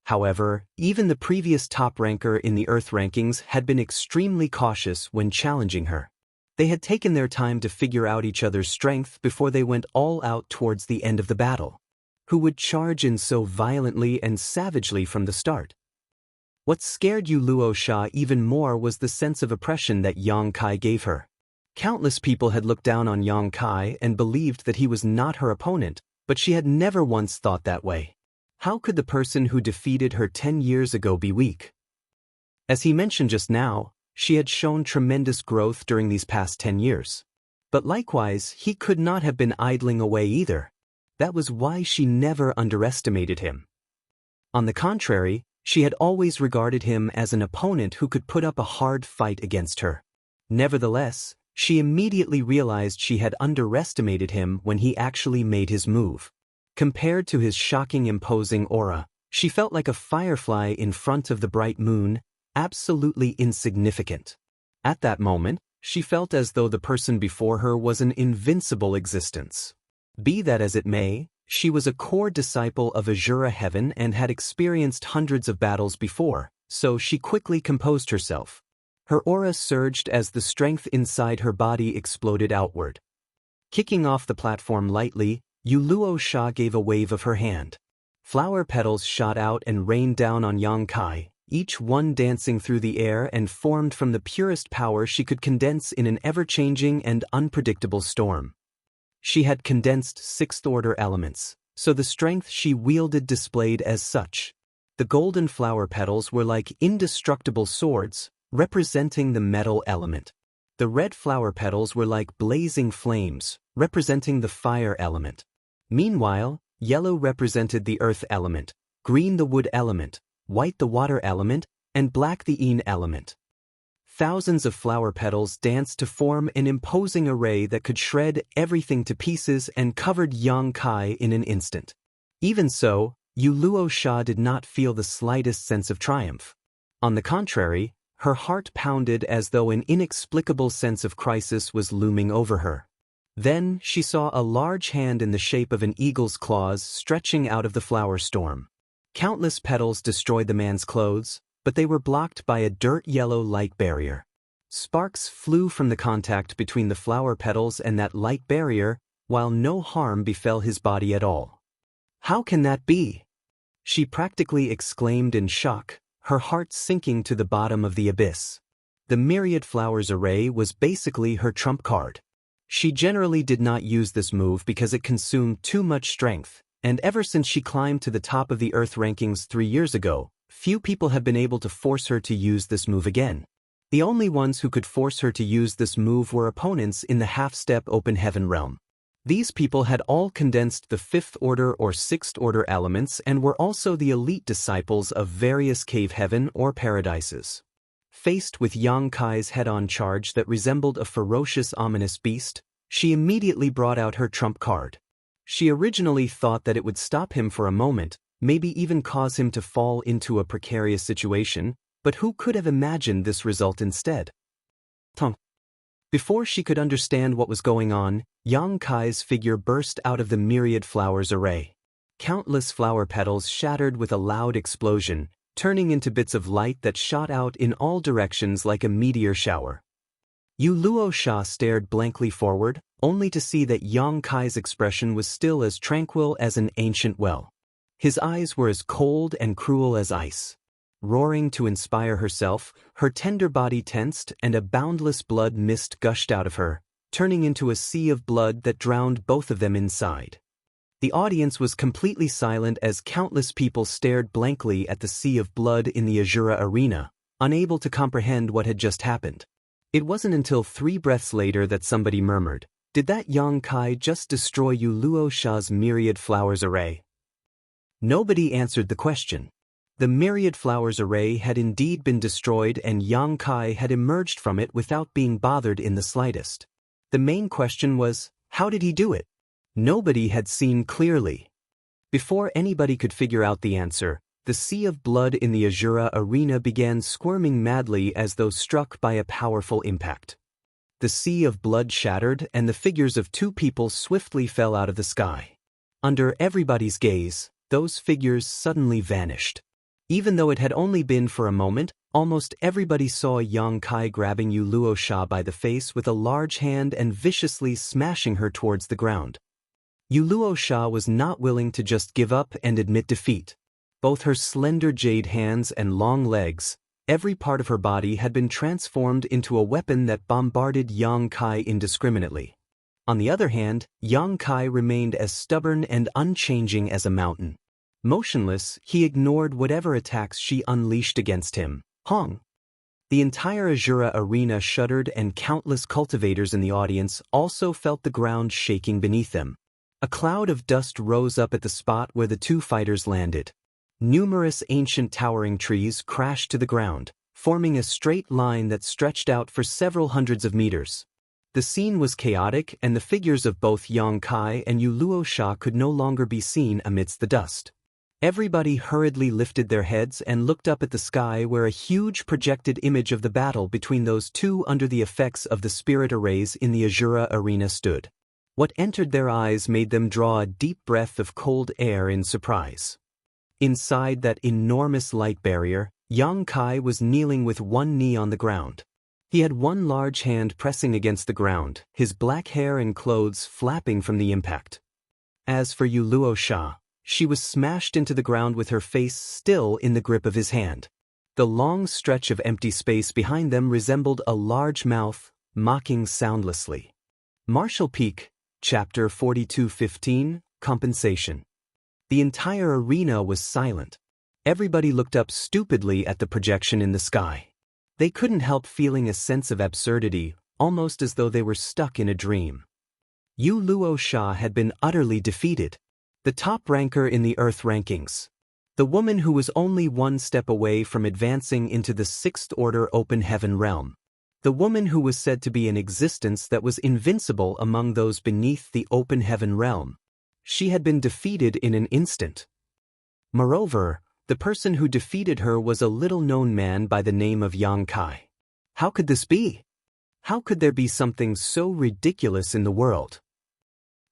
However, even the previous top ranker in the Earth rankings had been extremely cautious when challenging her. They had taken their time to figure out each other's strength before they went all out towards the end of the battle. Who would charge in so violently and savagely from the start? What scared Yu Luo Sha even more was the sense of oppression that Yang Kai gave her. Countless people had looked down on Yang Kai and believed that he was not her opponent, but she had never once thought that way. How could the person who defeated her 10 years ago be weak? As he mentioned just now, she had shown tremendous growth during these past 10 years. But likewise, he could not have been idling away either. That was why she never underestimated him. On the contrary, she had always regarded him as an opponent who could put up a hard fight against her. Nevertheless, she immediately realized she had underestimated him when he actually made his move. Compared to his shocking imposing aura, she felt like a firefly in front of the bright moon, absolutely insignificant. At that moment, she felt as though the person before her was an invincible existence. Be that as it may, she was a core disciple of Azura Heaven and had experienced hundreds of battles before, so she quickly composed herself. Her aura surged as the strength inside her body exploded outward. Kicking off the platform lightly, Yu Luo Sha gave a wave of her hand. Flower petals shot out and rained down on Yang Kai, each one dancing through the air and formed from the purest power she could condense in an ever-changing and unpredictable storm. She had condensed sixth-order elements, so the strength she wielded displayed as such. The golden flower petals were like indestructible swords, representing the metal element. The red flower petals were like blazing flames, representing the fire element. Meanwhile, yellow represented the earth element, green the wood element, white the water element, and black the yin element. Thousands of flower petals danced to form an imposing array that could shred everything to pieces and covered Yang Kai in an instant. Even so, Yu Luosha did not feel the slightest sense of triumph. On the contrary, her heart pounded as though an inexplicable sense of crisis was looming over her. Then she saw a large hand in the shape of an eagle's claws stretching out of the flower storm. Countless petals destroyed the man's clothes, but they were blocked by a dirt-yellow light barrier. Sparks flew from the contact between the flower petals and that light barrier, while no harm befell his body at all. "How can that be?" she practically exclaimed in shock, her heart sinking to the bottom of the abyss. The myriad flowers array was basically her trump card. She generally did not use this move because it consumed too much strength, and ever since she climbed to the top of the Earth rankings 3 years ago, few people have been able to force her to use this move again. The only ones who could force her to use this move were opponents in the half-step open heaven realm. These people had all condensed the 5th order or 6th order elements and were also the elite disciples of various cave heaven or paradises. Faced with Yang Kai's head-on charge that resembled a ferocious ominous beast, she immediately brought out her trump card. She originally thought that it would stop him for a moment, maybe even cause him to fall into a precarious situation, but who could have imagined this result instead? Before she could understand what was going on, Yang Kai's figure burst out of the myriad flowers array. Countless flower petals shattered with a loud explosion, turning into bits of light that shot out in all directions like a meteor shower. Yu Luosha stared blankly forward, only to see that Yang Kai's expression was still as tranquil as an ancient well. His eyes were as cold and cruel as ice. Roaring to inspire herself, her tender body tensed and a boundless blood mist gushed out of her, turning into a sea of blood that drowned both of them inside. The audience was completely silent as countless people stared blankly at the sea of blood in the Azura arena, unable to comprehend what had just happened. It wasn't until 3 breaths later that somebody murmured, "Did that Yang Kai just destroy Yu Luosha's myriad flowers array?" Nobody answered the question. The myriad flowers array had indeed been destroyed and Yang Kai had emerged from it without being bothered in the slightest. The main question was, how did he do it? Nobody had seen clearly. Before anybody could figure out the answer, the sea of blood in the Azura arena began squirming madly as though struck by a powerful impact. The sea of blood shattered and the figures of 2 people swiftly fell out of the sky. Under everybody's gaze, those figures suddenly vanished. Even though it had only been for a moment, almost everybody saw Yang Kai grabbing Yu Luosha by the face with a large hand and viciously smashing her towards the ground. Yu Luosha was not willing to just give up and admit defeat. Both her slender jade hands and long legs, every part of her body had been transformed into a weapon that bombarded Yang Kai indiscriminately. On the other hand, Yang Kai remained as stubborn and unchanging as a mountain. Motionless, he ignored whatever attacks she unleashed against him. Hong! The entire Azura arena shuddered and countless cultivators in the audience also felt the ground shaking beneath them. A cloud of dust rose up at the spot where the 2 fighters landed. Numerous ancient towering trees crashed to the ground, forming a straight line that stretched out for several hundreds of meters. The scene was chaotic and the figures of both Yang Kai and Yu Luosha could no longer be seen amidst the dust. Everybody hurriedly lifted their heads and looked up at the sky where a huge projected image of the battle between those 2 under the effects of the spirit arrays in the Azura arena stood. What entered their eyes made them draw a deep breath of cold air in surprise. Inside that enormous light barrier, Yang Kai was kneeling with one knee on the ground. He had one large hand pressing against the ground, his black hair and clothes flapping from the impact. As for Yu Luosha, She was smashed into the ground with her face still in the grip of his hand. The long stretch of empty space behind them resembled a large mouth, mocking soundlessly. Martial Peak, Chapter 42:15, Compensation. The entire arena was silent. Everybody looked up stupidly at the projection in the sky. They couldn't help feeling a sense of absurdity, almost as though they were stuck in a dream. Yu Luo had been utterly defeated. The top ranker in the Earth rankings. The woman who was only one step away from advancing into the Sixth Order Open Heaven realm. The woman who was said to be an existence that was invincible among those beneath the Open Heaven realm. She had been defeated in an instant. Moreover, the person who defeated her was a little-known man by the name of Yang Kai. How could this be? How could there be something so ridiculous in the world?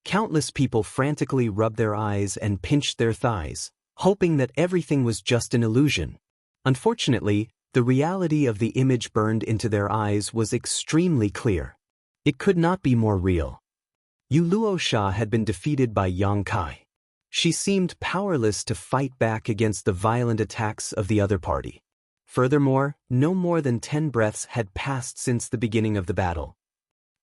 Countless people frantically rubbed their eyes and pinched their thighs, hoping that everything was just an illusion. Unfortunately, the reality of the image burned into their eyes was extremely clear. It could not be more real. Yu Luo had been defeated by Yang Kai. She seemed powerless to fight back against the violent attacks of the other party. Furthermore, no more than 10 breaths had passed since the beginning of the battle.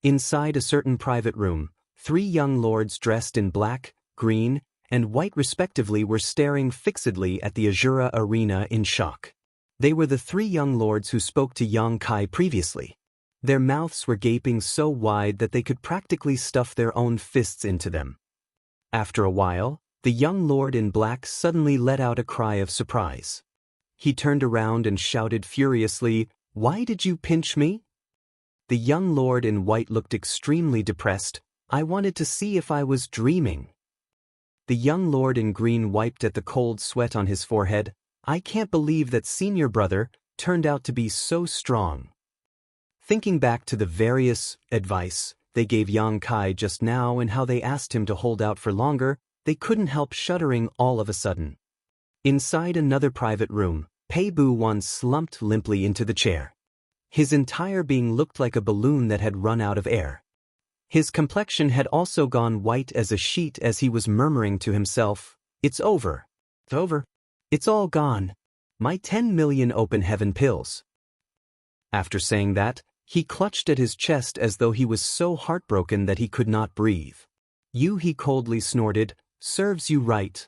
Inside a certain private room, 3 young lords dressed in black, green, and white respectively were staring fixedly at the Azura arena in shock. They were the 3 young lords who spoke to Yang Kai previously. Their mouths were gaping so wide that they could practically stuff their own fists into them. After a while, the young lord in black suddenly let out a cry of surprise. He turned around and shouted furiously, "Why did you pinch me?" The young lord in white looked extremely depressed. "I wanted to see if I was dreaming." The young lord in green wiped at the cold sweat on his forehead. "I can't believe that senior brother turned out to be so strong." Thinking back to the various advice they gave Yang Kai just now and how they asked him to hold out for longer, they couldn't help shuddering all of a sudden. Inside another private room, Pei Bu Wan slumped limply into the chair. His entire being looked like a balloon that had run out of air. His complexion had also gone white as a sheet as he was murmuring to himself, "It's over. It's over. It's all gone. My 10 million open heaven pills." After saying that, he clutched at his chest as though he was so heartbroken that he could not breathe. "You," he coldly snorted, "serves you right."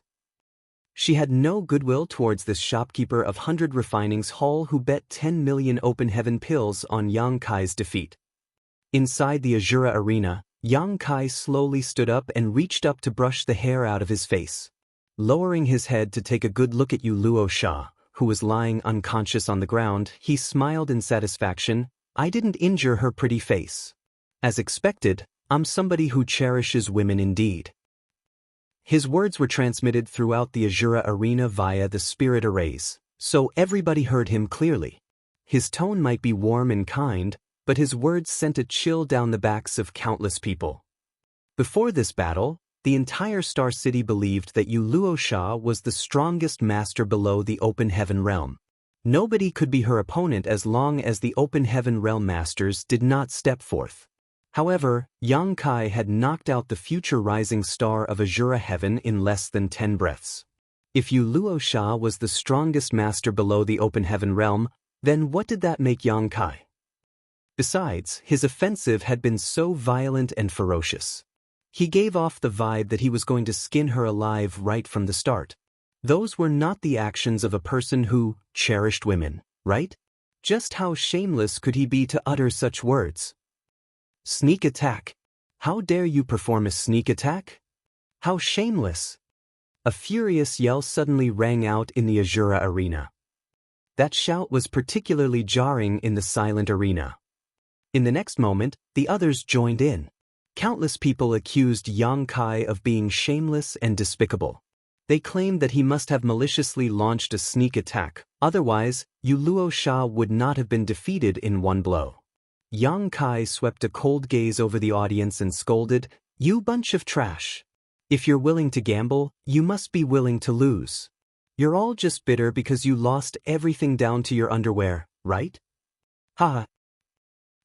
She had no goodwill towards this shopkeeper of 100 refinings hall who bet 10 million open heaven pills on Yang Kai's defeat. Inside the Azura arena, Yang Kai slowly stood up and reached up to brush the hair out of his face. Lowering his head to take a good look at Yu Luo, who was lying unconscious on the ground, he smiled in satisfaction. "I didn't injure her pretty face. As expected, I'm somebody who cherishes women indeed." His words were transmitted throughout the Azura arena via the spirit arrays, so everybody heard him clearly. His tone might be warm and kind, but his words sent a chill down the backs of countless people. Before this battle, the entire Star City believed that Yu Luo was the strongest master below the Open Heaven realm. Nobody could be her opponent as long as the Open Heaven realm masters did not step forth. However, Yang Kai had knocked out the future rising star of Azura Heaven in less than 10 breaths. If Yu Luo was the strongest master below the Open Heaven realm, then what did that make Yang Kai? Besides, his offensive had been so violent and ferocious. He gave off the vibe that he was going to skin her alive right from the start. Those were not the actions of a person who cherished women, right? Just how shameless could he be to utter such words? Sneak attack. How dare you perform a sneak attack? How shameless. A furious yell suddenly rang out in the Azura arena. That shout was particularly jarring in the silent arena. In the next moment, the others joined in. Countless people accused Yang Kai of being shameless and despicable. They claimed that he must have maliciously launched a sneak attack, otherwise, Yu Luo would not have been defeated in one blow. Yang Kai swept a cold gaze over the audience and scolded, "You bunch of trash. If you're willing to gamble, you must be willing to lose. You're all just bitter because you lost everything down to your underwear, right? Ha!"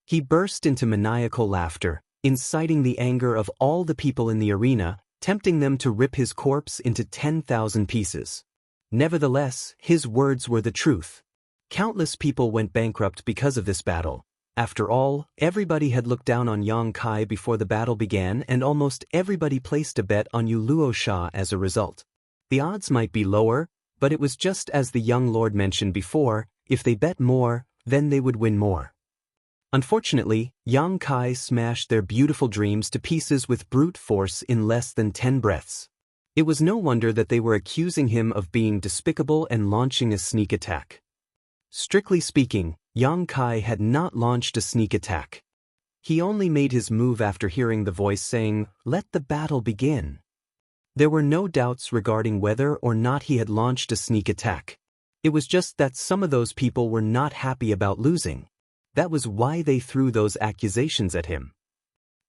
He burst into maniacal laughter, inciting the anger of all the people in the arena, tempting them to rip his corpse into 10,000 pieces. Nevertheless, his words were the truth. Countless people went bankrupt because of this battle. After all, everybody had looked down on Yang Kai before the battle began, and almost everybody placed a bet on Yu Luosha as a result. The odds might be lower, but it was just as the young lord mentioned before, if they bet more, then they would win more. Unfortunately, Yang Kai smashed their beautiful dreams to pieces with brute force in less than 10 breaths. It was no wonder that they were accusing him of being despicable and launching a sneak attack. Strictly speaking, Yang Kai had not launched a sneak attack. He only made his move after hearing the voice saying, "Let the battle begin." There were no doubts regarding whether or not he had launched a sneak attack. It was just that some of those people were not happy about losing. That was why they threw those accusations at him.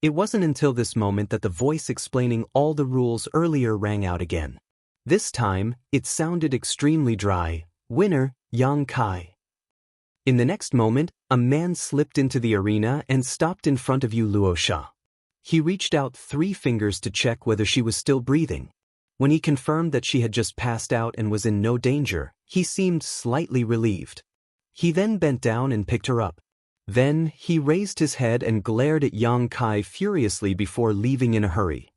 It wasn't until this moment that the voice explaining all the rules earlier rang out again. This time, it sounded extremely dry. "Winner, Yang Kai." In the next moment, a man slipped into the arena and stopped in front of Yu Luosha. He reached out 3 fingers to check whether she was still breathing. When he confirmed that she had just passed out and was in no danger, he seemed slightly relieved. He then bent down and picked her up. Then, he raised his head and glared at Yang Kai furiously before leaving in a hurry.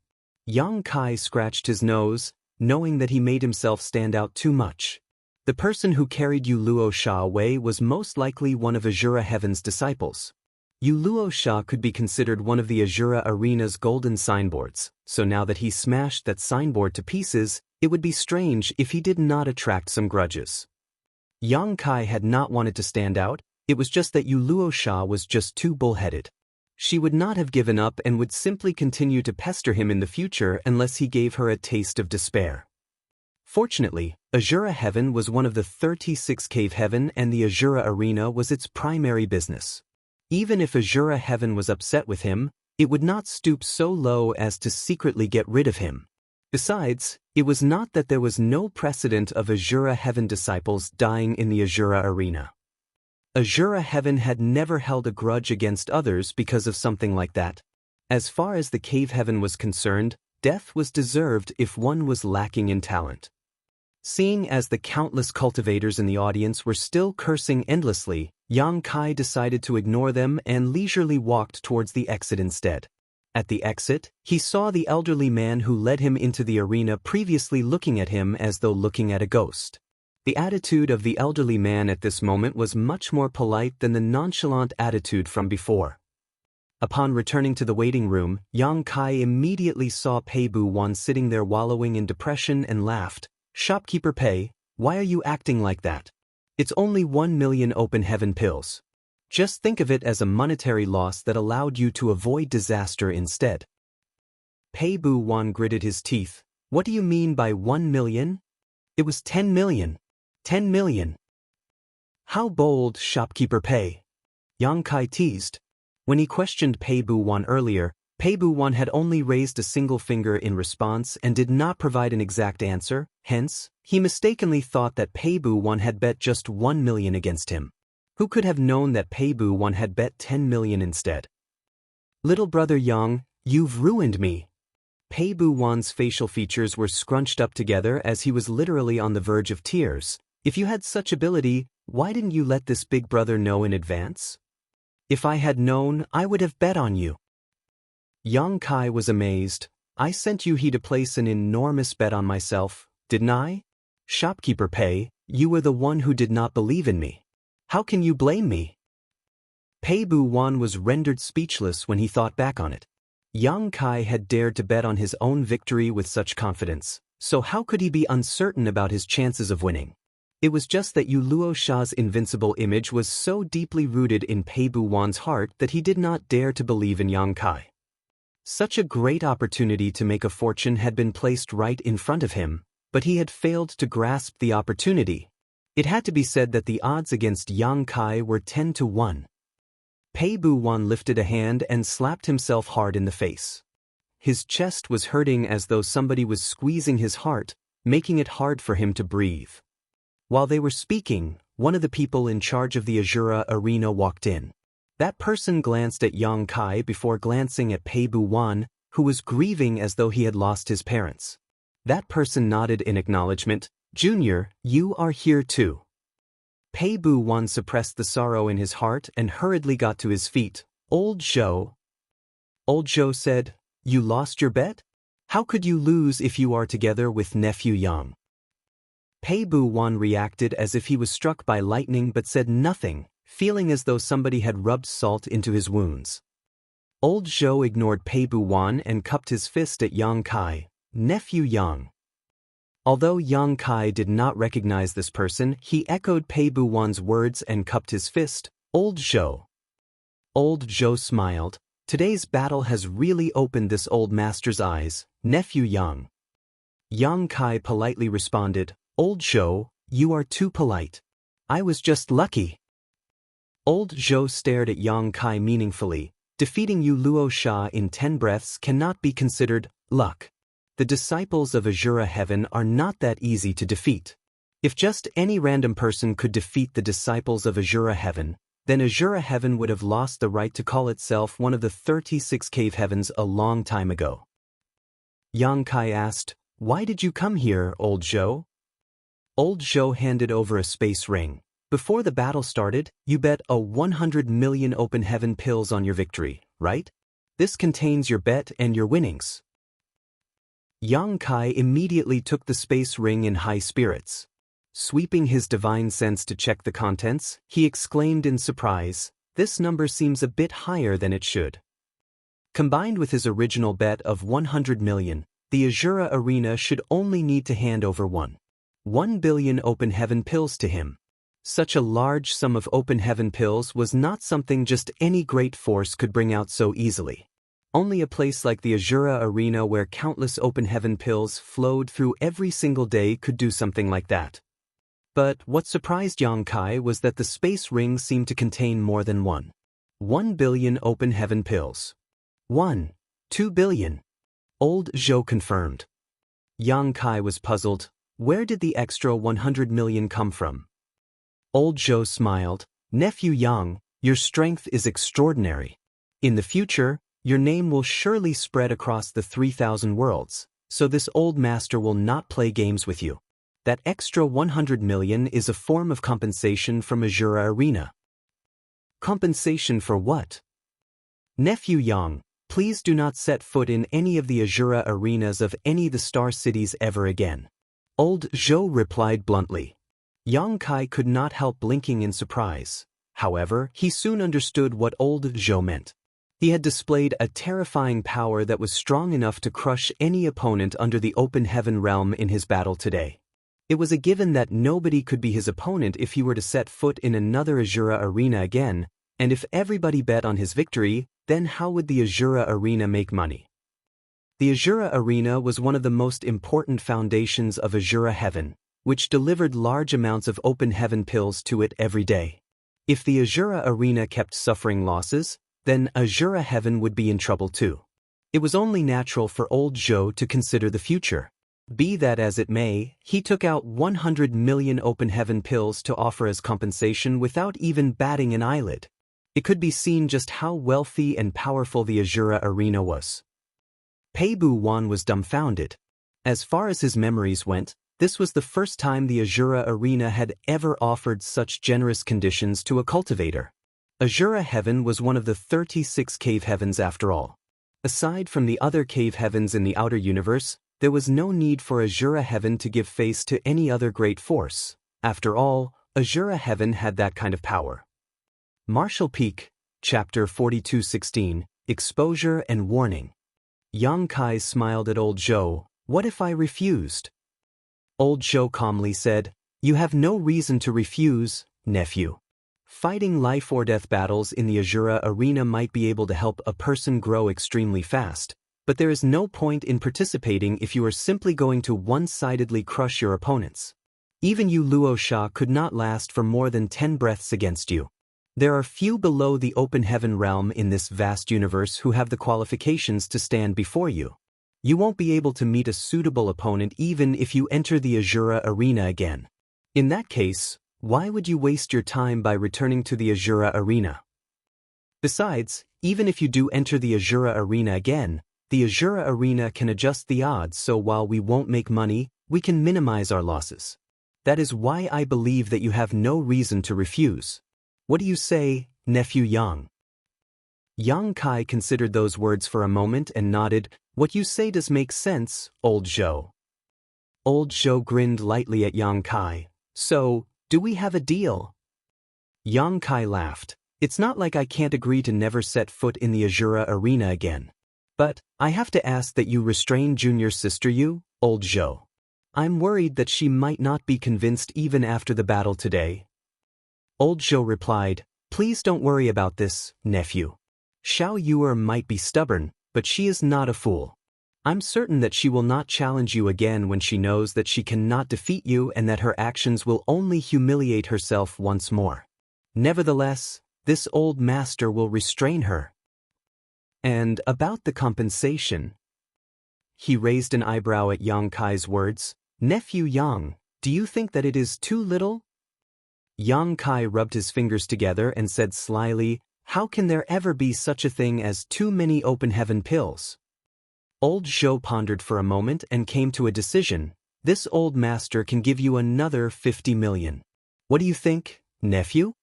Yang Kai scratched his nose, knowing that he made himself stand out too much. The person who carried Yu Luosha away was most likely one of Azura Heaven's disciples. Yu Luosha could be considered one of the Azura Arena's golden signboards, so now that he smashed that signboard to pieces, it would be strange if he did not attract some grudges. Yang Kai had not wanted to stand out. It was just that Yu Luosha was just too bullheaded. She would not have given up and would simply continue to pester him in the future unless he gave her a taste of despair. Fortunately, Azura Heaven was one of the 36 cave heaven and the Azura Arena was its primary business. Even if Azura Heaven was upset with him, it would not stoop so low as to secretly get rid of him. Besides, it was not that there was no precedent of Azura Heaven disciples dying in the Azura Arena. Azura Heaven had never held a grudge against others because of something like that. As far as the cave heaven was concerned, death was deserved if one was lacking in talent. Seeing as the countless cultivators in the audience were still cursing endlessly, Yang Kai decided to ignore them and leisurely walked towards the exit instead. At the exit, he saw the elderly man who led him into the arena previously looking at him as though looking at a ghost. The attitude of the elderly man at this moment was much more polite than the nonchalant attitude from before. Upon returning to the waiting room, Yang Kai immediately saw Pei Bu Wan sitting there wallowing in depression and laughed. "Shopkeeper Pei, why are you acting like that? It's only 1 million open heaven pills. Just think of it as a monetary loss that allowed you to avoid disaster instead." Pei Bu Wan gritted his teeth. "What do you mean by 1 million? It was 10 million. 10 million. How bold, Shopkeeper Pei." Yang Kai teased. When he questioned Pei Bu Wan earlier, Pei Bu Wan had only raised a single finger in response and did not provide an exact answer, hence, he mistakenly thought that Pei Bu Wan had bet just 1 million against him. Who could have known that Pei Bu Wan had bet 10 million instead? "Little brother Yang, you've ruined me." Pei Bu Wan's facial features were scrunched up together as he was literally on the verge of tears. "If you had such ability, why didn't you let this big brother know in advance? If I had known, I would have bet on you." Yang Kai was amazed. "I sent you he to place an enormous bet on myself, didn't I? Shopkeeper Pei, you were the one who did not believe in me. How can you blame me?" Pei Bu Wan was rendered speechless when he thought back on it. Yang Kai had dared to bet on his own victory with such confidence, so how could he be uncertain about his chances of winning? It was just that Yu Luosha's invincible image was so deeply rooted in Pei Bu Wan's heart that he did not dare to believe in Yang Kai. Such a great opportunity to make a fortune had been placed right in front of him, but he had failed to grasp the opportunity. It had to be said that the odds against Yang Kai were 10 to 1. Pei Bu Wan lifted a hand and slapped himself hard in the face. His chest was hurting as though somebody was squeezing his heart, making it hard for him to breathe. While they were speaking, one of the people in charge of the Azura Arena walked in. That person glanced at Yang Kai before glancing at Pei Bu Wan, who was grieving as though he had lost his parents. That person nodded in acknowledgement. Junior, you are here too. Pei Bu Wan suppressed the sorrow in his heart and hurriedly got to his feet. Old Zhou. Old Zhou said, you lost your bet? How could you lose if you are together with nephew Yang? Pei Bu Wan reacted as if he was struck by lightning but said nothing, feeling as though somebody had rubbed salt into his wounds. Old Zhou ignored Pei Bu Wan and cupped his fist at Yang Kai, nephew Yang. Although Yang Kai did not recognize this person, he echoed Pei Bu Wan's words and cupped his fist. Old Zhou. Old Zhou smiled. Today's battle has really opened this old master's eyes, nephew Yang. Yang Kai politely responded, Old Zhou, you are too polite. I was just lucky. Old Zhou stared at Yang Kai meaningfully. Defeating Yu Luo Sha in 10 breaths cannot be considered luck. The disciples of Azura Heaven are not that easy to defeat. If just any random person could defeat the disciples of Azura Heaven, then Azura Heaven would have lost the right to call itself one of the 36 cave heavens a long time ago. Yang Kai asked, Why did you come here, Old Zhou? Old Zhou handed over a space ring. Before the battle started, you bet a 100 million open heaven pills on your victory, right? This contains your bet and your winnings. Yang Kai immediately took the space ring in high spirits. Sweeping his divine sense to check the contents, he exclaimed in surprise, This number seems a bit higher than it should. Combined with his original bet of 100 million, the Azura Arena should only need to hand over 1 billion open heaven pills to him. Such a large sum of open heaven pills was not something just any great force could bring out so easily. Only a place like the Azura Arena where countless open heaven pills flowed through every single day could do something like that. But what surprised Yang Kai was that the space ring seemed to contain more than 1 billion open heaven pills. 2 billion. Old Zhou confirmed. Yang Kai was puzzled. Where did the extra 100 million come from? Old Zhou smiled. Nephew Yang, your strength is extraordinary. In the future, your name will surely spread across the 3,000 worlds, so this old master will not play games with you. That extra 100 million is a form of compensation from Azura Arena. Compensation for what? Nephew Yang, please do not set foot in any of the Azura arenas of any of the star cities ever again. Old Zhou replied bluntly. Yang Kai could not help blinking in surprise. However, he soon understood what old Zhou meant. He had displayed a terrifying power that was strong enough to crush any opponent under the open heaven realm in his battle today. It was a given that nobody could be his opponent if he were to set foot in another Azura Arena again, and if everybody bet on his victory, then how would the Azura Arena make money? The Azura Arena was one of the most important foundations of Azura Heaven, which delivered large amounts of open heaven pills to it every day. If the Azura Arena kept suffering losses, then Azura Heaven would be in trouble too. It was only natural for old Zhou to consider the future. Be that as it may, he took out 100 million open heaven pills to offer as compensation without even batting an eyelid. It could be seen just how wealthy and powerful the Azura Arena was. Pei Bu Wan was dumbfounded. As far as his memories went, this was the first time the Azura Arena had ever offered such generous conditions to a cultivator. Azura Heaven was one of the 36 cave heavens after all. Aside from the other cave heavens in the outer universe, there was no need for Azura Heaven to give face to any other great force. After all, Azura Heaven had that kind of power. Martial Peak, Chapter 42:16, Exposure and Warning. Yang Kai smiled at old Zhou. What if I refused? Old Zhou calmly said, You have no reason to refuse, nephew. Fighting life-or-death battles in the Azura Arena might be able to help a person grow extremely fast, but there is no point in participating if you are simply going to one-sidedly crush your opponents. Even Yu Luo Sha could not last for more than 10 breaths against you. There are few below the open heaven realm in this vast universe who have the qualifications to stand before you. You won't be able to meet a suitable opponent even if you enter the Azura Arena again. In that case, why would you waste your time by returning to the Azura Arena? Besides, even if you do enter the Azura Arena again, the Azura arena can adjust the odds, so while we won't make money, we can minimize our losses. That is why I believe that you have no reason to refuse. What do you say, nephew Yang? Yang Kai considered those words for a moment and nodded. What you say does make sense, old Zhou. Old Zhou grinned lightly at Yang Kai. So, do we have a deal? Yang Kai laughed. It's not like I can't agree to never set foot in the Azura arena again. But, I have to ask that you restrain junior sister you, old Zhou. I'm worried that she might not be convinced even after the battle today. Old Zhou replied, please don't worry about this, nephew. Xiao Yuer might be stubborn, but she is not a fool. I'm certain that she will not challenge you again when she knows that she cannot defeat you and that her actions will only humiliate herself once more. Nevertheless, this old master will restrain her. And about the compensation? He raised an eyebrow at Yang Kai's words. Nephew Yang, do you think that it is too little? Yang Kai rubbed his fingers together and said slyly, how can there ever be such a thing as too many open heaven pills? Old Zhou pondered for a moment and came to a decision. This old master can give you another 50 million. What do you think, nephew?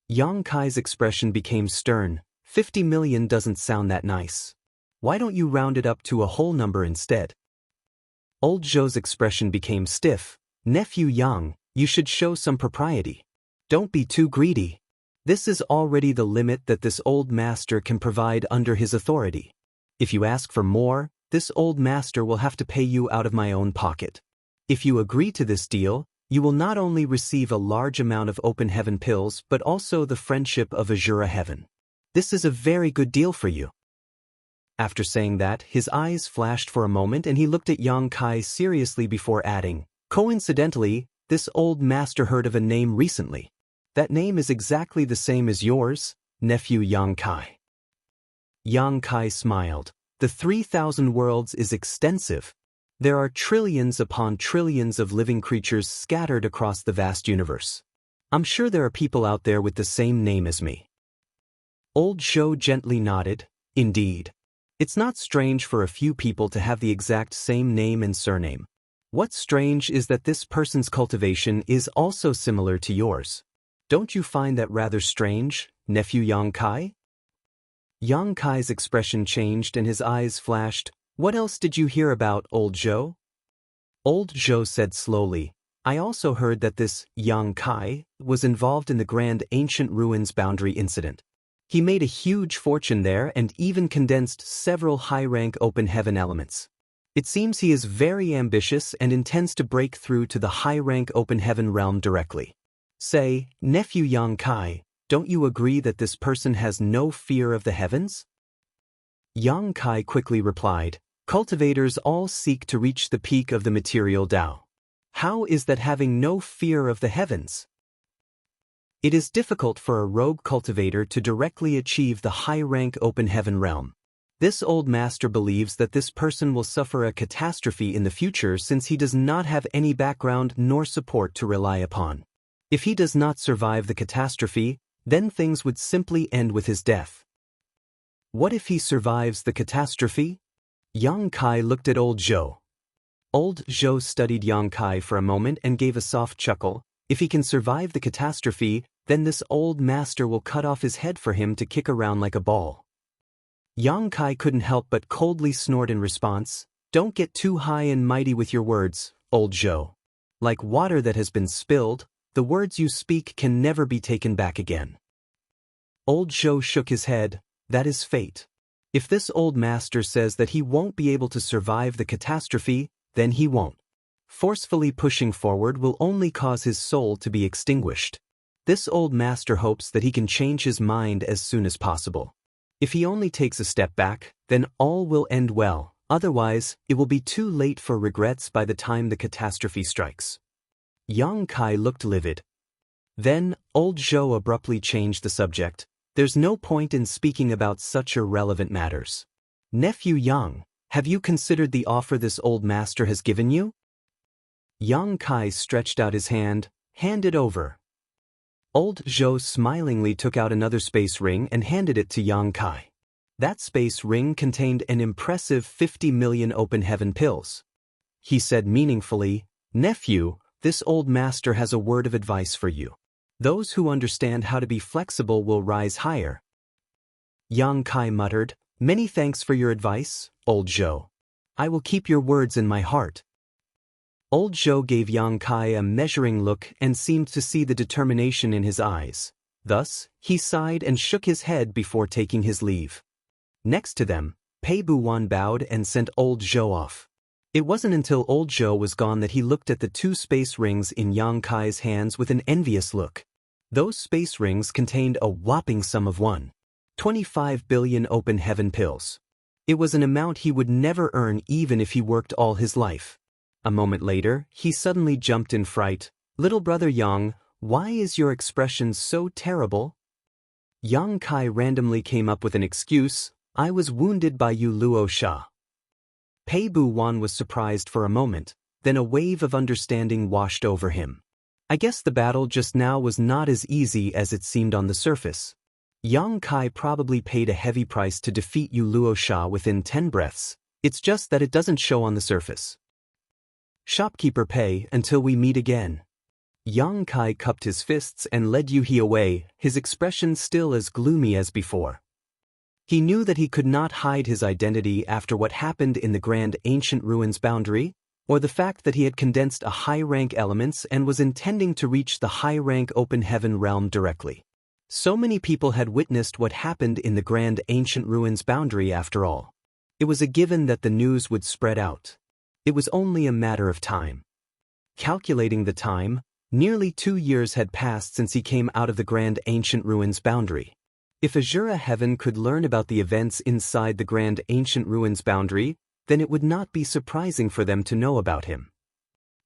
Yang Kai's expression became stern. 50 million doesn't sound that nice. Why don't you round it up to a whole number instead? Old Zhou's expression became stiff. Nephew Yang, you should show some propriety. Don't be too greedy. This is already the limit that this old master can provide under his authority. If you ask for more, this old master will have to pay you out of my own pocket. If you agree to this deal, you will not only receive a large amount of open heaven pills but also the friendship of Azura heaven. This is a very good deal for you. After saying that, his eyes flashed for a moment and he looked at Yang Kai seriously before adding, coincidentally, this old master heard of a name recently. That name is exactly the same as yours, nephew Yang Kai. Yang Kai smiled. The 3,000 worlds is extensive. There are trillions upon trillions of living creatures scattered across the vast universe. I'm sure there are people out there with the same name as me. Old Zhou gently nodded. Indeed. It's not strange for a few people to have the exact same name and surname. What's strange is that this person's cultivation is also similar to yours. Don't you find that rather strange, nephew Yang Kai? Yang Kai's expression changed and his eyes flashed. What else did you hear about, old Zhou? Old Zhou said slowly, I also heard that this Yang Kai was involved in the Grand Ancient Ruins boundary incident. He made a huge fortune there and even condensed several high-rank open heaven elements. It seems he is very ambitious and intends to break through to the high-rank open heaven realm directly. Say, nephew Yang Kai, don't you agree that this person has no fear of the heavens? Yang Kai quickly replied, cultivators all seek to reach the peak of the material Tao. How is that having no fear of the heavens? It is difficult for a rogue cultivator to directly achieve the high-rank open heaven realm. This old master believes that this person will suffer a catastrophe in the future since he does not have any background nor support to rely upon. If he does not survive the catastrophe, then things would simply end with his death. What if he survives the catastrophe? Yang Kai looked at old Zhou. Old Zhou studied Yang Kai for a moment and gave a soft chuckle. If he can survive the catastrophe, then this old master will cut off his head for him to kick around like a ball. Yang Kai couldn't help but coldly snort in response. Don't get too high and mighty with your words, old Zhou. Like water that has been spilled, the words you speak can never be taken back again. Old Zhou shook his head. That is fate. If this old master says that he won't be able to survive the catastrophe, then he won't. Forcefully pushing forward will only cause his soul to be extinguished. This old master hopes that he can change his mind as soon as possible. If he only takes a step back, then all will end well, otherwise, it will be too late for regrets by the time the catastrophe strikes. Yang Kai looked livid. Then, old Zhou abruptly changed the subject. There's no point in speaking about such irrelevant matters. Nephew Yang, have you considered the offer this old master has given you? Yang Kai stretched out his hand it over. Old Zhou smilingly took out another space ring and handed it to Yang Kai. That space ring contained an impressive 50 million open heaven pills. He said meaningfully, "Nephew, this old master has a word of advice for you. Those who understand how to be flexible will rise higher." Yang Kai muttered, "Many thanks for your advice, old Zhou. I will keep your words in my heart." Old Zhou gave Yang Kai a measuring look and seemed to see the determination in his eyes. Thus, he sighed and shook his head before taking his leave. Next to them, Pei Buwan bowed and sent old Zhou off. It wasn't until old Zhou was gone that he looked at the two space rings in Yang Kai's hands with an envious look. Those space rings contained a whopping sum of 1.25 billion open heaven pills. It was an amount he would never earn even if he worked all his life. A moment later, he suddenly jumped in fright. "Little brother Yang, why is your expression so terrible?" Yang Kai randomly came up with an excuse. "I was wounded by Yu Luo Sha." Pei Buwan was surprised for a moment, then a wave of understanding washed over him. I guess the battle just now was not as easy as it seemed on the surface. Yang Kai probably paid a heavy price to defeat Yu Luo Sha within 10 breaths. It's just that it doesn't show on the surface. "Shopkeeper Pei, until we meet again." Yang Kai cupped his fists and led Yu He away, his expression still as gloomy as before. He knew that he could not hide his identity after what happened in the Grand Ancient Ruins boundary, or the fact that he had condensed a high-rank elements and was intending to reach the high-rank Open Heaven realm directly. So many people had witnessed what happened in the Grand Ancient Ruins boundary after all. It was a given that the news would spread out. It was only a matter of time. Calculating the time, nearly 2 years had passed since he came out of the Grand Ancient Ruins boundary. If Azura Heaven could learn about the events inside the Grand Ancient Ruins boundary, then it would not be surprising for them to know about him.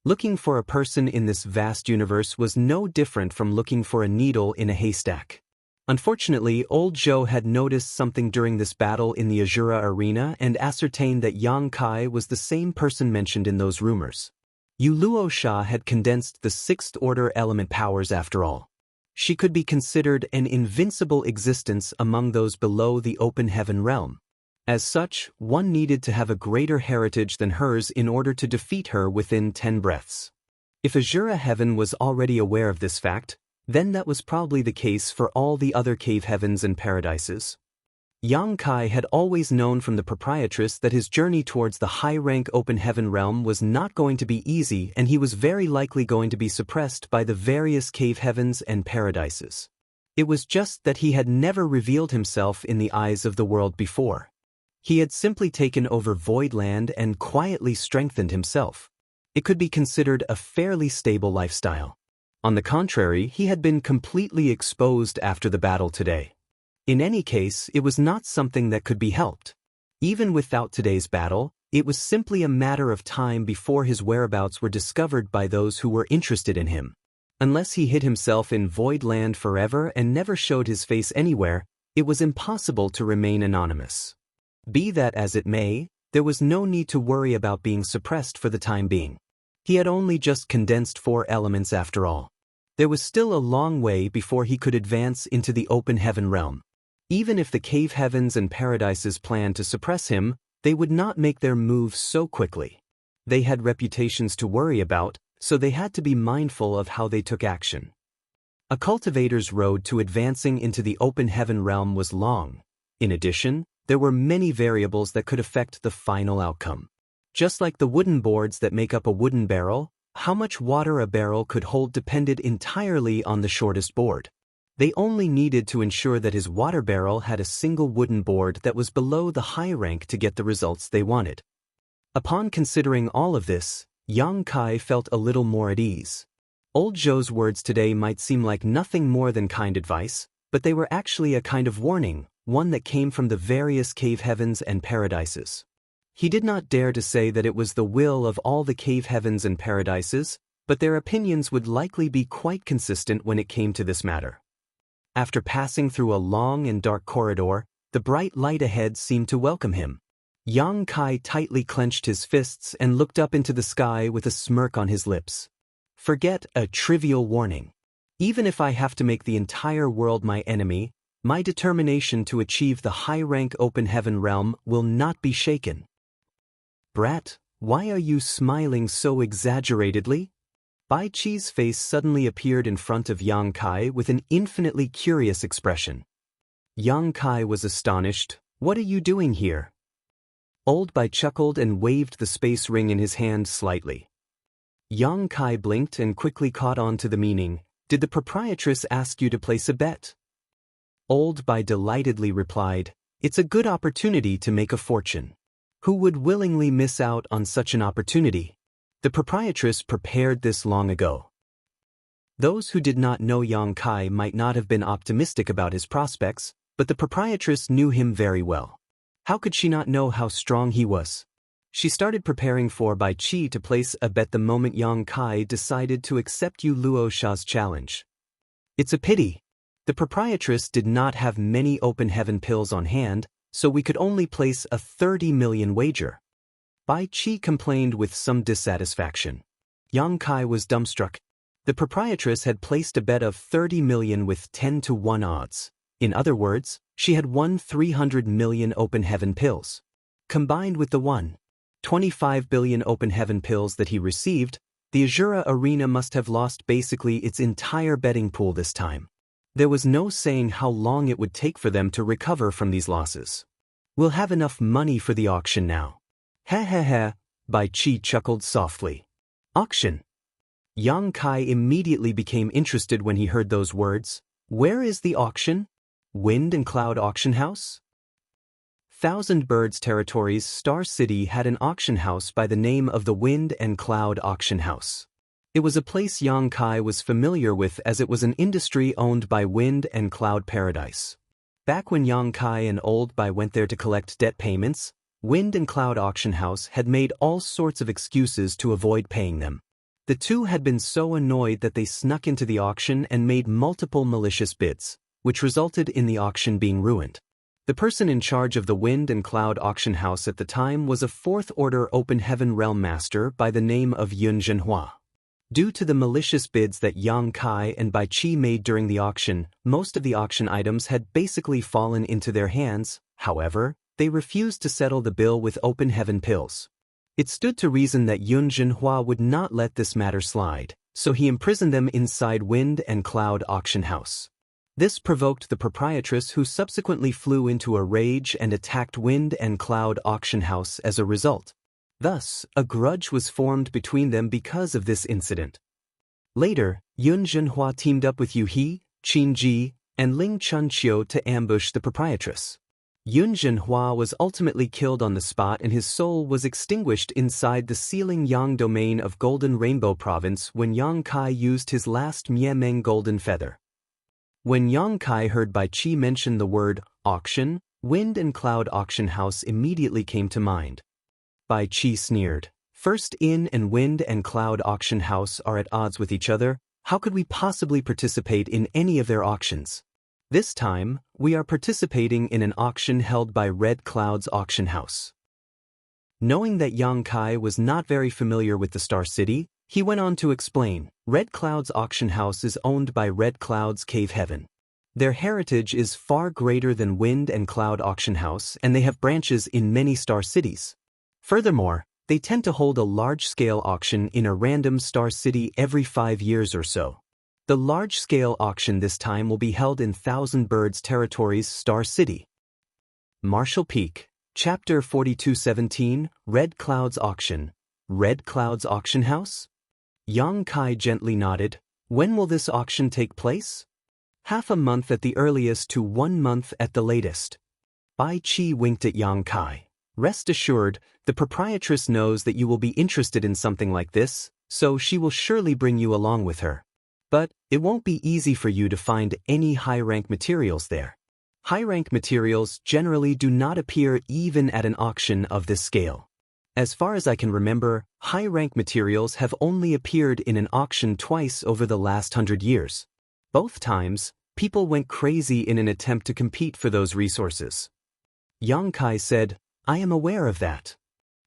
Looking for a person in this vast universe was no different from looking for a needle in a haystack. Unfortunately, old Zhou had noticed something during this battle in the Azura arena and ascertained that Yang Kai was the same person mentioned in those rumors. Yu Luo Sha had condensed the 6th order element powers after all. She could be considered an invincible existence among those below the Open Heaven realm. As such, one needed to have a greater heritage than hers in order to defeat her within 10 breaths. If Azura Heaven was already aware of this fact, then that was probably the case for all the other cave heavens and paradises. Yang Kai had always known from the proprietress that his journey towards the high-rank Open Heaven realm was not going to be easy, and he was very likely going to be suppressed by the various cave heavens and paradises. It was just that he had never revealed himself in the eyes of the world before. He had simply taken over Voidland and quietly strengthened himself. It could be considered a fairly stable lifestyle. On the contrary, he had been completely exposed after the battle today. In any case, it was not something that could be helped. Even without today's battle, it was simply a matter of time before his whereabouts were discovered by those who were interested in him. Unless he hid himself in Voidland forever and never showed his face anywhere, it was impossible to remain anonymous. Be that as it may, there was no need to worry about being suppressed for the time being. He had only just condensed 4 elements after all. There was still a long way before he could advance into the Open Heaven realm. Even if the cave heavens and paradises planned to suppress him, they would not make their moves so quickly. They had reputations to worry about, so they had to be mindful of how they took action. A cultivator's road to advancing into the Open Heaven realm was long. In addition, there were many variables that could affect the final outcome. Just like the wooden boards that make up a wooden barrel, how much water a barrel could hold depended entirely on the shortest board. They only needed to ensure that his water barrel had a single wooden board that was below the high rank to get the results they wanted. Upon considering all of this, Yang Kai felt a little more at ease. Old Zhou's words today might seem like nothing more than kind advice, but they were actually a kind of warning, one that came from the various cave heavens and paradises. He did not dare to say that it was the will of all the cave heavens and paradises, but their opinions would likely be quite consistent when it came to this matter. After passing through a long and dark corridor, the bright light ahead seemed to welcome him. Yang Kai tightly clenched his fists and looked up into the sky with a smirk on his lips. Forget a trivial warning. Even if I have to make the entire world my enemy, My determination to achieve the high-rank open heaven realm will not be shaken. Brat, why are you smiling so exaggeratedly? Bai Qi's face suddenly appeared in front of Yang Kai with an infinitely curious expression. Yang Kai was astonished. What are you doing here? Old Bai chuckled and waved the space ring in his hand slightly. Yang Kai blinked and quickly caught on to the meaning. Did the proprietress ask you to place a bet? Old Bai delightedly replied, it's a good opportunity to make a fortune. Who would willingly miss out on such an opportunity? The proprietress prepared this long ago. Those who did not know Yang Kai might not have been optimistic about his prospects, but the proprietress knew him very well. How could she not know how strong he was? She started preparing for Bai Qi to place a bet the moment Yang Kai decided to accept Yu Luosha's challenge. It's a pity. The proprietress did not have many open heaven pills on hand, so we could only place a 30 million wager. Bai Qi complained with some dissatisfaction. Yang Kai was dumbstruck. The proprietress had placed a bet of 30 million with 10-to-1 odds. In other words, she had won 300 million open heaven pills. Combined with the 1.25 billion open heaven pills that he received, the Azura arena must have lost basically its entire betting pool this time. There was no saying how long it would take for them to recover from these losses. We'll have enough money for the auction now. Heh heh heh, Bai Qi chuckled softly. Auction. Yang Kai immediately became interested when he heard those words. Where is the auction? Wind and Cloud Auction House? Thousand Birds Territories' Star City had an auction house by the name of the Wind and Cloud Auction House. It was a place Yang Kai was familiar with as it was an industry owned by Wind and Cloud Paradise. Back when Yang Kai and Old Bai went there to collect debt payments, Wind and Cloud Auction House had made all sorts of excuses to avoid paying them. The two had been so annoyed that they snuck into the auction and made multiple malicious bids, which resulted in the auction being ruined. The person in charge of the Wind and Cloud Auction House at the time was a fourth-order Open Heaven Realm Master by the name of Yun Zhenhua. Due to the malicious bids that Yang Kai and Bai Qi made during the auction, most of the auction items had basically fallen into their hands. However, they refused to settle the bill with open heaven pills. It stood to reason that Yun Zhenhua would not let this matter slide, so he imprisoned them inside Wind and Cloud Auction House. This provoked the proprietress, who subsequently flew into a rage and attacked Wind and Cloud Auction House as a result. Thus, a grudge was formed between them because of this incident. Later, Yun Zhenhua teamed up with Yu He, Qin Ji, and Ling Chunqiu to ambush the proprietress. Yun Zhenhua was ultimately killed on the spot and his soul was extinguished inside the Sealing Yang domain of Golden Rainbow Province when Yang Kai used his last Miemeng Golden Feather. When Yang Kai heard Bai Qi mention the word auction, Wind and Cloud Auction House immediately came to mind. Bai Qi sneered. First In and Wind and Cloud Auction House are at odds with each other. How could we possibly participate in any of their auctions? This time, we are participating in an auction held by Red Cloud's Auction House. Knowing that Yang Kai was not very familiar with the Star City, he went on to explain, Red Cloud's Auction House is owned by Red Cloud's Cave Heaven. Their heritage is far greater than Wind and Cloud Auction House, and they have branches in many star cities. Furthermore, they tend to hold a large-scale auction in a random star city every 5 years or so. The large-scale auction this time will be held in Thousand Birds Territories' Star City. Marshall Peak, Chapter 4217, Red Cloud's Auction. Red Cloud's Auction House? Yang Kai gently nodded. When will this auction take place? Half a month at the earliest to 1 month at the latest. Bai Qi winked at Yang Kai. Rest assured, the proprietress knows that you will be interested in something like this, so she will surely bring you along with her. But it won't be easy for you to find any high-rank materials there. High-rank materials generally do not appear even at an auction of this scale. As far as I can remember, high-rank materials have only appeared in an auction twice over the last 100 years. Both times, people went crazy in an attempt to compete for those resources. Yang Kai said, I am aware of that.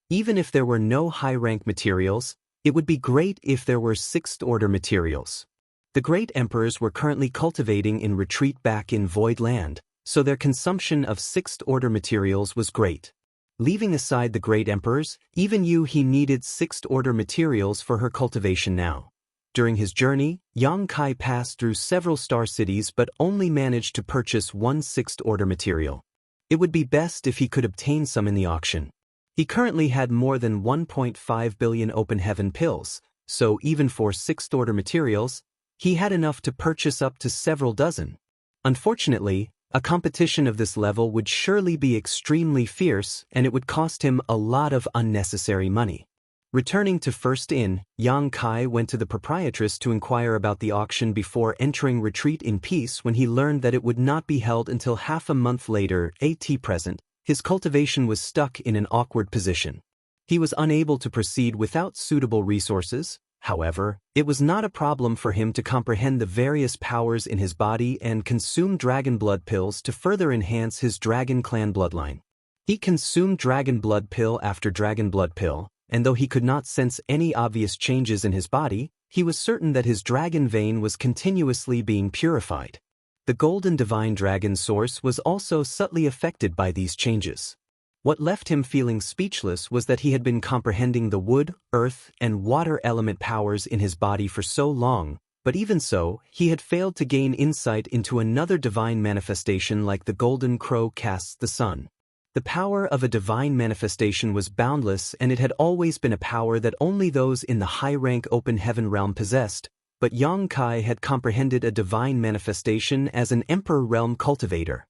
Even if there were no high-rank materials, it would be great if there were sixth-order materials. The great emperors were currently cultivating in retreat back in Void Land, so their consumption of sixth-order materials was great. Leaving aside the great emperors, even he needed sixth-order materials for her cultivation now. During his journey, Yang Kai passed through several star cities but only managed to purchase one sixth-order material. It would be best if he could obtain some in the auction. He currently had more than 1.5 billion open heaven pills, so even for sixth-order materials, he had enough to purchase up to several dozen. Unfortunately, a competition of this level would surely be extremely fierce and it would cost him a lot of unnecessary money. Returning to First Inn, Yang Kai went to the proprietress to inquire about the auction before entering retreat in peace when he learned that it would not be held until half a month later. At present, his cultivation was stuck in an awkward position. He was unable to proceed without suitable resources. However, it was not a problem for him to comprehend the various powers in his body and consume dragon blood pills to further enhance his dragon clan bloodline. He consumed dragon blood pill after dragon blood pill, and though he could not sense any obvious changes in his body, he was certain that his dragon vein was continuously being purified. The golden divine dragon source was also subtly affected by these changes. What left him feeling speechless was that he had been comprehending the wood, earth, and water element powers in his body for so long, but even so, he had failed to gain insight into another divine manifestation like the golden crow casts the sun. The power of a divine manifestation was boundless, and it had always been a power that only those in the high-rank open heaven realm possessed, but Yang Kai had comprehended a divine manifestation as an emperor realm cultivator.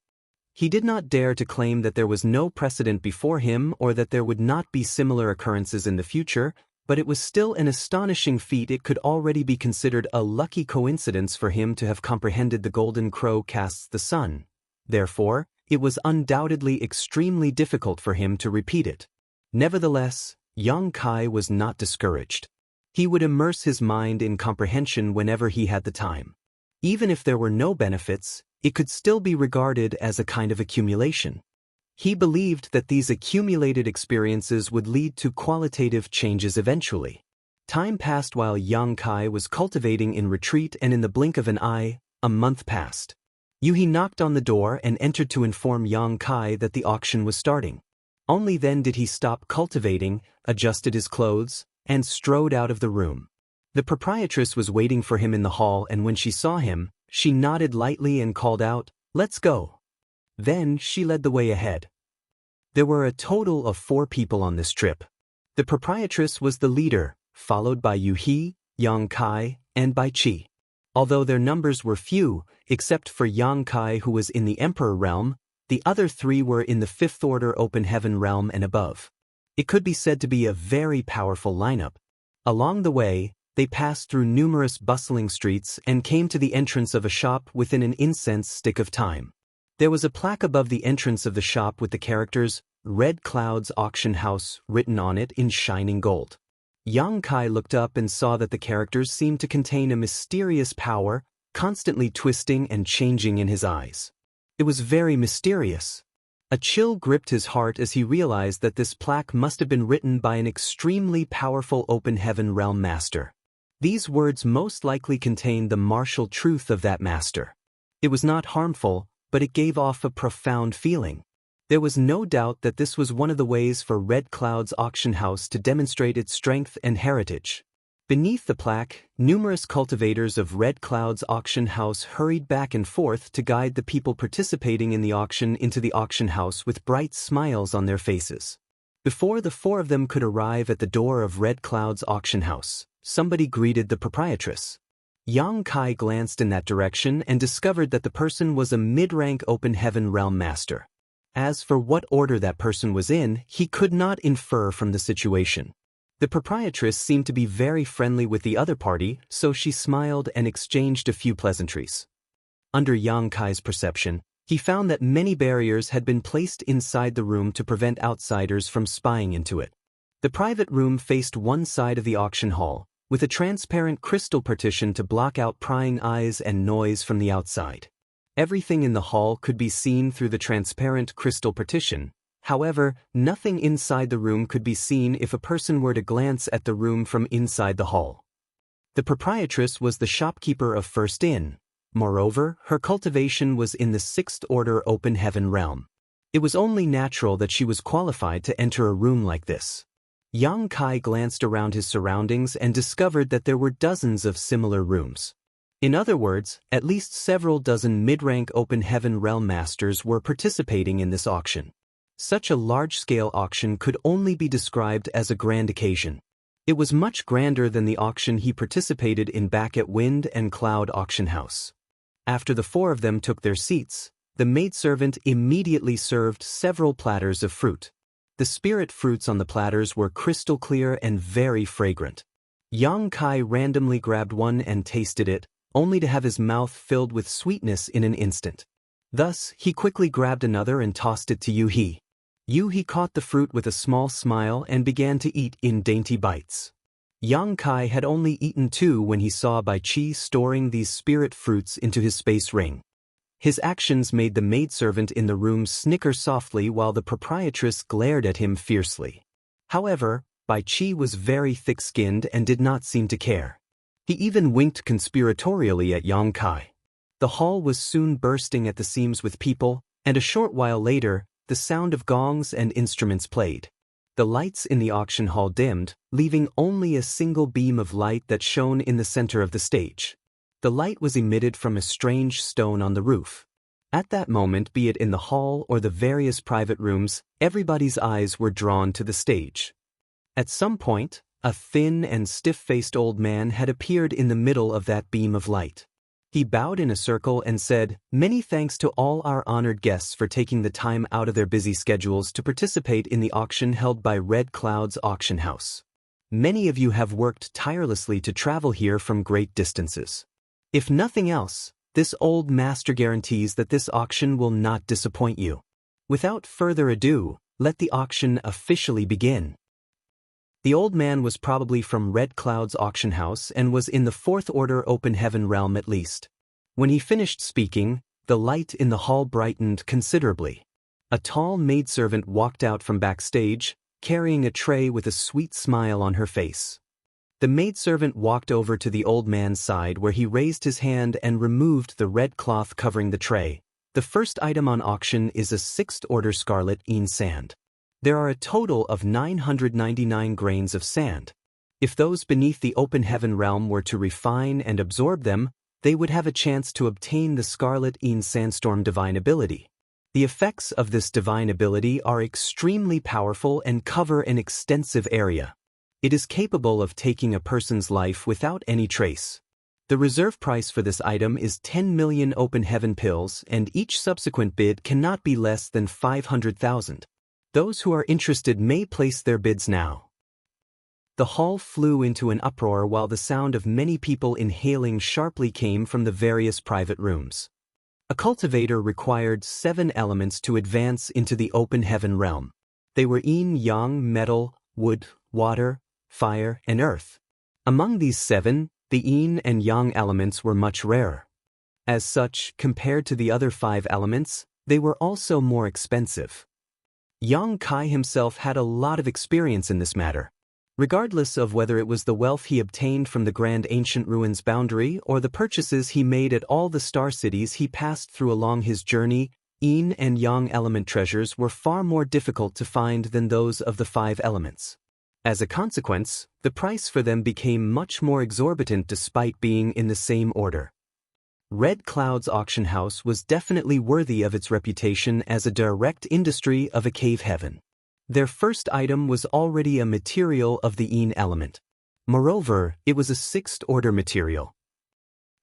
He did not dare to claim that there was no precedent before him or that there would not be similar occurrences in the future, but it was still an astonishing feat. It could already be considered a lucky coincidence for him to have comprehended the golden crow casts the sun. Therefore, it was undoubtedly extremely difficult for him to repeat it. Nevertheless, Yang Kai was not discouraged. He would immerse his mind in comprehension whenever he had the time. Even if there were no benefits, it could still be regarded as a kind of accumulation. He believed that these accumulated experiences would lead to qualitative changes eventually. Time passed while Yang Kai was cultivating in retreat, and in the blink of an eye, a month passed. He knocked on the door and entered to inform Yang Kai that the auction was starting. Only then did he stop cultivating, adjusted his clothes, and strode out of the room. The proprietress was waiting for him in the hall, and when she saw him, she nodded lightly and called out, "Let's go." Then she led the way ahead. There were a total of 4 people on this trip. The proprietress was the leader, followed by He, Yang Kai, and Bai Qi. Although their numbers were few, except for Yang Kai who was in the Emperor realm, the other 3 were in the 5th order open heaven realm and above. It could be said to be a very powerful lineup. Along the way, they passed through numerous bustling streets and came to the entrance of a shop within an incense stick of time. There was a plaque above the entrance of the shop with the characters, "Red Clouds Auction House," written on it in shining gold. Yang Kai looked up and saw that the characters seemed to contain a mysterious power, constantly twisting and changing in his eyes. It was very mysterious. A chill gripped his heart as he realized that this plaque must have been written by an extremely powerful open heaven realm master. These words most likely contained the martial truth of that master. It was not harmful, but it gave off a profound feeling. There was no doubt that this was one of the ways for Red Cloud's auction house to demonstrate its strength and heritage. Beneath the plaque, numerous cultivators of Red Cloud's auction house hurried back and forth to guide the people participating in the auction into the auction house with bright smiles on their faces. Before the 4 of them could arrive at the door of Red Cloud's auction house, somebody greeted the proprietress. Yang Kai glanced in that direction and discovered that the person was a mid-rank open heaven realm master. As for what order that person was in, he could not infer from the situation. The proprietress seemed to be very friendly with the other party, so she smiled and exchanged a few pleasantries. Under Yang Kai's perception, he found that many barriers had been placed inside the room to prevent outsiders from spying into it. The private room faced one side of the auction hall, with a transparent crystal partition to block out prying eyes and noise from the outside. Everything in the hall could be seen through the transparent crystal partition. However, nothing inside the room could be seen if a person were to glance at the room from inside the hall. The proprietress was the shopkeeper of First Inn. Moreover, her cultivation was in the sixth order open heaven realm. It was only natural that she was qualified to enter a room like this. Yang Kai glanced around his surroundings and discovered that there were dozens of similar rooms. In other words, at least several dozen mid-rank open heaven realm masters were participating in this auction. Such a large-scale auction could only be described as a grand occasion. It was much grander than the auction he participated in back at Wind and Cloud Auction House. After the four of them took their seats, the maidservant immediately served several platters of fruit. The spirit fruits on the platters were crystal clear and very fragrant. Yang Kai randomly grabbed one and tasted it, only to have his mouth filled with sweetness in an instant. Thus, he quickly grabbed another and tossed it to Yu-He. Yu-He caught the fruit with a small smile and began to eat in dainty bites. Yang Kai had only eaten two when he saw Bai Qi storing these spirit fruits into his space ring. His actions made the maidservant in the room snicker softly while the proprietress glared at him fiercely. However, Bai Qi was very thick-skinned and did not seem to care. He even winked conspiratorially at Yang Kai. The hall was soon bursting at the seams with people, and a short while later, the sound of gongs and instruments played. The lights in the auction hall dimmed, leaving only a single beam of light that shone in the center of the stage. The light was emitted from a strange stone on the roof. At that moment, be it in the hall or the various private rooms, everybody's eyes were drawn to the stage. At some point, a thin and stiff-faced old man had appeared in the middle of that beam of light. He bowed in a circle and said, "Many thanks to all our honored guests for taking the time out of their busy schedules to participate in the auction held by Red Cloud's auction house. Many of you have worked tirelessly to travel here from great distances. If nothing else, this old master guarantees that this auction will not disappoint you. Without further ado, let the auction officially begin." The old man was probably from Red Cloud's auction house and was in the fourth order open heaven realm at least. When he finished speaking, the light in the hall brightened considerably. A tall maidservant walked out from backstage, carrying a tray with a sweet smile on her face. The maidservant walked over to the old man's side where he raised his hand and removed the red cloth covering the tray. The first item on auction is a sixth order scarlet Yin sand. There are a total of 999 grains of sand. If those beneath the open heaven realm were to refine and absorb them, they would have a chance to obtain the Scarlet Yin Sandstorm divine ability. The effects of this divine ability are extremely powerful and cover an extensive area. It is capable of taking a person's life without any trace. The reserve price for this item is 10 million open heaven pills, and each subsequent bid cannot be less than 500,000. Those who are interested may place their bids now. The hall flew into an uproar while the sound of many people inhaling sharply came from the various private rooms. A cultivator required 7 elements to advance into the open heaven realm. They were yin, yang, metal, wood, water, fire, and earth. Among these 7, the yin and yang elements were much rarer. As such, compared to the other 5 elements, they were also more expensive. Yang Kai himself had a lot of experience in this matter. Regardless of whether it was the wealth he obtained from the Grand Ancient Ruins boundary or the purchases he made at all the star cities he passed through along his journey, yin and yang element treasures were far more difficult to find than those of the 5 elements. As a consequence, the price for them became much more exorbitant despite being in the same order. Red Cloud's auction house was definitely worthy of its reputation as a direct industry of a cave heaven. Their first item was already a material of the yin element. Moreover, it was a 6th order material.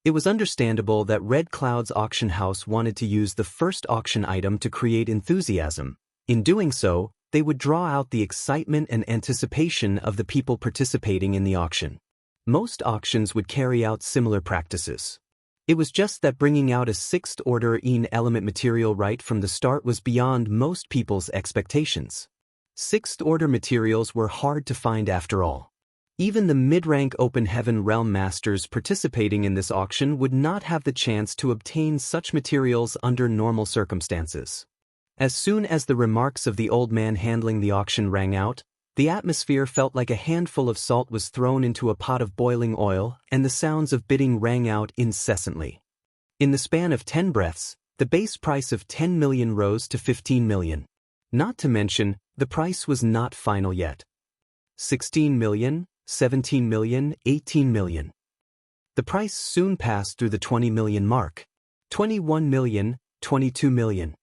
It was understandable that Red Cloud's auction house wanted to use the first auction item to create enthusiasm. In doing so, they would draw out the excitement and anticipation of the people participating in the auction. Most auctions would carry out similar practices. It was just that bringing out a 6th order yin element material right from the start was beyond most people's expectations. 6th order materials were hard to find after all. Even the mid-rank open heaven realm masters participating in this auction would not have the chance to obtain such materials under normal circumstances. As soon as the remarks of the old man handling the auction rang out, the atmosphere felt like a handful of salt was thrown into a pot of boiling oil, and the sounds of bidding rang out incessantly. In the span of 10 breaths, the base price of 10 million rose to 15 million. Not to mention, the price was not final yet. 16 million, 17 million, 18 million. The price soon passed through the 20 million mark. 21 million, 22 million.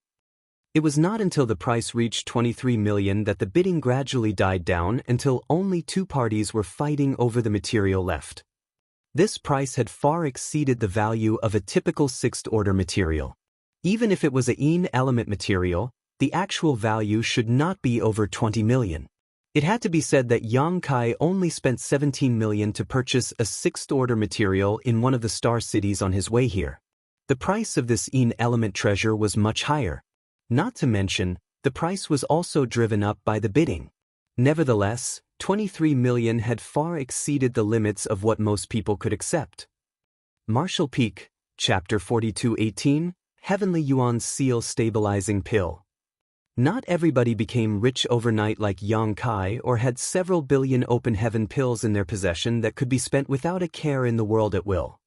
It was not until the price reached 23 million that the bidding gradually died down until only two parties were fighting over the material left. This price had far exceeded the value of a typical sixth-order material. Even if it was a yin element material, the actual value should not be over 20 million. It had to be said that Yang Kai only spent 17 million to purchase a sixth-order material in one of the star cities on his way here. The price of this yin element treasure was much higher. Not to mention, the price was also driven up by the bidding. Nevertheless, 23 million had far exceeded the limits of what most people could accept. Martial Peak, Chapter 42:18, Heavenly Yuan Seal Stabilizing Pill. Not everybody became rich overnight like Yang Kai or had several billion open heaven pills in their possession that could be spent without a care in the world at will.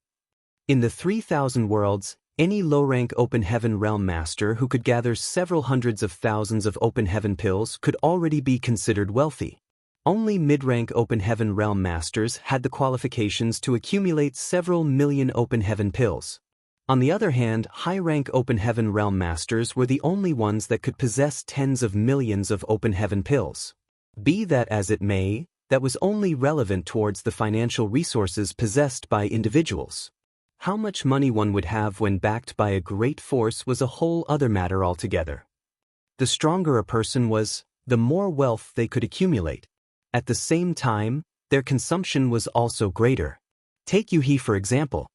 In the 3,000 worlds, any low-rank open heaven realm master who could gather several hundreds of thousands of open heaven pills could already be considered wealthy. Only mid-rank open heaven realm masters had the qualifications to accumulate several million open heaven pills. On the other hand, high-rank open heaven realm masters were the only ones that could possess tens of millions of open heaven pills. Be that as it may, that was only relevant towards the financial resources possessed by individuals. How much money one would have when backed by a great force was a whole other matter altogether. The stronger a person was, the more wealth they could accumulate. At the same time, their consumption was also greater. Take Yuhi for example.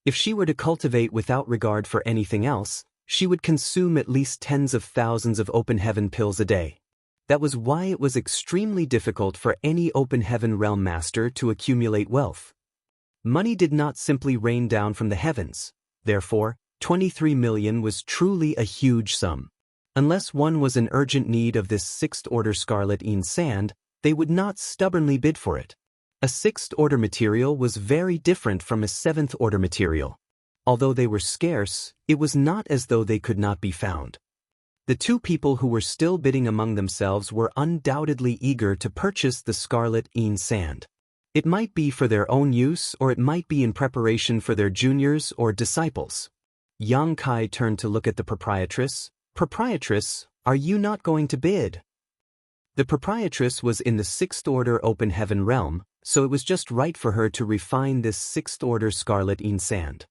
If she were to cultivate without regard for anything else, she would consume at least tens of thousands of open heaven pills a day. That was why it was extremely difficult for any open heaven realm master to accumulate wealth. Money did not simply rain down from the heavens. Therefore, 23 million was truly a huge sum. Unless one was in urgent need of this sixth-order scarlet yin sand, they would not stubbornly bid for it. A sixth-order material was very different from a seventh-order material. Although they were scarce, it was not as though they could not be found. The two people who were still bidding among themselves were undoubtedly eager to purchase the scarlet yin sand. It might be for their own use or it might be in preparation for their juniors or disciples. Yang Kai turned to look at the proprietress. "Proprietress, are you not going to bid?" The proprietress was in the sixth-order open heaven realm, so it was just right for her to refine this sixth-order scarlet yin sand.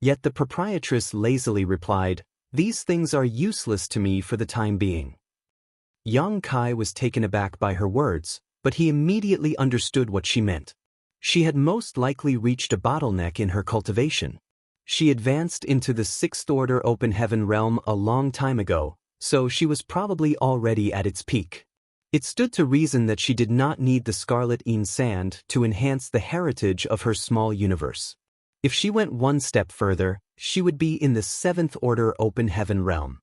Yet the proprietress lazily replied, "These things are useless to me for the time being." Yang Kai was taken aback by her words, but he immediately understood what she meant. She had most likely reached a bottleneck in her cultivation. She advanced into the sixth-order open heaven realm a long time ago, so she was probably already at its peak. It stood to reason that she did not need the scarlet yin sand to enhance the heritage of her small universe. If she went one step further, she would be in the seventh-order open heaven realm.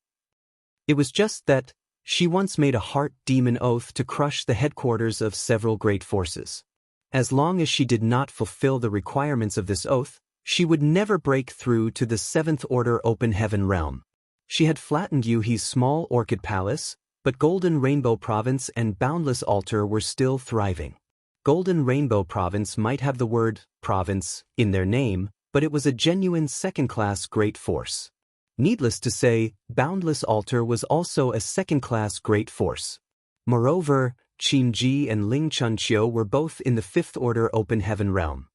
It was just that, she once made a heart demon oath to crush the headquarters of several great forces. As long as she did not fulfill the requirements of this oath, she would never break through to the seventh-order open heaven realm. She had flattened Yuhi's small orchid palace, but Golden Rainbow Province and Boundless Altar were still thriving. Golden Rainbow Province might have the word province in their name, but it was a genuine second-class great force. Needless to say, Boundless Altar was also a second-class great force. Moreover, Qinji and Ling Chunqiu were both in the fifth-order open heaven realm.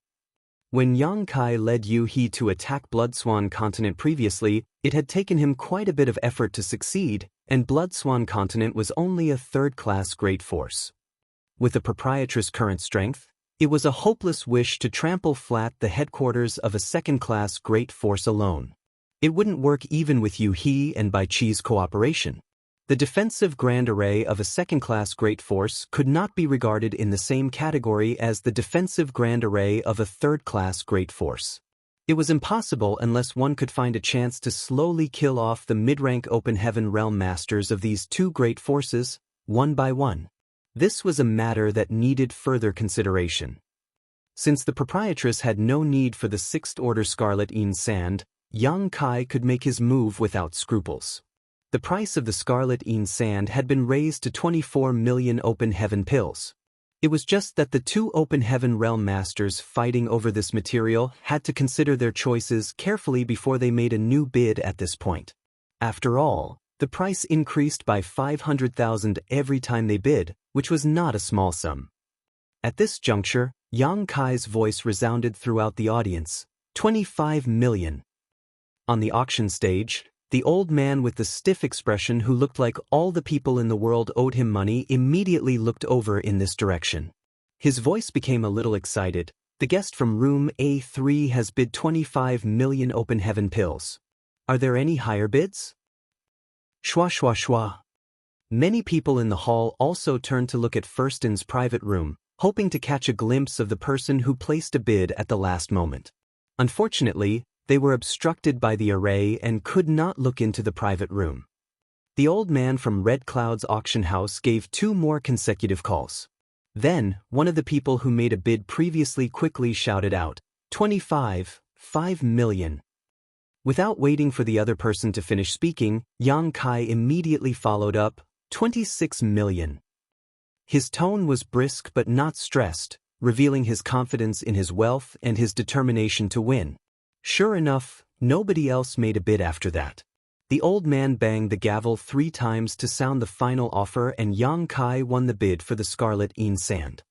When Yang Kai led Yu He to attack Bloodswan Continent previously, it had taken him quite a bit of effort to succeed, and Bloodswan Continent was only a third-class great force. With the proprietress' current strength, it was a hopeless wish to trample flat the headquarters of a second-class great force alone. It wouldn't work even with Yu He and Bai Chi's cooperation. The defensive grand array of a second-class great force could not be regarded in the same category as the defensive grand array of a third-class great force. It was impossible unless one could find a chance to slowly kill off the mid-rank open heaven realm masters of these two great forces, one by one. This was a matter that needed further consideration. Since the proprietress had no need for the sixth-order scarlet yin sand, Yang Kai could make his move without scruples. The price of the scarlet Yin sand had been raised to 24 million open heaven pills. It was just that the two open heaven realm masters fighting over this material had to consider their choices carefully before they made a new bid at this point. After all, the price increased by 500,000 every time they bid, which was not a small sum. At this juncture, Yang Kai's voice resounded throughout the audience, 25 million. On the auction stage, the old man with the stiff expression who looked like all the people in the world owed him money immediately looked over in this direction. His voice became a little excited. The guest from room A3 has bid 25 million open heaven pills. Are there any higher bids? Shwa shwa shwa. Many people in the hall also turned to look at Firston's private room, hoping to catch a glimpse of the person who placed a bid at the last moment. Unfortunately, they were obstructed by the array and could not look into the private room. The old man from Red Cloud's auction house gave 2 more consecutive calls. Then, one of the people who made a bid previously quickly shouted out, 5 million. Without waiting for the other person to finish speaking, Yang Kai immediately followed up, 26 million. His tone was brisk but not stressed, revealing his confidence in his wealth and his determination to win. Sure enough, nobody else made a bid after that. The old man banged the gavel 3 times to sound the final offer, and Yang Kai won the bid for the scarlet Yin sand.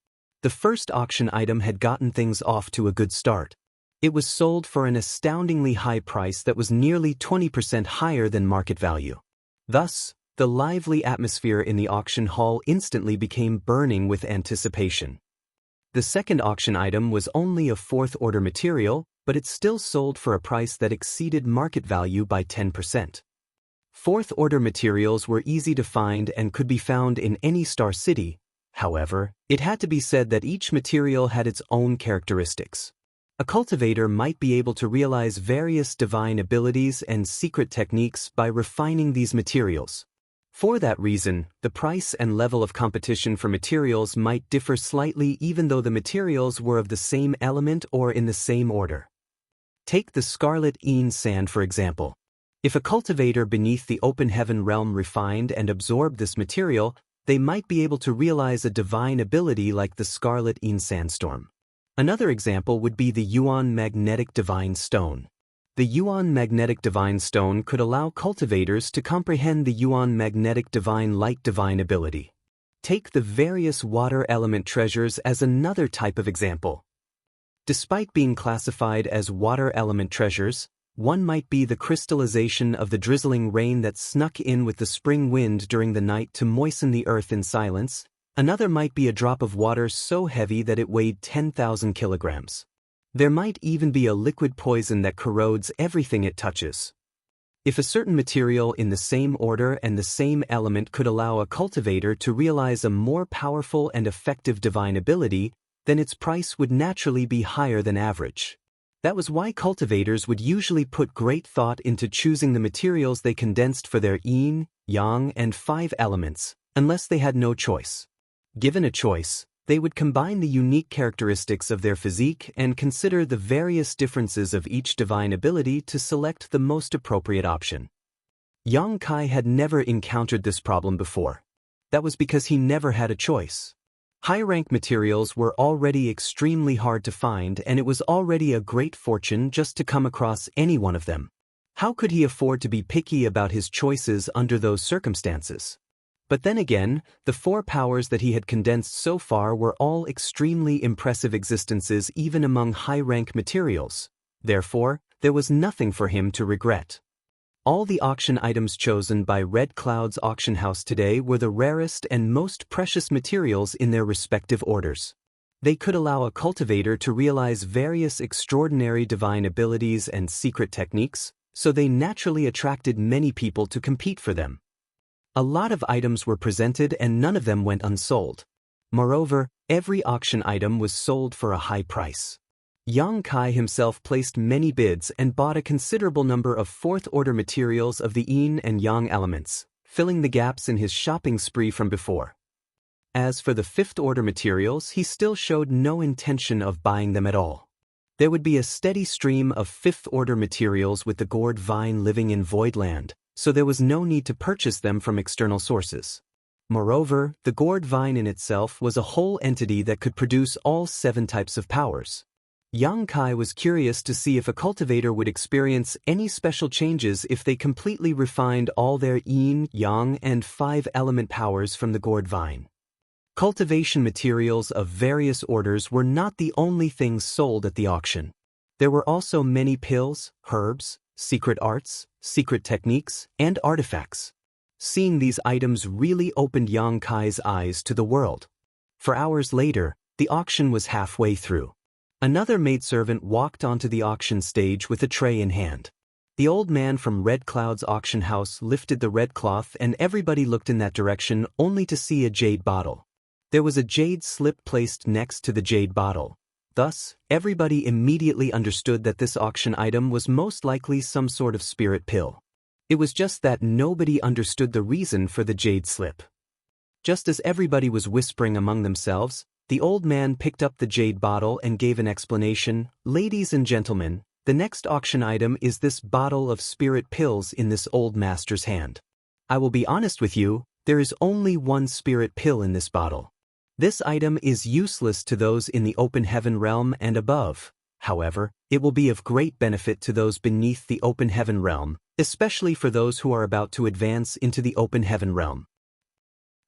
The first auction item had gotten things off to a good start. It was sold for an astoundingly high price that was nearly 20% higher than market value. Thus, the lively atmosphere in the auction hall instantly became burning with anticipation. The second auction item was only a 4th-order material, but it still sold for a price that exceeded market value by 10%. 4th-order materials were easy to find and could be found in any star city. However, it had to be said that each material had its own characteristics. A cultivator might be able to realize various divine abilities and secret techniques by refining these materials. For that reason, the price and level of competition for materials might differ slightly even though the materials were of the same element or in the same order. Take the scarlet Yin sand for example. If a cultivator beneath the open heaven realm refined and absorbed this material, they might be able to realize a divine ability like the scarlet Yin sandstorm. Another example would be the Yuan magnetic divine stone. The Yuan magnetic divine stone could allow cultivators to comprehend the Yuan magnetic divine light divine ability. Take the various water element treasures as another type of example. Despite being classified as water element treasures, one might be the crystallization of the drizzling rain that snuck in with the spring wind during the night to moisten the earth in silence. Another might be a drop of water so heavy that it weighed 10,000 kilograms. There might even be a liquid poison that corrodes everything it touches. If a certain material in the same order and the same element could allow a cultivator to realize a more powerful and effective divine ability, then its price would naturally be higher than average. That was why cultivators would usually put great thought into choosing the materials they condensed for their yin, yang, and 5 elements, unless they had no choice. Given a choice, they would combine the unique characteristics of their physique and consider the various differences of each divine ability to select the most appropriate option. Yang Kai had never encountered this problem before. That was because he never had a choice. High-rank materials were already extremely hard to find, and it was already a great fortune just to come across any one of them. How could he afford to be picky about his choices under those circumstances? But then again, the 4 powers that he had condensed so far were all extremely impressive existences even among high-rank materials. Therefore, there was nothing for him to regret. All the auction items chosen by Red Cloud's auction house today were the rarest and most precious materials in their respective orders. They could allow a cultivator to realize various extraordinary divine abilities and secret techniques, so they naturally attracted many people to compete for them. A lot of items were presented and none of them went unsold. Moreover, every auction item was sold for a high price. Yang Kai himself placed many bids and bought a considerable number of 4th-order materials of the yin and yang elements, filling the gaps in his shopping spree from before. As for the 5th-order materials, he still showed no intention of buying them at all. There would be a steady stream of fifth-order materials with the gourd vine living in Voidland, so there was no need to purchase them from external sources. Moreover, the gourd vine in itself was a whole entity that could produce all 7 types of powers. Yang Kai was curious to see if a cultivator would experience any special changes if they completely refined all their yin, yang, and 5-element powers from the gourd vine. Cultivation materials of various orders were not the only things sold at the auction. There were also many pills, herbs, secret arts, secret techniques, and artifacts. Seeing these items really opened Yang Kai's eyes to the world. For hours later, the auction was halfway through. Another maidservant walked onto the auction stage with a tray in hand. The old man from Red Cloud's auction house lifted the red cloth and everybody looked in that direction only to see a jade bottle. There was a jade slip placed next to the jade bottle. Thus, everybody immediately understood that this auction item was most likely some sort of spirit pill. It was just that nobody understood the reason for the jade slip. Just as everybody was whispering among themselves, the old man picked up the jade bottle and gave an explanation. "Ladies and gentlemen, the next auction item is this bottle of spirit pills in this old master's hand. I will be honest with you, there is only one spirit pill in this bottle. This item is useless to those in the open heaven realm and above. However, it will be of great benefit to those beneath the open heaven realm, especially for those who are about to advance into the open heaven realm."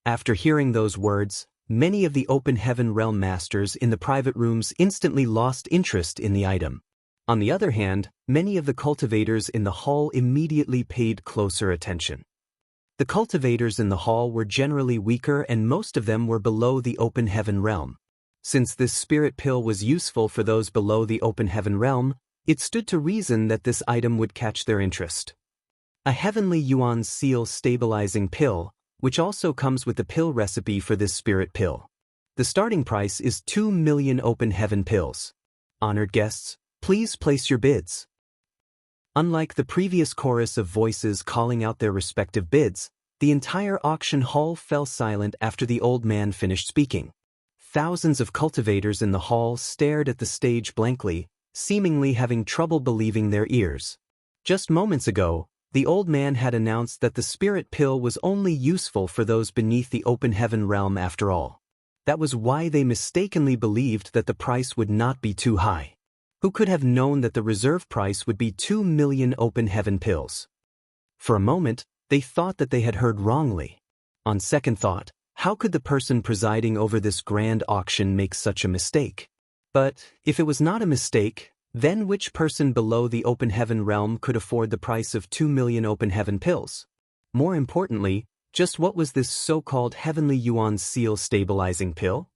After hearing those words, many of the open heaven realm masters in the private rooms instantly lost interest in the item. On the other hand, many of the cultivators in the hall immediately paid closer attention. The cultivators in the hall were generally weaker and most of them were below the open heaven realm. Since this spirit pill was useful for those below the open heaven realm, it stood to reason that this item would catch their interest. A heavenly yuan seal stabilizing pill, which also comes with the pill recipe for this spirit pill. The starting price is 2 million open heaven pills. Honored guests, please place your bids. Unlike the previous chorus of voices calling out their respective bids, the entire auction hall fell silent after the old man finished speaking. Thousands of cultivators in the hall stared at the stage blankly, seemingly having trouble believing their ears. Just moments ago, the old man had announced that the spirit pill was only useful for those beneath the open heaven realm after all. That was why they mistakenly believed that the price would not be too high. Who could have known that the reserve price would be 2 million open heaven pills? For a moment, they thought that they had heard wrongly. On second thought, how could the person presiding over this grand auction make such a mistake? But, if it was not a mistake, then which person below the open heaven realm could afford the price of 2 million open heaven pills? More importantly, just what was this so-called heavenly yuan seal stabilizing pill?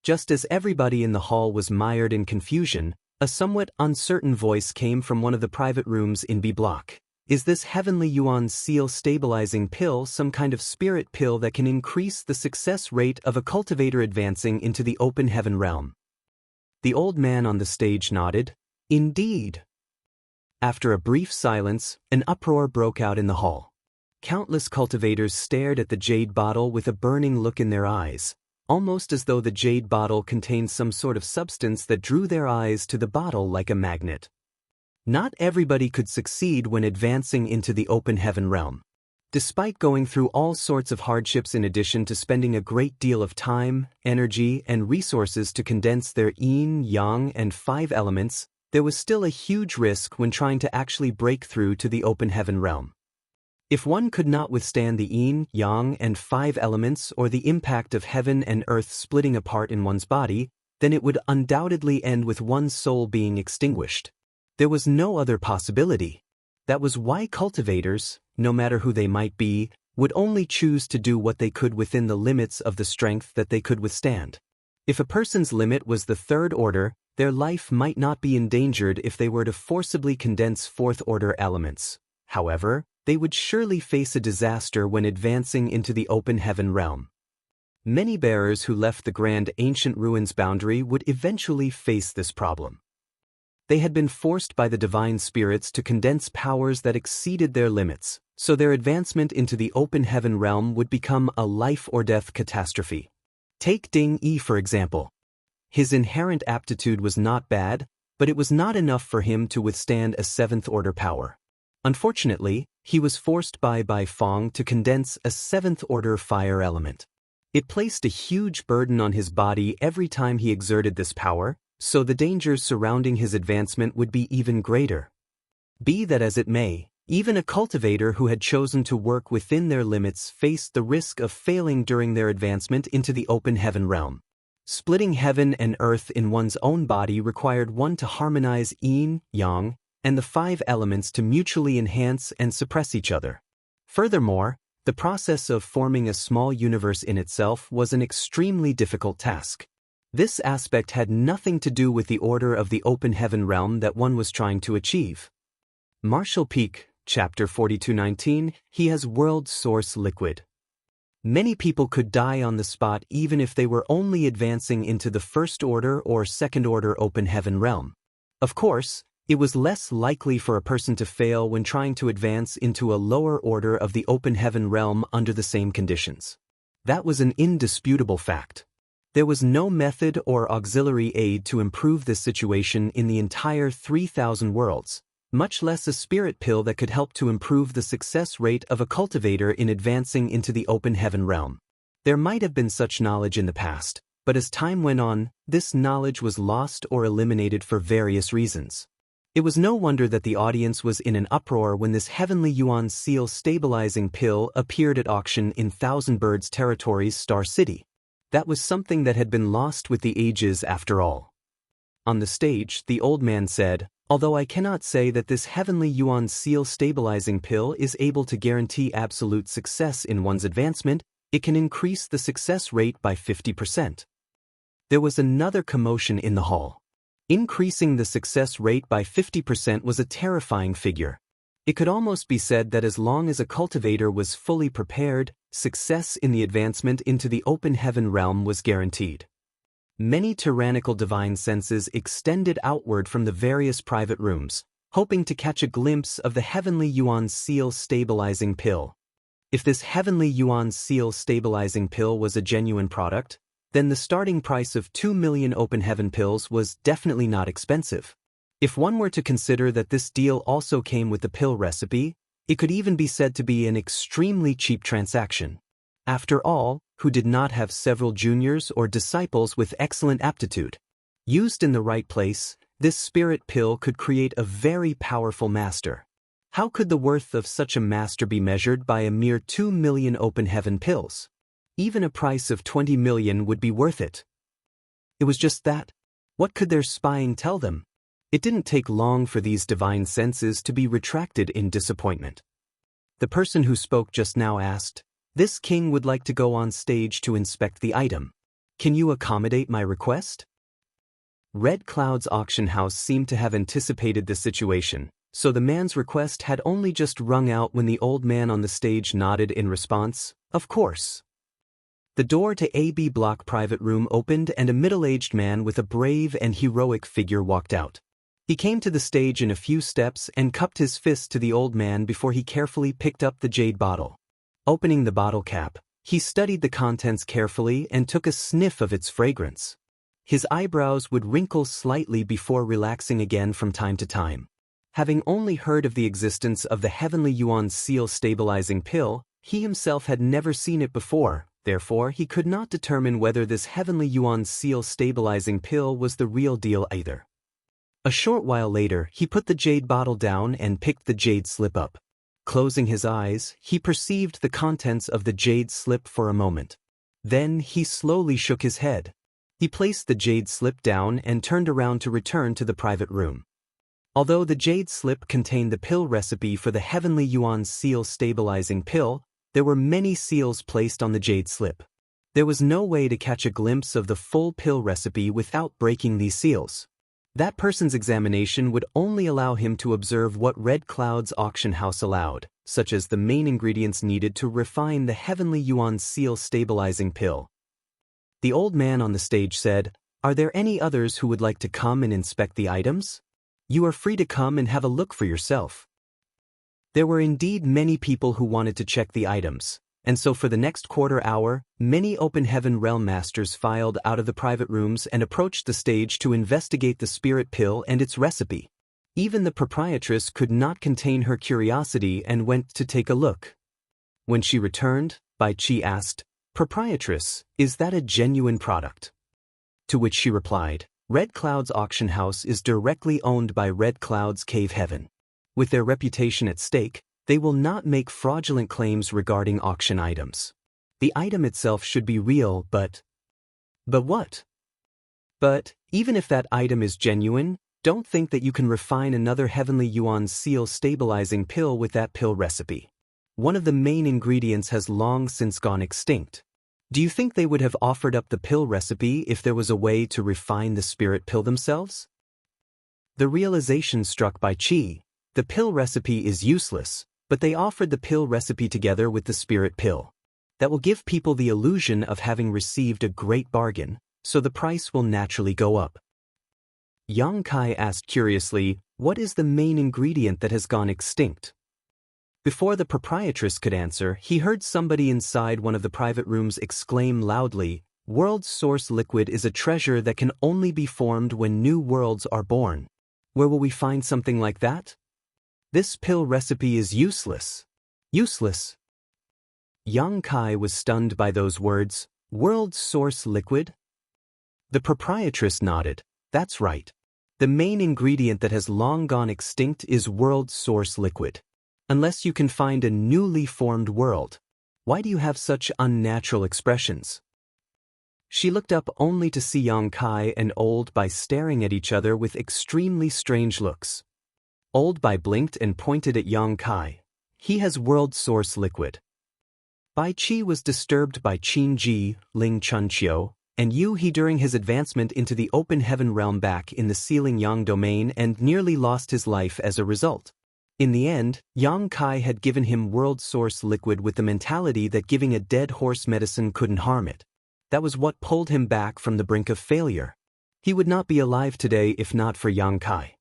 Just as everybody in the hall was mired in confusion, a somewhat uncertain voice came from one of the private rooms in B block. Is this heavenly yuan seal stabilizing pill some kind of spirit pill that can increase the success rate of a cultivator advancing into the open heaven realm? The old man on the stage nodded. Indeed. After a brief silence, an uproar broke out in the hall. Countless cultivators stared at the jade bottle with a burning look in their eyes, almost as though the jade bottle contained some sort of substance that drew their eyes to the bottle like a magnet. Not everybody could succeed when advancing into the open heaven realm. Despite going through all sorts of hardships in addition to spending a great deal of time, energy, and resources to condense their yin, yang, and 5 elements, there was still a huge risk when trying to actually break through to the open heaven realm. If one could not withstand the yin, yang, and 5 elements or the impact of heaven and earth splitting apart in one's body, then it would undoubtedly end with one's soul being extinguished. There was no other possibility. That was why cultivators, no matter who they might be, would only choose to do what they could within the limits of the strength that they could withstand. If a person's limit was the 3rd order, their life might not be endangered if they were to forcibly condense 4th order elements. However, they would surely face a disaster when advancing into the open heaven realm. Many bearers who left the grand ancient ruins boundary would eventually face this problem. They had been forced by the divine spirits to condense powers that exceeded their limits, so their advancement into the open heaven realm would become a life-or-death catastrophe. Take Ding Yi for example. His inherent aptitude was not bad, but it was not enough for him to withstand a seventh-order power. Unfortunately, he was forced by Bai Fong to condense a seventh-order fire element. It placed a huge burden on his body every time he exerted this power, so the dangers surrounding his advancement would be even greater. Be that as it may, even a cultivator who had chosen to work within their limits faced the risk of failing during their advancement into the open heaven realm. Splitting heaven and earth in one's own body required one to harmonize yin, yang, and the 5 elements to mutually enhance and suppress each other. Furthermore, the process of forming a small universe in itself was an extremely difficult task. This aspect had nothing to do with the order of the open heaven realm that one was trying to achieve. Martial Peak, Chapter 42:19, he has world source liquid. Many people could die on the spot even if they were only advancing into the first order or second order open heaven realm. Of course, it was less likely for a person to fail when trying to advance into a lower order of the open heaven realm under the same conditions. That was an indisputable fact. There was no method or auxiliary aid to improve this situation in the entire 3,000 worlds, much less a spirit pill that could help to improve the success rate of a cultivator in advancing into the open heaven realm. There might have been such knowledge in the past, but as time went on, this knowledge was lost or eliminated for various reasons. It was no wonder that the audience was in an uproar when this Heavenly Yuan Seal stabilizing pill appeared at auction in Thousand Birds Territory's Star City. That was something that had been lost with the ages after all. On the stage, the old man said, "Although I cannot say that this Heavenly Yuan Seal stabilizing pill is able to guarantee absolute success in one's advancement, it can increase the success rate by 50%. There was another commotion in the hall. Increasing the success rate by 50% was a terrifying figure. It could almost be said that as long as a cultivator was fully prepared, success in the advancement into the open heaven realm was guaranteed. Many tyrannical divine senses extended outward from the various private rooms, hoping to catch a glimpse of the Heavenly Yuan Seal stabilizing pill. If this Heavenly Yuan Seal stabilizing pill was a genuine product, then the starting price of 2 million open heaven pills was definitely not expensive. If one were to consider that this deal also came with the pill recipe, it could even be said to be an extremely cheap transaction. After all, who did not have several juniors or disciples with excellent aptitude? Used in the right place, this spirit pill could create a very powerful master. How could the worth of such a master be measured by a mere 2 million open heaven pills? Even a price of 20 million would be worth it. It was just that. What could their spying tell them? It didn't take long for these divine senses to be retracted in disappointment. The person who spoke just now asked, "This king would like to go on stage to inspect the item. Can you accommodate my request?" Red Cloud's auction house seemed to have anticipated the situation, so the man's request had only just rung out when the old man on the stage nodded in response, "Of course." The door to AB Block private room opened and a middle-aged man with a brave and heroic figure walked out. He came to the stage in a few steps and cupped his fist to the old man before he carefully picked up the jade bottle. Opening the bottle cap, he studied the contents carefully and took a sniff of its fragrance. His eyebrows would wrinkle slightly before relaxing again from time to time. Having only heard of the existence of the Heavenly Yuan Seal stabilizing pill, he himself had never seen it before. Therefore, he could not determine whether this Heavenly Yuan Seal stabilizing pill was the real deal either. A short while later, he put the jade bottle down and picked the jade slip up. Closing his eyes, he perceived the contents of the jade slip for a moment. Then he slowly shook his head. He placed the jade slip down and turned around to return to the private room. Although the jade slip contained the pill recipe for the Heavenly Yuan Seal stabilizing pill, there were many seals placed on the jade slip. There was no way to catch a glimpse of the full pill recipe without breaking these seals. That person's examination would only allow him to observe what Red Cloud's auction house allowed, such as the main ingredients needed to refine the Heavenly Yuan Seal stabilizing pill. The old man on the stage said, "Are there any others who would like to come and inspect the items? You are free to come and have a look for yourself." There were indeed many people who wanted to check the items, And so for the next quarter hour, many open heaven realm masters filed out of the private rooms and approached the stage to investigate the spirit pill and its recipe. Even the proprietress could not contain her curiosity and went to take a look. When she returned, Bai Qi asked, "Proprietress, is that a genuine product?" To which she replied, "Red Cloud's auction house is directly owned by Red Cloud's Cave Heaven. With their reputation at stake, they will not make fraudulent claims regarding auction items. The item itself should be real, but what? But even if that item is genuine, don't think that you can refine another heavenly yuan seal stabilizing pill with that pill recipe. One of the main ingredients has long since gone extinct. Do you think they would have offered up the pill recipe if there was a way to refine the spirit pill themselves?" The realization struck Bai Qi. The pill recipe is useless, but they offered the pill recipe together with the spirit pill. That will give people the illusion of having received a great bargain, so the price will naturally go up. Yang Kai asked curiously, "What is the main ingredient that has gone extinct?" Before the proprietress could answer, he heard somebody inside one of the private rooms exclaim loudly, "World source liquid is a treasure that can only be formed when new worlds are born. Where will we find something like that? This pill recipe is useless." Useless? Yang Kai was stunned by those words. World source liquid? The proprietress nodded. That's right. The main ingredient that has long gone extinct is world source liquid. Unless you can find a newly formed world. Why do you have such unnatural expressions? She looked up only to see Yang Kai and Old Bai staring at each other with extremely strange looks. Old Bai blinked and pointed at Yang Kai. He has world source liquid. Bai Qi was disturbed by Qin Ji, Ling Chunqiu, and Yu He during his advancement into the open heaven realm back in the Sealing Yang domain and nearly lost his life as a result. In the end, Yang Kai had given him world source liquid with the mentality that giving a dead horse medicine couldn't harm it. That was what pulled him back from the brink of failure. He would not be alive today if not for Yang Kai.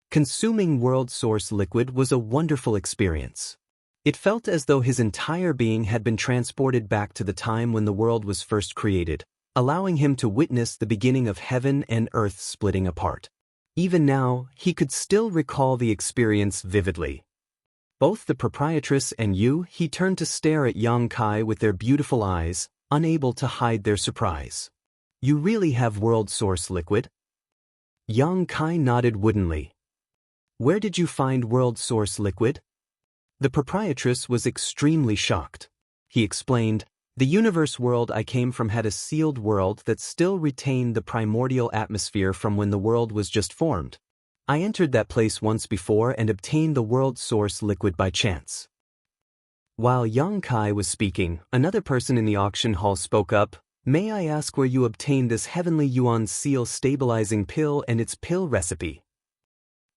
Consuming world source liquid was a wonderful experience. It felt as though his entire being had been transported back to the time when the world was first created, allowing him to witness the beginning of heaven and earth splitting apart. Even now, he could still recall the experience vividly. Both the proprietress and Yu He turned to stare at Yang Kai with their beautiful eyes, unable to hide their surprise. "You really have world source liquid?" Yang Kai nodded woodenly. "Where did you find world source liquid?" The proprietress was extremely shocked. He explained, "The universe world I came from had a sealed world that still retained the primordial atmosphere from when the world was just formed. I entered that place once before and obtained the world source liquid by chance." While Yang Kai was speaking, another person in the auction hall spoke up, "May I ask where you obtained this heavenly yuan seal stabilizing pill and its pill recipe?"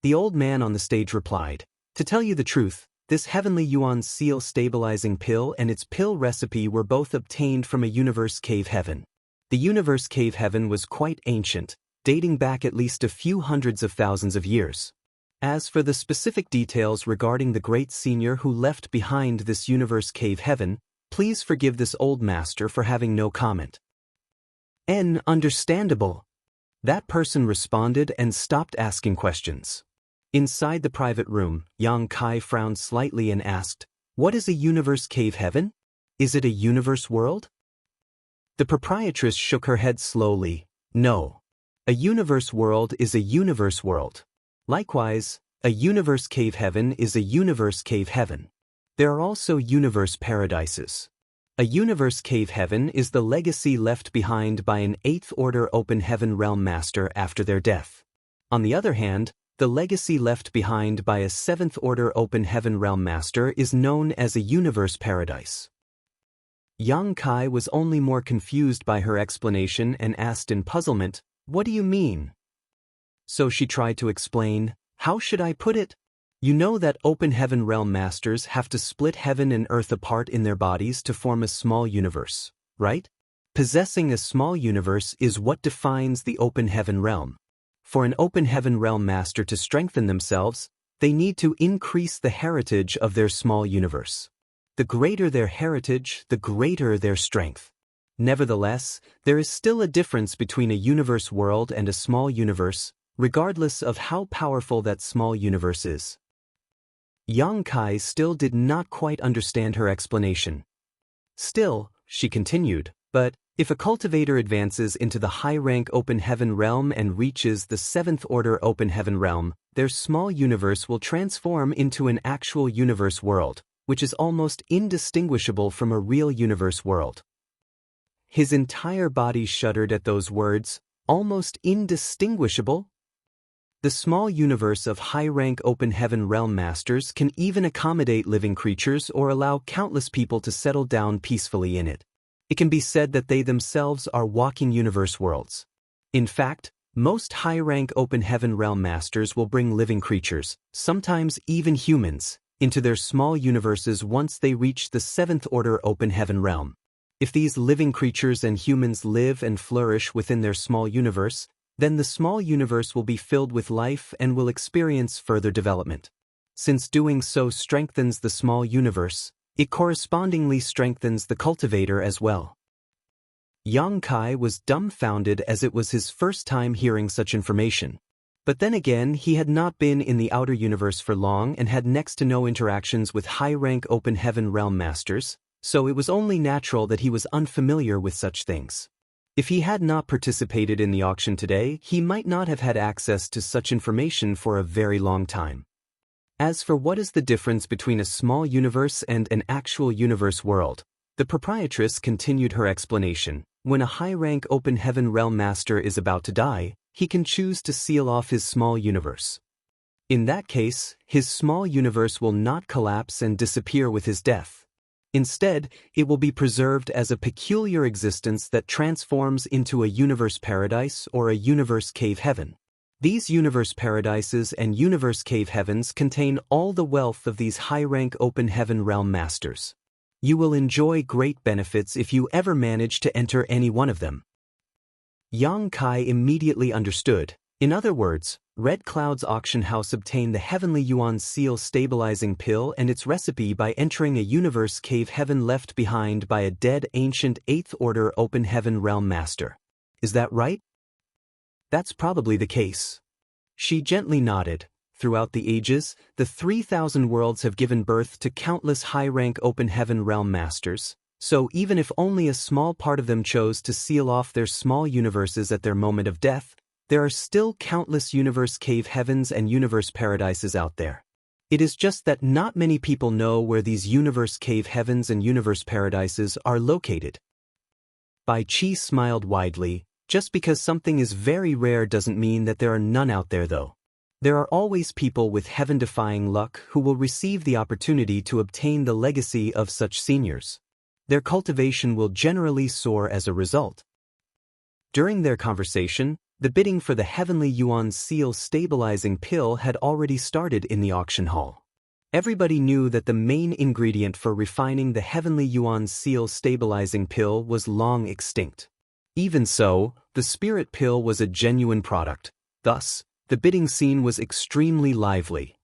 The old man on the stage replied, "To tell you the truth, this heavenly yuan seal stabilizing pill and its pill recipe were both obtained from a universe cave heaven. The universe cave heaven was quite ancient, dating back at least a few hundreds of thousands of years. As for the specific details regarding the great senior who left behind this universe cave heaven, please forgive this old master for having no comment." Understandable. That person responded and stopped asking questions. Inside the private room, Yang Kai frowned slightly and asked, "What is a universe cave heaven? Is it a universe world?" The proprietress shook her head slowly. "No. A universe world is a universe world. Likewise, a universe cave heaven is a universe cave heaven. There are also universe paradises. A universe cave heaven is the legacy left behind by an 8th order open heaven realm master after their death. On the other hand, the legacy left behind by a 7th order open heaven realm master is known as a universe paradise." Yang Kai was only more confused by her explanation and asked in puzzlement, "What do you mean?" So she tried to explain, "How should I put it? You know that open heaven realm masters have to split heaven and earth apart in their bodies to form a small universe, right? Possessing a small universe is what defines the open heaven realm. For an open heaven realm master to strengthen themselves, they need to increase the heritage of their small universe. The greater their heritage, the greater their strength. Nevertheless, there is still a difference between a universe world and a small universe, regardless of how powerful that small universe is. Yang Kai still did not quite understand her explanation. Still, she continued, but if a cultivator advances into the high-rank open heaven realm and reaches the 7th order open heaven realm, their small universe will transform into an actual universe world, which is almost indistinguishable from a real universe world. His entire body shuddered at those words, almost indistinguishable. The small universe of high-rank open heaven realm masters can even accommodate living creatures or allow countless people to settle down peacefully in it. It can be said that they themselves are walking universe worlds. In fact, most high-rank open heaven realm masters will bring living creatures, sometimes even humans, into their small universes once they reach the 7th order open heaven realm. If these living creatures and humans live and flourish within their small universe, then the small universe will be filled with life and will experience further development. Since doing so strengthens the small universe, it correspondingly strengthens the cultivator as well. Yang Kai was dumbfounded as it was his first time hearing such information. But then again, he had not been in the outer universe for long and had next to no interactions with high-rank open heaven realm masters, so it was only natural that he was unfamiliar with such things. If he had not participated in the auction today, he might not have had access to such information for a very long time. As for what is the difference between a small universe and an actual universe world, the proprietress continued her explanation. When a high-rank open heaven realm master is about to die, he can choose to seal off his small universe. In that case, his small universe will not collapse and disappear with his death. Instead, it will be preserved as a peculiar existence that transforms into a universe paradise or a universe cave heaven. These universe paradises and universe cave heavens contain all the wealth of these high-rank open heaven realm masters. You will enjoy great benefits if you ever manage to enter any one of them. Yang Kai immediately understood. In other words, Red Cloud's auction house obtained the Heavenly Yuan Seal stabilizing pill and its recipe by entering a universe cave heaven left behind by a dead ancient 8th order open heaven realm master. Is that right? That's probably the case. She gently nodded. Throughout the ages, the 3,000 worlds have given birth to countless high-rank open heaven realm masters, so even if only a small part of them chose to seal off their small universes at their moment of death, there are still countless universe cave heavens and universe paradises out there. It is just that not many people know where these universe cave heavens and universe paradises are located. Bai Qi smiled widely. Just because something is very rare doesn't mean that there are none out there though. There are always people with heaven-defying luck who will receive the opportunity to obtain the legacy of such seniors. Their cultivation will generally soar as a result. During their conversation, the bidding for the Heavenly Yuan Seal stabilizing pill had already started in the auction hall. Everybody knew that the main ingredient for refining the Heavenly Yuan Seal stabilizing pill was long extinct. Even so, the spirit pill was a genuine product. Thus, the bidding scene was extremely lively.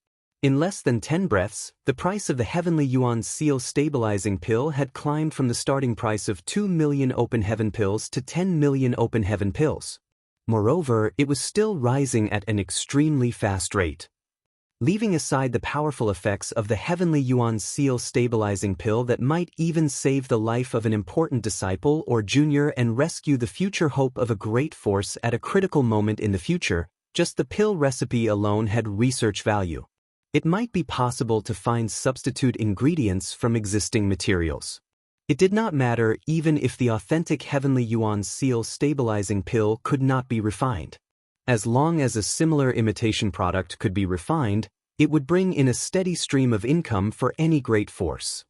In less than 10 breaths, the price of the Heavenly Yuan Seal stabilizing pill had climbed from the starting price of 2 million open heaven pills to 10 million open heaven pills. Moreover, it was still rising at an extremely fast rate. Leaving aside the powerful effects of the Heavenly Yuan Seal stabilizing pill that might even save the life of an important disciple or junior and rescue the future hope of a great force at a critical moment in the future, just the pill recipe alone had research value. It might be possible to find substitute ingredients from existing materials. It did not matter even if the authentic Heavenly Yuan Seal stabilizing pill could not be refined. As long as a similar imitation product could be refined, it would bring in a steady stream of income for any great force.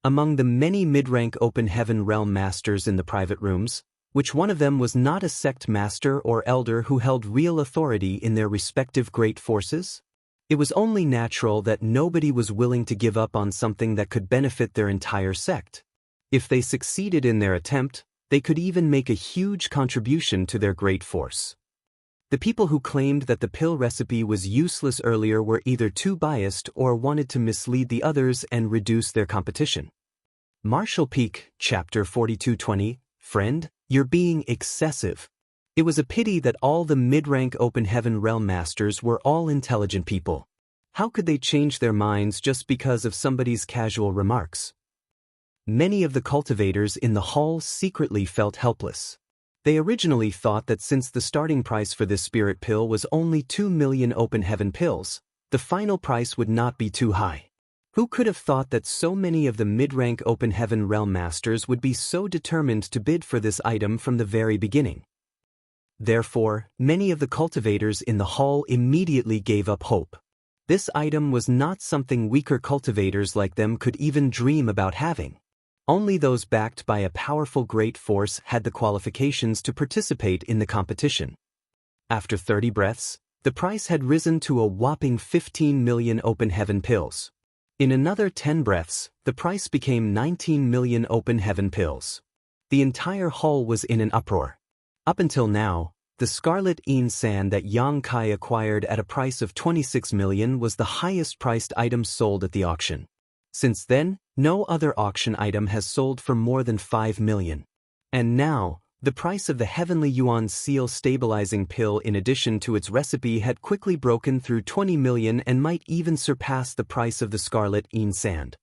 Among the many mid-rank open heaven realm masters in the private rooms, which one of them was not a sect master or elder who held real authority in their respective great forces? It was only natural that nobody was willing to give up on something that could benefit their entire sect. If they succeeded in their attempt, they could even make a huge contribution to their great force. The people who claimed that the pill recipe was useless earlier were either too biased or wanted to mislead the others and reduce their competition. Marshall Peak, Chapter 4220, Friend, you're being excessive. It was a pity that all the mid-rank Open Heaven Realm Masters were all intelligent people. How could they change their minds just because of somebody's casual remarks? Many of the cultivators in the hall secretly felt helpless. They originally thought that since the starting price for this spirit pill was only 2 million Open Heaven pills, the final price would not be too high. Who could have thought that so many of the mid-rank Open Heaven Realm Masters would be so determined to bid for this item from the very beginning? Therefore, many of the cultivators in the hall immediately gave up hope. This item was not something weaker cultivators like them could even dream about having. Only those backed by a powerful great force had the qualifications to participate in the competition. After 30 breaths, the price had risen to a whopping 15 million Open Heaven pills. In another 10 breaths, the price became 19 million Open Heaven pills. The entire hall was in an uproar. Up until now, the Scarlet Een Sand that Yang Kai acquired at a price of 26 million was the highest priced item sold at the auction. Since then, no other auction item has sold for more than 5 million. And now, the price of the Heavenly Yuan Seal Stabilizing Pill in addition to its recipe had quickly broken through 20 million and might even surpass the price of the Scarlet Een Sand.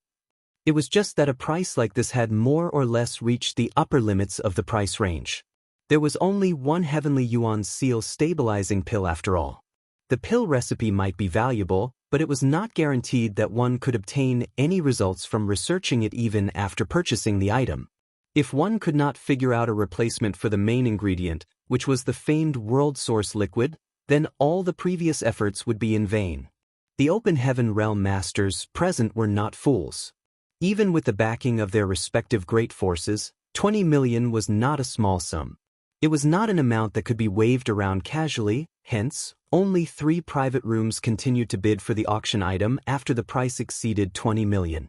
It was just that a price like this had more or less reached the upper limits of the price range. There was only one Heavenly Yuan Seal Stabilizing Pill after all. The pill recipe might be valuable, but it was not guaranteed that one could obtain any results from researching it even after purchasing the item. If one could not figure out a replacement for the main ingredient, which was the famed world source liquid, then all the previous efforts would be in vain. The Open Heaven Realm Masters present were not fools. Even with the backing of their respective great forces, 20 million was not a small sum. It was not an amount that could be waved around casually, hence, only 3 private rooms continued to bid for the auction item after the price exceeded 20 million.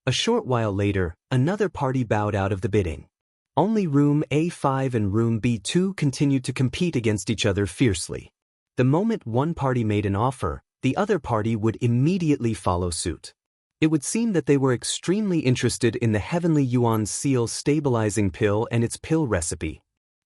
A short while later, another party bowed out of the bidding. Only room A5 and room B2 continued to compete against each other fiercely. The moment one party made an offer, the other party would immediately follow suit. It would seem that they were extremely interested in the Heavenly Yuan Seal Stabilizing Pill and its pill recipe.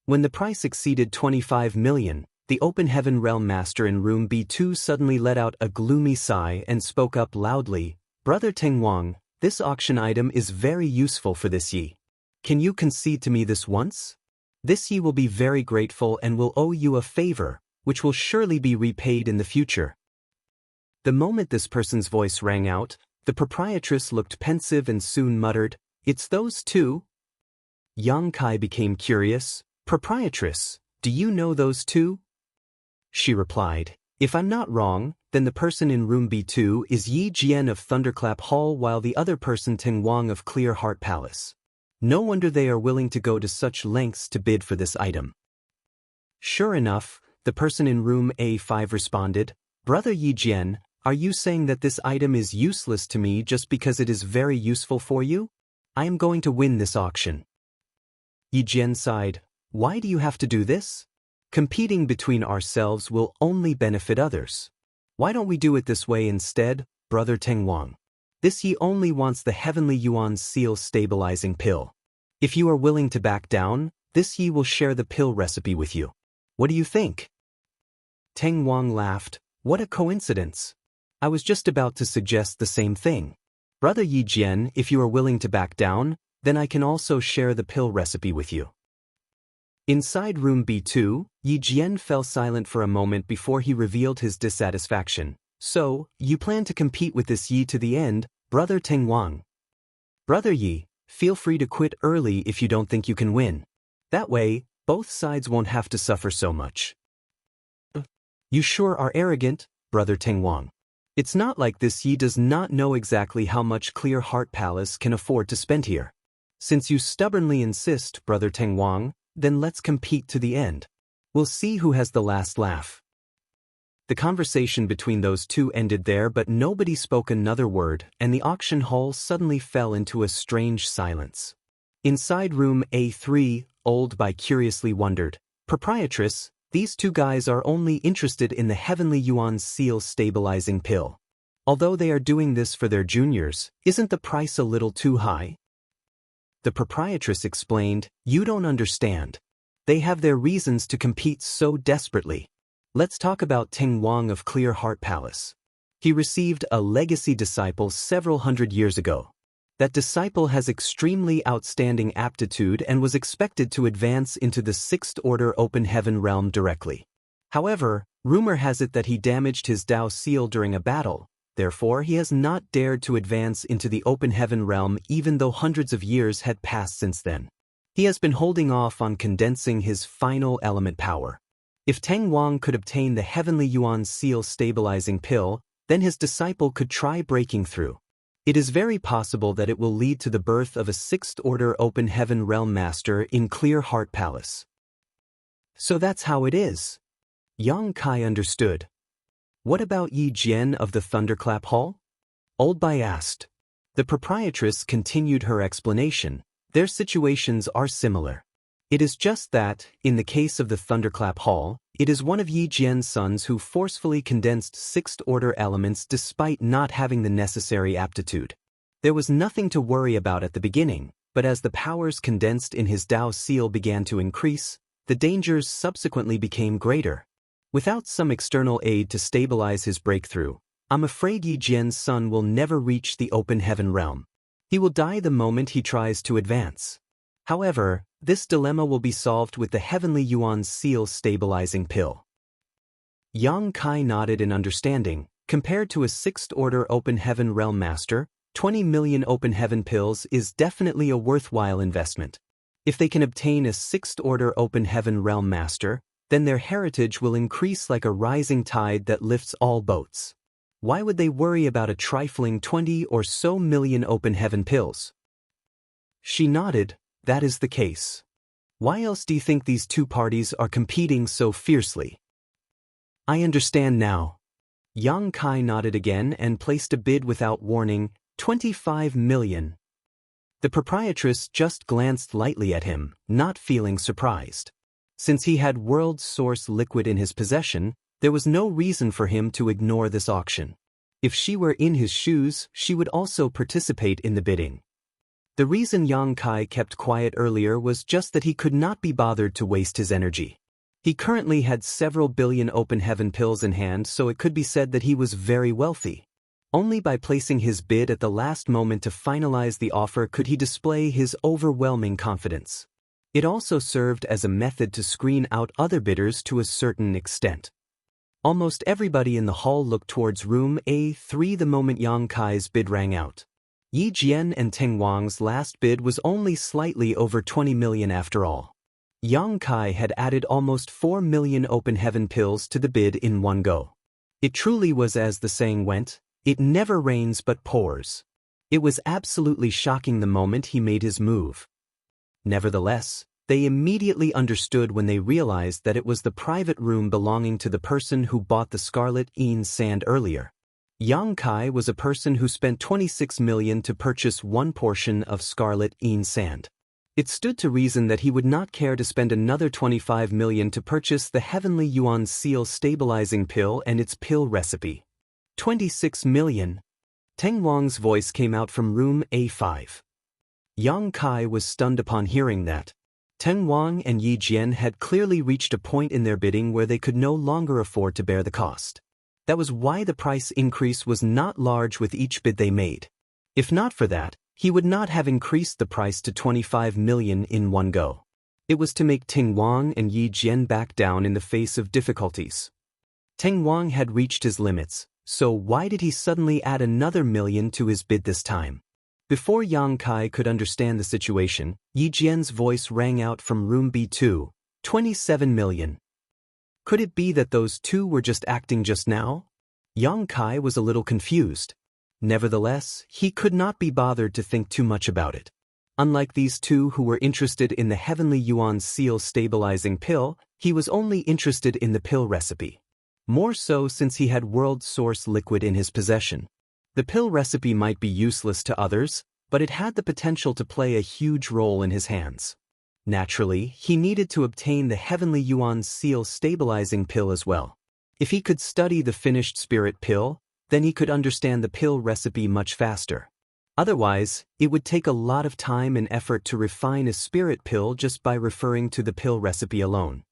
When the price exceeded 25 million, the Open Heaven Realm Master in room B2 suddenly let out a gloomy sigh and spoke up loudly, "Brother Teng Wang, this auction item is very useful for this Yi. Can you concede to me this once? This Yi will be very grateful and will owe you a favor, which will surely be repaid in the future." The moment this person's voice rang out, the proprietress looked pensive and soon muttered, "It's those two?" Yang Kai became curious. "Proprietress, do you know those two?" She replied, "If I'm not wrong, then the person in room B2 is Yi Jian of Thunderclap Hall while the other person Teng Wang of Clear Heart Palace. No wonder they are willing to go to such lengths to bid for this item." Sure enough, the person in room A5 responded, "Brother Yi Jian, are you saying that this item is useless to me just because it is very useful for you? I am going to win this auction." Yi Jian sighed, "Why do you have to do this? Competing between ourselves will only benefit others. Why don't we do it this way instead, Brother Teng Wang? This Yi only wants the Heavenly Yuan Seal Stabilizing Pill. If you are willing to back down, this Yi will share the pill recipe with you. What do you think?" Teng Wang laughed. "What a coincidence. I was just about to suggest the same thing. Brother Yi Jian, if you are willing to back down, then I can also share the pill recipe with you." Inside room B2, Yi Jian fell silent for a moment before he revealed his dissatisfaction. "So, you plan to compete with this Yi to the end, Brother Teng Wang? Brother Yi, feel free to quit early if you don't think you can win. That way, both sides won't have to suffer so much." "You sure are arrogant, Brother Teng Wang. It's not like this Yi does not know exactly how much Clear Heart Palace can afford to spend here. Since you stubbornly insist, Brother Teng Wang, then let's compete to the end. We'll see who has the last laugh." The conversation between those two ended there, but nobody spoke another word, and the auction hall suddenly fell into a strange silence. Inside room A3, Old Bai curiously wondered, "Proprietress, these two guys are only interested in the Heavenly Yuan Seal Stabilizing Pill. Although they are doing this for their juniors, isn't the price a little too high?" the proprietress explained, "You don't understand. They have their reasons to compete so desperately. Let's talk about Teng Wang of Clear Heart Palace. He received a legacy disciple several hundred years ago. That disciple has extremely outstanding aptitude and was expected to advance into the Sixth Order Open Heaven realm directly. However, rumor has it that he damaged his Dao seal during a battle, therefore he has not dared to advance into the Open Heaven realm even though hundreds of years had passed since then. He has been holding off on condensing his final element power. If Teng Wang could obtain the Heavenly Yuan seal stabilizing pill, then his disciple could try breaking through. It is very possible that it will lead to the birth of a Sixth Order Open Heaven Realm Master in Clear Heart Palace." "So that's how it is." Yang Kai understood. "What about Yi Jian of the Thunderclap Hall?" Old Bai asked. The proprietress continued her explanation. "Their situations are similar. It is just that, in the case of the Thunderclap Hall, it is one of Yi Jian's sons who forcefully condensed Sixth Order elements despite not having the necessary aptitude. There was nothing to worry about at the beginning, but as the powers condensed in his Dao seal began to increase, the dangers subsequently became greater. Without some external aid to stabilize his breakthrough, I'm afraid Yi Jian's son will never reach the Open Heaven realm. He will die the moment he tries to advance. However, this dilemma will be solved with the Heavenly Yuan seal stabilizing pill." Yang Kai nodded in understanding. Compared to a Sixth Order Open Heaven Realm Master, 20 million Open Heaven pills is definitely a worthwhile investment. If they can obtain a Sixth Order Open Heaven Realm Master, then their heritage will increase like a rising tide that lifts all boats. Why would they worry about a trifling 20 or so million Open Heaven pills? She nodded. "That is the case. Why else do you think these two parties are competing so fiercely?" "I understand now." Yang Kai nodded again and placed a bid without warning, 25 million. The proprietress just glanced lightly at him, not feeling surprised. Since he had world source liquid in his possession, there was no reason for him to ignore this auction. If she were in his shoes, she would also participate in the bidding. The reason Yang Kai kept quiet earlier was just that he could not be bothered to waste his energy. He currently had several billion Open Heaven pills in hand, so it could be said that he was very wealthy. Only by placing his bid at the last moment to finalize the offer could he display his overwhelming confidence. It also served as a method to screen out other bidders to a certain extent. Almost everybody in the hall looked towards room A3 the moment Yang Kai's bid rang out. Yi Jian and Teng Wang's last bid was only slightly over 20 million after all. Yang Kai had added almost 4 million Open Heaven pills to the bid in one go. It truly was, as the saying went, it never rains but pours. It was absolutely shocking the moment he made his move. Nevertheless, they immediately understood when they realized that it was the private room belonging to the person who bought the Scarlet Een sand earlier. Yang Kai was a person who spent 26 million to purchase one portion of Scarlet Een sand. It stood to reason that he would not care to spend another 25 million to purchase the Heavenly Yuan seal stabilizing pill and its pill recipe. 26 million. Teng Wang's voice came out from room A5. Yang Kai was stunned upon hearing that. Teng Wang and Yi Jian had clearly reached a point in their bidding where they could no longer afford to bear the cost. That was why the price increase was not large with each bid they made. If not for that, he would not have increased the price to 25 million in one go. It was to make Teng Wang and Yi Jian back down in the face of difficulties. Teng Wang had reached his limits, so why did he suddenly add another million to his bid this time? Before Yang Kai could understand the situation, Yi Jian's voice rang out from room B2, 27 million. Could it be that those two were just acting just now? Yang Kai was a little confused. Nevertheless, he could not be bothered to think too much about it. Unlike these two who were interested in the Heavenly Yuan seal stabilizing pill, he was only interested in the pill recipe. More so since he had world source liquid in his possession. The pill recipe might be useless to others, but it had the potential to play a huge role in his hands. Naturally, he needed to obtain the Heavenly Yuan seal stabilizing pill as well. If he could study the finished spirit pill, then he could understand the pill recipe much faster. Otherwise, it would take a lot of time and effort to refine a spirit pill just by referring to the pill recipe alone.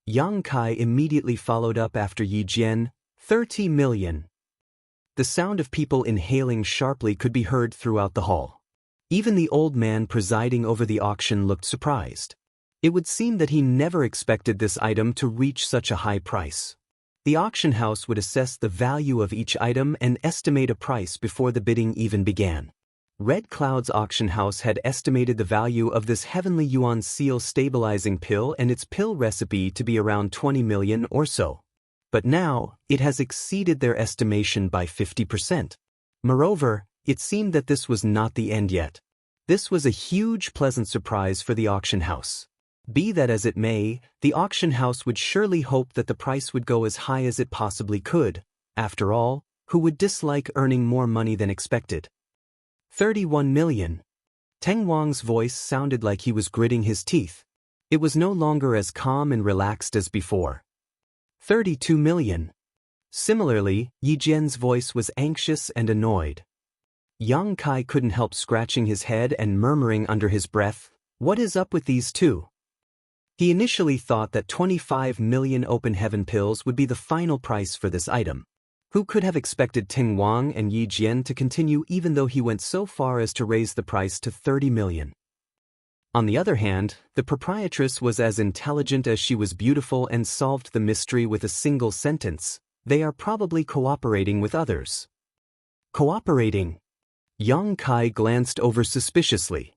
Yang Kai immediately followed up after Yi Jian, 30 million. The sound of people inhaling sharply could be heard throughout the hall. Even the old man presiding over the auction looked surprised. It would seem that he never expected this item to reach such a high price. The auction house would assess the value of each item and estimate a price before the bidding even began. Red Cloud's auction house had estimated the value of this Heavenly Yuan Seal stabilizing pill and its pill recipe to be around 20 million or so. But now, it has exceeded their estimation by 50%. Moreover, it seemed that this was not the end yet. This was a huge pleasant surprise for the auction house. Be that as it may, the auction house would surely hope that the price would go as high as it possibly could. After all, who would dislike earning more money than expected? 31 million. Teng Wang's voice sounded like he was gritting his teeth. It was no longer as calm and relaxed as before. 32 million. Similarly, Yi Jian's voice was anxious and annoyed. Yang Kai couldn't help scratching his head and murmuring under his breath, "What is up with these two?" He initially thought that 25 million open heaven pills would be the final price for this item. Who could have expected Teng Wang and Yi Jian to continue even though he went so far as to raise the price to 30 million? On the other hand, the proprietress was as intelligent as she was beautiful and solved the mystery with a single sentence. They are probably cooperating with others. Cooperating? Yang Kai glanced over suspiciously.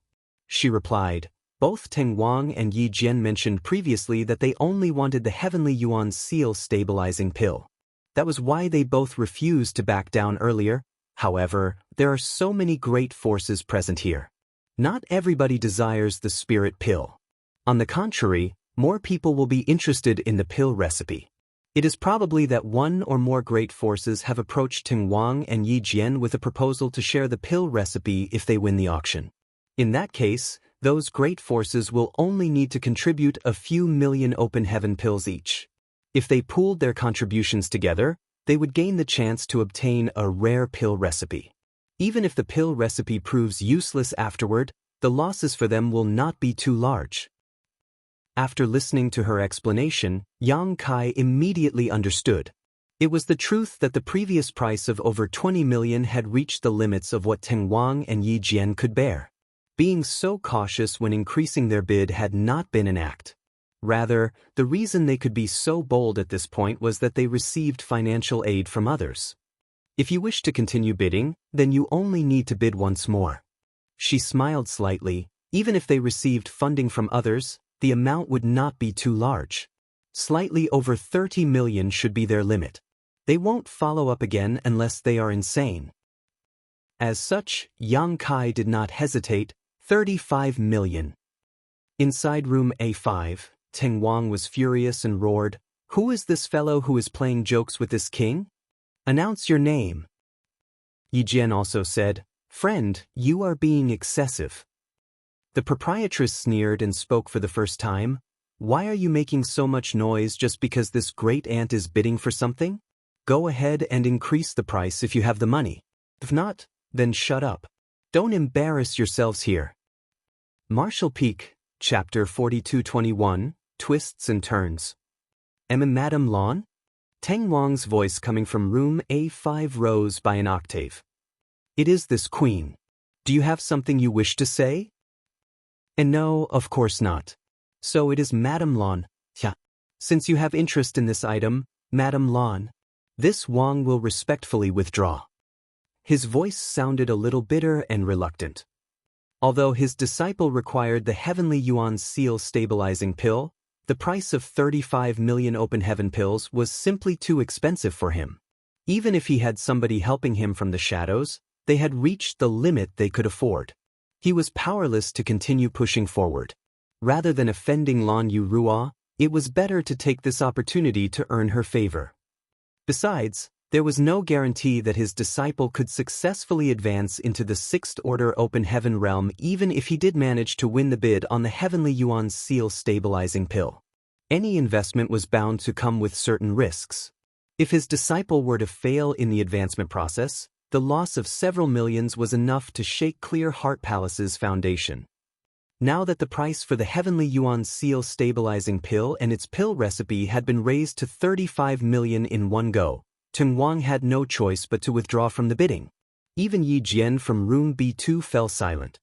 She replied, both Teng Wang and Yi Jian mentioned previously that they only wanted the Heavenly Yuan Seal stabilizing pill. That was why they both refused to back down earlier. However, there are so many great forces present here. Not everybody desires the spirit pill. On the contrary, more people will be interested in the pill recipe. It is probably that one or more great forces have approached Teng Wang and Yi Jian with a proposal to share the pill recipe if they win the auction. In that case, those great forces will only need to contribute a few million open heaven pills each. If they pooled their contributions together, they would gain the chance to obtain a rare pill recipe. Even if the pill recipe proves useless afterward, the losses for them will not be too large. After listening to her explanation, Yang Kai immediately understood. It was the truth that the previous price of over 20 million had reached the limits of what Teng Wang and Yi Jian could bear. Being so cautious when increasing their bid had not been an act. Rather, the reason they could be so bold at this point was that they received financial aid from others. If you wish to continue bidding, then you only need to bid once more. She smiled slightly. Even if they received funding from others, the amount would not be too large. Slightly over 30 million should be their limit. They won't follow up again unless they are insane. As such, Yang Kai did not hesitate. 35 million. Inside room A5, Teng Wang was furious and roared, "Who is this fellow who is playing jokes with this king? Announce your name." Yi Jian also said, "Friend, you are being excessive." The proprietress sneered and spoke for the first time. "Why are you making so much noise just because this great aunt is bidding for something? Go ahead and increase the price if you have the money. If not, then shut up. Don't embarrass yourselves here." Martial Peak, Chapter 4221, Twists and Turns. Madame Lan? Teng Wang's voice coming from room A5 rose by an octave. "It is this queen. Do you have something you wish to say?" "And no, of course not. So it is Madame Lan. Yeah. Since you have interest in this item, Madame Lan, this Wang will respectfully withdraw." His voice sounded a little bitter and reluctant. Although his disciple required the Heavenly Yuan Seal stabilizing pill, the price of 35 million open heaven pills was simply too expensive for him. Even if he had somebody helping him from the shadows, they had reached the limit they could afford. He was powerless to continue pushing forward. Rather than offending Lan Yurua, it was better to take this opportunity to earn her favor. Besides, there was no guarantee that his disciple could successfully advance into the Sixth Order Open Heaven realm even if he did manage to win the bid on the Heavenly Yuan Seal stabilizing pill. Any investment was bound to come with certain risks. If his disciple were to fail in the advancement process, the the loss of several millions was enough to shake Clear Heart Palace's foundation. Now that the price for the Heavenly Yuan Seal stabilizing pill and its pill recipe had been raised to 35 million in one go, Teng Wang had no choice but to withdraw from the bidding. Even Yi Jian from room B2 fell silent.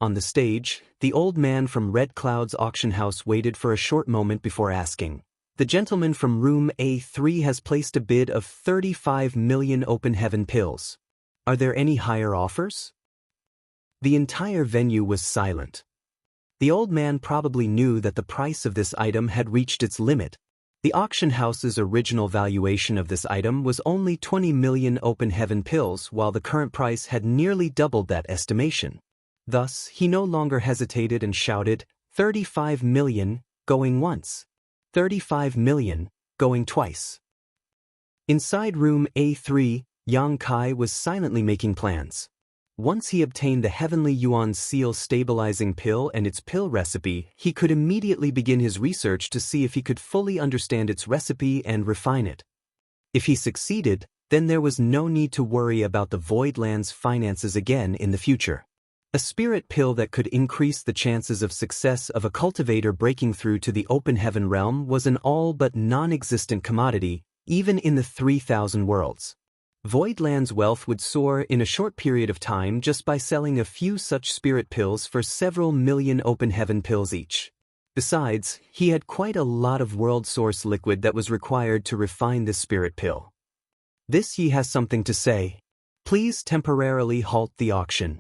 On the stage, the old man from Red Cloud's auction house waited for a short moment before asking, "The gentleman from room A3 has placed a bid of 35 million open heaven pills. Are there any higher offers?" The entire venue was silent. The old man probably knew that the price of this item had reached its limit. The auction house's original valuation of this item was only 20 million open heaven pills, while the current price had nearly doubled that estimation. Thus, he no longer hesitated and shouted, 35 million, going once. 35 million, going twice. Inside room A3, Yang Kai was silently making plans. Once he obtained the Heavenly Yuan Seal stabilizing pill and its pill recipe, he could immediately begin his research to see if he could fully understand its recipe and refine it. If he succeeded, then there was no need to worry about the Void Land's finances again in the future. A spirit pill that could increase the chances of success of a cultivator breaking through to the open heaven realm was an all but non-existent commodity, even in the 3,000 worlds. Voidland's wealth would soar in a short period of time just by selling a few such spirit pills for several million open heaven pills each. Besides, he had quite a lot of world source liquid that was required to refine this spirit pill. This Yi has something to say. Please temporarily halt the auction.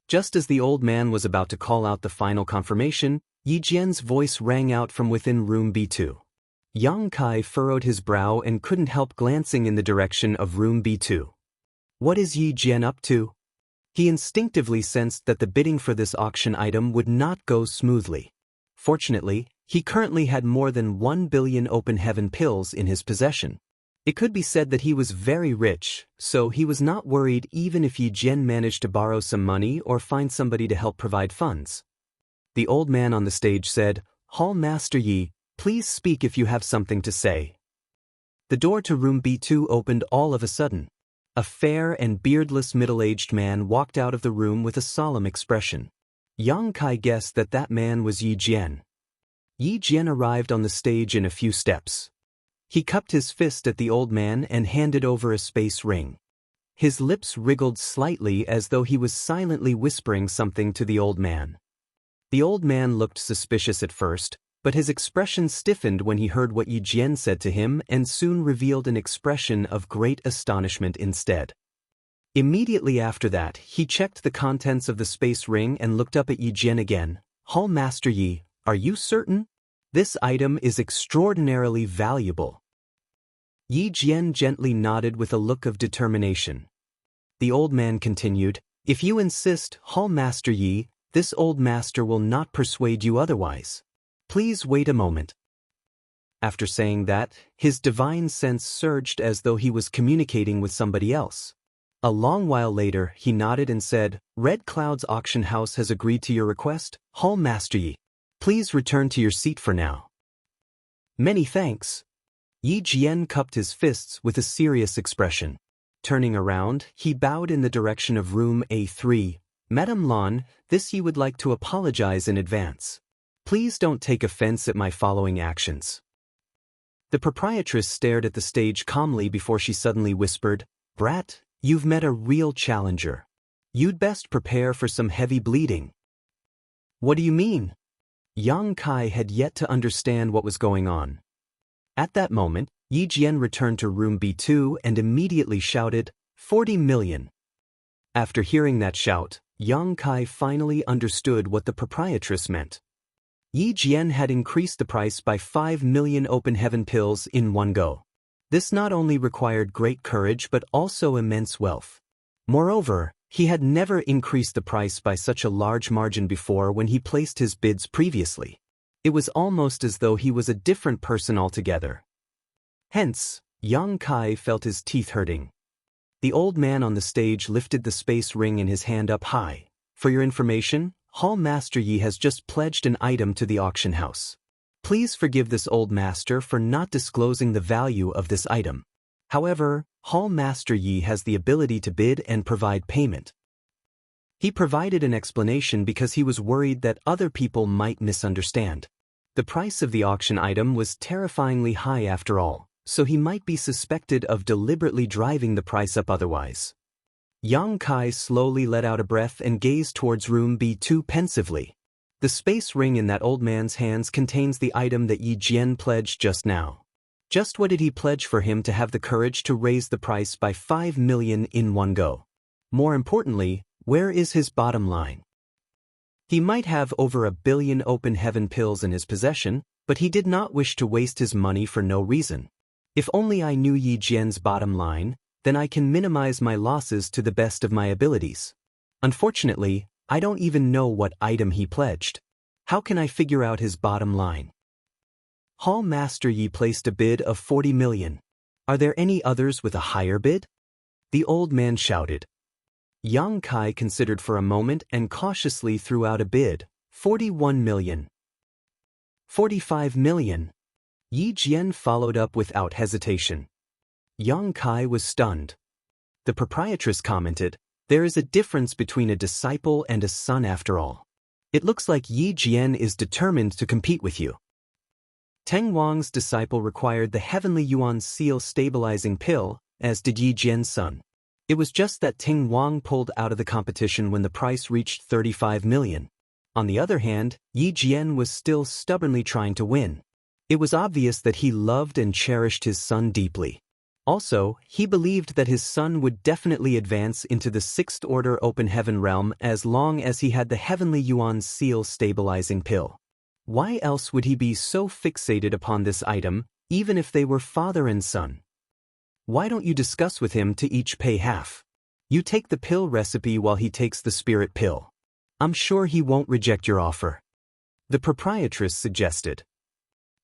Just as the old man was about to call out the final confirmation, Yi Jian's voice rang out from within room B2. Yang Kai furrowed his brow and couldn't help glancing in the direction of room B2. What is Yi Jian up to? He instinctively sensed that the bidding for this auction item would not go smoothly. Fortunately, he currently had more than 1 billion open heaven pills in his possession. It could be said that he was very rich, so he was not worried even if Yi Jian managed to borrow some money or find somebody to help provide funds. The old man on the stage said, "Hall Master Yi, please speak if you have something to say." The door to room B2 opened all of a sudden. A fair and beardless middle-aged man walked out of the room with a solemn expression. Yang Kai guessed that that man was Yi Jian. Yi Jian arrived on the stage in a few steps. He cupped his fist at the old man and handed over a space ring. His lips wriggled slightly as though he was silently whispering something to the old man. The old man looked suspicious at first, but his expression stiffened when he heard what Yi Jian said to him and soon revealed an expression of great astonishment instead. Immediately after that, he checked the contents of the space ring and looked up at Yi Jian again. "Hall Master Yi, are you certain? This item is extraordinarily valuable." Yi Jian gently nodded with a look of determination. The old man continued, "If you insist, Hall Master Yi, this old master will not persuade you otherwise. Please wait a moment." After saying that, his divine sense surged as though he was communicating with somebody else. A long while later, he nodded and said, "Red Cloud's auction house has agreed to your request, Hall Master Yi. Please return to your seat for now." "Many thanks." Yi Jian cupped his fists with a serious expression. Turning around, he bowed in the direction of room A3. "Madame Lan, this Yi would like to apologize in advance. Please don't take offense at my following actions." The proprietress stared at the stage calmly before she suddenly whispered, "Brat, you've met a real challenger. You'd best prepare for some heavy bleeding." "What do you mean?" Yang Kai had yet to understand what was going on. At that moment, Yi Jian returned to room B2 and immediately shouted, 40 million. After hearing that shout, Yang Kai finally understood what the proprietress meant. Yi Jian had increased the price by 5 million open heaven pills in one go. This not only required great courage but also immense wealth. Moreover, he had never increased the price by such a large margin before when he placed his bids previously. It was almost as though he was a different person altogether. Hence, Yang Kai felt his teeth hurting. The old man on the stage lifted the space ring in his hand up high. "For your information, Hall Master Yi has just pledged an item to the auction house. Please forgive this old master for not disclosing the value of this item." However, Hall Master Yi has the ability to bid and provide payment. He provided an explanation because he was worried that other people might misunderstand. The price of the auction item was terrifyingly high after all, so he might be suspected of deliberately driving the price up otherwise. Yang Kai slowly let out a breath and gazed towards room B2 pensively. The space ring in that old man's hands contains the item that Yi Jian pledged just now. Just what did he pledge for him to have the courage to raise the price by 5 million in one go? More importantly, where is his bottom line? He might have over 1 billion open heaven pills in his possession, but he did not wish to waste his money for no reason. If only I knew Yi Jian's bottom line, then I can minimize my losses to the best of my abilities. Unfortunately, I don't even know what item he pledged. How can I figure out his bottom line? Hall Master Yi placed a bid of 40 million. Are there any others with a higher bid? The old man shouted. Yang Kai considered for a moment and cautiously threw out a bid, 41 million. 45 million. Yi Jian followed up without hesitation. Yang Kai was stunned. The proprietress commented, "There is a difference between a disciple and a son after all. It looks like Yi Jian is determined to compete with you." Teng Wang's disciple required the Heavenly Yuan Seal stabilizing pill, as did Yi Jian's son. It was just that Teng Wang pulled out of the competition when the price reached 35 million. On the other hand, Yi Jian was still stubbornly trying to win. It was obvious that he loved and cherished his son deeply. Also, he believed that his son would definitely advance into the 6th Order Open Heaven realm as long as he had the Heavenly Yuan Seal stabilizing pill. Why else would he be so fixated upon this item, even if they were father and son? Why don't you discuss with him to each pay half? You take the pill recipe while he takes the spirit pill. I'm sure he won't reject your offer. The proprietress suggested.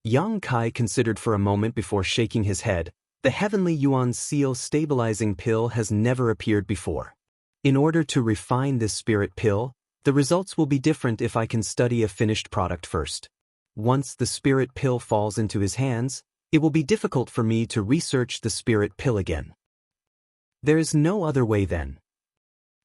Yang Kai considered for a moment before shaking his head. The Heavenly Yuan Seal stabilizing pill has never appeared before. In order to refine this spirit pill, the results will be different if I can study a finished product first. Once the spirit pill falls into his hands, it will be difficult for me to research the spirit pill again. There is no other way then.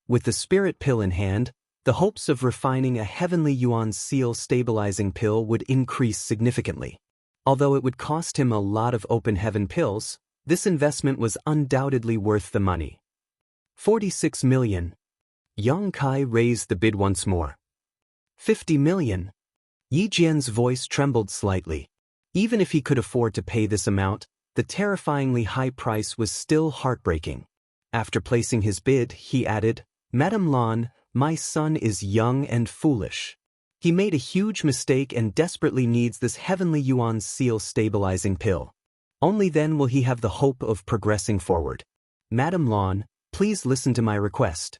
With the spirit pill in hand, the hopes of refining a Heavenly Yuan Seal stabilizing pill would increase significantly. Although it would cost him a lot of open heaven pills, this investment was undoubtedly worth the money. 46 million. Yang Kai raised the bid once more. 50 million. Yi Jian's voice trembled slightly. Even if he could afford to pay this amount, the terrifyingly high price was still heartbreaking. After placing his bid, he added, "Madame Lan, my son is young and foolish. He made a huge mistake and desperately needs this Heavenly Yuan Seal stabilizing pill. Only then will he have the hope of progressing forward. Madame Lan, please listen to my request."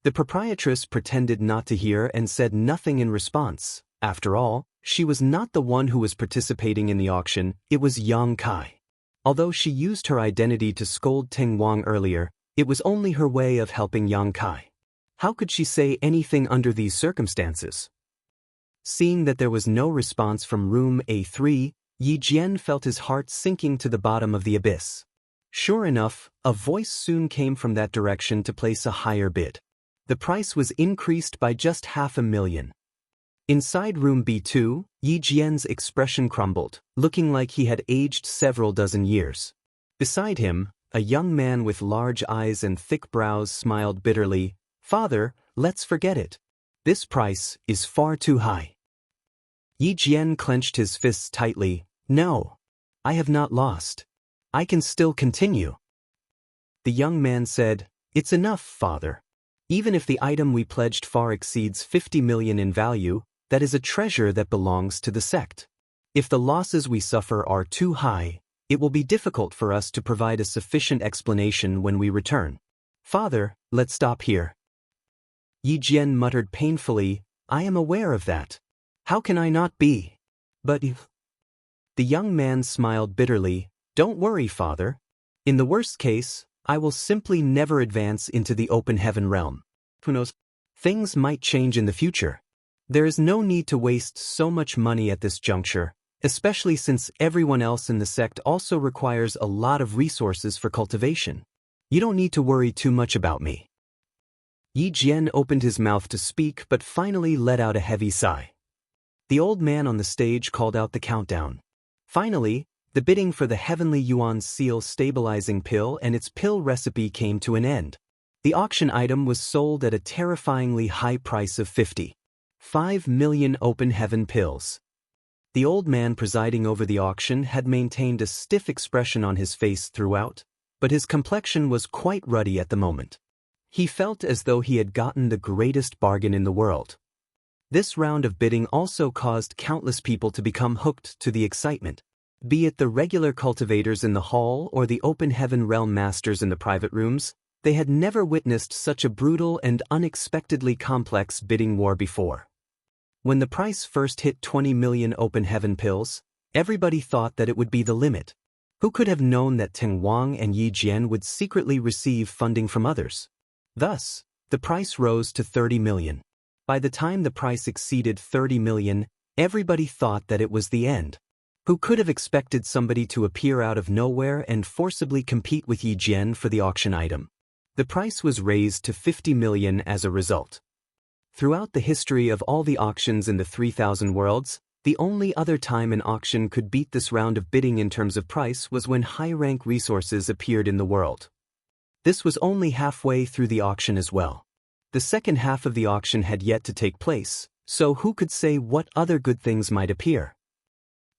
The proprietress pretended not to hear and said nothing in response. After all, she was not the one who was participating in the auction, it was Yang Kai. Although she used her identity to scold Teng Wang earlier, it was only her way of helping Yang Kai. How could she say anything under these circumstances? Seeing that there was no response from room A3, Yi Jian felt his heart sinking to the bottom of the abyss. Sure enough, a voice soon came from that direction to place a higher bid. The price was increased by just 500,000. Inside room B2, Yi Jian's expression crumbled, looking like he had aged several dozen years. Beside him, a young man with large eyes and thick brows smiled bitterly. "Father, let's forget it. This price is far too high." Yi Jian clenched his fists tightly. "No. I have not lost. I can still continue." The young man said, "It's enough, father. Even if the item we pledged far exceeds 50 million in value, that is a treasure that belongs to the sect. If the losses we suffer are too high, it will be difficult for us to provide a sufficient explanation when we return. Father, let's stop here." Yi Jian muttered painfully, "I am aware of that. How can I not be? But if..." The young man smiled bitterly. "Don't worry, father. In the worst case, I will simply never advance into the open heaven realm. Who knows? Things might change in the future. There is no need to waste so much money at this juncture. especially since everyone else in the sect also requires a lot of resources for cultivation. You don't need to worry too much about me. Yi Jian opened his mouth to speak but finally let out a heavy sigh. The old man on the stage called out the countdown. Finally, the bidding for the Heavenly Yuan Seal stabilizing pill and its pill recipe came to an end. The auction item was sold at a terrifyingly high price of 55 million open heaven pills. The old man presiding over the auction had maintained a stiff expression on his face throughout, but his complexion was quite ruddy at the moment. He felt as though he had gotten the greatest bargain in the world. This round of bidding also caused countless people to become hooked to the excitement, be it the regular cultivators in the hall or the open heaven realm masters in the private rooms. They had never witnessed such a brutal and unexpectedly complex bidding war before. When the price first hit 20 million open heaven pills, everybody thought that it would be the limit. Who could have known that Teng Wang and Yi Jian would secretly receive funding from others? Thus, the price rose to 30 million. By the time the price exceeded 30 million, everybody thought that it was the end. Who could have expected somebody to appear out of nowhere and forcibly compete with Yi Jian for the auction item? The price was raised to 50 million as a result. Throughout the history of all the auctions in the 3000 worlds, the only other time an auction could beat this round of bidding in terms of price was when high-rank resources appeared in the world. This was only halfway through the auction as well. The second half of the auction had yet to take place, so who could say what other good things might appear?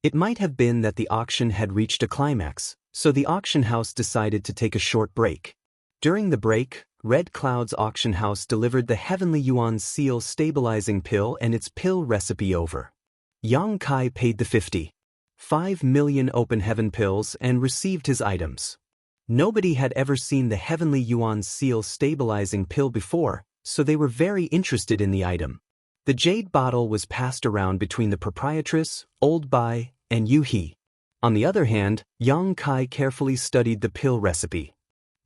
It might have been that the auction had reached a climax, so the auction house decided to take a short break. During the break, Red Cloud's auction house delivered the Heavenly Yuan Seal stabilizing pill and its pill recipe over. Yang Kai paid the 55 million open heaven pills and received his items. Nobody had ever seen the Heavenly Yuan Seal stabilizing pill before, so they were very interested in the item. The jade bottle was passed around between the proprietress, Old Bai, and Yu He. On the other hand, Yang Kai carefully studied the pill recipe.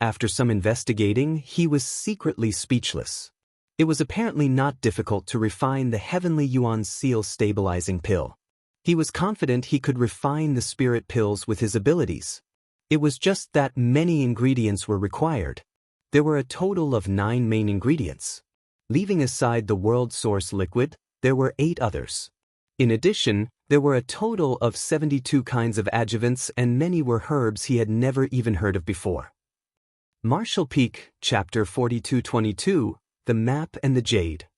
After some investigating, he was secretly speechless. It was apparently not difficult to refine the Heavenly Yuan Seal stabilizing pill. He was confident he could refine the spirit pills with his abilities. It was just that many ingredients were required. There were a total of 9 main ingredients. Leaving aside the world source liquid, there were 8 others. In addition, there were a total of 72 kinds of adjuvants and many were herbs he had never even heard of before. Martial Peak, Chapter 4222, The Map and the Jade.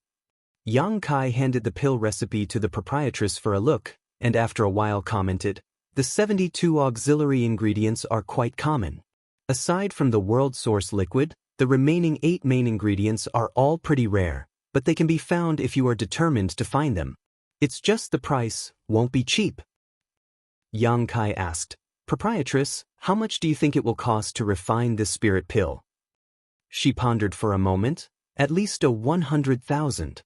Yang Kai handed the pill recipe to the proprietress for a look, and after a while commented, "The 72 auxiliary ingredients are quite common. Aside from the world source liquid, the remaining 8 main ingredients are all pretty rare, but they can be found if you are determined to find them. It's just the price won't be cheap." Yang Kai asked, "Proprietress, how much do you think it will cost to refine this spirit pill?" She pondered for a moment. "At least 100,000.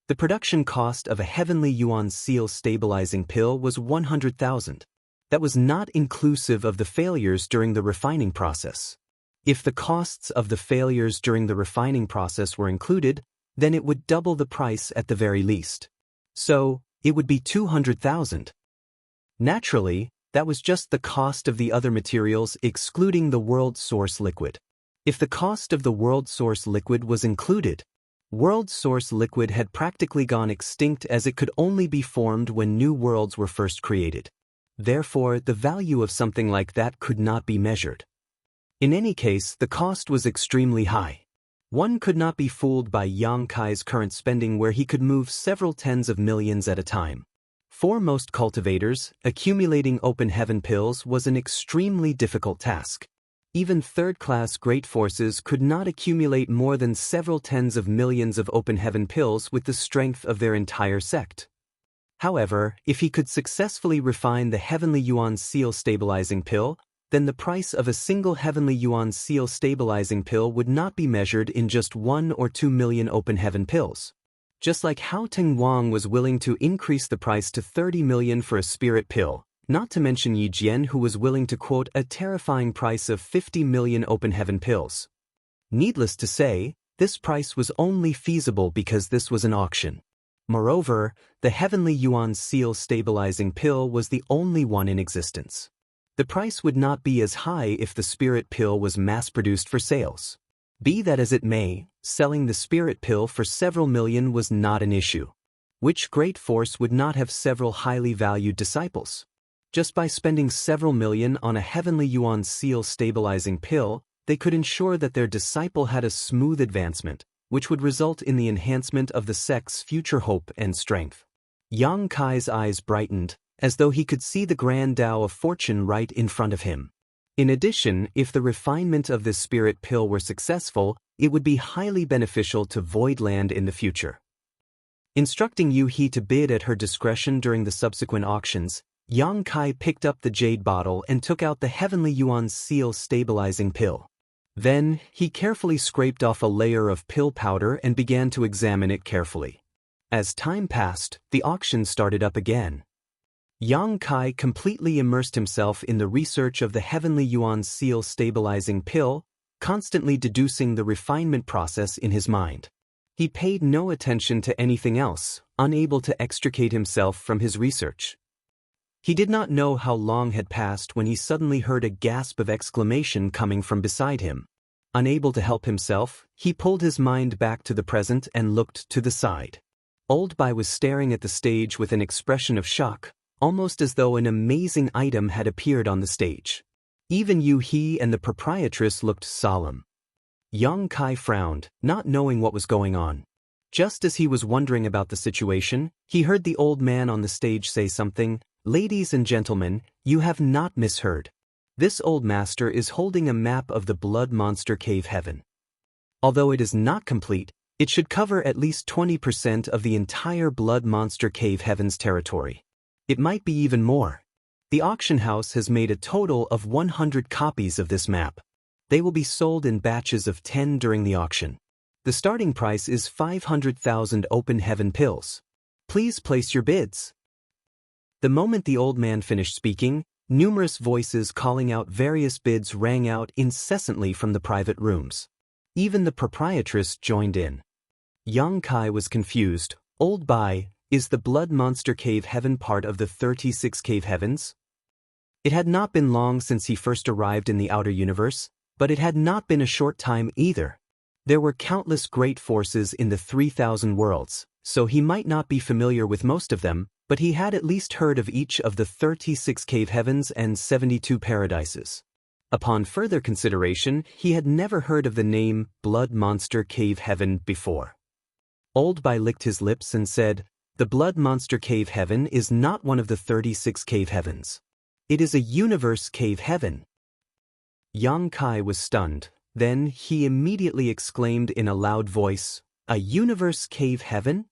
The production cost of a Heavenly Yuan Seal stabilizing pill was 100,000. That was not inclusive of the failures during the refining process. If the costs of the failures during the refining process were included, then it would double the price at the very least. So, it would be 200,000. Naturally, that was just the cost of the other materials excluding the world source liquid. If the cost of the world source liquid was included, world source liquid had practically gone extinct as it could only be formed when new worlds were first created. Therefore, the value of something like that could not be measured. In any case, the cost was extremely high. One could not be fooled by Yang Kai's current spending where he could move several tens of millions at a time. For most cultivators, accumulating open heaven pills was an extremely difficult task. Even third-class great forces could not accumulate more than several tens of millions of open heaven pills with the strength of their entire sect. However, if he could successfully refine the Heavenly Yuan Seal stabilizing pill, then the price of a single Heavenly Yuan Seal stabilizing pill would not be measured in just 1 or 2 million open heaven pills. Just like how Teng Wang was willing to increase the price to 30 million for a spirit pill, not to mention Yi Jian who was willing to quote a terrifying price of 50 million open heaven pills. Needless to say, this price was only feasible because this was an auction. Moreover, the Heavenly Yuan Seal stabilizing pill was the only one in existence. The price would not be as high if the spirit pill was mass-produced for sales. Be that as it may, selling the spirit pill for several million was not an issue. Which great force would not have several highly valued disciples? Just by spending several million on a Heavenly Yuan Seal stabilizing pill, they could ensure that their disciple had a smooth advancement, which would result in the enhancement of the sect's future hope and strength. Yang Kai's eyes brightened, as though he could see the grand Tao of fortune right in front of him. In addition, if the refinement of this spirit pill were successful, it would be highly beneficial to Void Land in the future. Instructing Yu He to bid at her discretion during the subsequent auctions, Yang Kai picked up the jade bottle and took out the Heavenly Yuan Seal stabilizing pill. Then, he carefully scraped off a layer of pill powder and began to examine it carefully. As time passed, the auction started up again. Yang Kai completely immersed himself in the research of the Heavenly Yuan Seal stabilizing pill, constantly deducing the refinement process in his mind. He paid no attention to anything else, unable to extricate himself from his research. He did not know how long had passed when he suddenly heard a gasp of exclamation coming from beside him. Unable to help himself, he pulled his mind back to the present and looked to the side. Old Bai was staring at the stage with an expression of shock, almost as though an amazing item had appeared on the stage. Even Yu He and the proprietress looked solemn. Yang Kai frowned, not knowing what was going on. Just as he was wondering about the situation, he heard the old man on the stage say something. "Ladies and gentlemen, you have not misheard. This old master is holding a map of the Blood Monster Cave Heaven. Although it is not complete, it should cover at least 20% of the entire Blood Monster Cave Heaven's territory. It might be even more. The auction house has made a total of 100 copies of this map. They will be sold in batches of 10 during the auction. The starting price is 500,000 open heaven pills. Please place your bids." The moment the old man finished speaking, numerous voices calling out various bids rang out incessantly from the private rooms. Even the proprietress joined in. Yang Kai was confused. "Old Bai, is the Blood Monster Cave Heaven part of the 36 Cave Heavens?" It had not been long since he first arrived in the outer universe, but it had not been a short time either. There were countless great forces in the 3,000 worlds, so he might not be familiar with most of them, but he had at least heard of each of the 36 cave heavens and 72 paradises. Upon further consideration, he had never heard of the name Blood Monster Cave Heaven before. Old Bai licked his lips and said, "The Blood Monster Cave Heaven is not one of the 36 cave heavens. It is a universe cave heaven." Yang Kai was stunned. Then he immediately exclaimed in a loud voice, "A universe cave heaven?"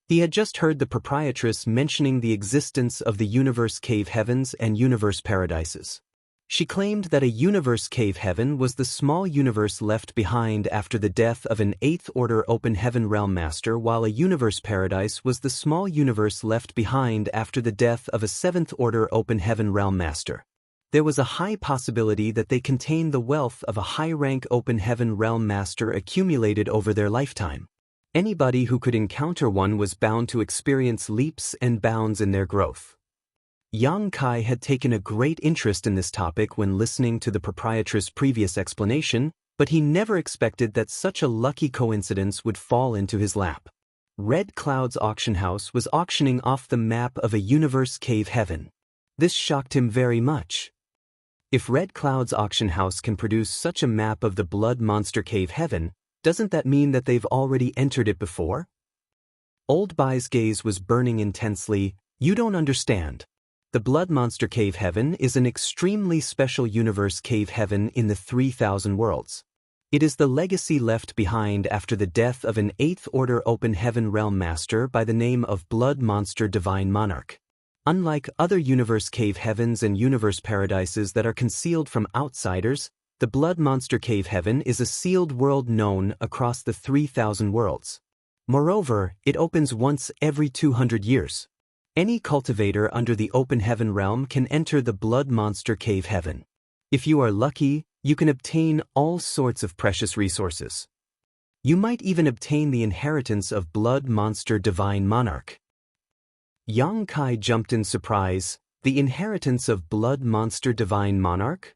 He had just heard the proprietress mentioning the existence of the universe cave heavens and universe paradises. She claimed that a universe cave heaven was the small universe left behind after the death of an 8th order open heaven realm master, while a universe paradise was the small universe left behind after the death of a 7th order open heaven realm master. There was a high possibility that they contained the wealth of a high-rank open heaven realm master accumulated over their lifetime. Anybody who could encounter one was bound to experience leaps and bounds in their growth. Yang Kai had taken a great interest in this topic when listening to the proprietress' previous explanation, but he never expected that such a lucky coincidence would fall into his lap. Red Cloud's auction house was auctioning off the map of a universe cave heaven. This shocked him very much. If Red Cloud's auction house can produce such a map of the Blood Monster Cave Heaven, doesn't that mean that they've already entered it before? Old Bai's gaze was burning intensely. "You don't understand. The Blood Monster Cave Heaven is an extremely special universe cave heaven in the 3,000 worlds. It is the legacy left behind after the death of an 8th order open heaven realm master by the name of Blood Monster Divine Monarch. Unlike other universe cave heavens and universe paradises that are concealed from outsiders, the Blood Monster Cave Heaven is a sealed world known across the 3,000 worlds. Moreover, it opens once every 200 years. Any cultivator under the open heaven realm can enter the Blood Monster Cave Heaven. If you are lucky, you can obtain all sorts of precious resources. You might even obtain the inheritance of Blood Monster Divine Monarch. Yang Kai jumped in surprise. The inheritance of Blood Monster Divine Monarch?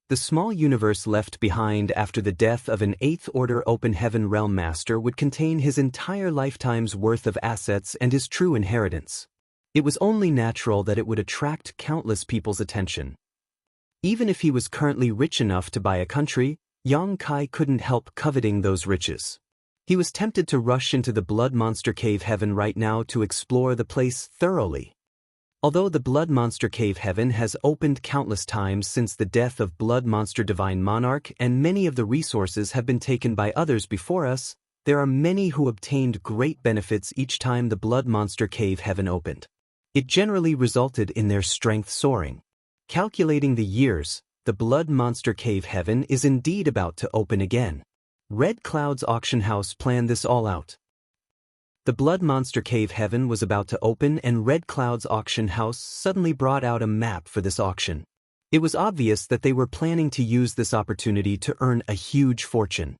The small universe left behind after the death of an 8th Order Open Heaven Realm Master would contain his entire lifetime's worth of assets and his true inheritance. It was only natural that it would attract countless people's attention. Even if he was currently rich enough to buy a country, Yang Kai couldn't help coveting those riches. He was tempted to rush into the Blood Monster Cave Heaven right now to explore the place thoroughly. Although the Blood Monster Cave Heaven has opened countless times since the death of Blood Monster Divine Monarch and many of the resources have been taken by others before us, there are many who obtained great benefits each time the Blood Monster Cave Heaven opened. It generally resulted in their strength soaring. Calculating the years, the Blood Monster Cave Heaven is indeed about to open again. Red Cloud's auction house planned this all out. The Blood Monster Cave Heaven was about to open and Red Cloud's auction house suddenly brought out a map for this auction. It was obvious that they were planning to use this opportunity to earn a huge fortune.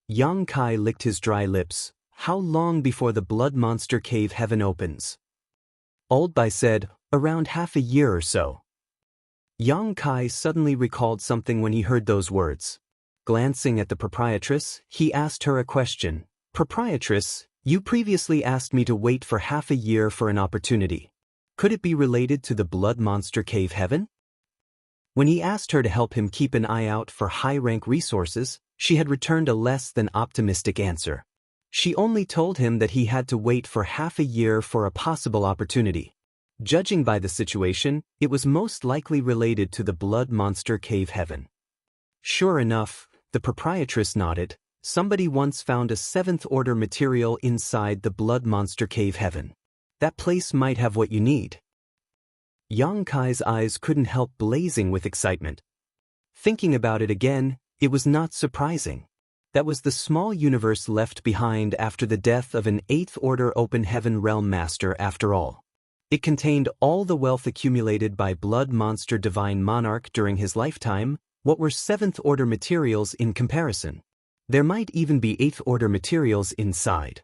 Yang Kai licked his dry lips. How long before the Blood Monster Cave Heaven opens? Old Bai said, around half a year or so. Yang Kai suddenly recalled something when he heard those words. Glancing at the proprietress, he asked her a question. Proprietress, you previously asked me to wait for half a year for an opportunity. Could it be related to the Blood Monster Cave Heaven? When he asked her to help him keep an eye out for high-rank resources, she had returned a less than optimistic answer. She only told him that he had to wait for half a year for a possible opportunity. Judging by the situation, it was most likely related to the Blood Monster Cave Heaven. Sure enough, the proprietress nodded. Somebody once found a 7th Order material inside the Blood Monster Cave Heaven. That place might have what you need. Yang Kai's eyes couldn't help blazing with excitement. Thinking about it again, it was not surprising. That was the small universe left behind after the death of an 8th Order Open Heaven Realm Master after all. It contained all the wealth accumulated by Blood Monster Divine Monarch during his lifetime. What were 7th Order materials in comparison? There might even be 8th Order materials inside.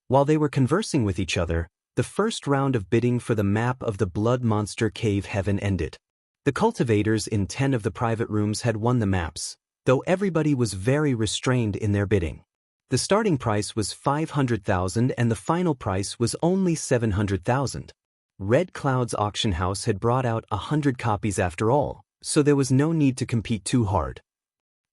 While they were conversing with each other, the first round of bidding for the map of the Blood Monster Cave Heaven ended. The cultivators in 10 of the private rooms had won the maps, though everybody was very restrained in their bidding. The starting price was 500,000 and the final price was only 700,000. Red Cloud's auction house had brought out 100 copies after all, so there was no need to compete too hard.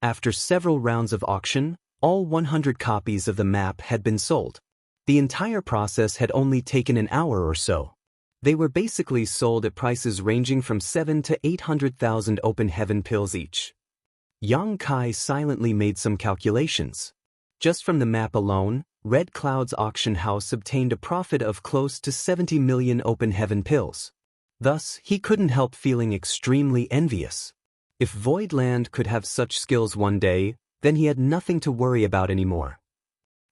After several rounds of auction, all 100 copies of the map had been sold. The entire process had only taken an hour or so. They were basically sold at prices ranging from 7 to 800,000 Open Heaven pills each. Yang Kai silently made some calculations. Just from the map alone, Red Cloud's auction house obtained a profit of close to 70 million Open Heaven pills. Thus, he couldn't help feeling extremely envious. If Voidland could have such skills one day, then he had nothing to worry about anymore.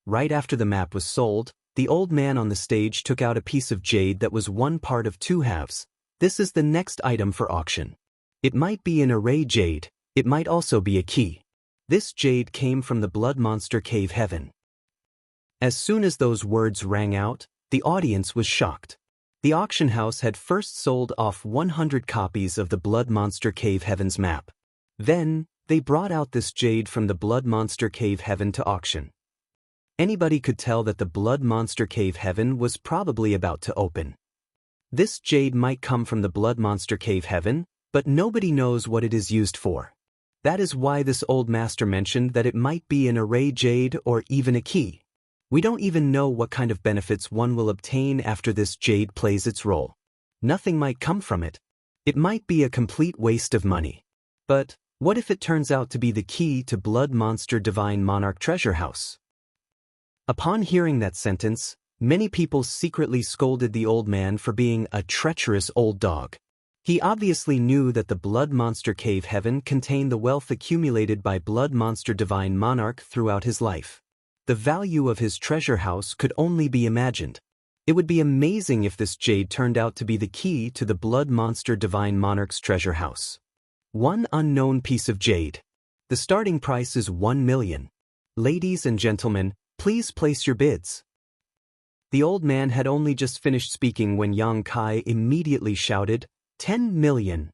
Right after the map was sold, the old man on the stage took out a piece of jade that was one part of two halves. This is the next item for auction. It might be an array jade, it might also be a key. This jade came from the Blood Monster Cave Heaven. As soon as those words rang out, the audience was shocked. The auction house had first sold off 100 copies of the Blood Monster Cave Heaven's map. Then, they brought out this jade from the Blood Monster Cave Heaven to auction. Anybody could tell that the Blood Monster Cave Heaven was probably about to open. This jade might come from the Blood Monster Cave Heaven, but nobody knows what it is used for. That is why this old master mentioned that it might be an array jade or even a key. We don't even know what kind of benefits one will obtain after this jade plays its role. Nothing might come from it. It might be a complete waste of money. But what if it turns out to be the key to Blood Monster Divine Monarch Treasure House? Upon hearing that sentence, many people secretly scolded the old man for being a treacherous old dog. He obviously knew that the Blood Monster Cave Heaven contained the wealth accumulated by Blood Monster Divine Monarch throughout his life. The value of his treasure house could only be imagined. It would be amazing if this jade turned out to be the key to the Blood Monster Divine Monarch's treasure house. One unknown piece of jade. The starting price is 1 million. Ladies and gentlemen, please place your bids. The old man had only just finished speaking when Yang Kai immediately shouted, 10 million.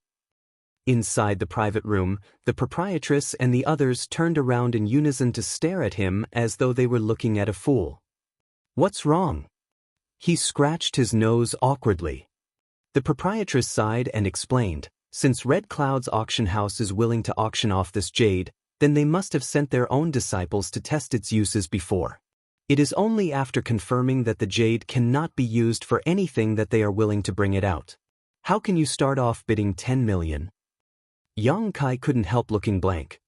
Inside the private room, the proprietress and the others turned around in unison to stare at him as though they were looking at a fool. What's wrong? He scratched his nose awkwardly. The proprietress sighed and explained, since Red Cloud's auction house is willing to auction off this jade, then they must have sent their own disciples to test its uses before. It is only after confirming that the jade cannot be used for anything that they are willing to bring it out. How can you start off bidding 10 million? Yang Kai couldn't help looking blank.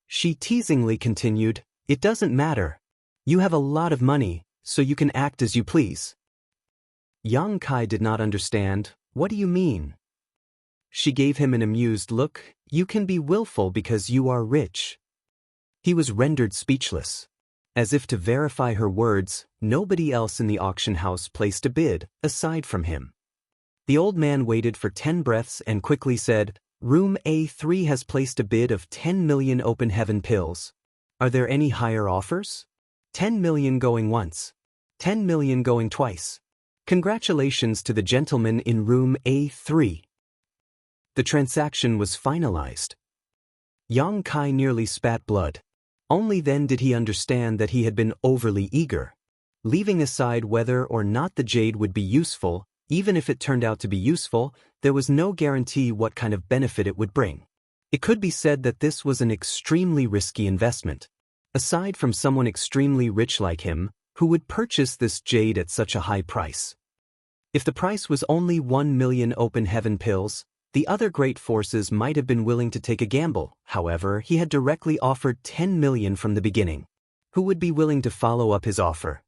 She teasingly continued, it doesn't matter. You have a lot of money, so you can act as you please. Yang Kai did not understand. What do you mean? She gave him an amused look. You can be willful because you are rich. He was rendered speechless. As if to verify her words, nobody else in the auction house placed a bid, aside from him. The old man waited for 10 breaths and quickly said, Room A3 has placed a bid of 10 million open heaven pills. Are there any higher offers? 10 million going once. 10 million going twice. Congratulations to the gentleman in room A3. The transaction was finalized. Yang Kai nearly spat blood. Only then did he understand that he had been overly eager. Leaving aside whether or not the jade would be useful, even if it turned out to be useful, there was no guarantee what kind of benefit it would bring. It could be said that this was an extremely risky investment. Aside from someone extremely rich like him, who would purchase this jade at such a high price? If the price was only 1 million open heaven pills, the other great forces might have been willing to take a gamble. However, he had directly offered 10 million from the beginning. Who would be willing to follow up his offer?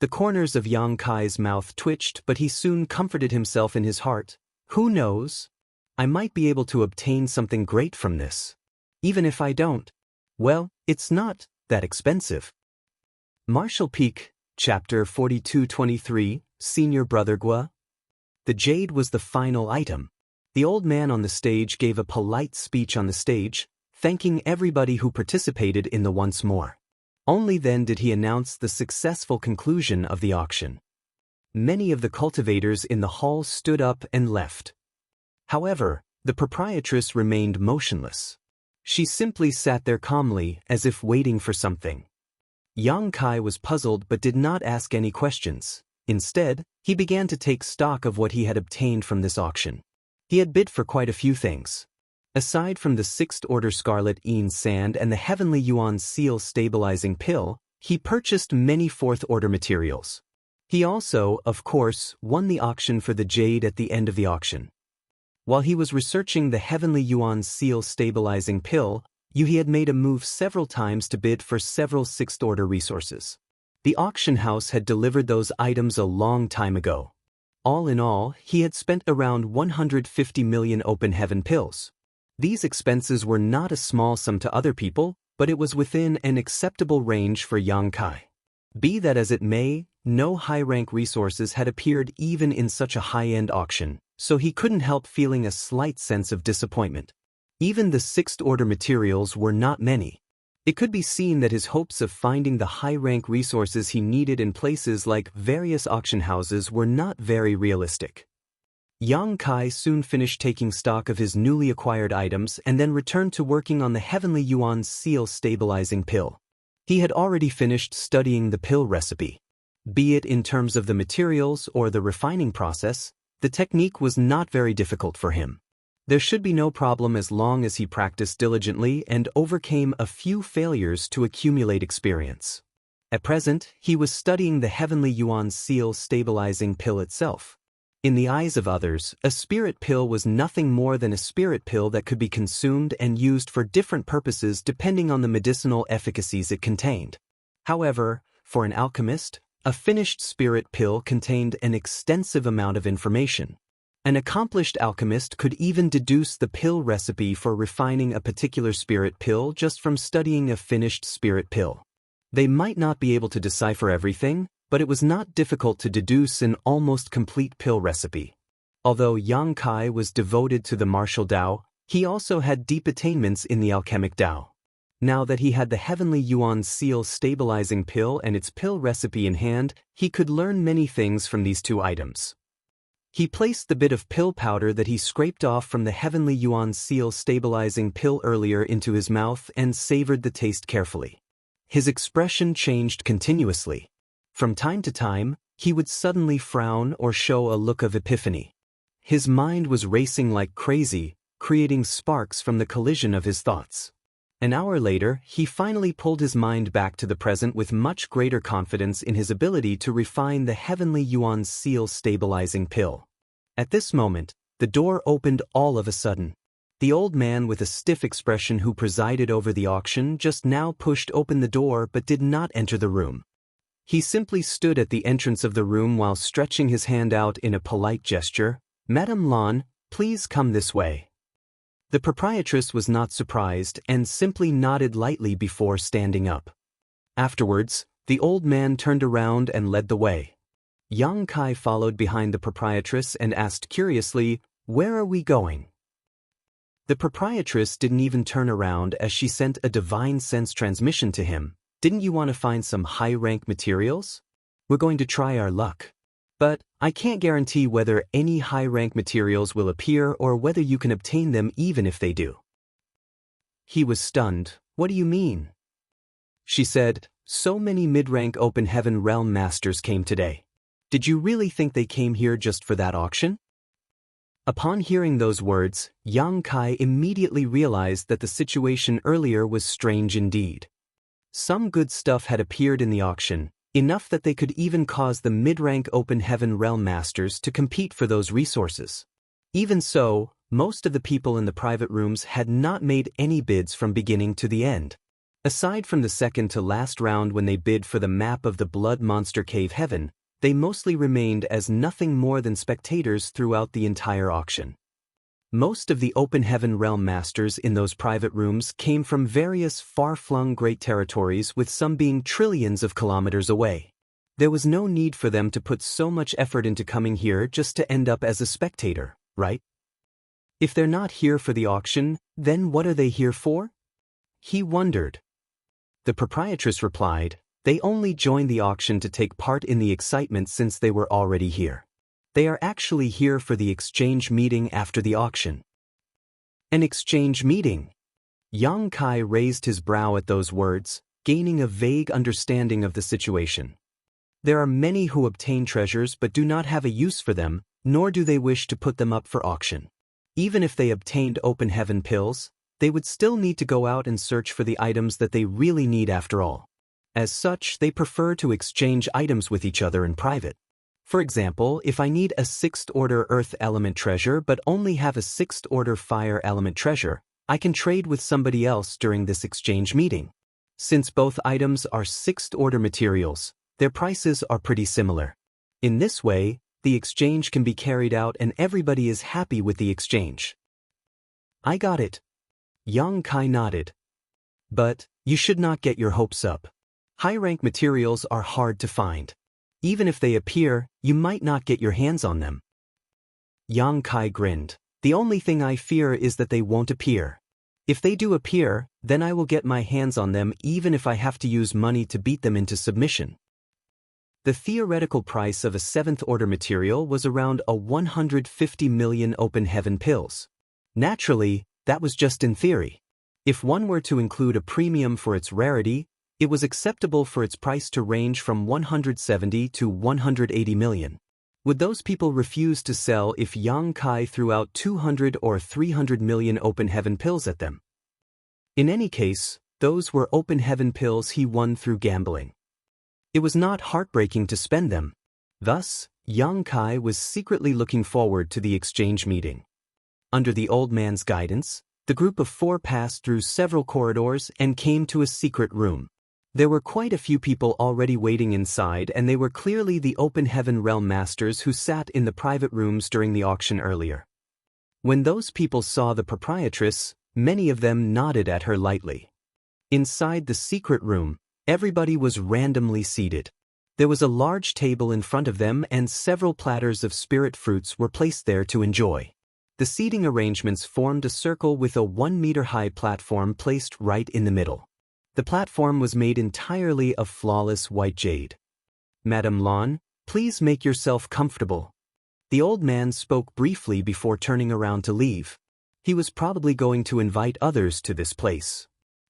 The corners of Yang Kai's mouth twitched, but he soon comforted himself in his heart. Who knows? I might be able to obtain something great from this. Even if I don't, well, it's not that expensive. Martial Peak, Chapter 42-23, Senior Brother Gua. The jade was the final item. The old man on the stage gave a polite speech on the stage, thanking everybody who participated in the once more. Only then did he announce the successful conclusion of the auction. Many of the cultivators in the hall stood up and left. However, the proprietress remained motionless. She simply sat there calmly, as if waiting for something. Yang Kai was puzzled but did not ask any questions. Instead, he began to take stock of what he had obtained from this auction. He had bid for quite a few things. Aside from the 6th Order Scarlet Een Sand and the Heavenly Yuan Seal Stabilizing Pill, he purchased many 4th Order materials. He also, of course, won the auction for the jade at the end of the auction. While he was researching the Heavenly Yuan Seal Stabilizing Pill, he had made a move several times to bid for several 6th Order resources. The auction house had delivered those items a long time ago. All in all, he had spent around 150 million open heaven pills. These expenses were not a small sum to other people, but it was within an acceptable range for Yang Kai. Be that as it may, no high-rank resources had appeared even in such a high-end auction, so he couldn't help feeling a slight sense of disappointment. Even the 6th Order materials were not many. It could be seen that his hopes of finding the high-rank resources he needed in places like various auction houses were not very realistic. Yang Kai soon finished taking stock of his newly acquired items and then returned to working on the Heavenly Yuan Seal Stabilizing Pill. He had already finished studying the pill recipe. Be it in terms of the materials or the refining process, the technique was not very difficult for him. There should be no problem as long as he practiced diligently and overcame a few failures to accumulate experience. At present, he was studying the Heavenly Yuan Seal Stabilizing Pill itself. In the eyes of others, a spirit pill was nothing more than a spirit pill that could be consumed and used for different purposes depending on the medicinal efficacies it contained. However, for an alchemist, a finished spirit pill contained an extensive amount of information. An accomplished alchemist could even deduce the pill recipe for refining a particular spirit pill just from studying a finished spirit pill. They might not be able to decipher everything, but it was not difficult to deduce an almost complete pill recipe. Although Yang Kai was devoted to the martial Tao, he also had deep attainments in the alchemic Tao. Now that he had the Heavenly Yuan Seal stabilizing pill and its pill recipe in hand, he could learn many things from these two items. He placed the bit of pill powder that he scraped off from the Heavenly Yuan Seal stabilizing pill earlier into his mouth and savored the taste carefully. His expression changed continuously. From time to time, he would suddenly frown or show a look of epiphany. His mind was racing like crazy, creating sparks from the collision of his thoughts. An hour later, he finally pulled his mind back to the present with much greater confidence in his ability to refine the Heavenly Yuan Seal stabilizing pill. At this moment, the door opened all of a sudden. The old man with a stiff expression who presided over the auction just now pushed open the door but did not enter the room. He simply stood at the entrance of the room while stretching his hand out in a polite gesture. "Madame Lan, please come this way." The proprietress was not surprised and simply nodded lightly before standing up. Afterwards, the old man turned around and led the way. Yang Kai followed behind the proprietress and asked curiously, "Where are we going?" The proprietress didn't even turn around as she sent a divine sense transmission to him. "Didn't you want to find some high-rank materials? We're going to try our luck. But I can't guarantee whether any high-rank materials will appear or whether you can obtain them even if they do." He was stunned. "What do you mean?" She said, "So many mid-rank Open Heaven Realm Masters came today. Did you really think they came here just for that auction?" Upon hearing those words, Yang Kai immediately realized that the situation earlier was strange indeed. Some good stuff had appeared in the auction, enough that they could even cause the mid-rank Open Heaven Realm Masters to compete for those resources. Even so, most of the people in the private rooms had not made any bids from beginning to the end. Aside from the second to last round when they bid for the map of the Blood Monster Cave Heaven, they mostly remained as nothing more than spectators throughout the entire auction. Most of the Open Heaven Realm Masters in those private rooms came from various far-flung great territories, with some being trillions of kilometers away. There was no need for them to put so much effort into coming here just to end up as a spectator, right? If they're not here for the auction, then what are they here for? He wondered. The proprietress replied, "They only joined the auction to take part in the excitement since they were already here. They are actually here for the exchange meeting after the auction." An exchange meeting? Yang Kai raised his brow at those words, gaining a vague understanding of the situation. There are many who obtain treasures but do not have a use for them, nor do they wish to put them up for auction. Even if they obtained Open Heaven pills, they would still need to go out and search for the items that they really need after all. As such, they prefer to exchange items with each other in private. For example, if I need a 6th order Earth element treasure but only have a 6th order Fire element treasure, I can trade with somebody else during this exchange meeting. Since both items are 6th order materials, their prices are pretty similar. In this way, the exchange can be carried out and everybody is happy with the exchange. "I got it." Yang Kai nodded. "But you should not get your hopes up. High-rank materials are hard to find. Even if they appear, you might not get your hands on them." Yang Kai grinned. "The only thing I fear is that they won't appear. If they do appear, then I will get my hands on them even if I have to use money to beat them into submission." The theoretical price of a 7th order material was around 150 million Open Heaven pills. Naturally, that was just in theory. If one were to include a premium for its rarity, it was acceptable for its price to range from 170 to 180 million. Would those people refuse to sell if Yang Kai threw out 200 or 300 million Open Heaven pills at them? In any case, those were Open Heaven pills he won through gambling. It was not heartbreaking to spend them. Thus, Yang Kai was secretly looking forward to the exchange meeting. Under the old man's guidance, the group of 4 passed through several corridors and came to a secret room. There were quite a few people already waiting inside, and they were clearly the Open Heaven Realm Masters who sat in the private rooms during the auction earlier. When those people saw the proprietress, many of them nodded at her lightly. Inside the secret room, everybody was randomly seated. There was a large table in front of them and several platters of spirit fruits were placed there to enjoy. The seating arrangements formed a circle with a 1-meter-high platform placed right in the middle. The platform was made entirely of flawless white jade. "Madame Lan, please make yourself comfortable." The old man spoke briefly before turning around to leave. He was probably going to invite others to this place.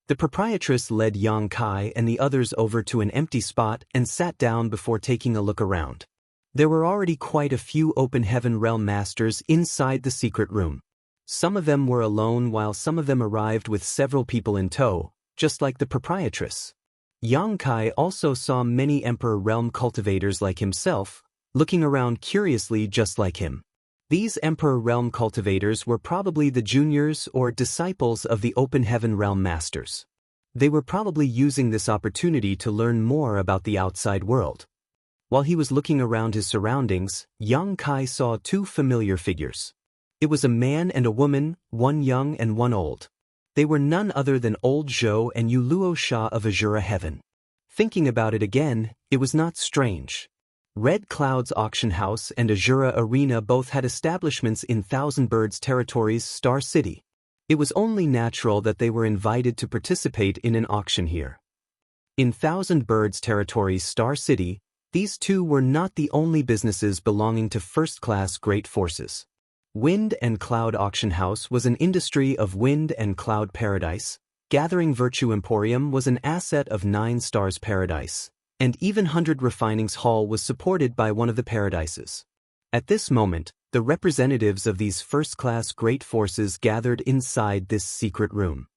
The proprietress led Yang Kai and the others over to an empty spot and sat down before taking a look around. There were already quite a few Open Heaven Realm masters inside the secret room. Some of them were alone while some of them arrived with several people in tow, just like the proprietress. Yang Kai also saw many Emperor Realm cultivators like himself, looking around curiously just like him. These Emperor Realm cultivators were probably the juniors or disciples of the Open Heaven Realm masters. They were probably using this opportunity to learn more about the outside world. While he was looking around his surroundings, Yang Kai saw two familiar figures. It was a man and a woman, one young and one old. They were none other than Old Zhou and Yuluo Sha of Azura Heaven. Thinking about it again, it was not strange. Red Cloud's auction house and Azura Arena both had establishments in Thousand Birds Territory's Star City. It was only natural that they were invited to participate in an auction here. In Thousand Birds Territory's Star City, these two were not the only businesses belonging to first-class great forces. Wind and Cloud Auction House was an industry of Wind and Cloud Paradise, Gathering Virtue Emporium was an asset of 9 Stars Paradise, and even 100 Refinings Hall was supported by one of the paradises. At this moment, the representatives of these first-class great forces gathered inside this secret room.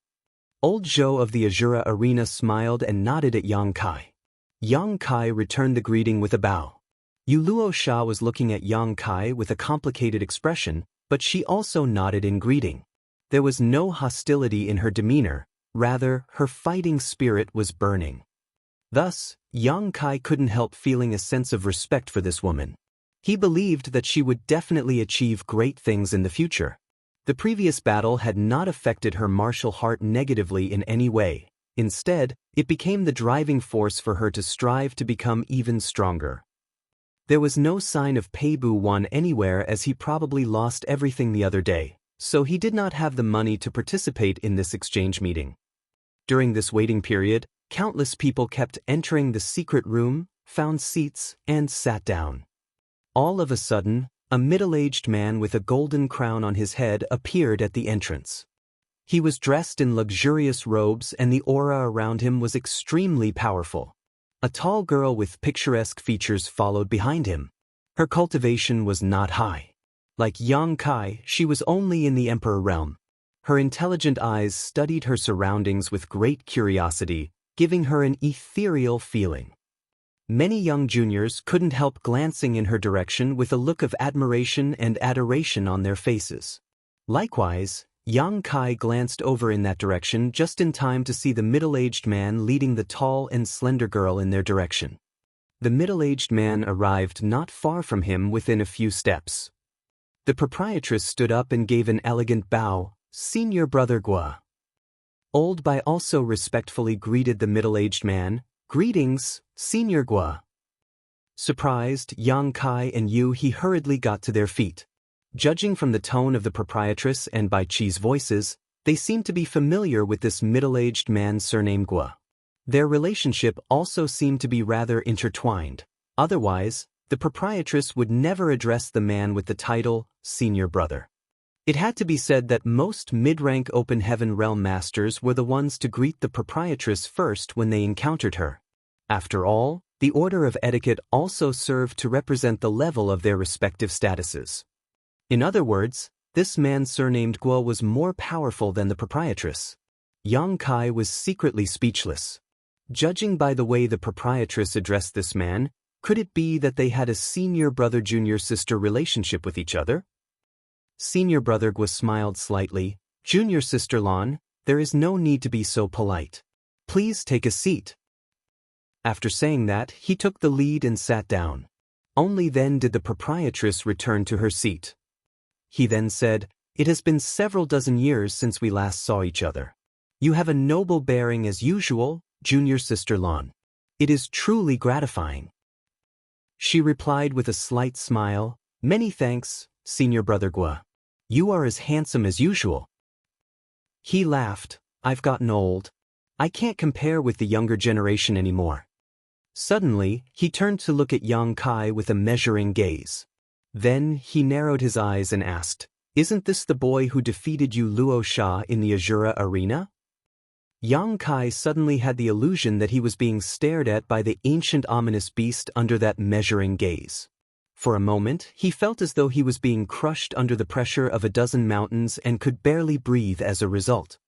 Old Zhou of the Azura Arena smiled and nodded at Yang Kai. Yang Kai returned the greeting with a bow. Yuluo Sha was looking at Yang Kai with a complicated expression, but she also nodded in greeting. There was no hostility in her demeanor, rather, her fighting spirit was burning. Thus, Yang Kai couldn't help feeling a sense of respect for this woman. He believed that she would definitely achieve great things in the future. The previous battle had not affected her martial heart negatively in any way. Instead, it became the driving force for her to strive to become even stronger. There was no sign of Peibu Wan anywhere as he probably lost everything the other day, so he did not have the money to participate in this exchange meeting. During this waiting period, countless people kept entering the secret room, found seats, and sat down. All of a sudden, a middle-aged man with a golden crown on his head appeared at the entrance. He was dressed in luxurious robes and the aura around him was extremely powerful. A tall girl with picturesque features followed behind him. Her cultivation was not high. Like Yang Kai, she was only in the Emperor realm. Her intelligent eyes studied her surroundings with great curiosity, giving her an ethereal feeling. Many young juniors couldn't help glancing in her direction with a look of admiration and adoration on their faces. Likewise, Yang Kai glanced over in that direction just in time to see the middle-aged man leading the tall and slender girl in their direction. The middle-aged man arrived not far from him within a few steps. The proprietress stood up and gave an elegant bow, "Senior Brother Gua." Old Bai also respectfully greeted the middle-aged man, "Greetings, Senior Gua." Surprised, Yang Kai and Yu He hurriedly got to their feet. Judging from the tone of the proprietress and Bai Chi's voices, they seemed to be familiar with this middle-aged man surnamed Gua. Their relationship also seemed to be rather intertwined. Otherwise, the proprietress would never address the man with the title, Senior Brother. It had to be said that most mid-rank Open Heaven Realm Masters were the ones to greet the proprietress first when they encountered her. After all, the order of etiquette also served to represent the level of their respective statuses. In other words, this man surnamed Guo was more powerful than the proprietress. Yang Kai was secretly speechless. Judging by the way the proprietress addressed this man, could it be that they had a senior brother-junior sister relationship with each other? Senior Brother Guo smiled slightly. "Junior Sister Lan, there is no need to be so polite. Please take a seat." After saying that, he took the lead and sat down. Only then did the proprietress return to her seat. He then said, "It has been several dozen years since we last saw each other. You have a noble bearing as usual, Junior Sister Lan. It is truly gratifying." She replied with a slight smile, "Many thanks, Senior Brother Guo. You are as handsome as usual." He laughed, "I've gotten old." I can't compare with the younger generation anymore. Suddenly, he turned to look at Yang Kai with a measuring gaze. Then, he narrowed his eyes and asked, "Isn't this the boy who defeated you Luo Sha in the Azura arena?" Yang Kai suddenly had the illusion that he was being stared at by the ancient ominous beast under that measuring gaze. For a moment, he felt as though he was being crushed under the pressure of a dozen mountains and could barely breathe as a result.